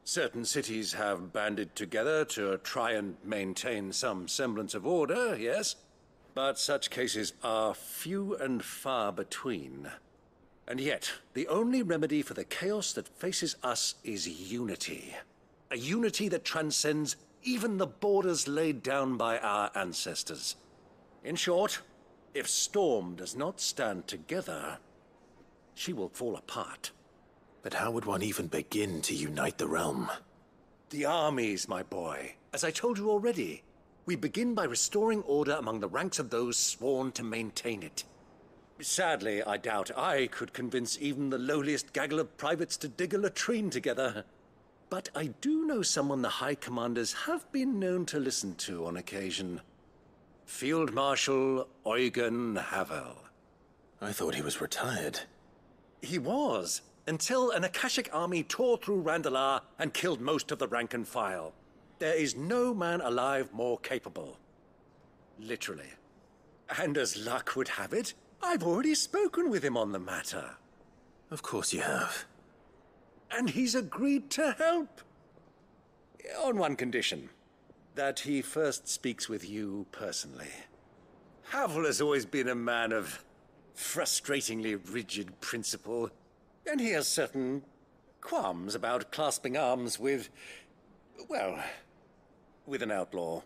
Certain cities have banded together to try and maintain some semblance of order, yes? But such cases are few and far between. And yet, the only remedy for the chaos that faces us is unity. A unity that transcends even the borders laid down by our ancestors. In short, if Storm does not stand together, she will fall apart. But how would one even begin to unite the realm? The armies, my boy. As I told you already, we begin by restoring order among the ranks of those sworn to maintain it. Sadly, I doubt I could convince even the lowliest gaggle of privates to dig a latrine together. But I do know someone the High Commanders have been known to listen to on occasion. Field Marshal Eikon Ifrit. I thought he was retired. He was, until an Akashic army tore through Randalar and killed most of the rank and file. There is no man alive more capable. Literally. And as luck would have it, I've already spoken with him on the matter. Of course you have. And he's agreed to help. On one condition. That he first speaks with you personally. Havel has always been a man of frustratingly rigid principle, and he has certain qualms about clasping arms with, well, with an outlaw.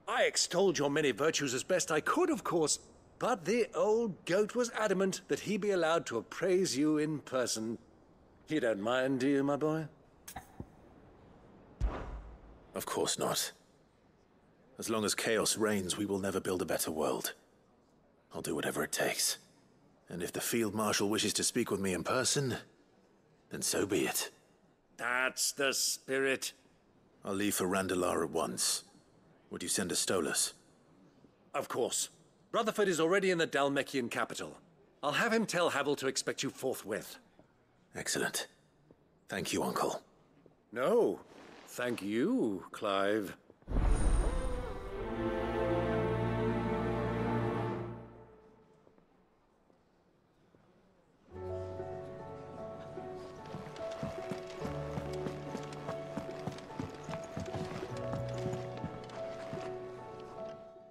I extolled your many virtues as best I could, of course, but the old goat was adamant that he be allowed to appraise you in person. You don't mind, do you, my boy? Of course not. As long as chaos reigns, we will never build a better world. I'll do whatever it takes. And if the Field Marshal wishes to speak with me in person, then so be it. That's the spirit. I'll leave for Randalar at once. Would you send a Stolas? Of course. Rutherford is already in the Dalmekian capital. I'll have him tell Havel to expect you forthwith. Excellent. Thank you, Uncle. No, thank you, Clive.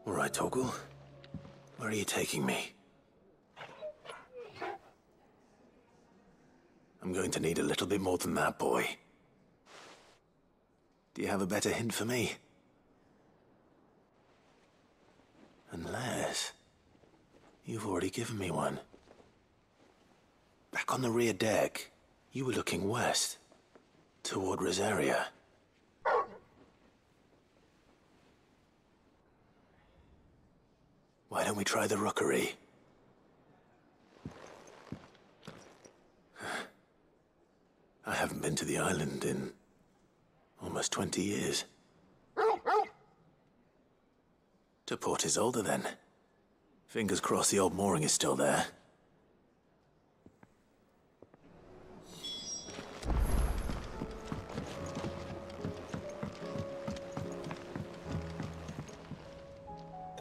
All right, Toggle. Where are you taking me? I'm going to need a little bit more than that, boy. Do you have a better hint for me? Unless you've already given me one. Back on the rear deck, you were looking west, toward Rosaria. Why don't we try the rookery? I haven't been to the island in almost 20 years. To Port Isolde, then. Fingers crossed the old mooring is still there.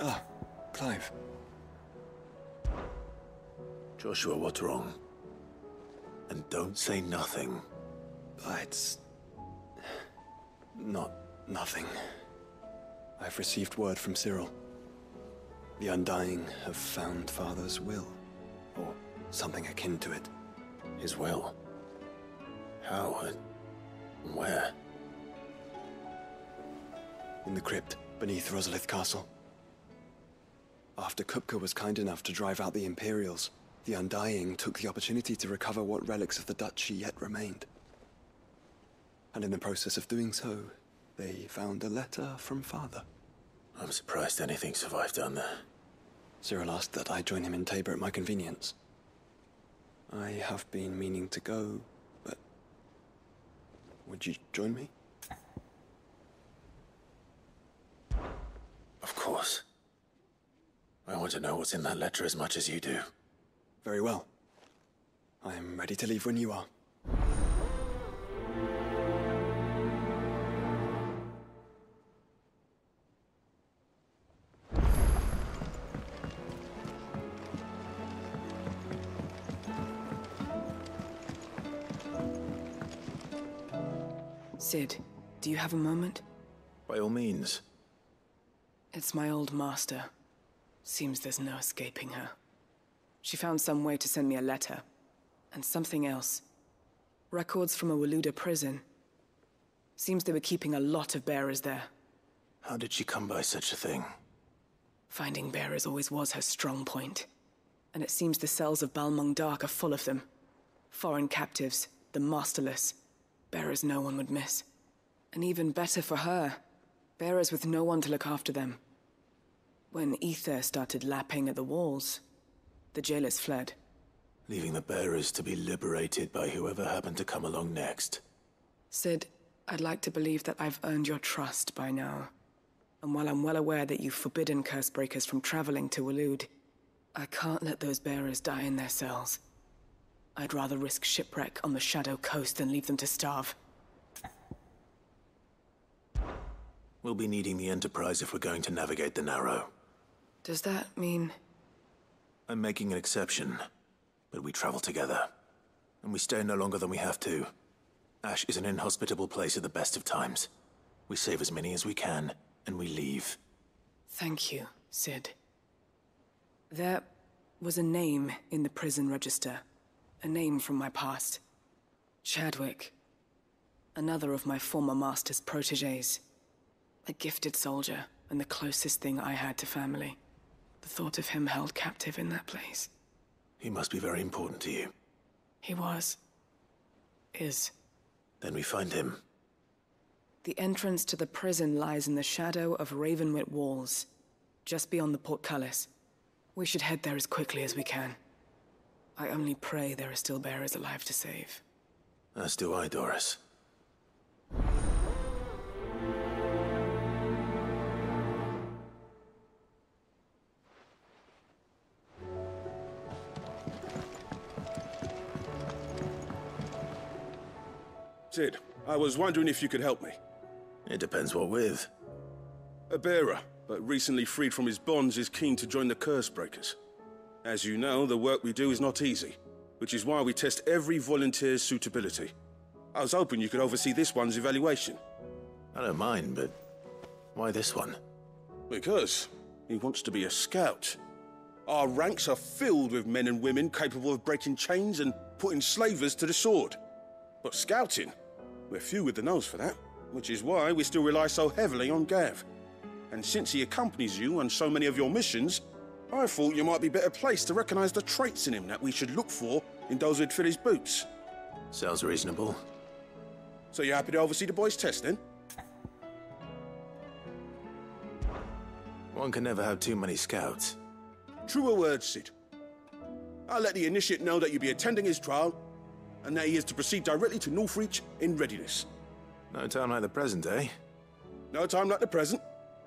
Ah, Clive. Joshua, what's wrong? And don't say nothing. It's not nothing. I've received word from Cyril. The Undying have found Father's will, or something akin to it. His will? How and where? In the crypt beneath Rosalith Castle. After Kupka was kind enough to drive out the Imperials, the Undying took the opportunity to recover what relics of the Duchy yet remained. And in the process of doing so, they found a letter from Father. I'm surprised anything survived down there. Cyril asked that I join him in Tabor at my convenience. I have been meaning to go, but... would you join me? Of course. I want to know what's in that letter as much as you do. Very well. I am ready to leave when you are. Sid, do you have a moment? By all means. It's my old master. Seems there's no escaping her. She found some way to send me a letter. And something else. Records from a Waluda prison. Seems they were keeping a lot of bearers there. How did she come by such a thing? Finding bearers always was her strong point. And it seems the cells of Balmung Dark are full of them. Foreign captives, the masterless. Bearers no one would miss. And even better for her, bearers with no one to look after them. When ether started lapping at the walls, the jailers fled. Leaving the bearers to be liberated by whoever happened to come along next. Sid, I'd like to believe that I've earned your trust by now. And while I'm well aware that you've forbidden Cursebreakers from traveling to Walud, I can't let those bearers die in their cells. I'd rather risk shipwreck on the Shadow Coast than leave them to starve. We'll be needing the Enterprise if we're going to navigate the Narrow. Does that mean... I'm making an exception, but we travel together. And we stay no longer than we have to. Ash is an inhospitable place at the best of times. We save as many as we can, and we leave. Thank you, Sid. There was a name in the prison register. A name from my past. Chadwick. Another of my former master's protégés. A gifted soldier, and the closest thing I had to family. The thought of him held captive in that place. He must be very important to you. He was. Is. Then we find him. The entrance to the prison lies in the shadow of Ravenwit Walls, just beyond the portcullis. We should head there as quickly as we can. I only pray there are still bearers alive to save. As do I, Doris. Sid, I was wondering if you could help me. It depends what with. A bearer, but recently freed from his bonds, is keen to join the Cursebreakers. As you know, the work we do is not easy, which is why we test every volunteer's suitability. I was hoping you could oversee this one's evaluation. I don't mind, but why this one? Because he wants to be a scout. Our ranks are filled with men and women capable of breaking chains and putting slavers to the sword. But scouting, we're few with the nose for that, which is why we still rely so heavily on Gav. And since he accompanies you on so many of your missions, I thought you might be better placed to recognize the traits in him that we should look for in those who'd fill his boots. Sounds reasonable. So you're happy to oversee the boys' test, then? One can never have too many scouts. Truer words, Sid. I'll let the initiate know that you'll be attending his trial, and that he is to proceed directly to Northreach in readiness. No time like the present, eh? No time like the present.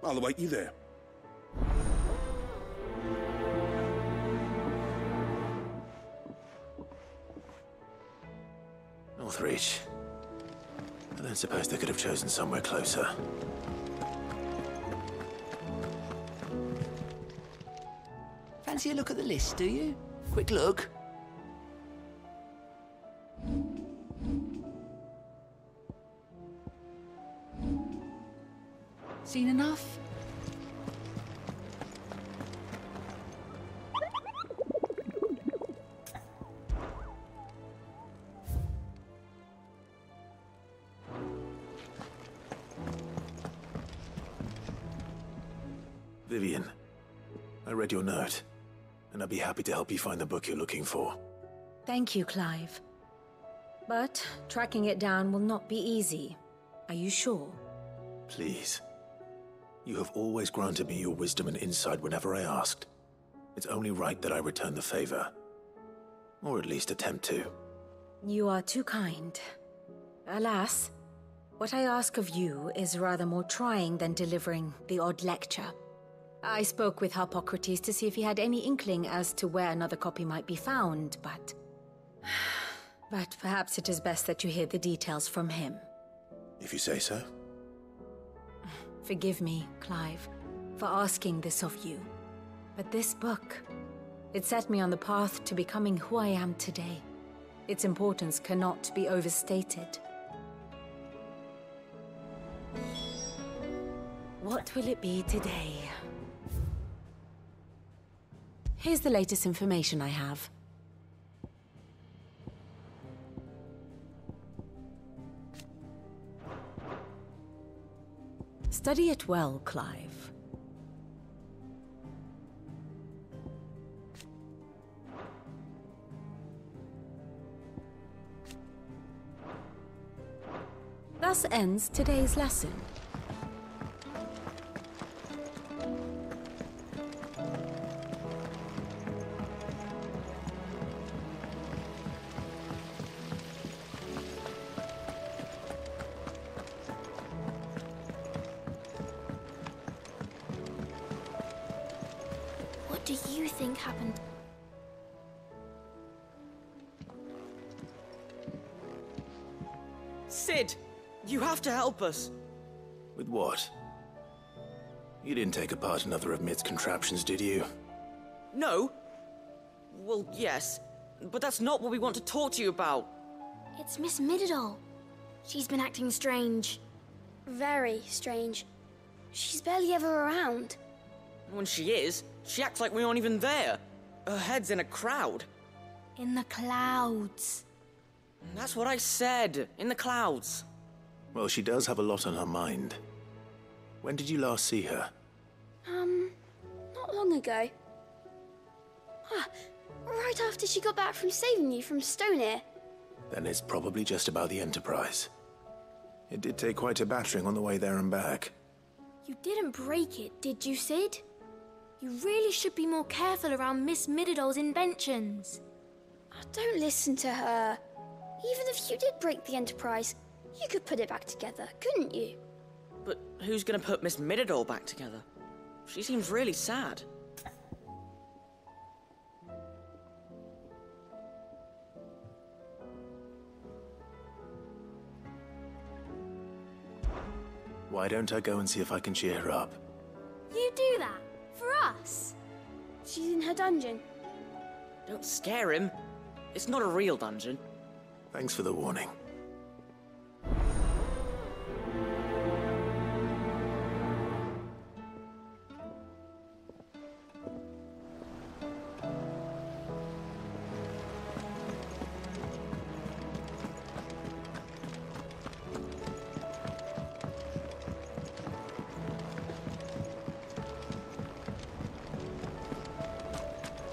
I'll await you there. Northreach. I don't suppose they could have chosen somewhere closer. Fancy a look at the list, do you? Quick look. Seen enough? Vivian, I read your note, and I'd be happy to help you find the book you're looking for. Thank you, Clive. But tracking it down will not be easy. Are you sure? Please. You have always granted me your wisdom and insight whenever I asked. It's only right that I return the favor. Or at least attempt to. You are too kind. Alas, what I ask of you is rather more trying than delivering the odd lecture. I spoke with Harpocrates to see if he had any inkling as to where another copy might be found, but perhaps it is best that you hear the details from him. If you say so. Forgive me, Clive, for asking this of you. But this book, it set me on the path to becoming who I am today. Its importance cannot be overstated. What will it be today? Here's the latest information I have. Study it well, Clive. Thus ends today's lesson. What do you think happened? Sid! You have to help us! With what? You didn't take apart another of Mid's contraptions, did you? No? Well, yes. But that's not what we want to talk to you about. It's Miss Mididol. She's been acting strange. Very strange. She's barely ever around. When she is, she acts like we aren't even there. Her head's in a crowd. In the clouds. That's what I said. In the clouds. Well, she does have a lot on her mind. When did you last see her? Not long ago. Right after she got back from saving you from Stoneir. Then it's probably just about the Enterprise. It did take quite a battering on the way there and back. You didn't break it, did you, Sid? You really should be more careful around Miss Mididol's inventions. Don't listen to her. Even if you did break the Enterprise, you could put it back together, couldn't you? But who's gonna put Miss Mididol back together? She seems really sad. Why don't I go and see if I can cheer her up? You do that? For us? She's in her dungeon. Don't scare him. It's not a real dungeon. Thanks for the warning.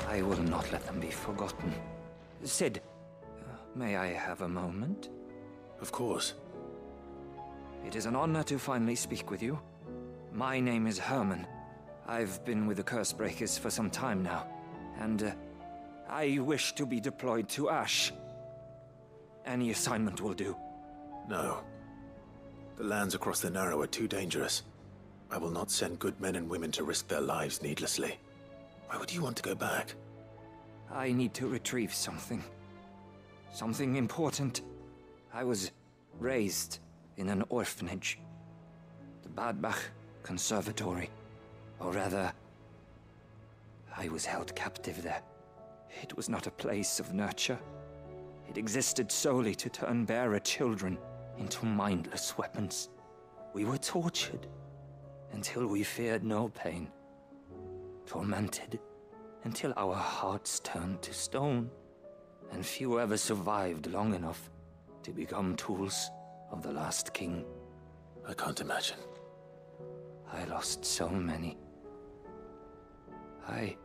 I will not let them be forgotten. Sid, may I have a moment? Of course. It is an honor to finally speak with you. My name is Herman. I've been with the Cursebreakers for some time now, and I wish to be deployed to Ash. Any assignment will do. No. The lands across the Narrow are too dangerous. I will not send good men and women to risk their lives needlessly. Why would you want to go back? I need to retrieve something. Something important. I was raised in an orphanage. The Badbach Conservatory. Or rather, I was held captive there. It was not a place of nurture. It existed solely to turn bearer children into mindless weapons. We were tortured until we feared no pain. Tormented until our hearts turned to stone, and few ever survived long enough to become tools of the last king. I can't imagine. I lost so many. I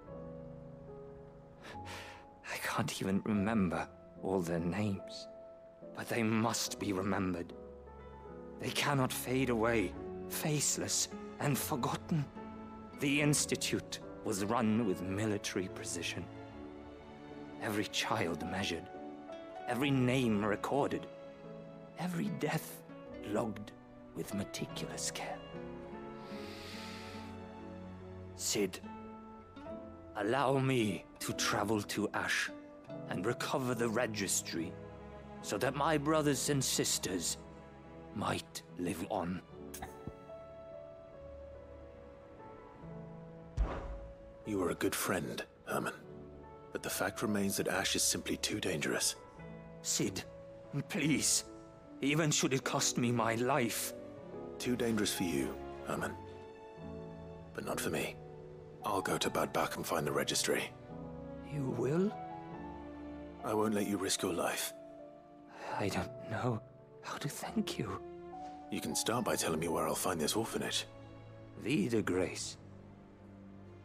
can't even remember all their names, but they must be remembered. They cannot fade away, faceless and forgotten. The Institute was run with military precision. Every child measured, every name recorded, every death logged with meticulous care. Sid, allow me to travel to Ash and recover the registry so that my brothers and sisters might live on. You are a good friend, Herman. But the fact remains that Ash is simply too dangerous. Sid, please. Even should it cost me my life. Too dangerous for you, Herman. But not for me. I'll go to Bad Bach and find the registry. You will? I won't let you risk your life. I don't know how to thank you. You can start by telling me where I'll find this orphanage. Vida Grace.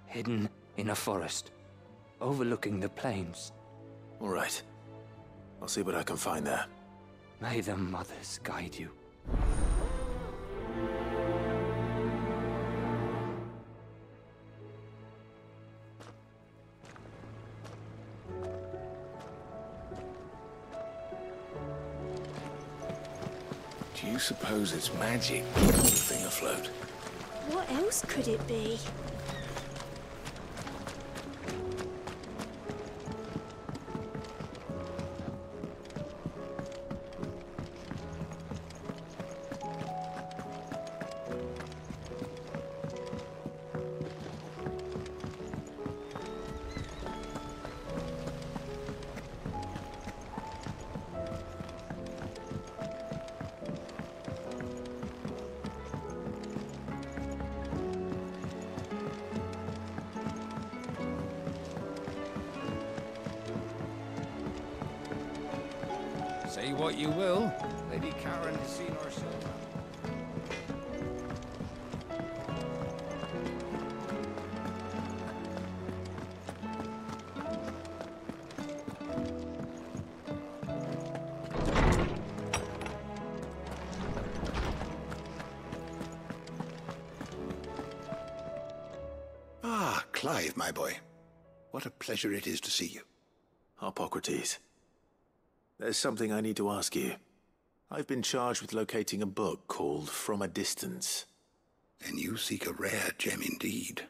Hidden in a forest, overlooking the plains. All right. I'll see what I can find there. May the mothers guide you. Do you suppose it's magic keeping the thing afloat? What else could it be? Say what you will, Lady Karen has seen our silver. Ah, Clive, my boy. What a pleasure it is to see you. Hippocrates. There's something I need to ask you. I've been charged with locating a book called From a Distance. Then you seek a rare gem indeed.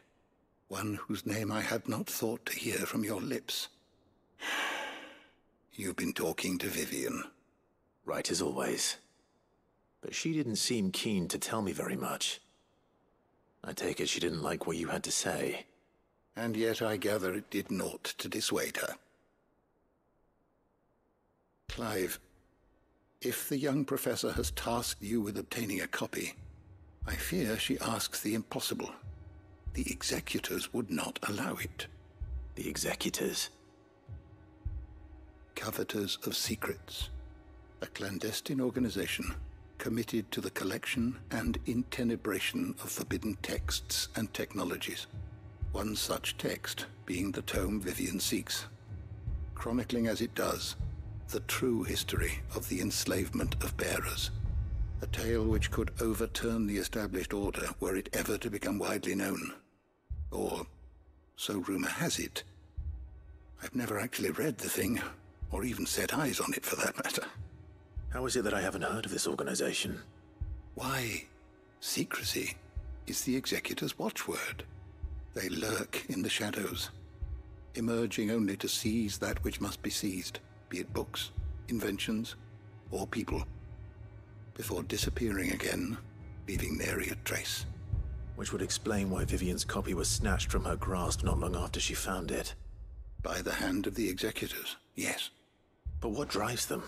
One whose name I had not thought to hear from your lips. You've been talking to Vivian. Right as always. But she didn't seem keen to tell me very much. I take it she didn't like what you had to say. And yet I gather it did naught to dissuade her. Clive, if the young professor has tasked you with obtaining a copy, I fear she asks the impossible. The executors would not allow it. The executors? Coveters of Secrets. A clandestine organization committed to the collection and intenebration of forbidden texts and technologies. One such text being the tome Vivian seeks, chronicling as it does the true history of the enslavement of bearers, a tale which could overturn the established order were it ever to become widely known. Or, so rumor has it. I've never actually read the thing, or even set eyes on it for that matter. How is it that I haven't heard of this organization? Why, secrecy is the executor's watchword. They lurk in the shadows, emerging only to seize that which must be seized, be it books, inventions, or people, before disappearing again, leaving nary a trace. Which would explain why Vivian's copy was snatched from her grasp not long after she found it. By the hand of the executors, yes. But what drives them?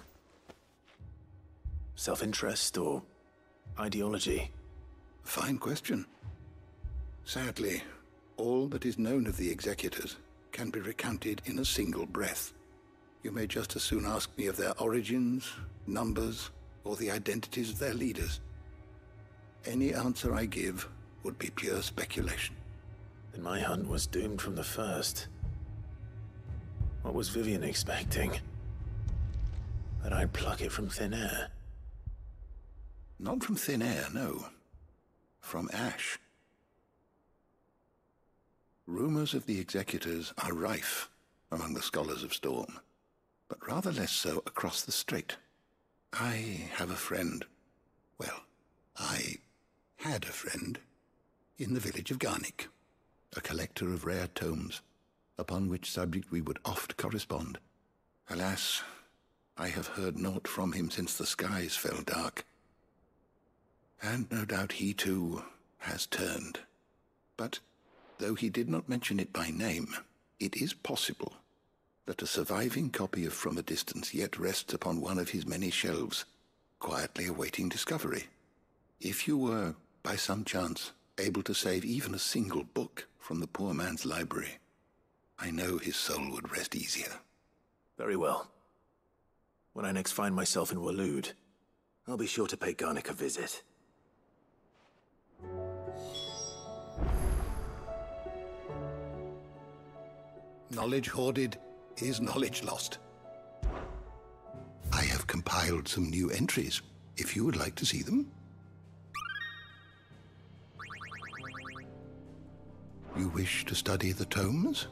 Self-interest or ideology? Fine question. Sadly, all that is known of the executors can be recounted in a single breath. You may just as soon ask me of their origins, numbers, or the identities of their leaders. Any answer I give would be pure speculation. Then my hunt was doomed from the first. What was Vivian expecting? That I'd pluck it from thin air? Not from thin air, no. From ash. Rumors of the executors are rife among the scholars of Storm, but rather less so across the strait. I have a friend. Well, I had a friend in the village of Garnick, a collector of rare tomes, upon which subject we would oft correspond. Alas, I have heard naught from him since the skies fell dark. And no doubt he too has turned. But though he did not mention it by name, it is possible that a surviving copy of From a Distance yet rests upon one of his many shelves, quietly awaiting discovery. If you were, by some chance, able to save even a single book from the poor man's library, I know his soul would rest easier. Very well. When I next find myself in Waloed, I'll be sure to pay Garnick a visit. Knowledge hoarded is knowledge lost. I have compiled some new entries, if you would like to see them. You wish to study the tomes?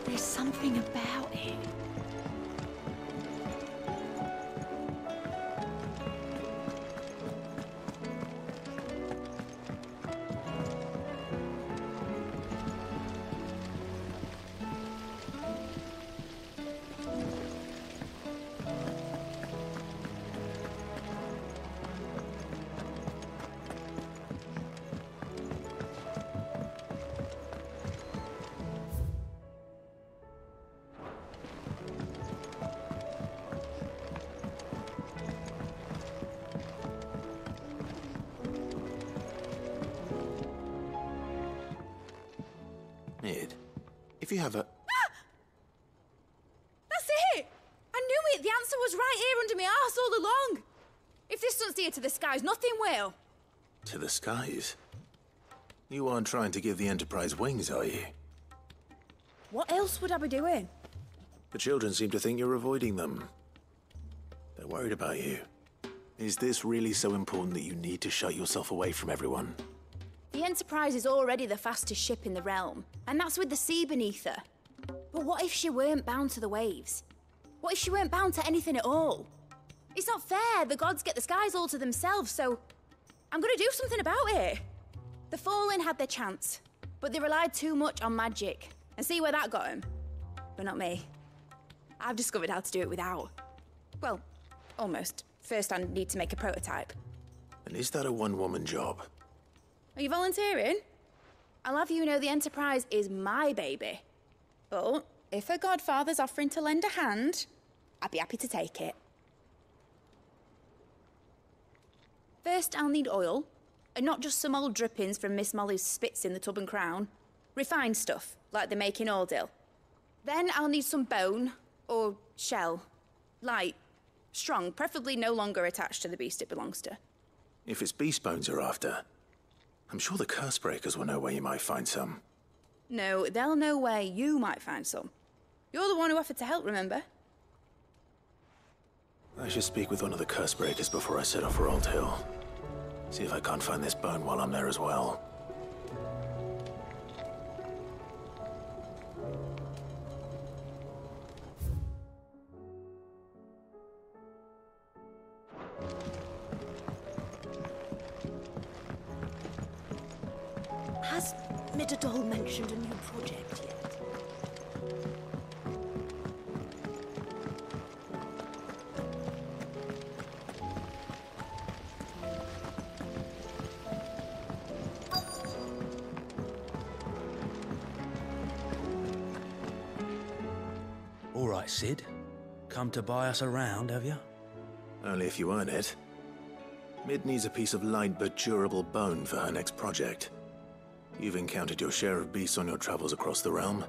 There's something about it. Mid, if you have a... That's it! I knew it! The answer was right here under my arse all along! If this doesn't steer to the skies, nothing will! To the skies? You aren't trying to give the Enterprise wings, are you? What else would I be doing? The children seem to think you're avoiding them. They're worried about you. Is this really so important that you need to shut yourself away from everyone? The Enterprise is already the fastest ship in the realm, and that's with the sea beneath her. But what if she weren't bound to the waves? What if she weren't bound to anything at all? It's not fair. The gods get the skies all to themselves, so I'm gonna do something about it. The Fallen had their chance, but they relied too much on magic. And see where that got them? But not me. I've discovered how to do it without. Well, almost. First I need to make a prototype. And is that a one-woman job? Are you volunteering? I'll have you know the Enterprise is my baby. But if her godfather's offering to lend a hand, I'd be happy to take it. First, I'll need oil, and not just some old drippings from Miss Molly's spits in the tub and crown. Refined stuff, like they make in Ordil. Then I'll need some bone, or shell. Light, strong, preferably no longer attached to the beast it belongs to. If it's beast bones you're after, I'm sure the Cursebreakers will know where you might find some. No, they'll know where you might find some. You're the one who offered to help, remember? I should speak with one of the Cursebreakers before I set off for Old Hill. See if I can't find this bone while I'm there as well. Has Midadol mentioned a new project yet? All right, Sid. Come to buy us around, have you? Only if you earn it. Mid needs a piece of light but durable bone for her next project. You've encountered your share of beasts on your travels across the realm.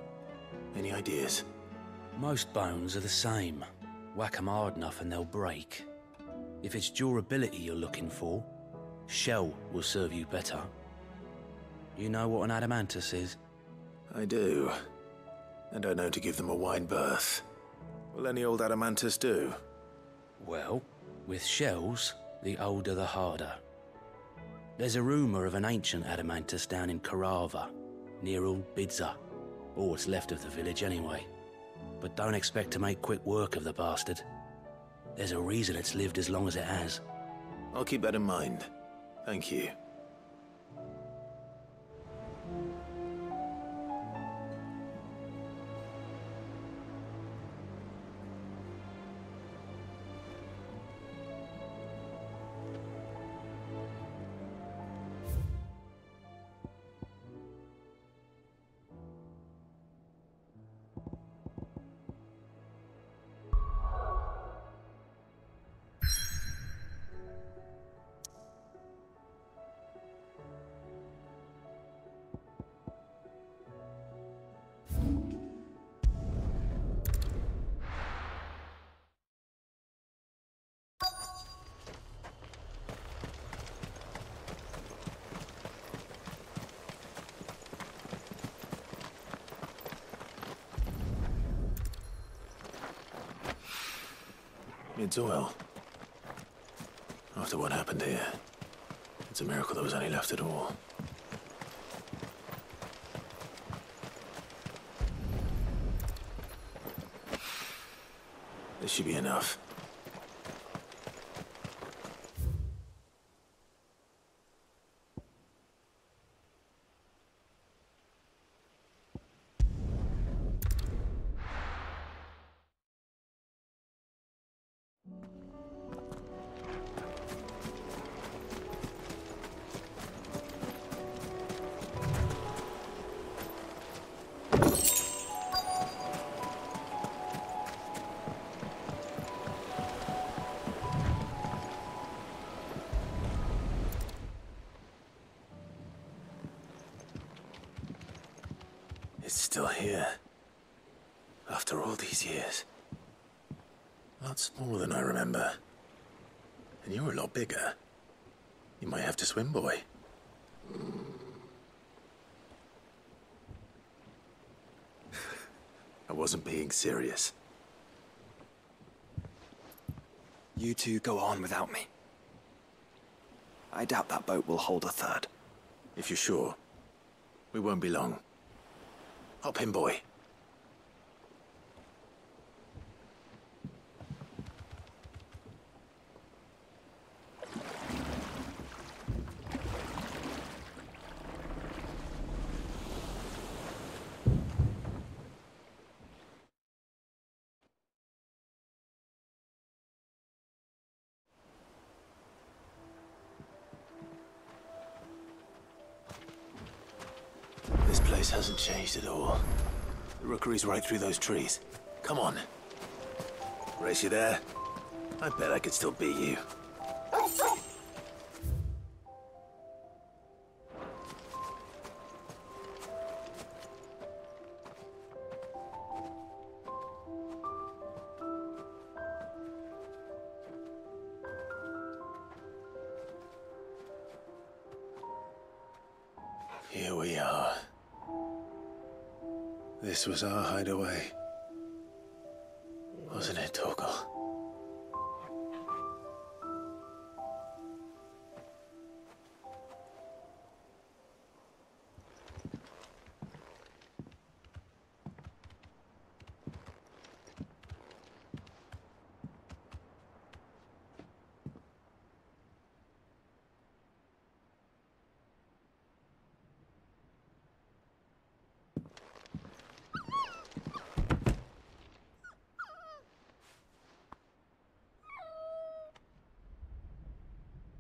Any ideas? Most bones are the same. Whack 'em hard enough and they'll break. If it's durability you're looking for, shell will serve you better. You know what an adamantus is? I do. And I know to give them a wide berth. Will any old adamantus do? Well, with shells, the older the harder. There's a rumour of an ancient adamantus down in Karava, near Old Bidza, or what's left of the village anyway. But don't expect to make quick work of the bastard. There's a reason it's lived as long as it has. I'll keep that in mind. Thank you. It's oil. After what happened here, it's a miracle there was any left at all. This should be enough. It's still here. After all these years. Lots more than I remember. And you're a lot bigger. You might have to swim, boy. I wasn't being serious. You two go on without me. I doubt that boat will hold a third. If you're sure, we won't be long. Hop in, boy. This place hasn't changed at all. The rookery's right through those trees. Come on. Race you there? I bet I could still beat you. Here we are. This was our hideaway. Wasn't it, Torgal?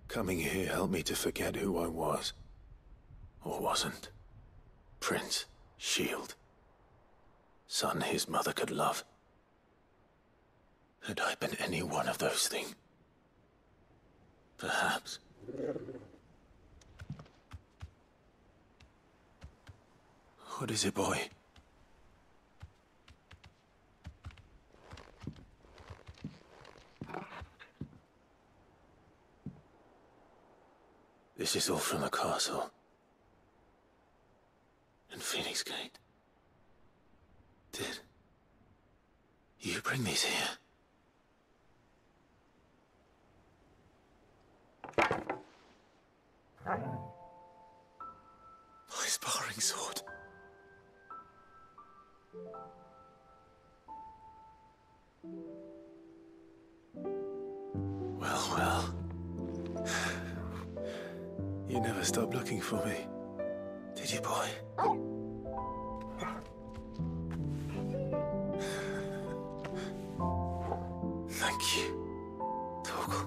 Coming here helped me to forget who I was. Or wasn't. Prince, shield. Son his mother could love. Had I been any one of those things? Perhaps. What is it, boy? This is all from the castle. And Phoenix Gate. Did you bring these here? My sparring sword. Well. You never stopped looking for me, did you, boy? Thank you, Torgal,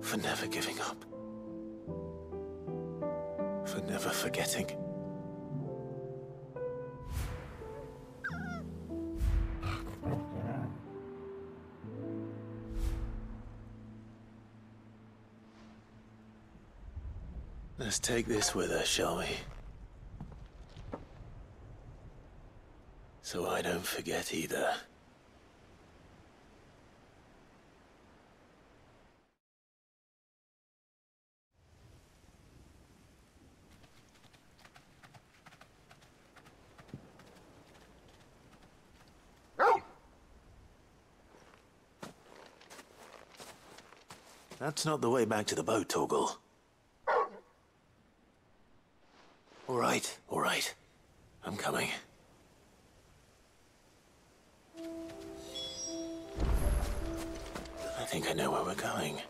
for never giving up, for never forgetting. Let's take this with us, shall we? So I don't forget either. That's not the way back to the boat, Torgal. All right. I'm coming. I think I know where we're going.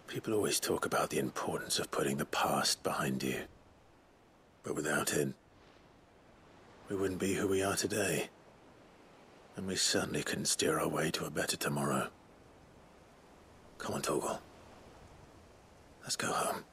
People always talk about the importance of putting the past behind you. But without it, we wouldn't be who we are today. And we certainly couldn't steer our way to a better tomorrow. Come on, Torgal. Let's go home.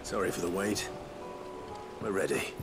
Sorry for the wait. We're ready.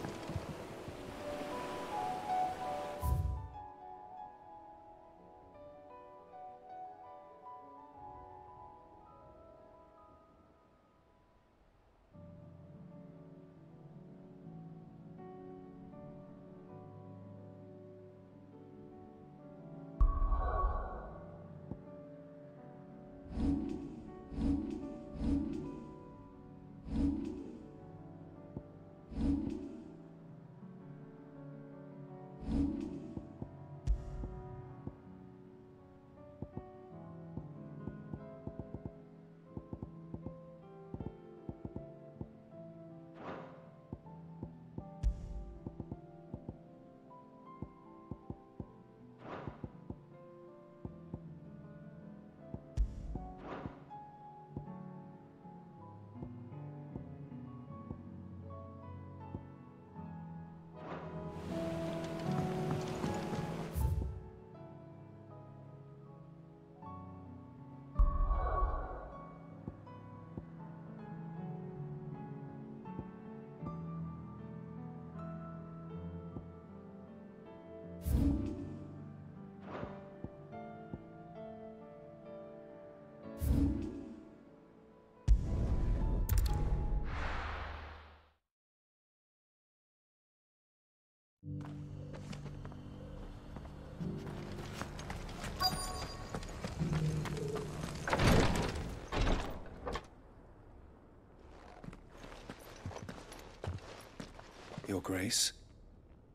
Your Grace,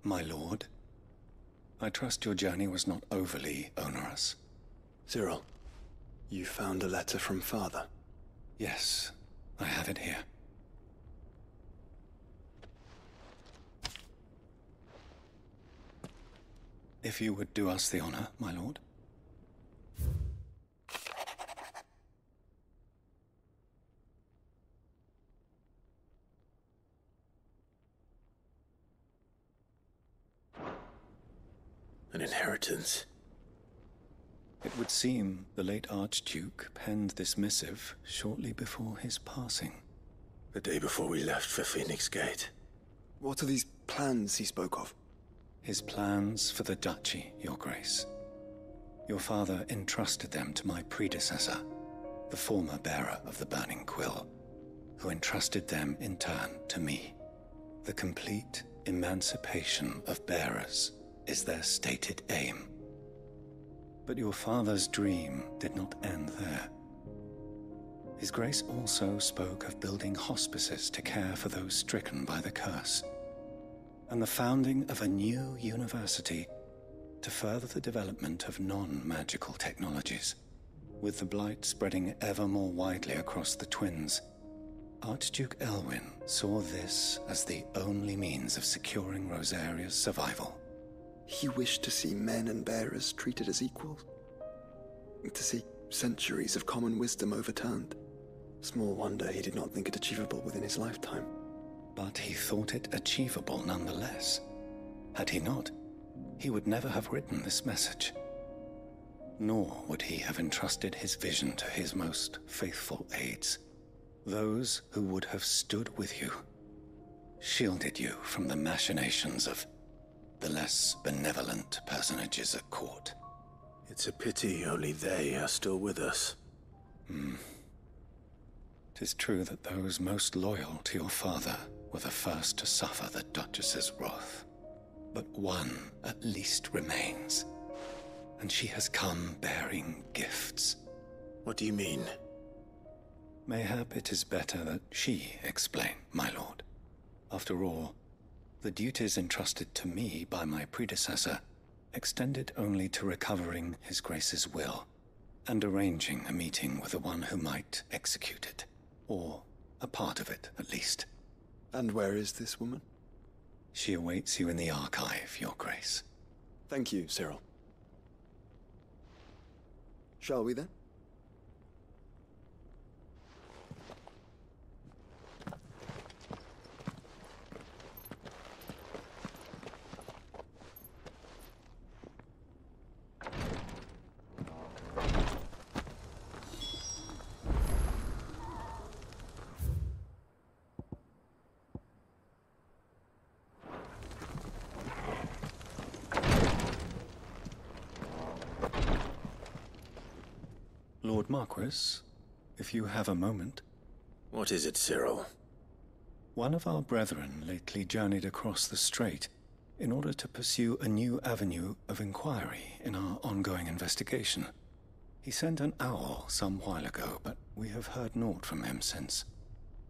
my lord. I trust your journey was not overly onerous. Cyril, you found a letter from Father? Yes, I have it here. If you would do us the honor, my lord. An inheritance. It would seem the late Archduke penned this missive shortly before his passing. The day before we left for Phoenix Gate. What are these plans he spoke of? His plans for the duchy, Your Grace. Your father entrusted them to my predecessor, the former bearer of the Burning Quill, who entrusted them in turn to me. The complete emancipation of bearers is their stated aim. But your father's dream did not end there. His Grace also spoke of building hospices to care for those stricken by the curse, and the founding of a new university to further the development of non-magical technologies. With the Blight spreading ever more widely across the Twins, Archduke Elwyn saw this as the only means of securing Rosaria's survival. He wished to see men and bearers treated as equals. To see centuries of common wisdom overturned. Small wonder he did not think it achievable within his lifetime. But he thought it achievable nonetheless. Had he not, he would never have written this message. Nor would he have entrusted his vision to his most faithful aides, those who would have stood with you, shielded you from the machinations of the less benevolent personages at court. It's a pity only they are still with us. 'Tis true that those most loyal to your father were the first to suffer the Duchess's wrath. But one at least remains, and she has come bearing gifts. What do you mean? Mayhap it is better that she explain, my lord. After all, the duties entrusted to me by my predecessor extended only to recovering His Grace's will and arranging a meeting with the one who might execute it, or a part of it at least. And where is this woman? She awaits you in the archive, Your Grace. Thank you, Cyril. Shall we then? Lord Marquis, if you have a moment. What is it, Cyril? One of our brethren lately journeyed across the strait in order to pursue a new avenue of inquiry in our ongoing investigation. He sent an owl some while ago, but we have heard naught from him since.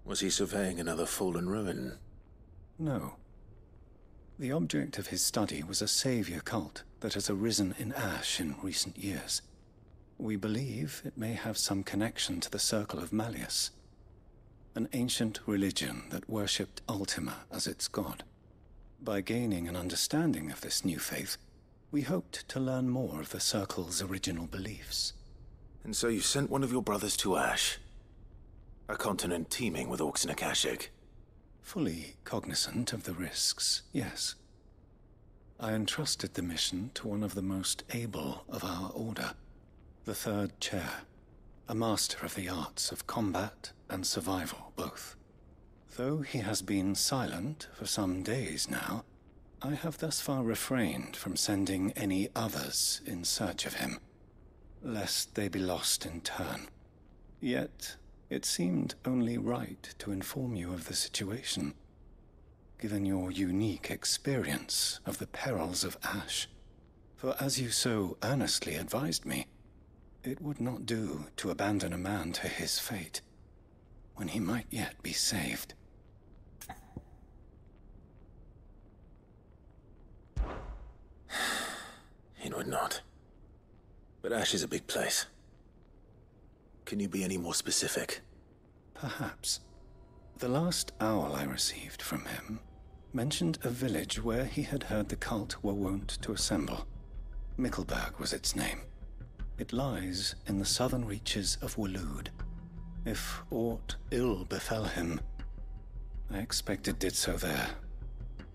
Was he surveying another fallen ruin? No. The object of his study was a savior cult that has arisen in Ash in recent years. We believe it may have some connection to the Circle of Malleus, an ancient religion that worshipped Ultima as its god. By gaining an understanding of this new faith, we hoped to learn more of the Circle's original beliefs. And so you sent one of your brothers to Ash? A continent teeming with orcs and Akashic? Fully cognizant of the risks, yes. I entrusted the mission to one of the most able of our order, the Third Chair, a master of the arts of combat and survival both. Though he has been silent for some days now, I have thus far refrained from sending any others in search of him, lest they be lost in turn. Yet, it seemed only right to inform you of the situation, given your unique experience of the perils of Ash. For as you so earnestly advised me, it would not do to abandon a man to his fate, when he might yet be saved. would not. But Ash is a big place. Can you be any more specific? Perhaps. The last owl I received from him mentioned a village where he had heard the cult were wont to assemble. Mickleburg was its name. It lies in the southern reaches of Waloed. If aught ill befell him, I expect it did so there.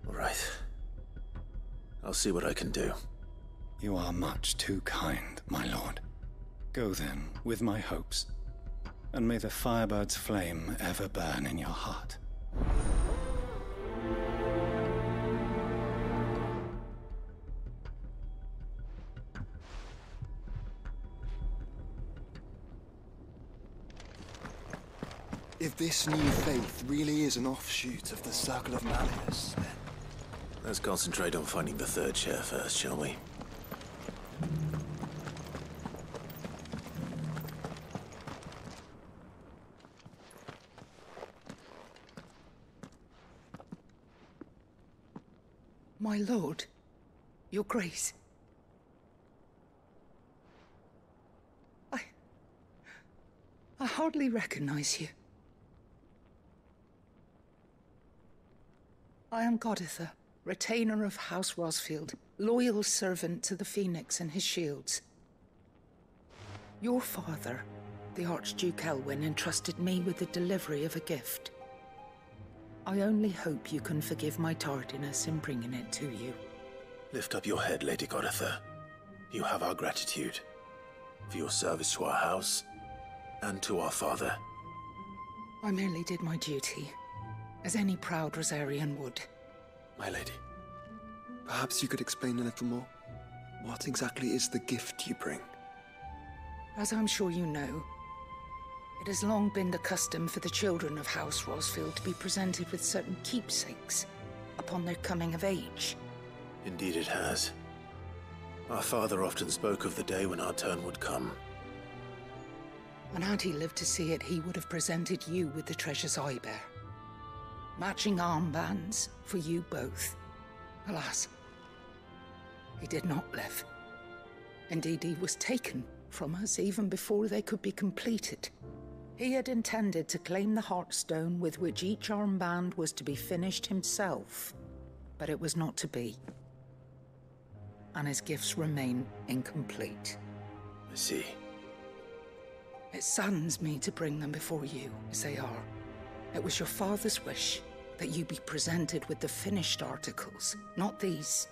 Right. I'll see what I can do. You are much too kind, my lord. Go then, with my hopes, and may the Firebird's flame ever burn in your heart. If this new faith really is an offshoot of the Circle of Malleus, then... Let's concentrate on finding the third chair first, shall we? My lord, your grace. I hardly recognize you. I am Goditha, retainer of House Rosfield, loyal servant to the Phoenix and his shields. Your father, the Archduke Elwyn, entrusted me with the delivery of a gift. I only hope you can forgive my tardiness in bringing it to you. Lift up your head, Lady Goditha. You have our gratitude for your service to our house and to our father. I merely did my duty, as any proud Rosarian would. My lady, perhaps you could explain a little more? What exactly is the gift you bring? As I'm sure you know, it has long been the custom for the children of House Rosfield to be presented with certain keepsakes upon their coming of age. Indeed it has. Our father often spoke of the day when our turn would come. And had he lived to see it, he would have presented you with the treasures I bear. Matching armbands for you both. Alas, he did not live. Indeed, he was taken from us even before they could be completed. He had intended to claim the Heartstone with which each armband was to be finished himself, but it was not to be. And his gifts remain incomplete. I see. It saddens me to bring them before you, as they are. It was your father's wish that you be presented with the finished articles, not these,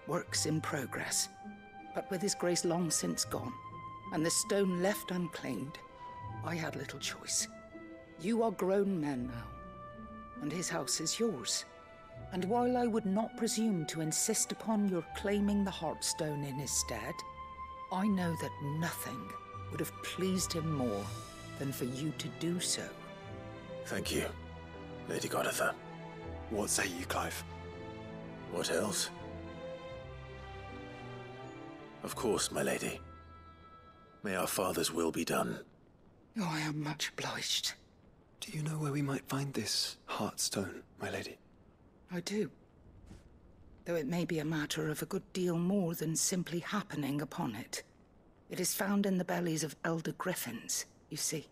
works in progress. But with his grace long since gone, and the stone left unclaimed, I had little choice. You are grown men now, and his house is yours. And while I would not presume to insist upon your claiming the Heartstone in his stead, I know that nothing would have pleased him more than for you to do so. Thank you, Lady Goditha. What say you, Clive? What else? Of course, my lady. May our father's will be done. Oh, I am much obliged. Do you know where we might find this Heartstone, my lady? I do. Though it may be a matter of a good deal more than simply happening upon it. It is found in the bellies of elder griffins, you see.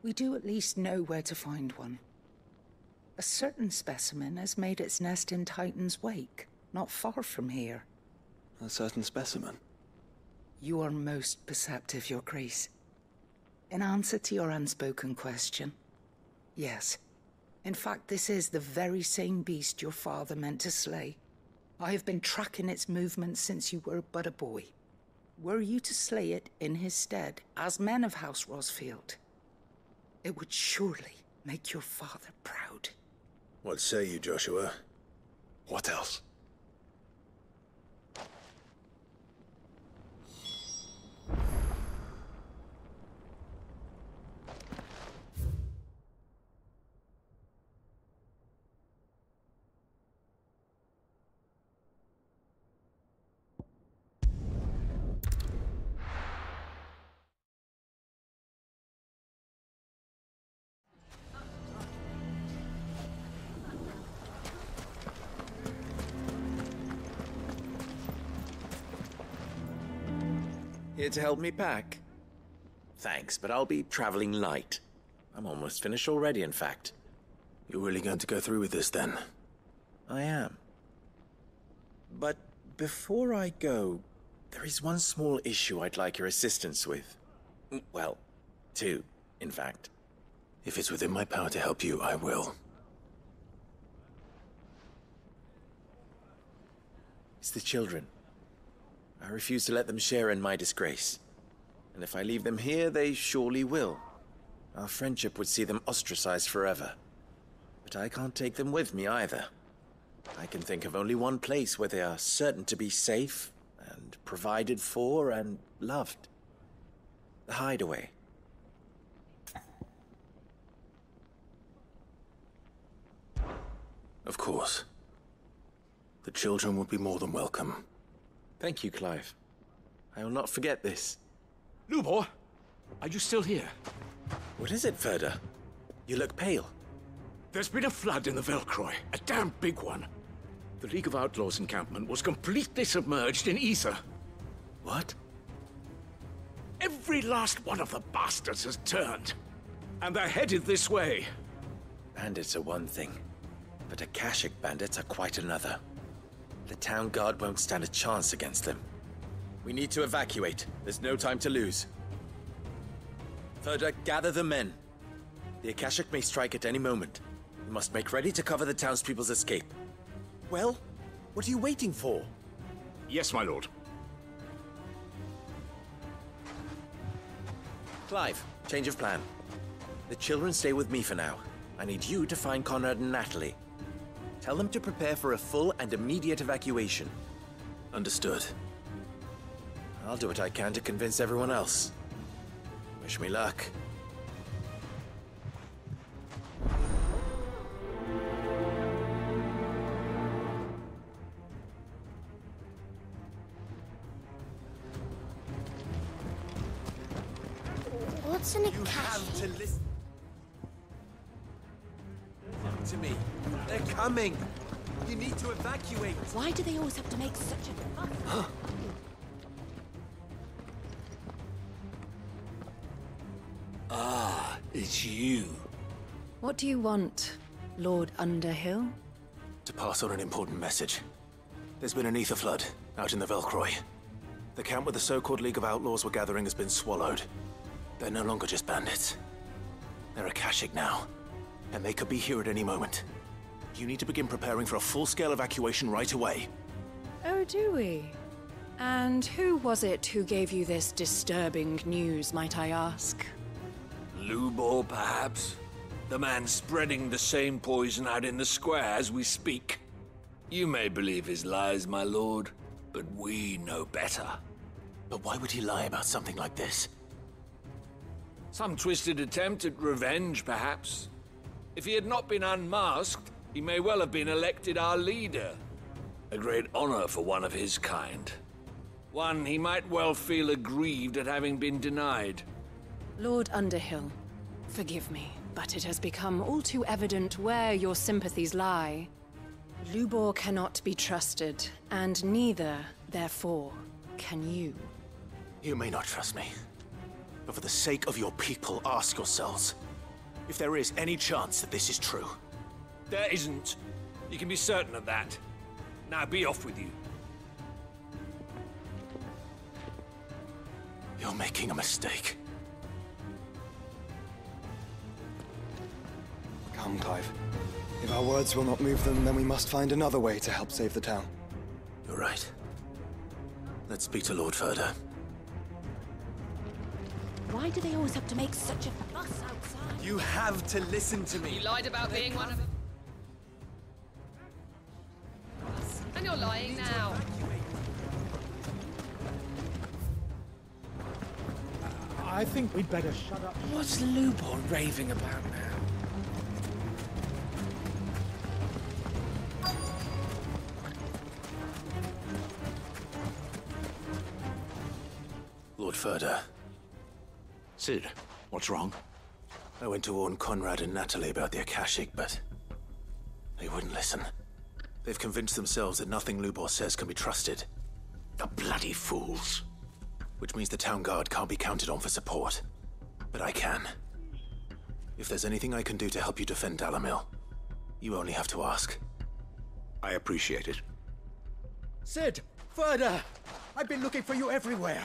We do at least know where to find one. A certain specimen has made its nest in Titan's Wake, not far from here. A certain specimen? You are most perceptive, Your Grace. In answer to your unspoken question, yes. In fact, this is the very same beast your father meant to slay. I have been tracking its movements since you were but a boy. Were you to slay it in his stead, as men of House Rosfield, it would surely make your father proud. What say you, Joshua? What else? Here to help me pack? Thanks, but I'll be traveling light. I'm almost finished already, in fact. You're really going to go through with this, then? I am. But before I go, there is one small issue I'd like your assistance with. Well, two, in fact. If it's within my power to help you, I will. It's the children. I refuse to let them share in my disgrace. And if I leave them here, they surely will. Our friendship would see them ostracized forever. But I can't take them with me either. I can think of only one place where they are certain to be safe, and provided for, and loved. The Hideaway. Of course. The children would be more than welcome. Thank you, Clive. I will not forget this. Lubor, are you still here? What is it, Ferda? You look pale. There's been a flood in the Velcroy, a damn big one. The League of Outlaws encampment was completely submerged in ether. What? Every last one of the bastards has turned. And they're headed this way. Bandits are one thing, but Akashic bandits are quite another. The town guard won't stand a chance against them. We need to evacuate. There's no time to lose. Ferda, gather the men. The Akashic may strike at any moment. We must make ready to cover the townspeople's escape. Well, what are you waiting for? Yes, my lord. Clive, change of plan. The children stay with me for now. I need you to find Conrad and Natalie. Tell them to prepare for a full and immediate evacuation. Understood. I'll do what I can to convince everyone else. Wish me luck. What's an You have to listen to me. They're coming. You need to evacuate. Why do they always have to make such a fuss? Ah, it's you. What do you want, Lord Underhill? To pass on an important message. There's been an ether flood out in the Velcroy. The camp where the so-called League of Outlaws were gathering has been swallowed. They're no longer just bandits. They're Akashic now, and they could be here at any moment. You need to begin preparing for a full-scale evacuation right away. Oh, do we? And who was it who gave you this disturbing news, might I ask? Lubor, perhaps? The man spreading the same poison out in the square as we speak. You may believe his lies, my lord, but we know better. But why would he lie about something like this? Some twisted attempt at revenge, perhaps. If he had not been unmasked, he may well have been elected our leader. A great honor for one of his kind. One he might well feel aggrieved at having been denied. Lord Underhill, forgive me, but it has become all too evident where your sympathies lie. Lubor cannot be trusted, and neither, therefore, can you. You may not trust me, but for the sake of your people, ask yourselves if there is any chance that this is true. There isn't. You can be certain of that. Now be off with you. You're making a mistake. Come, Clive. If our words will not move them, then we must find another way to help save the town. You're right. Let's speak to Lord Ferda. Why do they always have to make such a fuss outside? You have to listen to me. You lied about being one of them. And you're lying now. I think we'd better shut up. What's Lubor raving about now? Lord Ferda. Sid, what's wrong? I went to warn Conrad and Natalie about the Akashic, but they wouldn't listen. They've convinced themselves that nothing Lubor says can be trusted. The bloody fools. which means the town guard can't be counted on for support. But I can. If there's anything I can do to help you defend Dalamil, you only have to ask. I appreciate it. Sid! Further! I've been looking for you everywhere.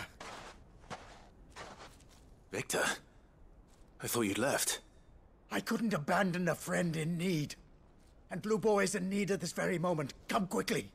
Victor? I thought you'd left. I couldn't abandon a friend in need. And Lubo is in need at this very moment. Come quickly.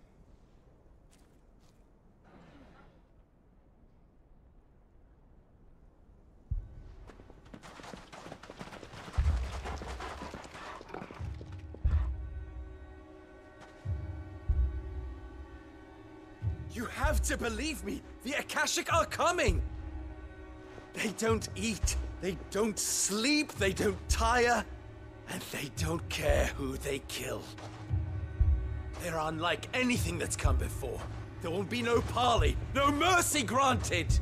You have to believe me! The Akashic are coming! They don't eat, they don't sleep, they don't tire, and they don't care who they kill. They're unlike anything that's come before. There will be no parley, no mercy granted!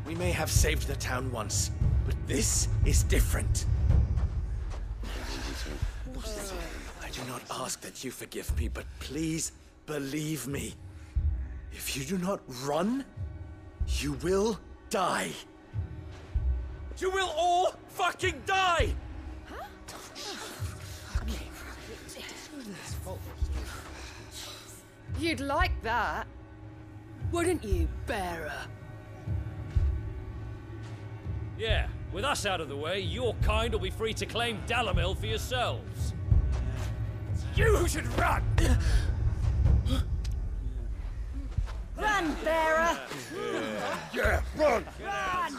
We may have saved the town once, but this is different. I do not ask that you forgive me, but please believe me. If you do not run, you will die. You will all fucking die! You'd like that, wouldn't you, Bearer? Yeah, with us out of the way, your kind will be free to claim Dalamil for yourselves. You should run! Run, Bearer! Yeah, run! Run!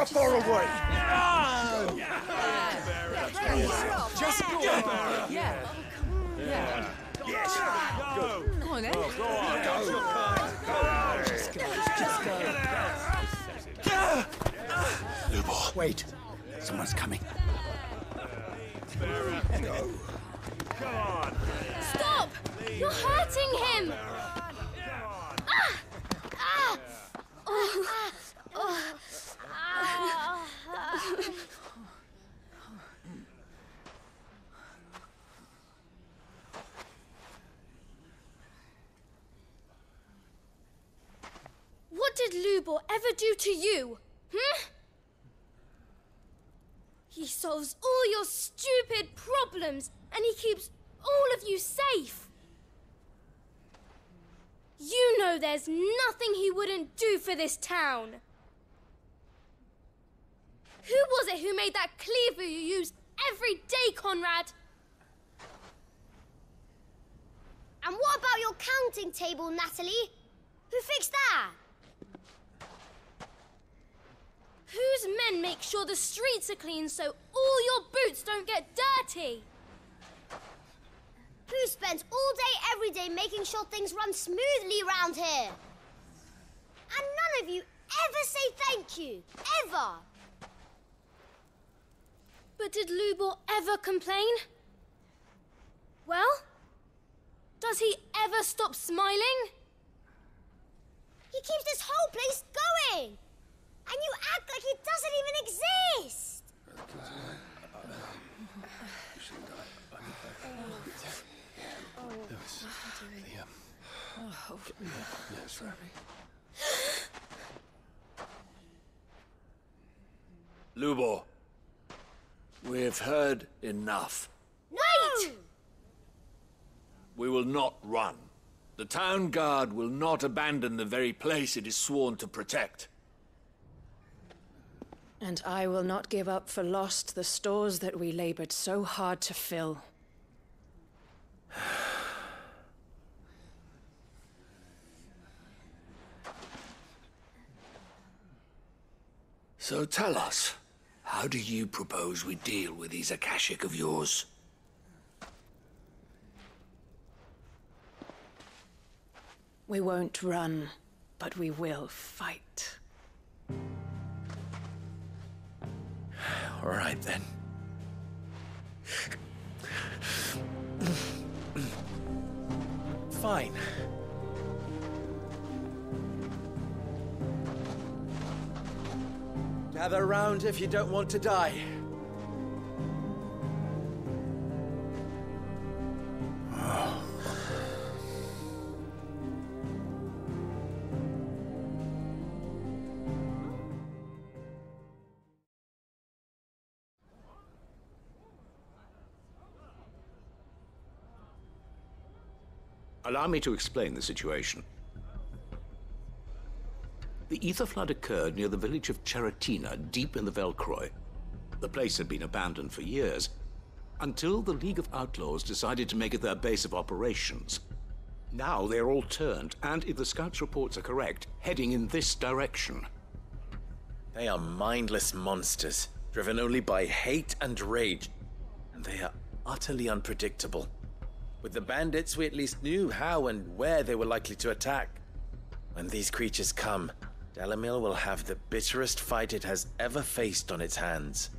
Far away! Run! Just go! Yeah. Yeah. Yes! Go! Come on, then. Go on, go! Just go. Lubo. Wait. Someone's coming. Go. Come on! Stop! You're hurting him! What did Lubor ever do to you? He solves all your stupid problems, and he keeps all of you safe. You know there's nothing he wouldn't do for this town. Who was it who made that cleaver you use every day, Conrad? And what about your counting table, Natalie? Who fixed that? Whose men make sure the streets are clean so all your boots don't get dirty? Who spends all day, every day making sure things run smoothly round here? And none of you ever say thank you. Ever. But did Lubor ever complain? Well, does he ever stop smiling? He keeps this whole place going. And you act like he doesn't even exist. Lubor, we've heard enough. Wait! We will not run. The town guard will not abandon the very place it is sworn to protect. And I will not give up for lost the stores that we labored so hard to fill. So tell us, how do you propose we deal with these Akashic of yours? We won't run, but we will fight. All right, then. Fine. Gather round if you don't want to die. Allow me to explain the situation. The ether flood occurred near the village of Cheratina, deep in the Velcroy. The place had been abandoned for years, until the League of Outlaws decided to make it their base of operations. Now they're all turned, and if the scouts' reports are correct, heading in this direction. They are mindless monsters, driven only by hate and rage, and they are utterly unpredictable. With the bandits, we at least knew how and where they were likely to attack. When these creatures come, Dalamil will have the bitterest fight it has ever faced on its hands.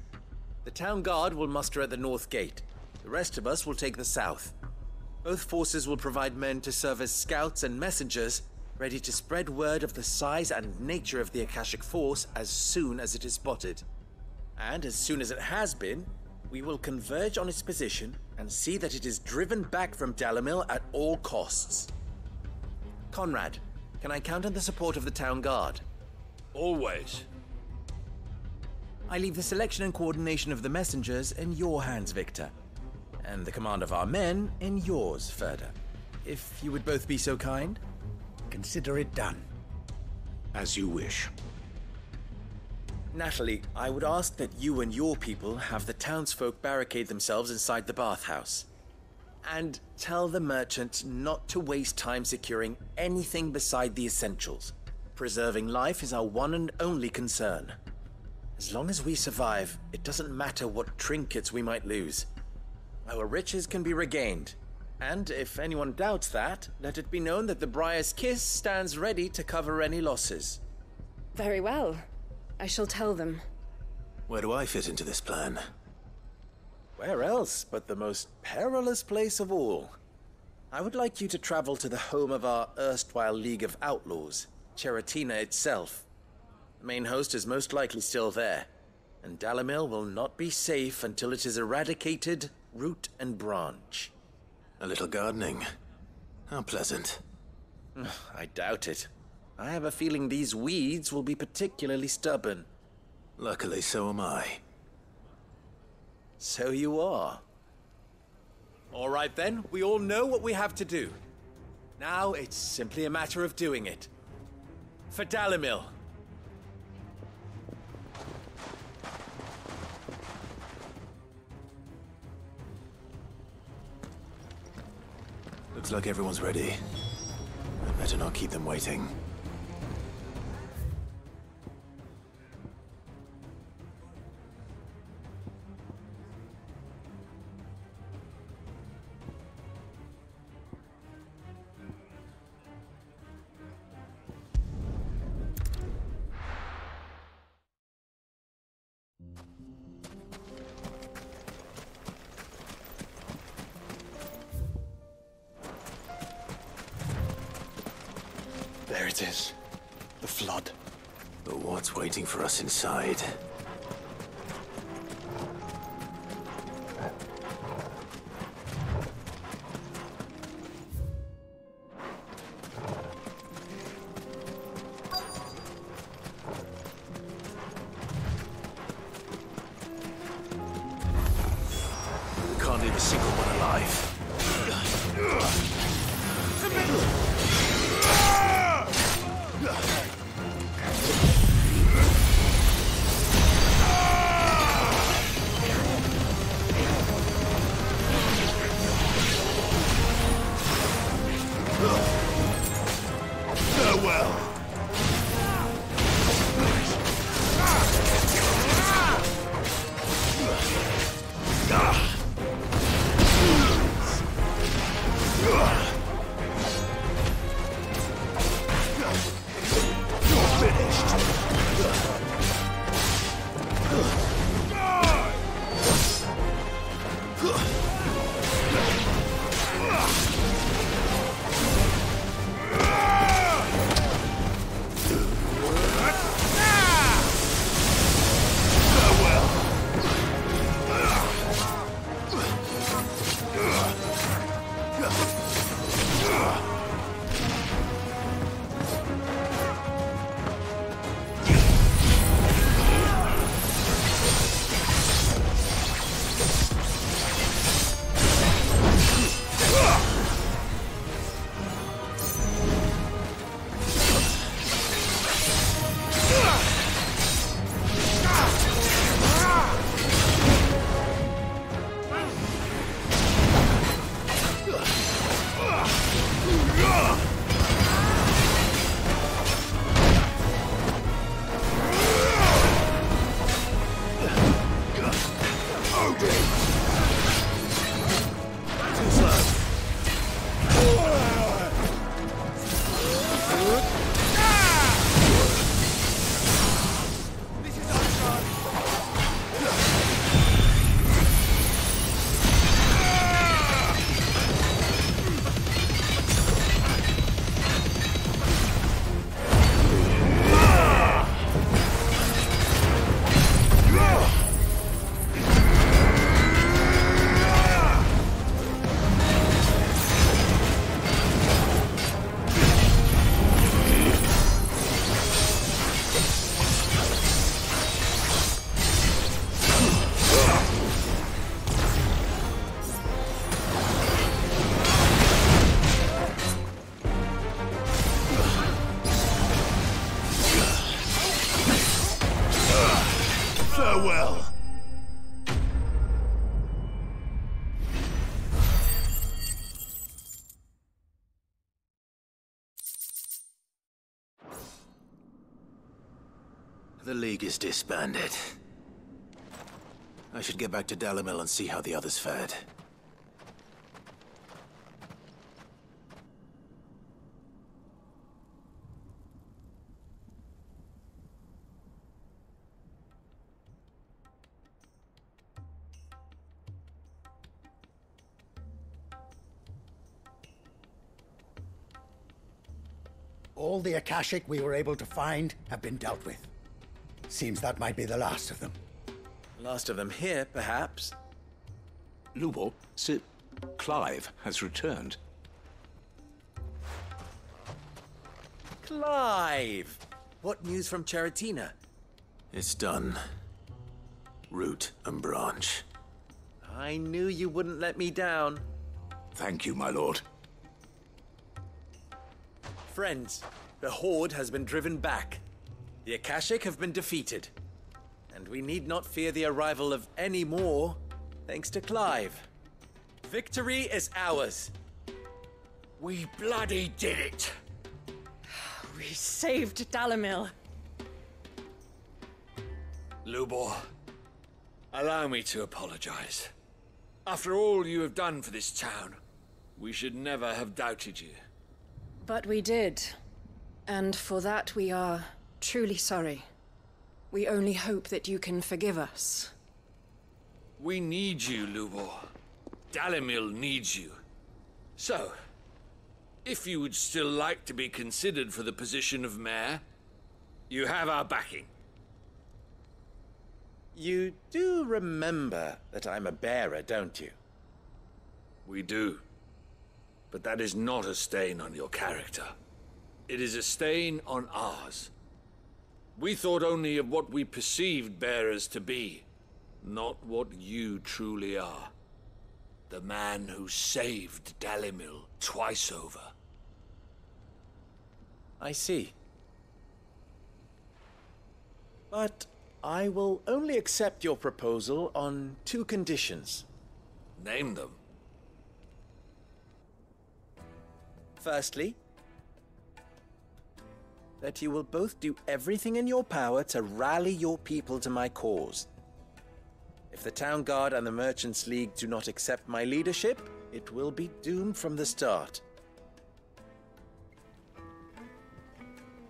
The town guard will muster at the north gate. The rest of us will take the south. Both forces will provide men to serve as scouts and messengers, ready to spread word of the size and nature of the Akashic Force as soon as it is spotted. And as soon as it has been, we will converge on its position and see that it is driven back from Dalamil at all costs. Conrad, can I count on the support of the town guard? Always. I leave the selection and coordination of the messengers in your hands, Victor. And the command of our men in yours, Ferda. If you would both be so kind. Consider it done. As you wish. Natalie, I would ask that you and your people have the townsfolk barricade themselves inside the bathhouse. And tell the merchant not to waste time securing anything beside the essentials. Preserving life is our one and only concern. As long as we survive, it doesn't matter what trinkets we might lose. Our riches can be regained. And if anyone doubts that, let it be known that the Briar's Kiss stands ready to cover any losses. Very well. I shall tell them. Where do I fit into this plan? Where else but the most perilous place of all? I would like you to travel to the home of our erstwhile League of Outlaws, Cheratina itself. The main host is most likely still there, and Dalamil will not be safe until it is eradicated, root and branch. A little gardening. How pleasant. I doubt it. I have a feeling these weeds will be particularly stubborn. Luckily, so am I. So you are. All right then, we all know what we have to do. Now it's simply a matter of doing it. For Dalamil. Looks like everyone's ready. I better not keep them waiting. There it is. The flood. But what's waiting for us inside? We can't leave a single one alive. Farewell. The League is disbanded. I should get back to Dalimil and see how the others fared. All the Akashic we were able to find have been dealt with. Seems that might be the last of them. Last of them here, perhaps. Lubo, Sir Clive has returned. Clive! What news from Charatina? It's done. Root and branch. I knew you wouldn't let me down. Thank you, my lord. Friends, the Horde has been driven back. The Akashic have been defeated. And we need not fear the arrival of any more, thanks to Clive. Victory is ours. We bloody did it. We saved Dalimil. Lubor, allow me to apologize. After all you have done for this town, we should never have doubted you. But we did. And for that we are truly sorry. We only hope that you can forgive us. We need you, Lubor. Dalimil needs you. So, if you would still like to be considered for the position of mayor, you have our backing. You do remember that I'm a bearer, don't you? We do. But that is not a stain on your character. It is a stain on ours. We thought only of what we perceived bearers to be, not what you truly are. The man who saved Dalimil twice over. I see. But I will only accept your proposal on 2 conditions. Name them. Firstly, that you will both do everything in your power to rally your people to my cause. If the Town Guard and the Merchants League do not accept my leadership, it will be doomed from the start.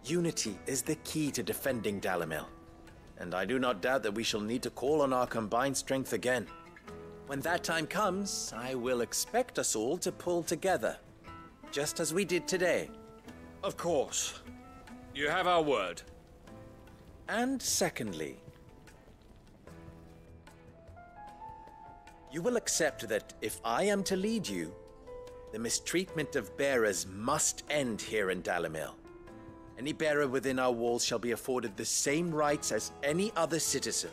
Unity is the key to defending Dalimil, and I do not doubt that we shall need to call on our combined strength again. When that time comes, I will expect us all to pull together, just as we did today. Of course. You have our word. And secondly, you will accept that if I am to lead you, the mistreatment of bearers must end here in Dalimil. Any bearer within our walls shall be afforded the same rights as any other citizen.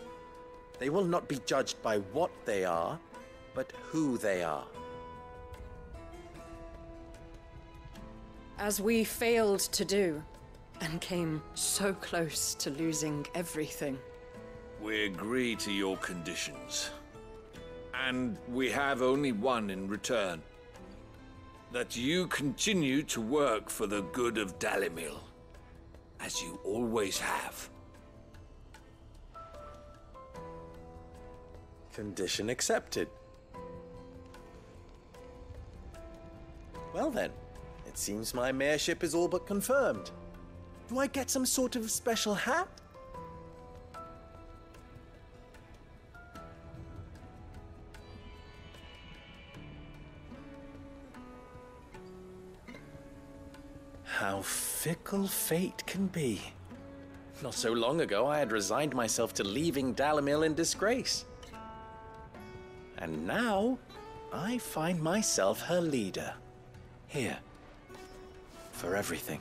They will not be judged by what they are, but who they are. As we failed to do, and came so close to losing everything. We agree to your conditions. And we have only one in return. That you continue to work for the good of Dalimil, as you always have. Condition accepted. Well then, it seems my mayorship is all but confirmed. Do I get some sort of special hat? How fickle fate can be. Not so long ago, I had resigned myself to leaving Dalimil in disgrace. And now, I find myself her leader. Here. For everything.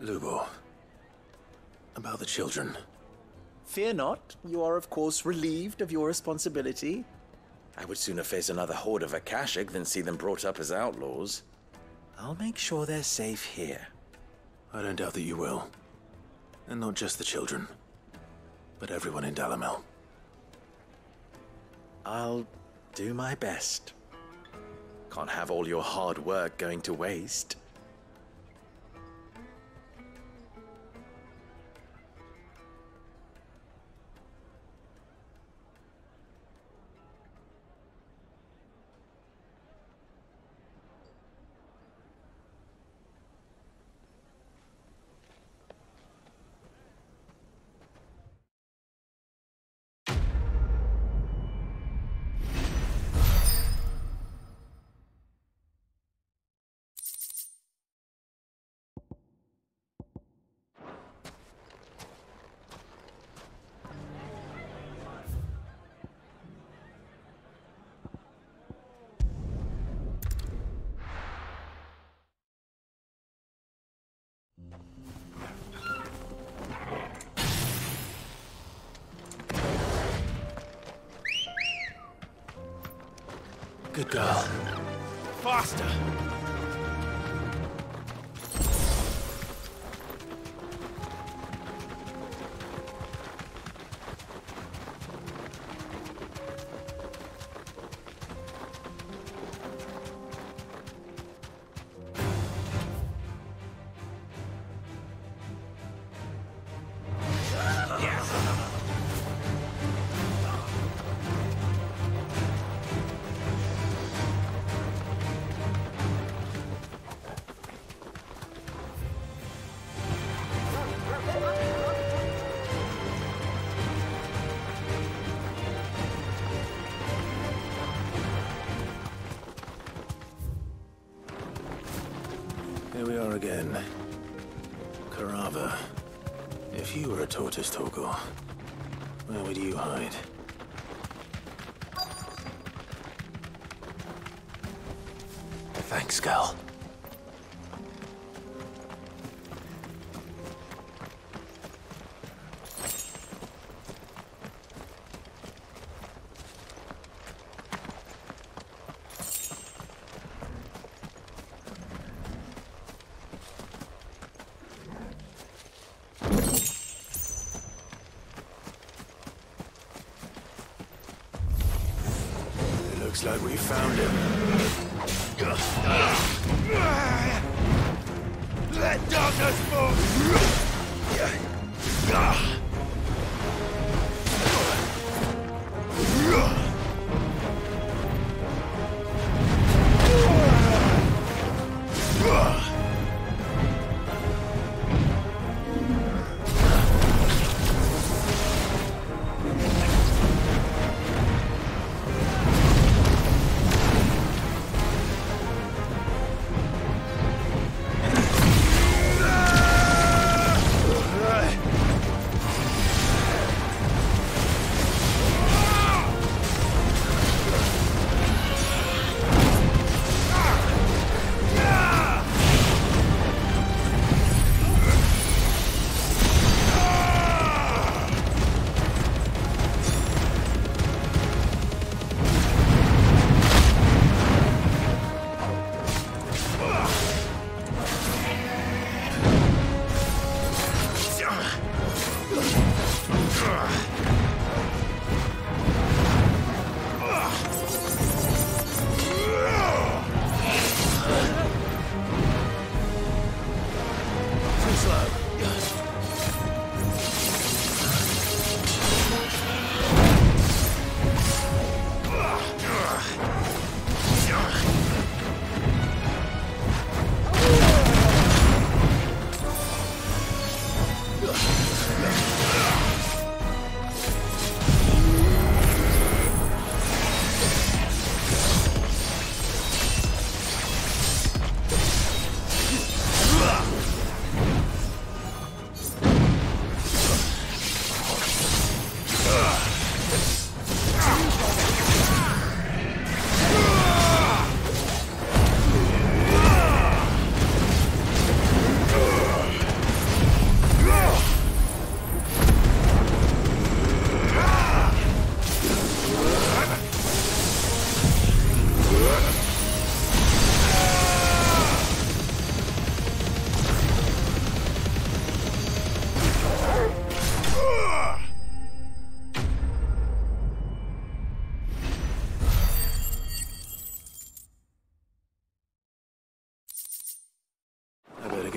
Lubo, about the children. Fear not, you are of course relieved of your responsibility. I would sooner face another horde of Akashic than see them brought up as outlaws. I'll make sure they're safe here. I don't doubt that you will. And not just the children, but everyone in Dalamel. I'll do my best. Can't have all your hard work going to waste. Good girl. Faster! Here we are again. Carava. If you were a tortoise, Torgor, where would you hide? Thanks, Gal. Looks like we found him. Let darkness fall!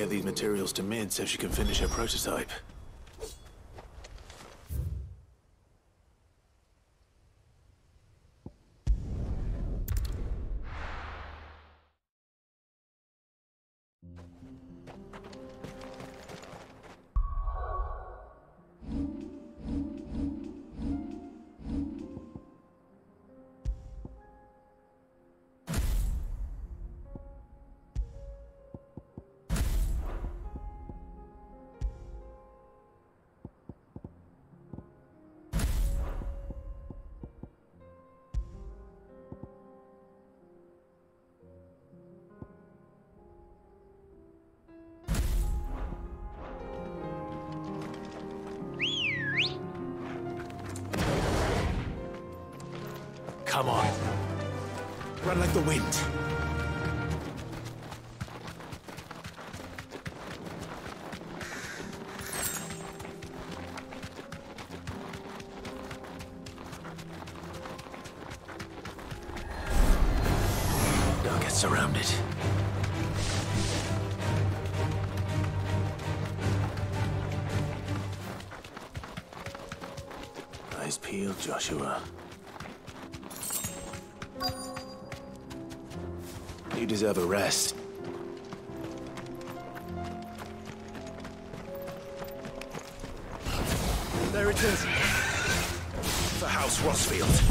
get these materials to Mid so she can finish her prototype. Come on. Run like the wind. Don't get surrounded. Eyes peeled, Joshua. You deserve a rest. There it is. For House Rosfield.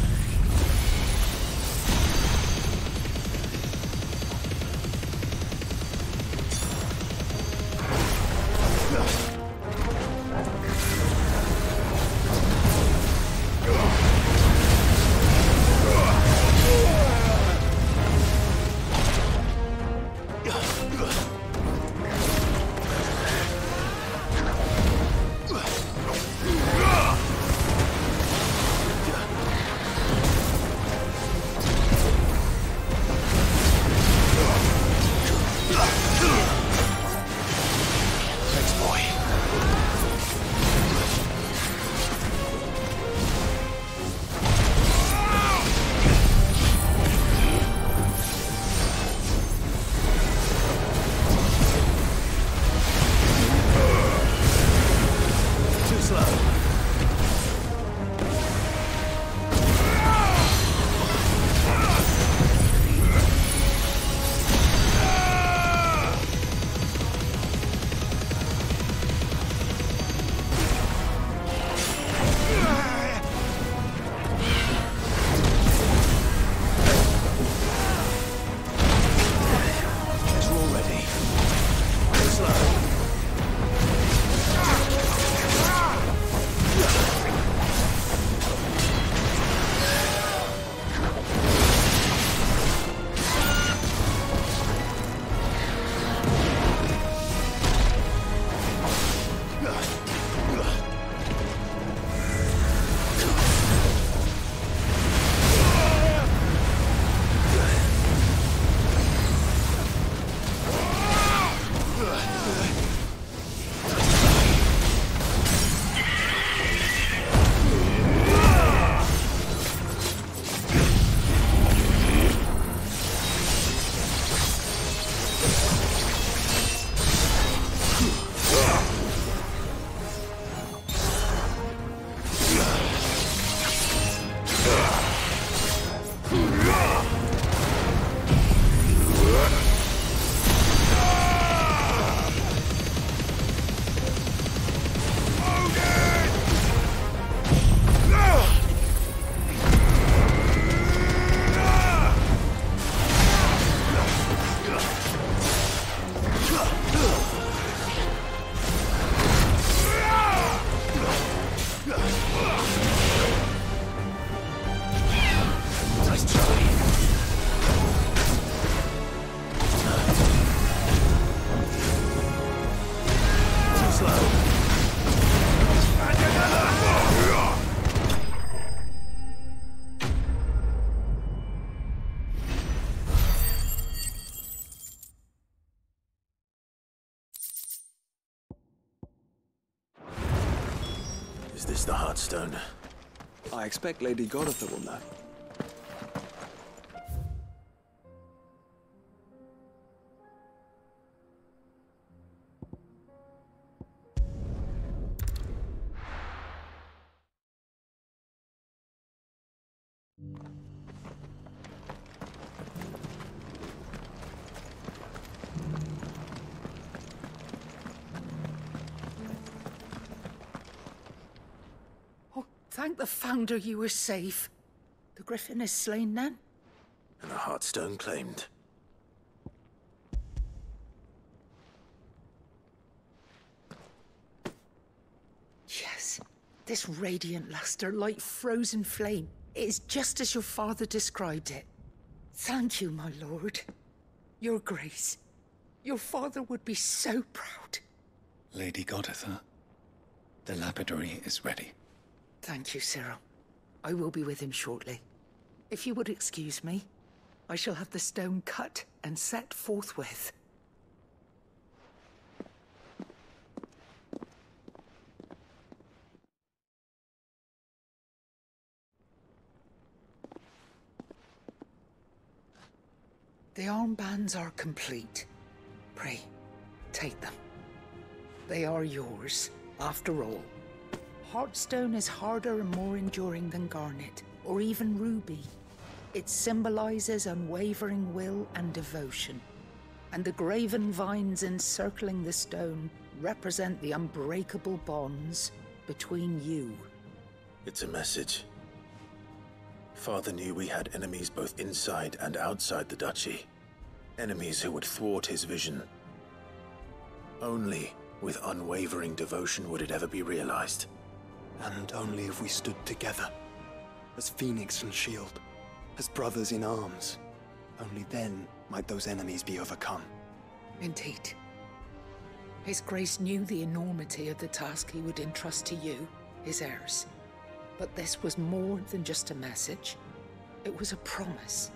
Is this the Heartstone? I expect Lady Goritha will know. Thank the Founder you were safe. The Griffin is slain then? And a Heartstone claimed. Yes, this radiant luster like frozen flame. It is just as your father described it. Thank you, my lord. Your grace. Your father would be so proud. Lady Goditha, the lapidary is ready. Thank you, Cyril. I will be with him shortly. If you would excuse me, I shall have the stone cut and set forthwith. The armbands are complete. Pray, take them. They are yours, after all. Heartstone is harder and more enduring than garnet, or even ruby. It symbolizes unwavering will and devotion. And the graven vines encircling the stone represent the unbreakable bonds between you. It's a message. Father knew we had enemies both inside and outside the duchy. Enemies who would thwart his vision. Only with unwavering devotion would it ever be realized. And only if we stood together, as Phoenix and Shield, as brothers in arms. Only then might those enemies be overcome. Indeed. His Grace knew the enormity of the task he would entrust to you, his heirs. But this was more than just a message. It was a promise.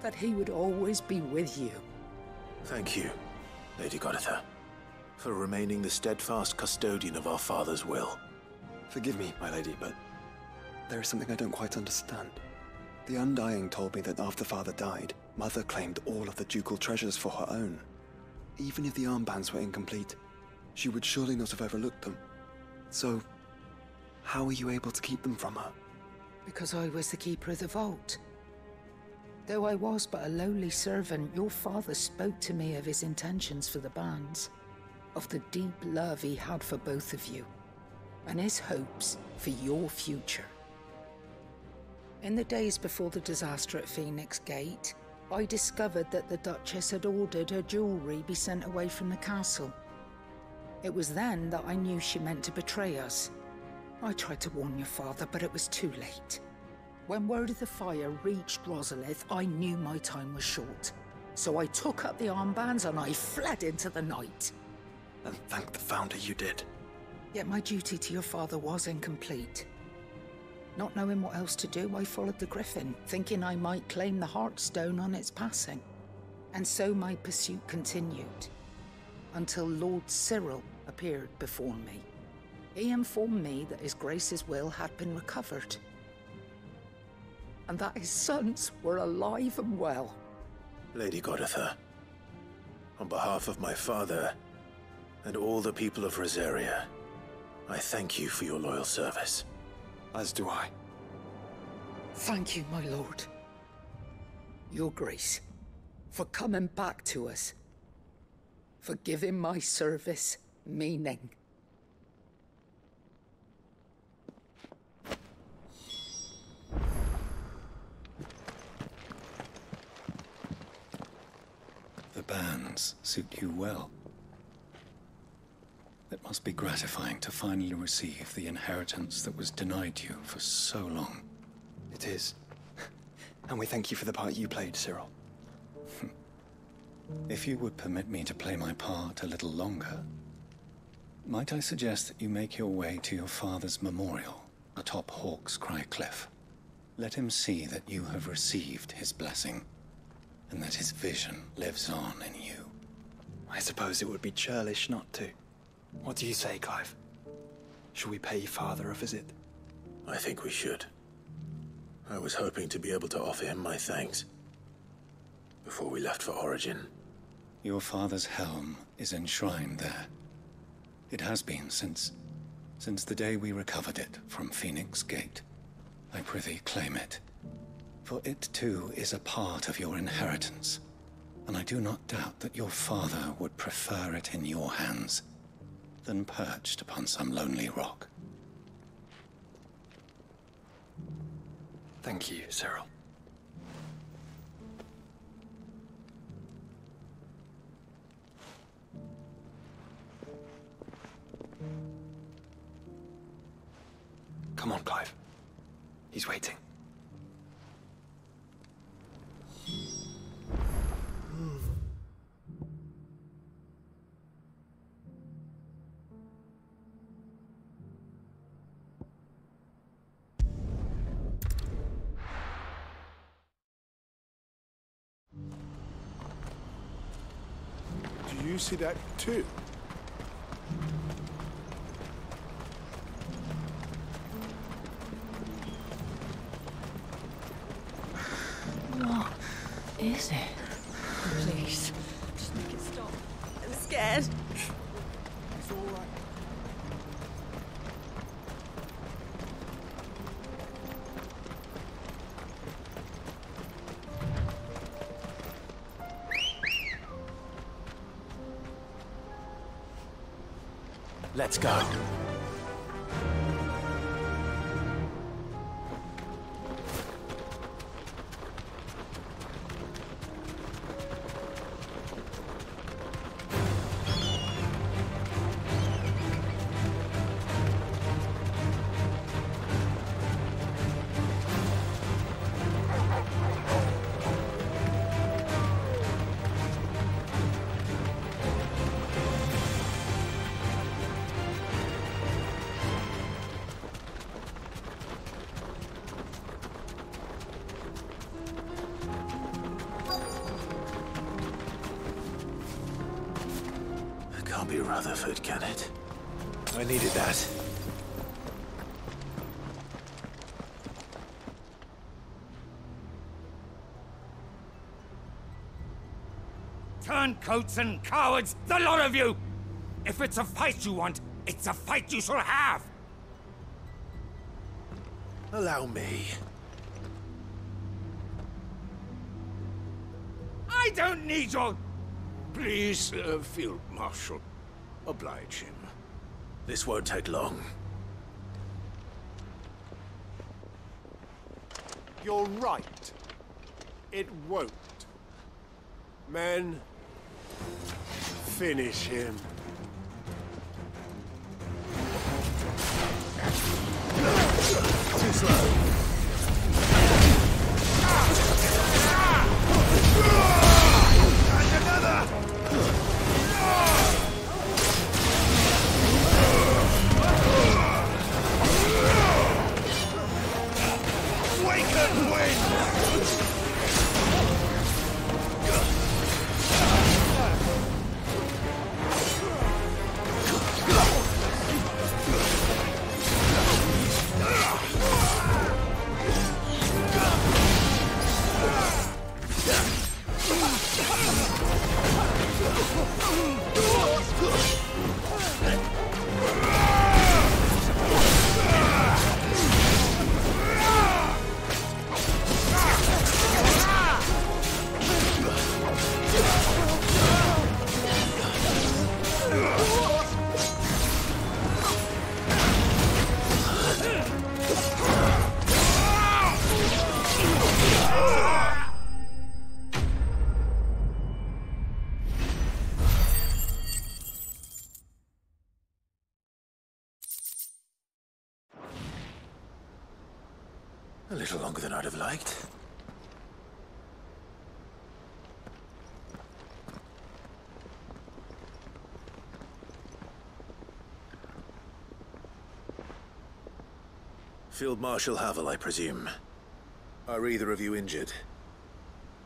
That he would always be with you. Thank you, Lady Goditha, for remaining the steadfast custodian of our father's will. Forgive me, my lady, but there is something I don't quite understand. The Undying told me that after Father died, Mother claimed all of the ducal treasures for her own. Even if the armbands were incomplete, she would surely not have overlooked them. So, how were you able to keep them from her? Because I was the keeper of the vault. Though I was but a lowly servant, your father spoke to me of his intentions for the bands, of the deep love he had for both of you, and his hopes for your future. In the days before the disaster at Phoenix Gate, I discovered that the Duchess had ordered her jewelry be sent away from the castle. It was then that I knew she meant to betray us. I tried to warn your father, but it was too late. When word of the fire reached Rosalith, I knew my time was short. So I took up the armbands and I fled into the night. And thank the Founder you did. Yet my duty to your father was incomplete. Not knowing what else to do, I followed the Griffin, thinking I might claim the Heartstone on its passing. And so my pursuit continued, until Lord Cyril appeared before me. He informed me that His Grace's will had been recovered, and that his sons were alive and well. Lady Goditha, on behalf of my father and all the people of Rosaria, I thank you for your loyal service. As do I. Thank you, my lord. Your Grace, for coming back to us, for giving my service meaning. The bands suit you well. It must be gratifying to finally receive the inheritance that was denied you for so long. It is. And we thank you for the part you played, Cyril. If you would permit me to play my part a little longer, might I suggest that you make your way to your father's memorial atop Hawk's Cry Cliff? Let him see that you have received his blessing, and that his vision lives on in you. I suppose it would be churlish not to. What do you say, Clive? Should we pay Father a visit? I think we should. I was hoping to be able to offer him my thanks before we left for Origin. Your father's helm is enshrined there. It has been since the day we recovered it from Phoenix Gate. I prithee claim it, for it too is a part of your inheritance, and I do not doubt that your father would prefer it in your hands than perched upon some lonely rock. Thank you, Cyril. Come on, Clive. He's waiting. Do you see that too? What is it? Please, just make it stop. I'm scared. It's all right. Let's go. Can't be Rutherford, can it? I needed that. Turncoats and cowards, the lot of you! If it's a fight you want, it's a fight you shall have! Allow me. I don't need your... Please, Field Marshal, oblige him. This won't take long. You're right. It won't. Men, finish him. Too slow. And another! Awaken wind! A little longer than I'd have liked. Field Marshal Havel, I presume. Are either of you injured?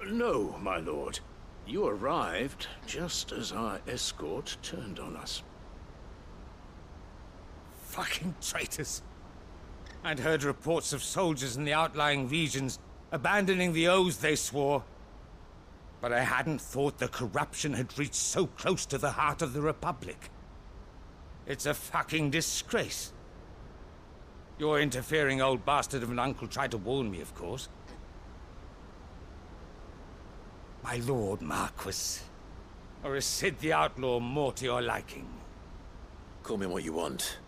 No, my lord. You arrived just as our escort turned on us. Fucking traitors. I'd heard reports of soldiers in the outlying regions abandoning the oaths they swore. But I hadn't thought the corruption had reached so close to the heart of the Republic. It's a fucking disgrace. Your interfering old bastard of an uncle tried to warn me, of course. My lord Marquis. Or is Sid the Outlaw more to your liking? Call me what you want.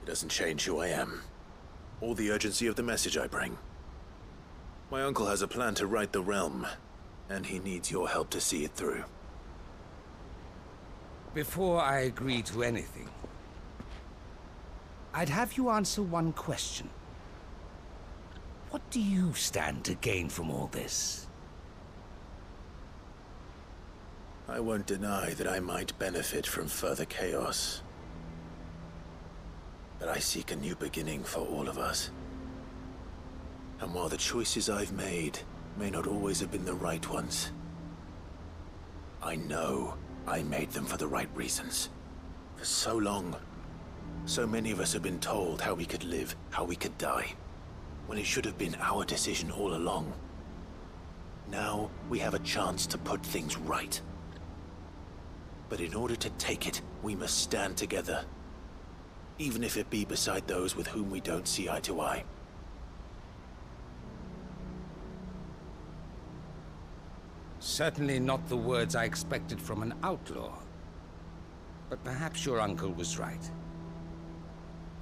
It doesn't change who I am. Or the urgency of the message I bring. My uncle has a plan to right the realm, and he needs your help to see it through. Before I agree to anything, I'd have you answer one question. What do you stand to gain from all this? I won't deny that I might benefit from further chaos. But I seek a new beginning for all of us. And while the choices I've made may not always have been the right ones, I know I made them for the right reasons. For so long, so many of us have been told how we could live, how we could die, when it should have been our decision all along. Now we have a chance to put things right. But in order to take it, we must stand together. Even if it be beside those with whom we don't see eye to eye. Certainly not the words I expected from an outlaw. But perhaps your uncle was right.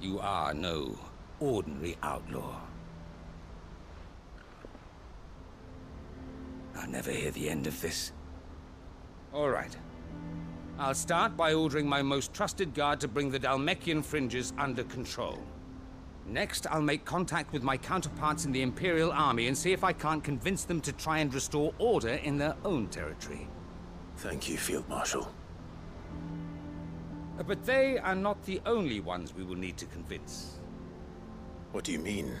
You are no ordinary outlaw. I'll never hear the end of this. All right. I'll start by ordering my most trusted guard to bring the Dhalmekian fringes under control. Next, I'll make contact with my counterparts in the Imperial Army and see if I can't convince them to try and restore order in their own territory. Thank you, Field Marshal. But they are not the only ones we will need to convince. What do you mean?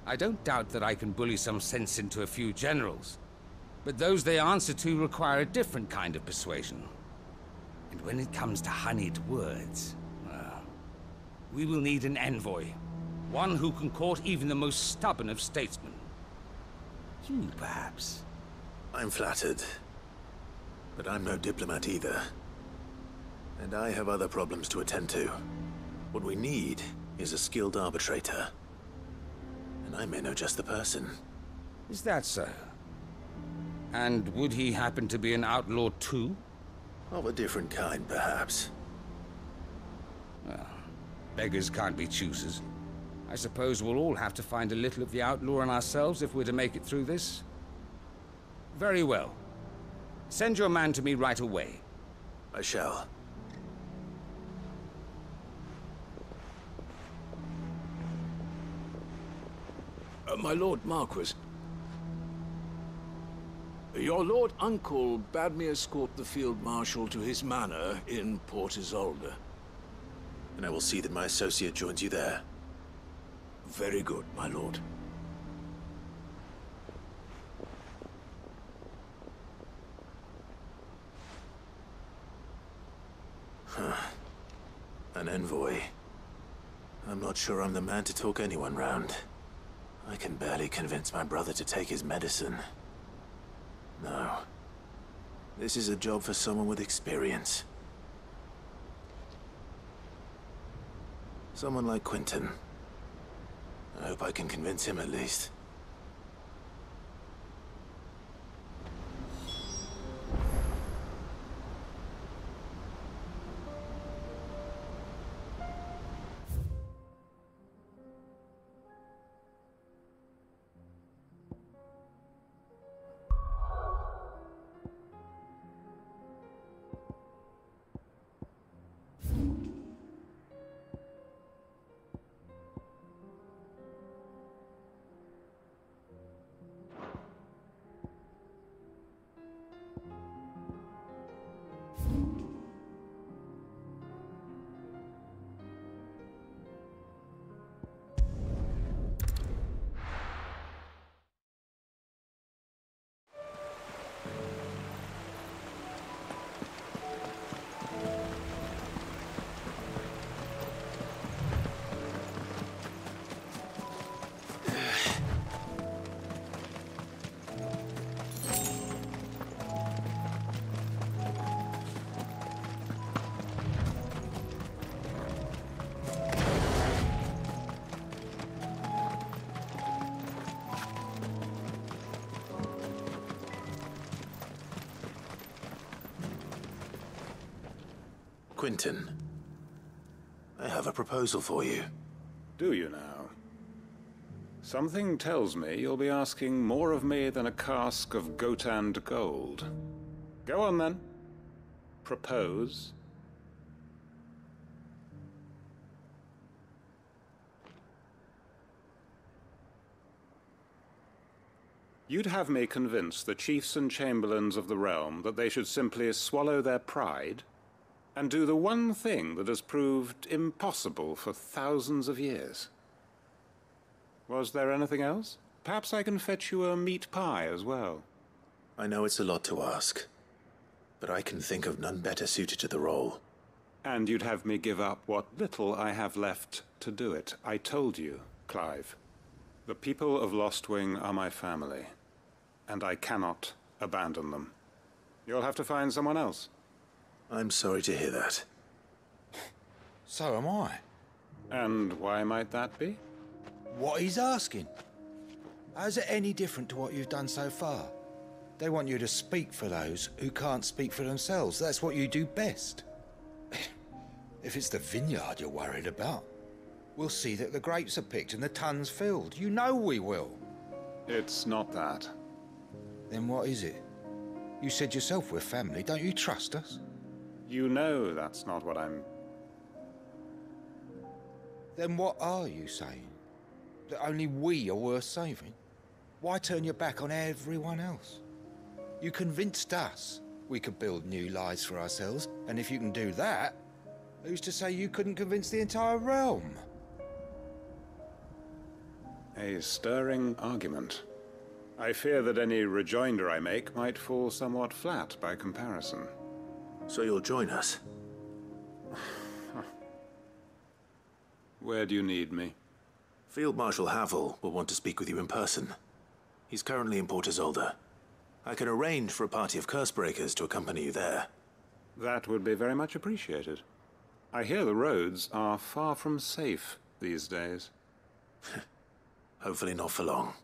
I don't doubt that I can bully some sense into a few generals. But those they answer to require a different kind of persuasion. And when it comes to honeyed words, well, we will need an envoy. One who can court even the most stubborn of statesmen. You, perhaps. I'm flattered. But I'm no diplomat either. And I have other problems to attend to. What we need is a skilled arbitrator. And I may know just the person. Is that so? And would he happen to be an outlaw too? Of a different kind, perhaps. Well, beggars can't be choosers. I suppose we'll all have to find a little of the outlaw in ourselves if we're to make it through this. Very well. Send your man to me right away. I shall. My Lord Marquis. Your Lord Uncle bade me escort the Field Marshal to his manor in Port Isolde. And I will see that my associate joins you there. Very good, my lord. An envoy. I'm not sure I'm the man to talk anyone round. I can barely convince my brother to take his medicine. No. This is a job for someone with experience. Someone like Quentin. I hope I can convince him at least. Quentin, I have a proposal for you. Do you now? Something tells me you'll be asking more of me than a cask of Gotand gold. Go on then. Propose. You'd have me convince the chiefs and chamberlains of the realm that they should simply swallow their pride and do the one thing that has proved impossible for thousands of years. Was there anything else? Perhaps I can fetch you a meat pie as well. I know it's a lot to ask, but I can think of none better suited to the role. And you'd have me give up what little I have left to do it. I told you, Clive. The people of Lostwing are my family, and I cannot abandon them. You'll have to find someone else. I'm sorry to hear that. So am I. And why might that be? What he's asking. How's it any different to what you've done so far? They want you to speak for those who can't speak for themselves. That's what you do best. If it's the vineyard you're worried about, we'll see that the grapes are picked and the tons filled. You know we will. It's not that. Then what is it? You said yourself we're family. Don't you trust us? You know that's not what I'm... Then what are you saying? That only we are worth saving? Why turn your back on everyone else? You convinced us we could build new lives for ourselves, and if you can do that, who's to say you couldn't convince the entire realm? A stirring argument. I fear that any rejoinder I make might fall somewhat flat by comparison. So you'll join us? Where do you need me? Field Marshal Havel will want to speak with you in person. He's currently in Port Isolde. I can arrange for a party of Cursebreakers to accompany you there. That would be very much appreciated. I hear the roads are far from safe these days. Hopefully not for long.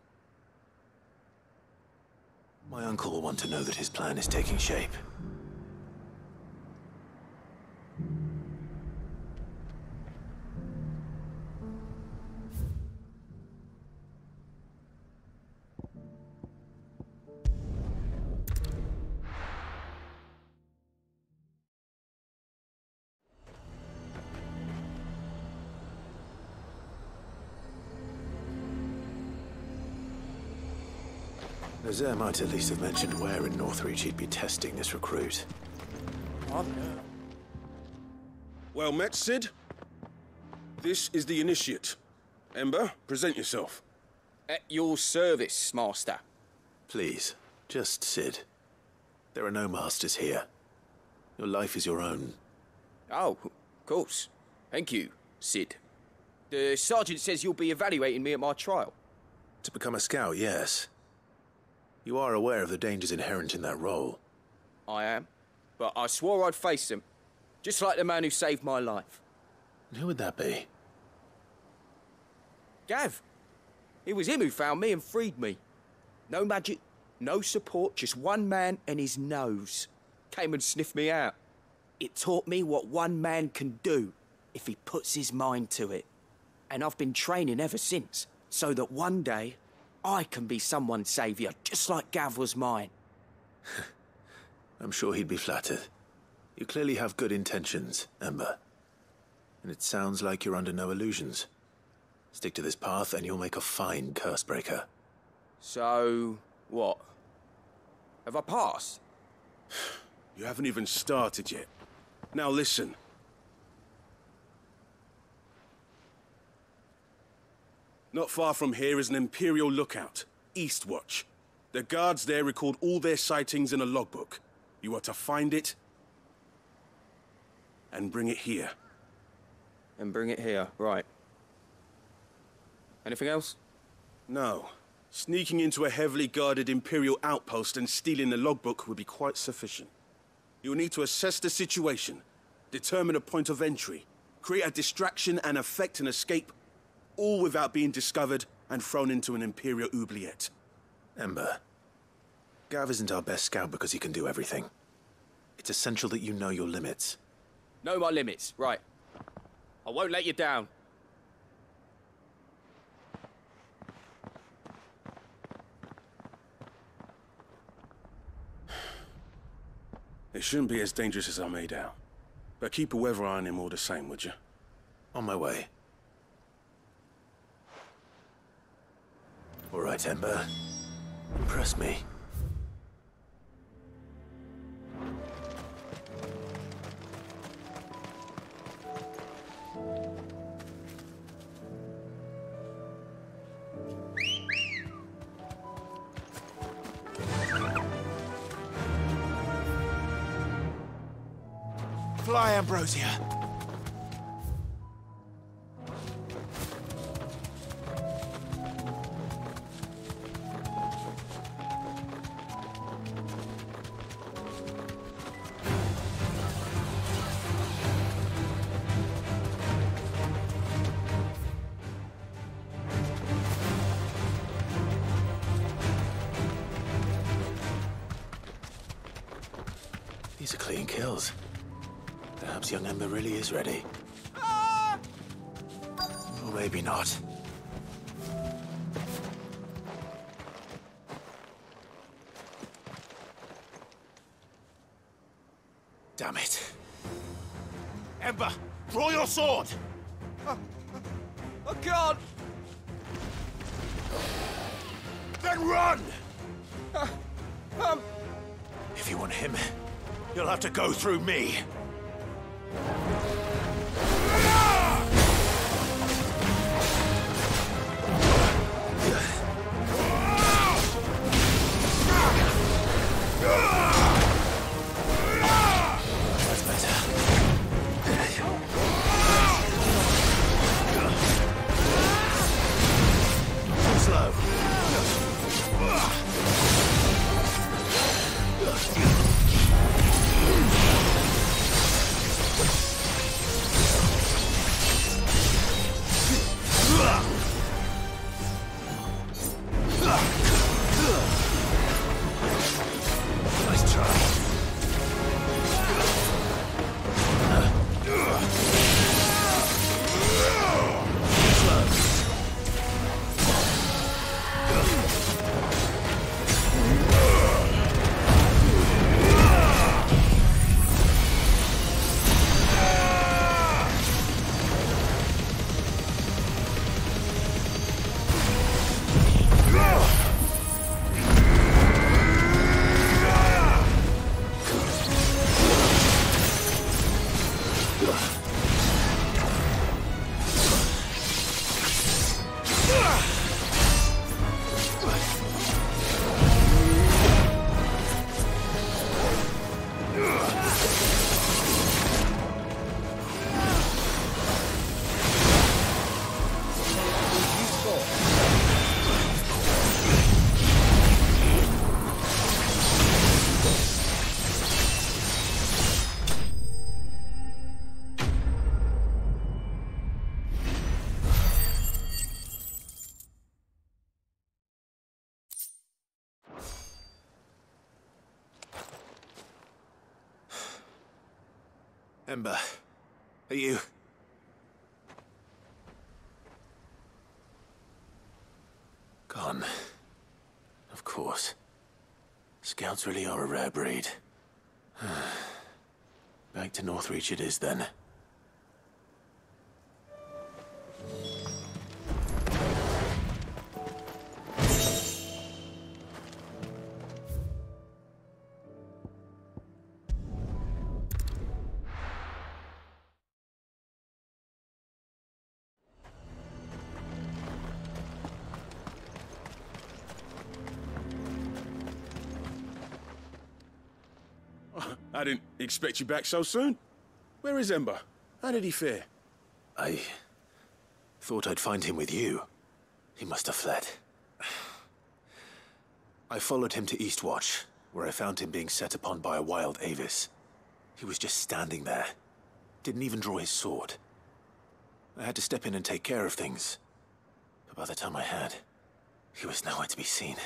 My uncle will want to know that his plan is taking shape. Nazaire might at least have mentioned where in Northreach he'd be testing this recruit. Well met, Sid. This is the initiate. Ember, present yourself. At your service, Master. Please, just Sid. There are no masters here. Your life is your own. Oh, of course. Thank you, Sid. The sergeant says you'll be evaluating me at my trial. To become a scout, yes. You are aware of the dangers inherent in that role. I am, but I swore I'd face them. Just like the man who saved my life. And who would that be? Gav. It was him who found me and freed me. No magic, no support, just one man and his nose. Came and sniffed me out. It taught me what one man can do if he puts his mind to it. And I've been training ever since, so that one day I can be someone's saviour, just like Gav was mine. I'm sure he'd be flattered. You clearly have good intentions, Ember. And it sounds like you're under no illusions. Stick to this path and you'll make a fine Cursebreaker. So, what? Have I passed? You haven't even started yet. Now listen. Not far from here is an Imperial lookout, Eastwatch. The guards there record all their sightings in a logbook. You are to find it and bring it here. And bring it here, right. Anything else? No. Sneaking into a heavily guarded Imperial outpost and stealing the logbook would be quite sufficient. You'll need to assess the situation, determine a point of entry, create a distraction and effect an escape, all without being discovered and thrown into an Imperial oubliette. Ember, Gav isn't our best scout because he can do everything. It's essential that you know your limits. Know my limits, right. I won't let you down. It shouldn't be as dangerous as I made out. But keep a weather eye on him all the same, would you? On my way. All right, Ember. Impress me. Fly, Ambrosia. These are clean kills. Perhaps young Ember really is ready. Or maybe not. Damn it. Ember, draw your sword! I can't! Then run! If you want him, you'll have to go through me. That's better. Slow. Nice try. Ember, are you... Gone. Of course. Scouts really are a rare breed. Back to Northreach it is then. I didn't expect you back so soon. Where is Ember? How did he fare? I thought I'd find him with you. He must have fled. I followed him to Eastwatch, where I found him being set upon by a wild Avis. He was just standing there. Didn't even draw his sword. I had to step in and take care of things. But by the time I had, he was nowhere to be seen.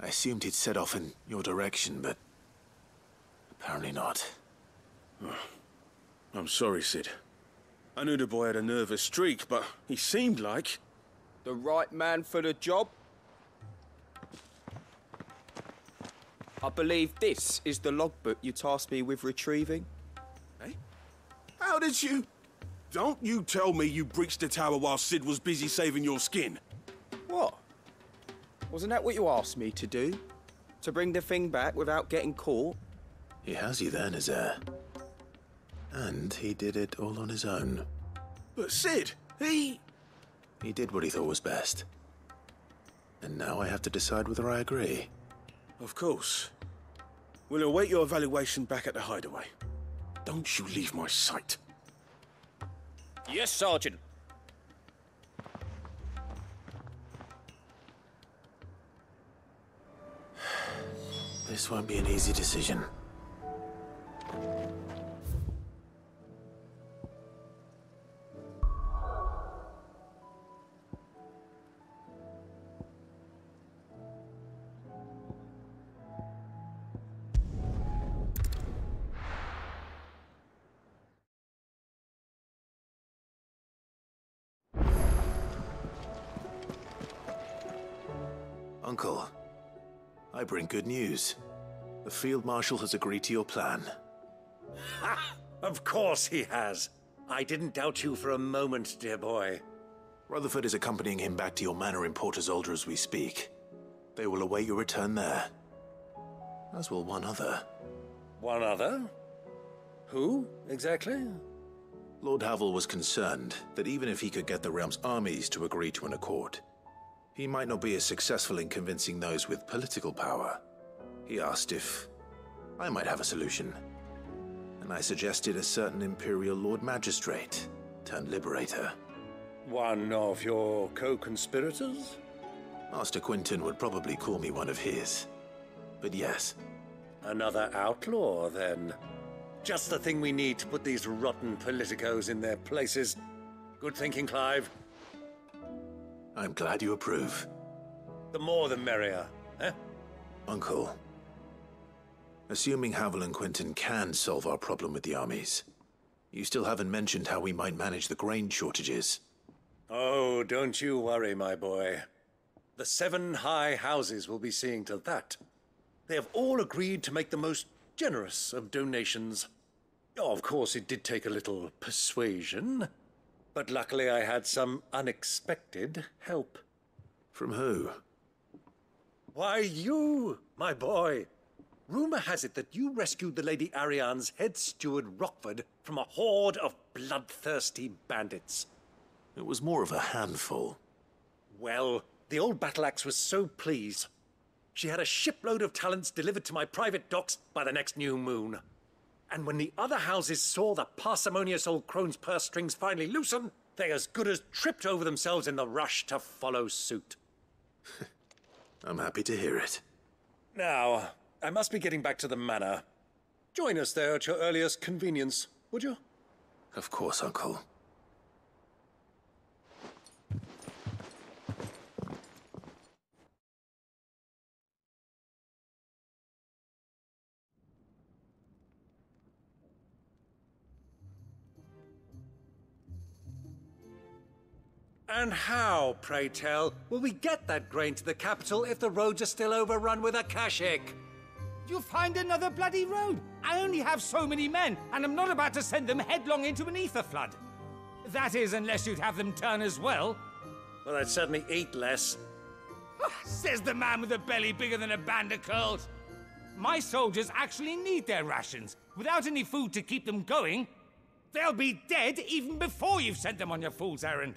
I assumed he'd set off in your direction, but apparently not. I'm sorry, Sid. I knew the boy had a nervous streak, but he seemed like... The right man for the job? I believe this is the logbook you tasked me with retrieving. Eh? How did you... Don't you tell me you breached the tower while Sid was busy saving your skin. What? Wasn't that what you asked me to do? To bring the thing back without getting caught? He has you there, Nazaire. And he did it all on his own. But Sid, he did what he thought was best. And now I have to decide whether I agree. Of course. We'll await your evaluation back at the hideaway. Don't you leave my sight. Yes, Sergeant. This won't be an easy decision. Uncle, I bring good news. The Field Marshal has agreed to your plan. Ha! Of course he has. I didn't doubt you for a moment, dear boy. Rutherford is accompanying him back to your manor in Porter's Alder as we speak. They will await your return there. As will one other. One other? Who, exactly? Lord Havel was concerned that even if he could get the realm's armies to agree to an accord, he might not be as successful in convincing those with political power. He asked if I might have a solution, and I suggested a certain Imperial Lord Magistrate turned Liberator. One of your co-conspirators? Master Quinton would probably call me one of his, but yes. Another outlaw, then. Just the thing we need to put these rotten politicos in their places. Good thinking, Clive. I'm glad you approve. The more the merrier, eh? Uncle, assuming Havel and Quinton can solve our problem with the armies, you still haven't mentioned how we might manage the grain shortages. Oh, don't you worry, my boy. The 7 high houses will be seeing to that. They have all agreed to make the most generous of donations. Oh, of course, it did take a little persuasion. But luckily I had some unexpected help. From who? Why, you, my boy. Rumor has it that you rescued the Lady Ariane's head steward Rockford from a horde of bloodthirsty bandits. It was more of a handful. Well, the old battle-axe was so pleased. She had a shipload of talents delivered to my private docks by the next new moon. And when the other houses saw the parsimonious old crone's purse strings finally loosen, they as good as tripped over themselves in the rush to follow suit. I'm happy to hear it. Now, I must be getting back to the manor. Join us there at your earliest convenience, would you? Of course, Uncle. And how, pray tell, will we get that grain to the capital if the roads are still overrun with Akashic? You'll find another bloody road. I only have so many men, and I'm not about to send them headlong into an ether flood. That is, unless you'd have them turn as well. Well, I'd certainly eat less. Says the man with a belly bigger than a band of curls. My soldiers actually need their rations. Without any food to keep them going, they'll be dead even before you've sent them on your fool's errand.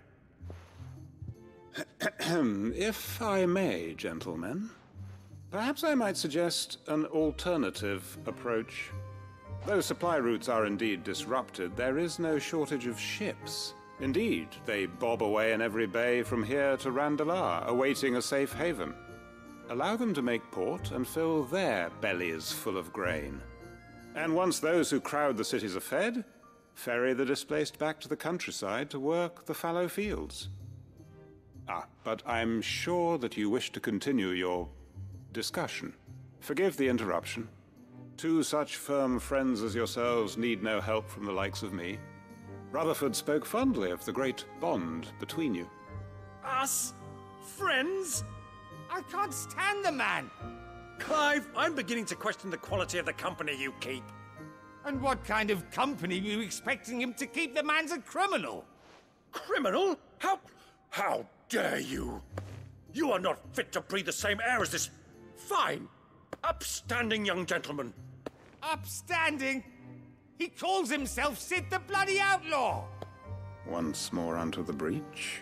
If I may, gentlemen, perhaps I might suggest an alternative approach. Though supply routes are indeed disrupted, there is no shortage of ships. Indeed, they bob away in every bay from here to Randalar, awaiting a safe haven. Allow them to make port and fill their bellies full of grain. And once those who crowd the cities are fed, ferry the displaced back to the countryside to work the fallow fields. But I'm sure that you wish to continue your discussion. Forgive the interruption. 2 such firm friends as yourselves need no help from the likes of me. Rutherford spoke fondly of the great bond between you. Us? Friends? I can't stand the man. Clive, I'm beginning to question the quality of the company you keep. And what kind of company were you expecting him to keep? The man's a criminal. Criminal? How dare you? You are not fit to breathe the same air as this fine, upstanding young gentleman. Upstanding? He calls himself Sid the bloody outlaw. Once more onto the breach.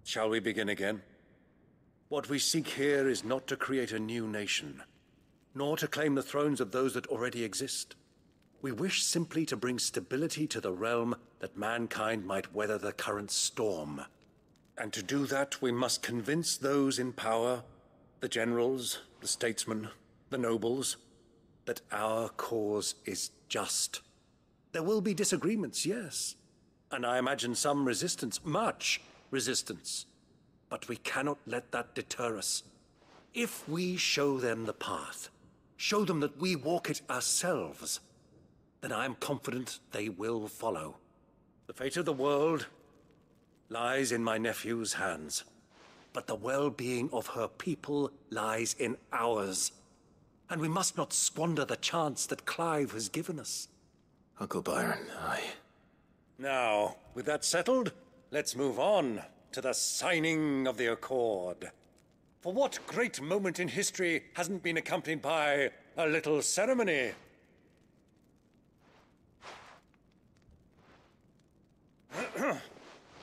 Shall we begin again? What we seek here is not to create a new nation, nor to claim the thrones of those that already exist. We wish simply to bring stability to the realm that mankind might weather the current storm. And to do that, we must convince those in power, the generals, the statesmen, the nobles, that our cause is just. There will be disagreements, yes, and I imagine some resistance, much resistance. But we cannot let that deter us. If we show them the path, show them that we walk it ourselves, then I am confident they will follow. The fate of the world lies in my nephew's hands, but the well-being of her people lies in ours. And we must not squander the chance that Clive has given us. Uncle Byron, Now, with that settled, let's move on to the signing of the Accord. For what great moment in history hasn't been accompanied by a little ceremony?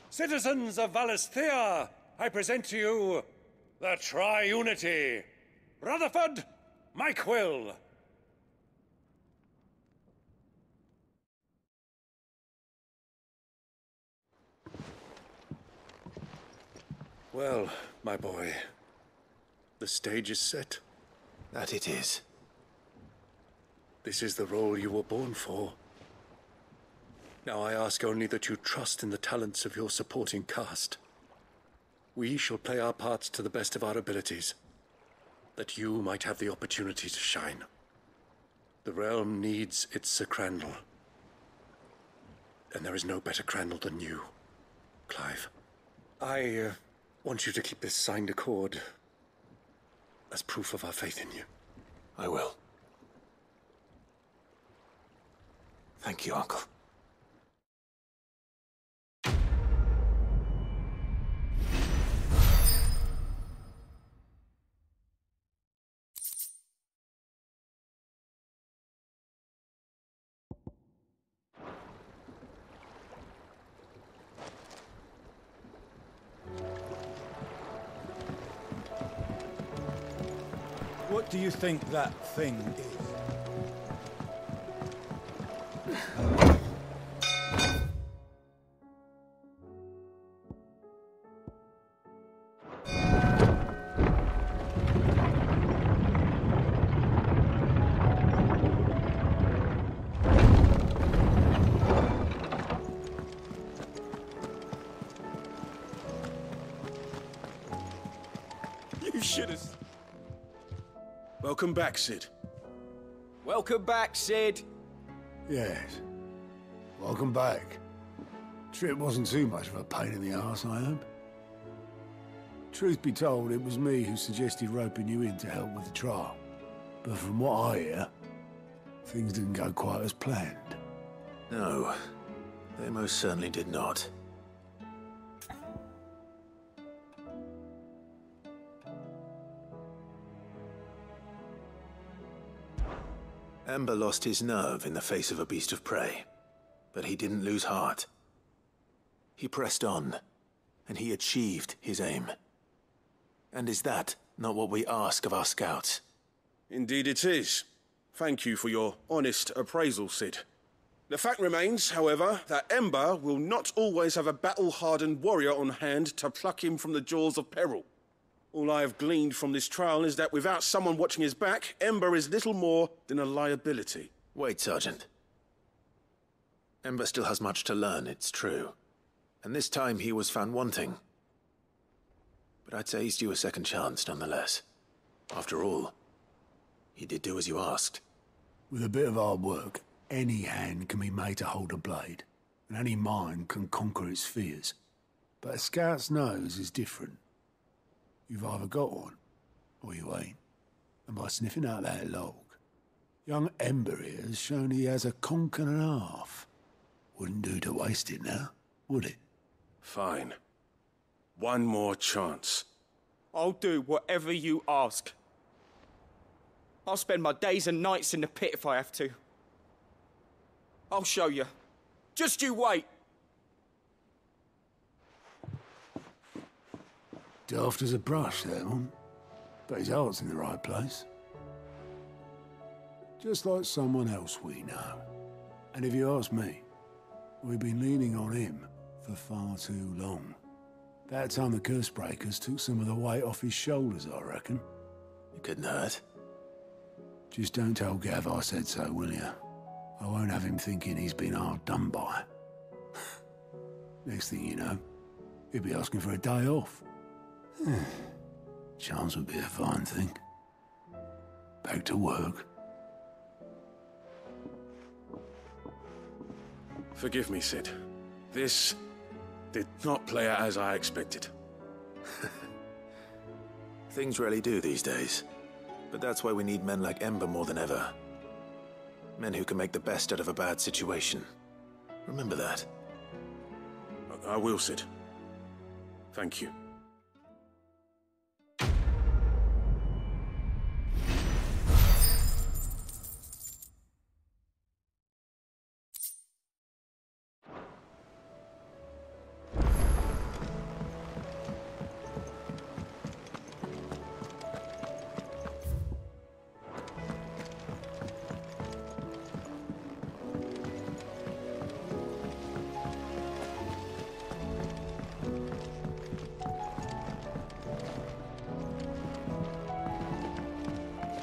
Citizens of Valisthea, I present to you the Tri-Unity. Rutherford, Mike Will. Well, my boy, the stage is set. That it is. This is the role you were born for. Now I ask only that you trust in the talents of your supporting cast. We shall play our parts to the best of our abilities, that you might have the opportunity to shine. The realm needs its Sir Crandall. And there is no better Crandall than you, Clive. I want you to keep this signed accord as proof of our faith in you. I will. Thank you, Uncle. What do you think that thing is? You should have... Welcome back, Sid. Welcome back, Sid. Yes. Welcome back. Trip wasn't too much of a pain in the arse, I hope. Truth be told, it was me who suggested roping you in to help with the trial. But from what I hear, things didn't go quite as planned. No, they most certainly did not. Ember lost his nerve in the face of a beast of prey, but he didn't lose heart. He pressed on, and he achieved his aim. And is that not what we ask of our scouts? Indeed it is. Thank you for your honest appraisal, Sid. The fact remains, however, that Ember will not always have a battle-hardened warrior on hand to pluck him from the jaws of peril. All I have gleaned from this trial is that without someone watching his back, Ember is little more than a liability. Wait, Sergeant. Ember still has much to learn, it's true. And this time he was found wanting. But I'd say he's due a second chance, nonetheless. After all, he did do as you asked. With a bit of hard work, any hand can be made to hold a blade. and any mind can conquer its fears. But a scout's nose is different. You've either got one, or you ain't. And by sniffing out that log, young Ember here has shown he has a conch and a half. Wouldn't do to waste it now, would it? Fine. One more chance. I'll do whatever you ask. I'll spend my days and nights in the pit if I have to. I'll show you. Just you wait. Daft as a brush, that one. But his heart's in the right place. Just like someone else we know. And if you ask me, we've been leaning on him for far too long. That time the curse breakers took some of the weight off his shoulders, I reckon. It couldn't hurt. Just don't tell Gav I said so, will you? I won't have him thinking he's been hard done by. Next thing you know, he'll be asking for a day off. Chance would be a fine thing. Back to work. Forgive me, Sid. This did not play out as I expected. Things really do these days. But that's why we need men like Ember more than ever. Men who can make the best out of a bad situation. Remember that. I will, Sid. Thank you.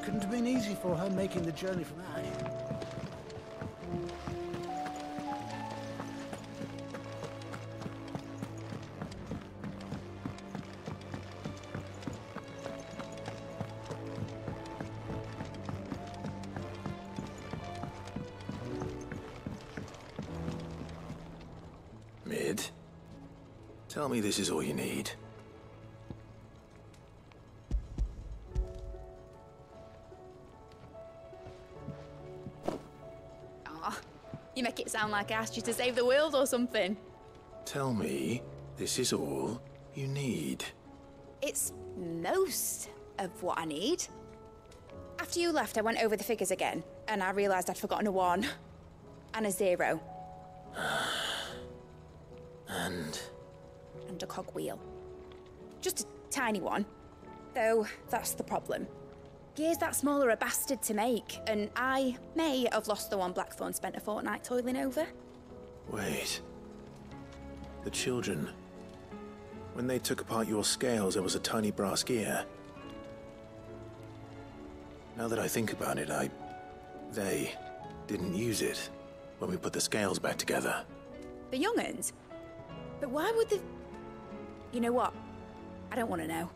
Couldn't have been easy for her making the journey from Ash. Mid, tell me this is all you need. You make it sound like I asked you to save the world or something. Tell me this is all you need. It's most of what I need. After you left, I went over the figures again, and I realised I'd forgotten a 1 and a 0. And a cogwheel. Just a tiny one. Though, that's the problem. Gears that small are a bastard to make, and I may have lost the one Blackthorn spent a fortnight toiling over. Wait. The children. When they took apart your scales, there was a tiny brass gear. Now that I think about it, they didn't use it when we put the scales back together. The young'uns? But why would the... You know what? I don't want to know.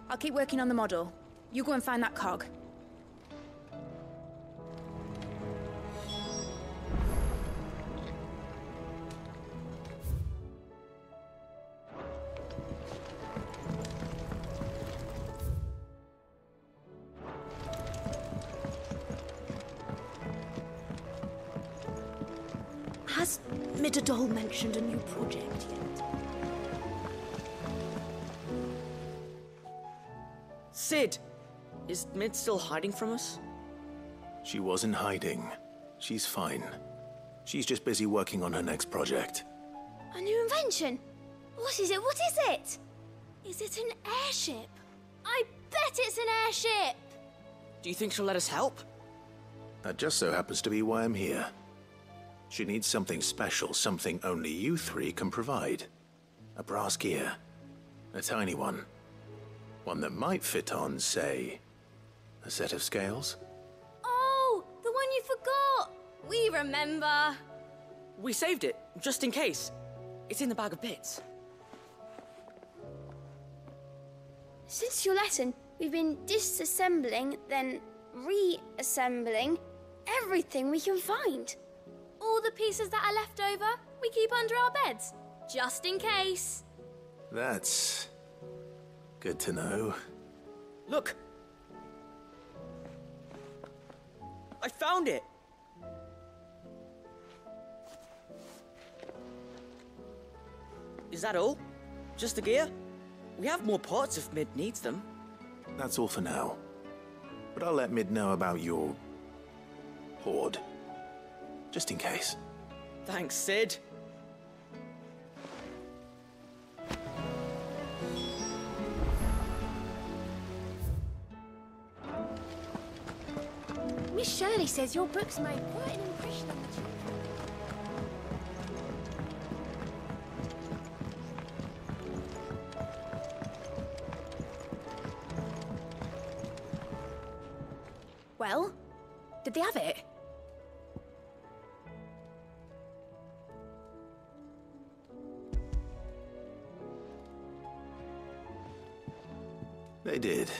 I'll keep working on the model. You go and find that cog. Has Midadol mentioned a new project yet? Sid! Is Mid still hiding from us? She wasn't hiding. She's fine. She's just busy working on her next project. A new invention? What is it? What is it? Is it an airship? I bet it's an airship! Do you think she'll let us help? That just so happens to be why I'm here. She needs something special, something only you three can provide. A brass gear. A tiny one. One that might fit on, say, a set of scales? Oh, the one you forgot! We remember. We saved it, just in case. It's in the bag of bits. Since your lesson, we've been disassembling, then reassembling everything we can find. All the pieces that are left over, we keep under our beds, just in case. That's good to know. Look! I found it! Is that all? Just the gear? We have more parts if Mid needs them. That's all for now. But I'll let Mid know about your hoard. Just in case. Thanks, Sid. Miss Shirley says your books made quite an impression on the children. Well, did they have it? They did.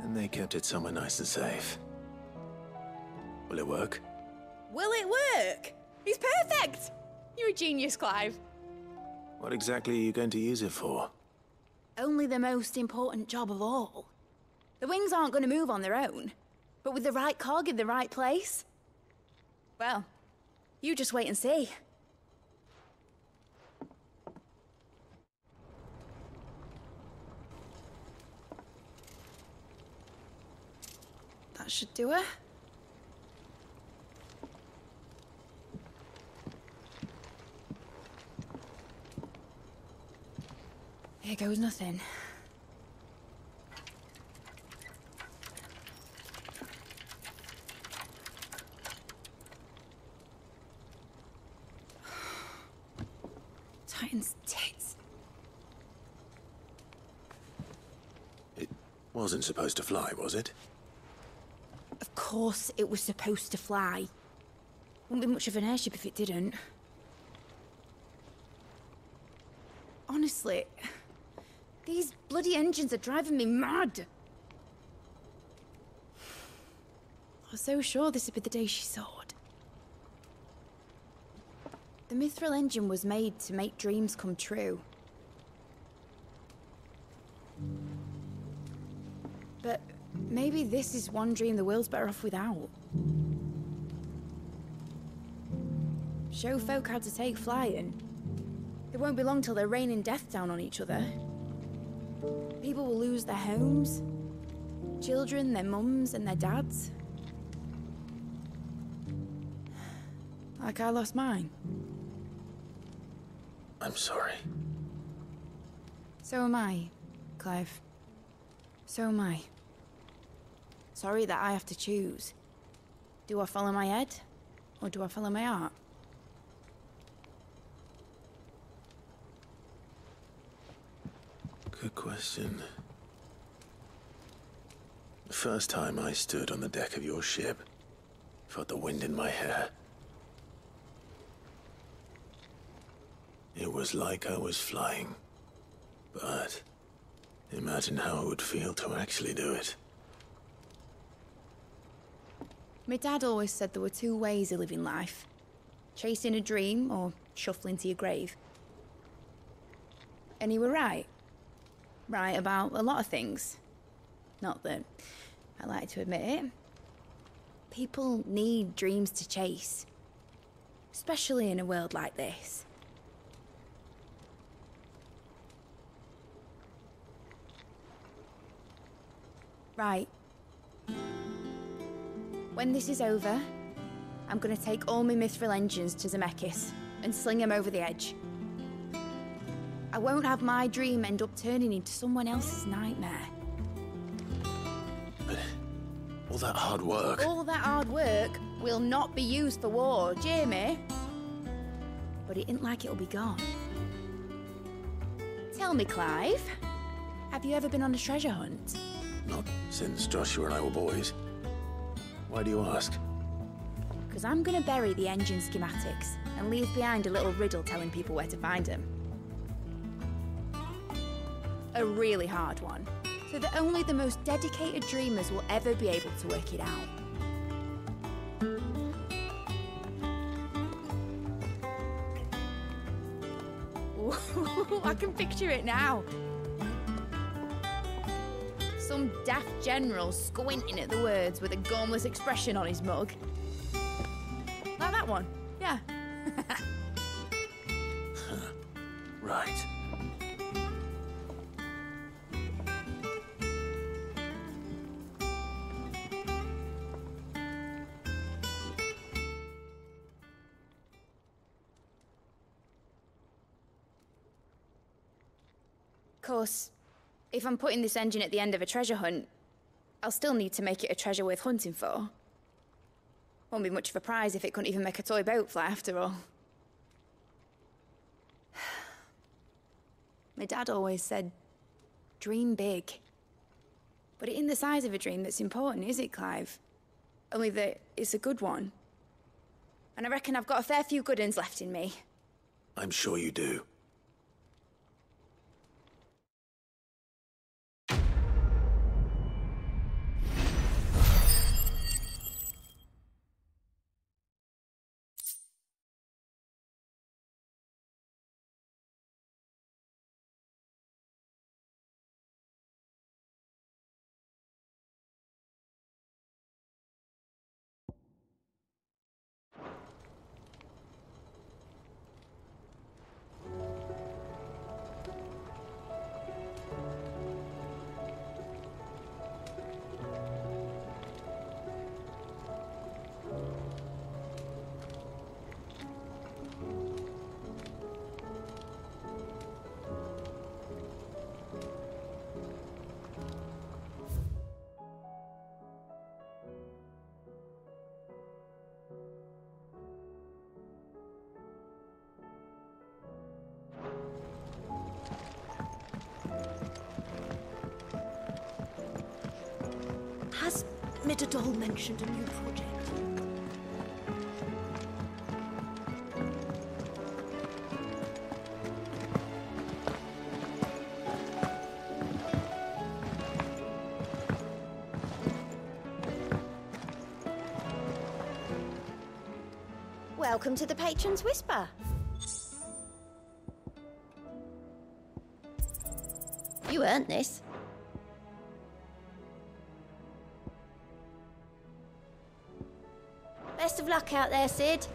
And they kept it somewhere nice and safe. Will it work? Will it work? He's perfect! You're a genius, Clive. What exactly are you going to use it for? Only the most important job of all. The wings aren't going to move on their own. But with the right cog in the right place... Well, you just wait and see. That should do it. Here goes nothing. Titan's tits. It wasn't supposed to fly, was it? Of course it was supposed to fly. Wouldn't be much of an airship if it didn't. Honestly, these bloody engines are driving me mad. I was so sure this would be the day she soared. The Mithril engine was made to make dreams come true. But maybe this is one dream the world's better off without. Show folk how to take flying. It won't be long till they're raining death down on each other. People will lose their homes. Children, their mums and their dads. Like I lost mine. I'm sorry. So am I, Clive. So am I. Sorry that I have to choose. Do I follow my head, or do I follow my heart? Good question. The first time I stood on the deck of your ship, felt the wind in my hair. It was like I was flying. But imagine how it would feel to actually do it. My dad always said there were two ways of living life. Chasing a dream or shuffling to your grave. And he were right. Right about a lot of things. Not that I like to admit it. People need dreams to chase. Especially in a world like this. Right. When this is over, I'm gonna take all my Mithril engines to Zemeckis and sling them over the edge. I won't have my dream end up turning into someone else's nightmare. But all that hard work... All that hard work will not be used for war, Jamie. But it isn't like it'll be gone. Tell me, Clive, have you ever been on a treasure hunt? Not since Joshua and I were boys. Why do you ask? Because I'm gonna bury the engine schematics and leave behind a little riddle telling people where to find them. A really hard one, so that only the most dedicated dreamers will ever be able to work it out. I can picture it now. Some daft general squinting at the words with a gormless expression on his mug. Like that one, yeah. Right. Of course, if I'm putting this engine at the end of a treasure hunt, I'll still need to make it a treasure worth hunting for. Won't be much of a prize if it couldn't even make a toy boat fly after all. My dad always said, dream big. But it ain't the size of a dream that's important, is it, Clive? Only that it's a good one. And I reckon I've got a fair few good uns left in me. I'm sure you do. Has Mitadol mentioned a new project? Welcome to the Patron's Whisper. You earned this. Best of luck out there, Sid.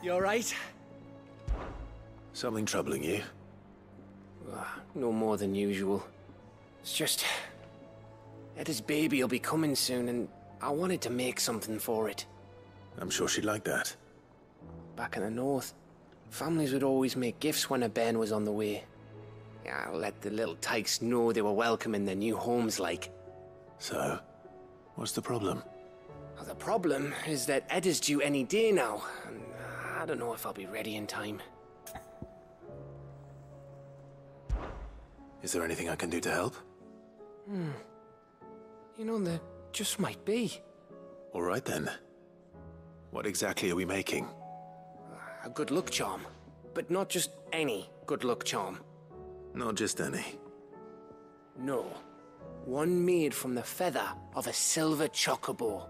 You all right? Something troubling you? No more than usual. It's just... Eda's baby will be coming soon, and I wanted to make something for it. I'm sure she'd like that. Back in the north, families would always make gifts when a bairn was on the way. Yeah, let the little tykes know they were welcome in their new homes, like. So, what's the problem? Well, the problem is that Eda's due any day now, and I don't know if I'll be ready in time. Is there anything I can do to help? You know, there just might be. All right then. What exactly are we making? A good luck charm. But not just any good luck charm. Not just any. No. One made from the feather of a silver chocobo.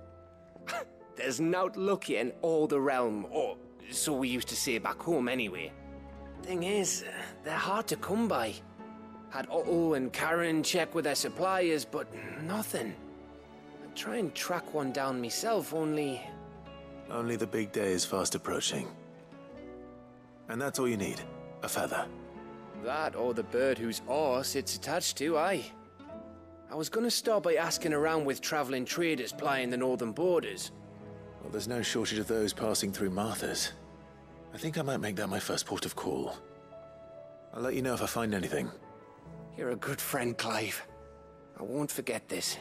There's nowt lucky in all the realm, or so we used to say back home anyway. Thing is, they're hard to come by. Had Otto and Karen check with their suppliers, but nothing. I'd try and track one down myself, only... Only the big day is fast approaching. And that's all you need, a feather. That or the bird whose horse it's attached to, aye. I was gonna start by asking around with traveling traders plying the northern borders. Well, there's no shortage of those passing through Martha's. I think I might make that my first port of call. I'll let you know if I find anything. You're a good friend, Clive. I won't forget this.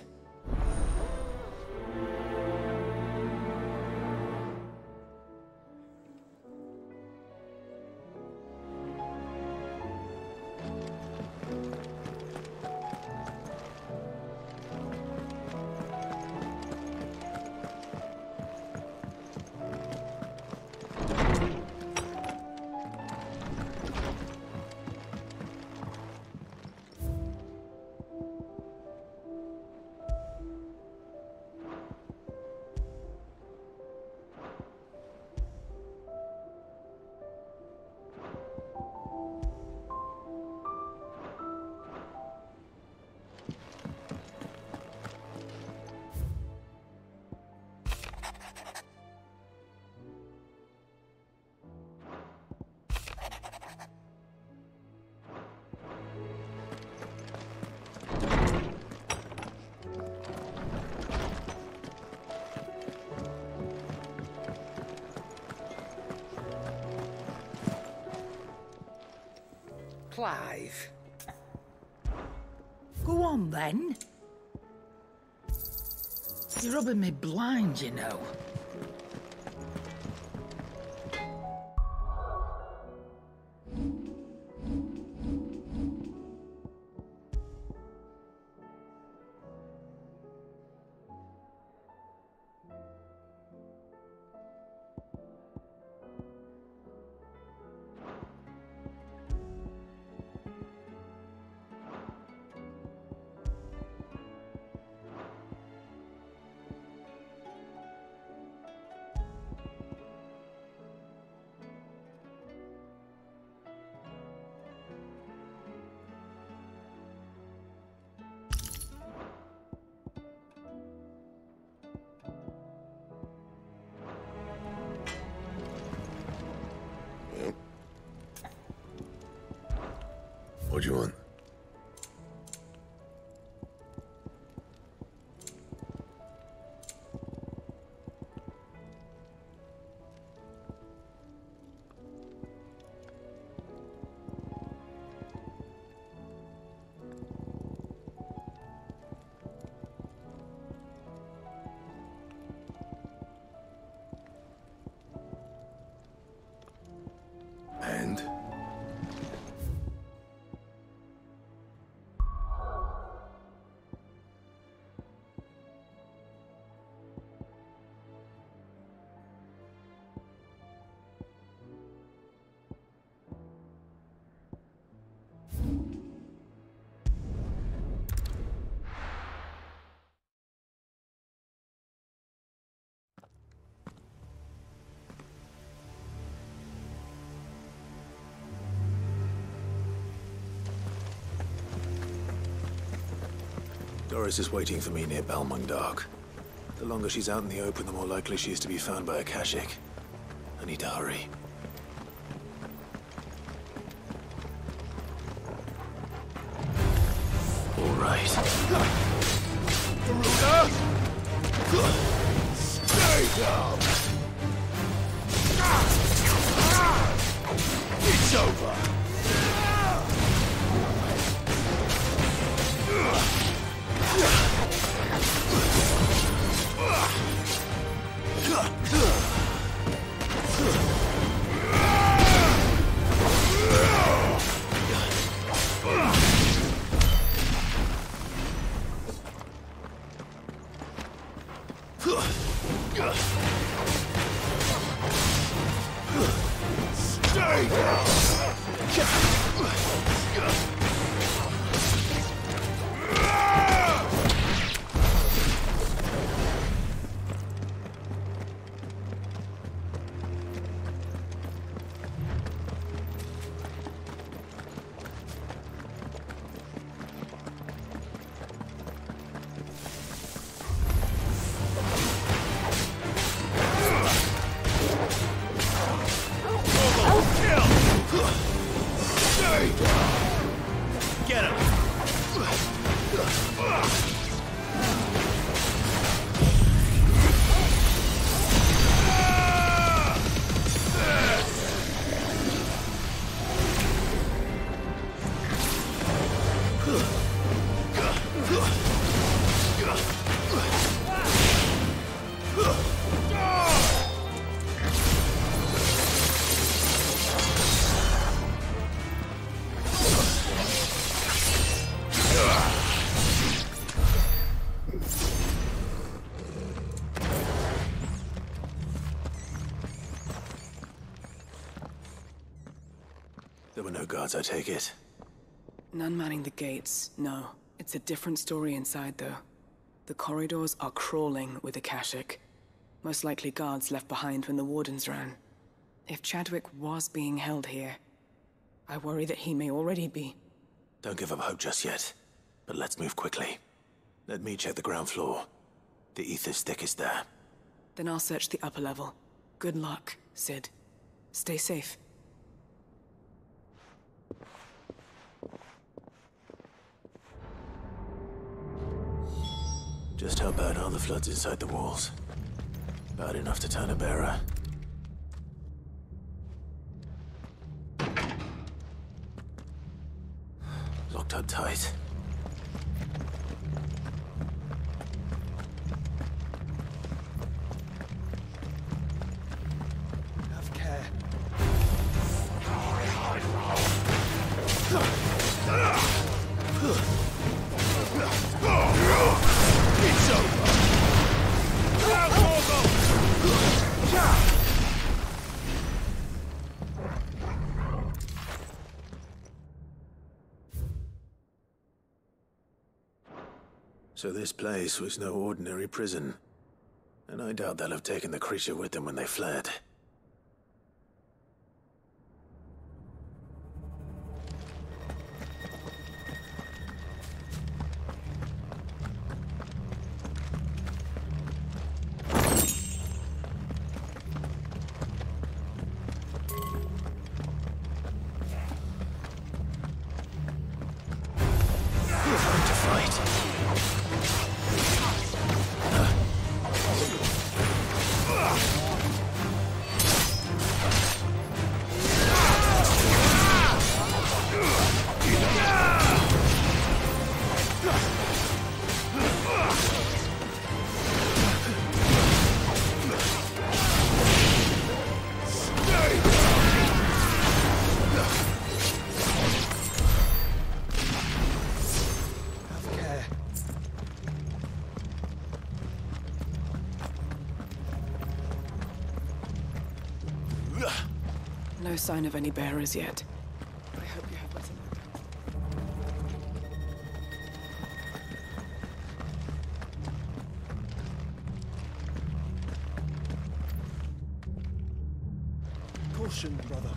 Clive. Go on, then. You're rubbing me blind, you know. What do you want? And? Doris is waiting for me near Balmung. The longer she's out in the open, the more likely she is to be found by a Kashik. I need to hurry. All right. Garuda! Stay down! It's over! Stay down! Get him! There were no guards, I take it. None manning the gates, no. It's a different story inside, though. The corridors are crawling with Akashic. Most likely guards left behind when the Wardens ran. If Chadwick was being held here, I worry that he may already be. Don't give up hope just yet, but let's move quickly. Let me check the ground floor. The ether stick is there. Then I'll search the upper level. Good luck, Sid. Stay safe. Just how bad are the floods inside the walls? Bad enough to turn a bearer. locked up tight. Have care. It's over! So this place was no ordinary prison. And I doubt they'll have taken the creature with them when they fled. No sign of any bearers yet. I hope you have better luck. Caution, brother.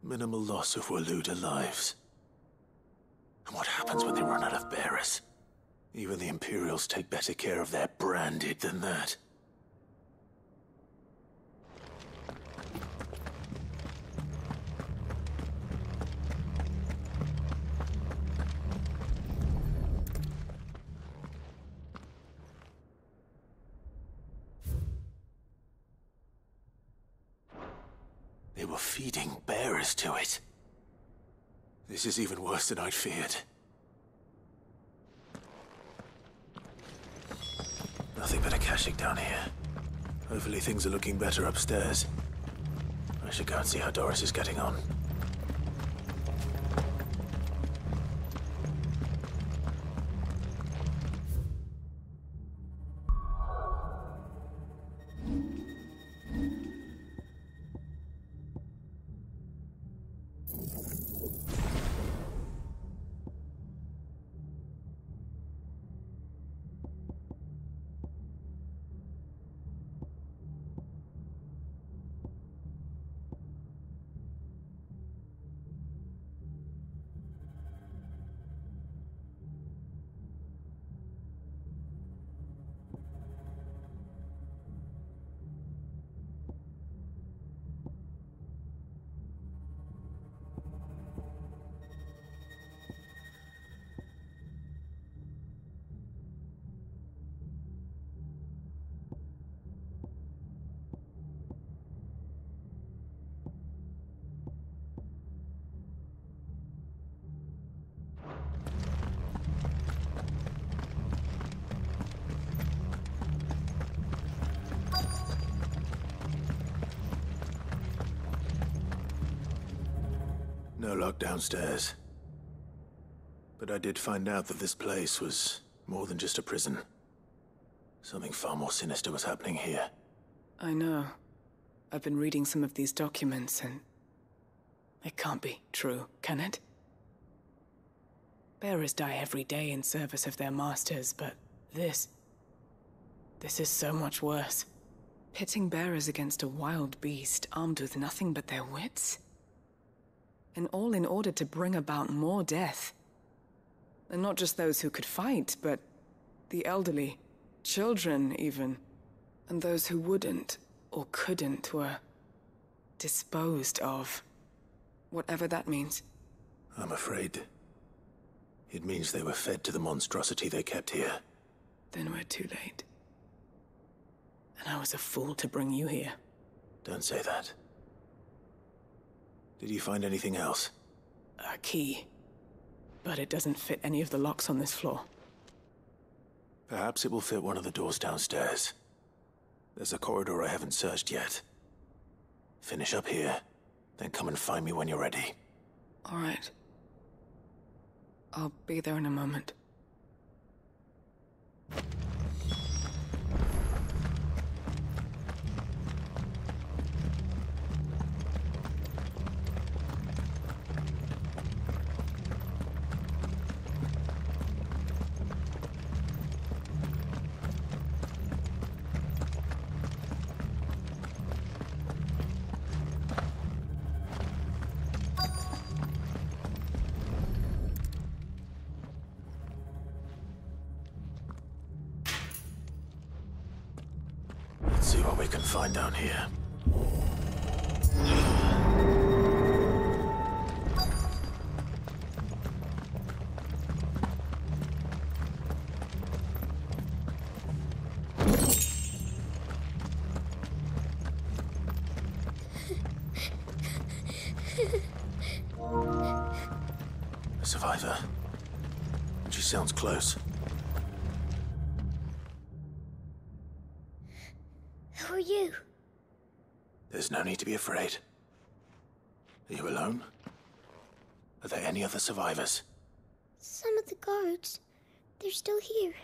Minimal loss of Waluda lives. And what happens when they run out of bearers? Even the Imperials take better care of their branded than that. They were feeding bearers to it. This is even worse than I'd feared. Nothing but a caching down here. Hopefully things are looking better upstairs. I should go and see how Doris is getting on. No lock downstairs. But I did find out that this place was more than just a prison. Something far more sinister was happening here. I know. I've been reading some of these documents, and it can't be true, can it? Bearers die every day in service of their masters, but this is so much worse. Pitting bearers against a wild beast armed with nothing but their wits? And all in order to bring about more death. And not just those who could fight, but the elderly, children even. And those who wouldn't or couldn't were disposed of. Whatever that means. I'm afraid it means they were fed to the monstrosity they kept here. Then we're too late. And I was a fool to bring you here. Don't say that. Did you find anything else? A key. But it doesn't fit any of the locks on this floor. Perhaps it will fit one of the doors downstairs. There's a corridor I haven't searched yet. Finish up here, then come and find me when you're ready. All right. I'll be there in a moment. Let's see what we can find down here. A survivor. She sounds close. Who are you? There's no need to be afraid. Are you alone? Are there any other survivors? Some of the guards. They're still here.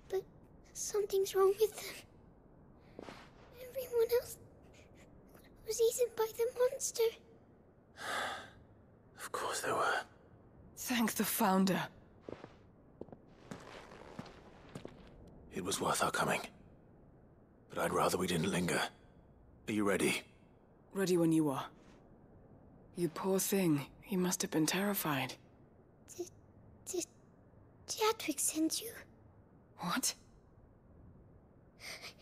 But something's wrong with them. Everyone else was eaten by the monster. Of course there were. Thank the Founder. It was worth our coming. But I'd rather we didn't linger. Are you ready? Ready when you are. You poor thing. He must have been terrified. Did Chadwick send you? What?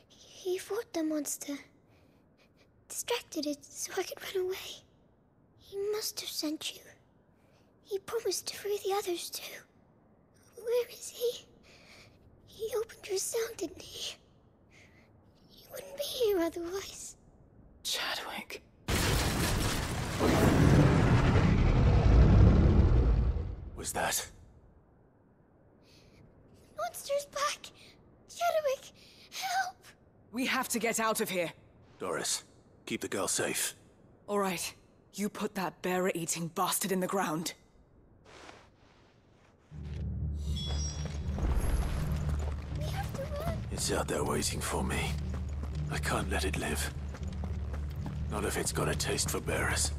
He fought the monster. Distracted it so I could run away. He must have sent you. He promised to free the others too. Where is he? He opened your cell, didn't he? You wouldn't be here otherwise. Chadwick. Was that? Monster's back! Chadwick, help! We have to get out of here. Doris, keep the girl safe. All right. You put that bearer-eating bastard in the ground. We have to run. It's out there waiting for me. I can't let it live. Not if it's got a taste for bearers.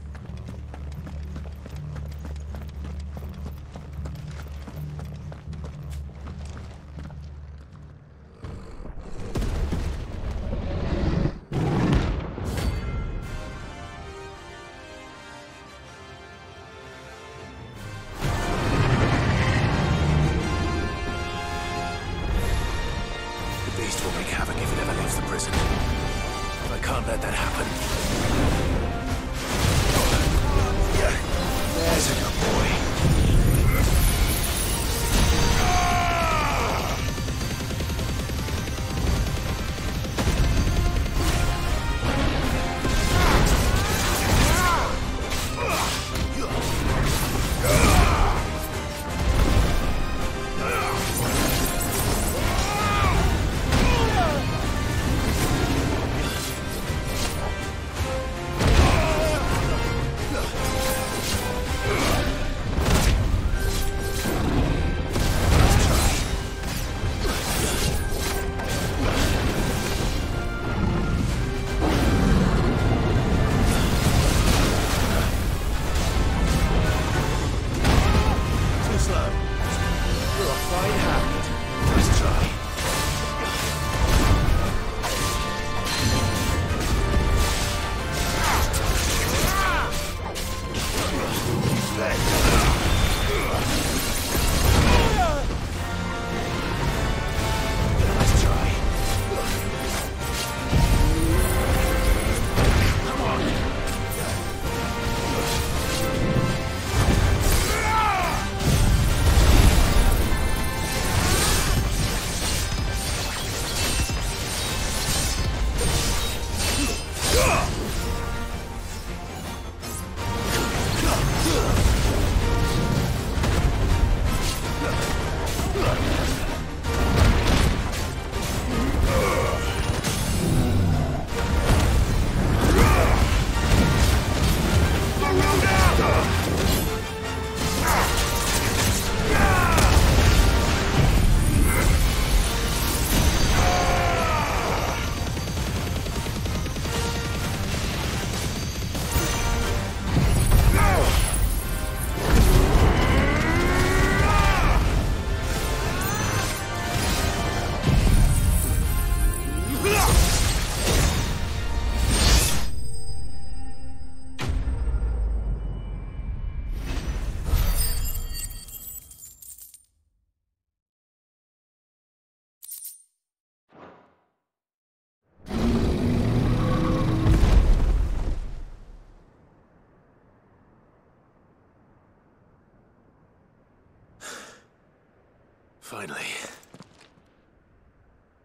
Finally.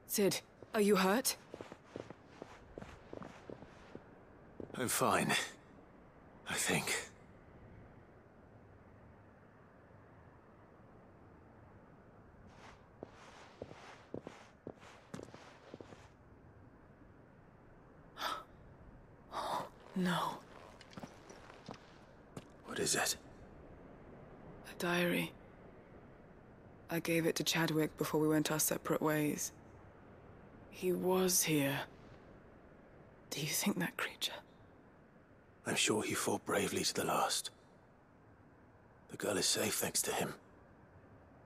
Sid, are you hurt? I'm fine. I think. No. What is it? A diary. I gave it to Chadwick before we went our separate ways. He was here. Do you think that creature? I'm sure he fought bravely to the last. The girl is safe thanks to him.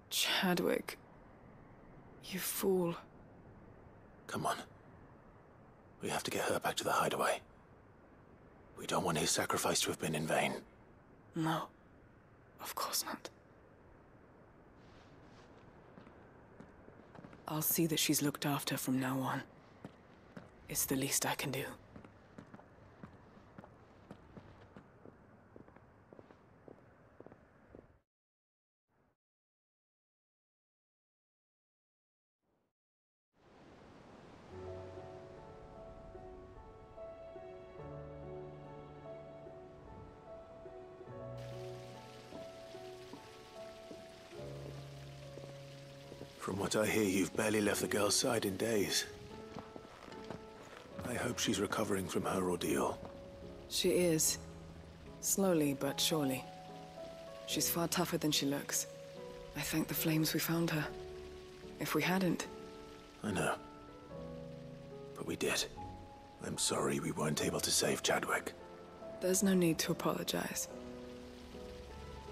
Chadwick. You fool. Come on. We have to get her back to the hideaway. We don't want his sacrifice to have been in vain. No. Of course not. I'll see that she's looked after from now on. It's the least I can do. From what I hear, you've barely left the girl's side in days. I hope she's recovering from her ordeal. She is. Slowly but surely. She's far tougher than she looks. I thank the flames we found her. If we hadn't... I know. But we did. I'm sorry we weren't able to save Chadwick. There's no need to apologize.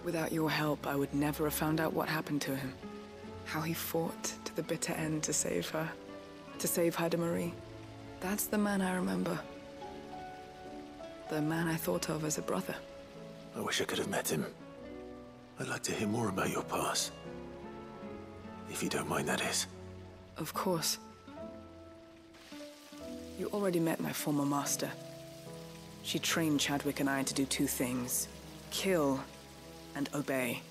Without your help, I would never have found out what happened to him. How he fought to the bitter end to save her. To save Haida Marie. That's the man I remember. The man I thought of as a brother. I wish I could have met him. I'd like to hear more about your past. If you don't mind, that is. Of course. You already met my former master. She trained Chadwick and I to do two things. Kill and obey.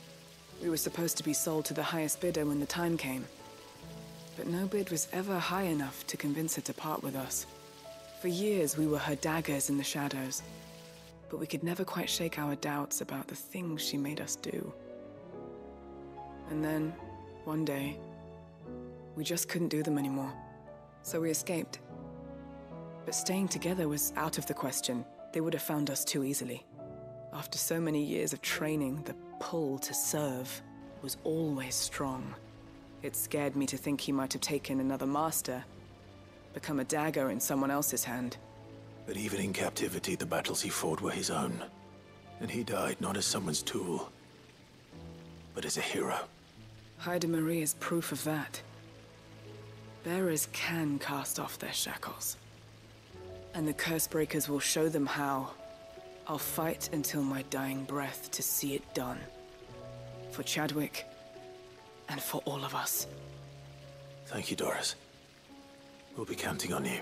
We were supposed to be sold to the highest bidder when the time came. But no bid was ever high enough to convince her to part with us. For years, we were her daggers in the shadows. But we could never quite shake our doubts about the things she made us do. And then, one day, we just couldn't do them anymore. So we escaped. But staying together was out of the question. They would have found us too easily. After so many years of training, the pull to serve was always strong. It scared me to think he might have taken another master, become a dagger in someone else's hand. But even in captivity, the battles he fought were his own. And he died not as someone's tool, but as a hero. Haida Marie is proof of that. Bearers can cast off their shackles. And the Cursebreakers will show them how. I'll fight until my dying breath to see it done. For Chadwick, and for all of us. Thank you, Doris. We'll be counting on you.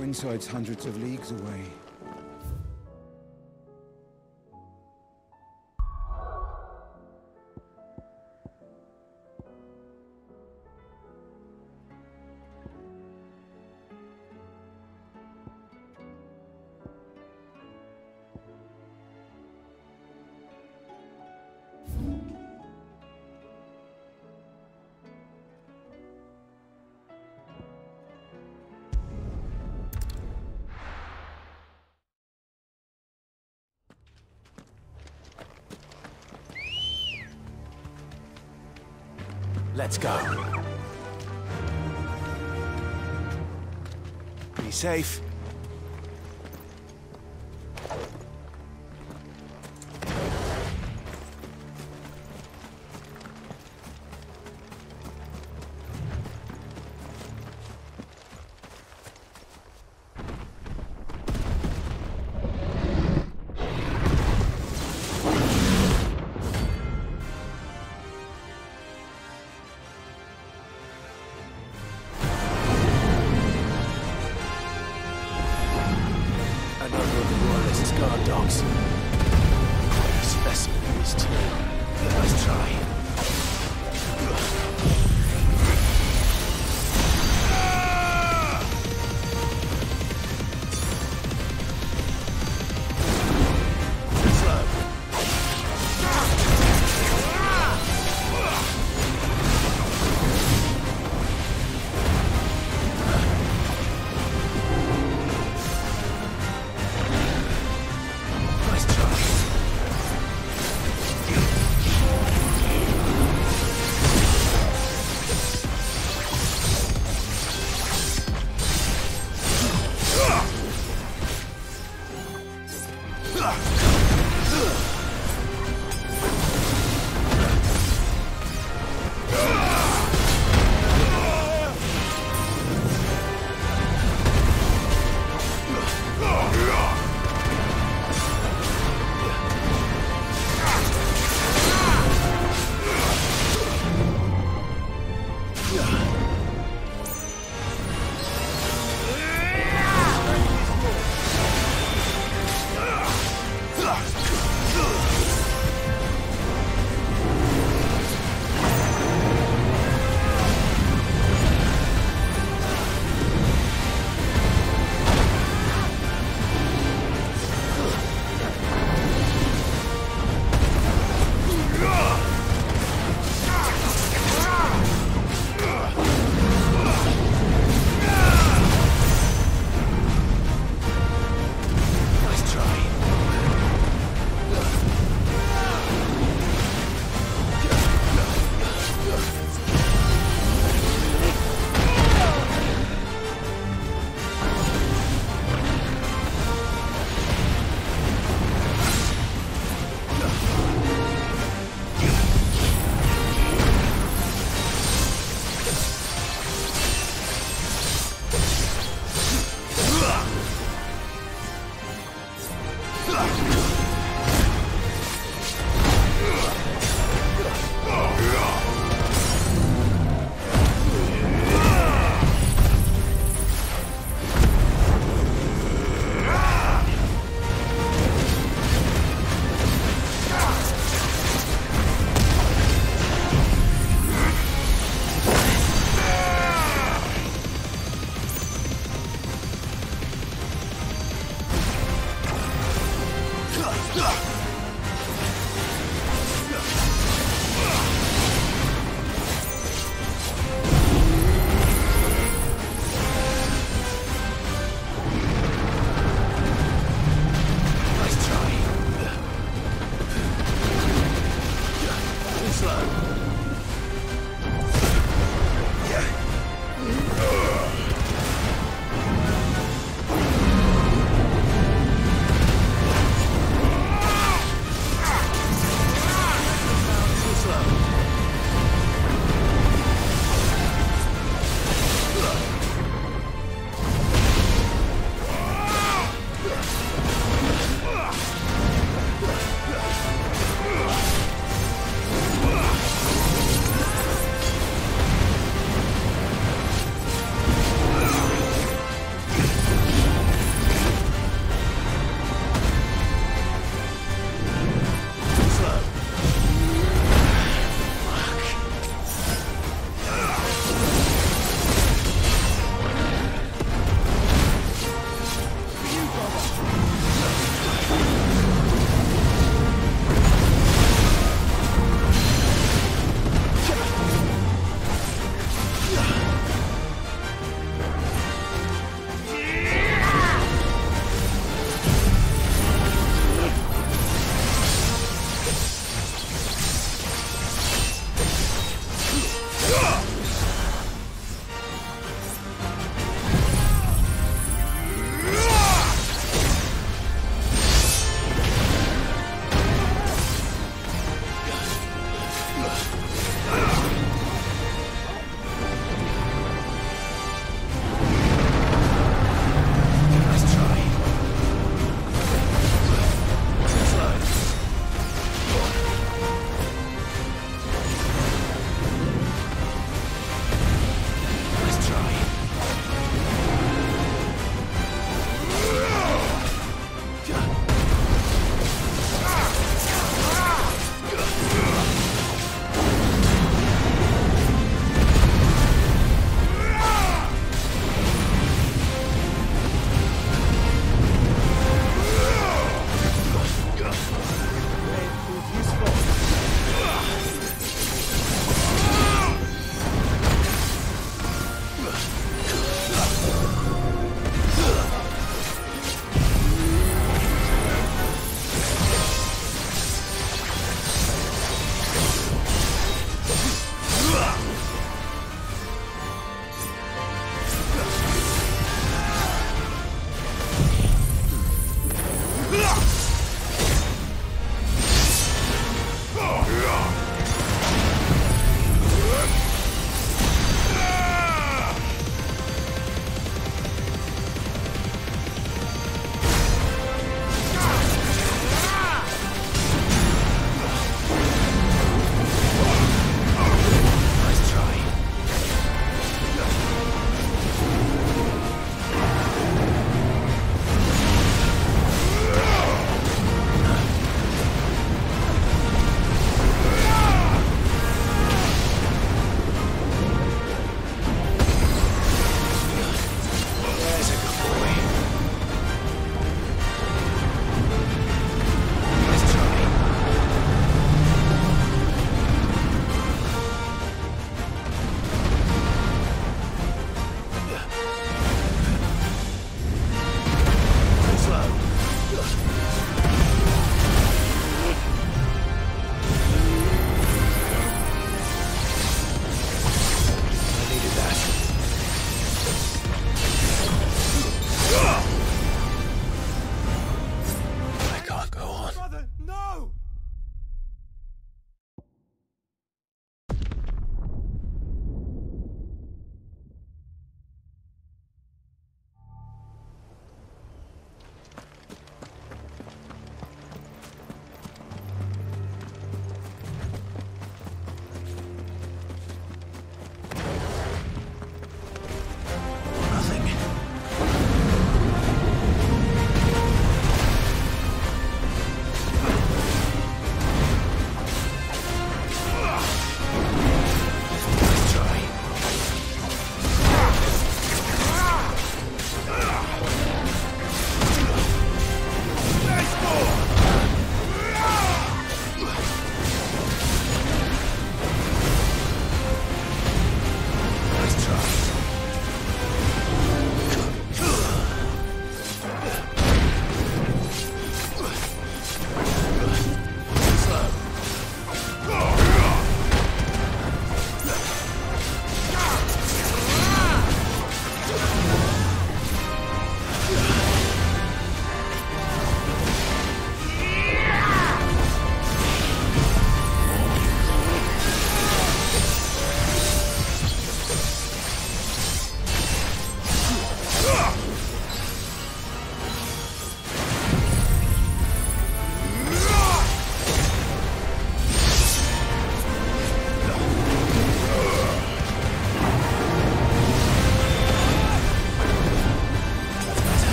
Twinside's hundreds of leagues away. Let's go. Be safe.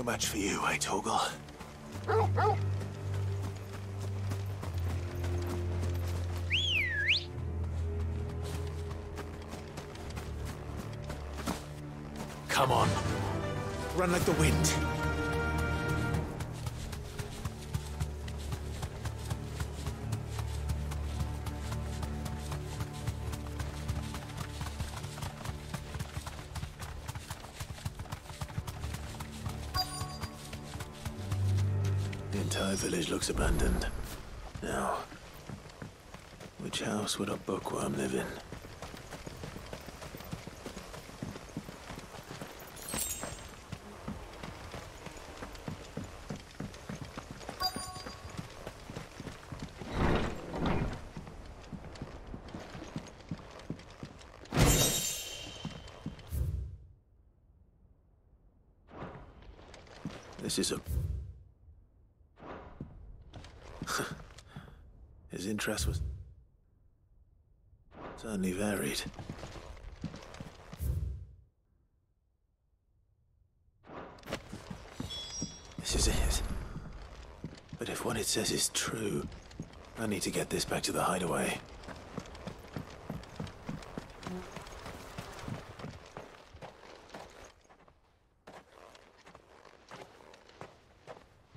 No match for you, eh, Torgal? Come on. Run like the wind. The entire village looks abandoned. Now, which house would a bookworm live in? This is a... His interest was certainly varied. This is it. But if what it says is true, I need to get this back to the hideaway.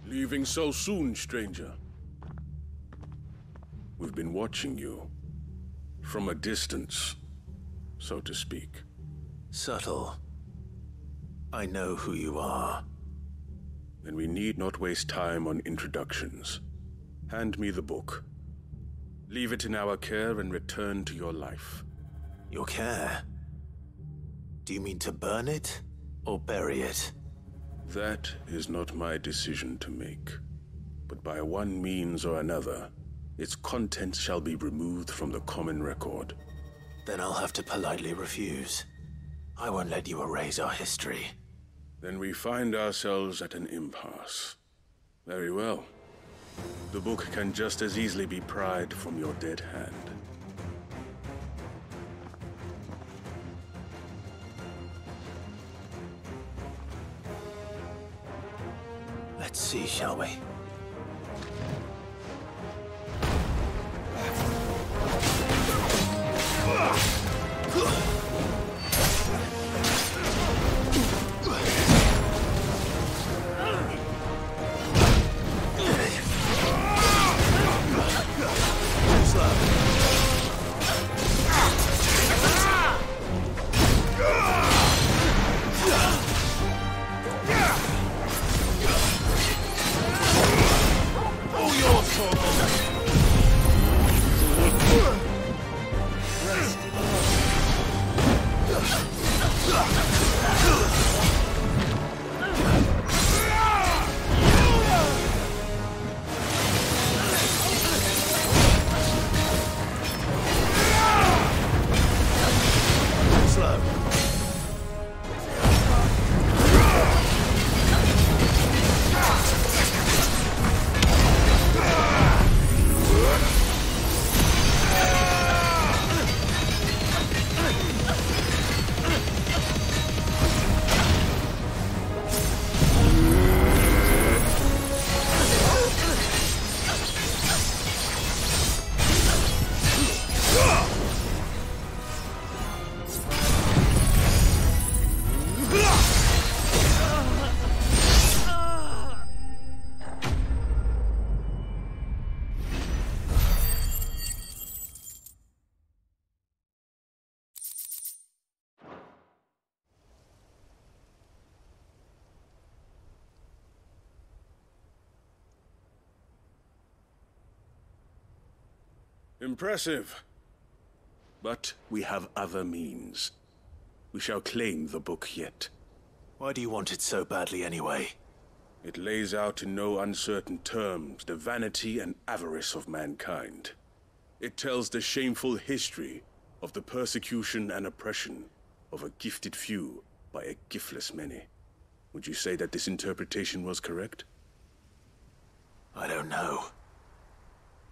Leaving so soon, stranger? We've been watching you. From a distance, so to speak. Subtle. I know who you are. Then we need not waste time on introductions. Hand me the book. Leave it in our care and return to your life. Your care? Do you mean to burn it or bury it? That is not my decision to make. But by one means or another, its contents shall be removed from the common record. Then I'll have to politely refuse. I won't let you erase our history. Then we find ourselves at an impasse. Very well. The book can just as easily be pried from your dead hand. Let's see, shall we? Impressive. But we have other means. We shall claim the book yet. Why do you want it so badly anyway? It lays out in no uncertain terms the vanity and avarice of mankind. It tells the shameful history of the persecution and oppression of a gifted few by a giftless many. Would you say that this interpretation was correct? I don't know.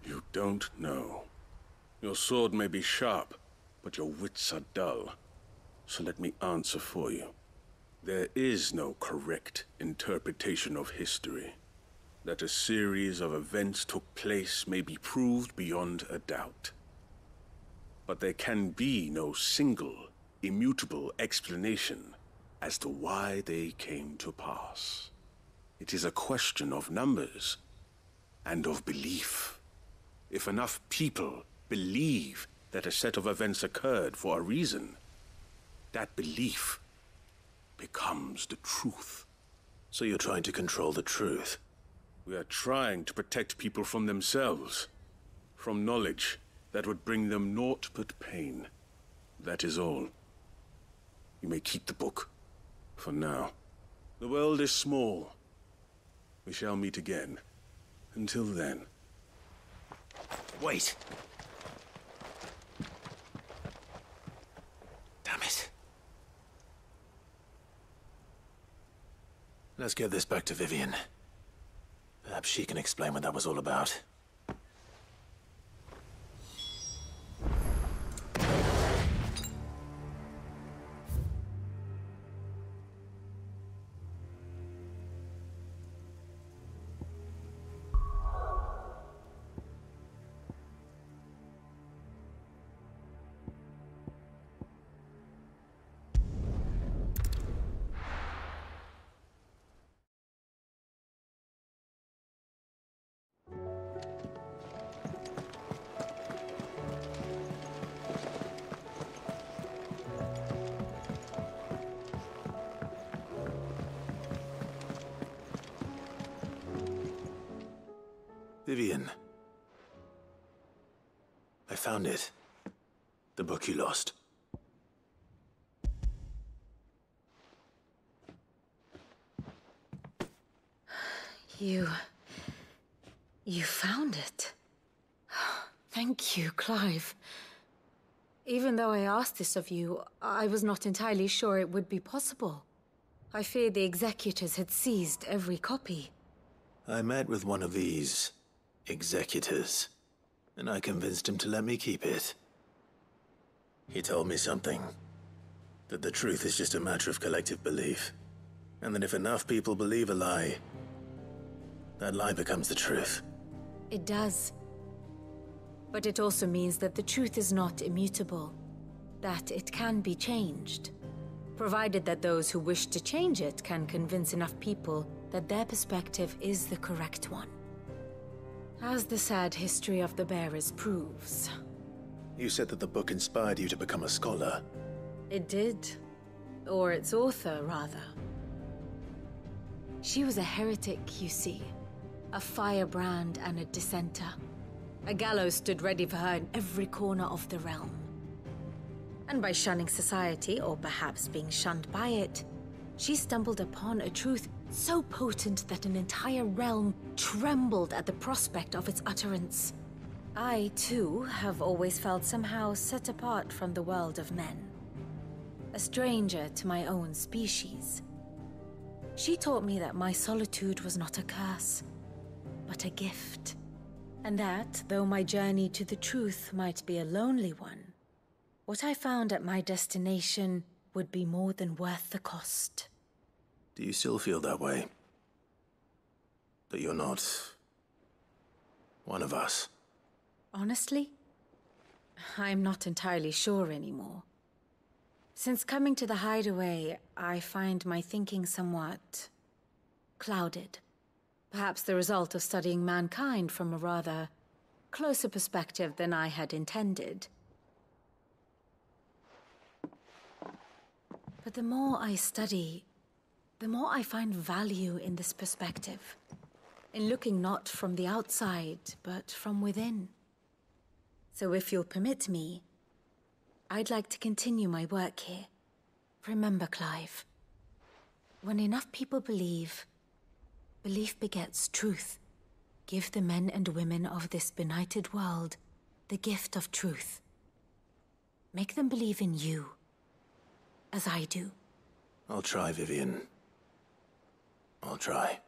You don't know. Your sword may be sharp, but your wits are dull. So let me answer for you. There is no correct interpretation of history. That a series of events took place may be proved beyond a doubt. But there can be no single, immutable explanation as to why they came to pass. It is a question of numbers and of belief. If enough people believe that a set of events occurred for a reason, that belief becomes the truth. So you're trying to control the truth? We are trying to protect people from themselves, from knowledge that would bring them naught but pain. That is all. You may keep the book, for now. The world is small. We shall meet again. Until then. Wait! Damn it. Let's get this back to Vivian. Perhaps she can explain what that was all about. Vivian. I found it. The book you lost. You found it. Thank you, Clive. Even though I asked this of you, I was not entirely sure it would be possible. I feared the executors had seized every copy. I met with one of these executors, and I convinced him to let me keep it. He told me something. That the truth is just a matter of collective belief. And that if enough people believe a lie, that lie becomes the truth. It does. But it also means that the truth is not immutable. That it can be changed. Provided that those who wish to change it can convince enough people that their perspective is the correct one. As the sad history of the bearers proves. You said that the book inspired you to become a scholar. It did. Or its author, rather. She was a heretic, you see. A firebrand and a dissenter. A gallows stood ready for her in every corner of the realm. And by shunning society, or perhaps being shunned by it, she stumbled upon a truth so potent that an entire realm trembled at the prospect of its utterance. I, too, have always felt somehow set apart from the world of men. A stranger to my own species. She taught me that my solitude was not a curse, but a gift. And that, though my journey to the truth might be a lonely one, what I found at my destination would be more than worth the cost. Do you still feel that way? That you're not one of us? Honestly, I'm not entirely sure anymore. Since coming to the hideaway, I find my thinking somewhat clouded. Perhaps the result of studying mankind from a rather closer perspective than I had intended. But the more I study, the more I find value in this perspective. In looking not from the outside, but from within. So if you'll permit me, I'd like to continue my work here. Remember, Clive, when enough people believe, belief begets truth. Give the men and women of this benighted world the gift of truth. Make them believe in you, as I do. I'll try, Vivian. I'll try.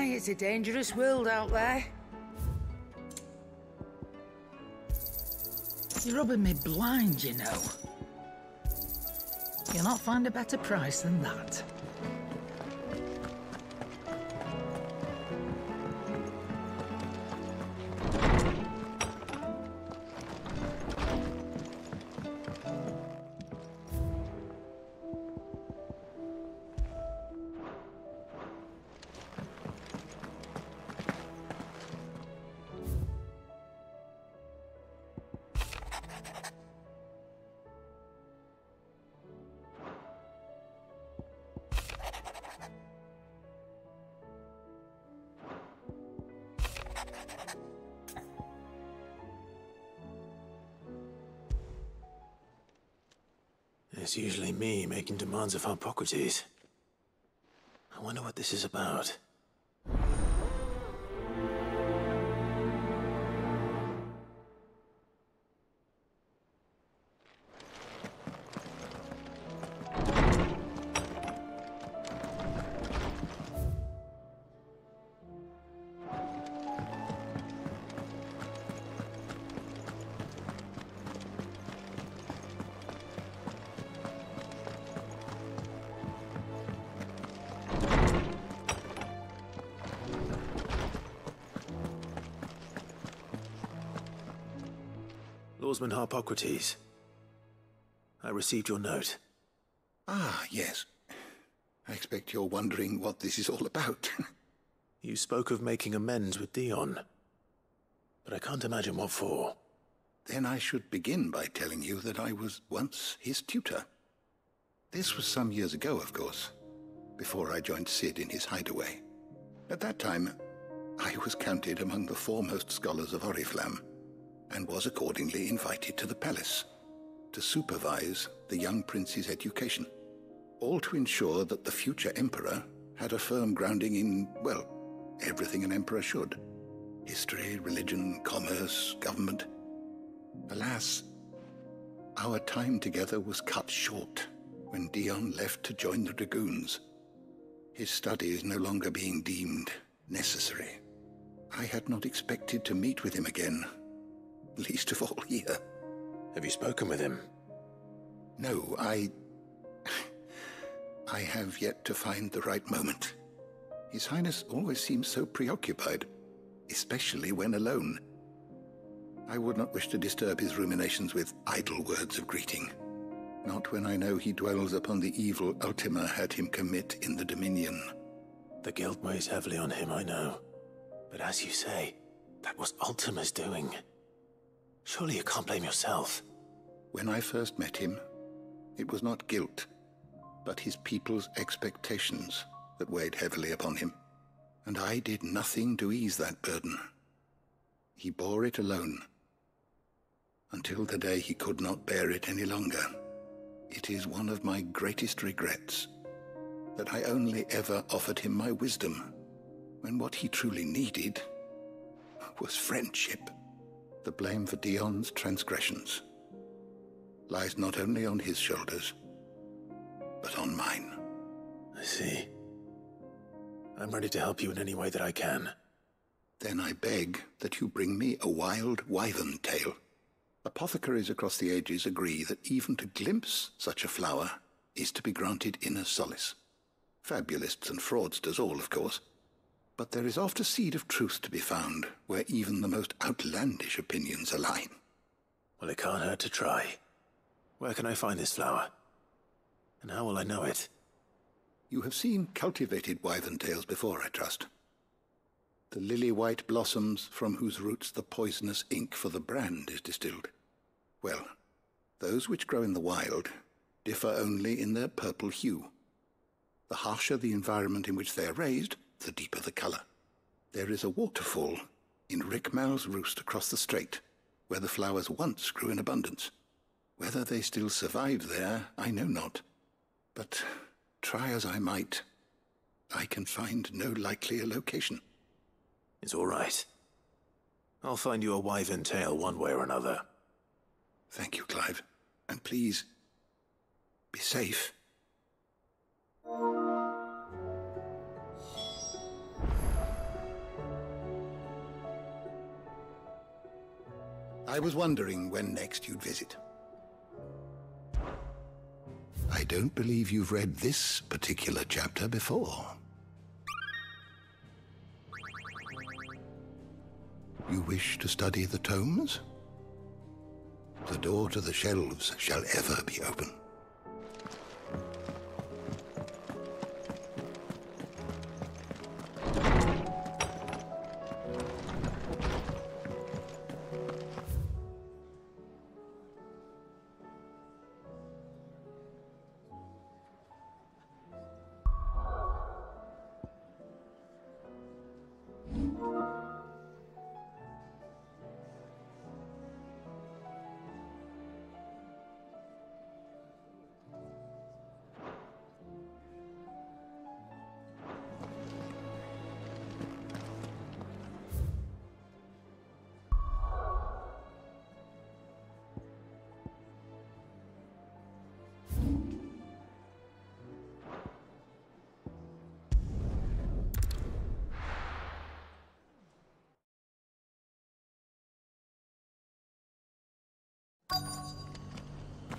Aye, it's a dangerous world out there. You're rubbing me blind, you know. You'll not find a better price than that. It's usually me making demands of Hippocrates. I wonder what this is about. Lawsman Hippocrates, I received your note. Ah, yes. I expect you're wondering what this is all about. You spoke of making amends with Dion, but I can't imagine what for. Then I should begin by telling you that I was once his tutor. This was some years ago, of course, before I joined Sid in his hideaway. At that time, I was counted among the foremost scholars of Oriflamme, and was accordingly invited to the palace to supervise the young prince's education, all to ensure that the future emperor had a firm grounding in, well, everything an emperor should. History, religion, commerce, government. Alas, our time together was cut short when Dion left to join the dragoons. His studies no longer being deemed necessary. I had not expected to meet with him again, least of all here. Have you spoken with him? No, I have yet to find the right moment. His Highness always seems so preoccupied, especially when alone. I would not wish to disturb his ruminations with idle words of greeting. Not when I know he dwells upon the evil Ultima had him commit in the Dominion. The guilt weighs heavily on him, I know. But as you say, that was Ultima's doing. Surely you can't blame yourself. When I first met him, it was not guilt, but his people's expectations that weighed heavily upon him. And I did nothing to ease that burden. He bore it alone, until the day he could not bear it any longer. It is one of my greatest regrets that I only ever offered him my wisdom, when what he truly needed was friendship. The blame for Dion's transgressions lies not only on his shoulders, but on mine. I see. I'm ready to help you in any way that I can. Then I beg that you bring me a wild wyvern tail. Apothecaries across the ages agree that even to glimpse such a flower is to be granted inner solace. Fabulists and fraudsters all, of course. But there is oft a seed of truth to be found where even the most outlandish opinions align. Well, it can't hurt to try. Where can I find this flower? And how will I know it? You have seen cultivated wyvern tails before, I trust. The lily-white blossoms from whose roots the poisonous ink for the brand is distilled. Well, those which grow in the wild differ only in their purple hue. The harsher the environment in which they are raised, the deeper the colour. There is a waterfall in Rickmal's roost across the strait, where the flowers once grew in abundance. Whether they still survive there, I know not. But try as I might, I can find no likelier location. It's all right. I'll find you a wyvern tail one way or another. Thank you, Clive. And please, be safe. I was wondering when next you'd visit. I don't believe you've read this particular chapter before. You wish to study the tomes? The door to the shelves shall ever be open.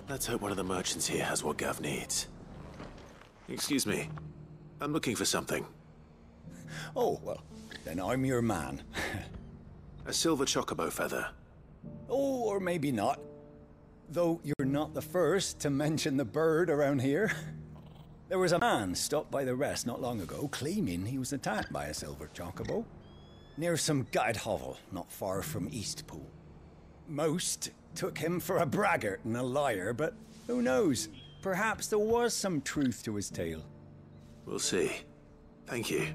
Let's hope one of the merchants here has what Gav needs. Excuse me. I'm looking for something. Oh, well, then I'm your man. A silver chocobo feather. Oh, or maybe not. Though you're not the first to mention the bird around here. There was a man stopped by the rest not long ago claiming he was attacked by a silver chocobo near some gutted hovel not far from Eastpool. Most took him for a braggart and a liar, but who knows? Perhaps there was some truth to his tale. We'll see. Thank you.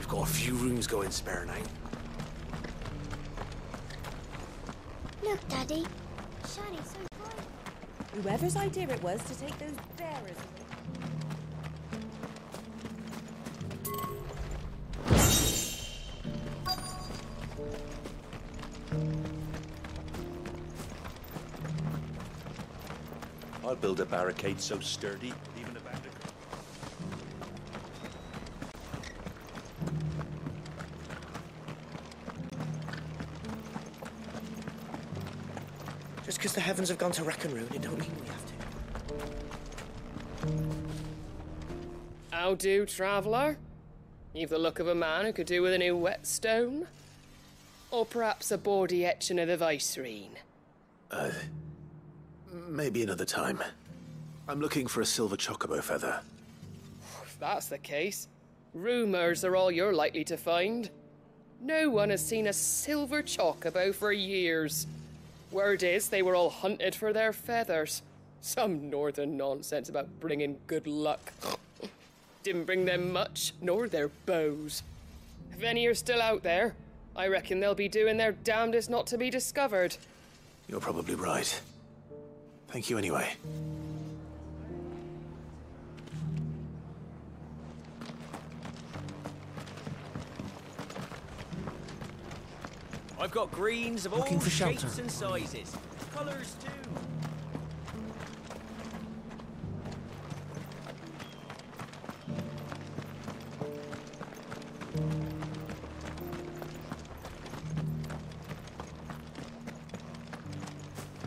Got a few rooms going spare now. Look, Daddy. Shiny's so bright. Whoever's idea it was to take those bearers I'll build a barricade so sturdy, even a bandit. Just because the heavens have gone to wreck and ruin, it don't mean we have to. How do, traveller? You've the look of a man who could do with a new whetstone. Or perhaps a bawdy etching of the Vicerine. Maybe another time. I'm looking for a silver chocobo feather. If that's the case, rumours are all you're likely to find. No one has seen a silver chocobo for years. Word is they were all hunted for their feathers. Some northern nonsense about bringing good luck. Didn't bring them much, nor their bows. If any are still out there, I reckon they'll be doing their damnedest not to be discovered. You're probably right. Thank you anyway. I've got greens of all Looking for shelter. shapes and sizes. Colours too.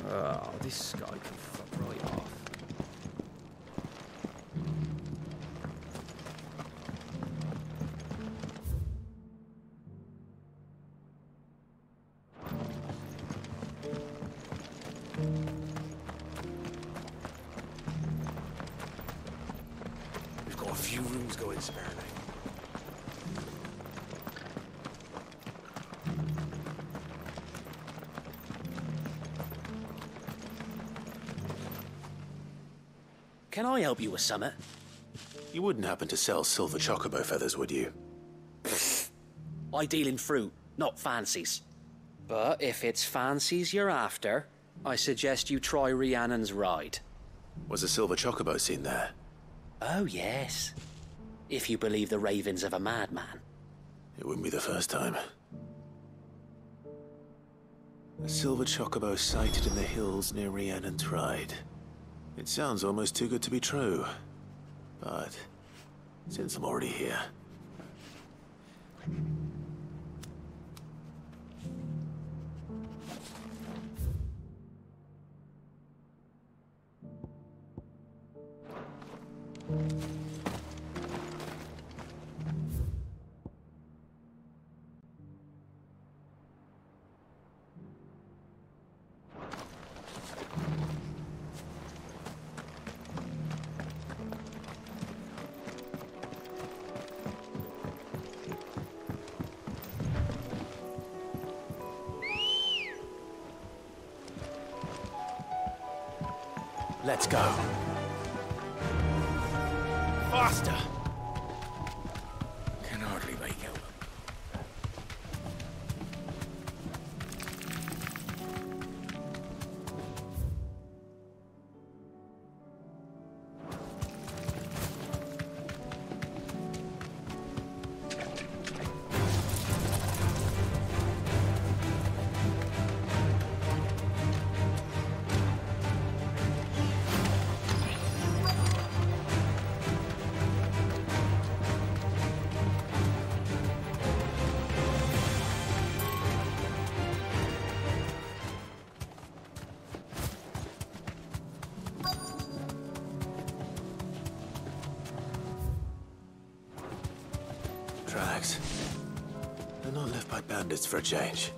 Oh, this guy can fuck right off. We've got a few rooms going spare now. Can I help you with summit? You wouldn't happen to sell silver chocobo feathers, would you? I deal in fruit, not fancies. But if it's fancies you're after, I suggest you try Rhiannon's ride. Was a silver chocobo seen there? Oh, yes. If you believe the ravings of a madman. It wouldn't be the first time. A silver chocobo sighted in the hills near Rhiannon's ride. It sounds almost too good to be true. But since I'm already here... Let's go. Faster! Can hardly make out. Tracks. They're not left by bandits for a change.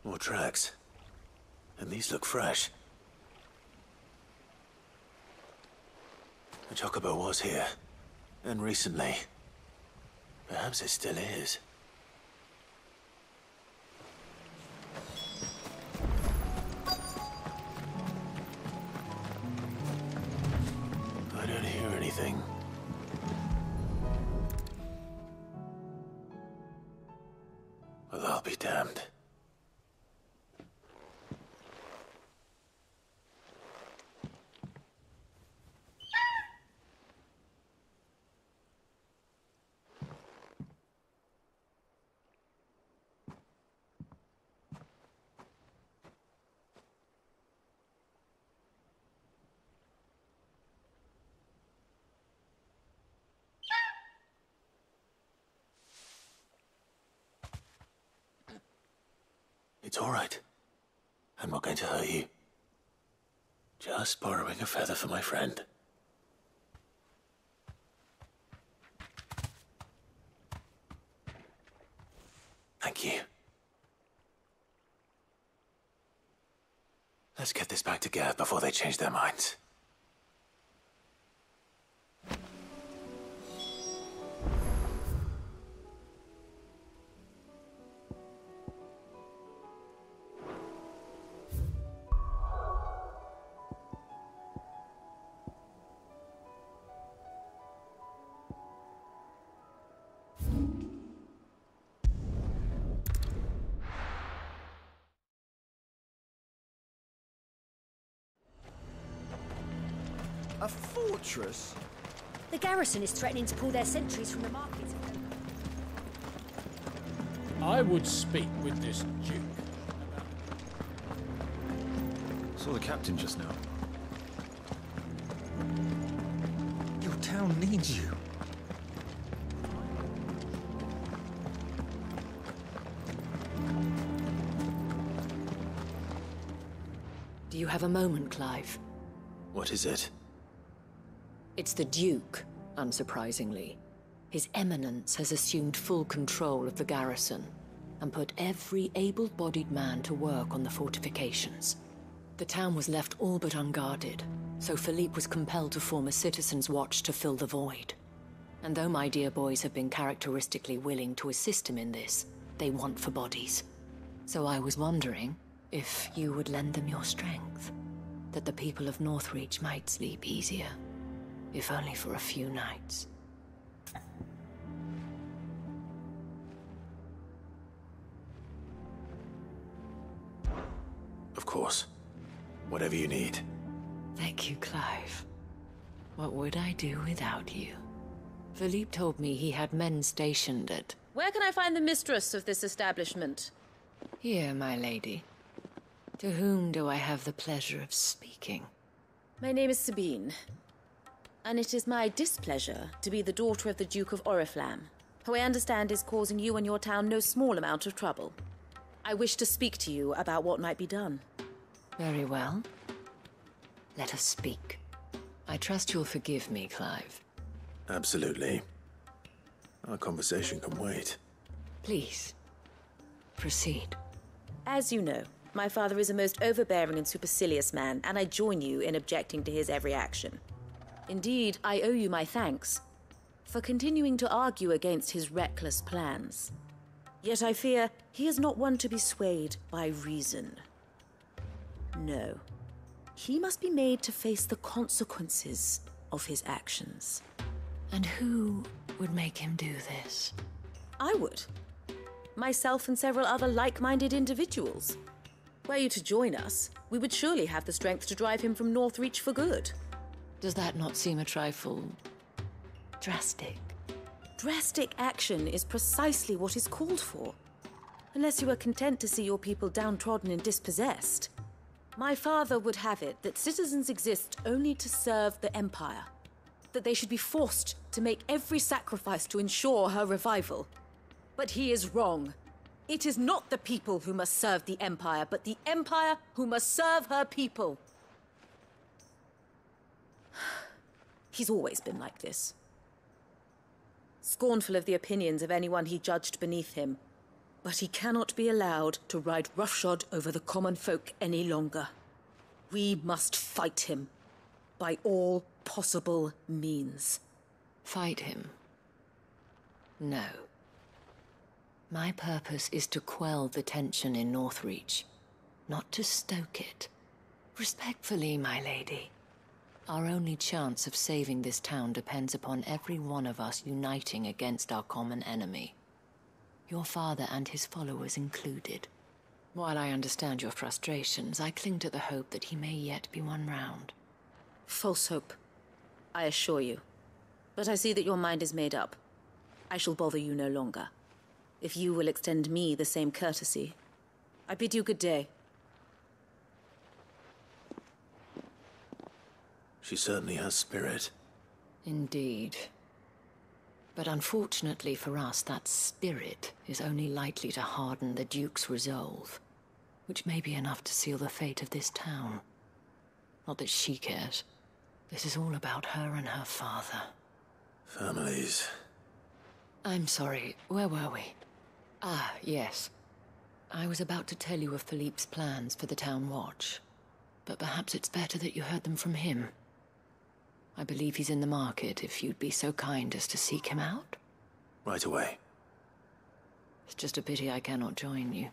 More tracks. And these look fresh. The Chocobo was here. And recently. Perhaps it still is. I don't hear anything. Well, I'll be damned. It's all right. I'm not going to hurt you. Just borrowing a feather for my friend. Thank you. Let's get this back to Gav before they change their minds. A fortress? The garrison is threatening to pull their sentries from the market. I would speak with this Duke. Saw the captain just now. Your town needs you. Do you have a moment, Clive? What is it? It's the Duke, unsurprisingly. His Eminence has assumed full control of the garrison and put every able-bodied man to work on the fortifications. The town was left all but unguarded, so Philippe was compelled to form a citizen's watch to fill the void. And though my dear boys have been characteristically willing to assist him in this, they want for bodies. So I was wondering if you would lend them your strength, that the people of Northreach might sleep easier, if only for a few nights. Of course. Whatever you need. Thank you, Clive. What would I do without you? Philippe told me he had men stationed at... Where can I find the mistress of this establishment? Here, my lady. To whom do I have the pleasure of speaking? My name is Sabine, and it is my displeasure to be the daughter of the Duke of Oriflamme, who I understand is causing you and your town no small amount of trouble. I wish to speak to you about what might be done. Very well. Let us speak. I trust you'll forgive me, Clive. Absolutely. Our conversation can wait. Please, proceed. As you know, my father is a most overbearing and supercilious man, and I join you in objecting to his every action. Indeed, I owe you my thanks for continuing to argue against his reckless plans. Yet I fear he is not one to be swayed by reason. No. He must be made to face the consequences of his actions. And who would make him do this? I would. Myself and several other like-minded individuals. Were you to join us, we would surely have the strength to drive him from Northreach for good. Does that not seem a trifle... drastic? Drastic action is precisely what is called for. Unless you are content to see your people downtrodden and dispossessed. My father would have it that citizens exist only to serve the Empire. That they should be forced to make every sacrifice to ensure her revival. But he is wrong. It is not the people who must serve the Empire, but the Empire who must serve her people. He's always been like this. Scornful of the opinions of anyone he judged beneath him. But he cannot be allowed to ride roughshod over the common folk any longer. We must fight him. By all possible means. Fight him? No. My purpose is to quell the tension in Northreach, not to stoke it. Respectfully, my lady. Our only chance of saving this town depends upon every one of us uniting against our common enemy. Your father and his followers included. While I understand your frustrations, I cling to the hope that he may yet be won round. False hope, I assure you. But I see that your mind is made up. I shall bother you no longer. If you will extend me the same courtesy, I bid you good day. She certainly has spirit. Indeed. But unfortunately for us, that spirit is only likely to harden the Duke's resolve, which may be enough to seal the fate of this town. Not that she cares. This is all about her and her father. Families. I'm sorry, where were we? Ah, yes. I was about to tell you of Philippe's plans for the town watch, but perhaps it's better that you heard them from him. I believe he's in the market, if you'd be so kind as to seek him out. Right away. It's just a pity I cannot join you.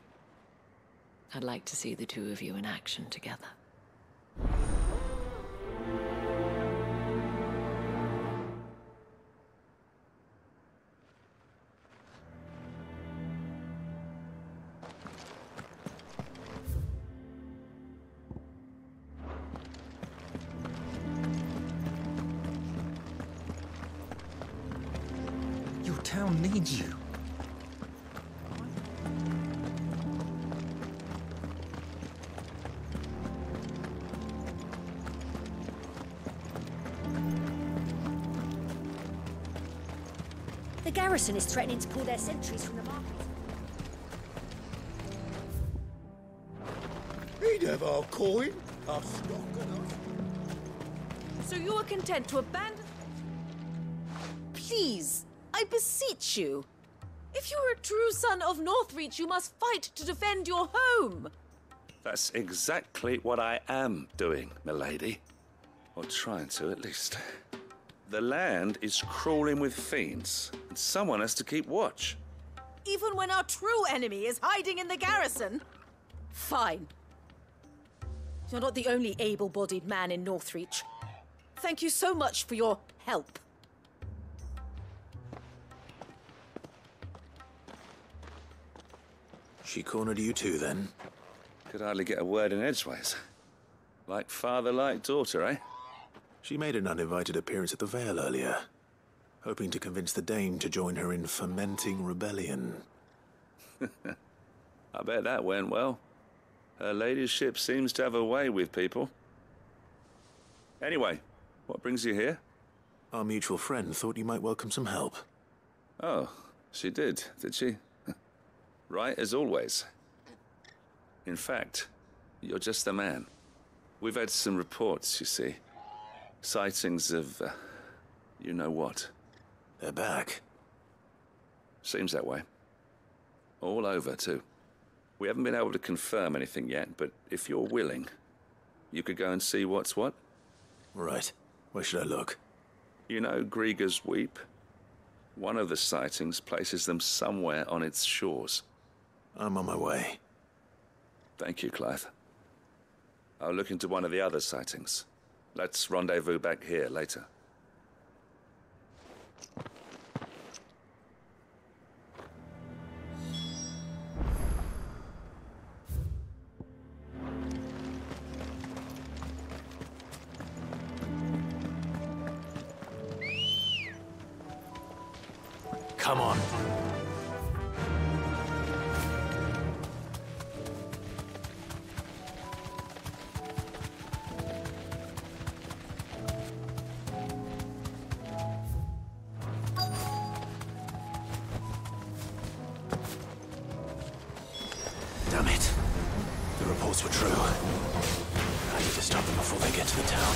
I'd like to see the two of you in action together. Your town needs you. The garrison is threatening to pull their sentries from the market. He'd have our coin, our stock enough. So you are content to abandon... Please, I beseech you. If you are a true son of Northreach, you must fight to defend your home. That's exactly what I am doing, milady. Or trying to, at least. The land is crawling with fiends, and someone has to keep watch. Even when our true enemy is hiding in the garrison? Fine. You're not the only able-bodied man in Northreach. Thank you so much for your help. She cornered you too, then? Could hardly get a word in edgeways. Like father, like daughter, eh? She made an uninvited appearance at the Vale earlier, hoping to convince the Dane to join her in fomenting rebellion. I bet that went well. Her ladyship seems to have a way with people. Anyway, what brings you here? Our mutual friend thought you might welcome some help. Oh, she did she? Right as always. In fact, you're just the man. We've had some reports, you see. Sightings of, you know what. They're back. Seems that way. All over, too. We haven't been able to confirm anything yet, but if you're willing, you could go and see what's what. Right. Where should I look? You know Grieger's Weep? One of the sightings places them somewhere on its shores. I'm on my way. Thank you, Clive. I'll look into one of the other sightings. Let's rendezvous back here later. Come on. Damn it. The reports were true. I need to stop them before they get to the town.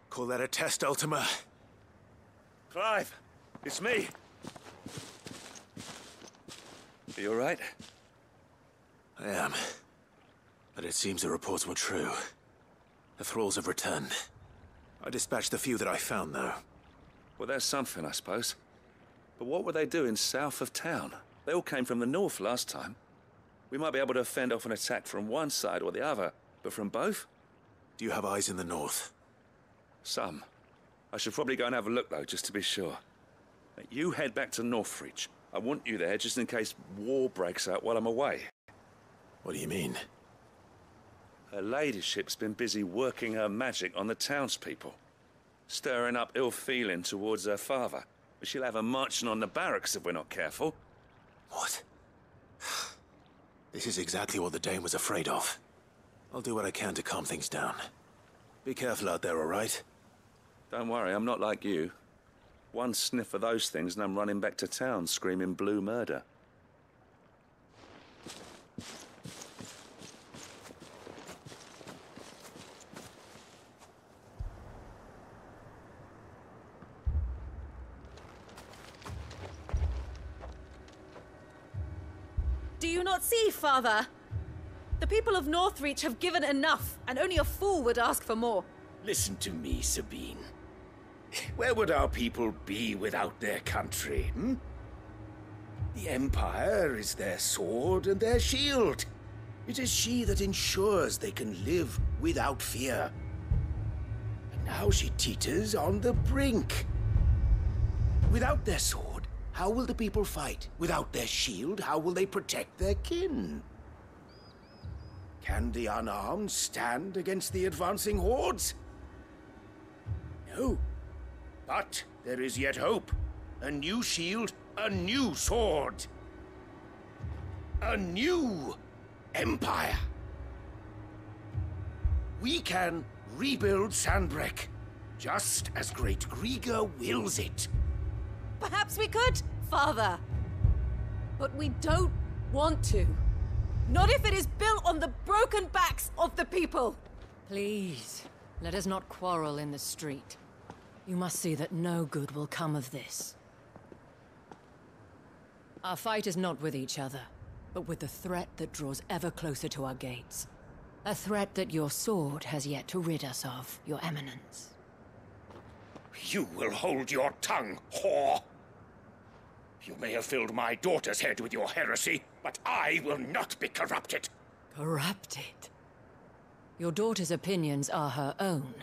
Call that a test, Ultima? Clive, it's me. You all right? I am. But it seems the reports were true. The thralls have returned. I dispatched the few that I found, though. Well, there's something, I suppose. But what were they doing south of town? They all came from the north last time. We might be able to fend off an attack from one side or the other, but from both? Do you have eyes in the north? Some. I should probably go and have a look, though, just to be sure. Now, you head back to Northreach. I want you there just in case war breaks out while I'm away. What do you mean? Her ladyship's been busy working her magic on the townspeople, stirring up ill feeling towards her father. But she'll have her marching on the barracks if we're not careful. What? This is exactly what the Dane was afraid of. I'll do what I can to calm things down. Be careful out there, all right? Don't worry, I'm not like you. One sniff of those things and I'm running back to town screaming blue murder. Do you not see, Father? The people of Northreach have given enough, and only a fool would ask for more. Listen to me, Sabine. Where would our people be without their country, hmm? The Empire is their sword and their shield. It is she that ensures they can live without fear. And now she teeters on the brink. Without their sword, how will the people fight? Without their shield, how will they protect their kin? Can the unarmed stand against the advancing hordes? No. But there is yet hope. A new shield, a new sword. A new empire. We can rebuild Sandbreck, just as Great Griga wills it. Perhaps we could, Father. But we don't want to. Not if it is built on the broken backs of the people. Please, let us not quarrel in the street. You must see that no good will come of this. Our fight is not with each other, but with the threat that draws ever closer to our gates. A threat that your sword has yet to rid us of, Your Eminence. You will hold your tongue, whore! You may have filled my daughter's head with your heresy, but I will not be corrupted. Corrupted? Your daughter's opinions are her own,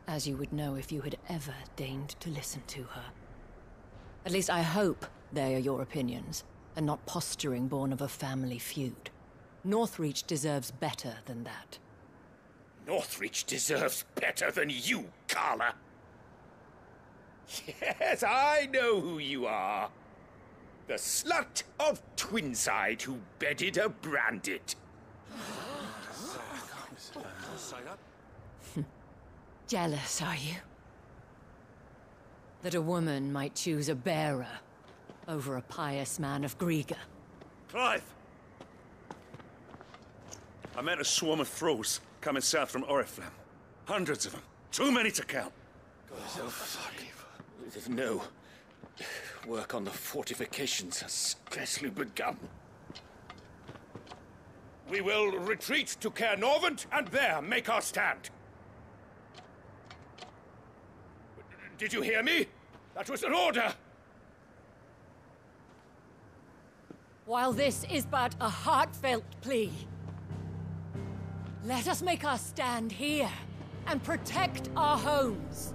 as you would know if you had ever deigned to listen to her. At least I hope they are your opinions, and not posturing born of a family feud. Northreach deserves better than that. Northreach deserves better than you, Carla. Yes, I know who you are. The slut of Twinside who bedded a Branded. Jealous, are you? That a woman might choose a bearer over a pious man of Griga. Clive! I met a swarm of thralls coming south from Oriflamme. Hundreds of them. Too many to count. Oh, fuck. No. Work on the fortifications has scarcely begun. We will retreat to Caer Norvent and there make our stand. Did you hear me? That was an order! While this is but a heartfelt plea, let us make our stand here and protect our homes.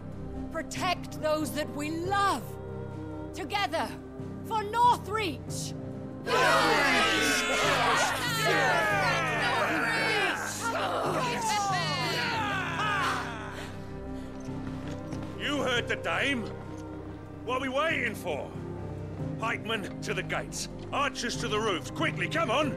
Protect those that we love. Together, for Northreach! You heard the dame. What are we waiting for? Pikemen to the gates. Archers to the roofs. Quickly, come on!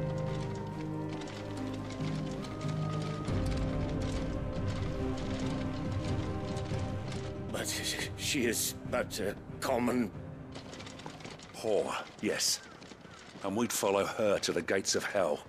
But she is but a common... whore, yes. And we'd follow her to the gates of hell.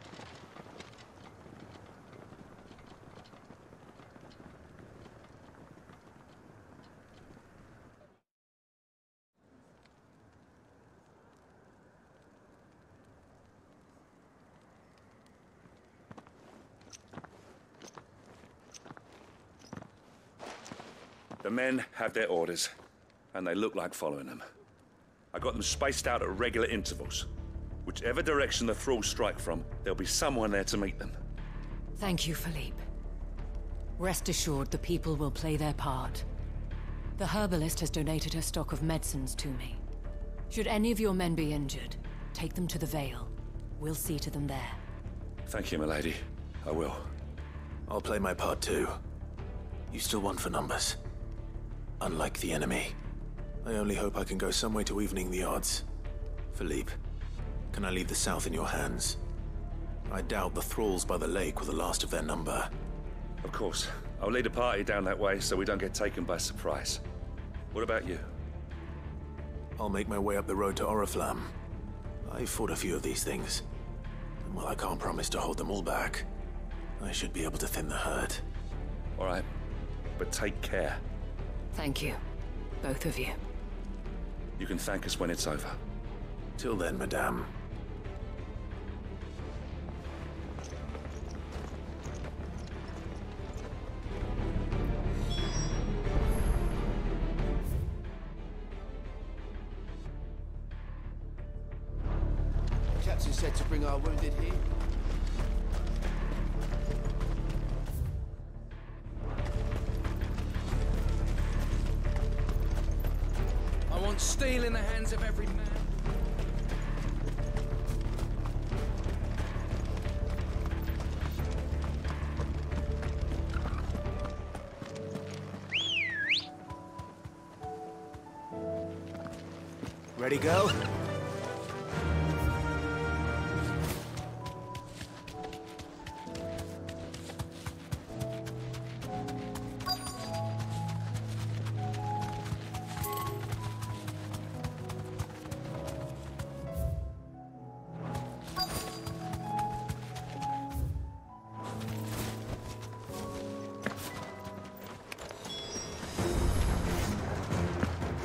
The men have their orders, and they look like following them. I got them spaced out at regular intervals. Whichever direction the thralls strike from, there'll be someone there to meet them. Thank you, Philippe. Rest assured, the people will play their part. The herbalist has donated her stock of medicines to me. Should any of your men be injured, take them to the Vale. We'll see to them there. Thank you, milady. I will. I'll play my part too. You still want for numbers. Unlike the enemy. I only hope I can go some way to evening the odds. Philippe, can I leave the south in your hands? I doubt the thralls by the lake were the last of their number. Of course. I'll lead a party down that way so we don't get taken by surprise. What about you? I'll make my way up the road to Oriflamme. I've fought a few of these things. And while I can't promise to hold them all back, I should be able to thin the herd. All right. But take care. Thank you. Both of you. You can thank us when it's over. Till then, madame. Captain said to bring our wounded here. I want steel in the hands of every man. Ready, go?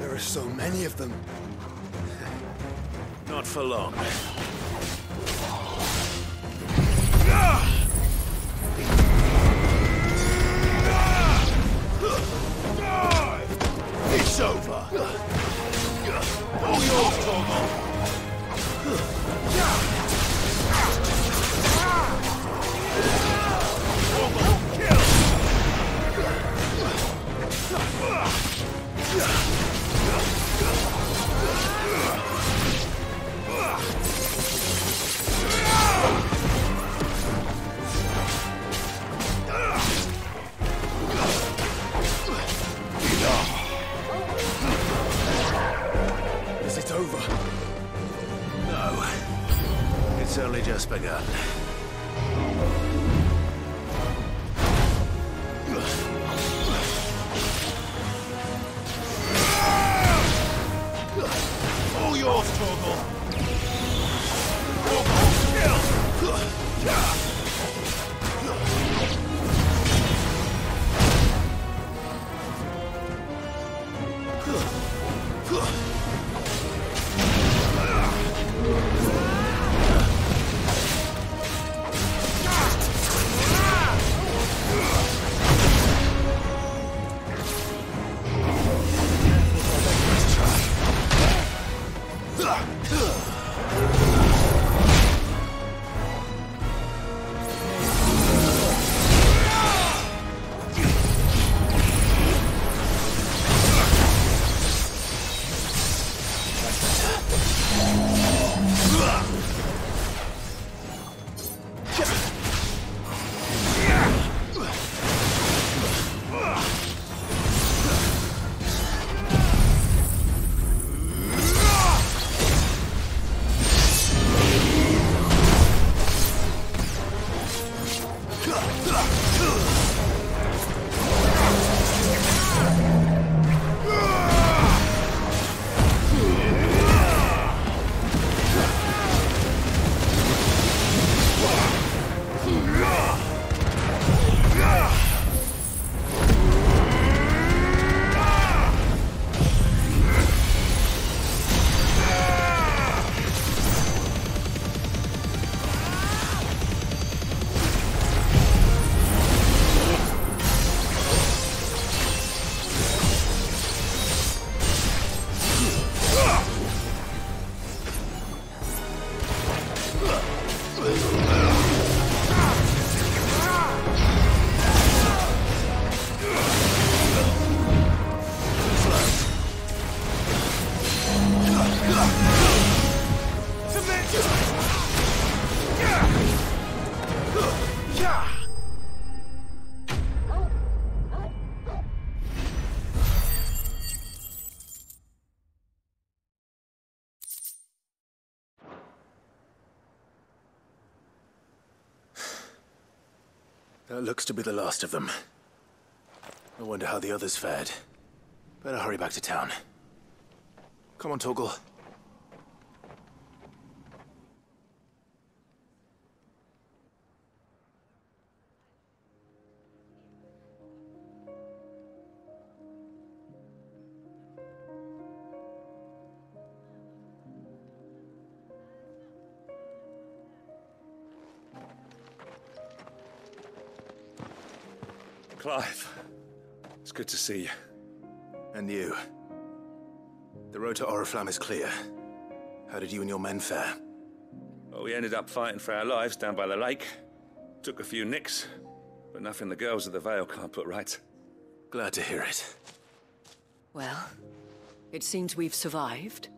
There are so many of them. Not for long. It's over. All yours, Torgal. Is it over? No. It's only just begun. All yours, Torgal. Torgal, kill! That looks to be the last of them. I wonder how the others fared. Better hurry back to town. Come on, Torgal. Clive, it's good to see you. And you. The road to Oriflamme is clear. How did you and your men fare? Well, we ended up fighting for our lives down by the lake. Took a few nicks, but nothing the girls of the Vale can't put right. Glad to hear it. Well, it seems we've survived.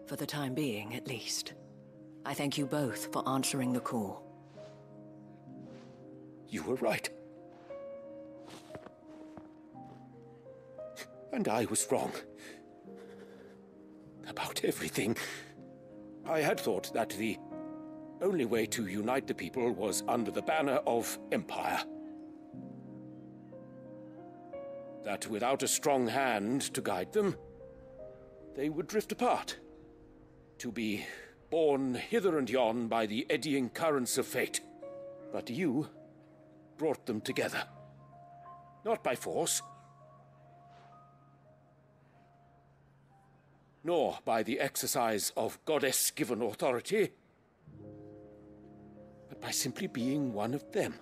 For the time being, at least. I thank you both for answering the call. You were right. And I was wrong. About everything. I had thought that the only way to unite the people was under the banner of Empire. That without a strong hand to guide them, they would drift apart. To be borne hither and yon by the eddying currents of fate. But you brought them together. Not by force, nor by the exercise of goddess-given authority, but by simply being one of them.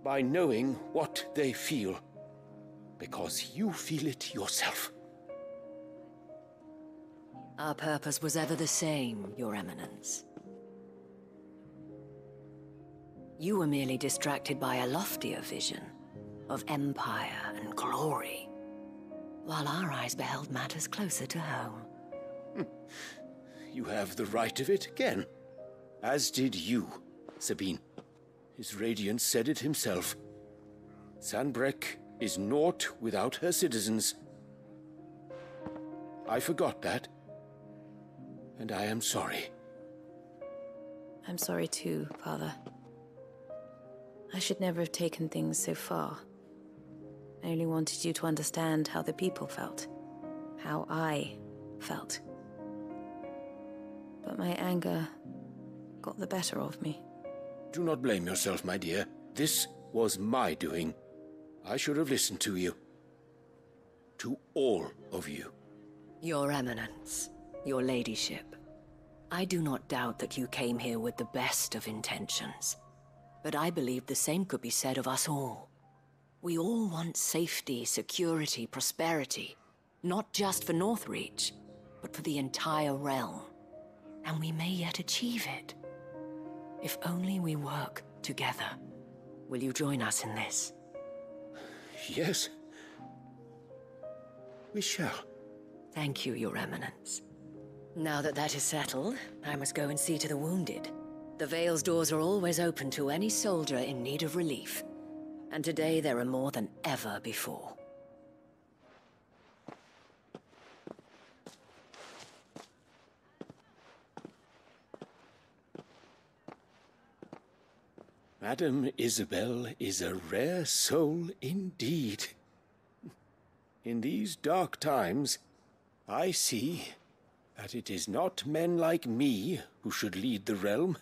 By knowing what they feel, because you feel it yourself. Our purpose was ever the same, Your Eminence. You were merely distracted by a loftier vision of empire and glory, while our eyes beheld matters closer to home. You have the right of it again. As did you, Sabine. His radiance said it himself. Sanbreque is naught without her citizens. I forgot that, and I am sorry. I'm sorry too, Father. I should never have taken things so far. I only wanted you to understand how the people felt. How I felt. But my anger got the better of me. Do not blame yourself, my dear. This was my doing. I should have listened to you. To all of you. Your Eminence, your ladyship, I do not doubt that you came here with the best of intentions. But I believe the same could be said of us all. We all want safety, security, prosperity. Not just for Northreach, but for the entire realm. And we may yet achieve it. If only we work together. Will you join us in this? Yes. We shall. Thank you, Your Eminence. Now that that is settled, I must go and see to the wounded. The Vale's doors are always open to any soldier in need of relief. And today there are more than ever before. Madame Isabel is a rare soul indeed. In these dark times, I see that it is not men like me who should lead the realm,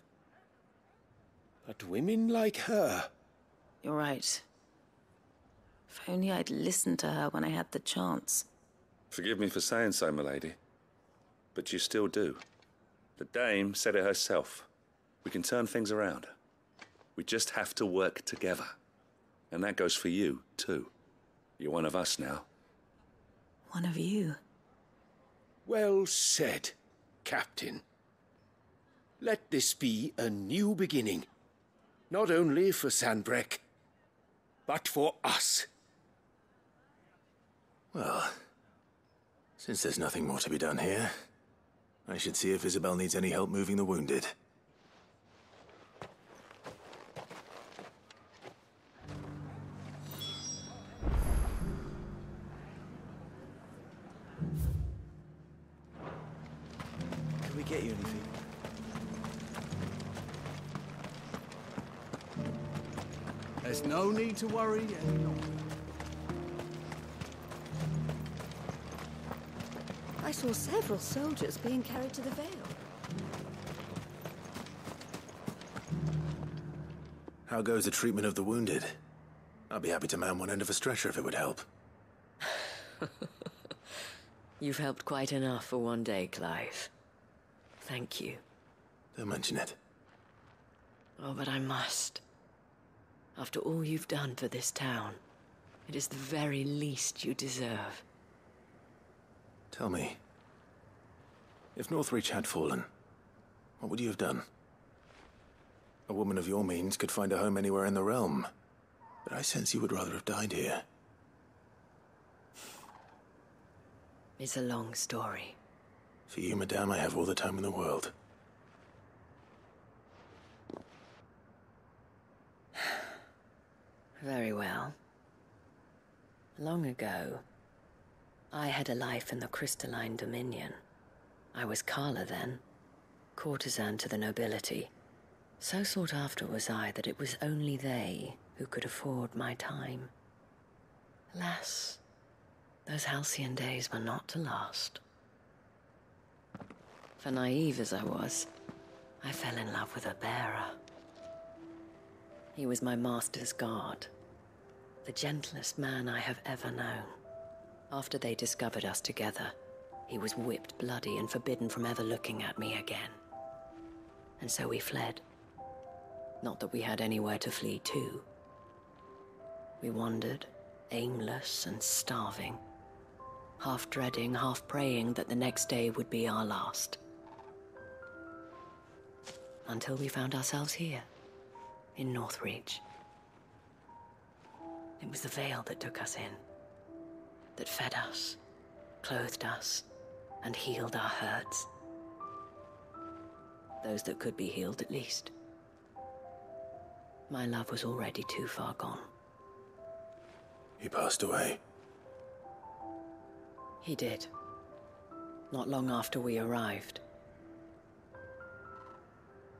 but women like her. You're right. If only I'd listened to her when I had the chance. Forgive me for saying so, milady, but you still do. The dame said it herself. We can turn things around. We just have to work together. And that goes for you, too. You're one of us now. One of you? Well said, Captain. Let this be a new beginning. Not only for Sanbreque, but for us. Well, since there's nothing more to be done here, I should see if Isabel needs any help moving the wounded. Can we get you anything? There's no need to worry any longer. I saw several soldiers being carried to the Vale. How goes the treatment of the wounded? I'd be happy to man one end of a stretcher if it would help. You've helped quite enough for one day, Clive. Thank you. Don't mention it. Oh, but I must. After all you've done for this town, it is the very least you deserve. Tell me, if Northreach had fallen, what would you have done? A woman of your means could find a home anywhere in the realm, but I sense you would rather have died here. It's a long story. For you, madame, I have all the time in the world. Very well. Long ago, I had a life in the Crystalline Dominion. I was Carla then, courtesan to the nobility. So sought after was I that it was only they who could afford my time. Alas, those halcyon days were not to last. For naive as I was, I fell in love with a bearer. He was my master's guard, the gentlest man I have ever known. After they discovered us together, he was whipped bloody and forbidden from ever looking at me again. And so we fled. Not that we had anywhere to flee to. We wandered, aimless and starving, half dreading, half praying that the next day would be our last. Until we found ourselves here, in Northreach. It was the Vale that took us in, that fed us, clothed us, and healed our hurts. Those that could be healed, at least. My love was already too far gone. He passed away. He did. Not long after we arrived.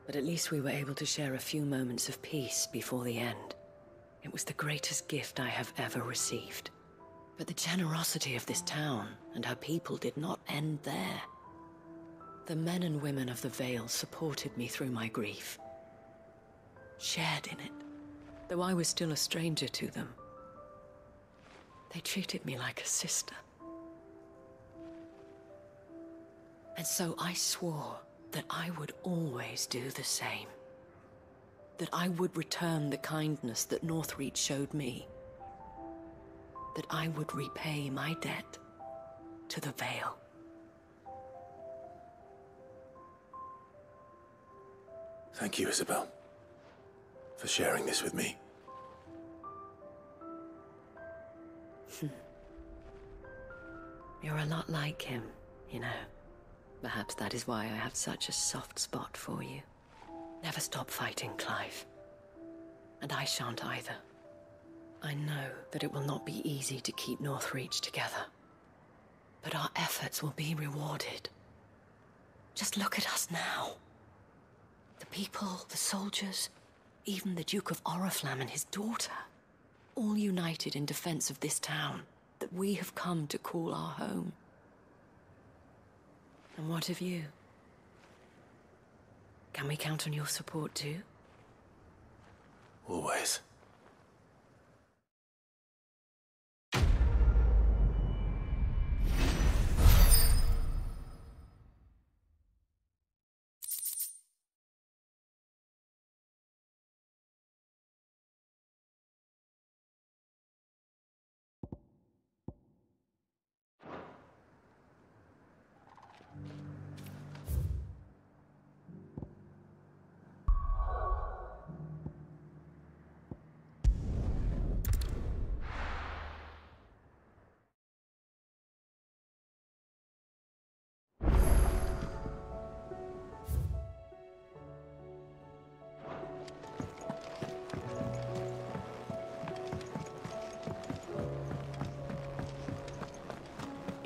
But at least we were able to share a few moments of peace before the end. It was the greatest gift I have ever received. But the generosity of this town and her people did not end there. The men and women of the Vale supported me through my grief, shared in it, though I was still a stranger to them. They treated me like a sister. And so I swore that I would always do the same. That I would return the kindness that Northreach showed me. That I would repay my debt to the Vale. Thank you, Isabel, for sharing this with me. You're a lot like him, you know. Perhaps that is why I have such a soft spot for you. Never stop fighting, Clive. And I shan't either. I know that it will not be easy to keep Northreach together. But our efforts will be rewarded. Just look at us now. The people, the soldiers, even the Duke of Oriflamme and his daughter, all united in defense of this town that we have come to call our home. And what of you? Can we count on your support too? Always.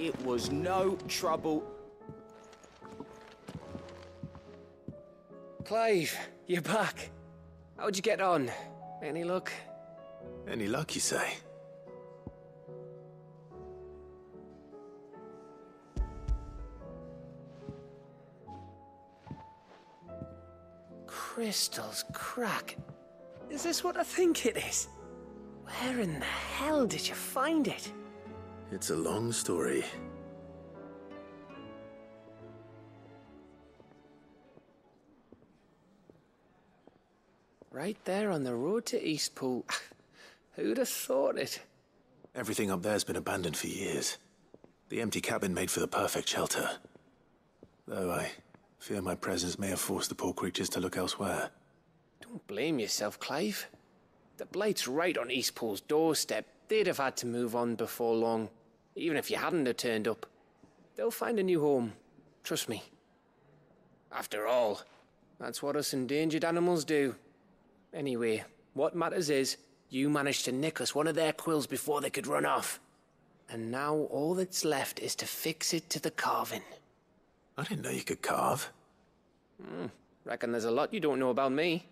It was no trouble. Clive, you're back. How'd you get on? Any luck? Any luck, you say? Crystal's crack. Is this what I think it is? Where in the hell did you find it? It's a long story. Right there on the road to Eastpool. Who'd have thought it? Everything up there's been abandoned for years. The empty cabin made for the perfect shelter. Though I fear my presence may have forced the poor creatures to look elsewhere. Don't blame yourself, Clive. The Blight's right on Eastpool's doorstep. They'd have had to move on before long, even if you hadn't have turned up. They'll find a new home. Trust me. After all, that's what us endangered animals do. Anyway, what matters is, you managed to nick us one of their quills before they could run off. And now all that's left is to fix it to the carving. I didn't know you could carve. Reckon there's a lot you don't know about me.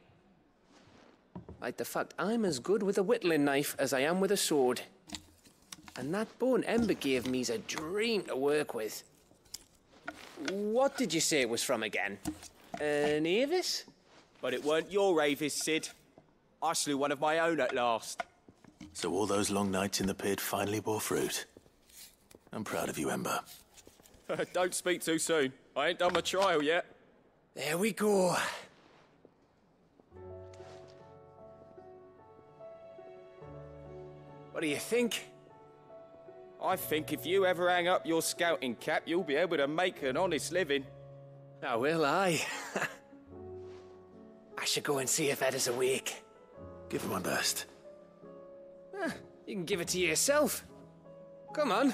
Like the fact I'm as good with a whittling knife as I am with a sword. And that bone Ember gave me's a dream to work with. What did you say it was from again? An Avis? But it weren't your Avis, Sid. I slew one of my own at last. So all those long nights in the pit finally bore fruit. I'm proud of you, Ember. Don't speak too soon. I ain't done my trial yet. There we go. What do you think? I think if you ever hang up your scouting cap, you'll be able to make an honest living. Oh, will I? I should go and see if Ed is awake. Give it my best. You can give it to yourself. Come on.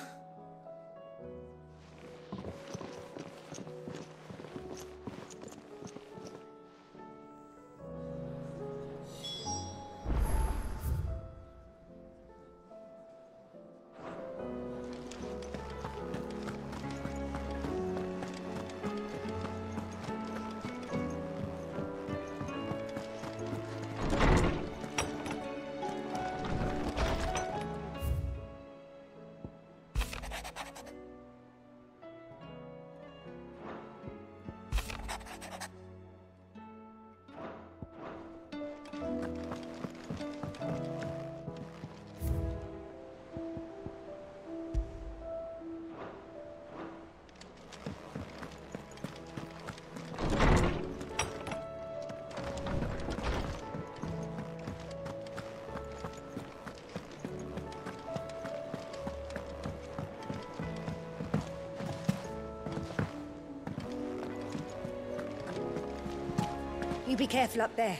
You be careful up there.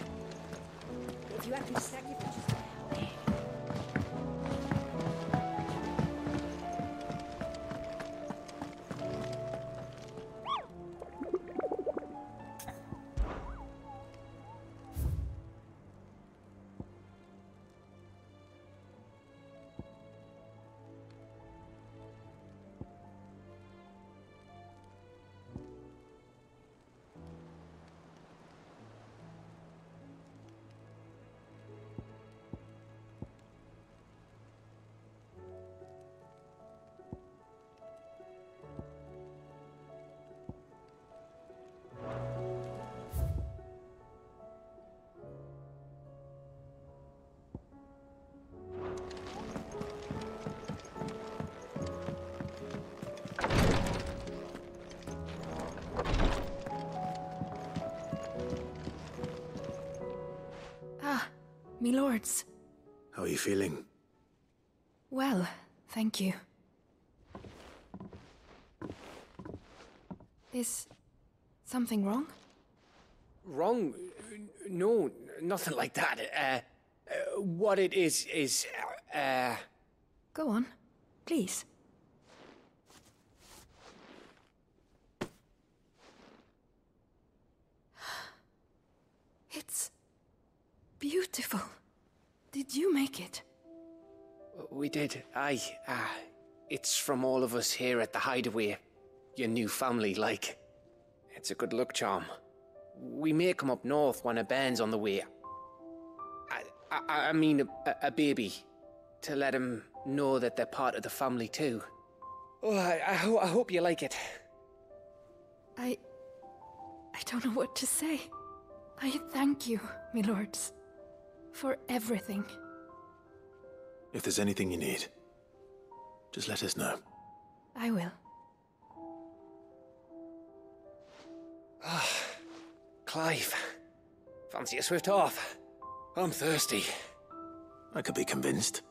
If you happen to sacrifice... Me lords. How are you feeling? Well, thank you. Is something wrong? Wrong? No, nothing like that. What it is, Go on, please. It's beautiful. Did you make it? We did. Aye. It's from all of us here at the Hideaway. Your new family, like. It's a good luck charm. We may come up north when a band's on the way. I mean a baby. To let him know that they're part of the family too. Oh, I hope you like it. I don't know what to say. I thank you, my lords, for everything. If there's anything you need, just let us know. I will. Ah, Clive. Fancy a swift off? I'm thirsty. I could be convinced.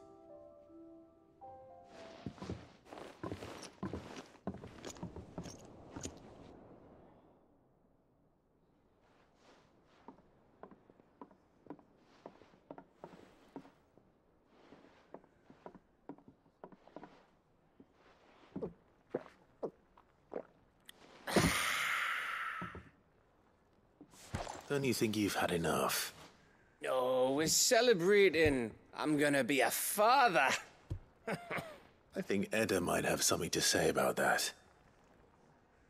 Don't you think you've had enough? No, we're celebrating. I'm gonna be a father. I think Edda might have something to say about that.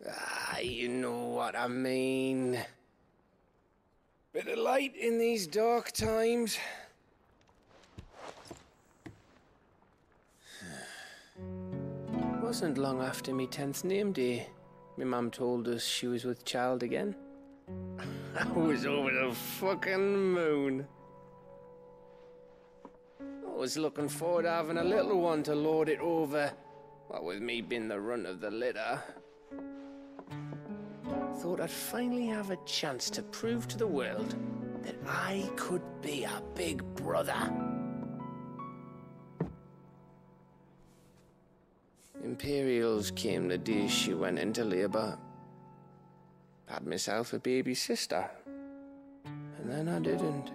Ah, you know what I mean. Bit of light in these dark times. Wasn't long after me 10th name day. My mum told us she was with child again. I was over the fucking moon. I was looking forward to having a little one to lord it over, what with me being the runt of the litter. Thought I'd finally have a chance to prove to the world that I could be a big brother. Imperials came the day she went into labour. Had myself a baby sister, and then I didn't.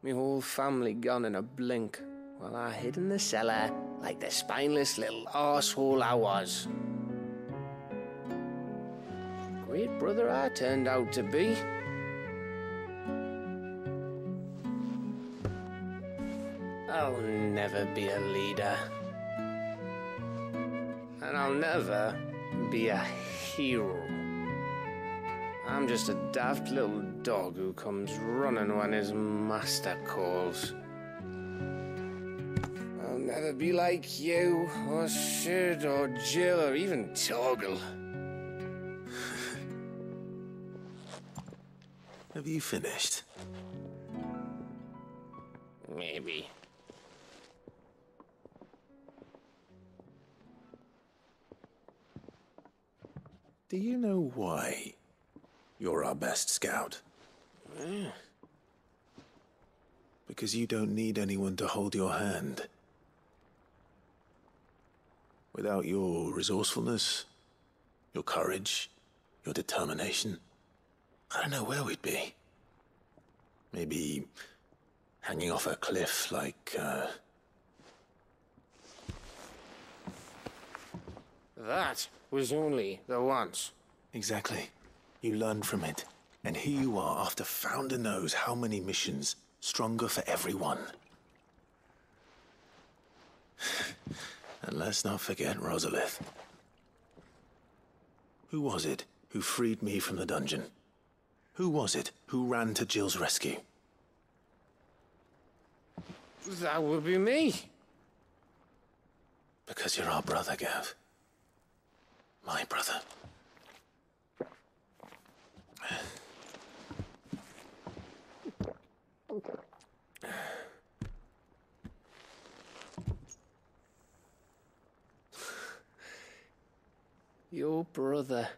Me whole family gone in a blink, while I hid in the cellar like the spineless little arsehole I was. Great brother I turned out to be. I'll never be a leader. And I'll never be a hero. I'm just a daft little dog who comes running when his master calls. I'll never be like you, or Sid, or Jill, or even Torgal. Have you finished? Maybe. Do you know why you're our best scout? Because you don't need anyone to hold your hand. Without your resourcefulness, your courage, your determination, I don't know where we'd be. Maybe hanging off a cliff like, That was only the once. Exactly. You learned from it. And here you are after Founder knows how many missions, stronger for everyone. And let's not forget Rosalith. Who was it who freed me from the dungeon? Who was it who ran to Jill's rescue? That would be me. Because you're our brother, Gav. My brother. Your brother.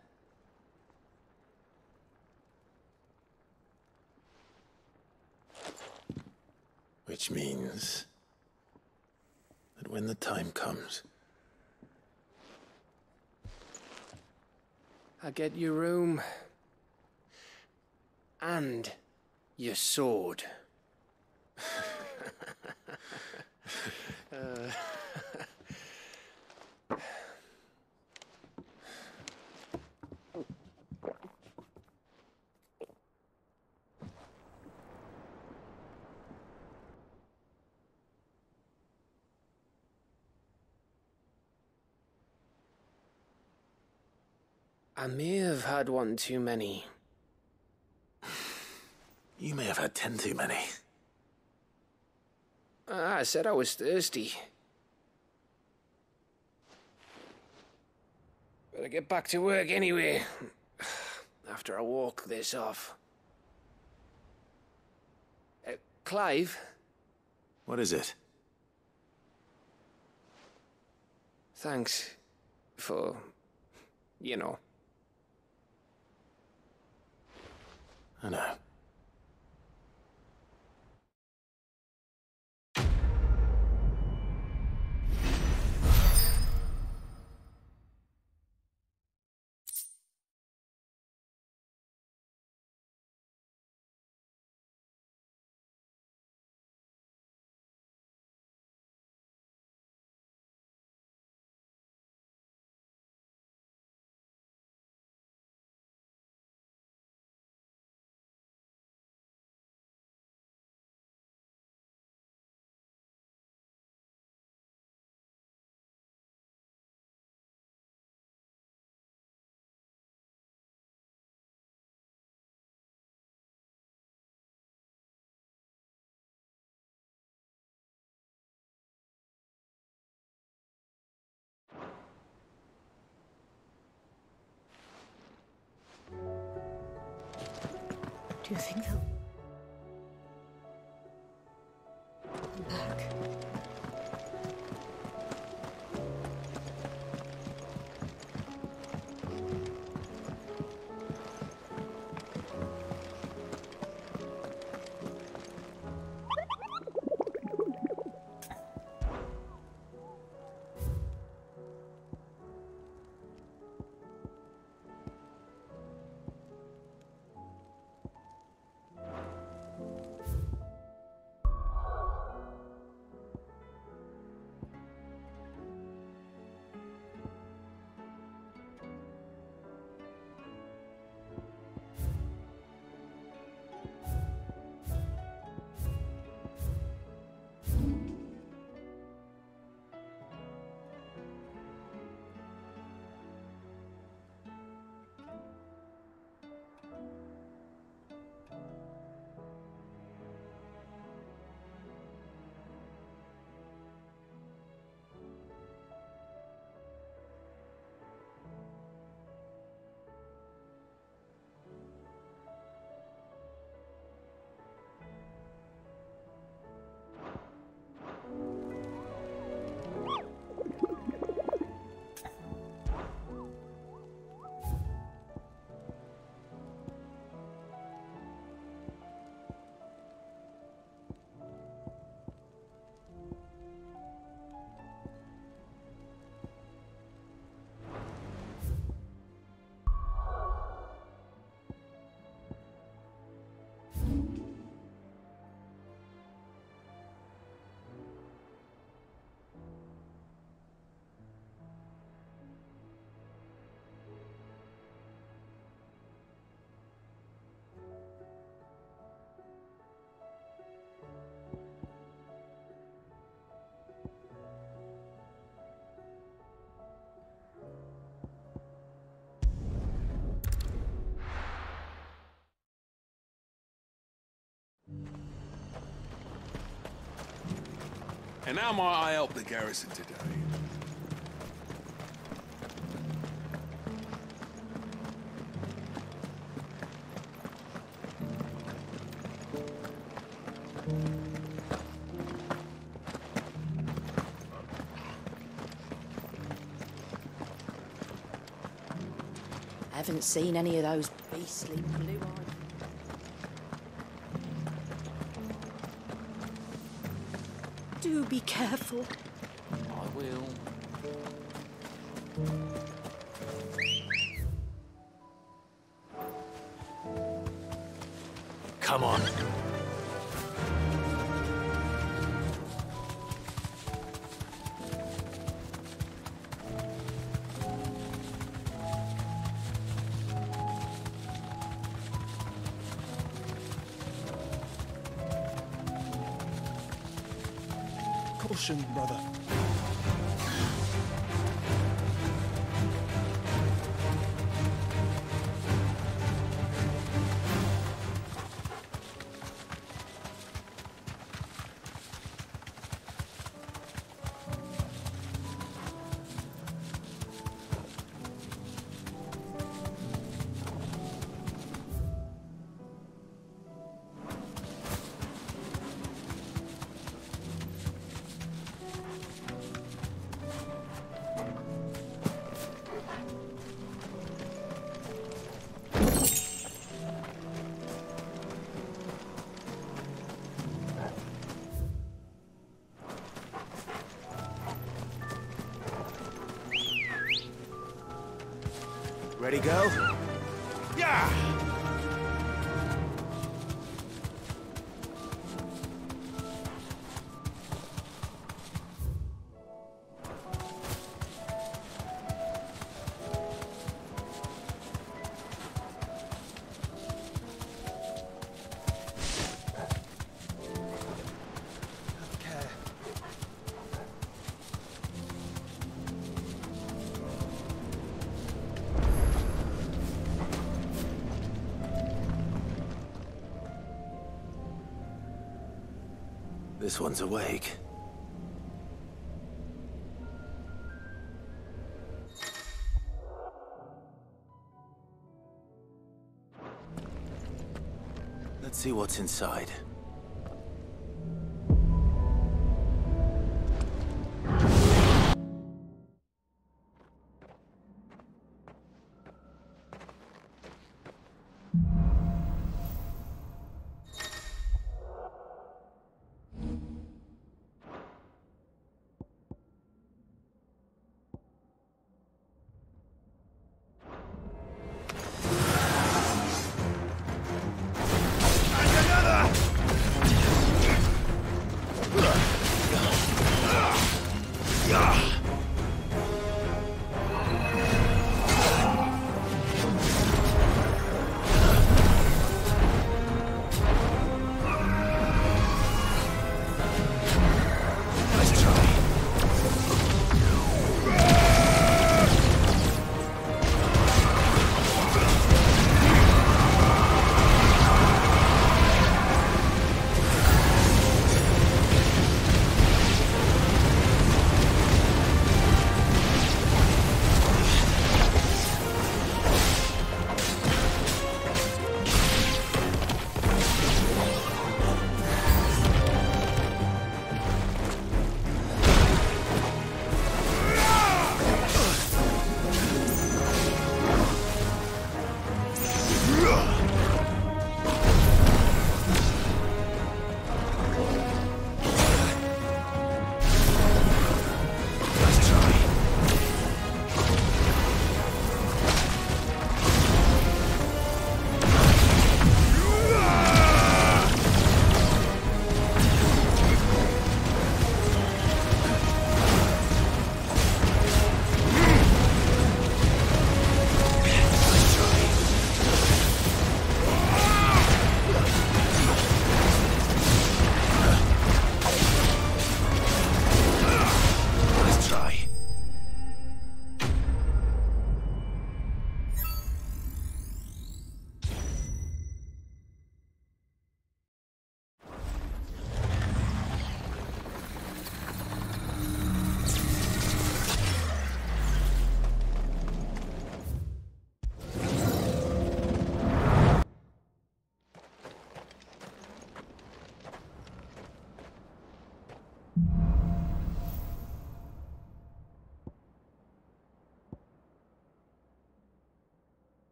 Which means that when the time comes, I get your room. And your sword. I may have had one too many. You may have had 10 too many. I said I was thirsty. Better get back to work anyway, after I walk this off. Clive? What is it? Thanks for, you know. I know. Do you think they'll come back? And how might I help the garrison today? I haven't seen any of those beastly blue eyes. Do be careful. I will. Come on. Caution, brother. Ready, go? Yeah! This one's awake. Let's see what's inside.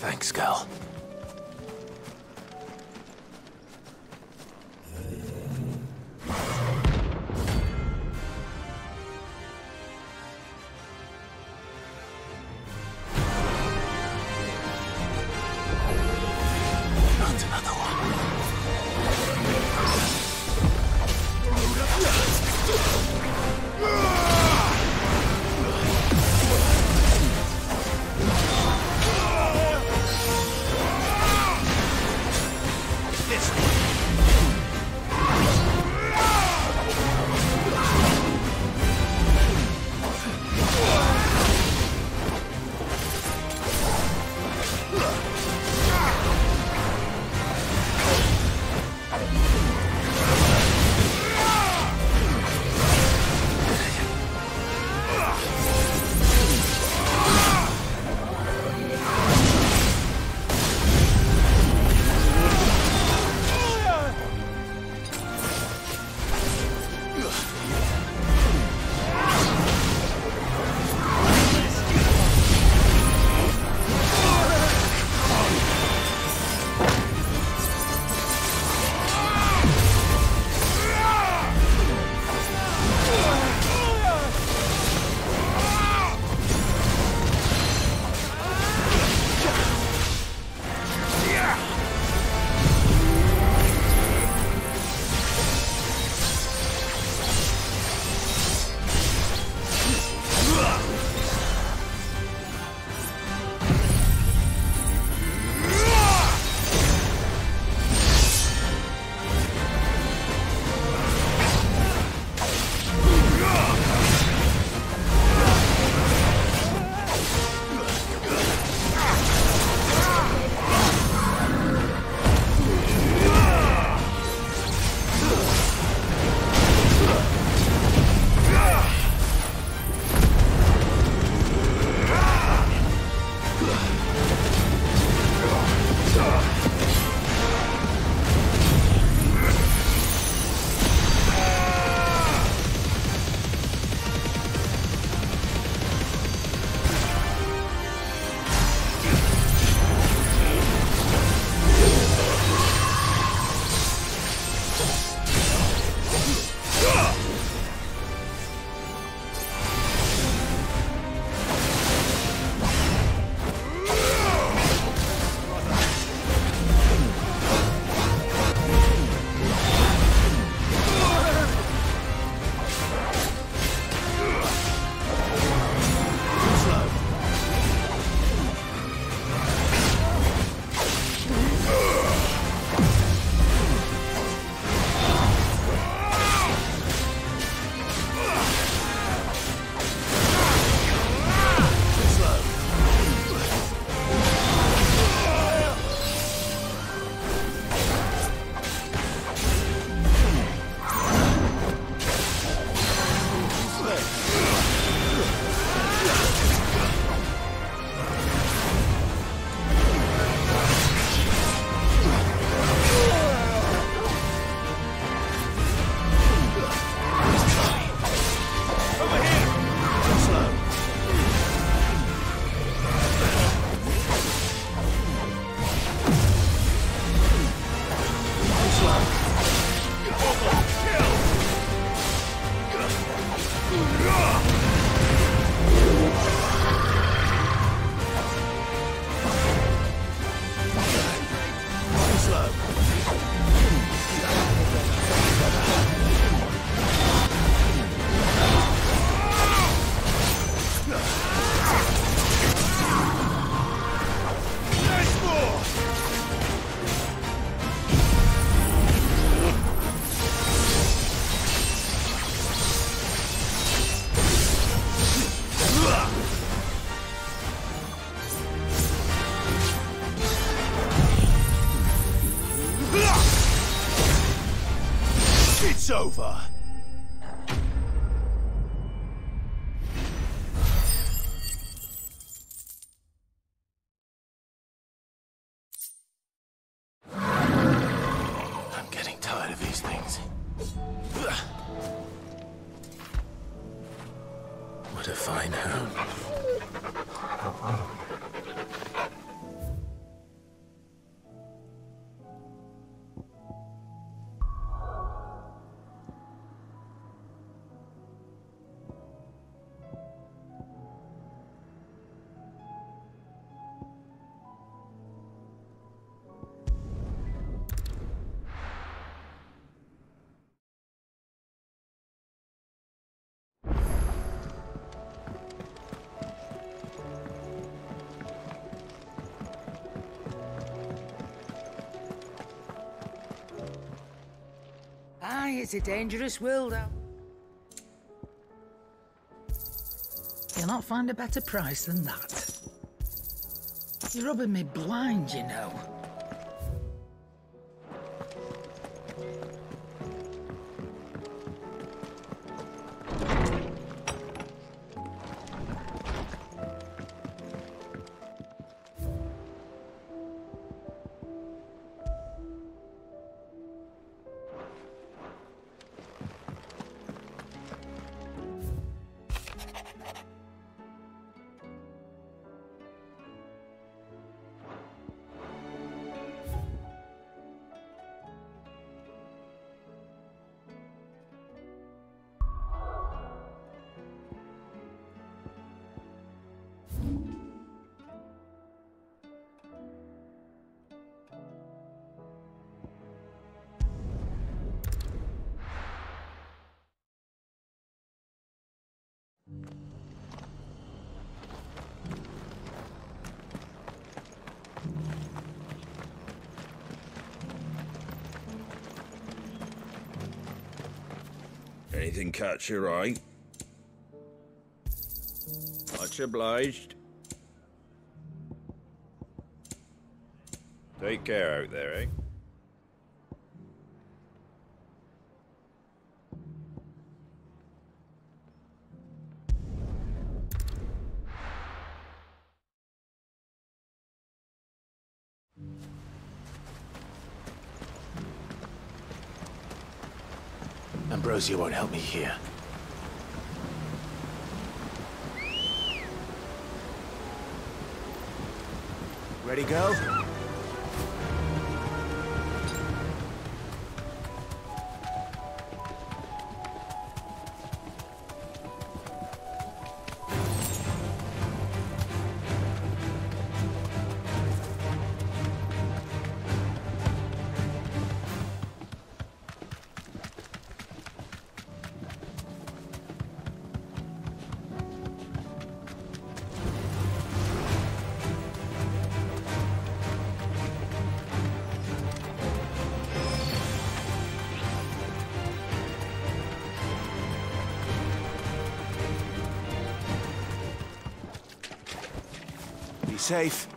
Thanks, Gal. It's over. I'm getting tired of these things. What a fine home. Aye, it's a dangerous world out. You'll not find a better price than that. You're rubbing me blind, you know. Anything catch your eye? Much obliged. Take care out there, eh? Ambrosia won't help me here. Ready, go? Safe.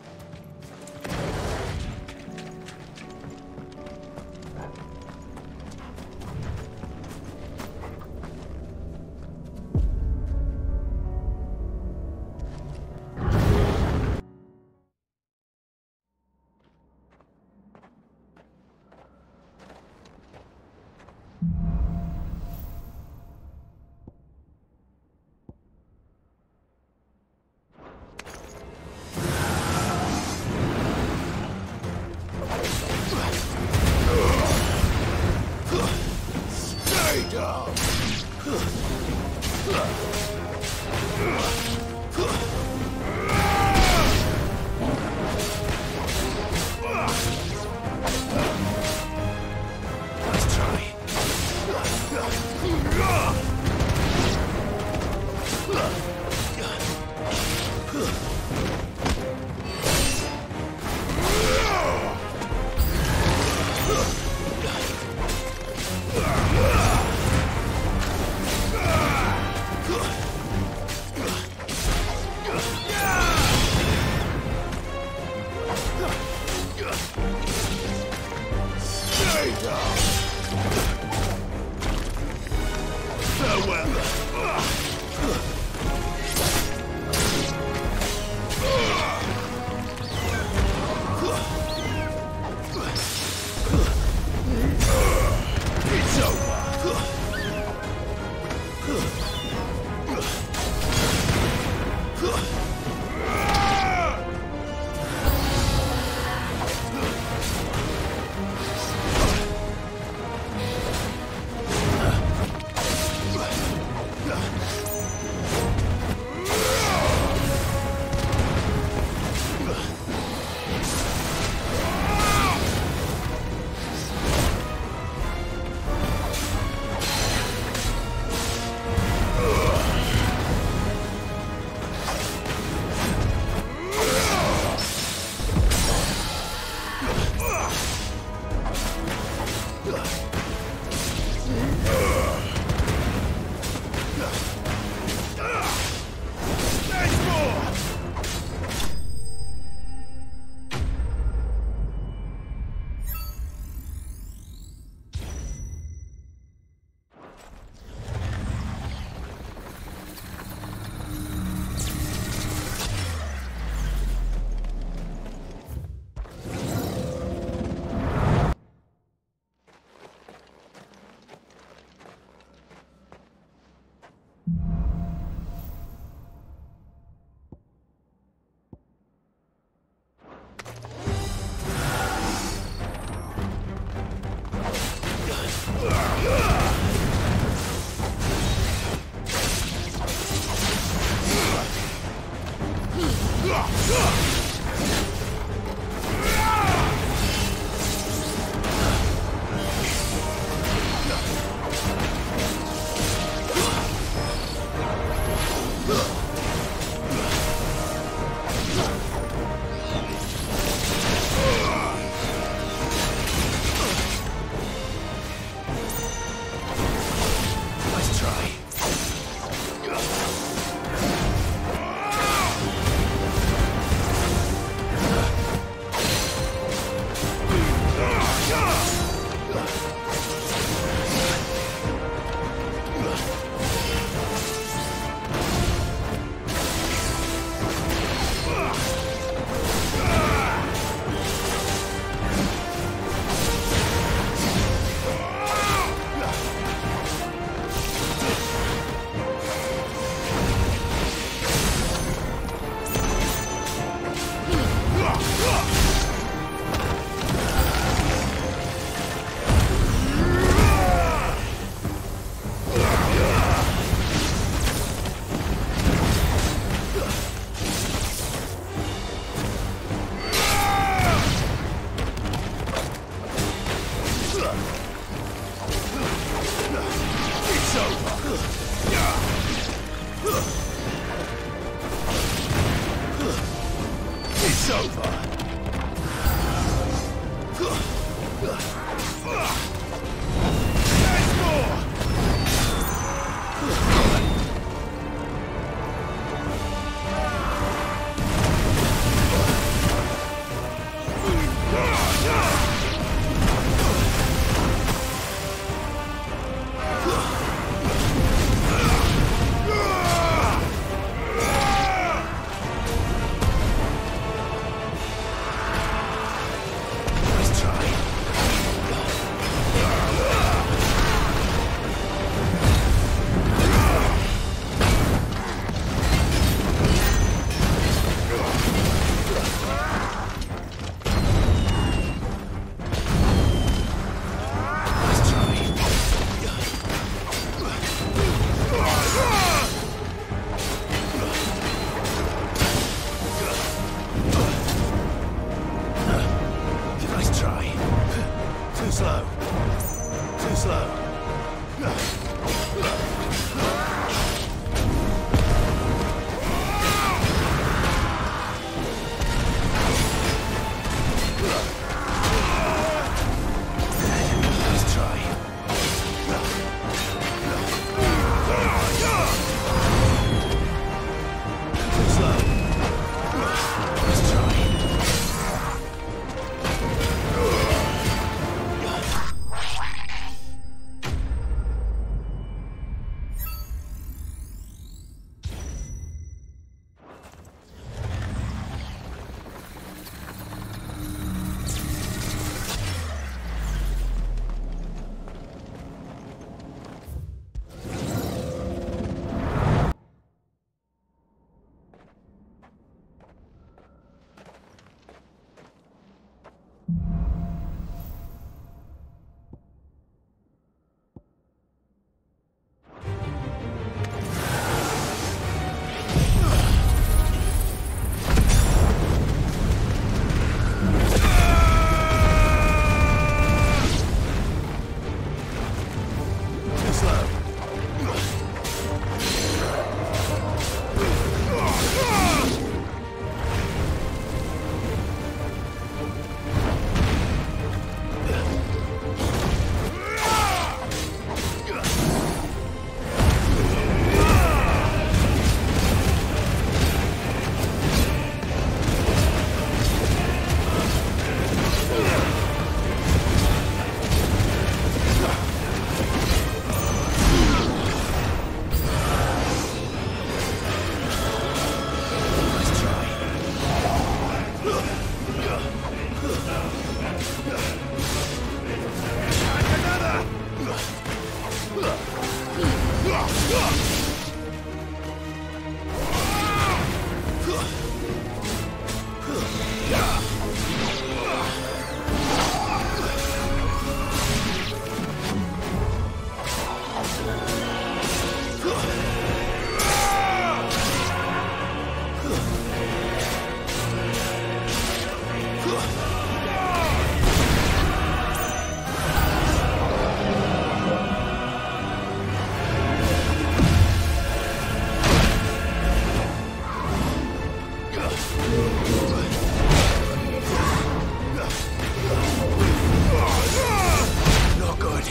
Not good.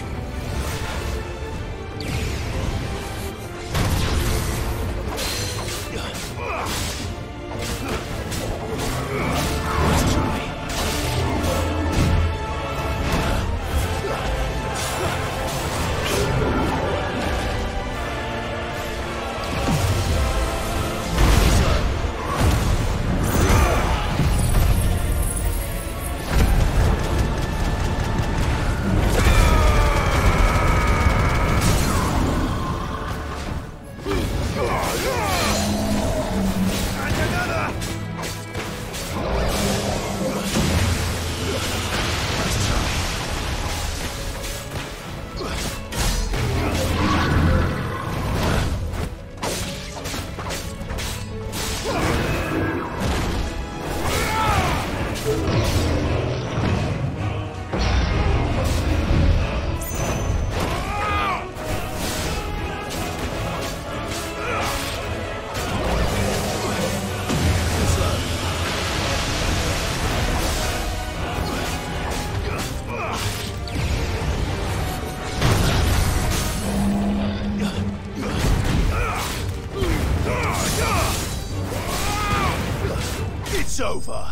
Let's try. It's over.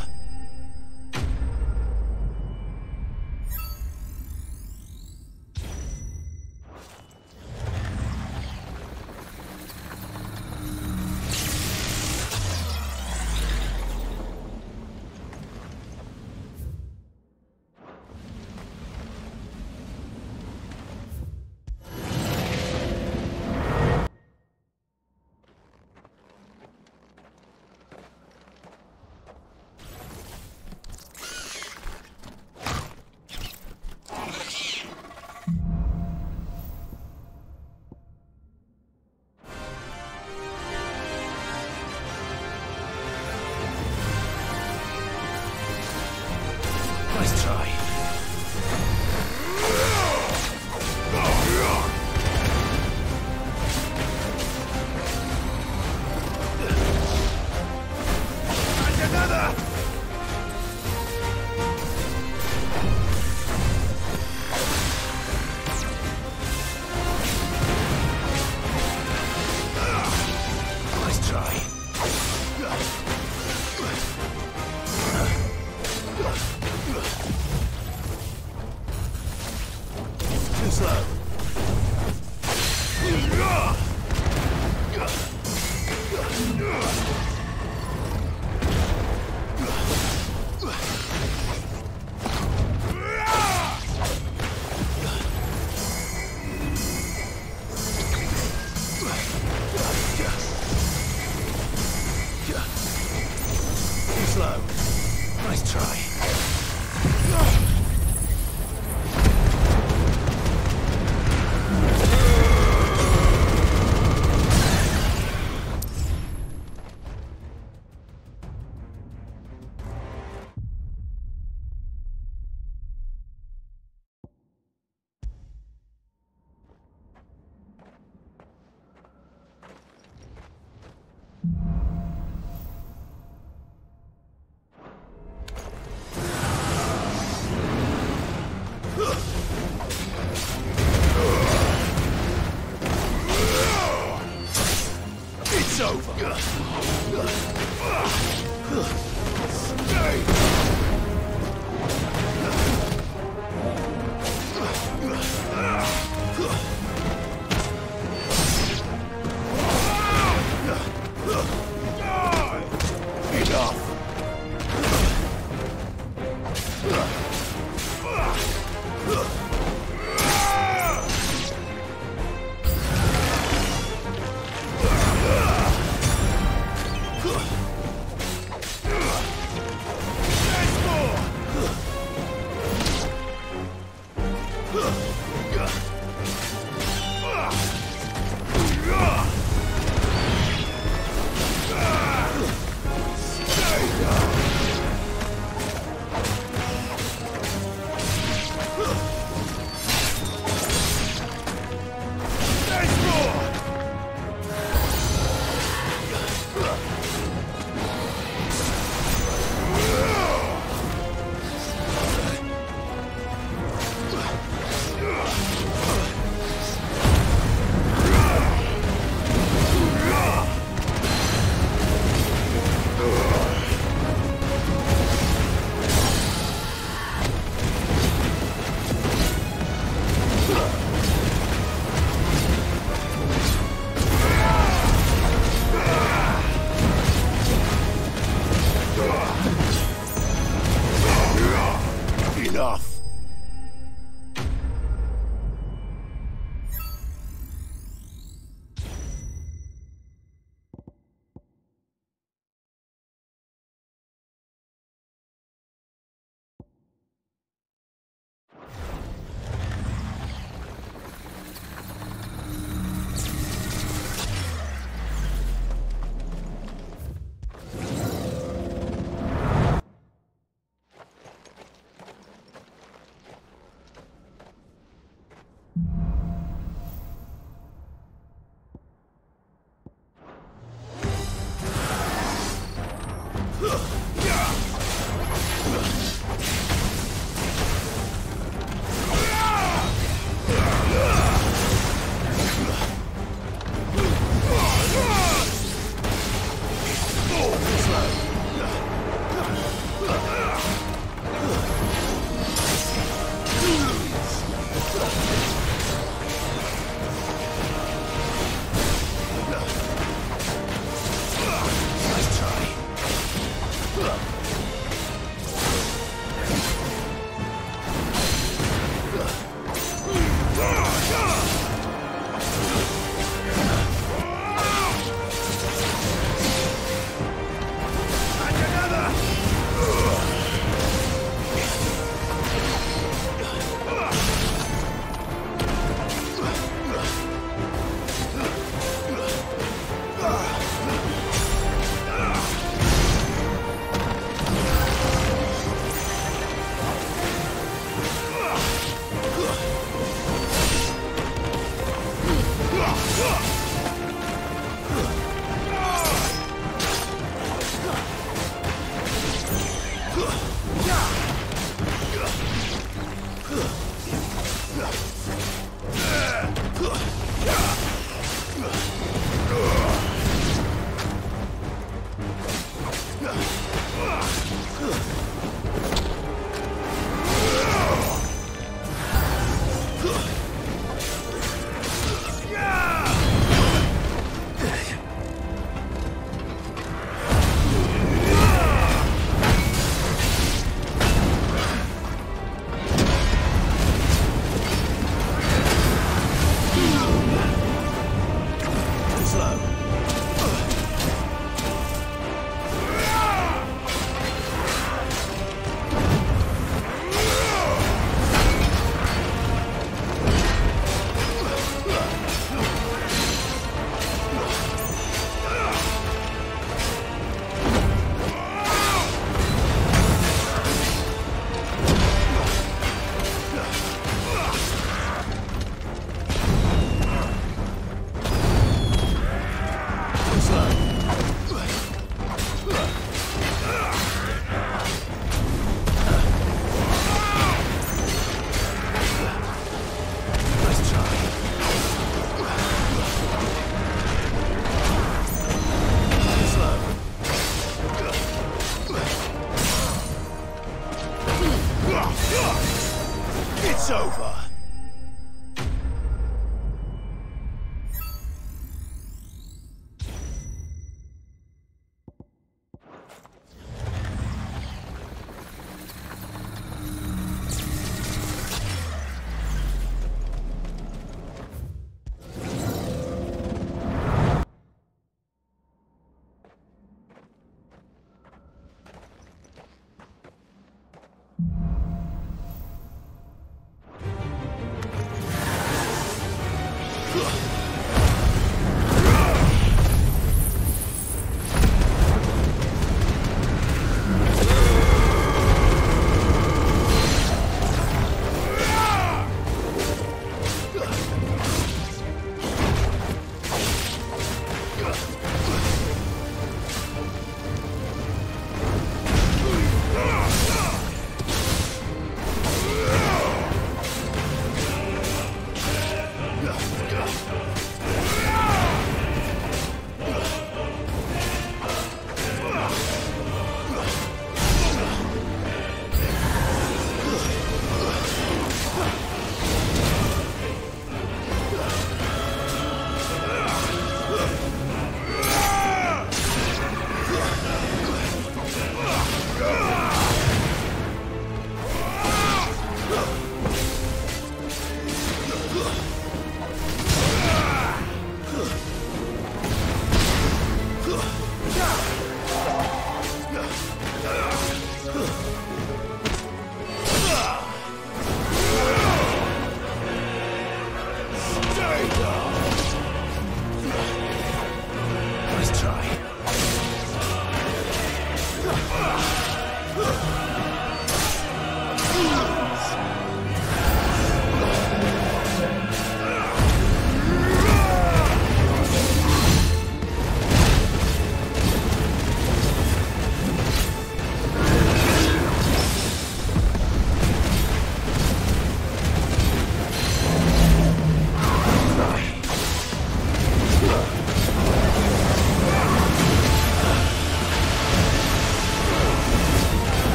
Nice try. And another! Nice try. Too slow. Too slow. Nice try. It's over.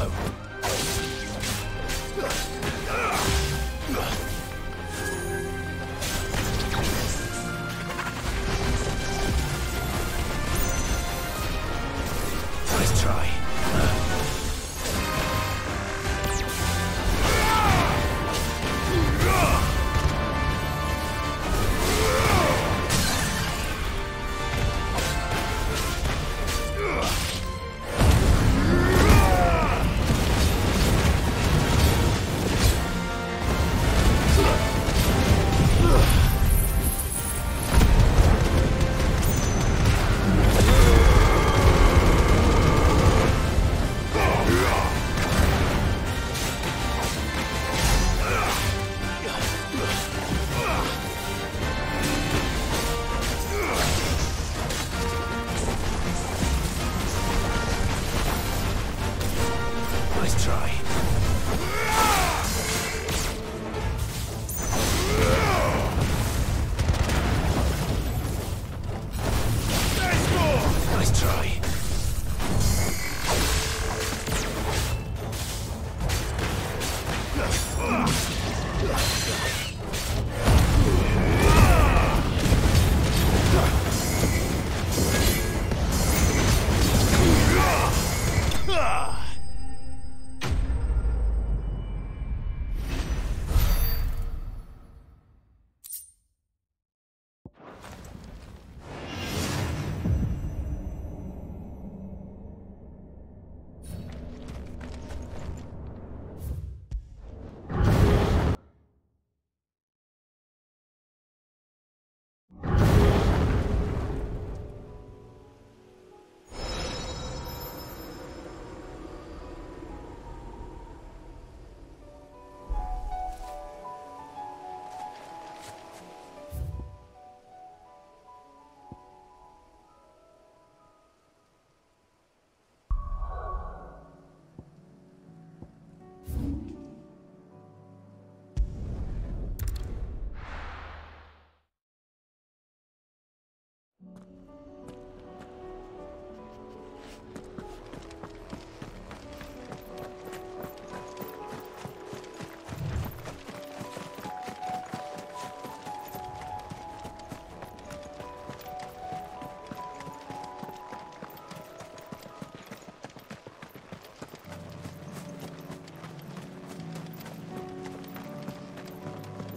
go. Nice try.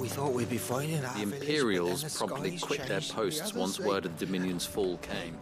We thought we'd be finding The Imperials promptly quit their posts once word of the Dominion's fall came.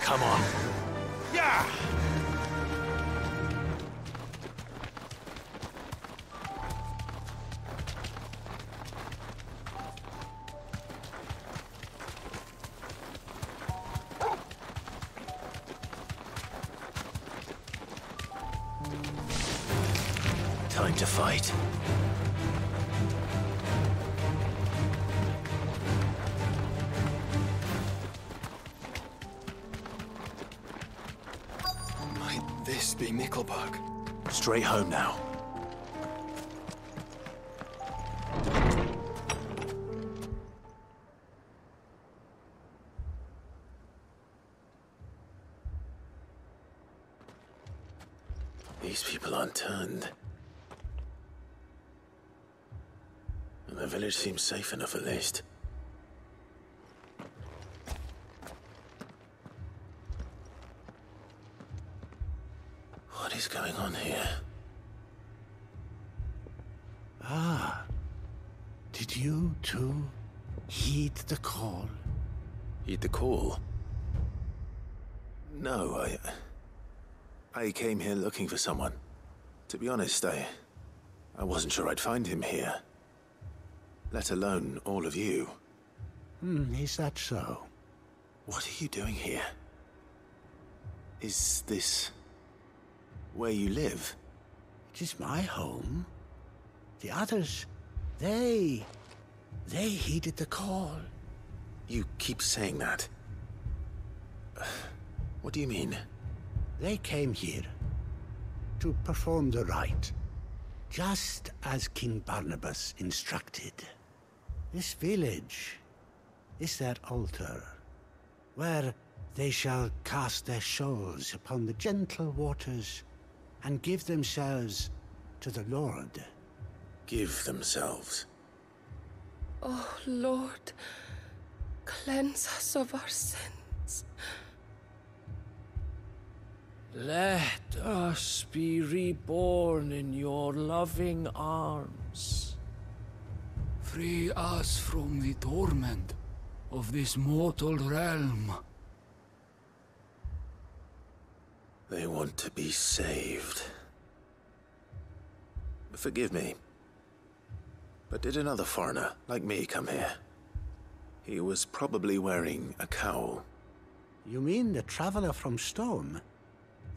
Come on. Yeah! Time to fight. Might this be Nickelberg? Straight home now. These people aren't turned. And the village seems safe enough at least. What is going on here? Ah. Did you too heed the call? Heed the call? No, I came here looking for someone. To be honest, I wasn't sure I'd find him here. Let alone all of you. Is that so? What are you doing here? Is this where you live? It is my home. The others, they heeded the call. You keep saying that. What do you mean? They came here to perform the rite, just as King Barnabas instructed. This village is their altar, where they shall cast their shoals upon the gentle waters and give themselves to the Lord. Give themselves? Oh, Lord, cleanse us of our sins. Let us be reborn in your loving arms. Free us from the torment of this mortal realm. They want to be saved. Forgive me, but did another foreigner like me come here? He was probably wearing a cowl. You mean the traveler from Storm?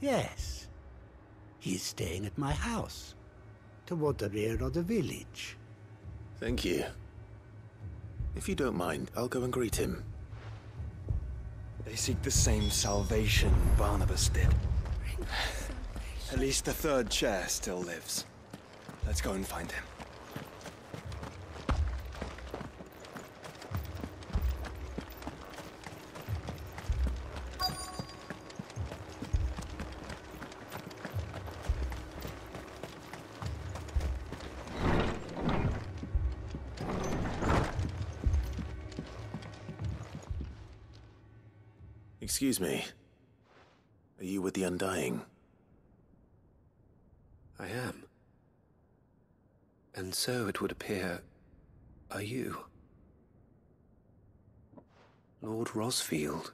Yes. He is staying at my house, toward the rear of the village. Thank you. If you don't mind, I'll go and greet him. They seek the same salvation Barnabas did. At least the third chair still lives. Let's go and find him. Excuse me. Are you with the Undying? I am. And so it would appear, are you? Lord Rosfield,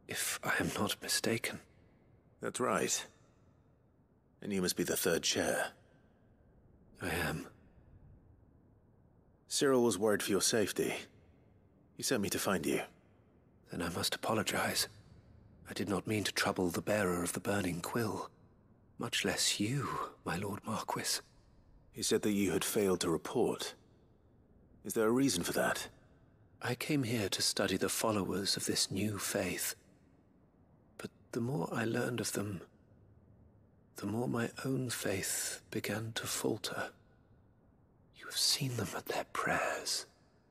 if I am not mistaken. That's right. And you must be the third chair. I am. Cyril was worried for your safety. He sent me to find you. Then I must apologize. I did not mean to trouble the bearer of the burning quill. Much less you, my Lord Marquis. He said that you had failed to report. Is there a reason for that? I came here to study the followers of this new faith. But the more I learned of them, the more my own faith began to falter. You have seen them at their prayers,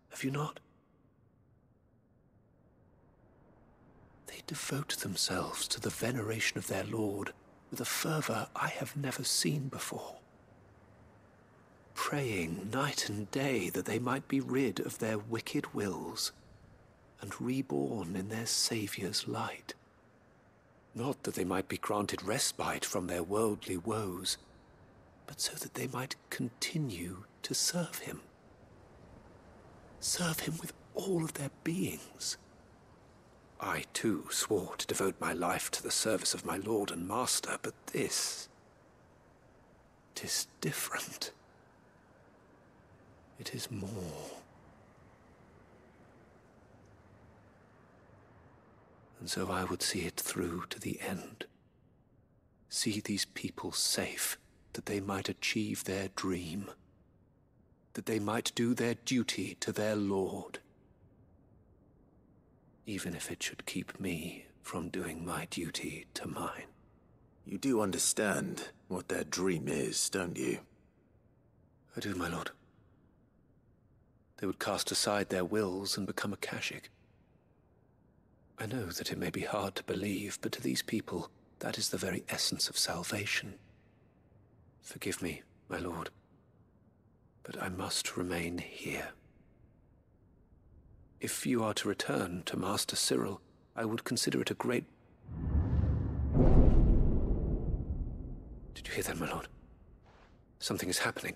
have you not? They devote themselves to the veneration of their Lord with a fervor I have never seen before. Praying night and day that they might be rid of their wicked wills and reborn in their Saviour's light. Not that they might be granted respite from their worldly woes, but so that they might continue to serve him. Serve him with all of their beings. I too swore to devote my life to the service of my lord and master, but this... it is different. It is more. And so I would see it through to the end. See these people safe, that they might achieve their dream. That they might do their duty to their lord. Even if it should keep me from doing my duty to mine. You do understand what their dream is, don't you? I do, my lord. They would cast aside their wills and become Akashic. I know that it may be hard to believe, but to these people, that is the very essence of salvation. Forgive me, my lord, but I must remain here. If you are to return to Master Cyril, I would consider it a great... Did you hear that, my lord? Something is happening.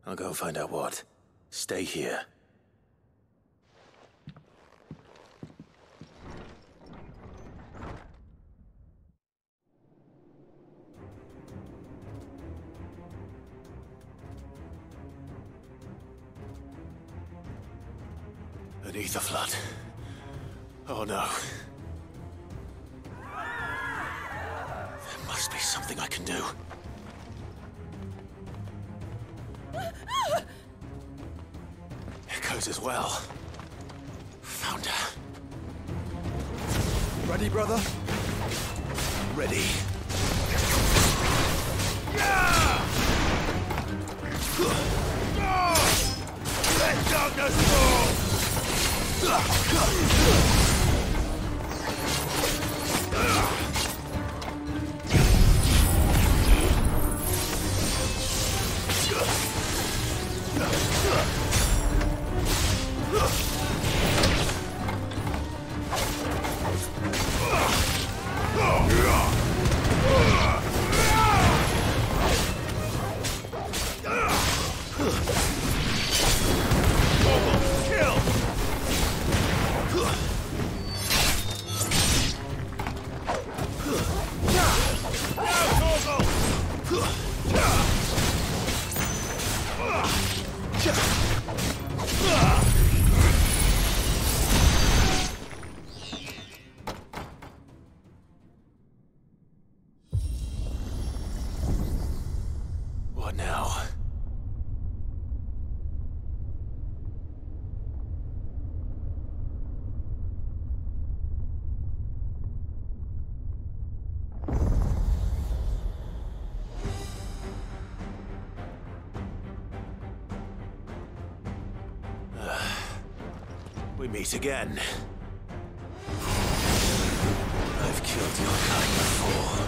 I'll go and find out what. Stay here. Beneath the flood. Oh no. There must be something I can do. Echoes as well. Found her. Ready, brother? Ready. Let darkness fall! What now? We meet again. I've killed your kind before.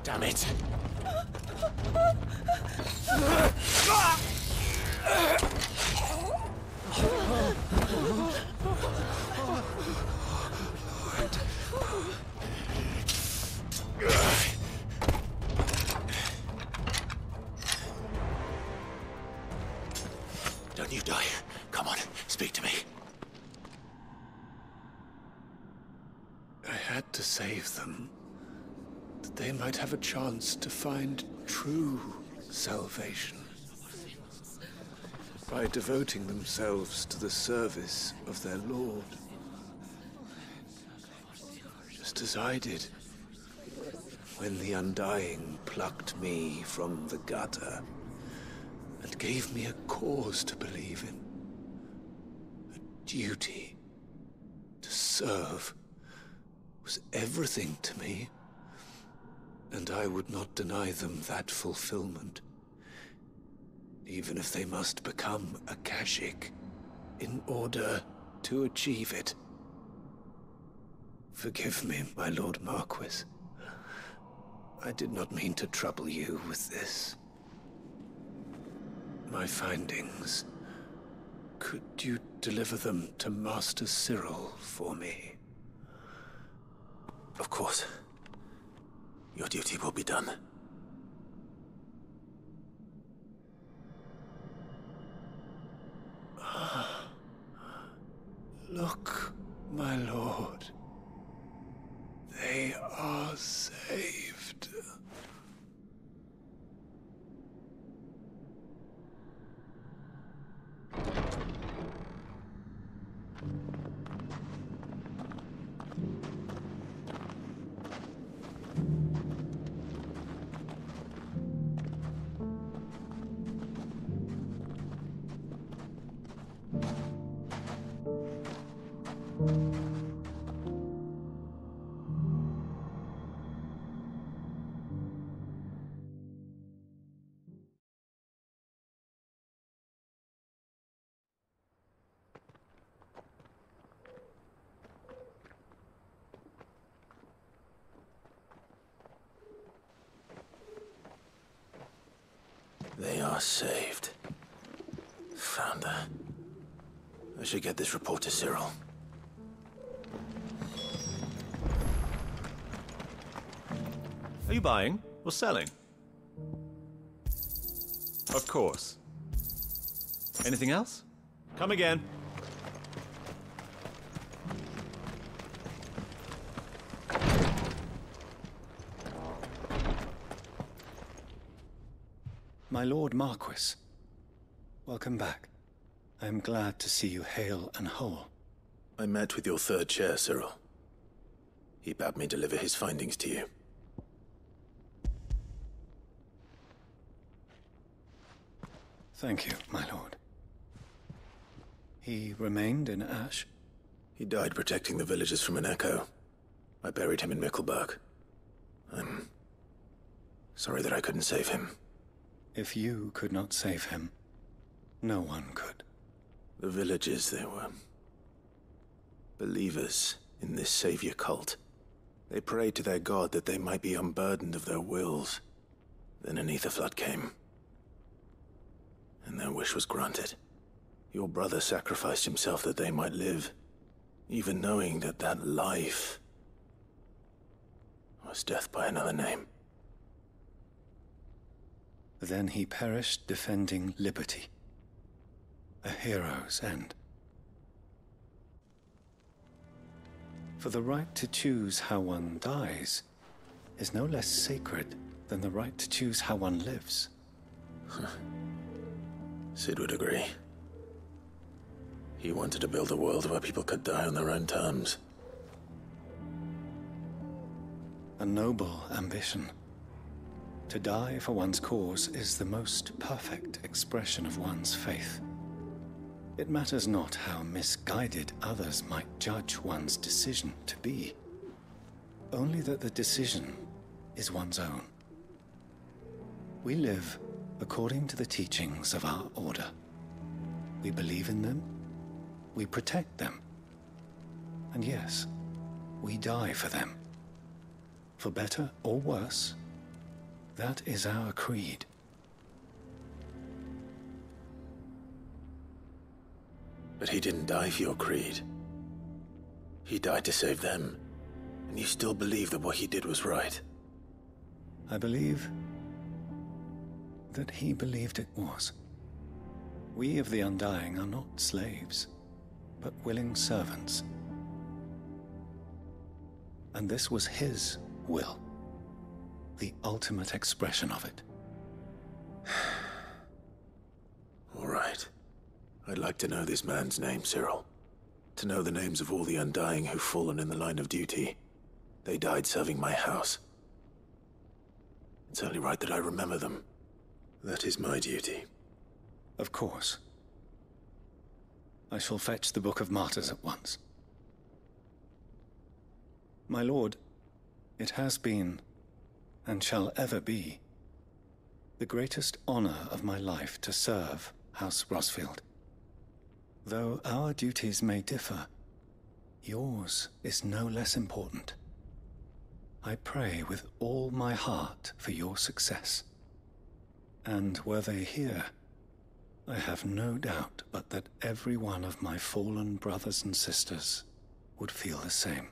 Damn it! Don't you die. Come on, speak to me. I had to save them, that they might have a chance to find true salvation. By devoting themselves to the service of their Lord. Just as I did, when the Undying plucked me from the gutter and gave me a cause to believe in. A duty to serve was everything to me, and I would not deny them that fulfillment, even if they must become a Kashik in order to achieve it. Forgive me, my Lord Marquis. I did not mean to trouble you with this. My findings. Could you deliver them to Master Cyril for me? Of course. Your duty will be done. Look, my lord. They are saved. They are saved. Found her. I should get this report to Cyril. Are you buying or selling? Of course. Anything else? Come again. My Lord Marquis, welcome back. I am glad to see you hale and whole. I met with your third chair, Cyril. He bade me deliver his findings to you. Thank you, my lord. He remained in Ash? He died protecting the villagers from an echo. I buried him in Mickelberg. I'm sorry that I couldn't save him. If you could not save him, no one could. The villagers, they were believers in this savior cult. They prayed to their god that they might be unburdened of their wills. Then an ether flood came, and their wish was granted. Your brother sacrificed himself that they might live, even knowing that that life was death by another name. Then he perished defending liberty. A hero's end. For the right to choose how one dies is no less sacred than the right to choose how one lives. Sid would agree. He wanted to build a world where people could die on their own terms. A noble ambition. To die for one's cause is the most perfect expression of one's faith. It matters not how misguided others might judge one's decision to be, only that the decision is one's own. We live according to the teachings of our order. We believe in them, we protect them, and yes, we die for them. For better or worse, That is our creed. But he didn't die for your creed. He died to save them. And you still believe that what he did was right? I believe that he believed it was. We of the Undying are not slaves, but willing servants. And this was his will, the ultimate expression of it. All right. I'd like to know this man's name, Cyril. To know the names of all the Undying who've fallen in the line of duty. They died serving my house. It's only right that I remember them. That is my duty. Of course. I shall fetch the Book of Martyrs at once. My lord, it has been, and shall ever be, the greatest honor of my life to serve House Rosfield. Though our duties may differ, yours is no less important. I pray with all my heart for your success. And were they here, I have no doubt but that every one of my fallen brothers and sisters would feel the same.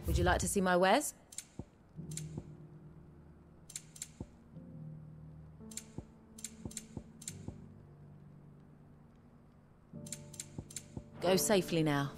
Would you like to see my wares? Go safely now.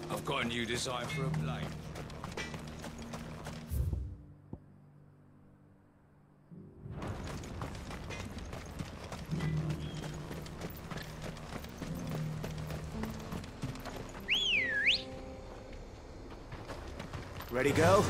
I've got a new design for a Blight. Ready, go?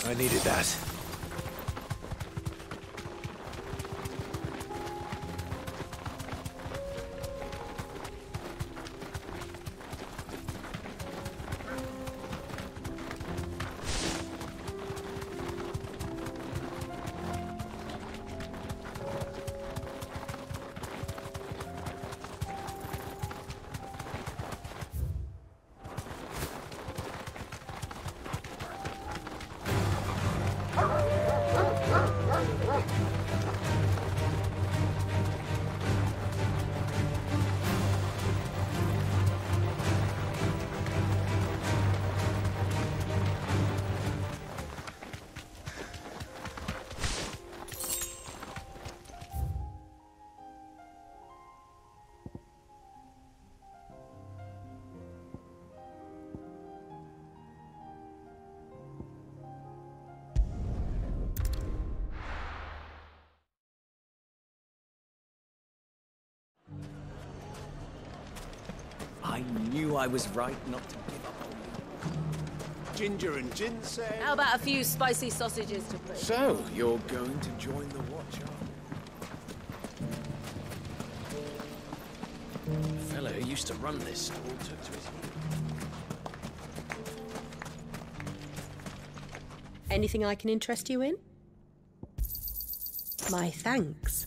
I needed that. I knew I was right not to give up on you. Ginger and ginseng. How about a few spicy sausages to put? So, you're going to join the watch, are you? The fellow who used to run this stall took to his heels. Anything I can interest you in? My thanks.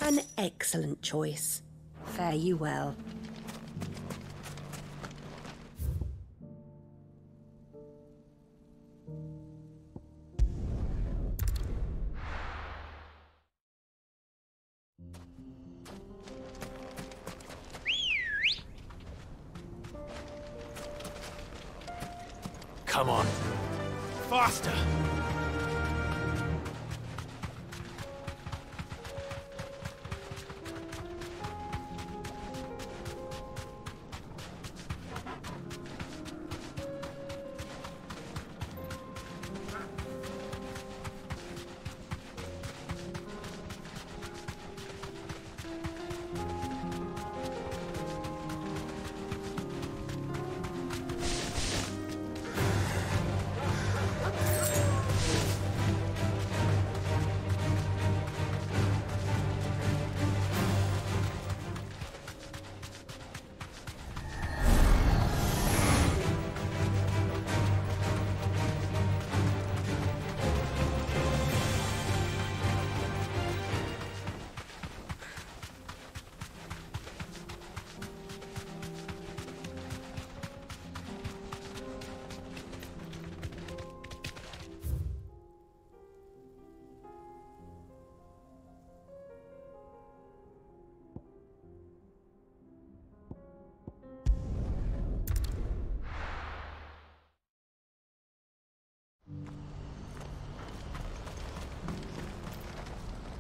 An excellent choice. Fare you well. Come on. Faster!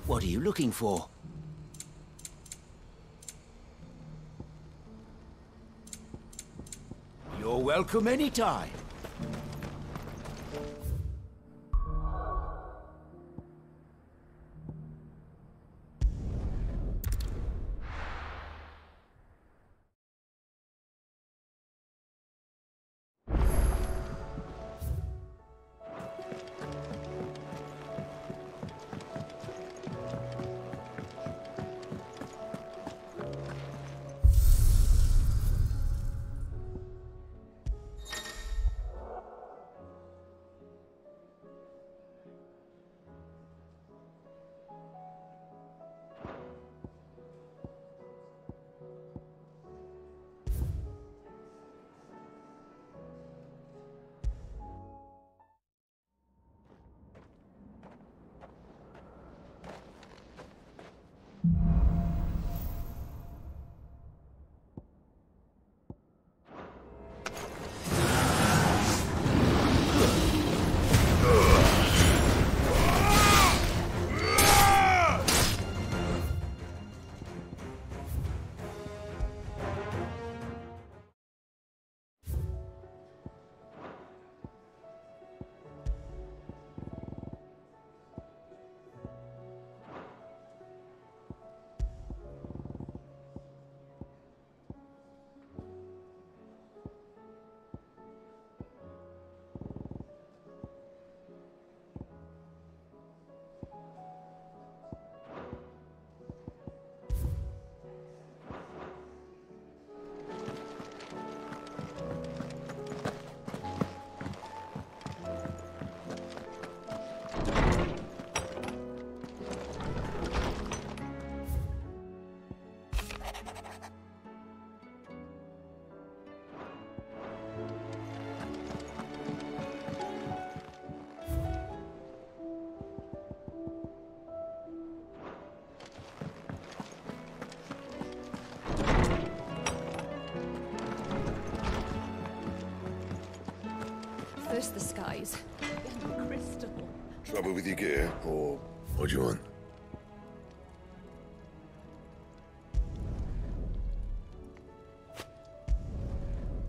What are you looking for? You're welcome anytime. First the skies, then the crystal. Trouble with your gear, or what do you want?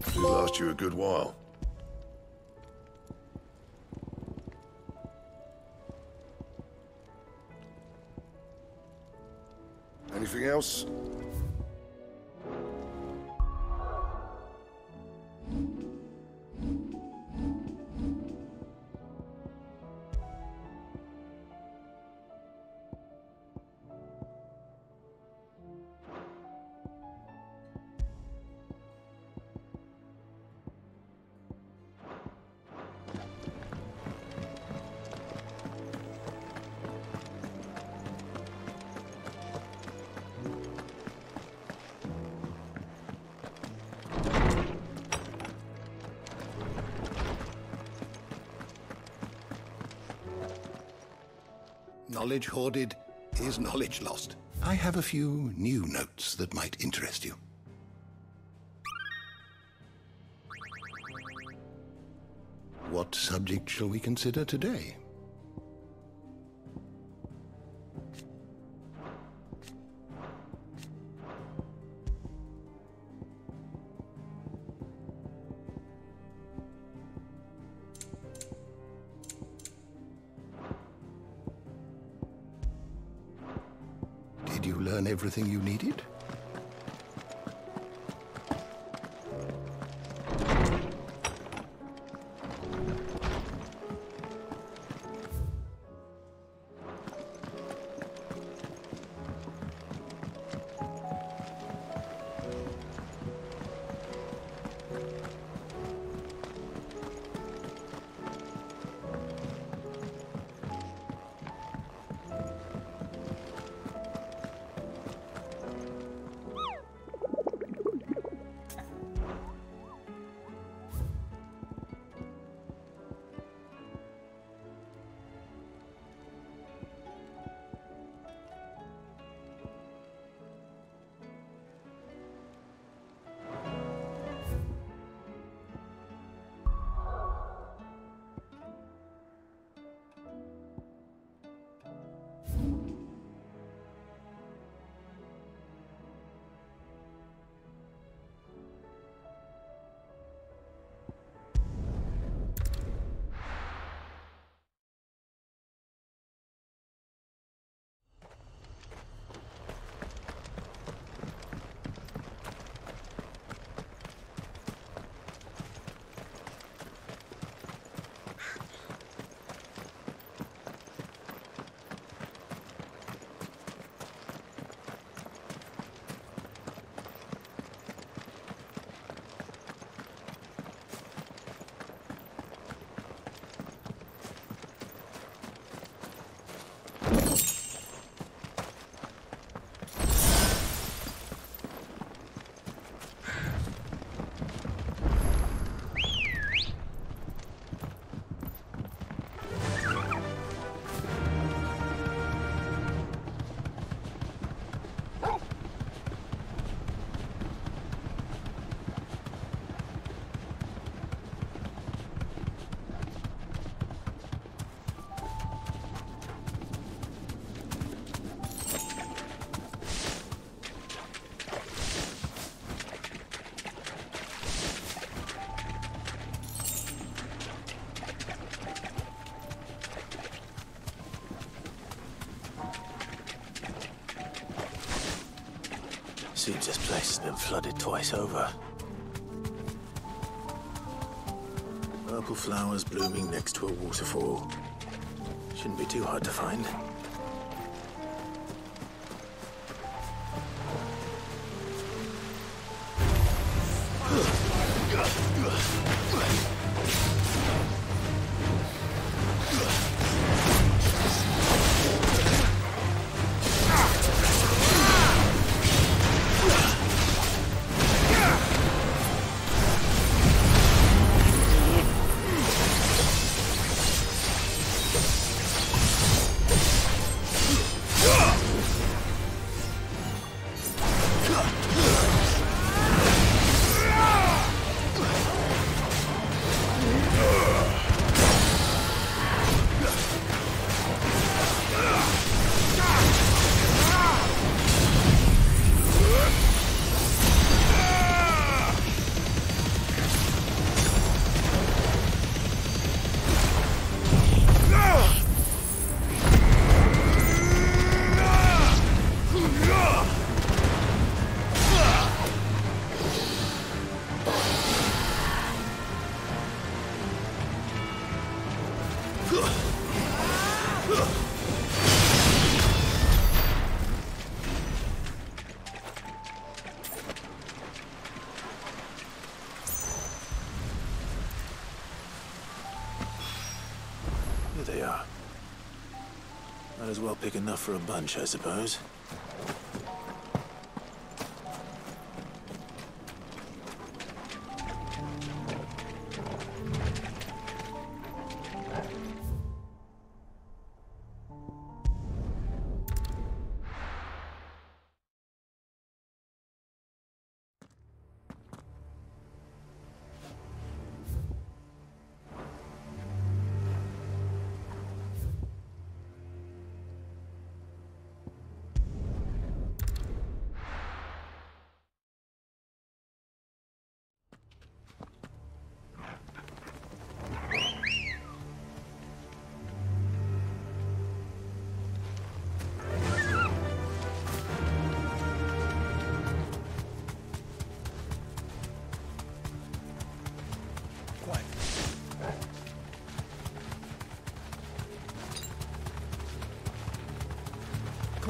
It'll last you a good while. Anything else? Knowledge hoarded is knowledge lost. I have a few new notes that might interest you. What subject shall we consider today? Did you learn everything you needed? Seems this place has been flooded twice over. Purple flowers blooming next to a waterfall. Shouldn't be too hard to find. Here they are. Might as well pick enough for a bunch, I suppose.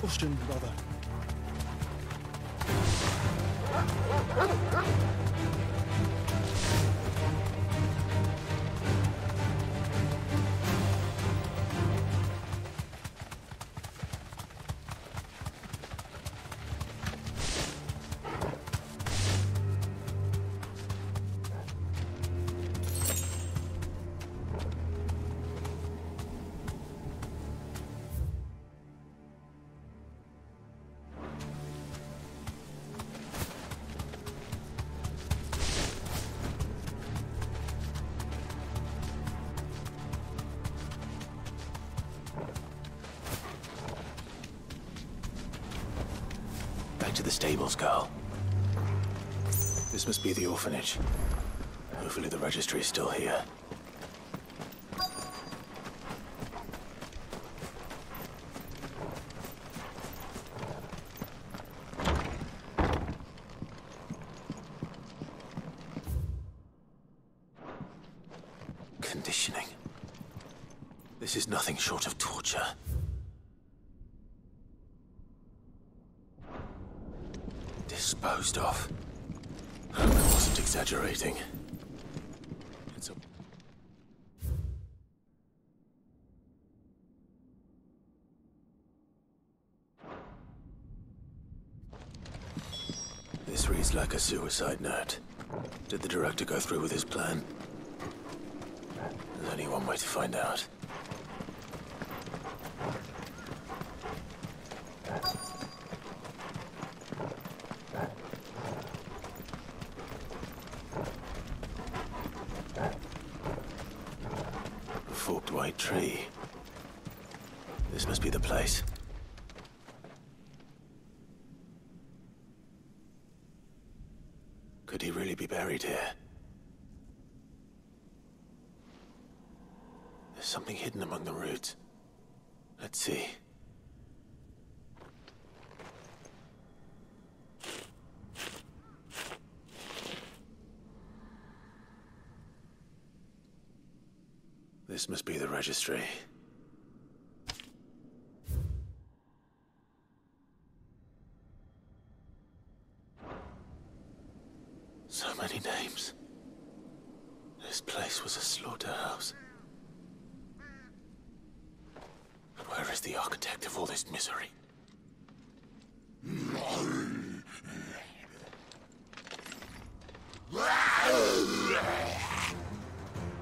Caution, brother. Back to the stables, Carl. This must be the orphanage. Hopefully the registry is still here. Conditioning. This is nothing short of torture. Disposed of. I wasn't exaggerating. It's a... This reads like a suicide note. Did the director go through with his plan? There's only one way to find out. Forked white tree. This must be the place. Could he really be buried here? There's something hidden among the roots. Let's see. This must be the registry. So many names. This place was a slaughterhouse. But where is the architect of all this misery?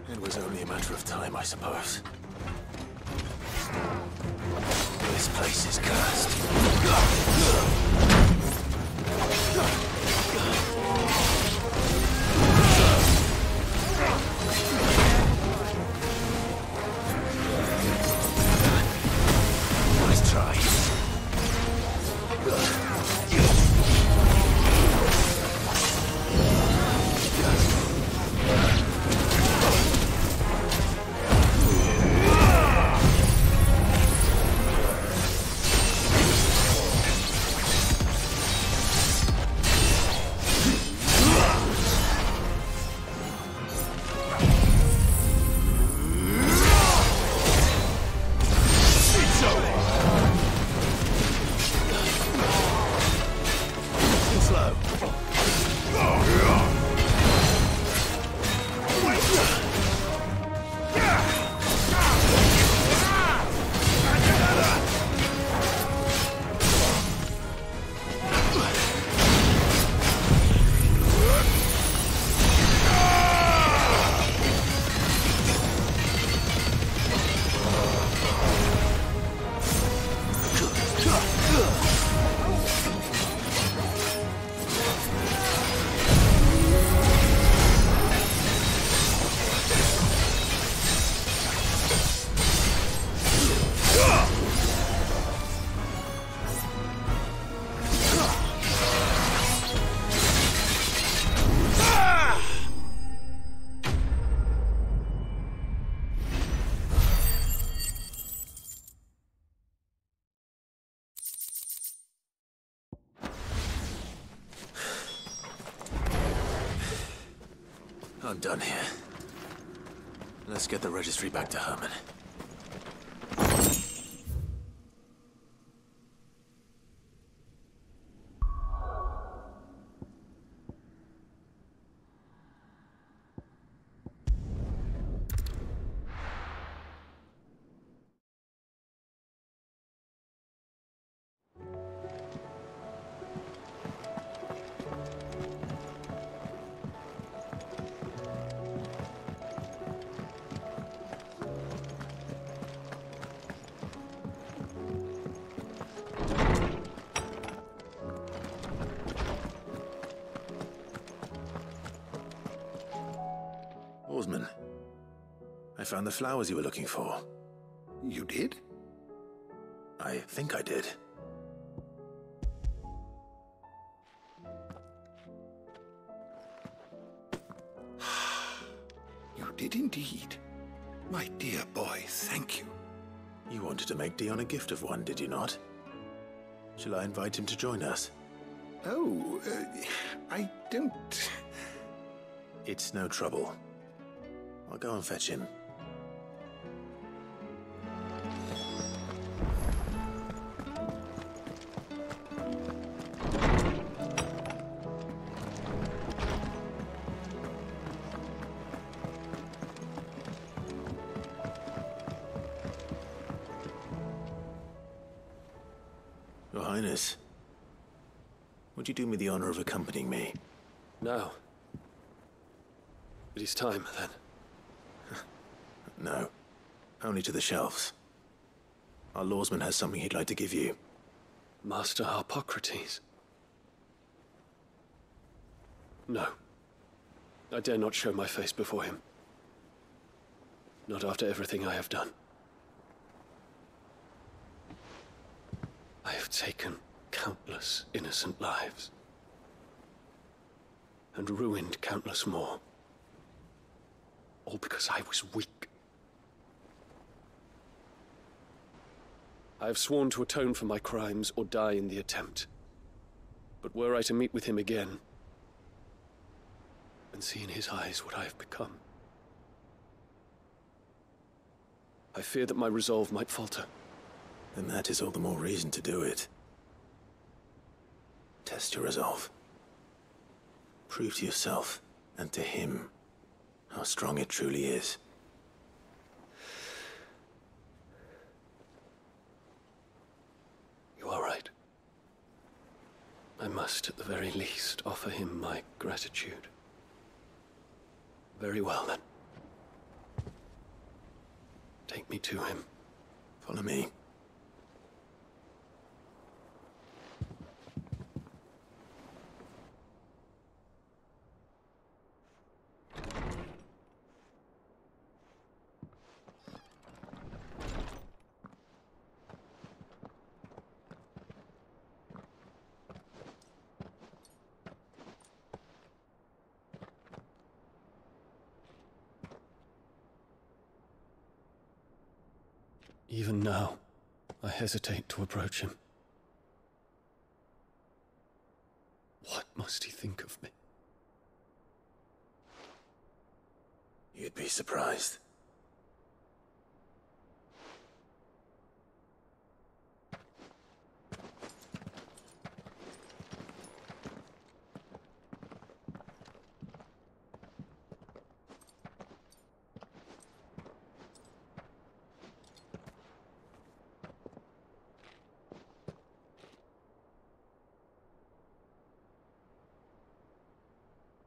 It was only a matter of time, I suppose. This place is cursed. Nice try. I'm done here. Let's get the registry back to Herman. Lawsman, I found the flowers you were looking for. You did? I think I did. You did indeed. My dear boy, thank you. You wanted to make Dion a gift of one, did you not? Shall I invite him to join us? Oh, I don't... It's no trouble. I'll go and fetch him. Your Highness, would you do me the honor of accompanying me? No. It is time, then. No. Only to the shelves. Our lawsman has something he'd like to give you. Master Harpocrates. No. I dare not show my face before him. Not after everything I have done. I have taken countless innocent lives. And ruined countless more. All because I was weak. I have sworn to atone for my crimes or die in the attempt. But were I to meet with him again, and see in his eyes what I have become, I fear that my resolve might falter. Then that is all the more reason to do it. Test your resolve. Prove to yourself, and to him, how strong it truly is. You are right. I must, at the very least, offer him my gratitude. Very well, then. Take me to him. Follow me. Even now, I hesitate to approach him. What must he think of me? You'd be surprised.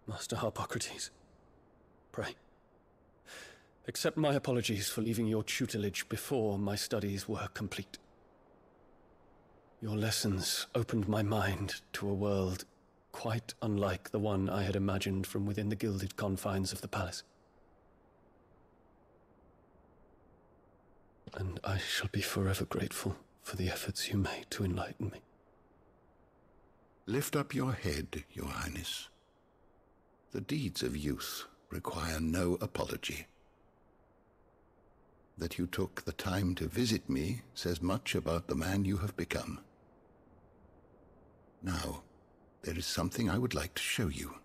Master Harpocrates, pray, accept my apologies for leaving your tutelage before my studies were complete. Your lessons opened my mind to a world quite unlike the one I had imagined from within the gilded confines of the palace. And I shall be forever grateful for the efforts you made to enlighten me. Lift up your head, Your Highness. The deeds of youth require no apology. That you took the time to visit me says much about the man you have become. Now, there is something I would like to show you.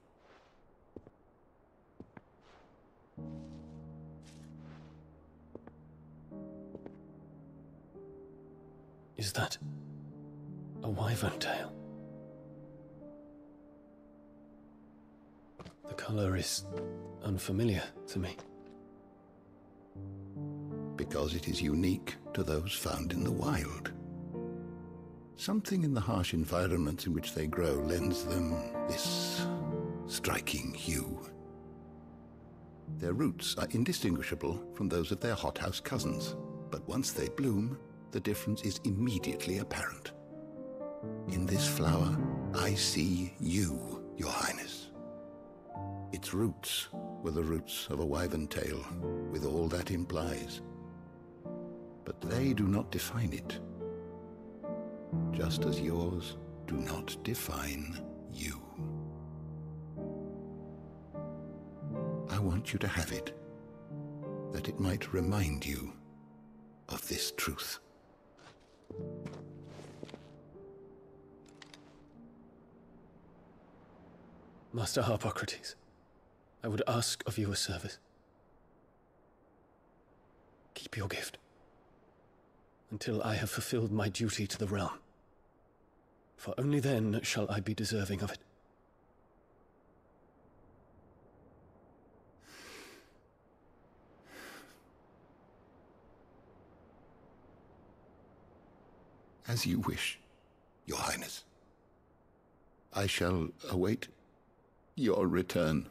Is that a wyvern tail? The color is unfamiliar to me. Because it is unique to those found in the wild. Something in the harsh environments in which they grow lends them this striking hue. Their roots are indistinguishable from those of their hothouse cousins, but once they bloom, the difference is immediately apparent. In this flower, I see you, Your Highness. Its roots, were the roots of a wyvern tail, with all that implies. But they do not define it, just as yours do not define you. I want you to have it, that it might remind you of this truth. Master Harpocrates, I would ask of you a service. Keep your gift until I have fulfilled my duty to the realm, for only then shall I be deserving of it. As you wish, Your Highness. I shall await your return.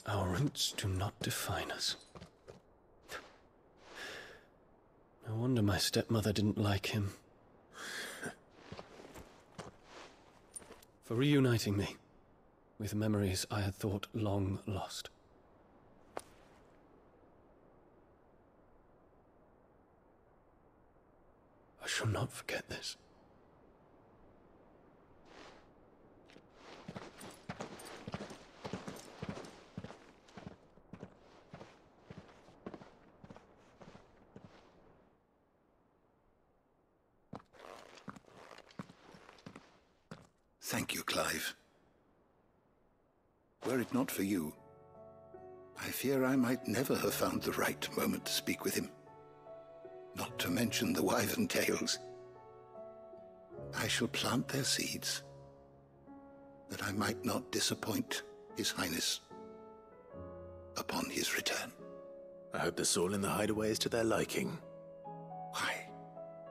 Our roots do not define us. No wonder my stepmother didn't like him. For reuniting me with memories I had thought long lost. I shall not forget this. Thank you, Clive. Were it not for you, I fear I might never have found the right moment to speak with him. Not to mention the wyvern tales. I shall plant their seeds, that I might not disappoint His Highness upon his return. I hope the soil in the hideaway is to their liking. Why,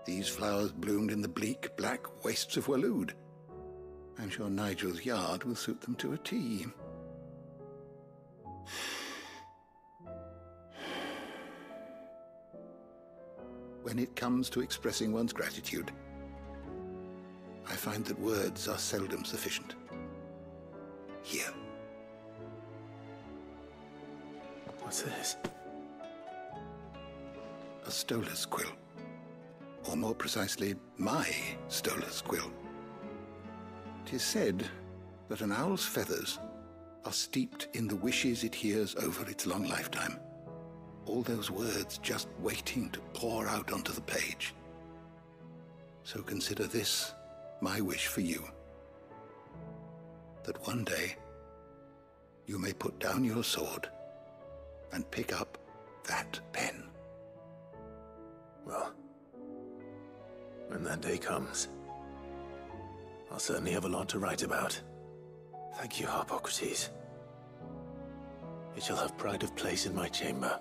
these flowers bloomed in the bleak, black wastes of Waloed. I'm sure Nigel's yard will suit them to a T. When it comes to expressing one's gratitude, I find that words are seldom sufficient. Here. What's this? A stolas quill. Or more precisely, my stolas quill. 'Tis said that an owl's feathers are steeped in the wishes it hears over its long lifetime. All those words just waiting to pour out onto the page. So consider this my wish for you. That one day you may put down your sword and pick up that pen. Well, when that day comes, I'll certainly have a lot to write about. Thank you, Harpocrates. It shall have pride of place in my chamber.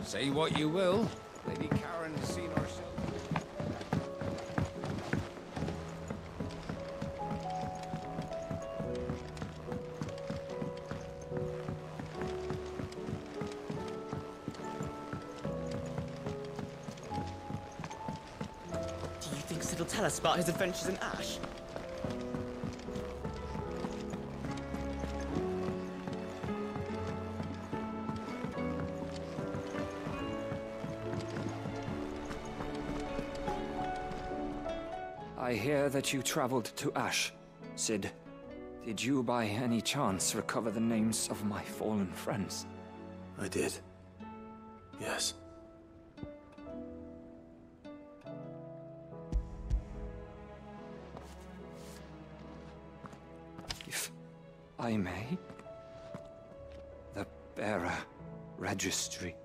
Say what you will, Lady Karen has seen herself. Do you think Sid will tell us about his adventures in Ash? I hear that you traveled to Ash, Sid. Did you by any chance recover the names of my fallen friends? I did. Yes. I may. The bearer registry.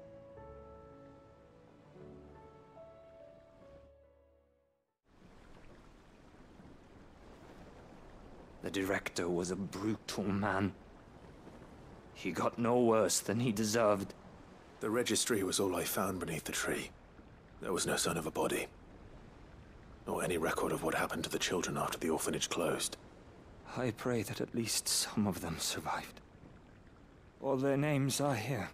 The director was a brutal man. He got no worse than he deserved. The registry was all I found beneath the tree. There was no sign of a body, or any record of what happened to the children after the orphanage closed. I pray that at least some of them survived. All their names are here.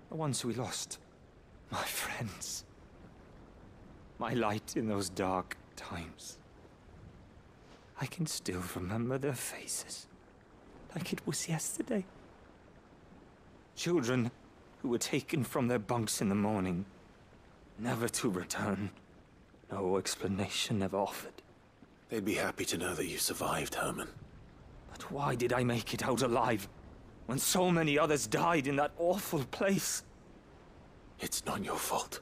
The ones we lost. My friends. My light in those dark times. I can still remember their faces, like it was yesterday. Children who were taken from their bunks in the morning, never to return. No explanation ever offered. They'd be happy to know that you survived, Herman. But why did I make it out alive, when so many others died in that awful place? It's not your fault.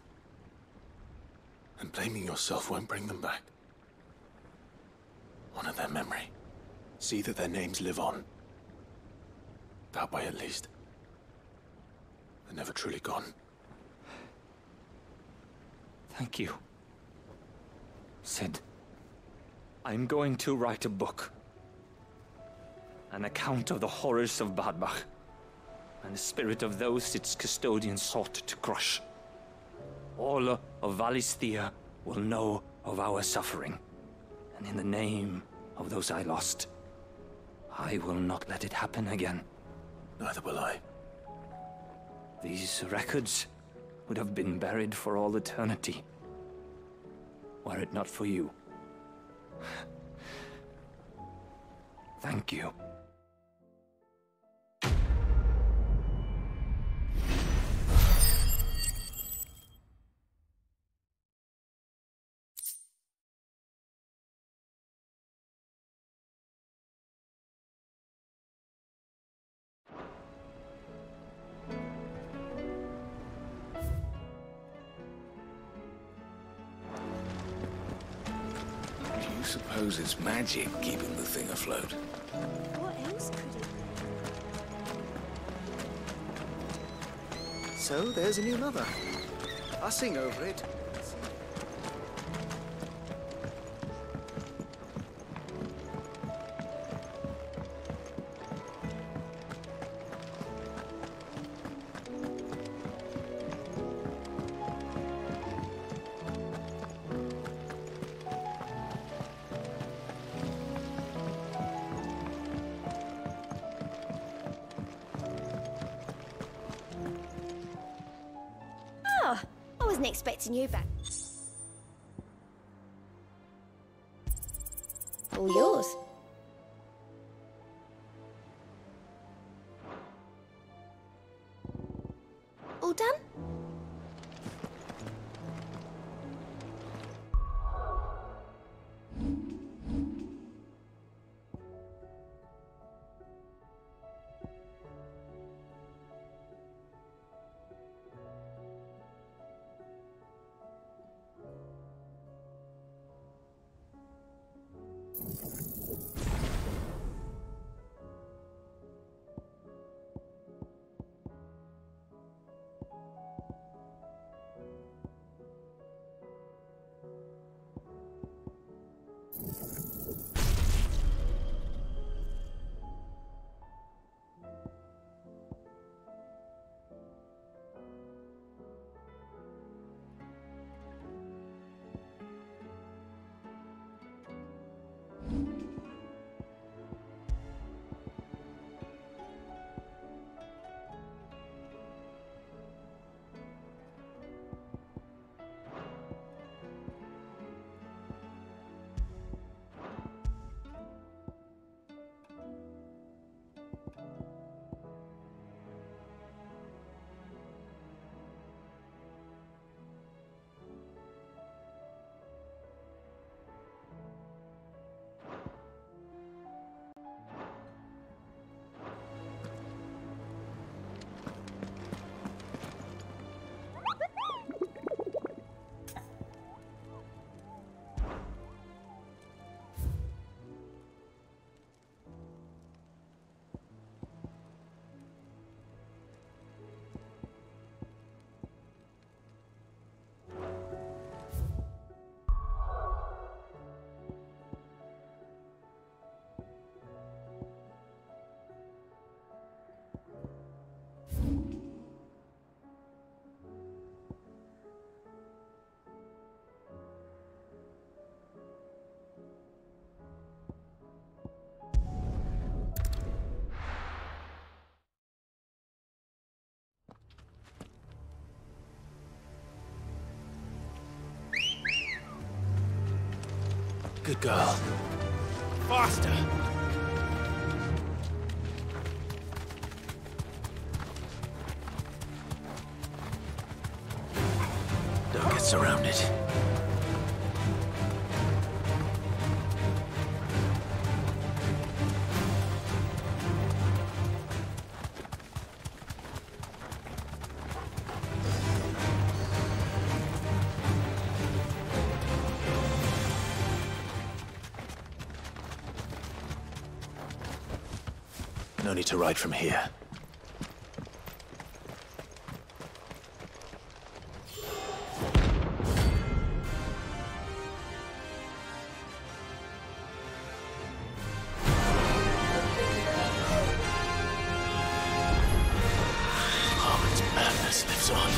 And blaming yourself won't bring them back. Honor their memory. See that their names live on. That way, at least. They're never truly gone. Thank you. Sid, I'm going to write a book. An account of the horrors of Badbach, and the spirit of those its custodians sought to crush. All of Valisthea will know of our suffering, and in the name of those I lost, I will not let it happen again. Neither will I. These records would have been buried for all eternity, were it not for you. Thank you. Suppose it's magic keeping the thing afloat. What else could it be? So, there's a new mother. I'll sing over it. Expecting you back. All yours. All done? Good girl. Faster! Don't get surrounded. No need to ride from here. Harmon's madness lives on.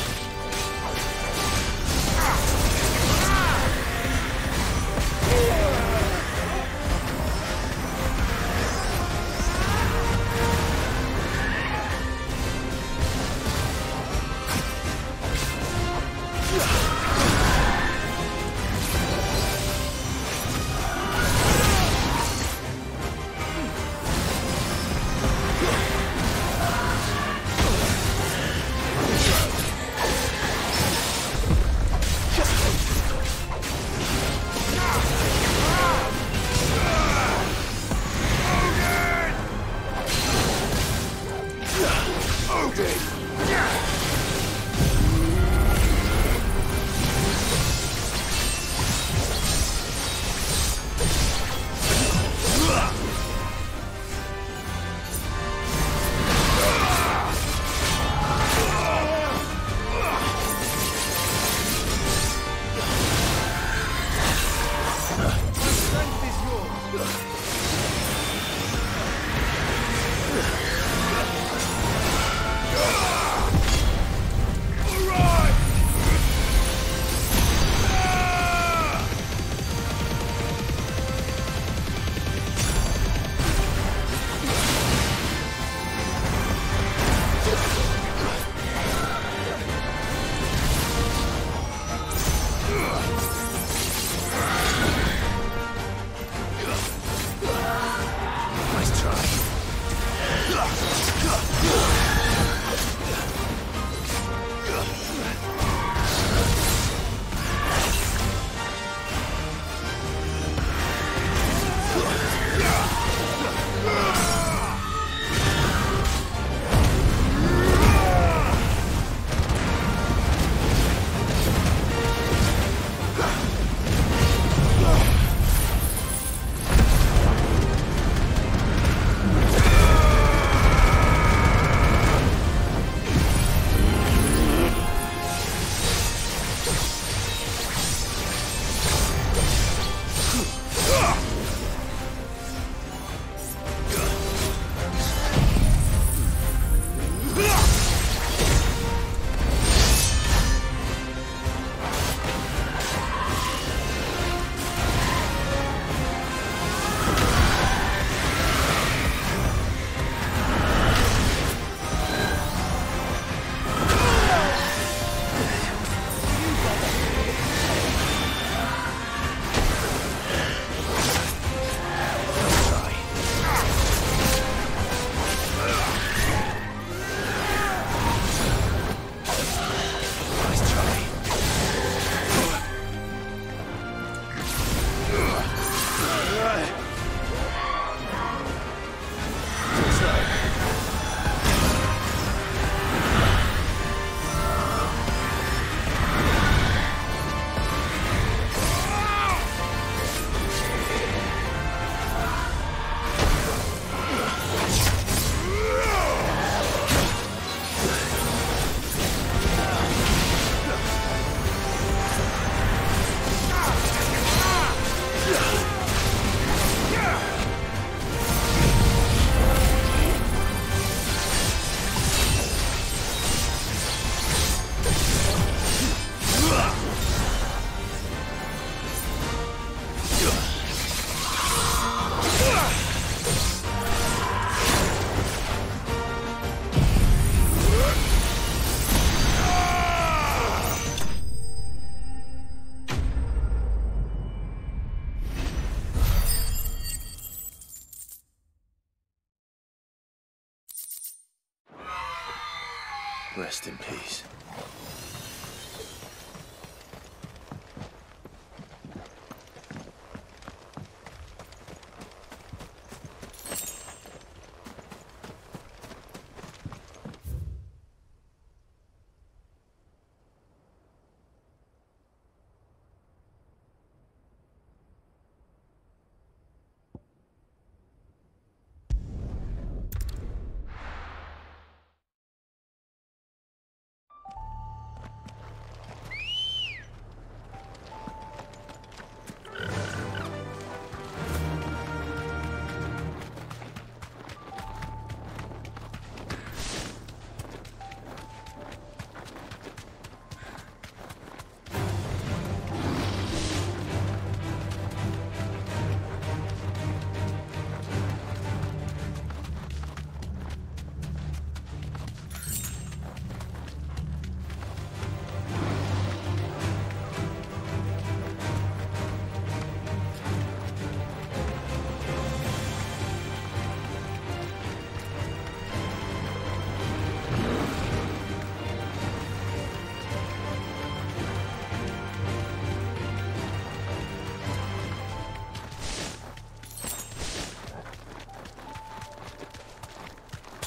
Rest in peace.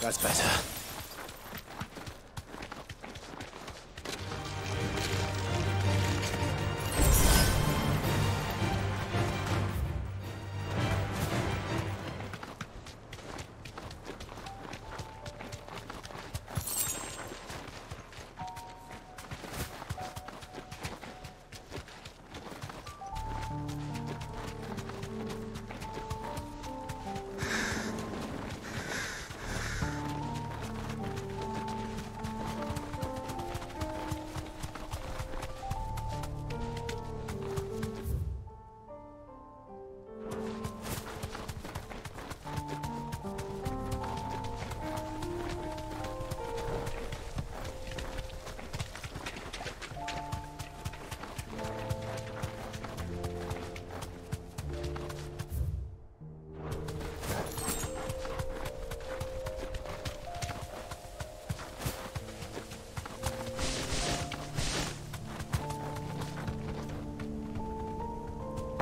That's better.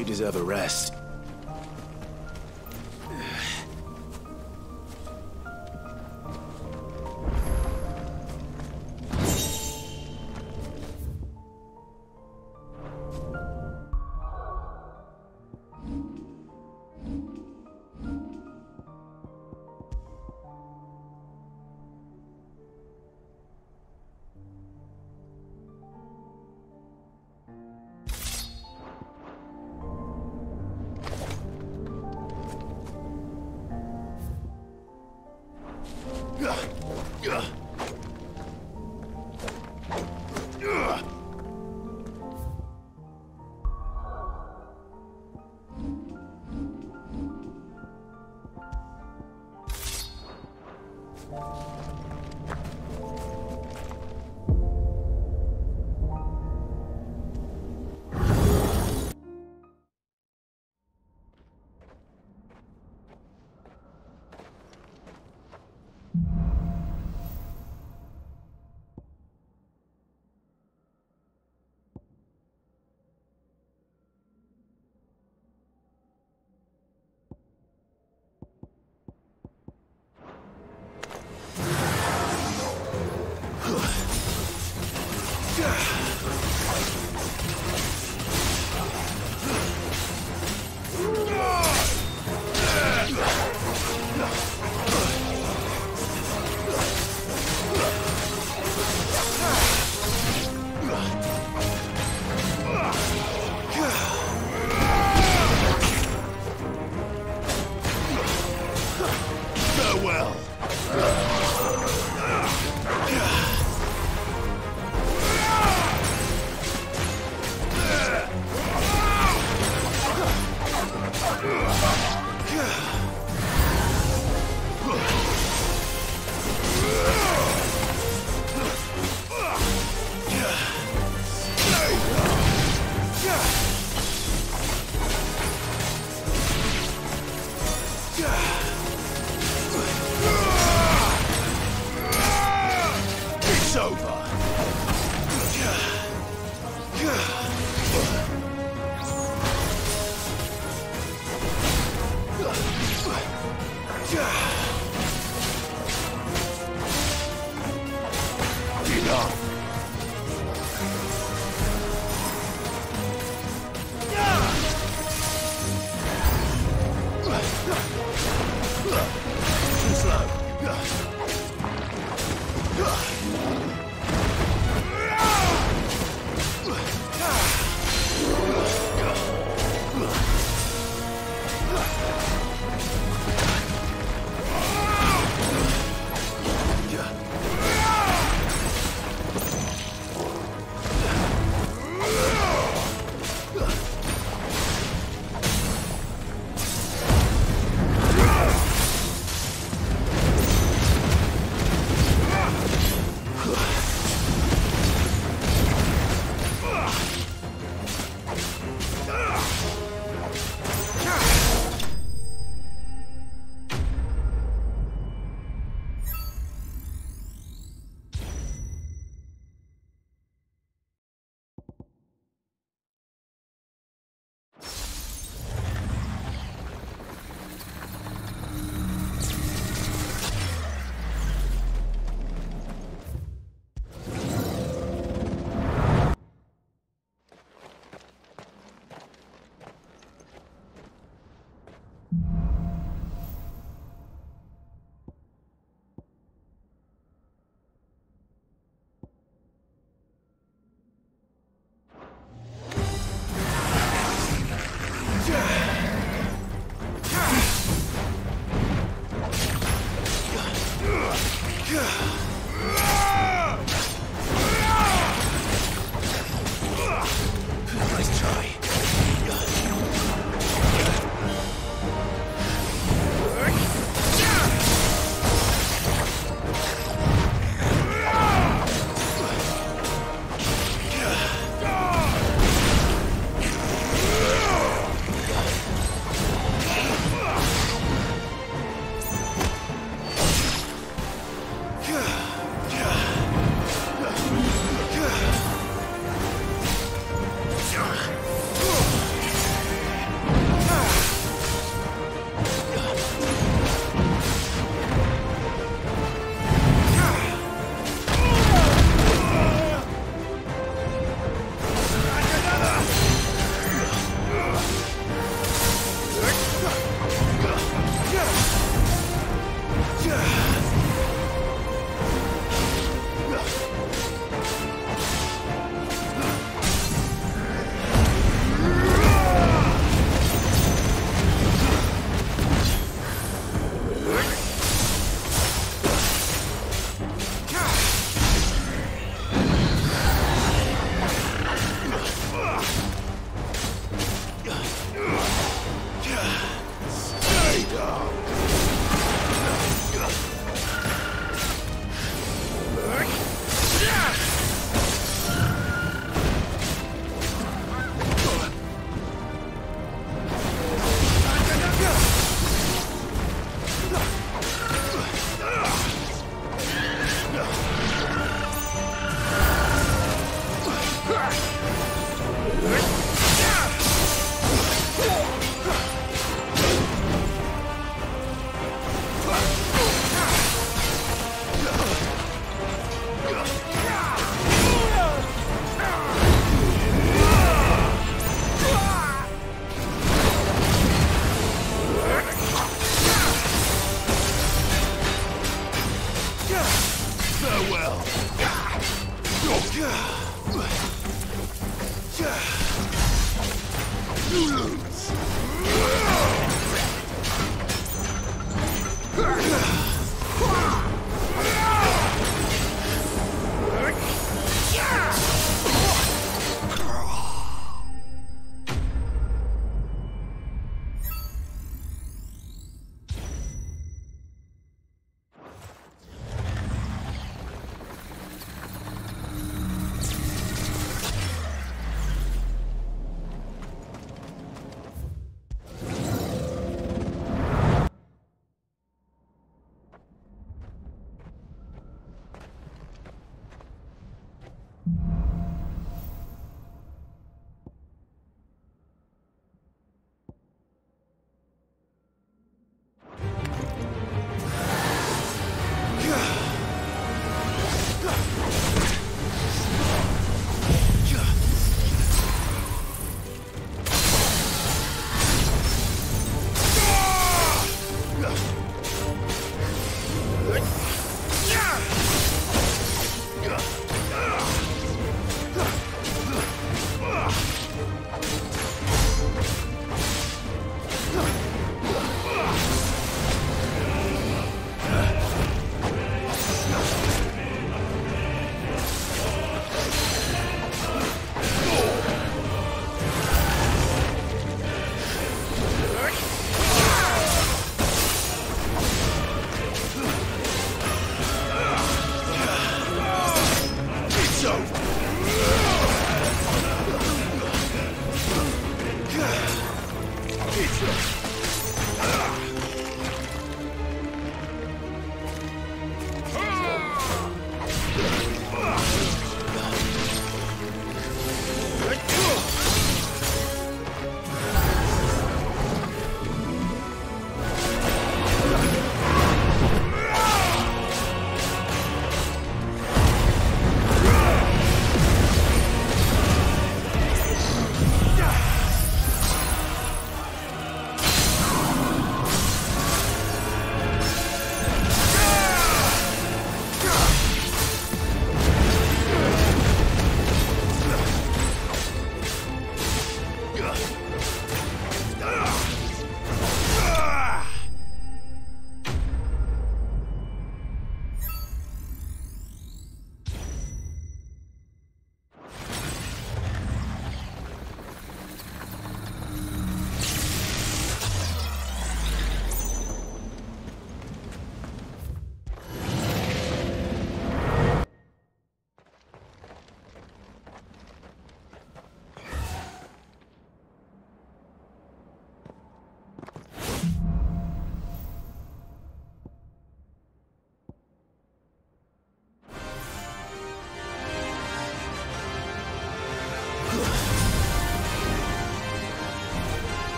You deserve a rest.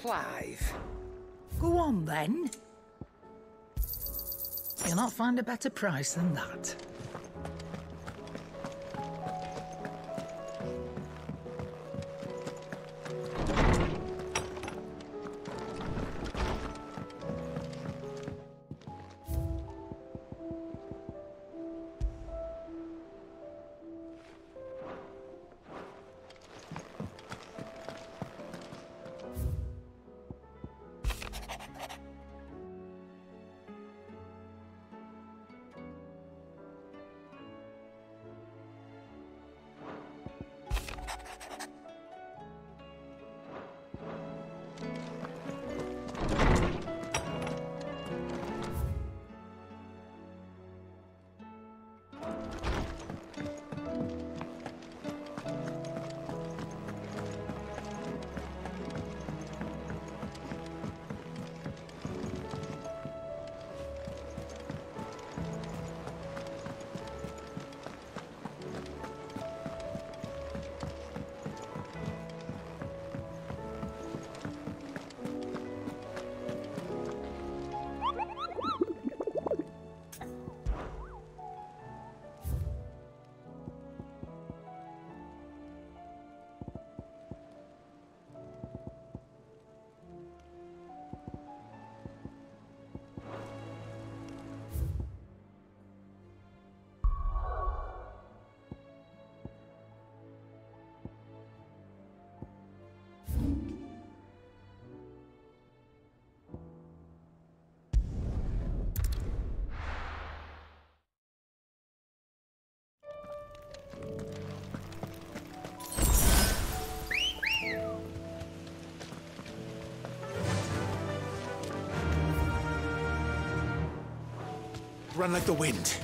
Clive. Go on, then. You'll not find a better price than that. Run like the wind.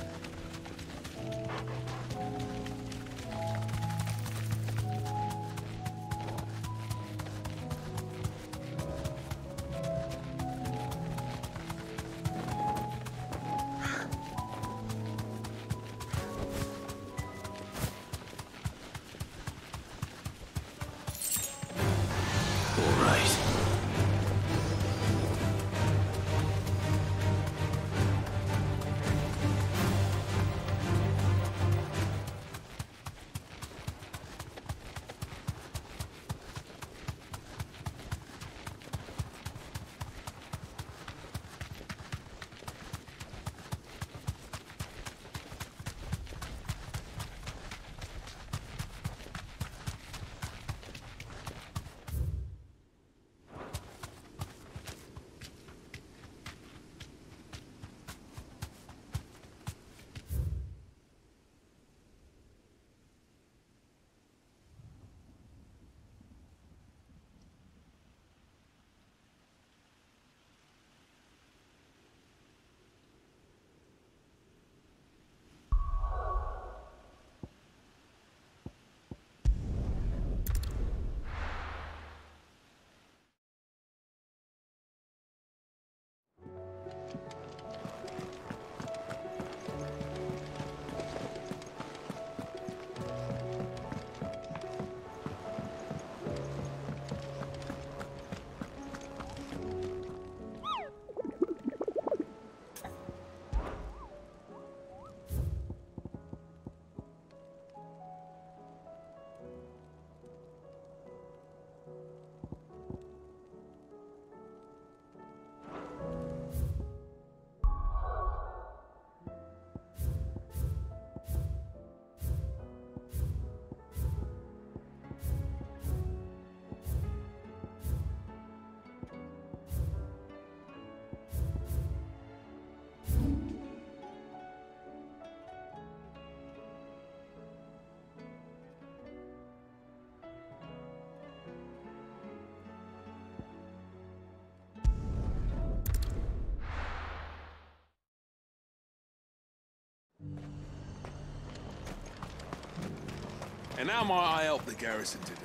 And how might I help the garrison today?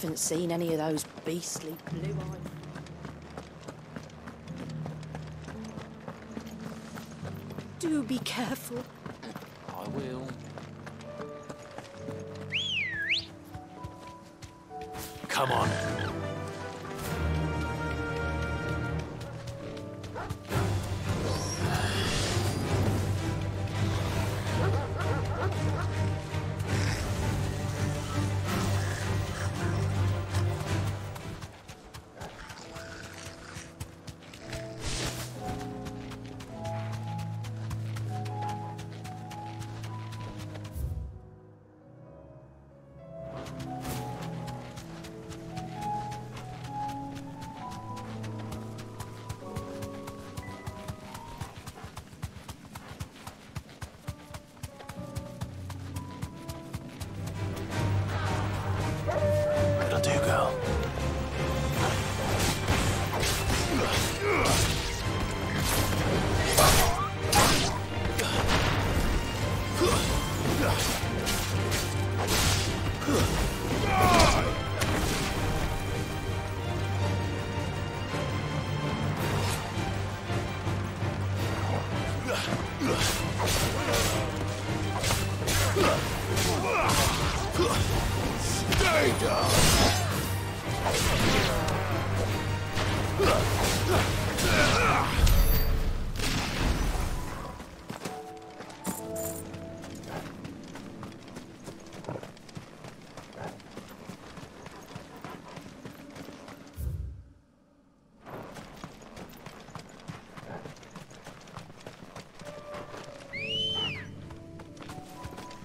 Haven't seen any of those beastly blue-eyed... Do be careful. I will. Come on.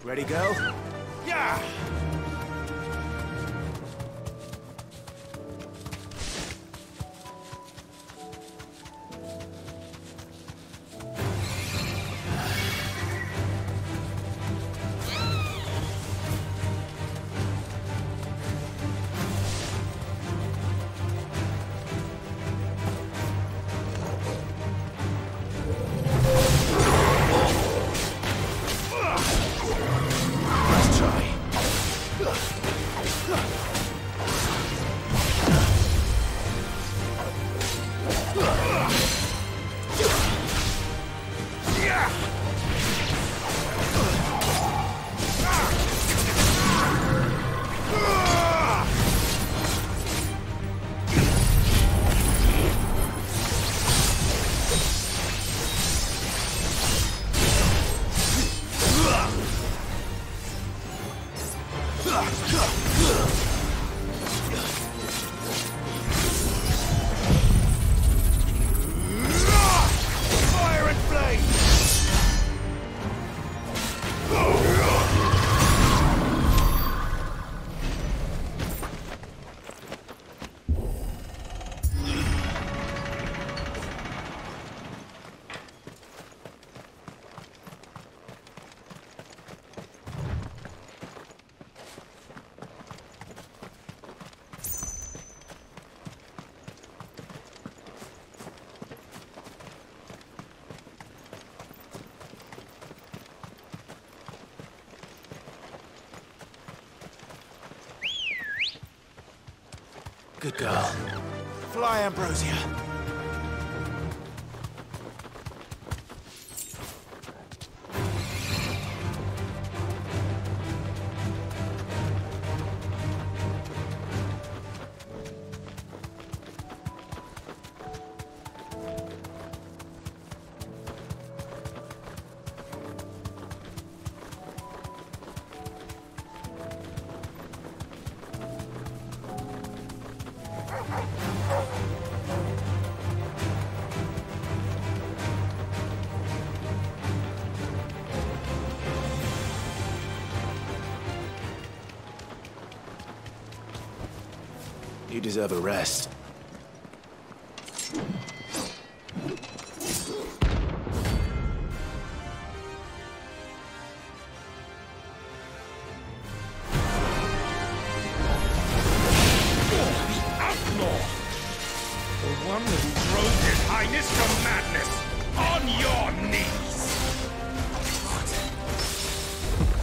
Ready, go? Yeah! Good girl. Fly, Ambrosia. You deserve a rest.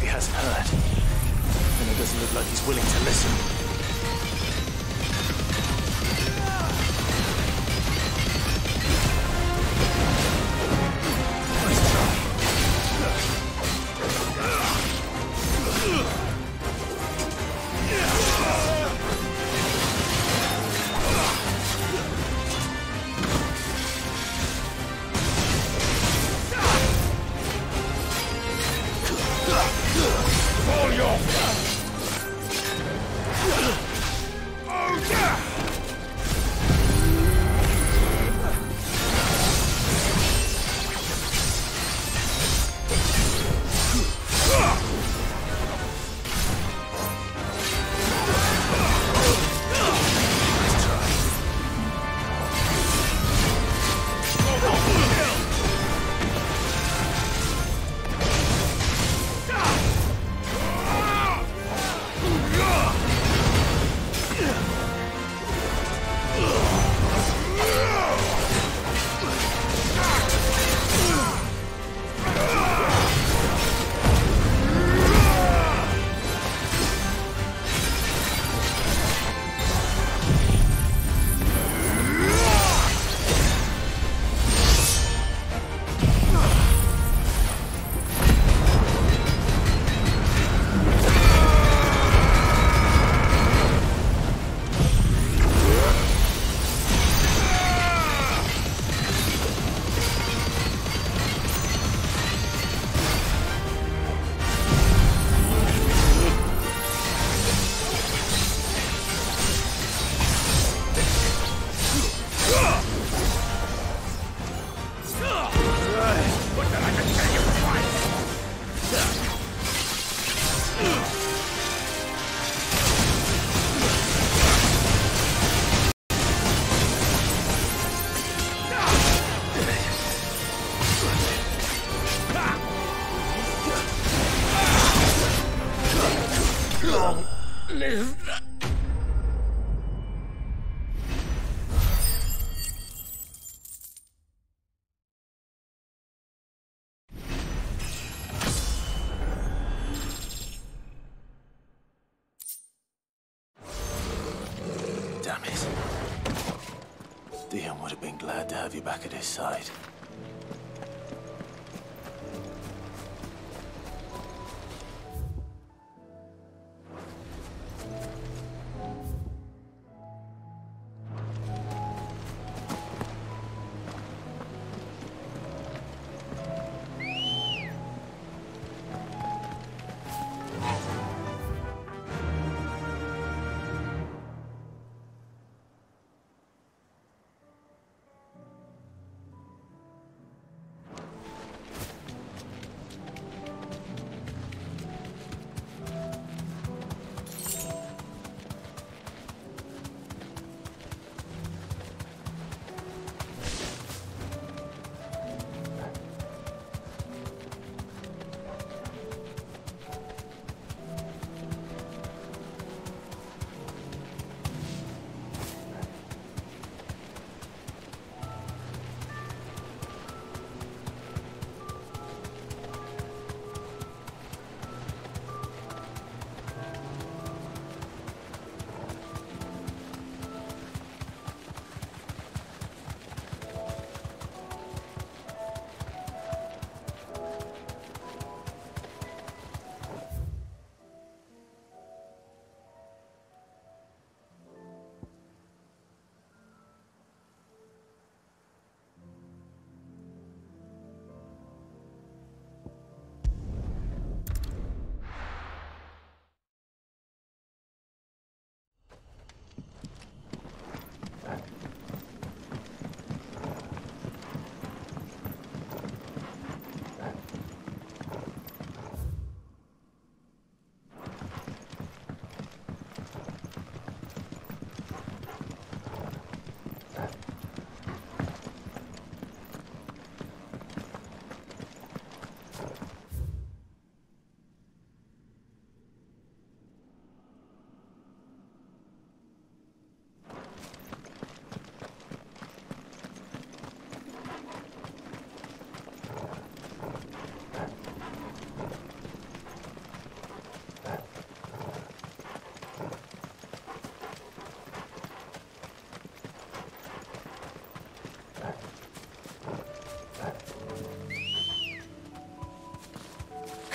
He hasn't heard. And it doesn't look like he's willing to listen. Long live. Damn it. Dion would have been glad to have you back at his side.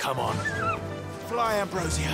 Come on. Fly, Ambrosia.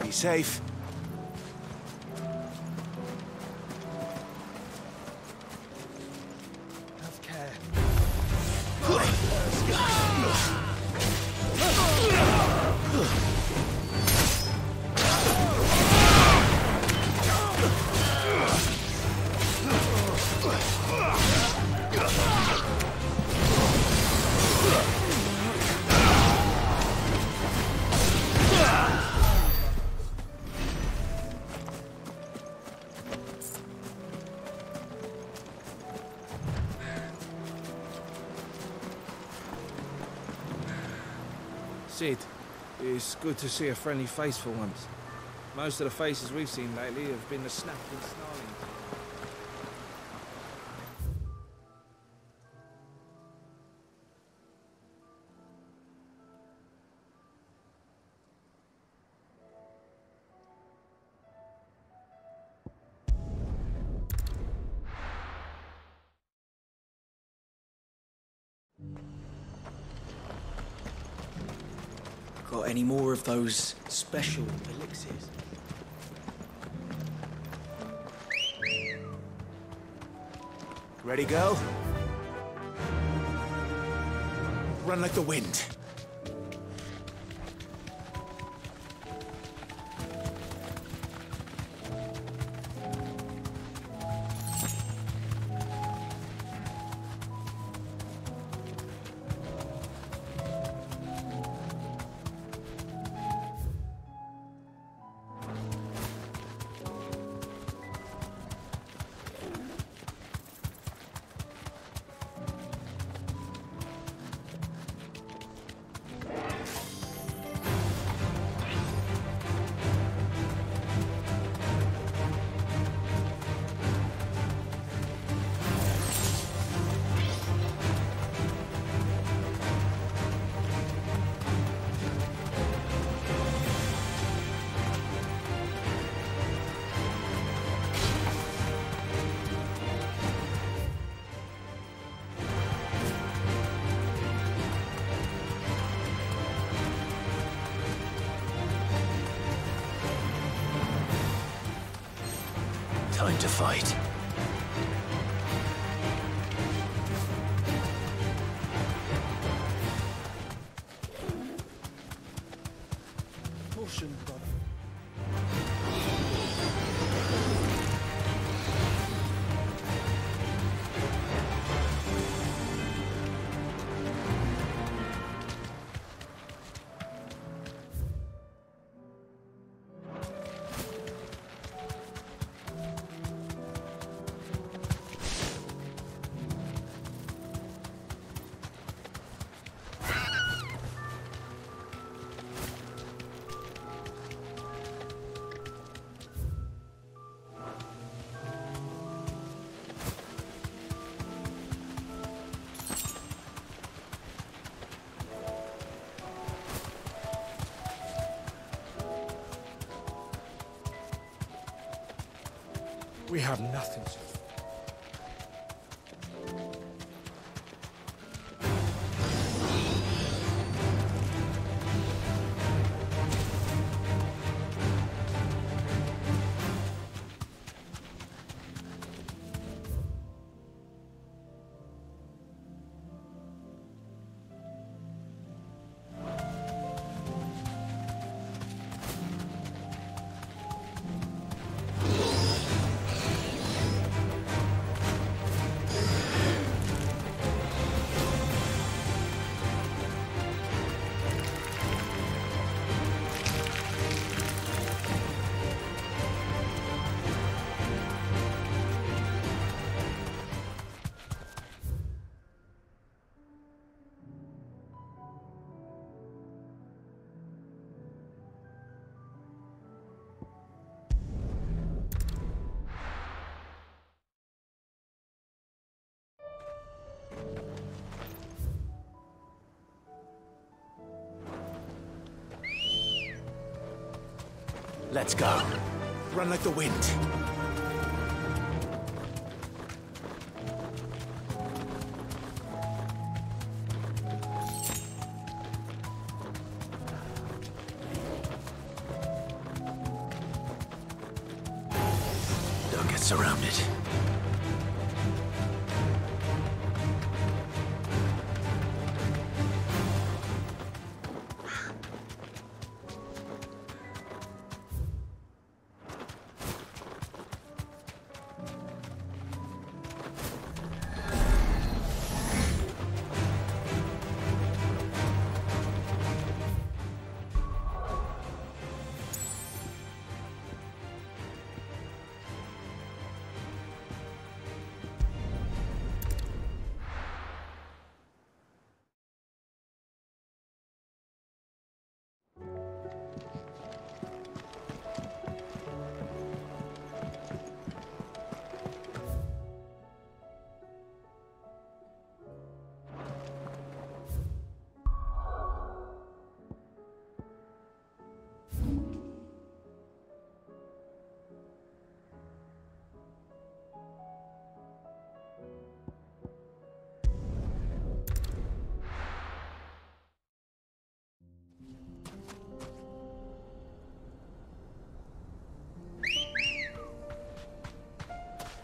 Be safe. Sid, it's good to see a friendly face for once. Most of the faces we've seen lately have been the snapping and snarling. Got any more of those special elixirs? Ready, go? Run like the wind. Time to fight. Caution, brother. We have nothing to... Let's go. Run like the wind. Don't get surrounded.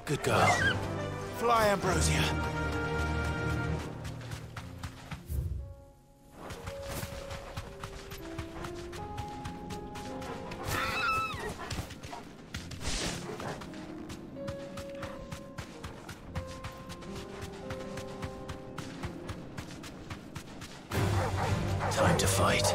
Good girl. Fly, Ambrosia. Time to fight.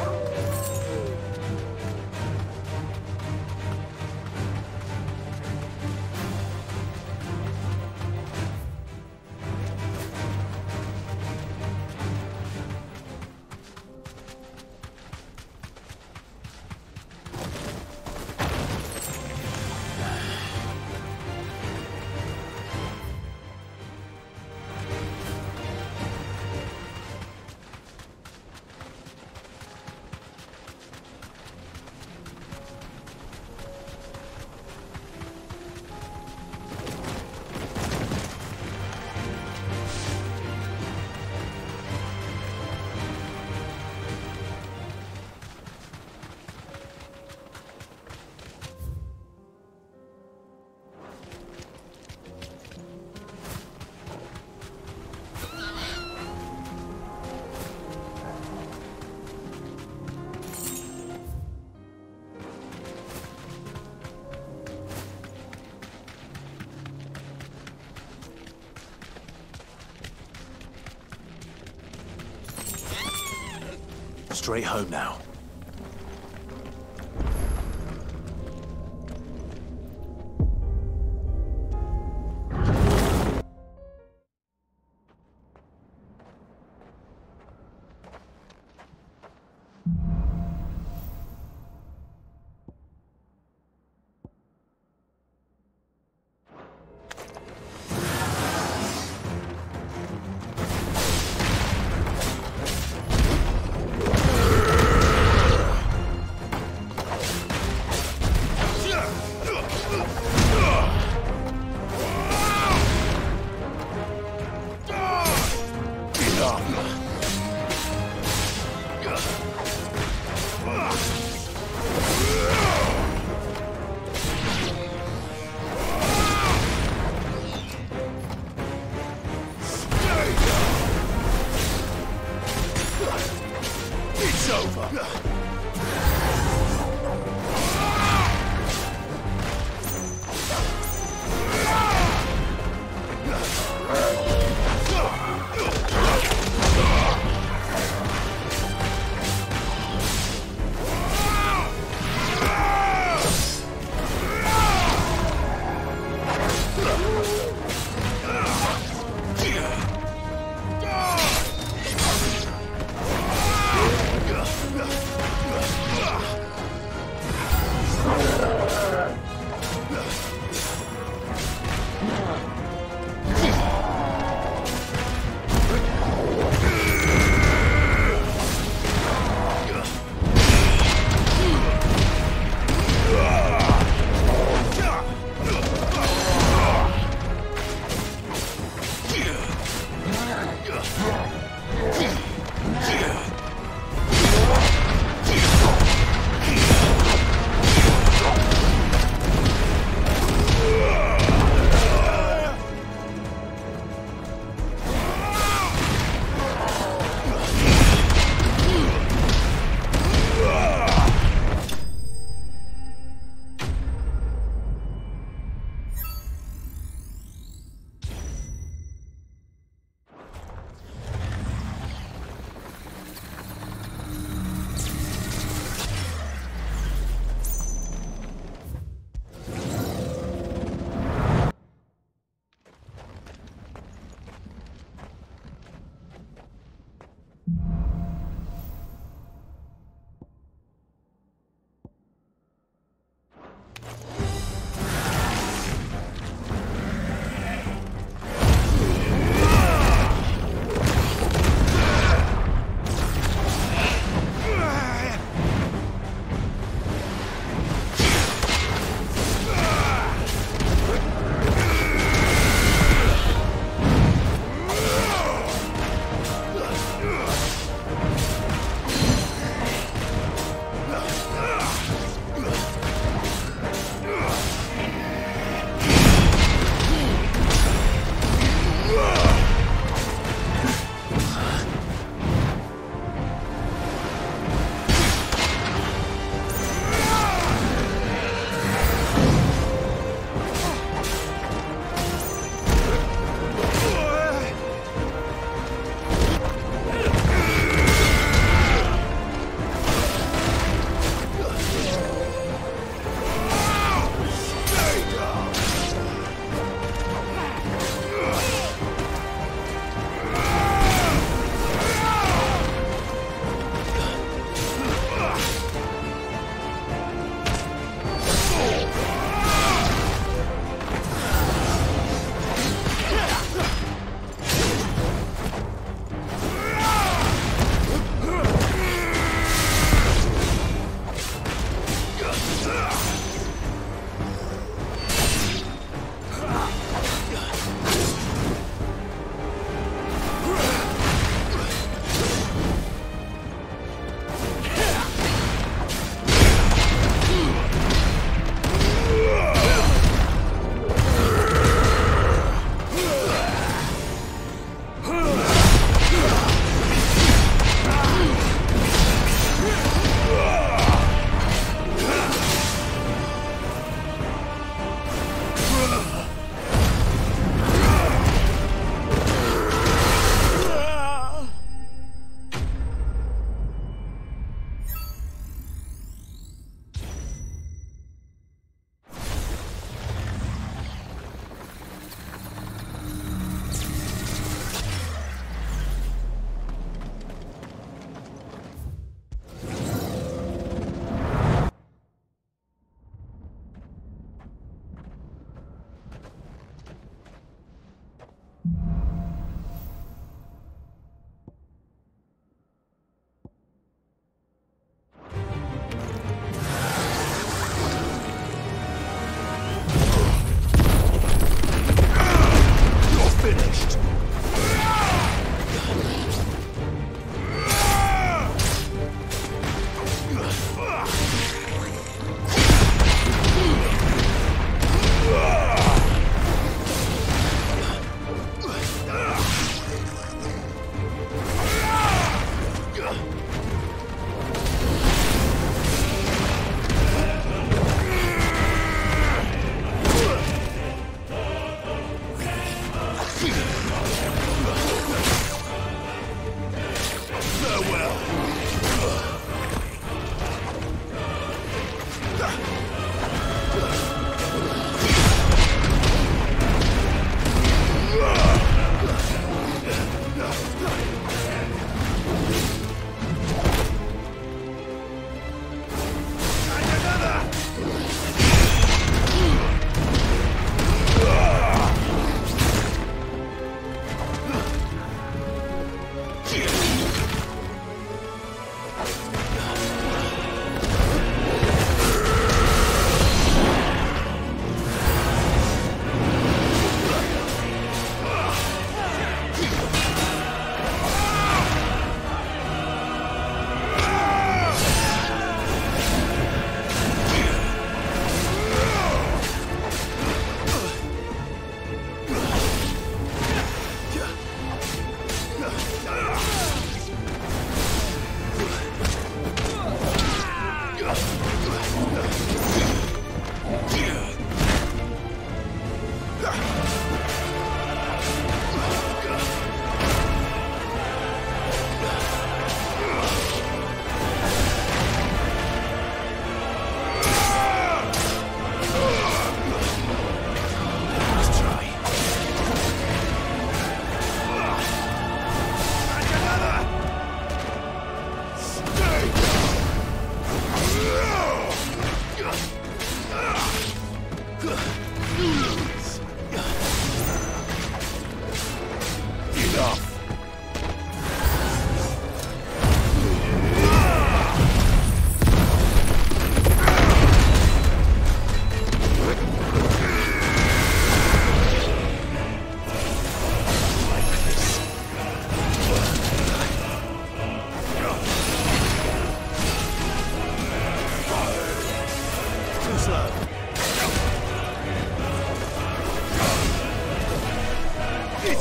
Straight home now.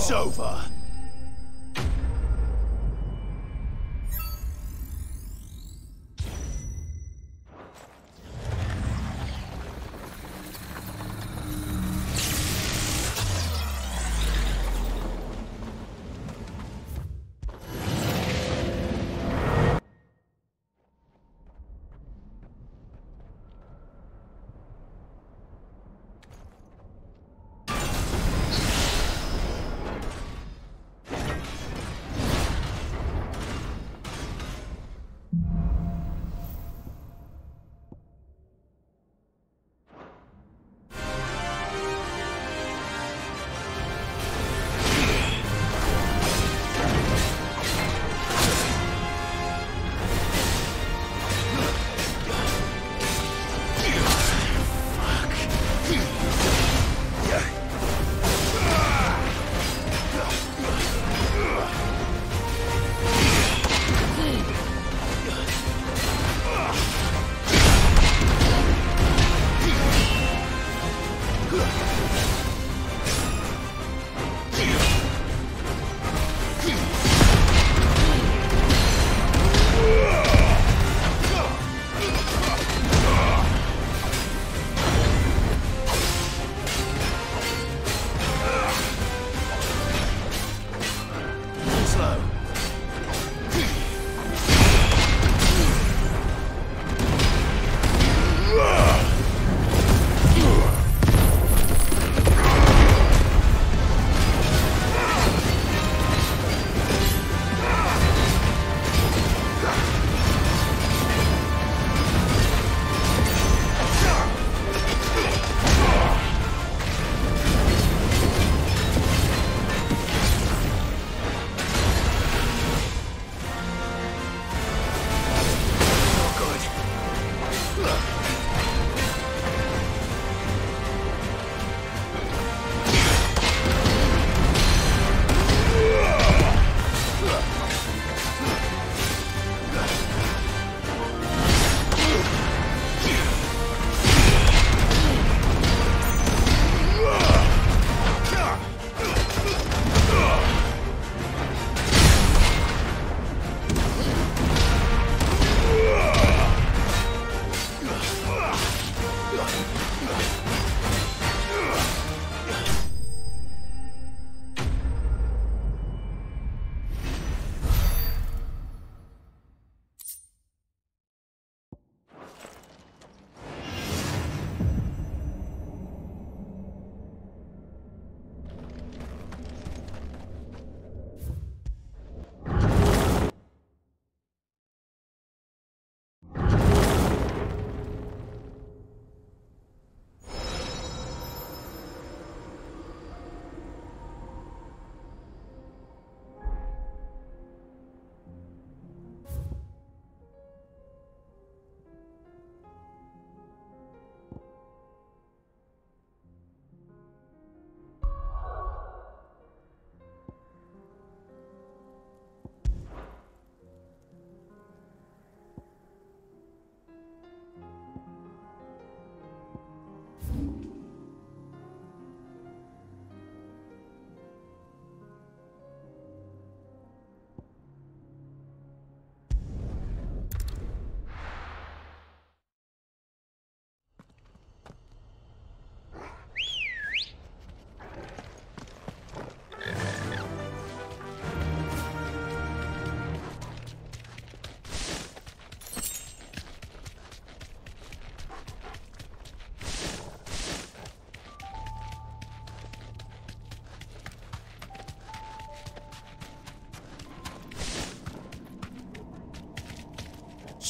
It's over.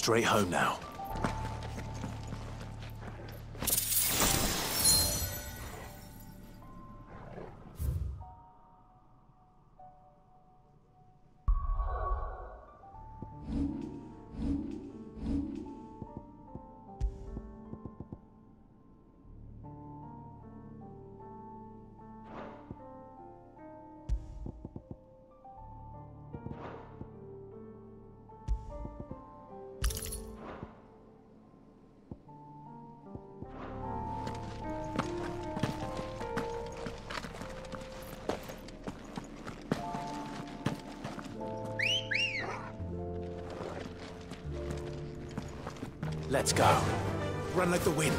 Straight home now. Let's go. Run like the wind.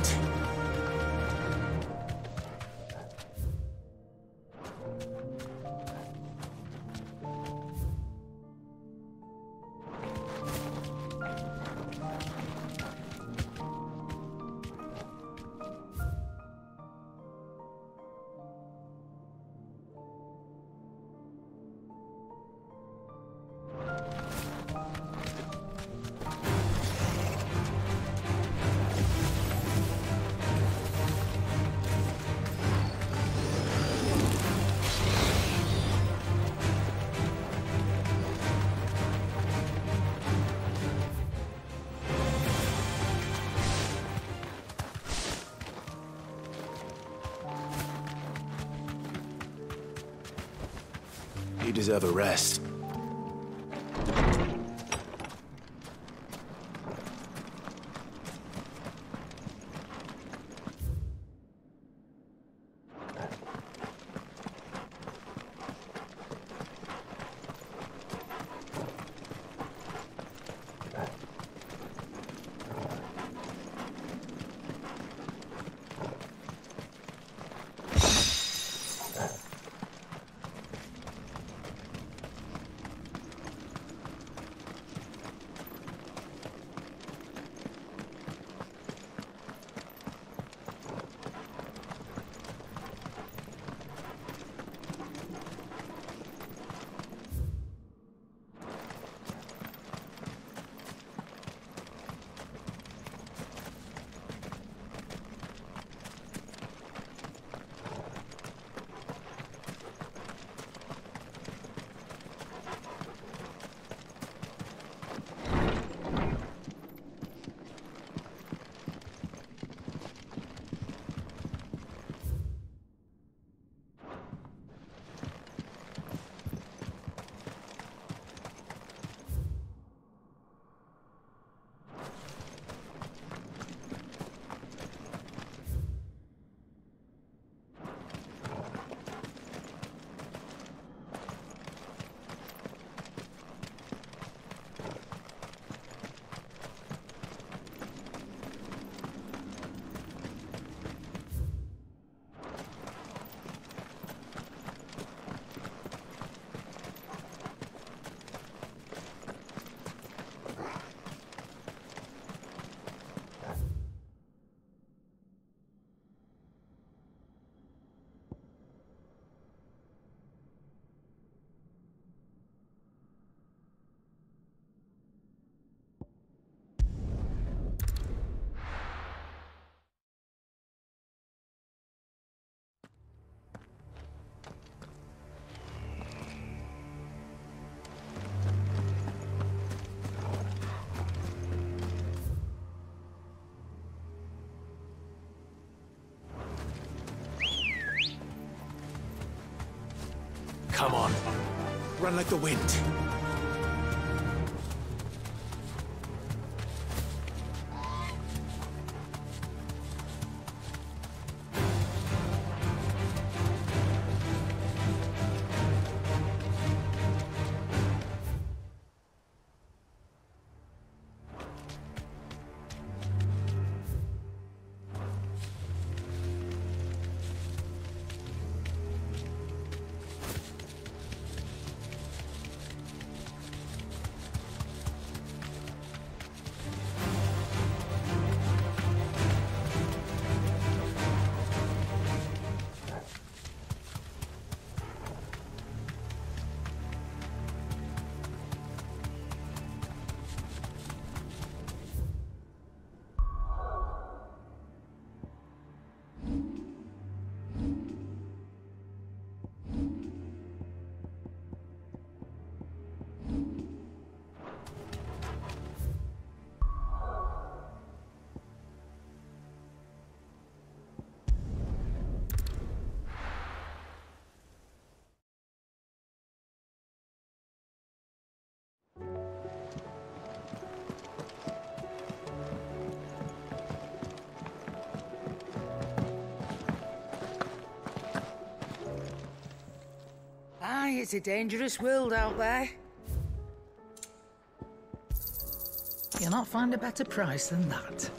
You deserve a rest. Come on. Run like the wind. Aye, it's a dangerous world out there. You You'll not find a better price than that.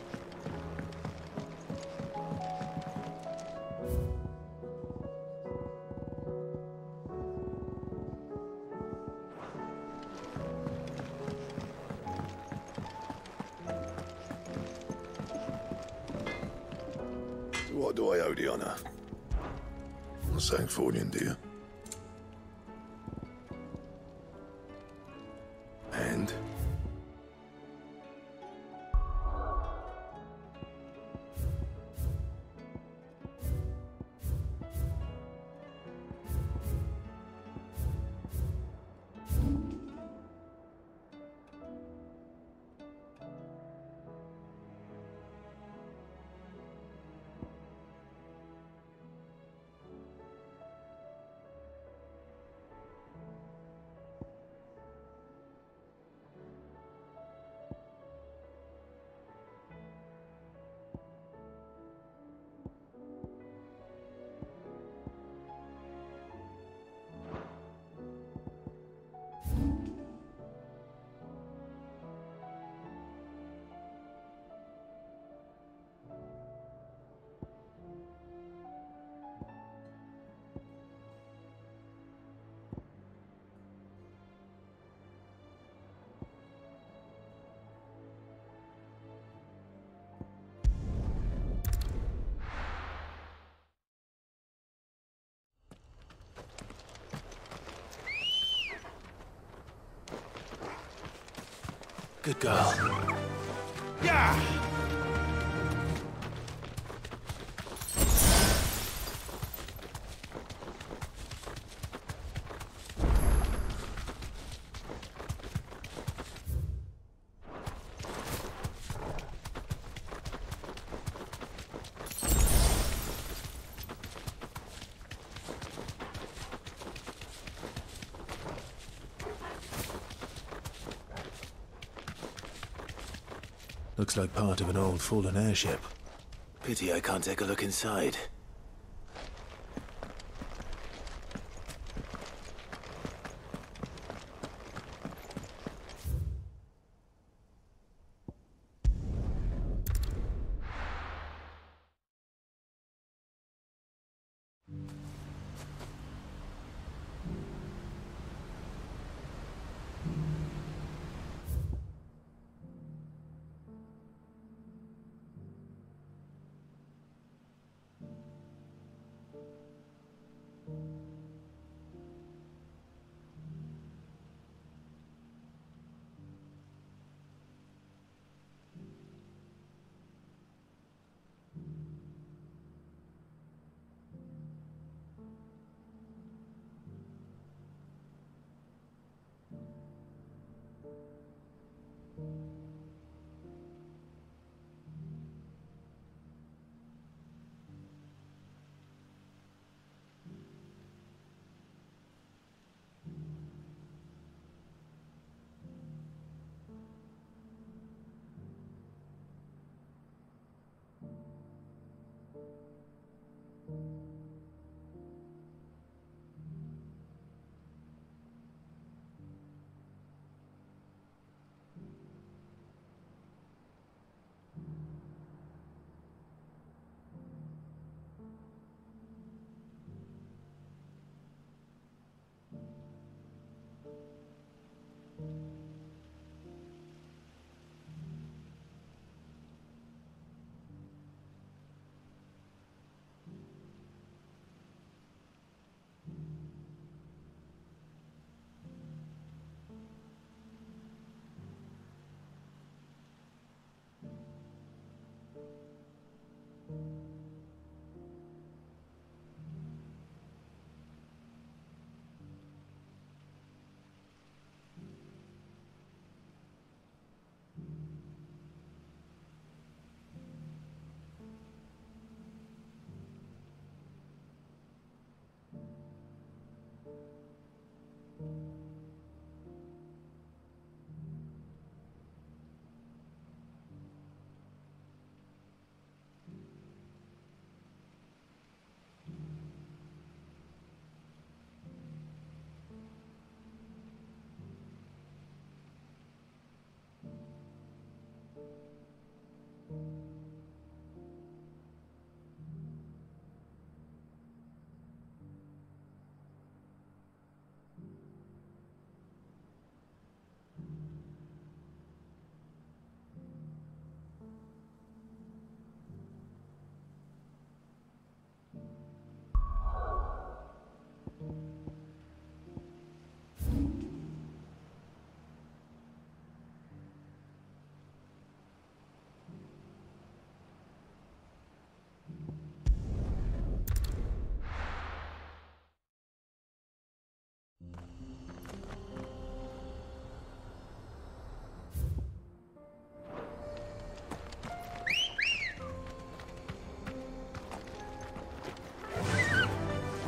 What do I owe the honor? Not saying fortune, do you? And? Good girl. Yeah! Looks like part of an old fallen airship. Pity I can't take a look inside.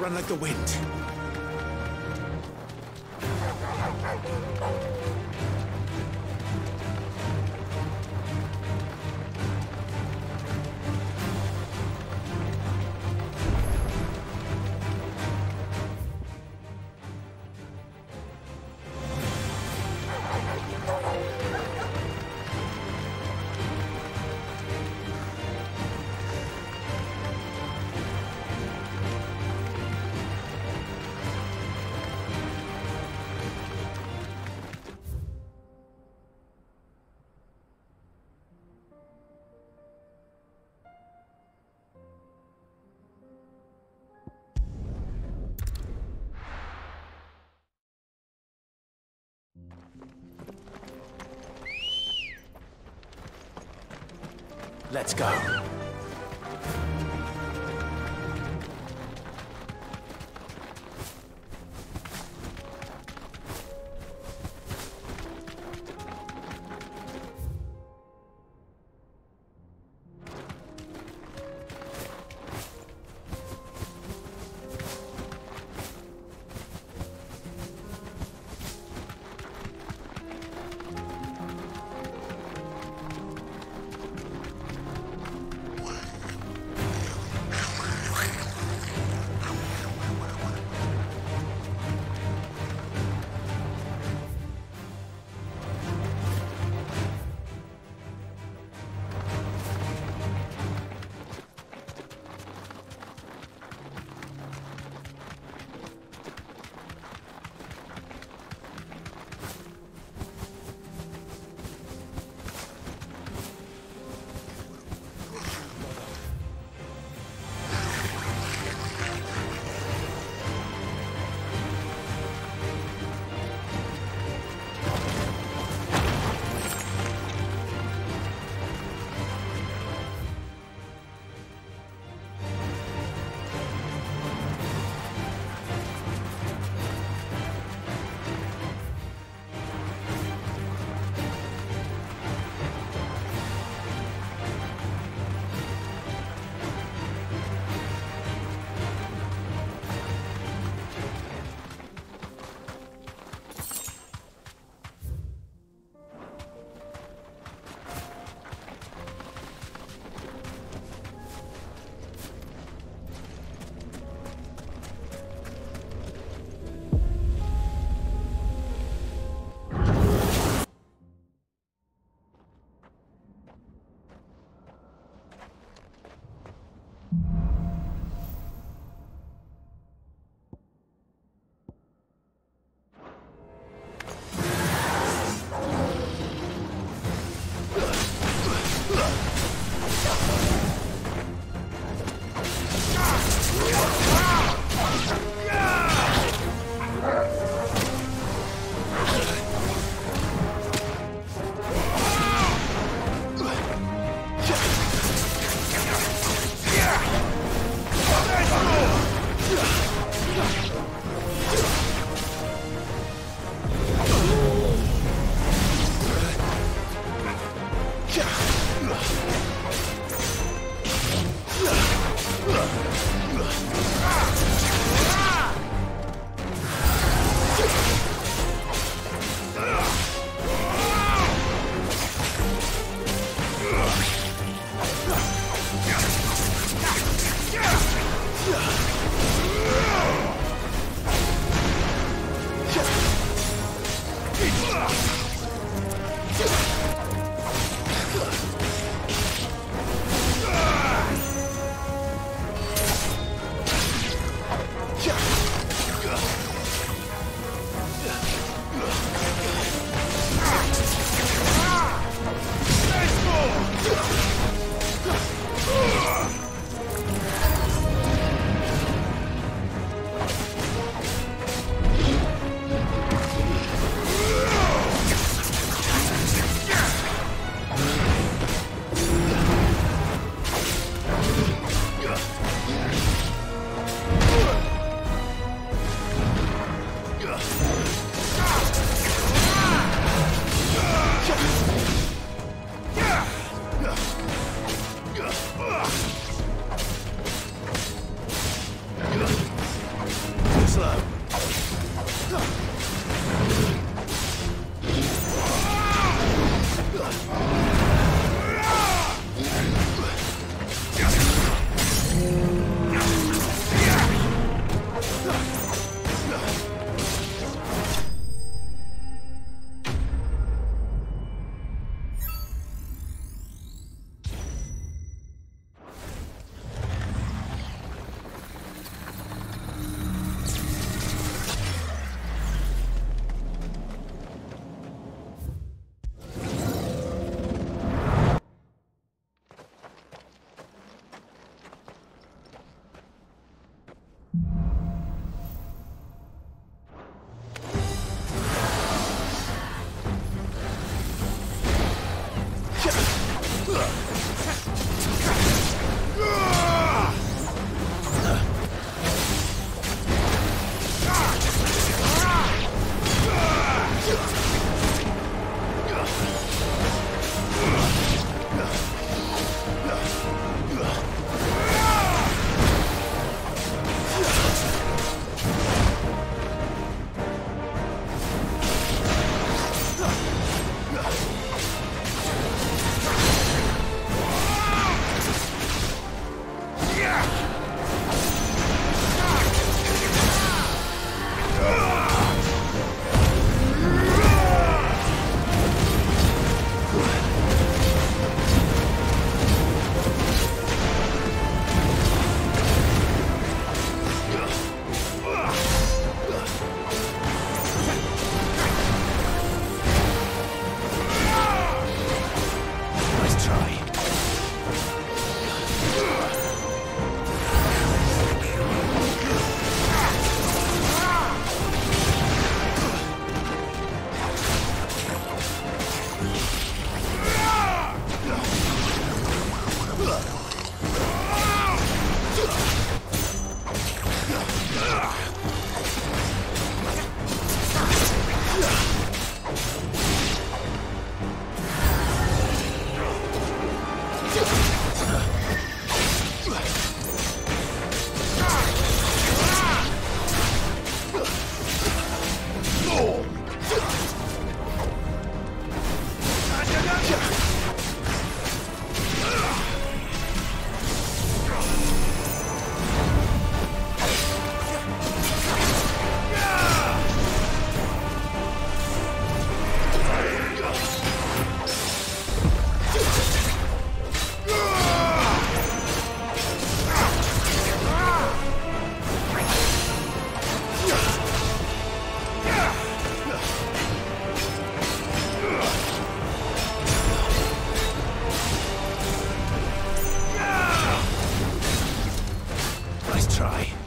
Run like the wind. Let's go. try.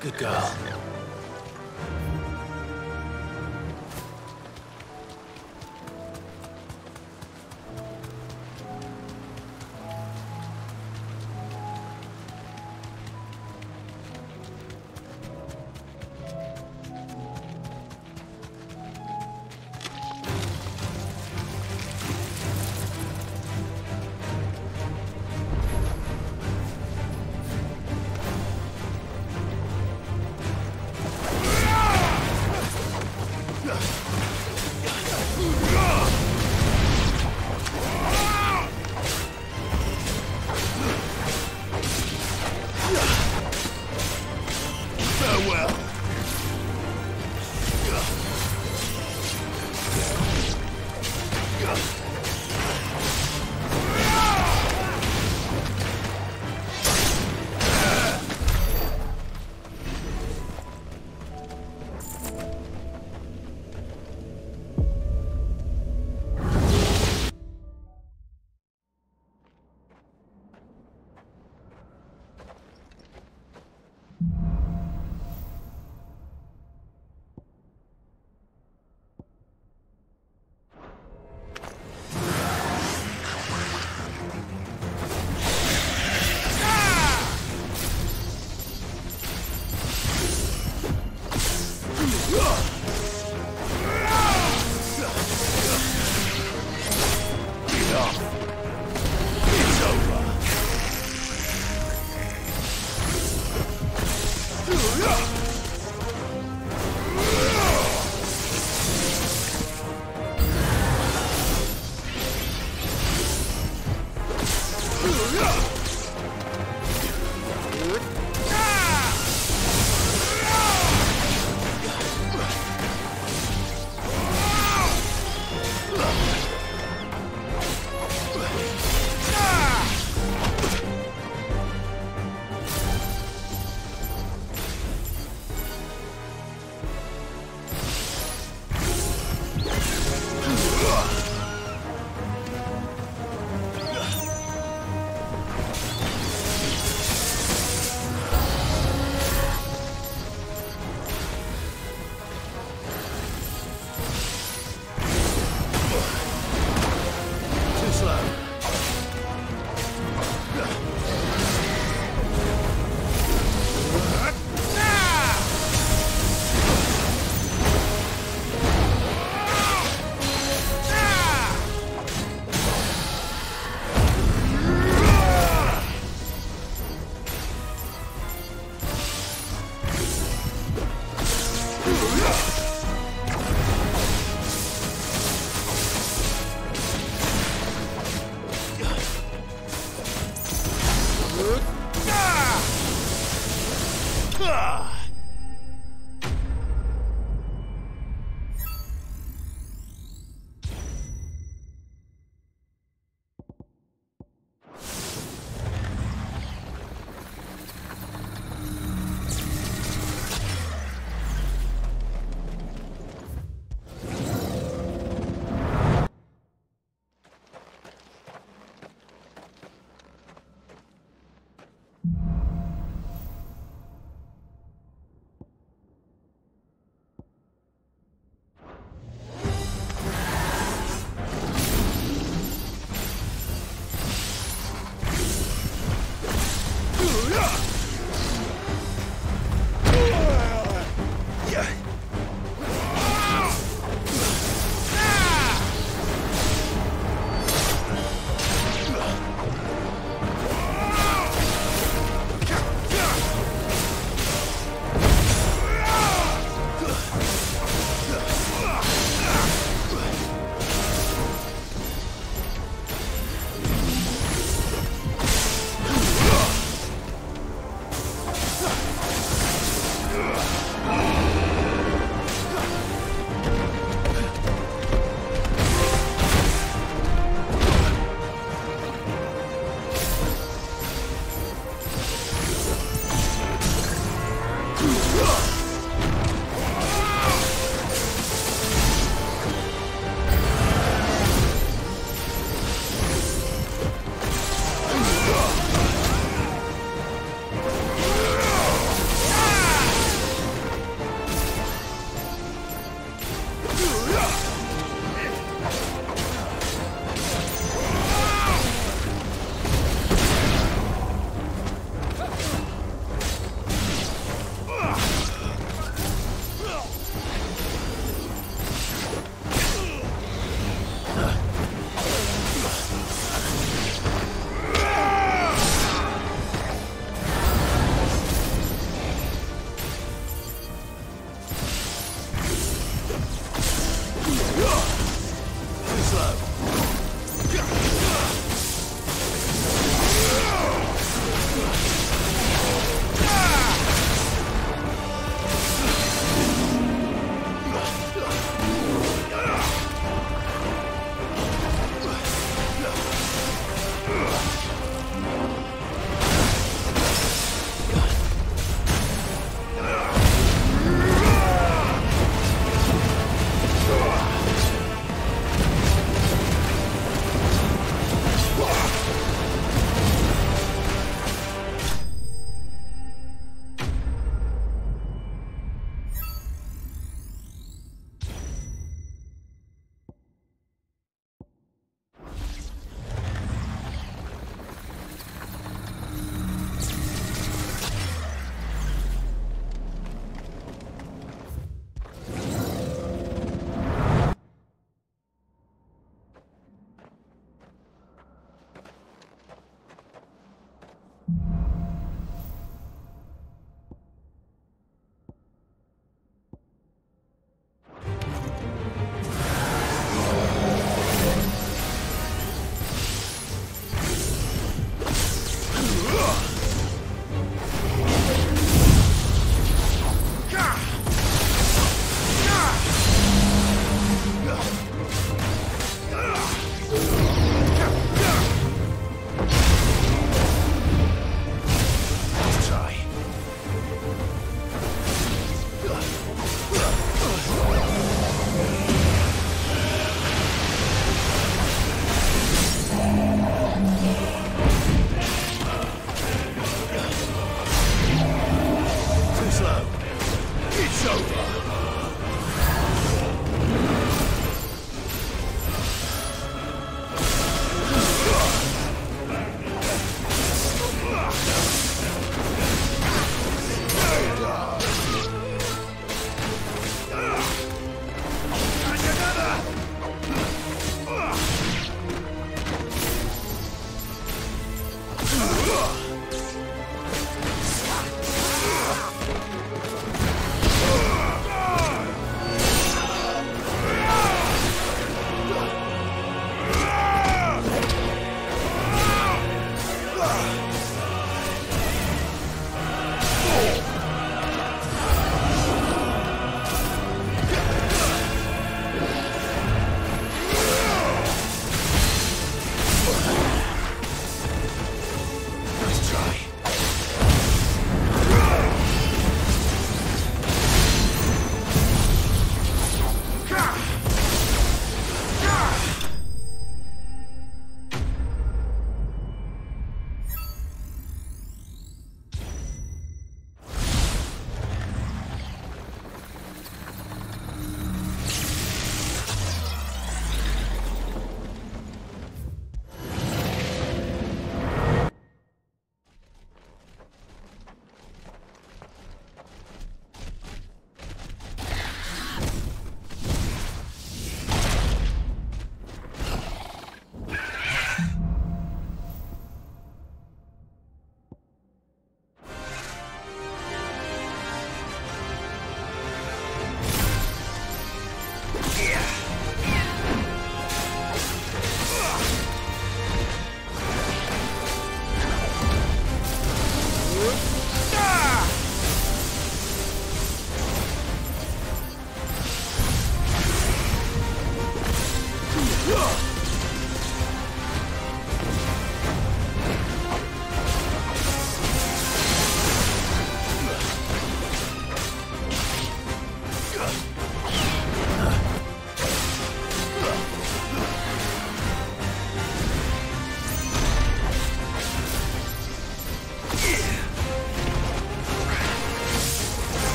Good girl.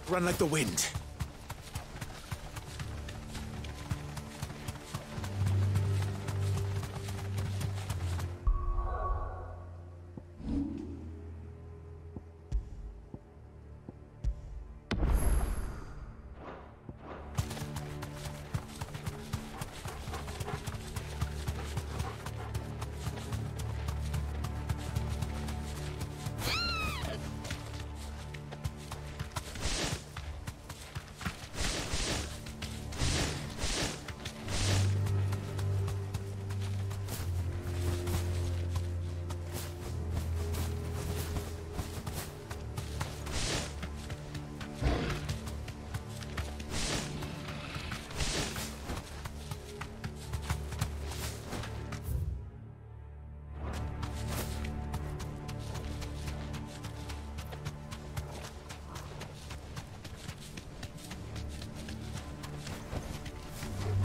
Run like the wind.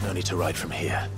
No need to ride from here.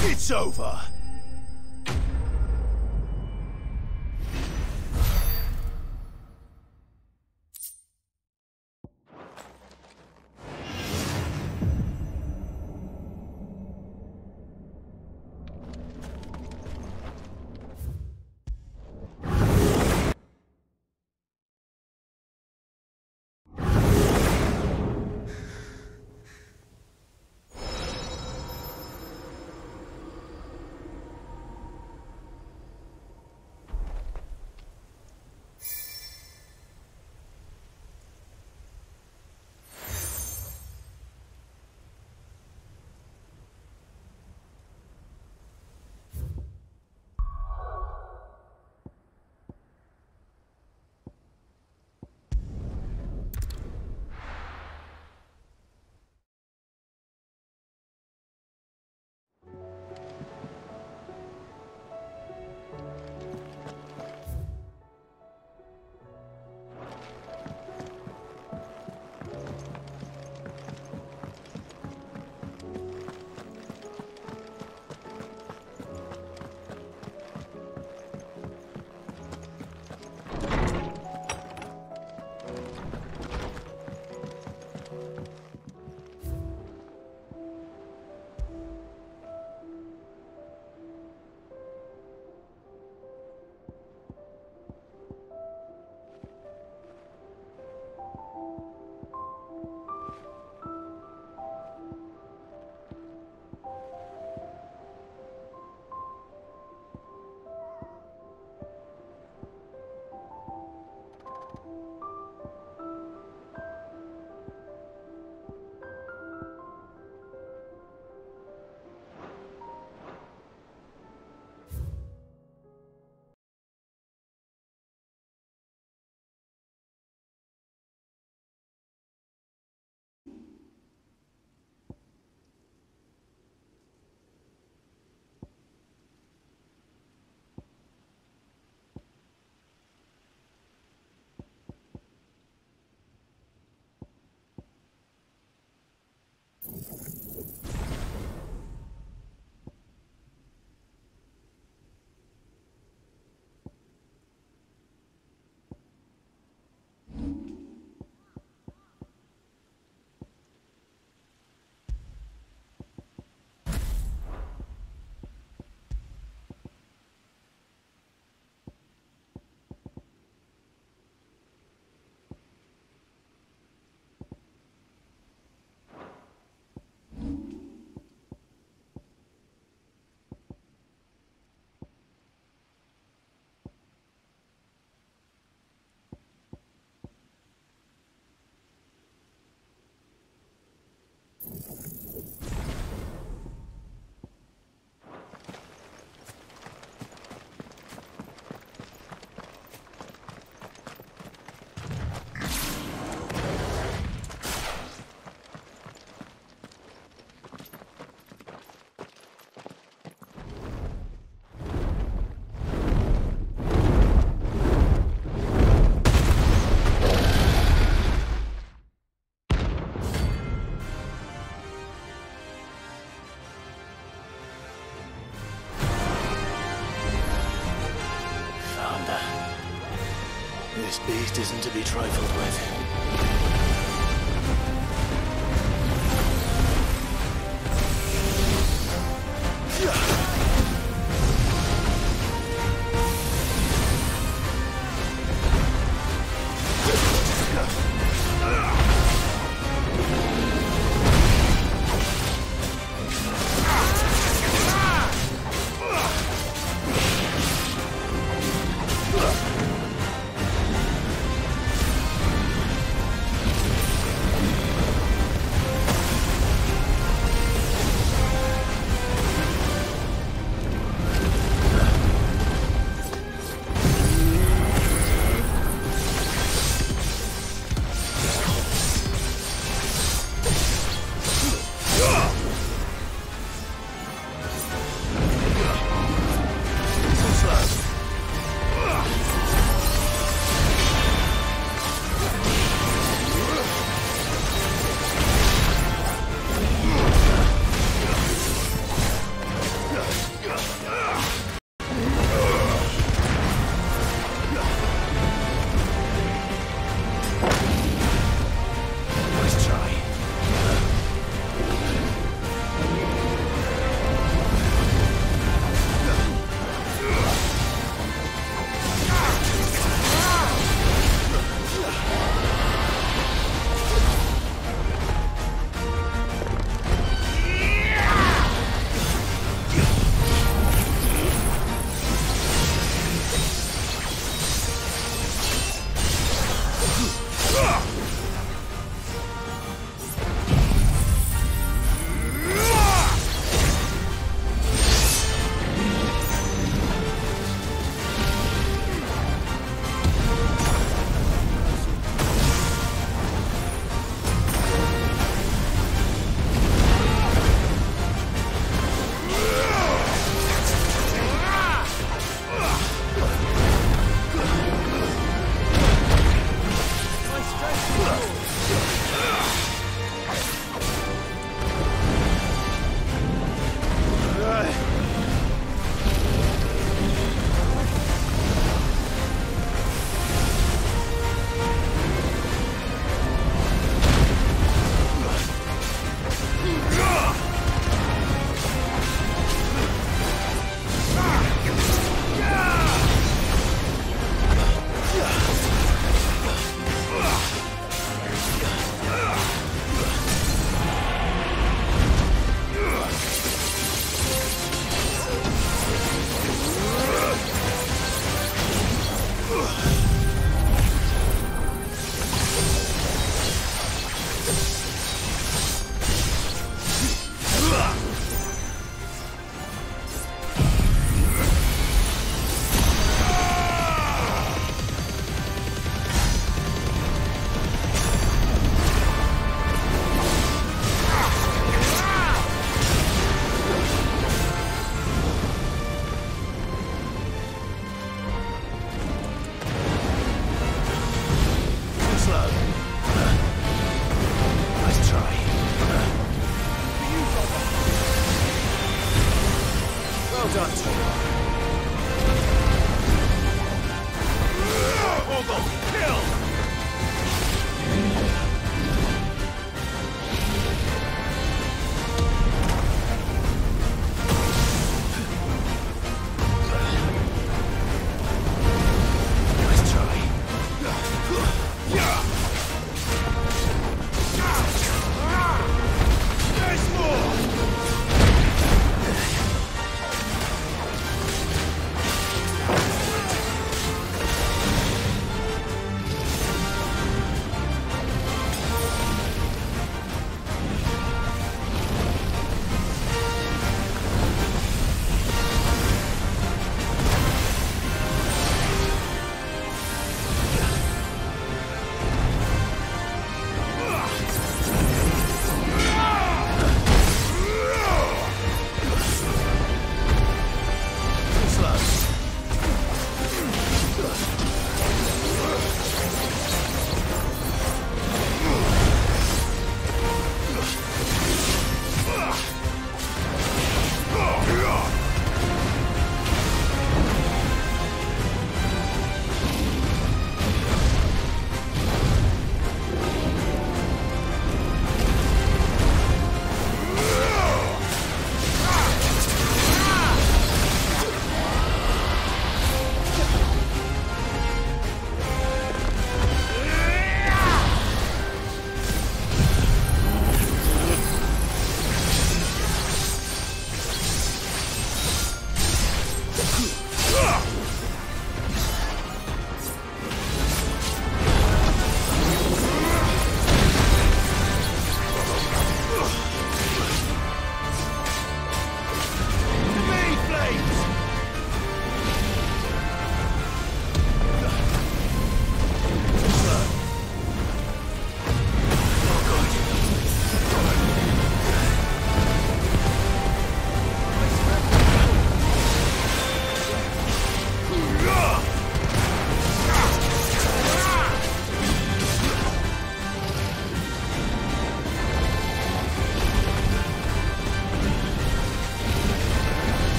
It's over! This beast isn't to be trifled with. Well done, Tom. Ogle, kill!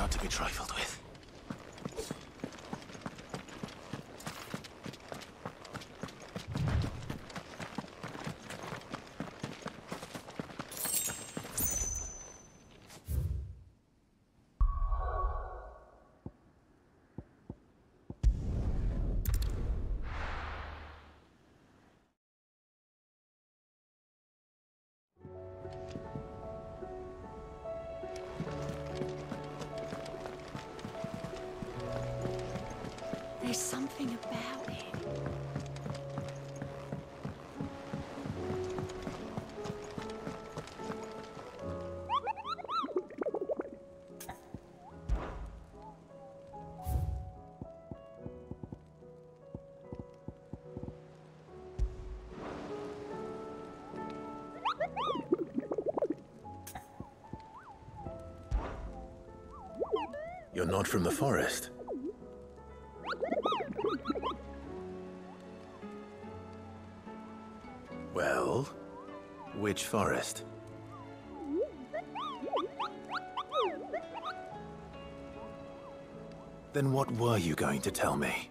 not to be trifled with. There's something about it. You're not from the forest. Well, which forest? Then what were you going to tell me?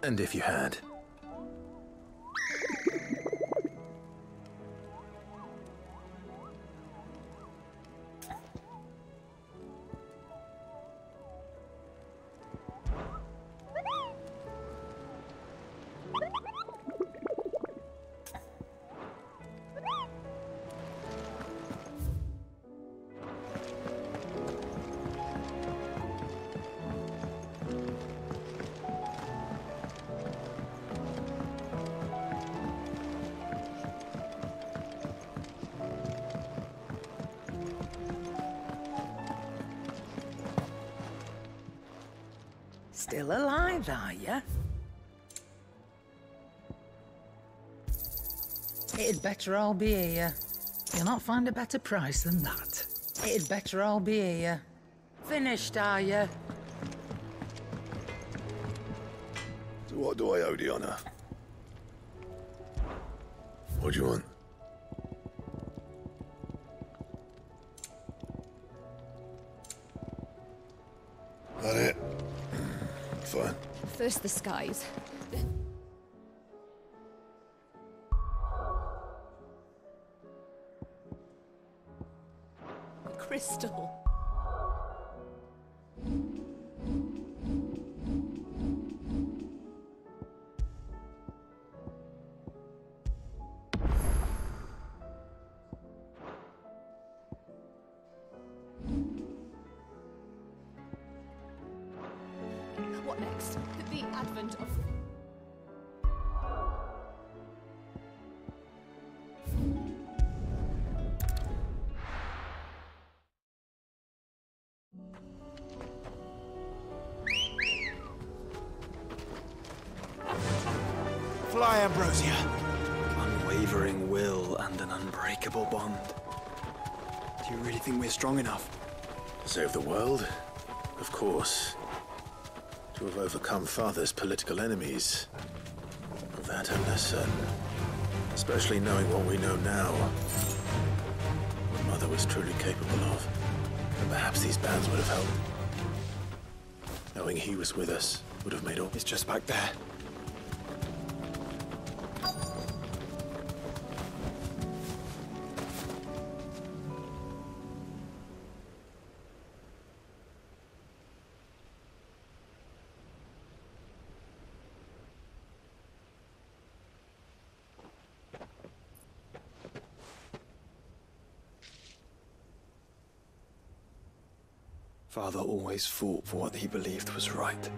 And if you had? Still alive, are you? It'd better all be here. You'll not find a better price than that. It'd better all be here. Finished, are you? So what do I owe the honor? What do you want? That it? Fine. First the skies, then... The crystal. What next? The advent of... Fly, Ambrosia. Unwavering will and an unbreakable bond. Do you really think we're strong enough? To save the world? Of course. To have overcome Father's political enemies. Of that I'm less certain. Especially knowing what we know now. What Mother was truly capable of. And perhaps these bands would have helped. Knowing he was with us would have made all... It's just back there. Father always fought for what he believed was right.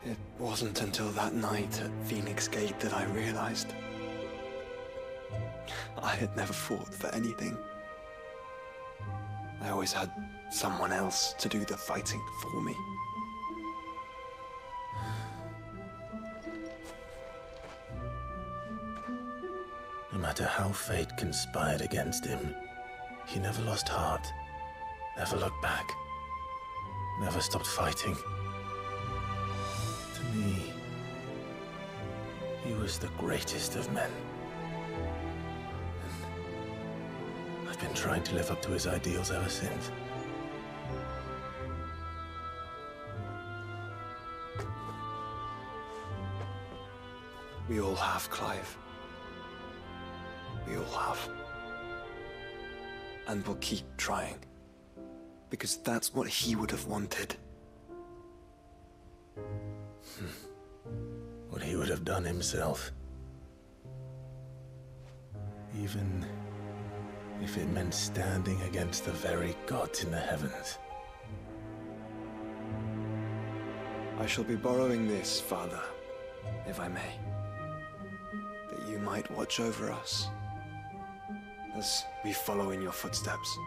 It wasn't until that night at Phoenix Gate that I realized I had never fought for anything. I always had someone else to do the fighting for me. No matter how fate conspired against him, he never lost heart, never looked back, never stopped fighting. To me, he was the greatest of men. And I've been trying to live up to his ideals ever since. We all have, Clive. We all have. And we'll keep trying. Because that's what he would have wanted. What he would have done himself. Even if it meant standing against the very gods in the heavens. I shall be borrowing this, Father, if I may. That you might watch over us as we follow in your footsteps.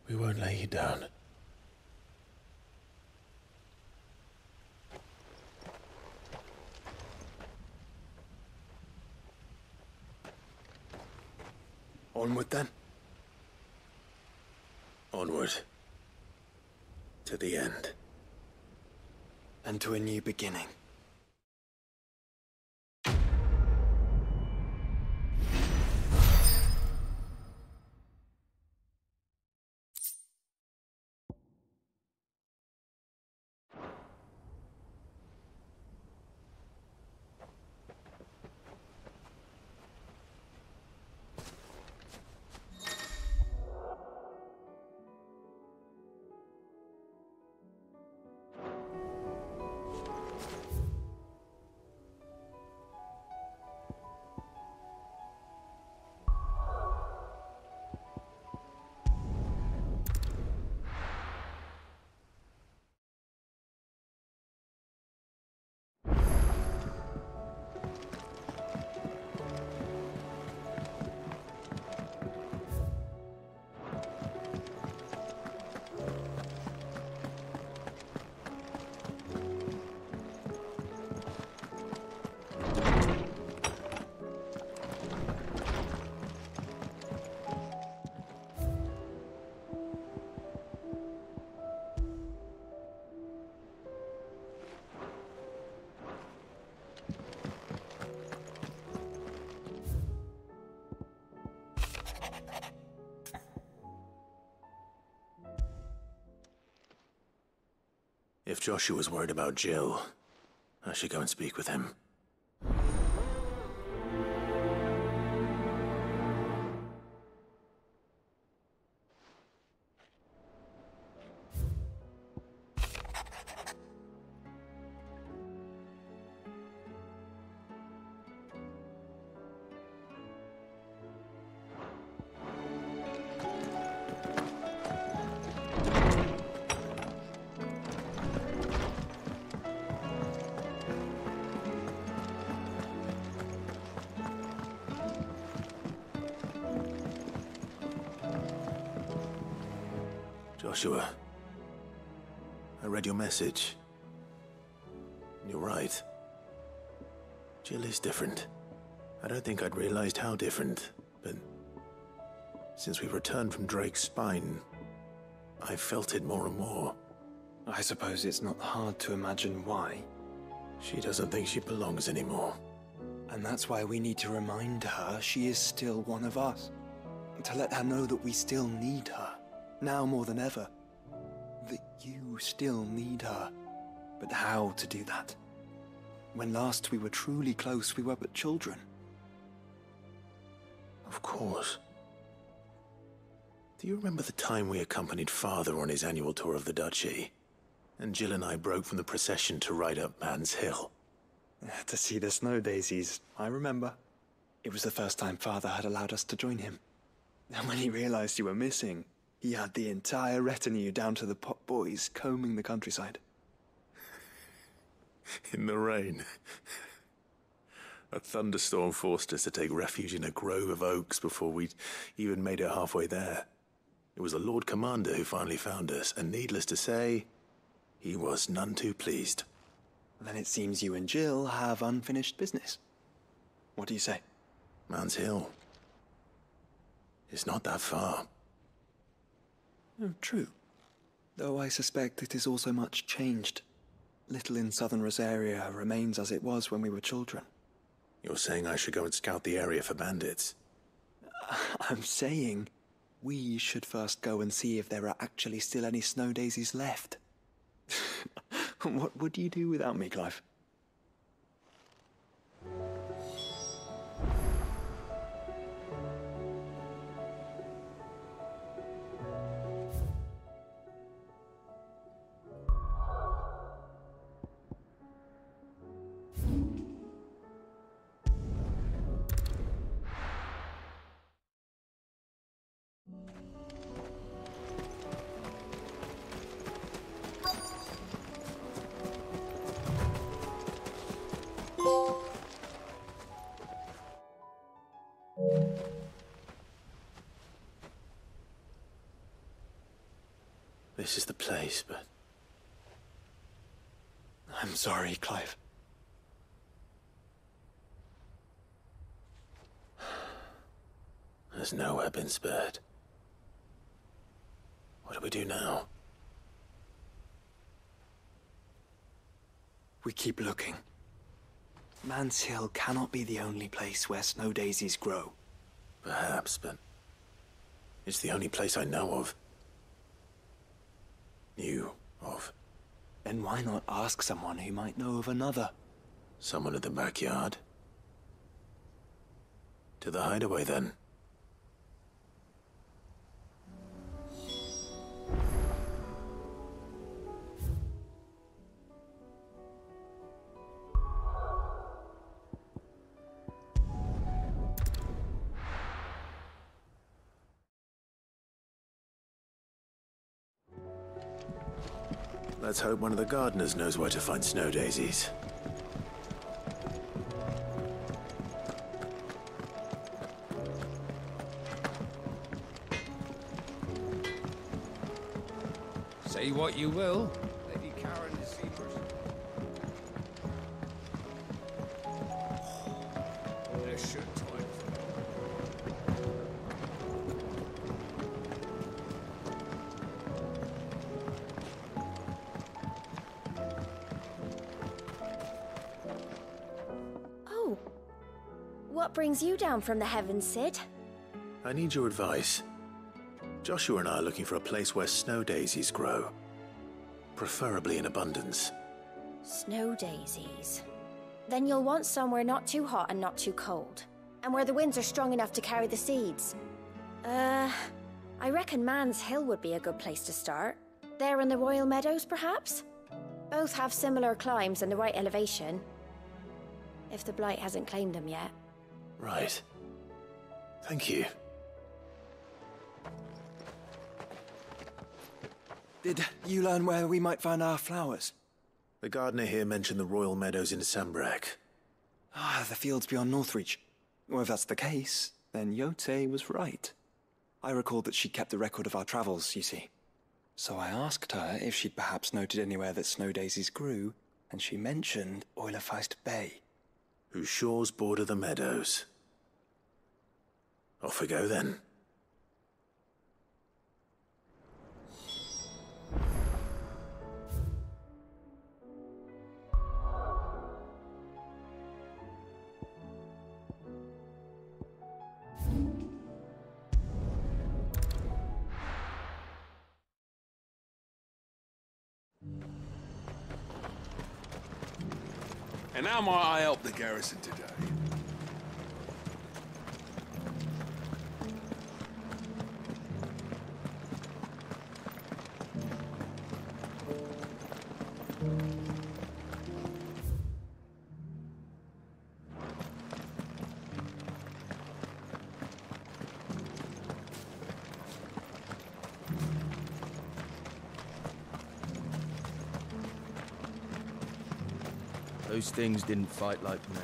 We won't lay you down. Onward then. Onward. To the end. And to a new beginning. If Joshua's worried about Jill, I should go and speak with him. Joshua, I read your message. You're right. Jill is different. I don't think I'd realized how different, but since we returned from Drake's spine, I felt it more and more. I suppose it's not hard to imagine why. She doesn't think she belongs anymore. And that's why we need to remind her she is still one of us. To let her know that we still need her. Now more than ever. That you still need her. But how to do that? When last we were truly close, we were but children. Of course. Do you remember the time we accompanied Father on his annual tour of the Duchy? And Jill and I broke from the procession to ride up Man's Hill. To see the snow daisies, I remember. It was the first time Father had allowed us to join him. And when he realized you were missing, he had the entire retinue down to the pot boys combing the countryside. In the rain. A thunderstorm forced us to take refuge in a grove of oaks before we'd even made it halfway there. It was the Lord Commander who finally found us, and needless to say, he was none too pleased. Then it seems you and Jill have unfinished business. What do you say? Man's Hill. It's not that far. Oh, true. Though I suspect it is also much changed. Little in southern Rosaria remains as it was when we were children. You're saying I should go and scout the area for bandits? I'm saying we should first go and see if there are actually still any snow daisies left. What would you do without me, Clive? This is the place, but... I'm sorry, Clive. There's nowhere been spared. What do we do now? We keep looking. Man's Hill cannot be the only place where snow daisies grow. Perhaps, but... it's the only place I know of. Knew of. Then why not ask someone who might know of another? Someone in the backyard? To the hideaway, then. Let's hope one of the gardeners knows where to find snow daisies. Say what you will, Lady Karen is secret. There should time. What brings you down from the heavens, Sid? I need your advice. Joshua and I are looking for a place where snow daisies grow. Preferably in abundance. Snow daisies. Then you'll want somewhere not too hot and not too cold. And where the winds are strong enough to carry the seeds. I reckon Man's Hill would be a good place to start. There in the Royal Meadows, perhaps? Both have similar climbs and the right elevation. If the Blight hasn't claimed them yet. Right. Thank you. Did you learn where we might find our flowers? The gardener here mentioned the Royal Meadows in Sambrek. Ah, the fields beyond Northreach. Well, if that's the case, then Yote was right. I recalled that she kept a record of our travels, you see. So I asked her if she'd perhaps noted anywhere that snow daisies grew, and she mentioned Oilefeist Bay. Whose shores border the meadows. Off we go, then. And how might I help the garrison today? Those things didn't fight like men.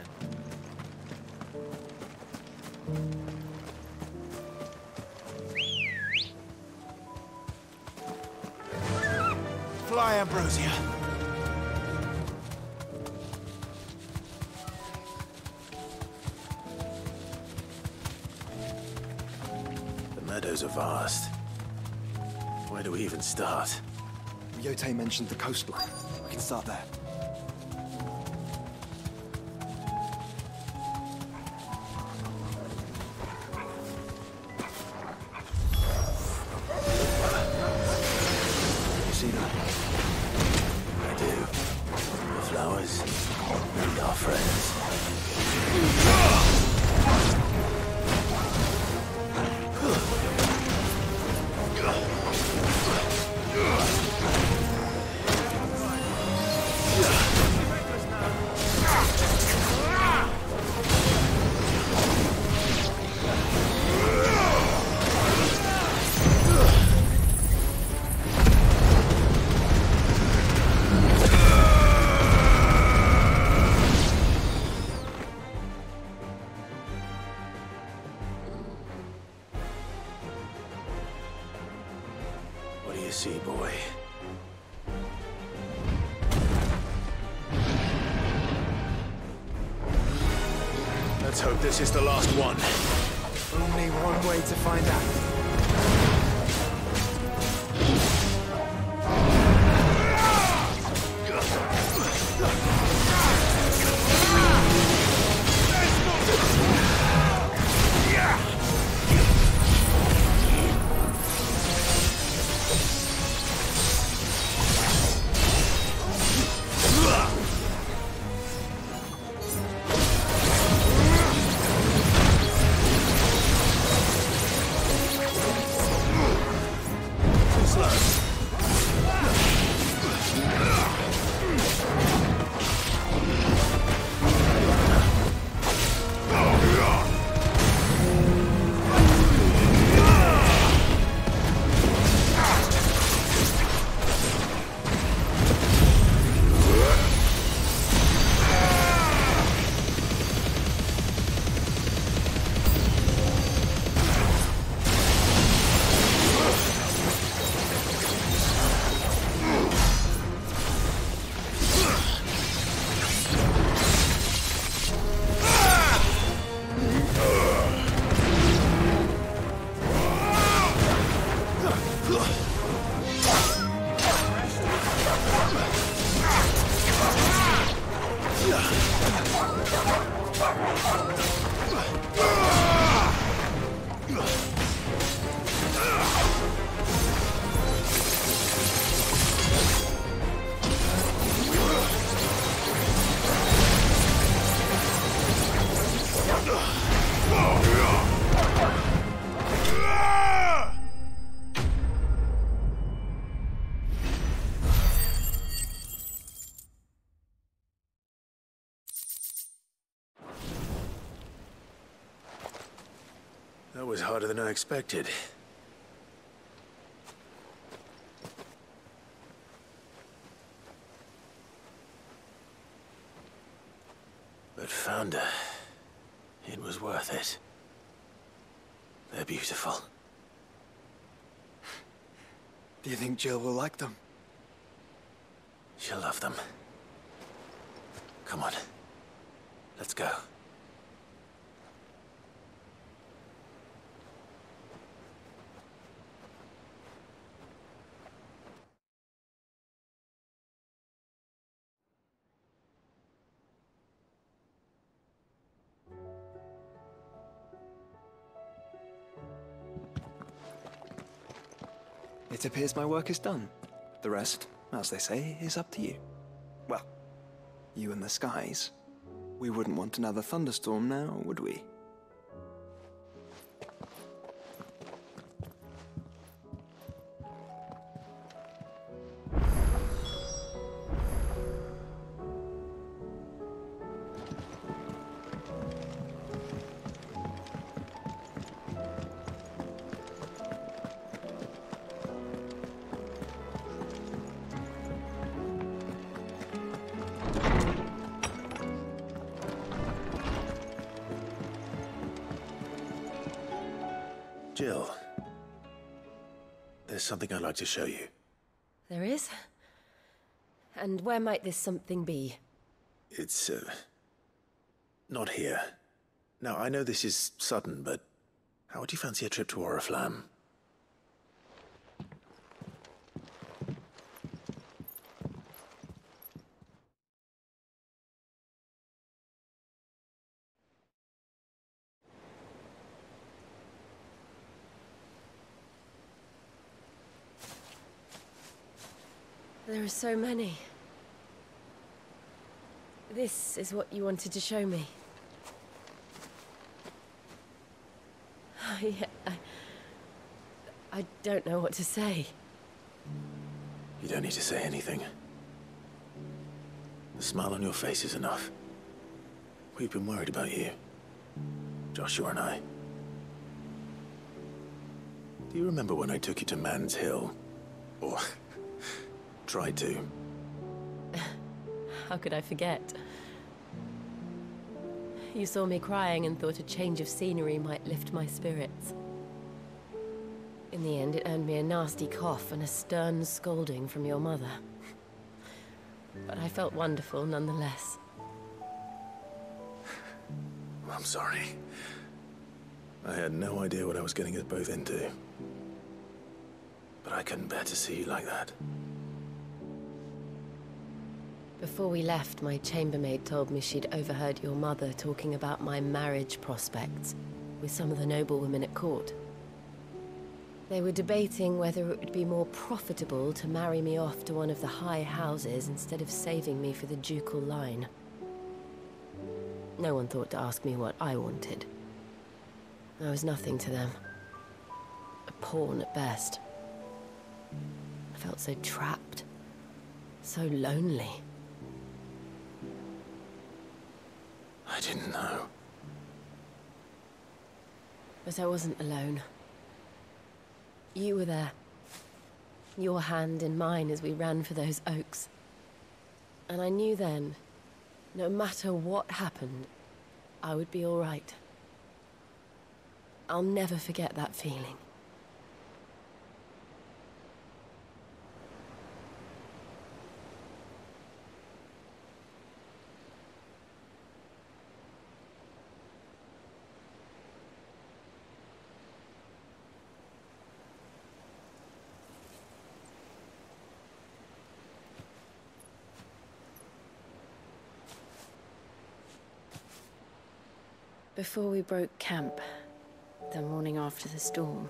Fly, Ambrosia. The meadows are vast. Where do we even start? Yote mentioned the coastline. We can start there. You see that? I do. The flowers and our friends. What do you see, boy? Let's hope this is the last one. Only one way to find out. That was harder than I expected. But found her. It was worth it. They're beautiful. Do you think Jill will like them? She'll love them. Come on. Let's go. It appears my work is done. The rest, as they say, is up to you. Well, you and the skies. We wouldn't want another thunderstorm now, would we? chill. There's something I'd like to show you. There is? And where might this something be? It's, not here. Now, I know this is sudden, but how would you fancy a trip to Oriflamme? There are so many. This is what you wanted to show me. I don't know what to say. You don't need to say anything. The smile on your face is enough. We've been worried about you, Joshua and I. Do you remember when I took you to Man's Hill? Or tried to? How could I forget? You saw me crying and thought a change of scenery might lift my spirits. In the end, it earned me a nasty cough and a stern scolding from your mother. But I felt wonderful nonetheless. I'm sorry. I had no idea what I was getting us both into. But I couldn't bear to see you like that. Before we left, my chambermaid told me she'd overheard your mother talking about my marriage prospects with some of the noblewomen at court. They were debating whether it would be more profitable to marry me off to one of the high houses instead of saving me for the ducal line. No one thought to ask me what I wanted. I was nothing to them. A pawn at best. I felt so trapped. So lonely. I didn't know. But I wasn't alone. You were there. Your hand in mine as we ran for those oaks. And I knew then, no matter what happened, I would be all right. I'll never forget that feeling. Before we broke camp, the morning after the storm,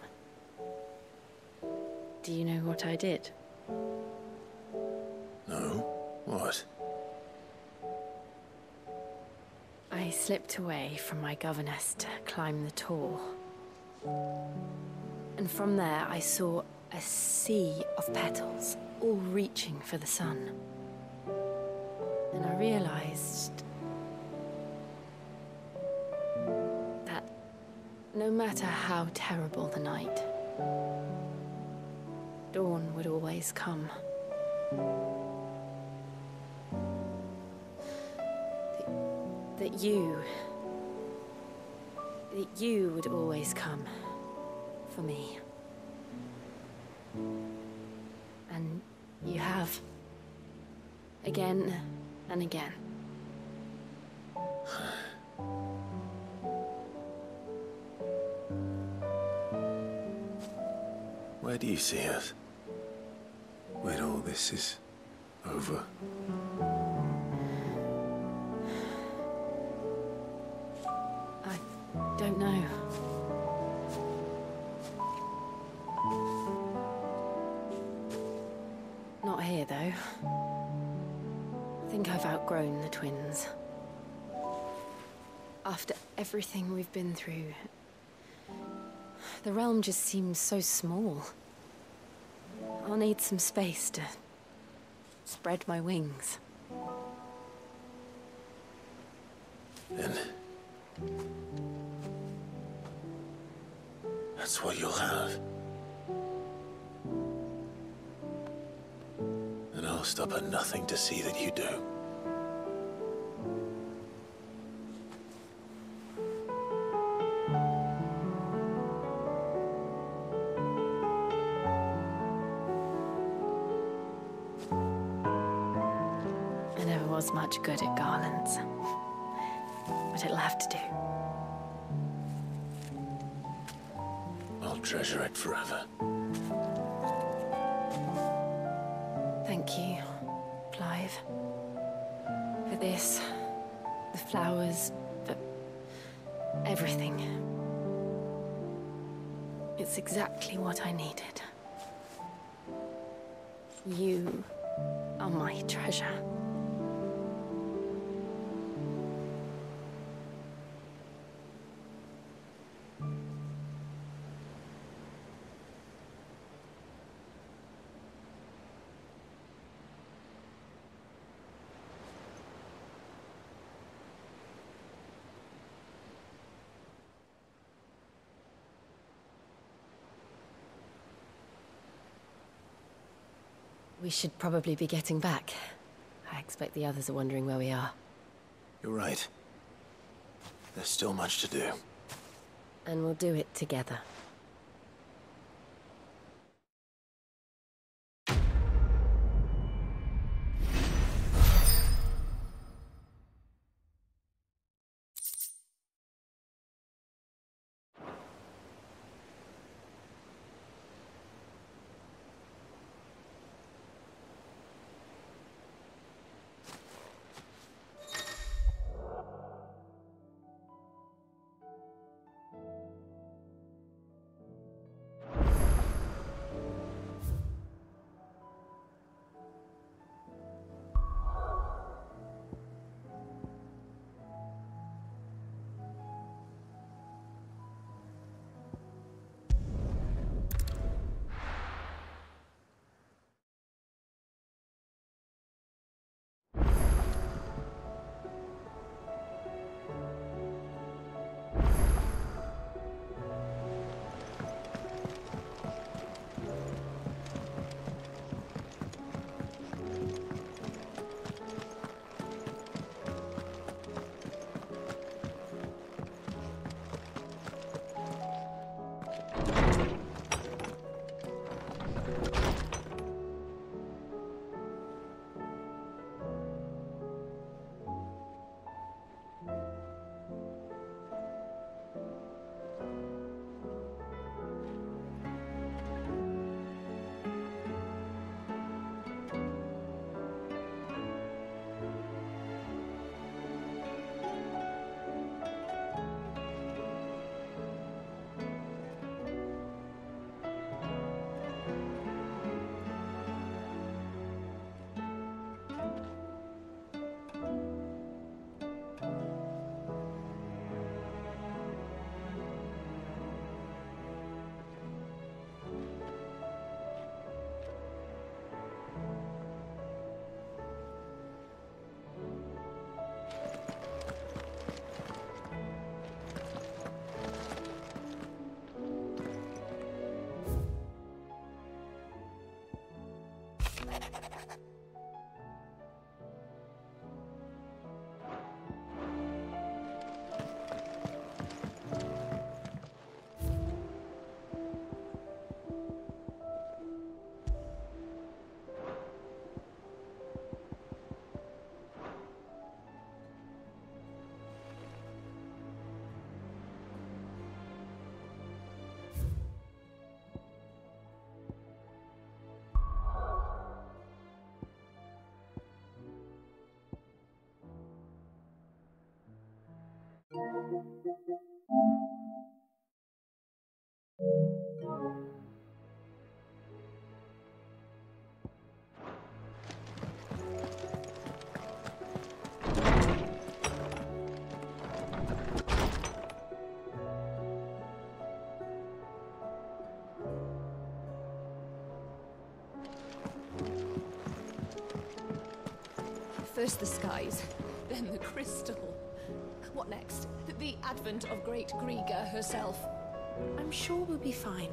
do you know what I did? No? What? I slipped away from my governess to climb the tor. And from there I saw a sea of petals, all reaching for the sun. And I realized no matter how terrible the night, dawn would always come. That you would always come for me. And you have. Again and again. Where do you see us? When all this is over? I don't know. Not here, though. I think I've outgrown the twins. After everything we've been through, the realm just seems so small. I'll need some space to spread my wings. Then that's what you'll have. And I'll stop at nothing to see that you do. was much good at garlands. But it'll have to do. I'll treasure it forever. Thank you, Clive. For this, the flowers, for everything. It's exactly what I needed. You are my treasure. We should probably be getting back. I expect the others are wondering where we are. You're right. There's still much to do. And we'll do it together. First the skies, then the crystal. What next? The advent of Great Griga herself. I'm sure we'll be fine.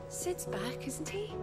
Sid's back, isn't he?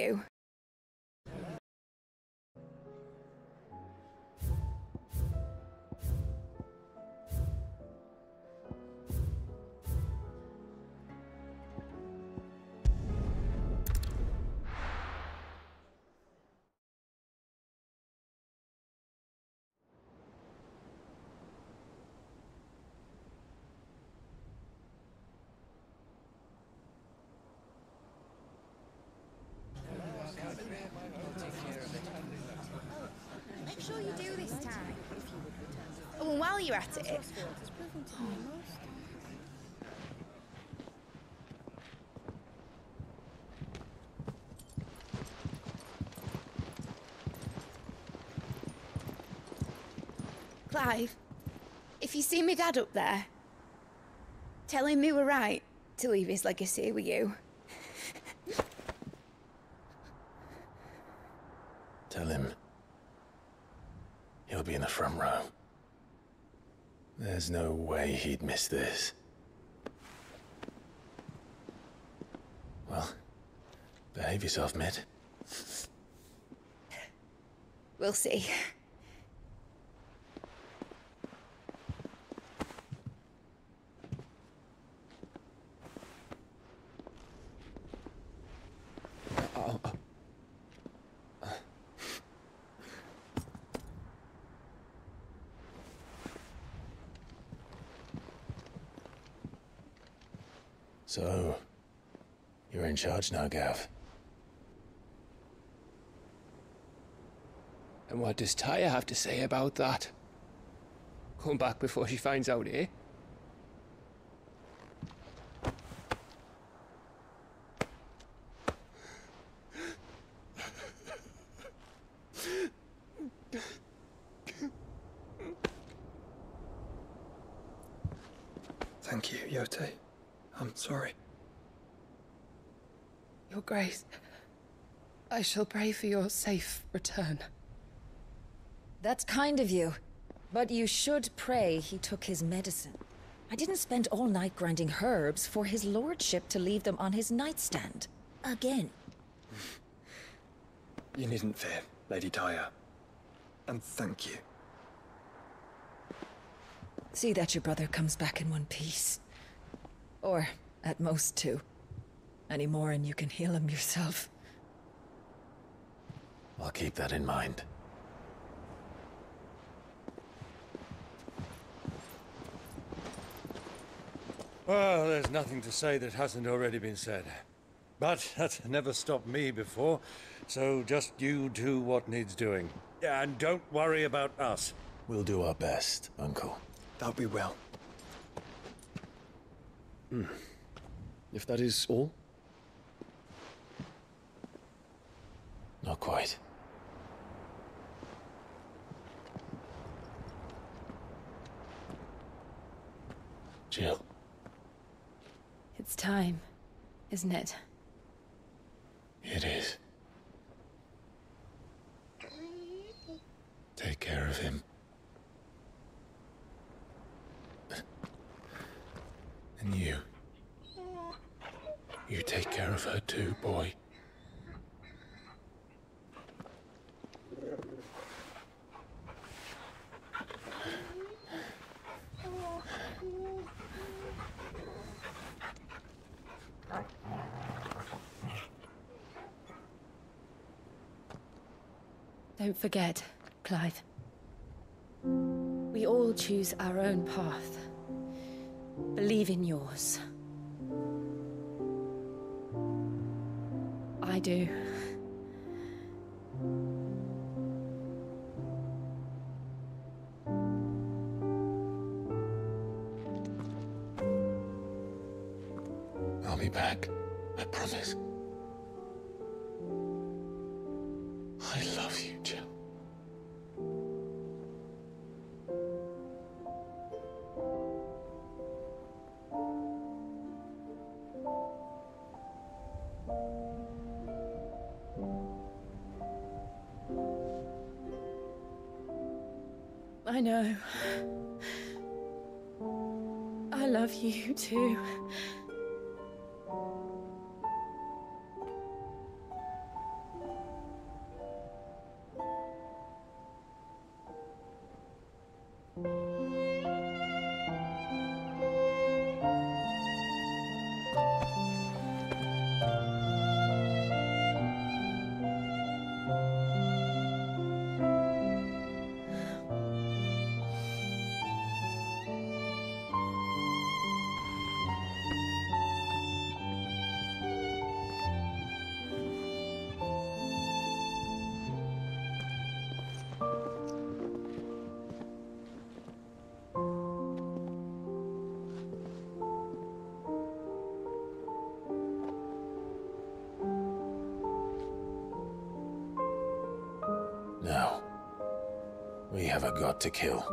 you. Make sure you do this time. Oh, and while you're at it... Clive, if you see me dad up there, tell him we were right to leave his legacy with you. Tell him he'll be in the front row. There's no way he'd miss this. Well, behave yourself, Mid. We'll see. So, you're in charge now, Gav. And what does Taya have to say about that? Come back before she finds out, eh? Thank you, Yote. I'm sorry. Your Grace, I shall pray for your safe return. That's kind of you. But you should pray he took his medicine. I didn't spend all night grinding herbs for his lordship to leave them on his nightstand. Again. You needn't fear, Lady Taya. And thank you. See that your brother comes back in one piece. Or, at most, two. Any more and you can heal him yourself. I'll keep that in mind. Well, there's nothing to say that hasn't already been said. But that's never stopped me before, so just you do what needs doing. And don't worry about us. We'll do our best, Uncle. That'll be well. If that is all? Not quite. Jill. It's time, isn't it? It is. Take care of him. And you. You take care of her too, boy. Don't forget, Clive. We all choose our own path. Believe in yours. I do. I'll be back. I promise. I love you, Jill. I know. I love you too. We have a god to kill.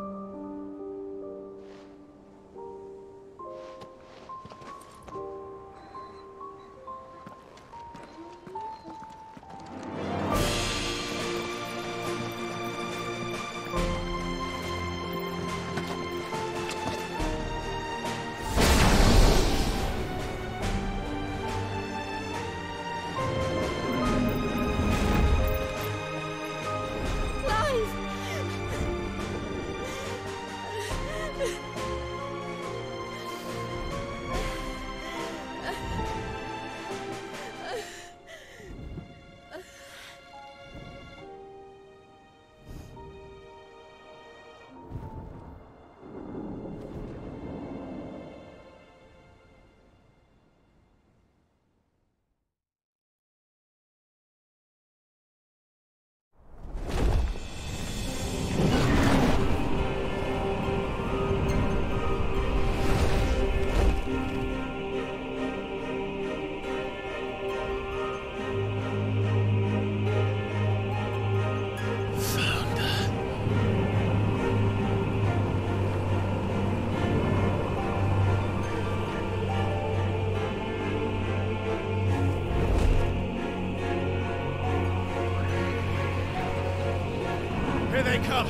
Here they come!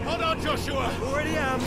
Hold on, Joshua! Already am!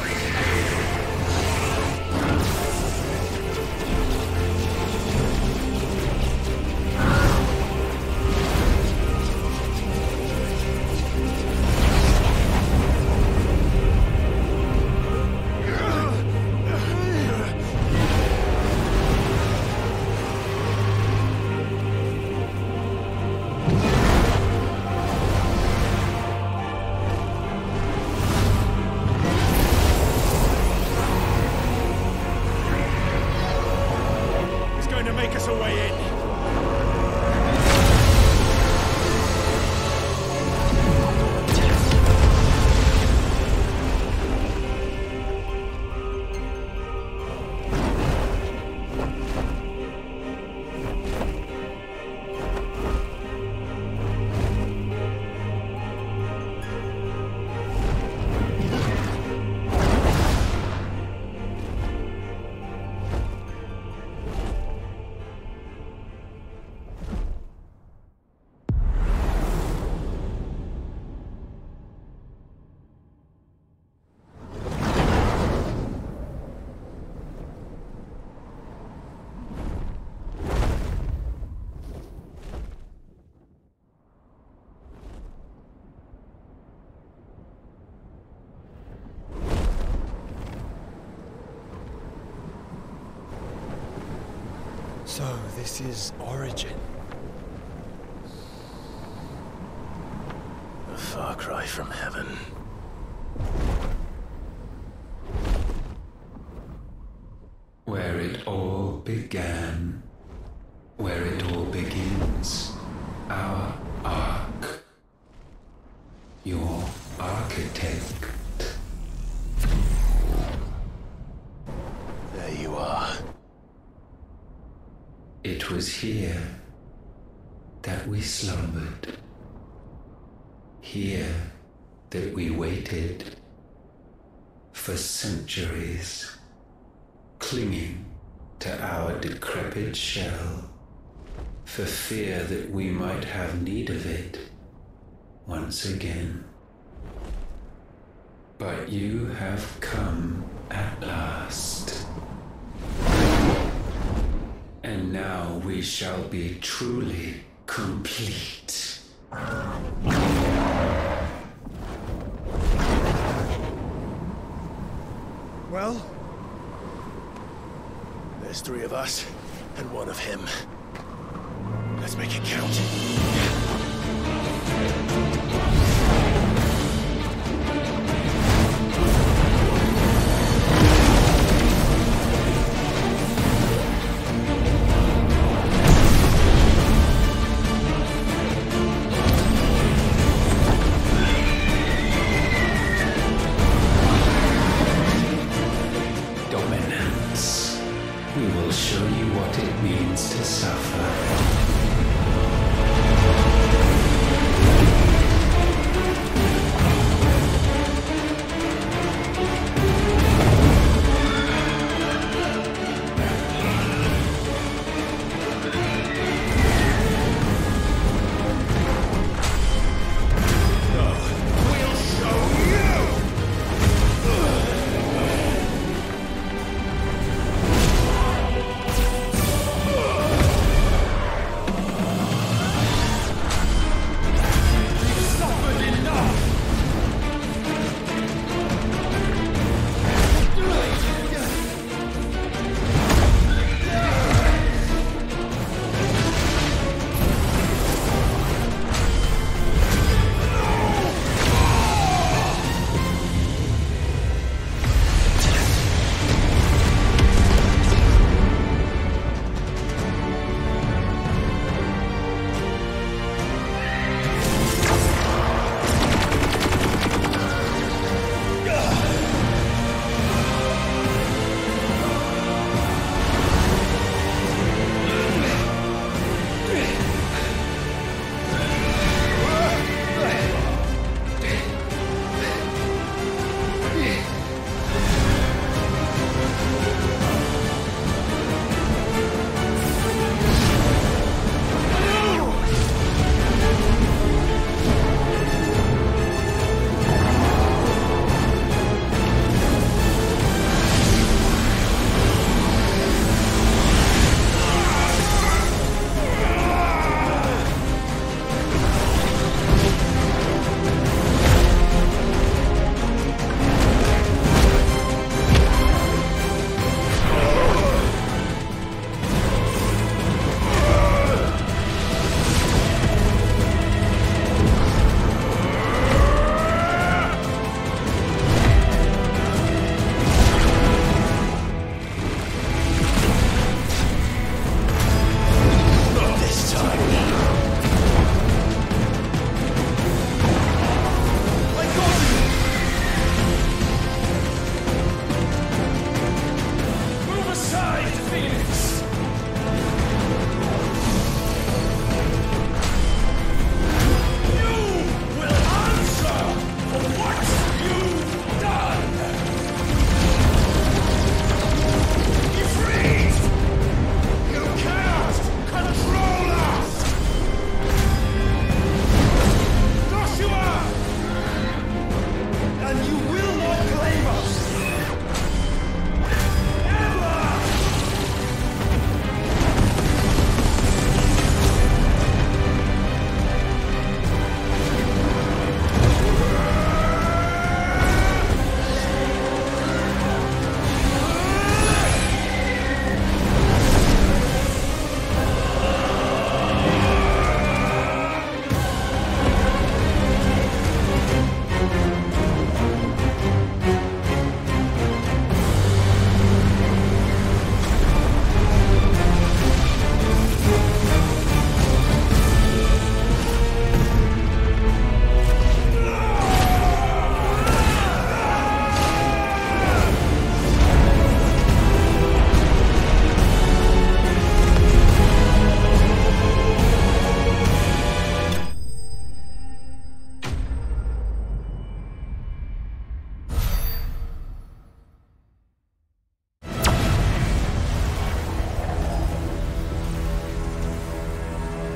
So, this is Origin. A far cry from heaven. Where it all began. Where it all begins. Our ark. Your architect. There you are. It was here that we slumbered. Here that we waited for centuries, clinging to our decrepit shell, for fear that we might have need of it once again. But you have come at last. And now we shall be truly complete. Well? There's 3 of us, and 1 of him. Let's make it count. Dominance. We will show you what it means to suffer.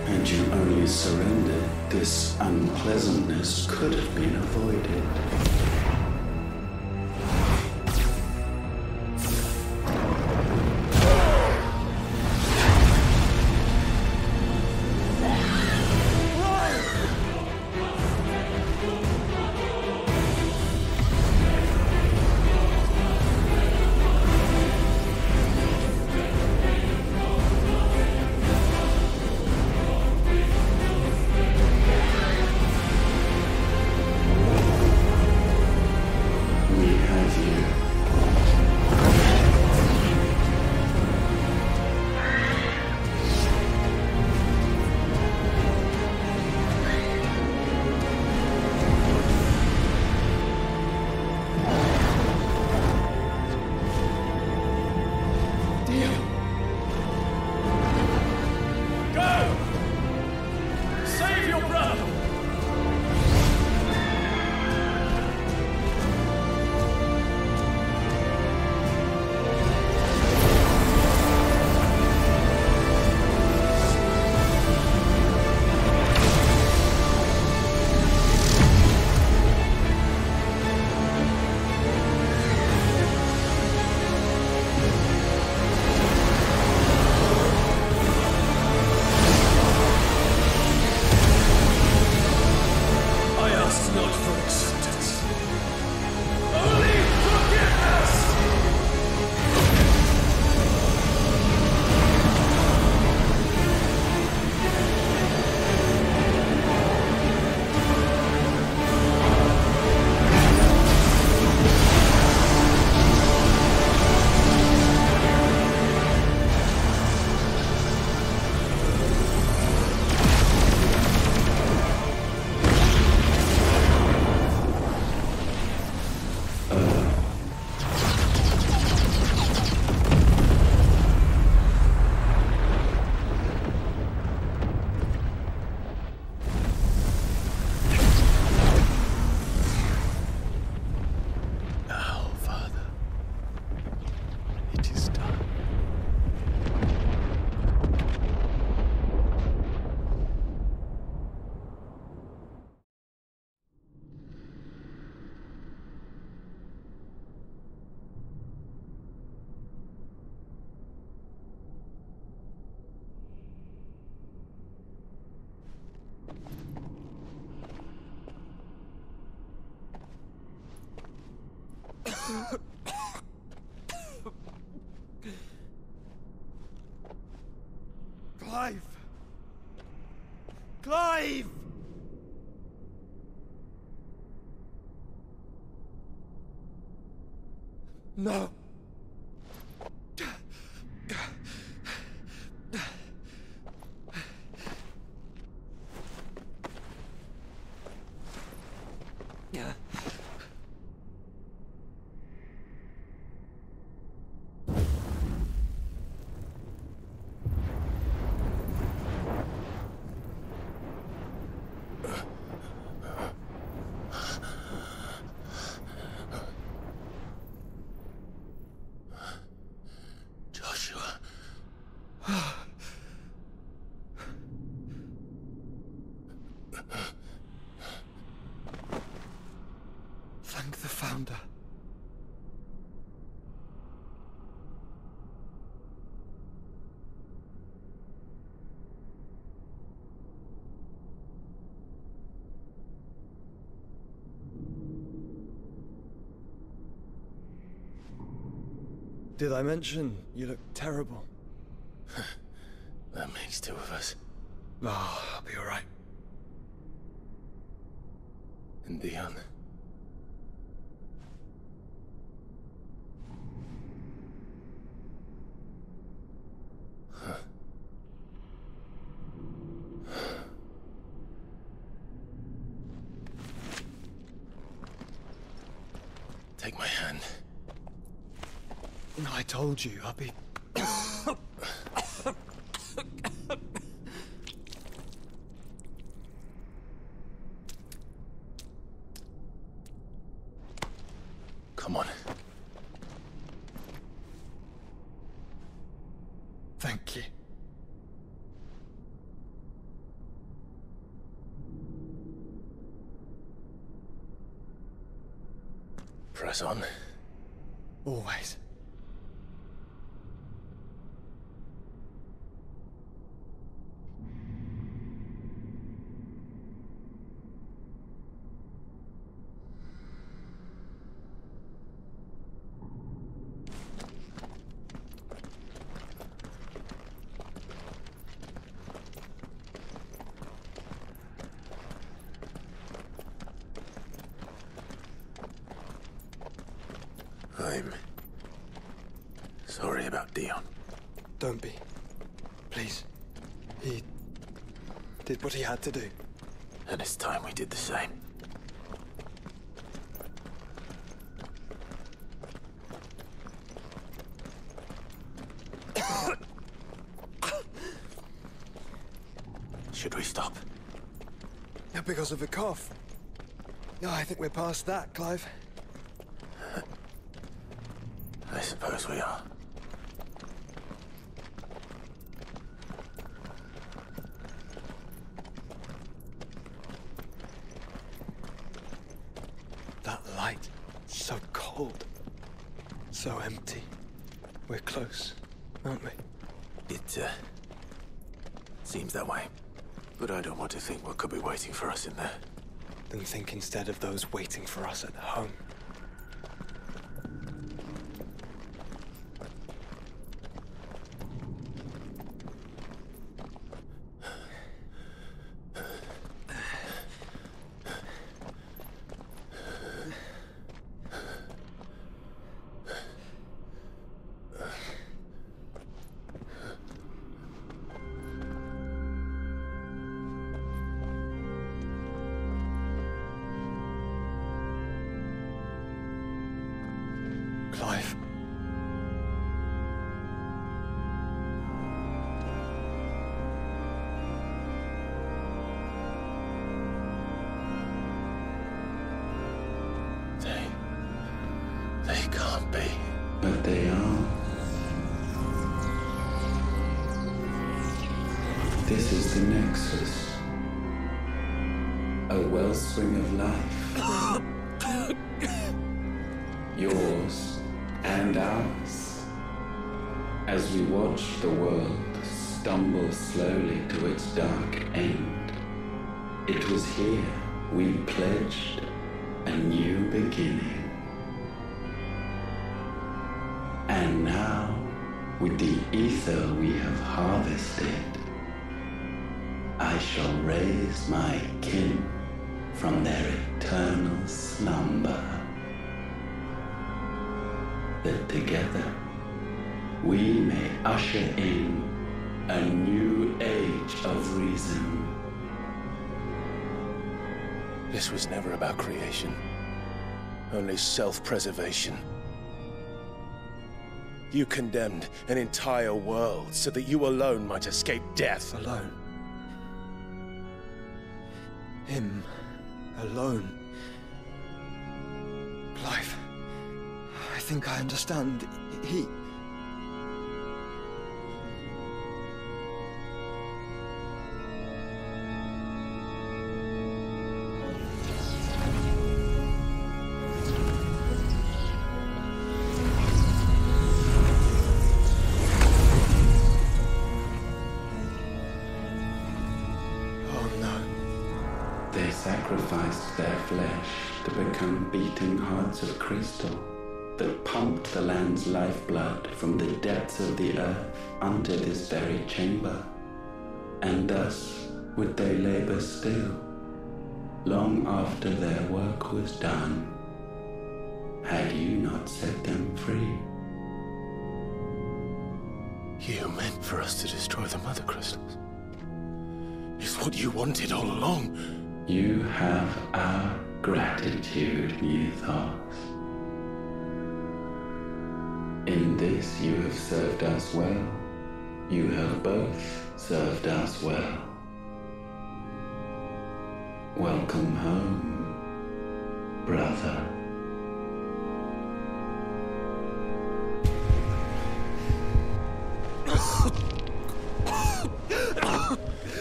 Had you only surrendered, this unpleasantness could have been avoided. Clive! Clive! No. Thank the Founder. Did I mention you look terrible? That makes two of us. Oh, I'll be alright. And Dion? Take my hand. I told you, I'll be... Come on. Thank you. Press on. Always. I'm sorry about Dion. Don't be. Please. He did what he had to do. And it's time we did the same. Should we stop? Yeah, because of the cough. No, I think we're past that, Clive. I suppose we are. That light, so cold. So empty. We're close, aren't we? It, seems that way. But I don't want to think what could be waiting for us in there. Then think instead of those waiting for us at home. Clive. They can't be. But they are. This is the Nexus. A wellspring of life. Yours and ours. As we watch the world stumble slowly to its dark end, it was here we pledged a new beginning. And now, with the ether we have harvested, I shall raise my kin from their eternal slumber. That together we may usher in a new age of reason. This was never about creation. Only self-preservation. You condemned an entire world so that you alone might escape death. Alone. Him. Alone. Clive. I think I understand. He... They sacrificed their flesh to become beating hearts of crystal that pumped the land's lifeblood from the depths of the earth unto this very chamber. And thus would they labor still, long after their work was done, had you not set them free. You meant for us to destroy the Mother Crystals. It's what you wanted all along. You have our gratitude, Mythos. In this you have served us well. You have both served us well. Welcome home, brother.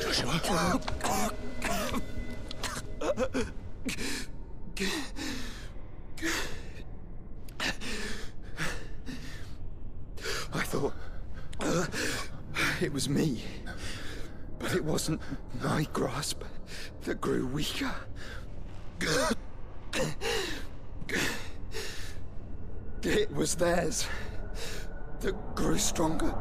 Joshua. was me. But it wasn't my grasp that grew weaker. It was theirs that grew stronger.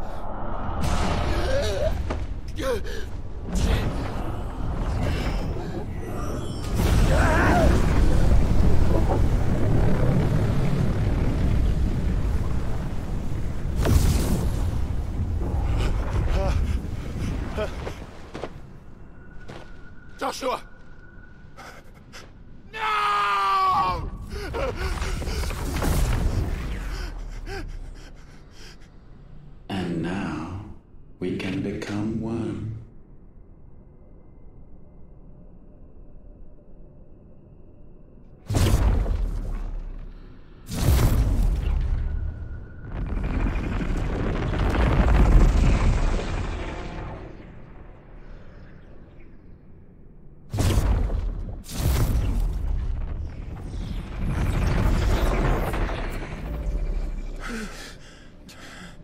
Joshua! No! And now we can become one.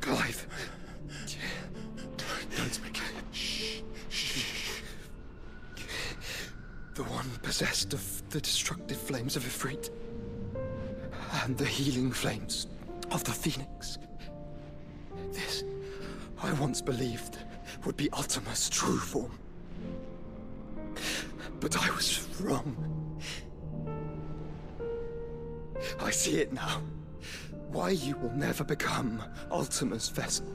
Clive. Don't speak. The one possessed of the destructive flames of Ifrit and the healing flames of the Phoenix. This, I once believed, would be Ultima's true form. But I was wrong. I see it now. Why you will never become Ultima's vessel.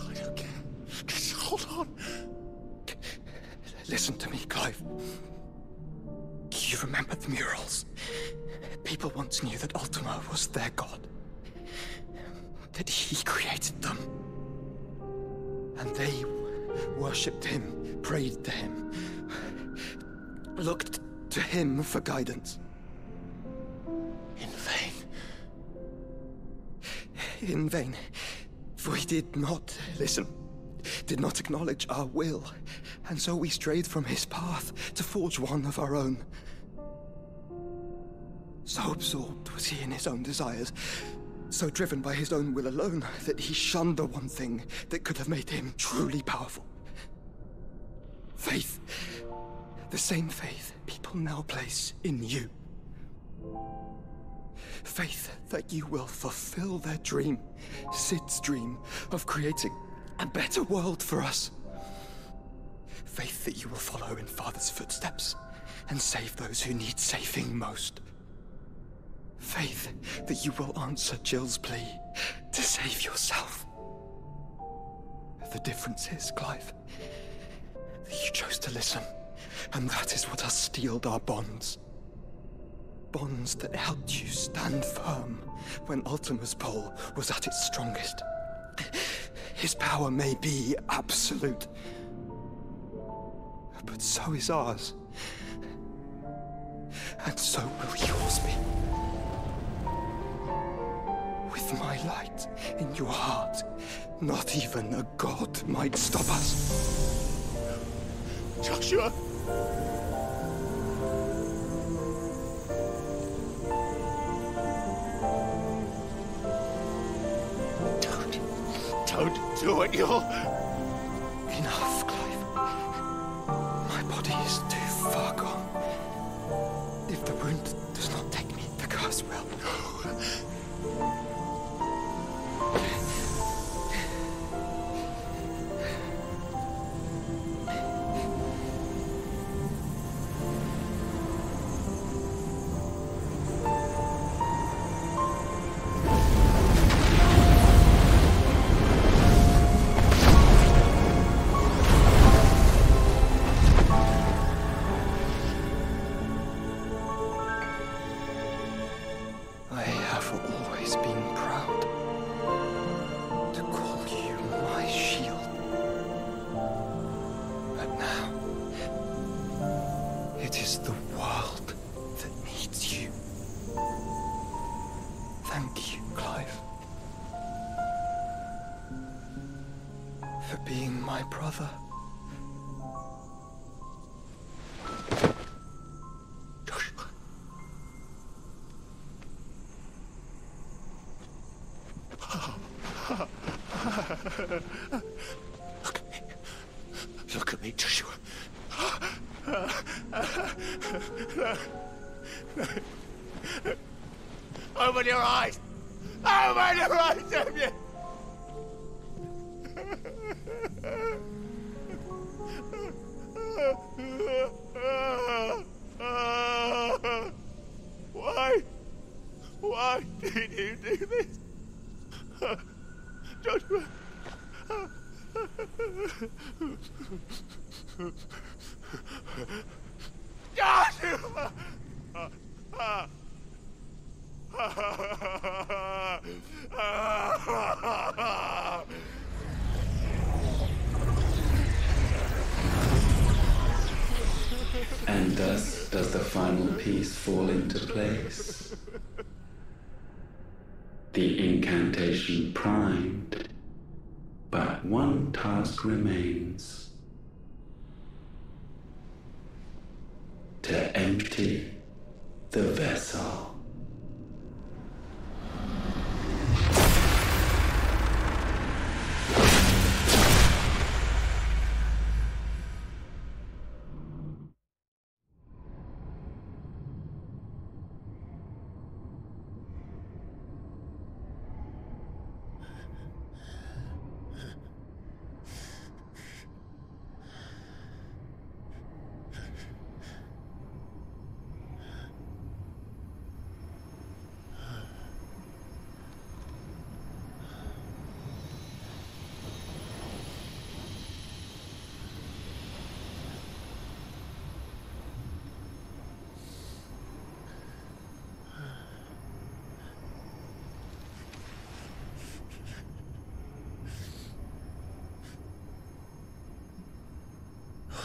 I don't care. Just hold on. Listen to me, Clive. You remember the murals? People once knew that Ultima was their god. That he created them. And they worshipped him, prayed to him, looked to him for guidance. In vain. In vain. For he did not listen, did not acknowledge our will, and so we strayed from his path to forge one of our own. So absorbed was he in his own desires, so driven by his own will alone, that he shunned the one thing that could have made him truly powerful. Faith. The same faith people now place in you. Faith that you will fulfill their dream, Sid's dream, of creating a better world for us. Faith that you will follow in Father's footsteps and save those who need saving most. Faith that you will answer Jill's plea to save yourself. The difference is, Clive, that you chose to listen, and that is what has steeled our bonds. Bonds that helped you stand firm when Ultima's pull was at its strongest. His power may be absolute, but so is ours. And so will yours be. With my light in your heart, not even a god might stop us. Joshua! Don't do it, you'll... Enough, Clive. My body is too far gone. If the wound does not take me, the curse will. Look at me, Joshua. Open your eyes! Open your eyes, Damien! Why did you do this? Joshua! Joshua! And thus does the final piece fall into place. The incantation primed, but one task remains. To empty the vessel.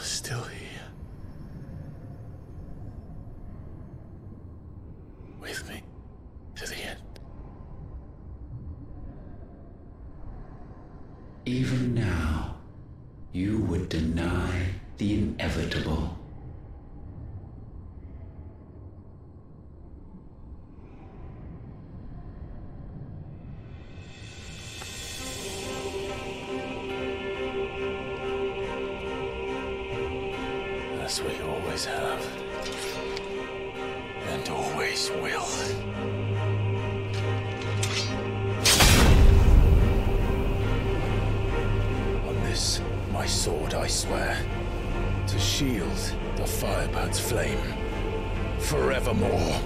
Still here. With me to the end. Even now, you would deny the inevitable. That's what you always have. And always will. On this, my sword, I swear, to shield the Firebird's flame forevermore.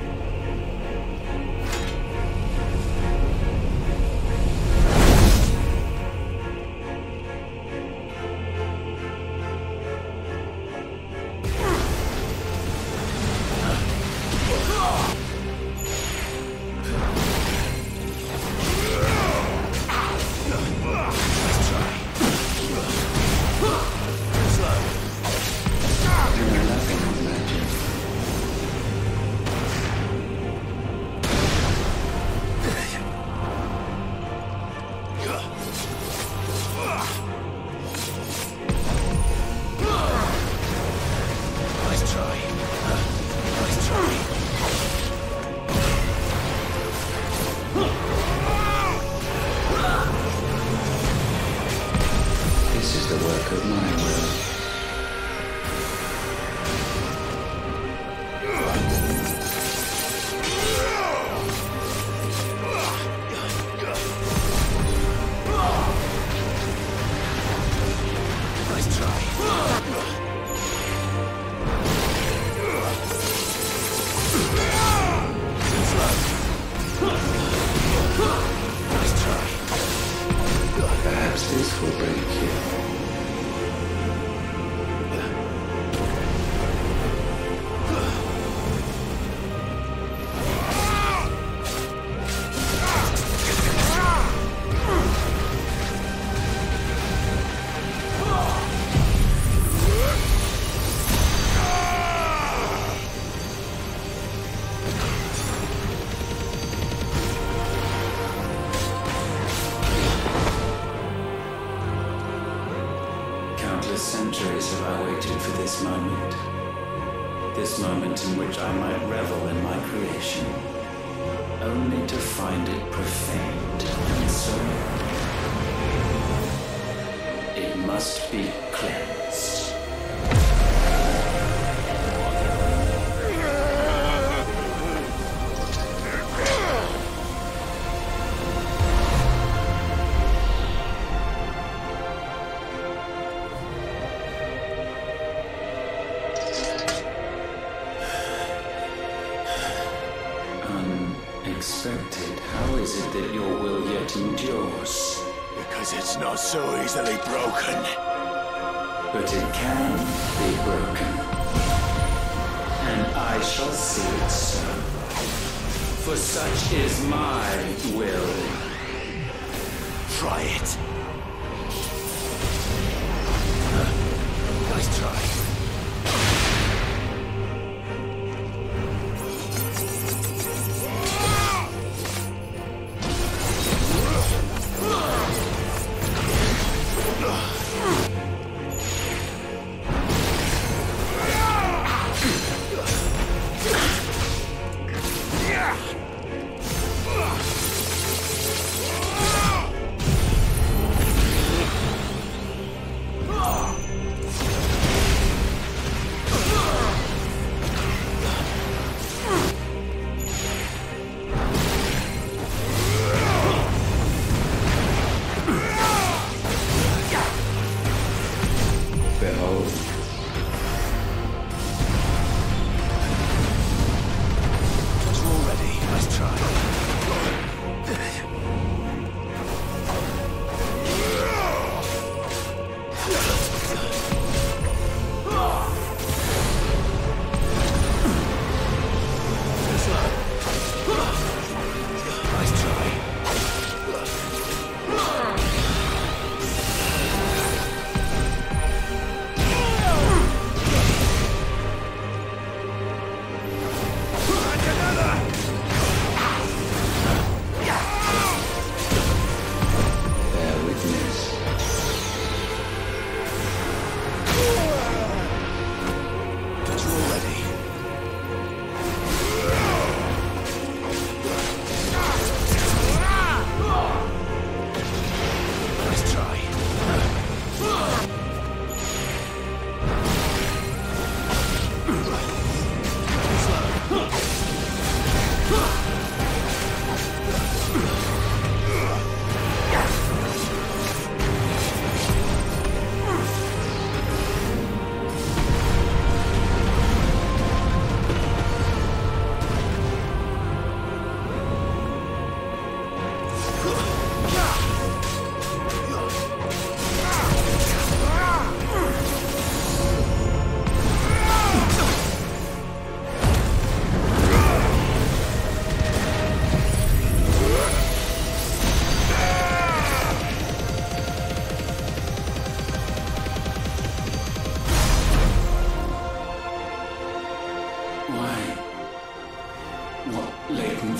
Centuries have I waited for this moment. This moment in which I might revel in my creation, only to find it profaned and so must be cleansed. Unexpected. How is it that your will yet endures? Because it's not so easily broken. But it can be broken. And I shall see it so. For such is my will. Try it. Nice try.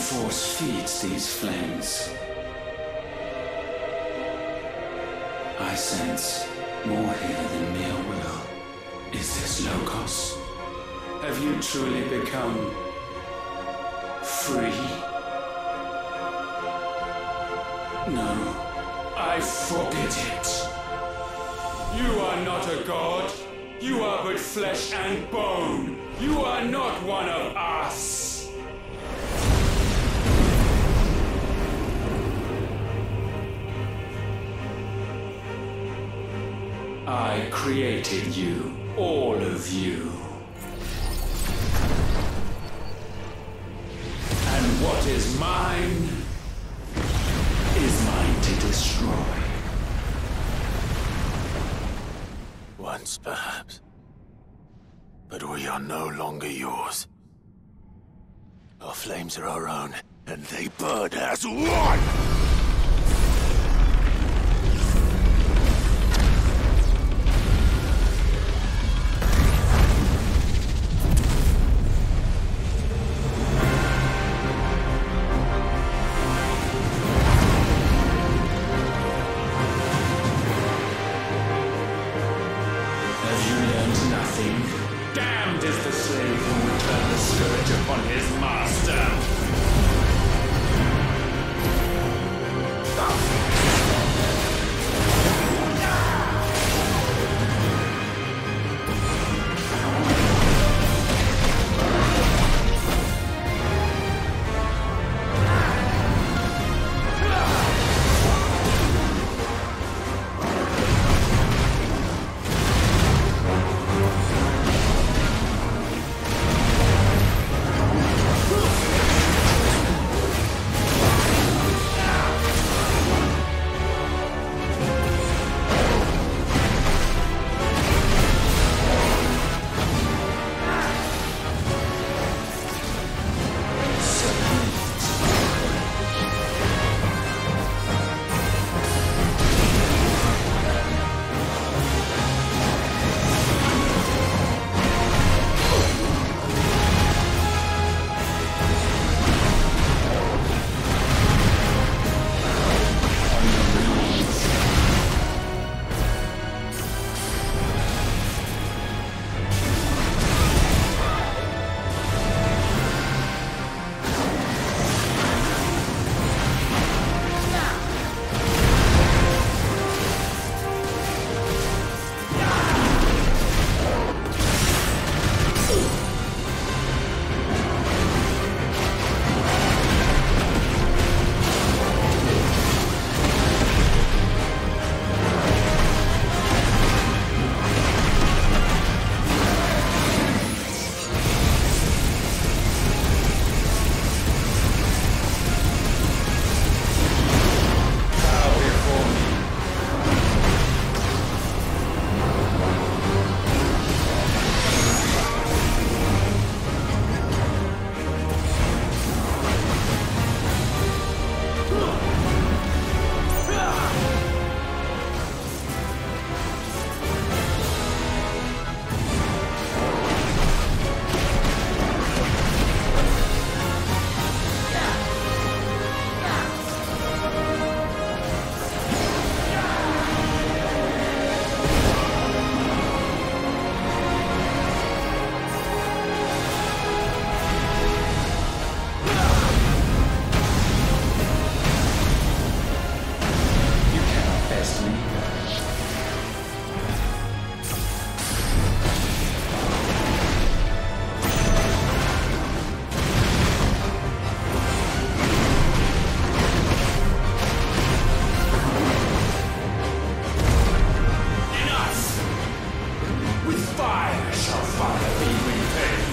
force feeds these flames. I sense more here than mere will. Is this Logos? Have you truly become free? No, I forbid it. You are not a god. You are but flesh and bone. You are not one of us. I created you, all of you. And what is mine is mine to destroy. Once, perhaps. But we are no longer yours. Our flames are our own, and they burn as one! fire be repaid.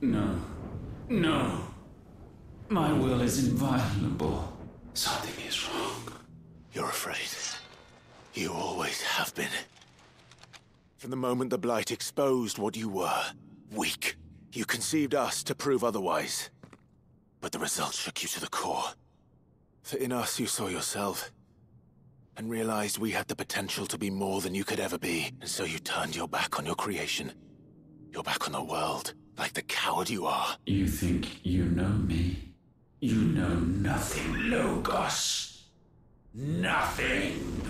No. No. My will is inviolable. Something is wrong. You're afraid. You always have been. From the moment the Blight exposed what you were, weak, you conceived us to prove otherwise. But the results shook you to the core. For in us you saw yourself, and realized we had the potential to be more than you could ever be, and so you turned your back on your creation. Your back on the world, like the coward you are. You think you know me? You know nothing, Logos. Nothing!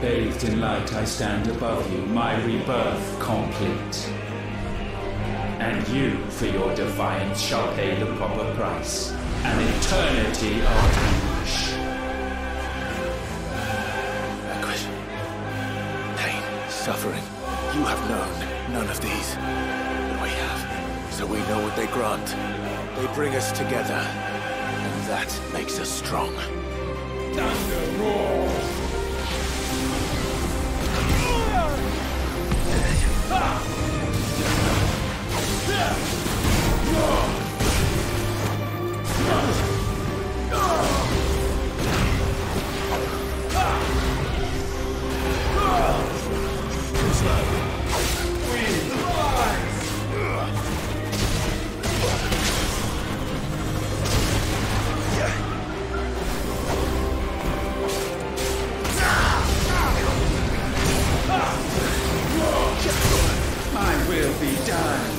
Bathed in light, I stand above you, my rebirth complete. And you, for your defiance, shall pay the proper price. An eternity of anguish. Anguish. Pain. Suffering. You have known none of these. But we have. So we know what they grant. They bring us together. And that makes us strong. Thunder roars! My will be done.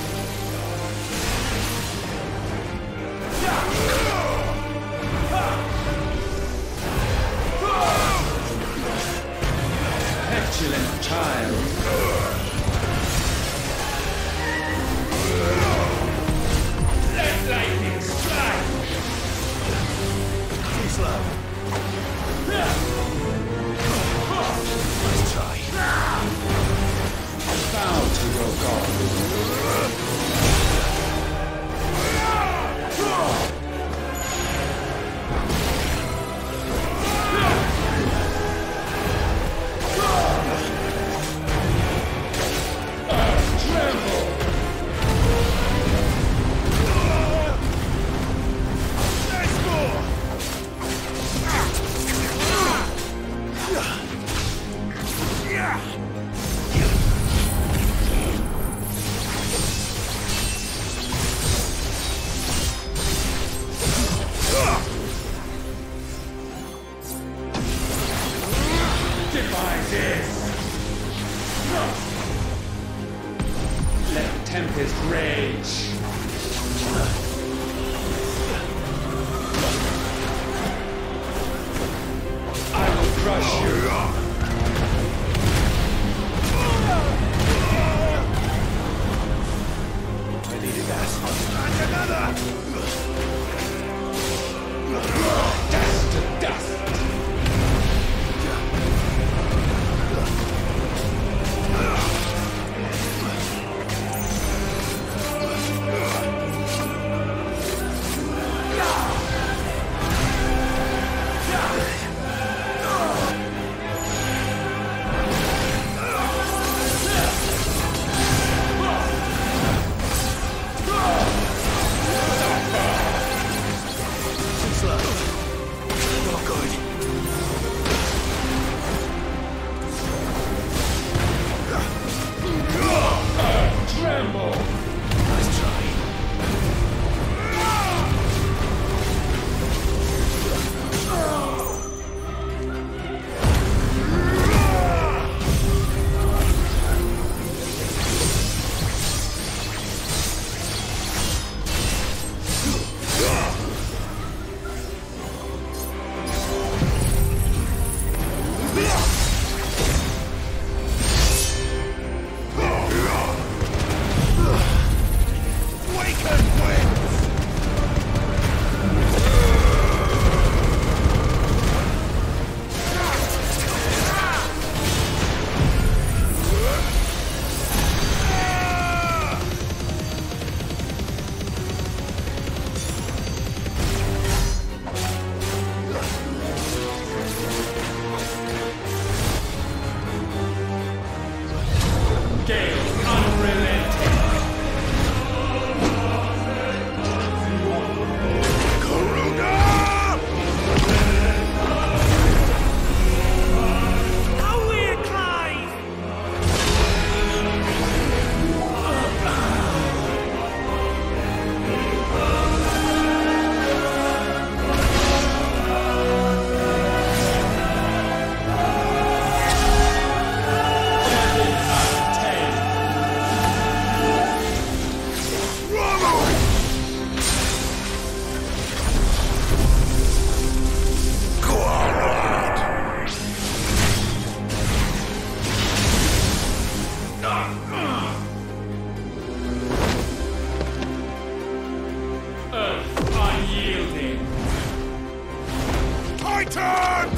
My turn!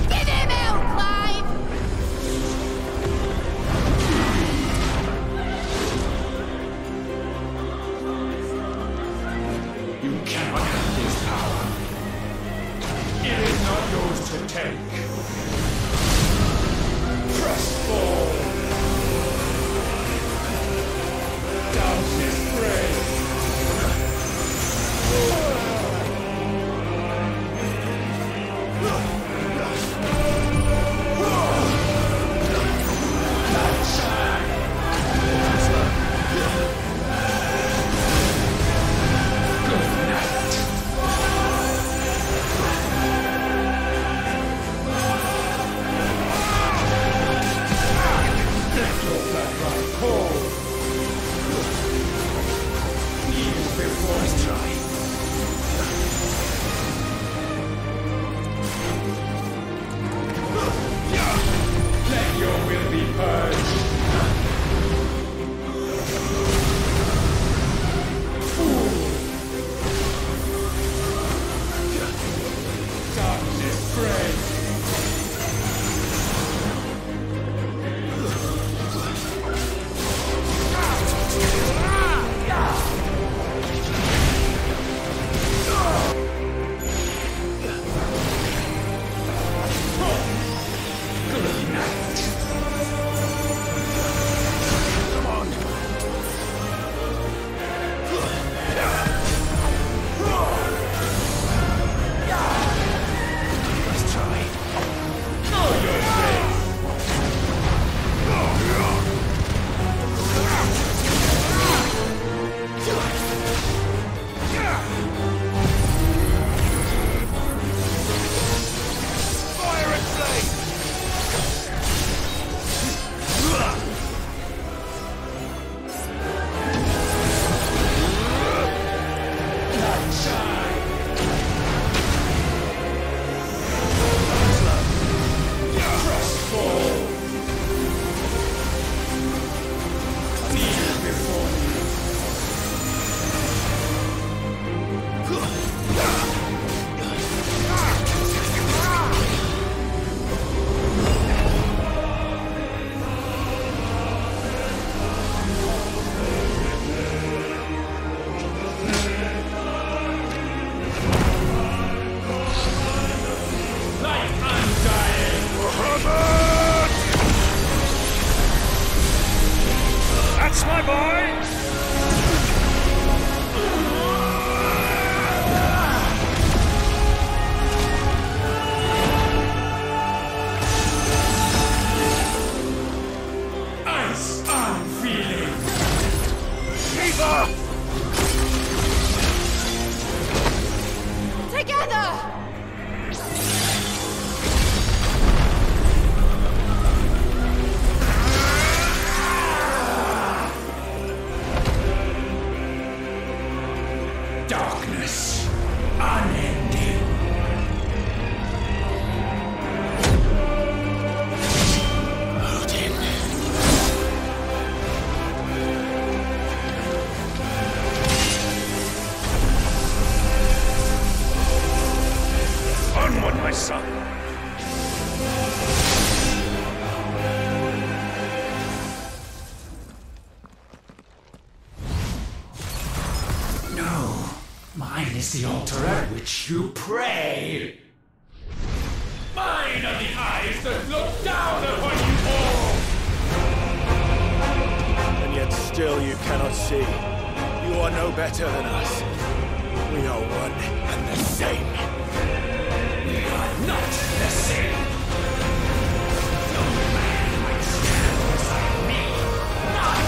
Give him out, Clive! You cannot have this power. It is not yours to take. Press forward. Darkness reigns. The altar at which you pray. Mine are the eyes that look down upon you all. And yet still you cannot see. You are no better than us. We are one and the same. We are not the same. No man might stand beside me. Not.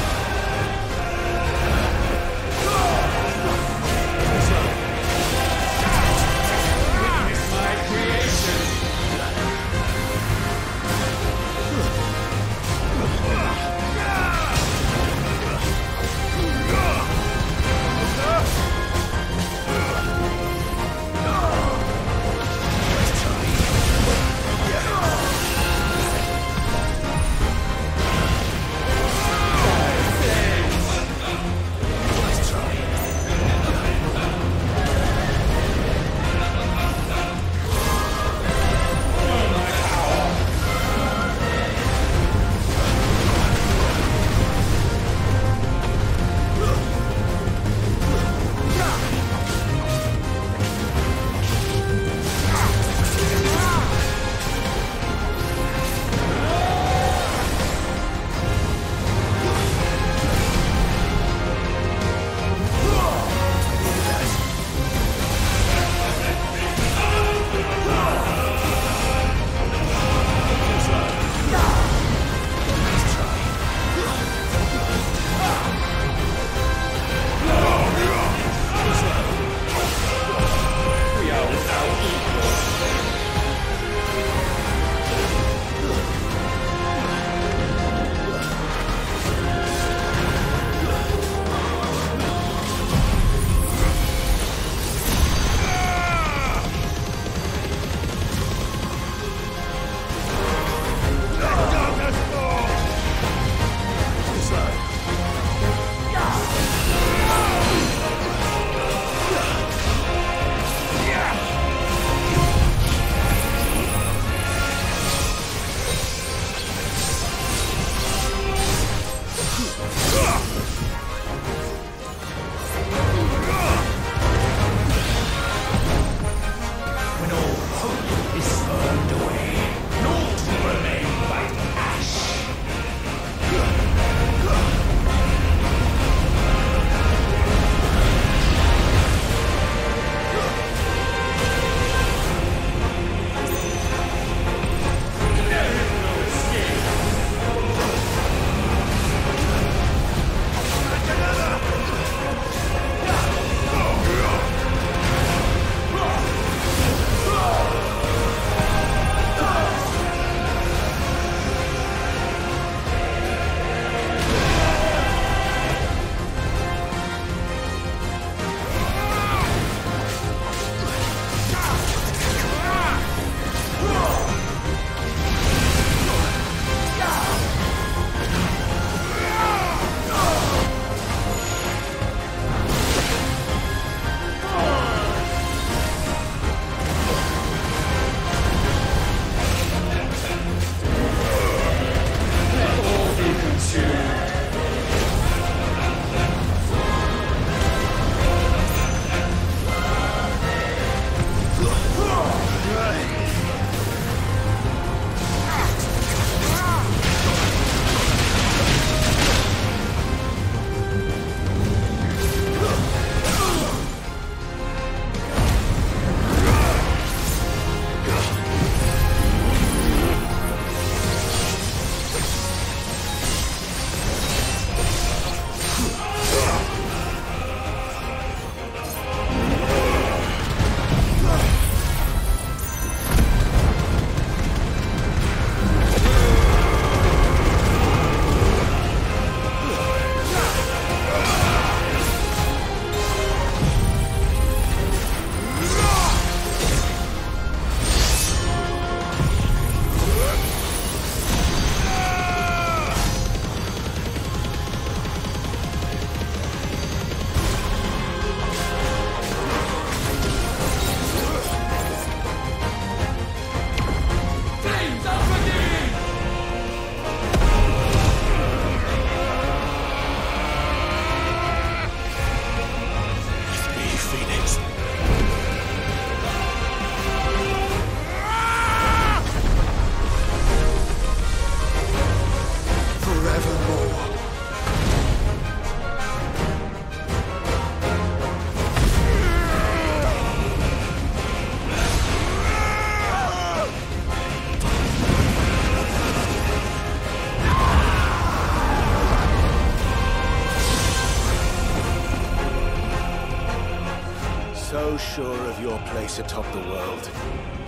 so sure of your place atop the world,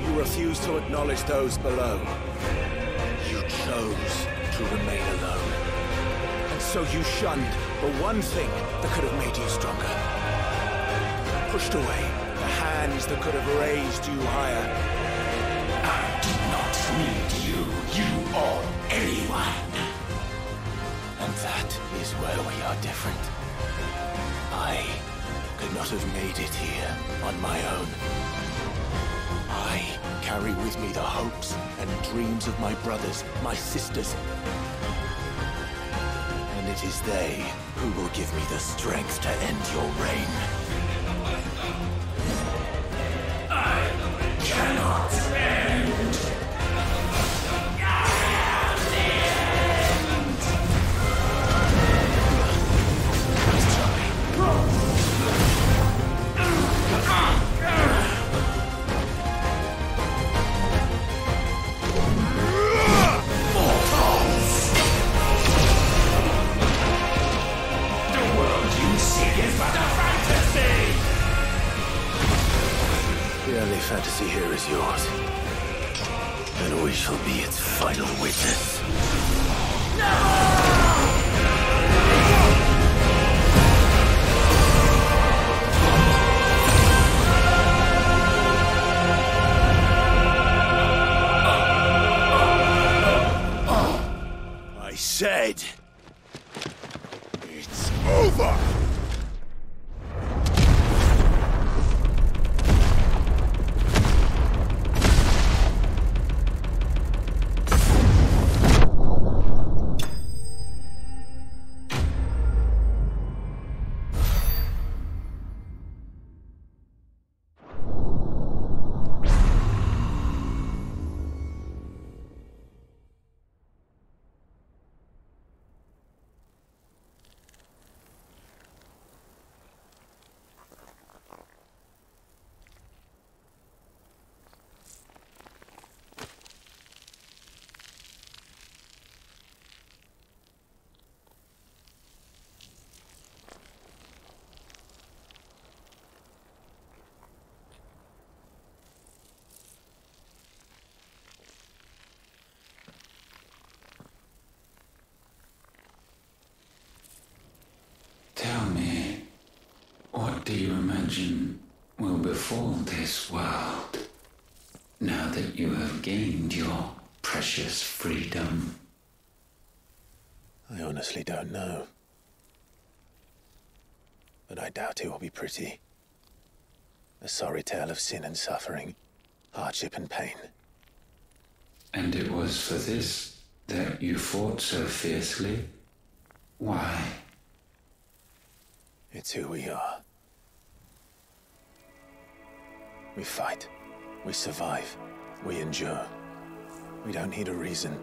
you refuse to acknowledge those below. You chose to remain alone. And so you shunned the one thing that could have made you stronger. Pushed away the hands that could have raised you higher. I do not need you, or anyone. And that is where we are different. I could not have made it here on my own. I carry with me the hopes and dreams of my brothers, my sisters. And it is they who will give me the strength to end your reign. I cannot end. The only fantasy here is yours. And we shall be its final witness. I said, it's over! Tell me, what do you imagine will befall this world now that you have gained your precious freedom? I honestly don't know. But I doubt it will be pretty. A sorry tale of sin and suffering, hardship and pain. And it was for this that you fought so fiercely? Why? It's who we are. We fight. We survive. We endure. We don't need a reason.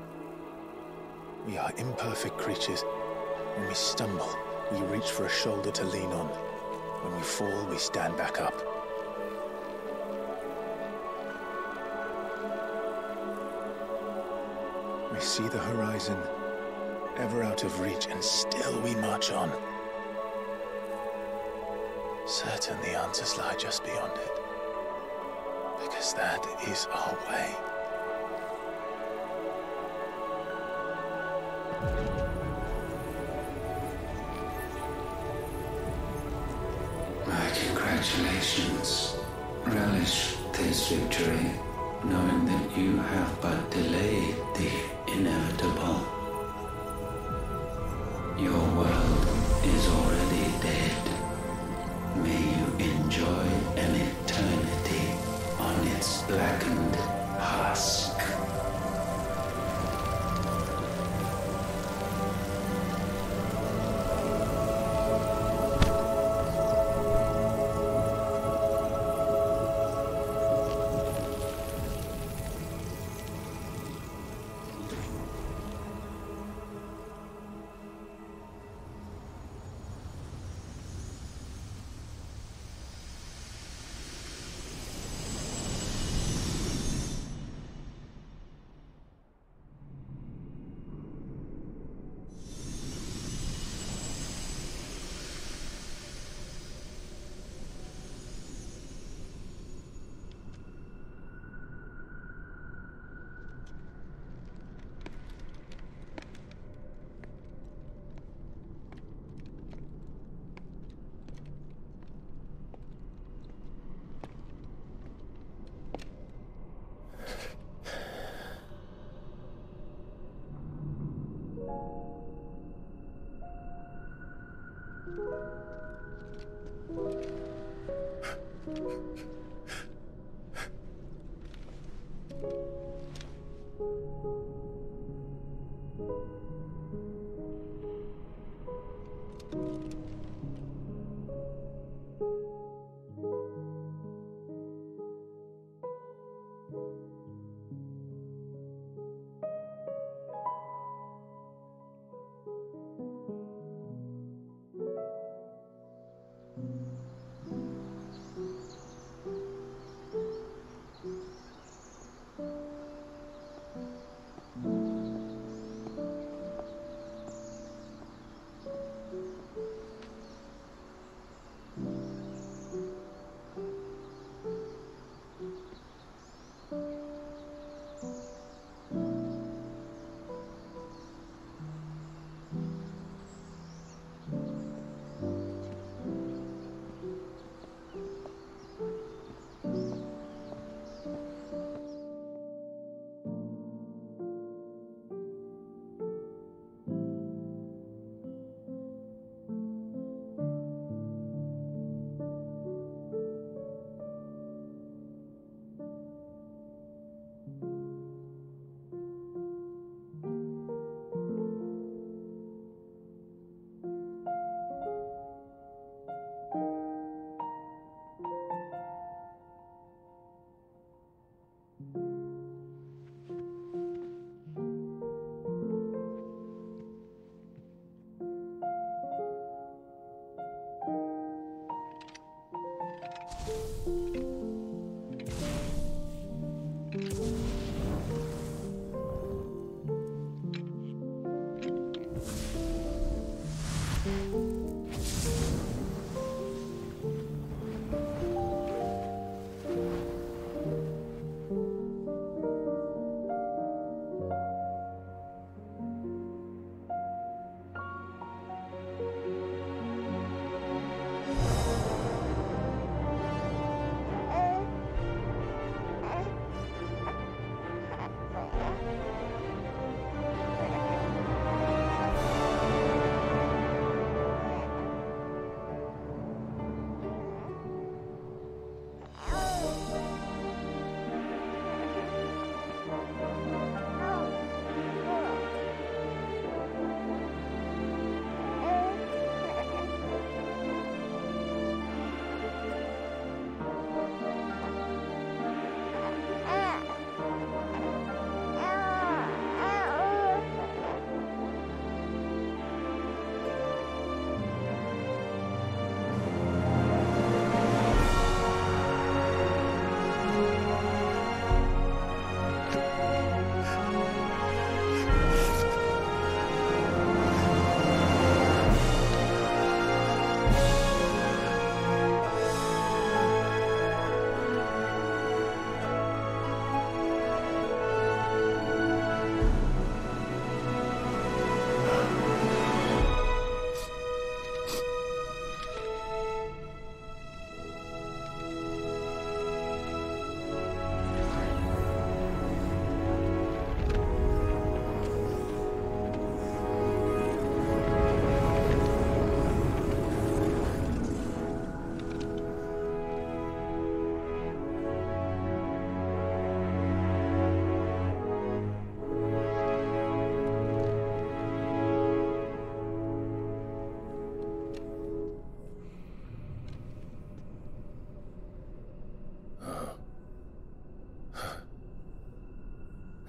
We are imperfect creatures. When we stumble, we reach for a shoulder to lean on. When we fall, we stand back up. We see the horizon, ever out of reach, and still we march on. Certain the answers lie just beyond it. Because that is our way. My congratulations. Relish this victory, knowing that you have but delayed the inevitable. Your world is already dead. May you enjoy an eternity on its blackened husk.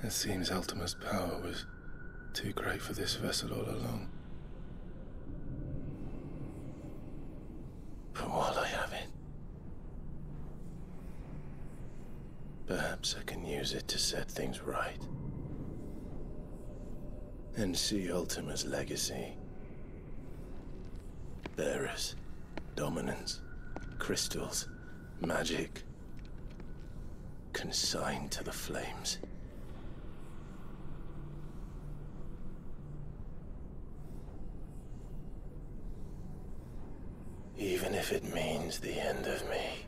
It seems Ultima's power was too great for this vessel all along. But while I have it, perhaps I can use it to set things right. And see Ultima's legacy. Bearers, dominance, crystals, magic, consigned to the flames. Even if it means the end of me.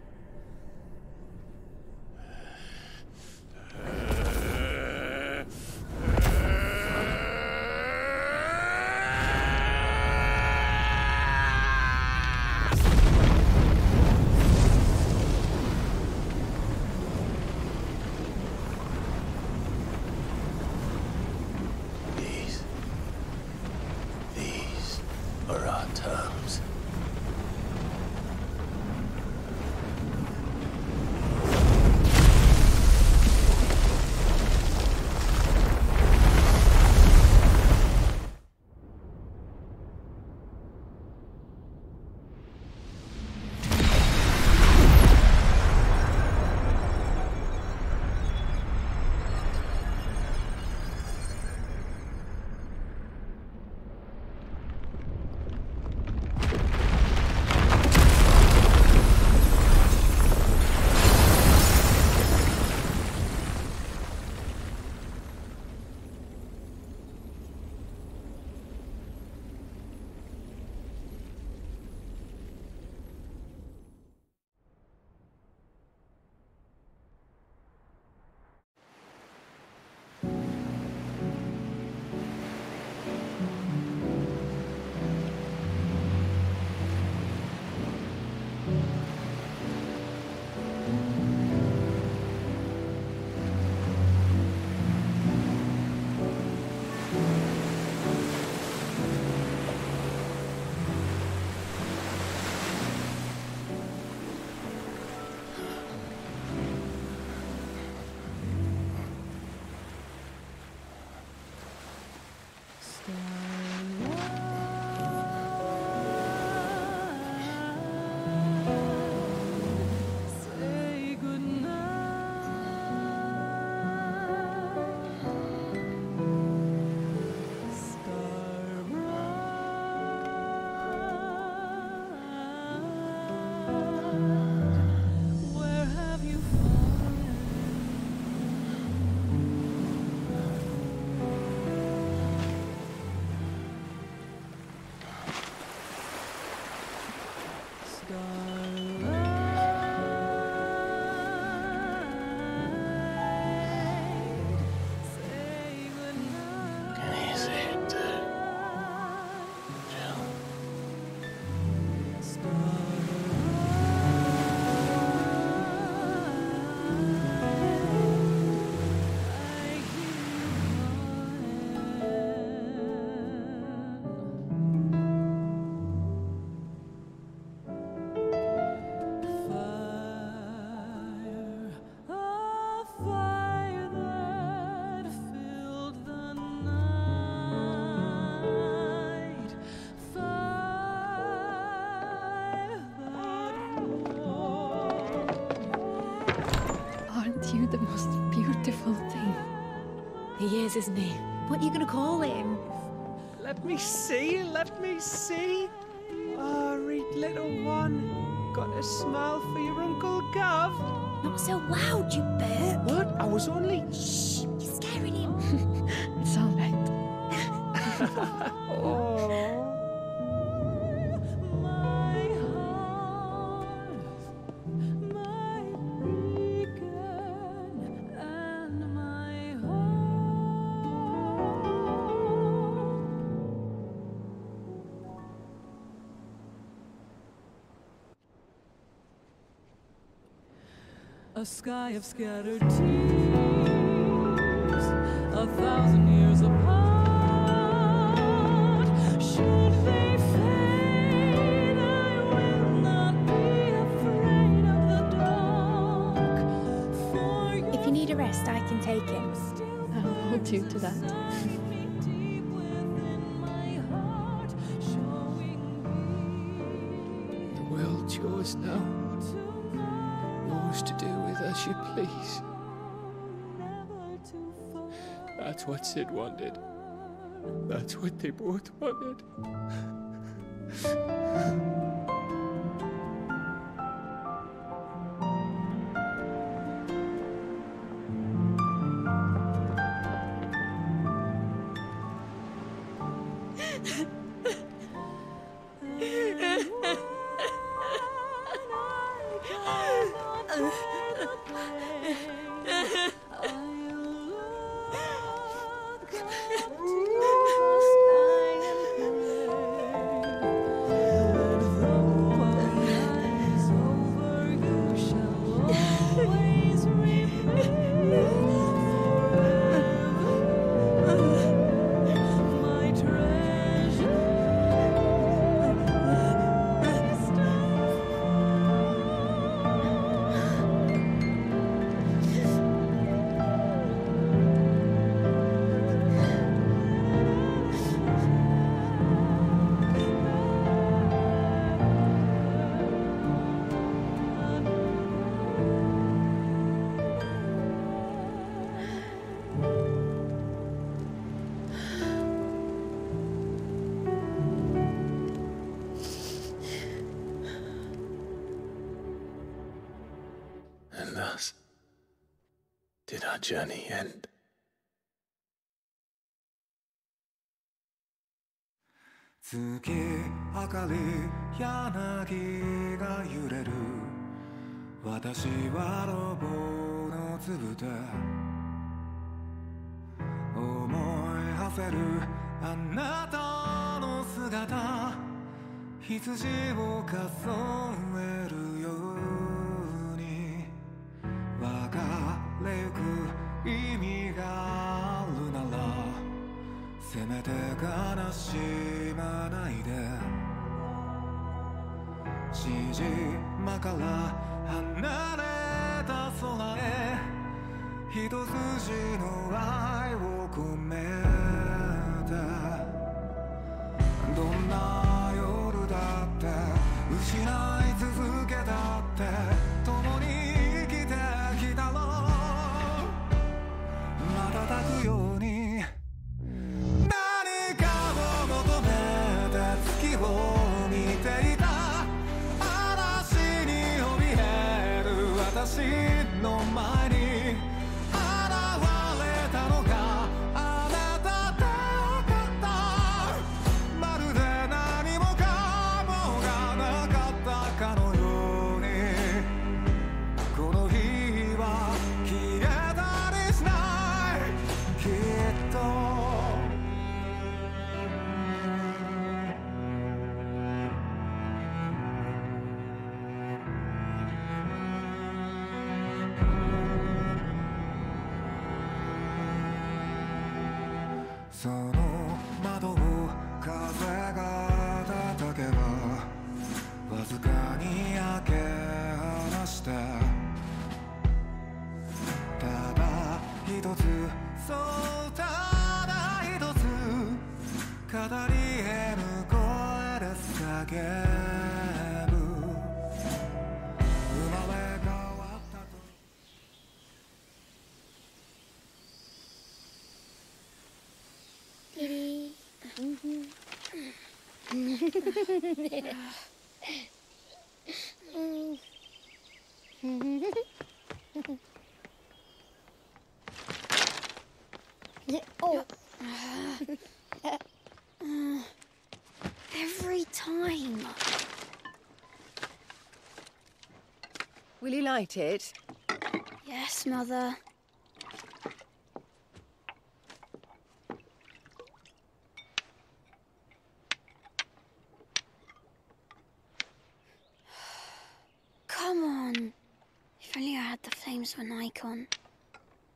per our terms. You the most beautiful thing. He is, isn't he? What are you gonna call him? Let me see, let me see. Oh, read little one. Got a smile for your Uncle Gav. Not so loud, you burp. What? I was only... Shh, you're scaring him. It's all right. Oh. A sky of scattered tears, 1,000 years apart. Should they fade, I will not be afraid of the dark. For If you need a rest, I can take him. I'll hold you to that. The world's yours now. Yours to do with as you please. That's what Sid wanted. That's what they both wanted. with did our journey end? Every time. Will you light it? Yes, Mother. Come on. If only I had the flames for an Eikon.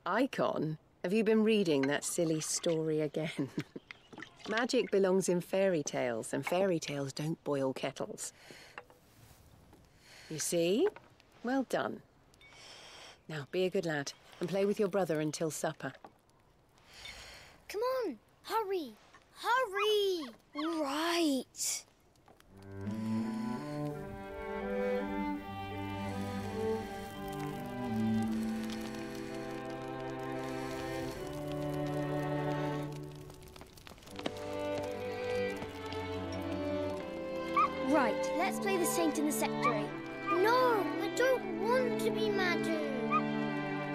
Eikon? Have you been reading that silly story again? Magic belongs in fairy tales, and fairy tales don't boil kettles. You see? Well done. Now, be a good lad, and play with your brother until supper. Come on, hurry! Hurry! Right. Right, let's play the Saint in the Secretary. No, I don't want to be Madu.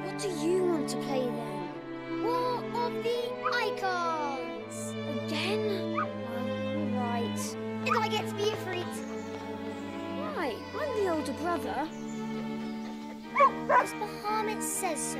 What do you want to play then? War of the Eikons! Again? Right. And I get to be Ifrit. Right, I'm the older brother. Because Bahamut says so.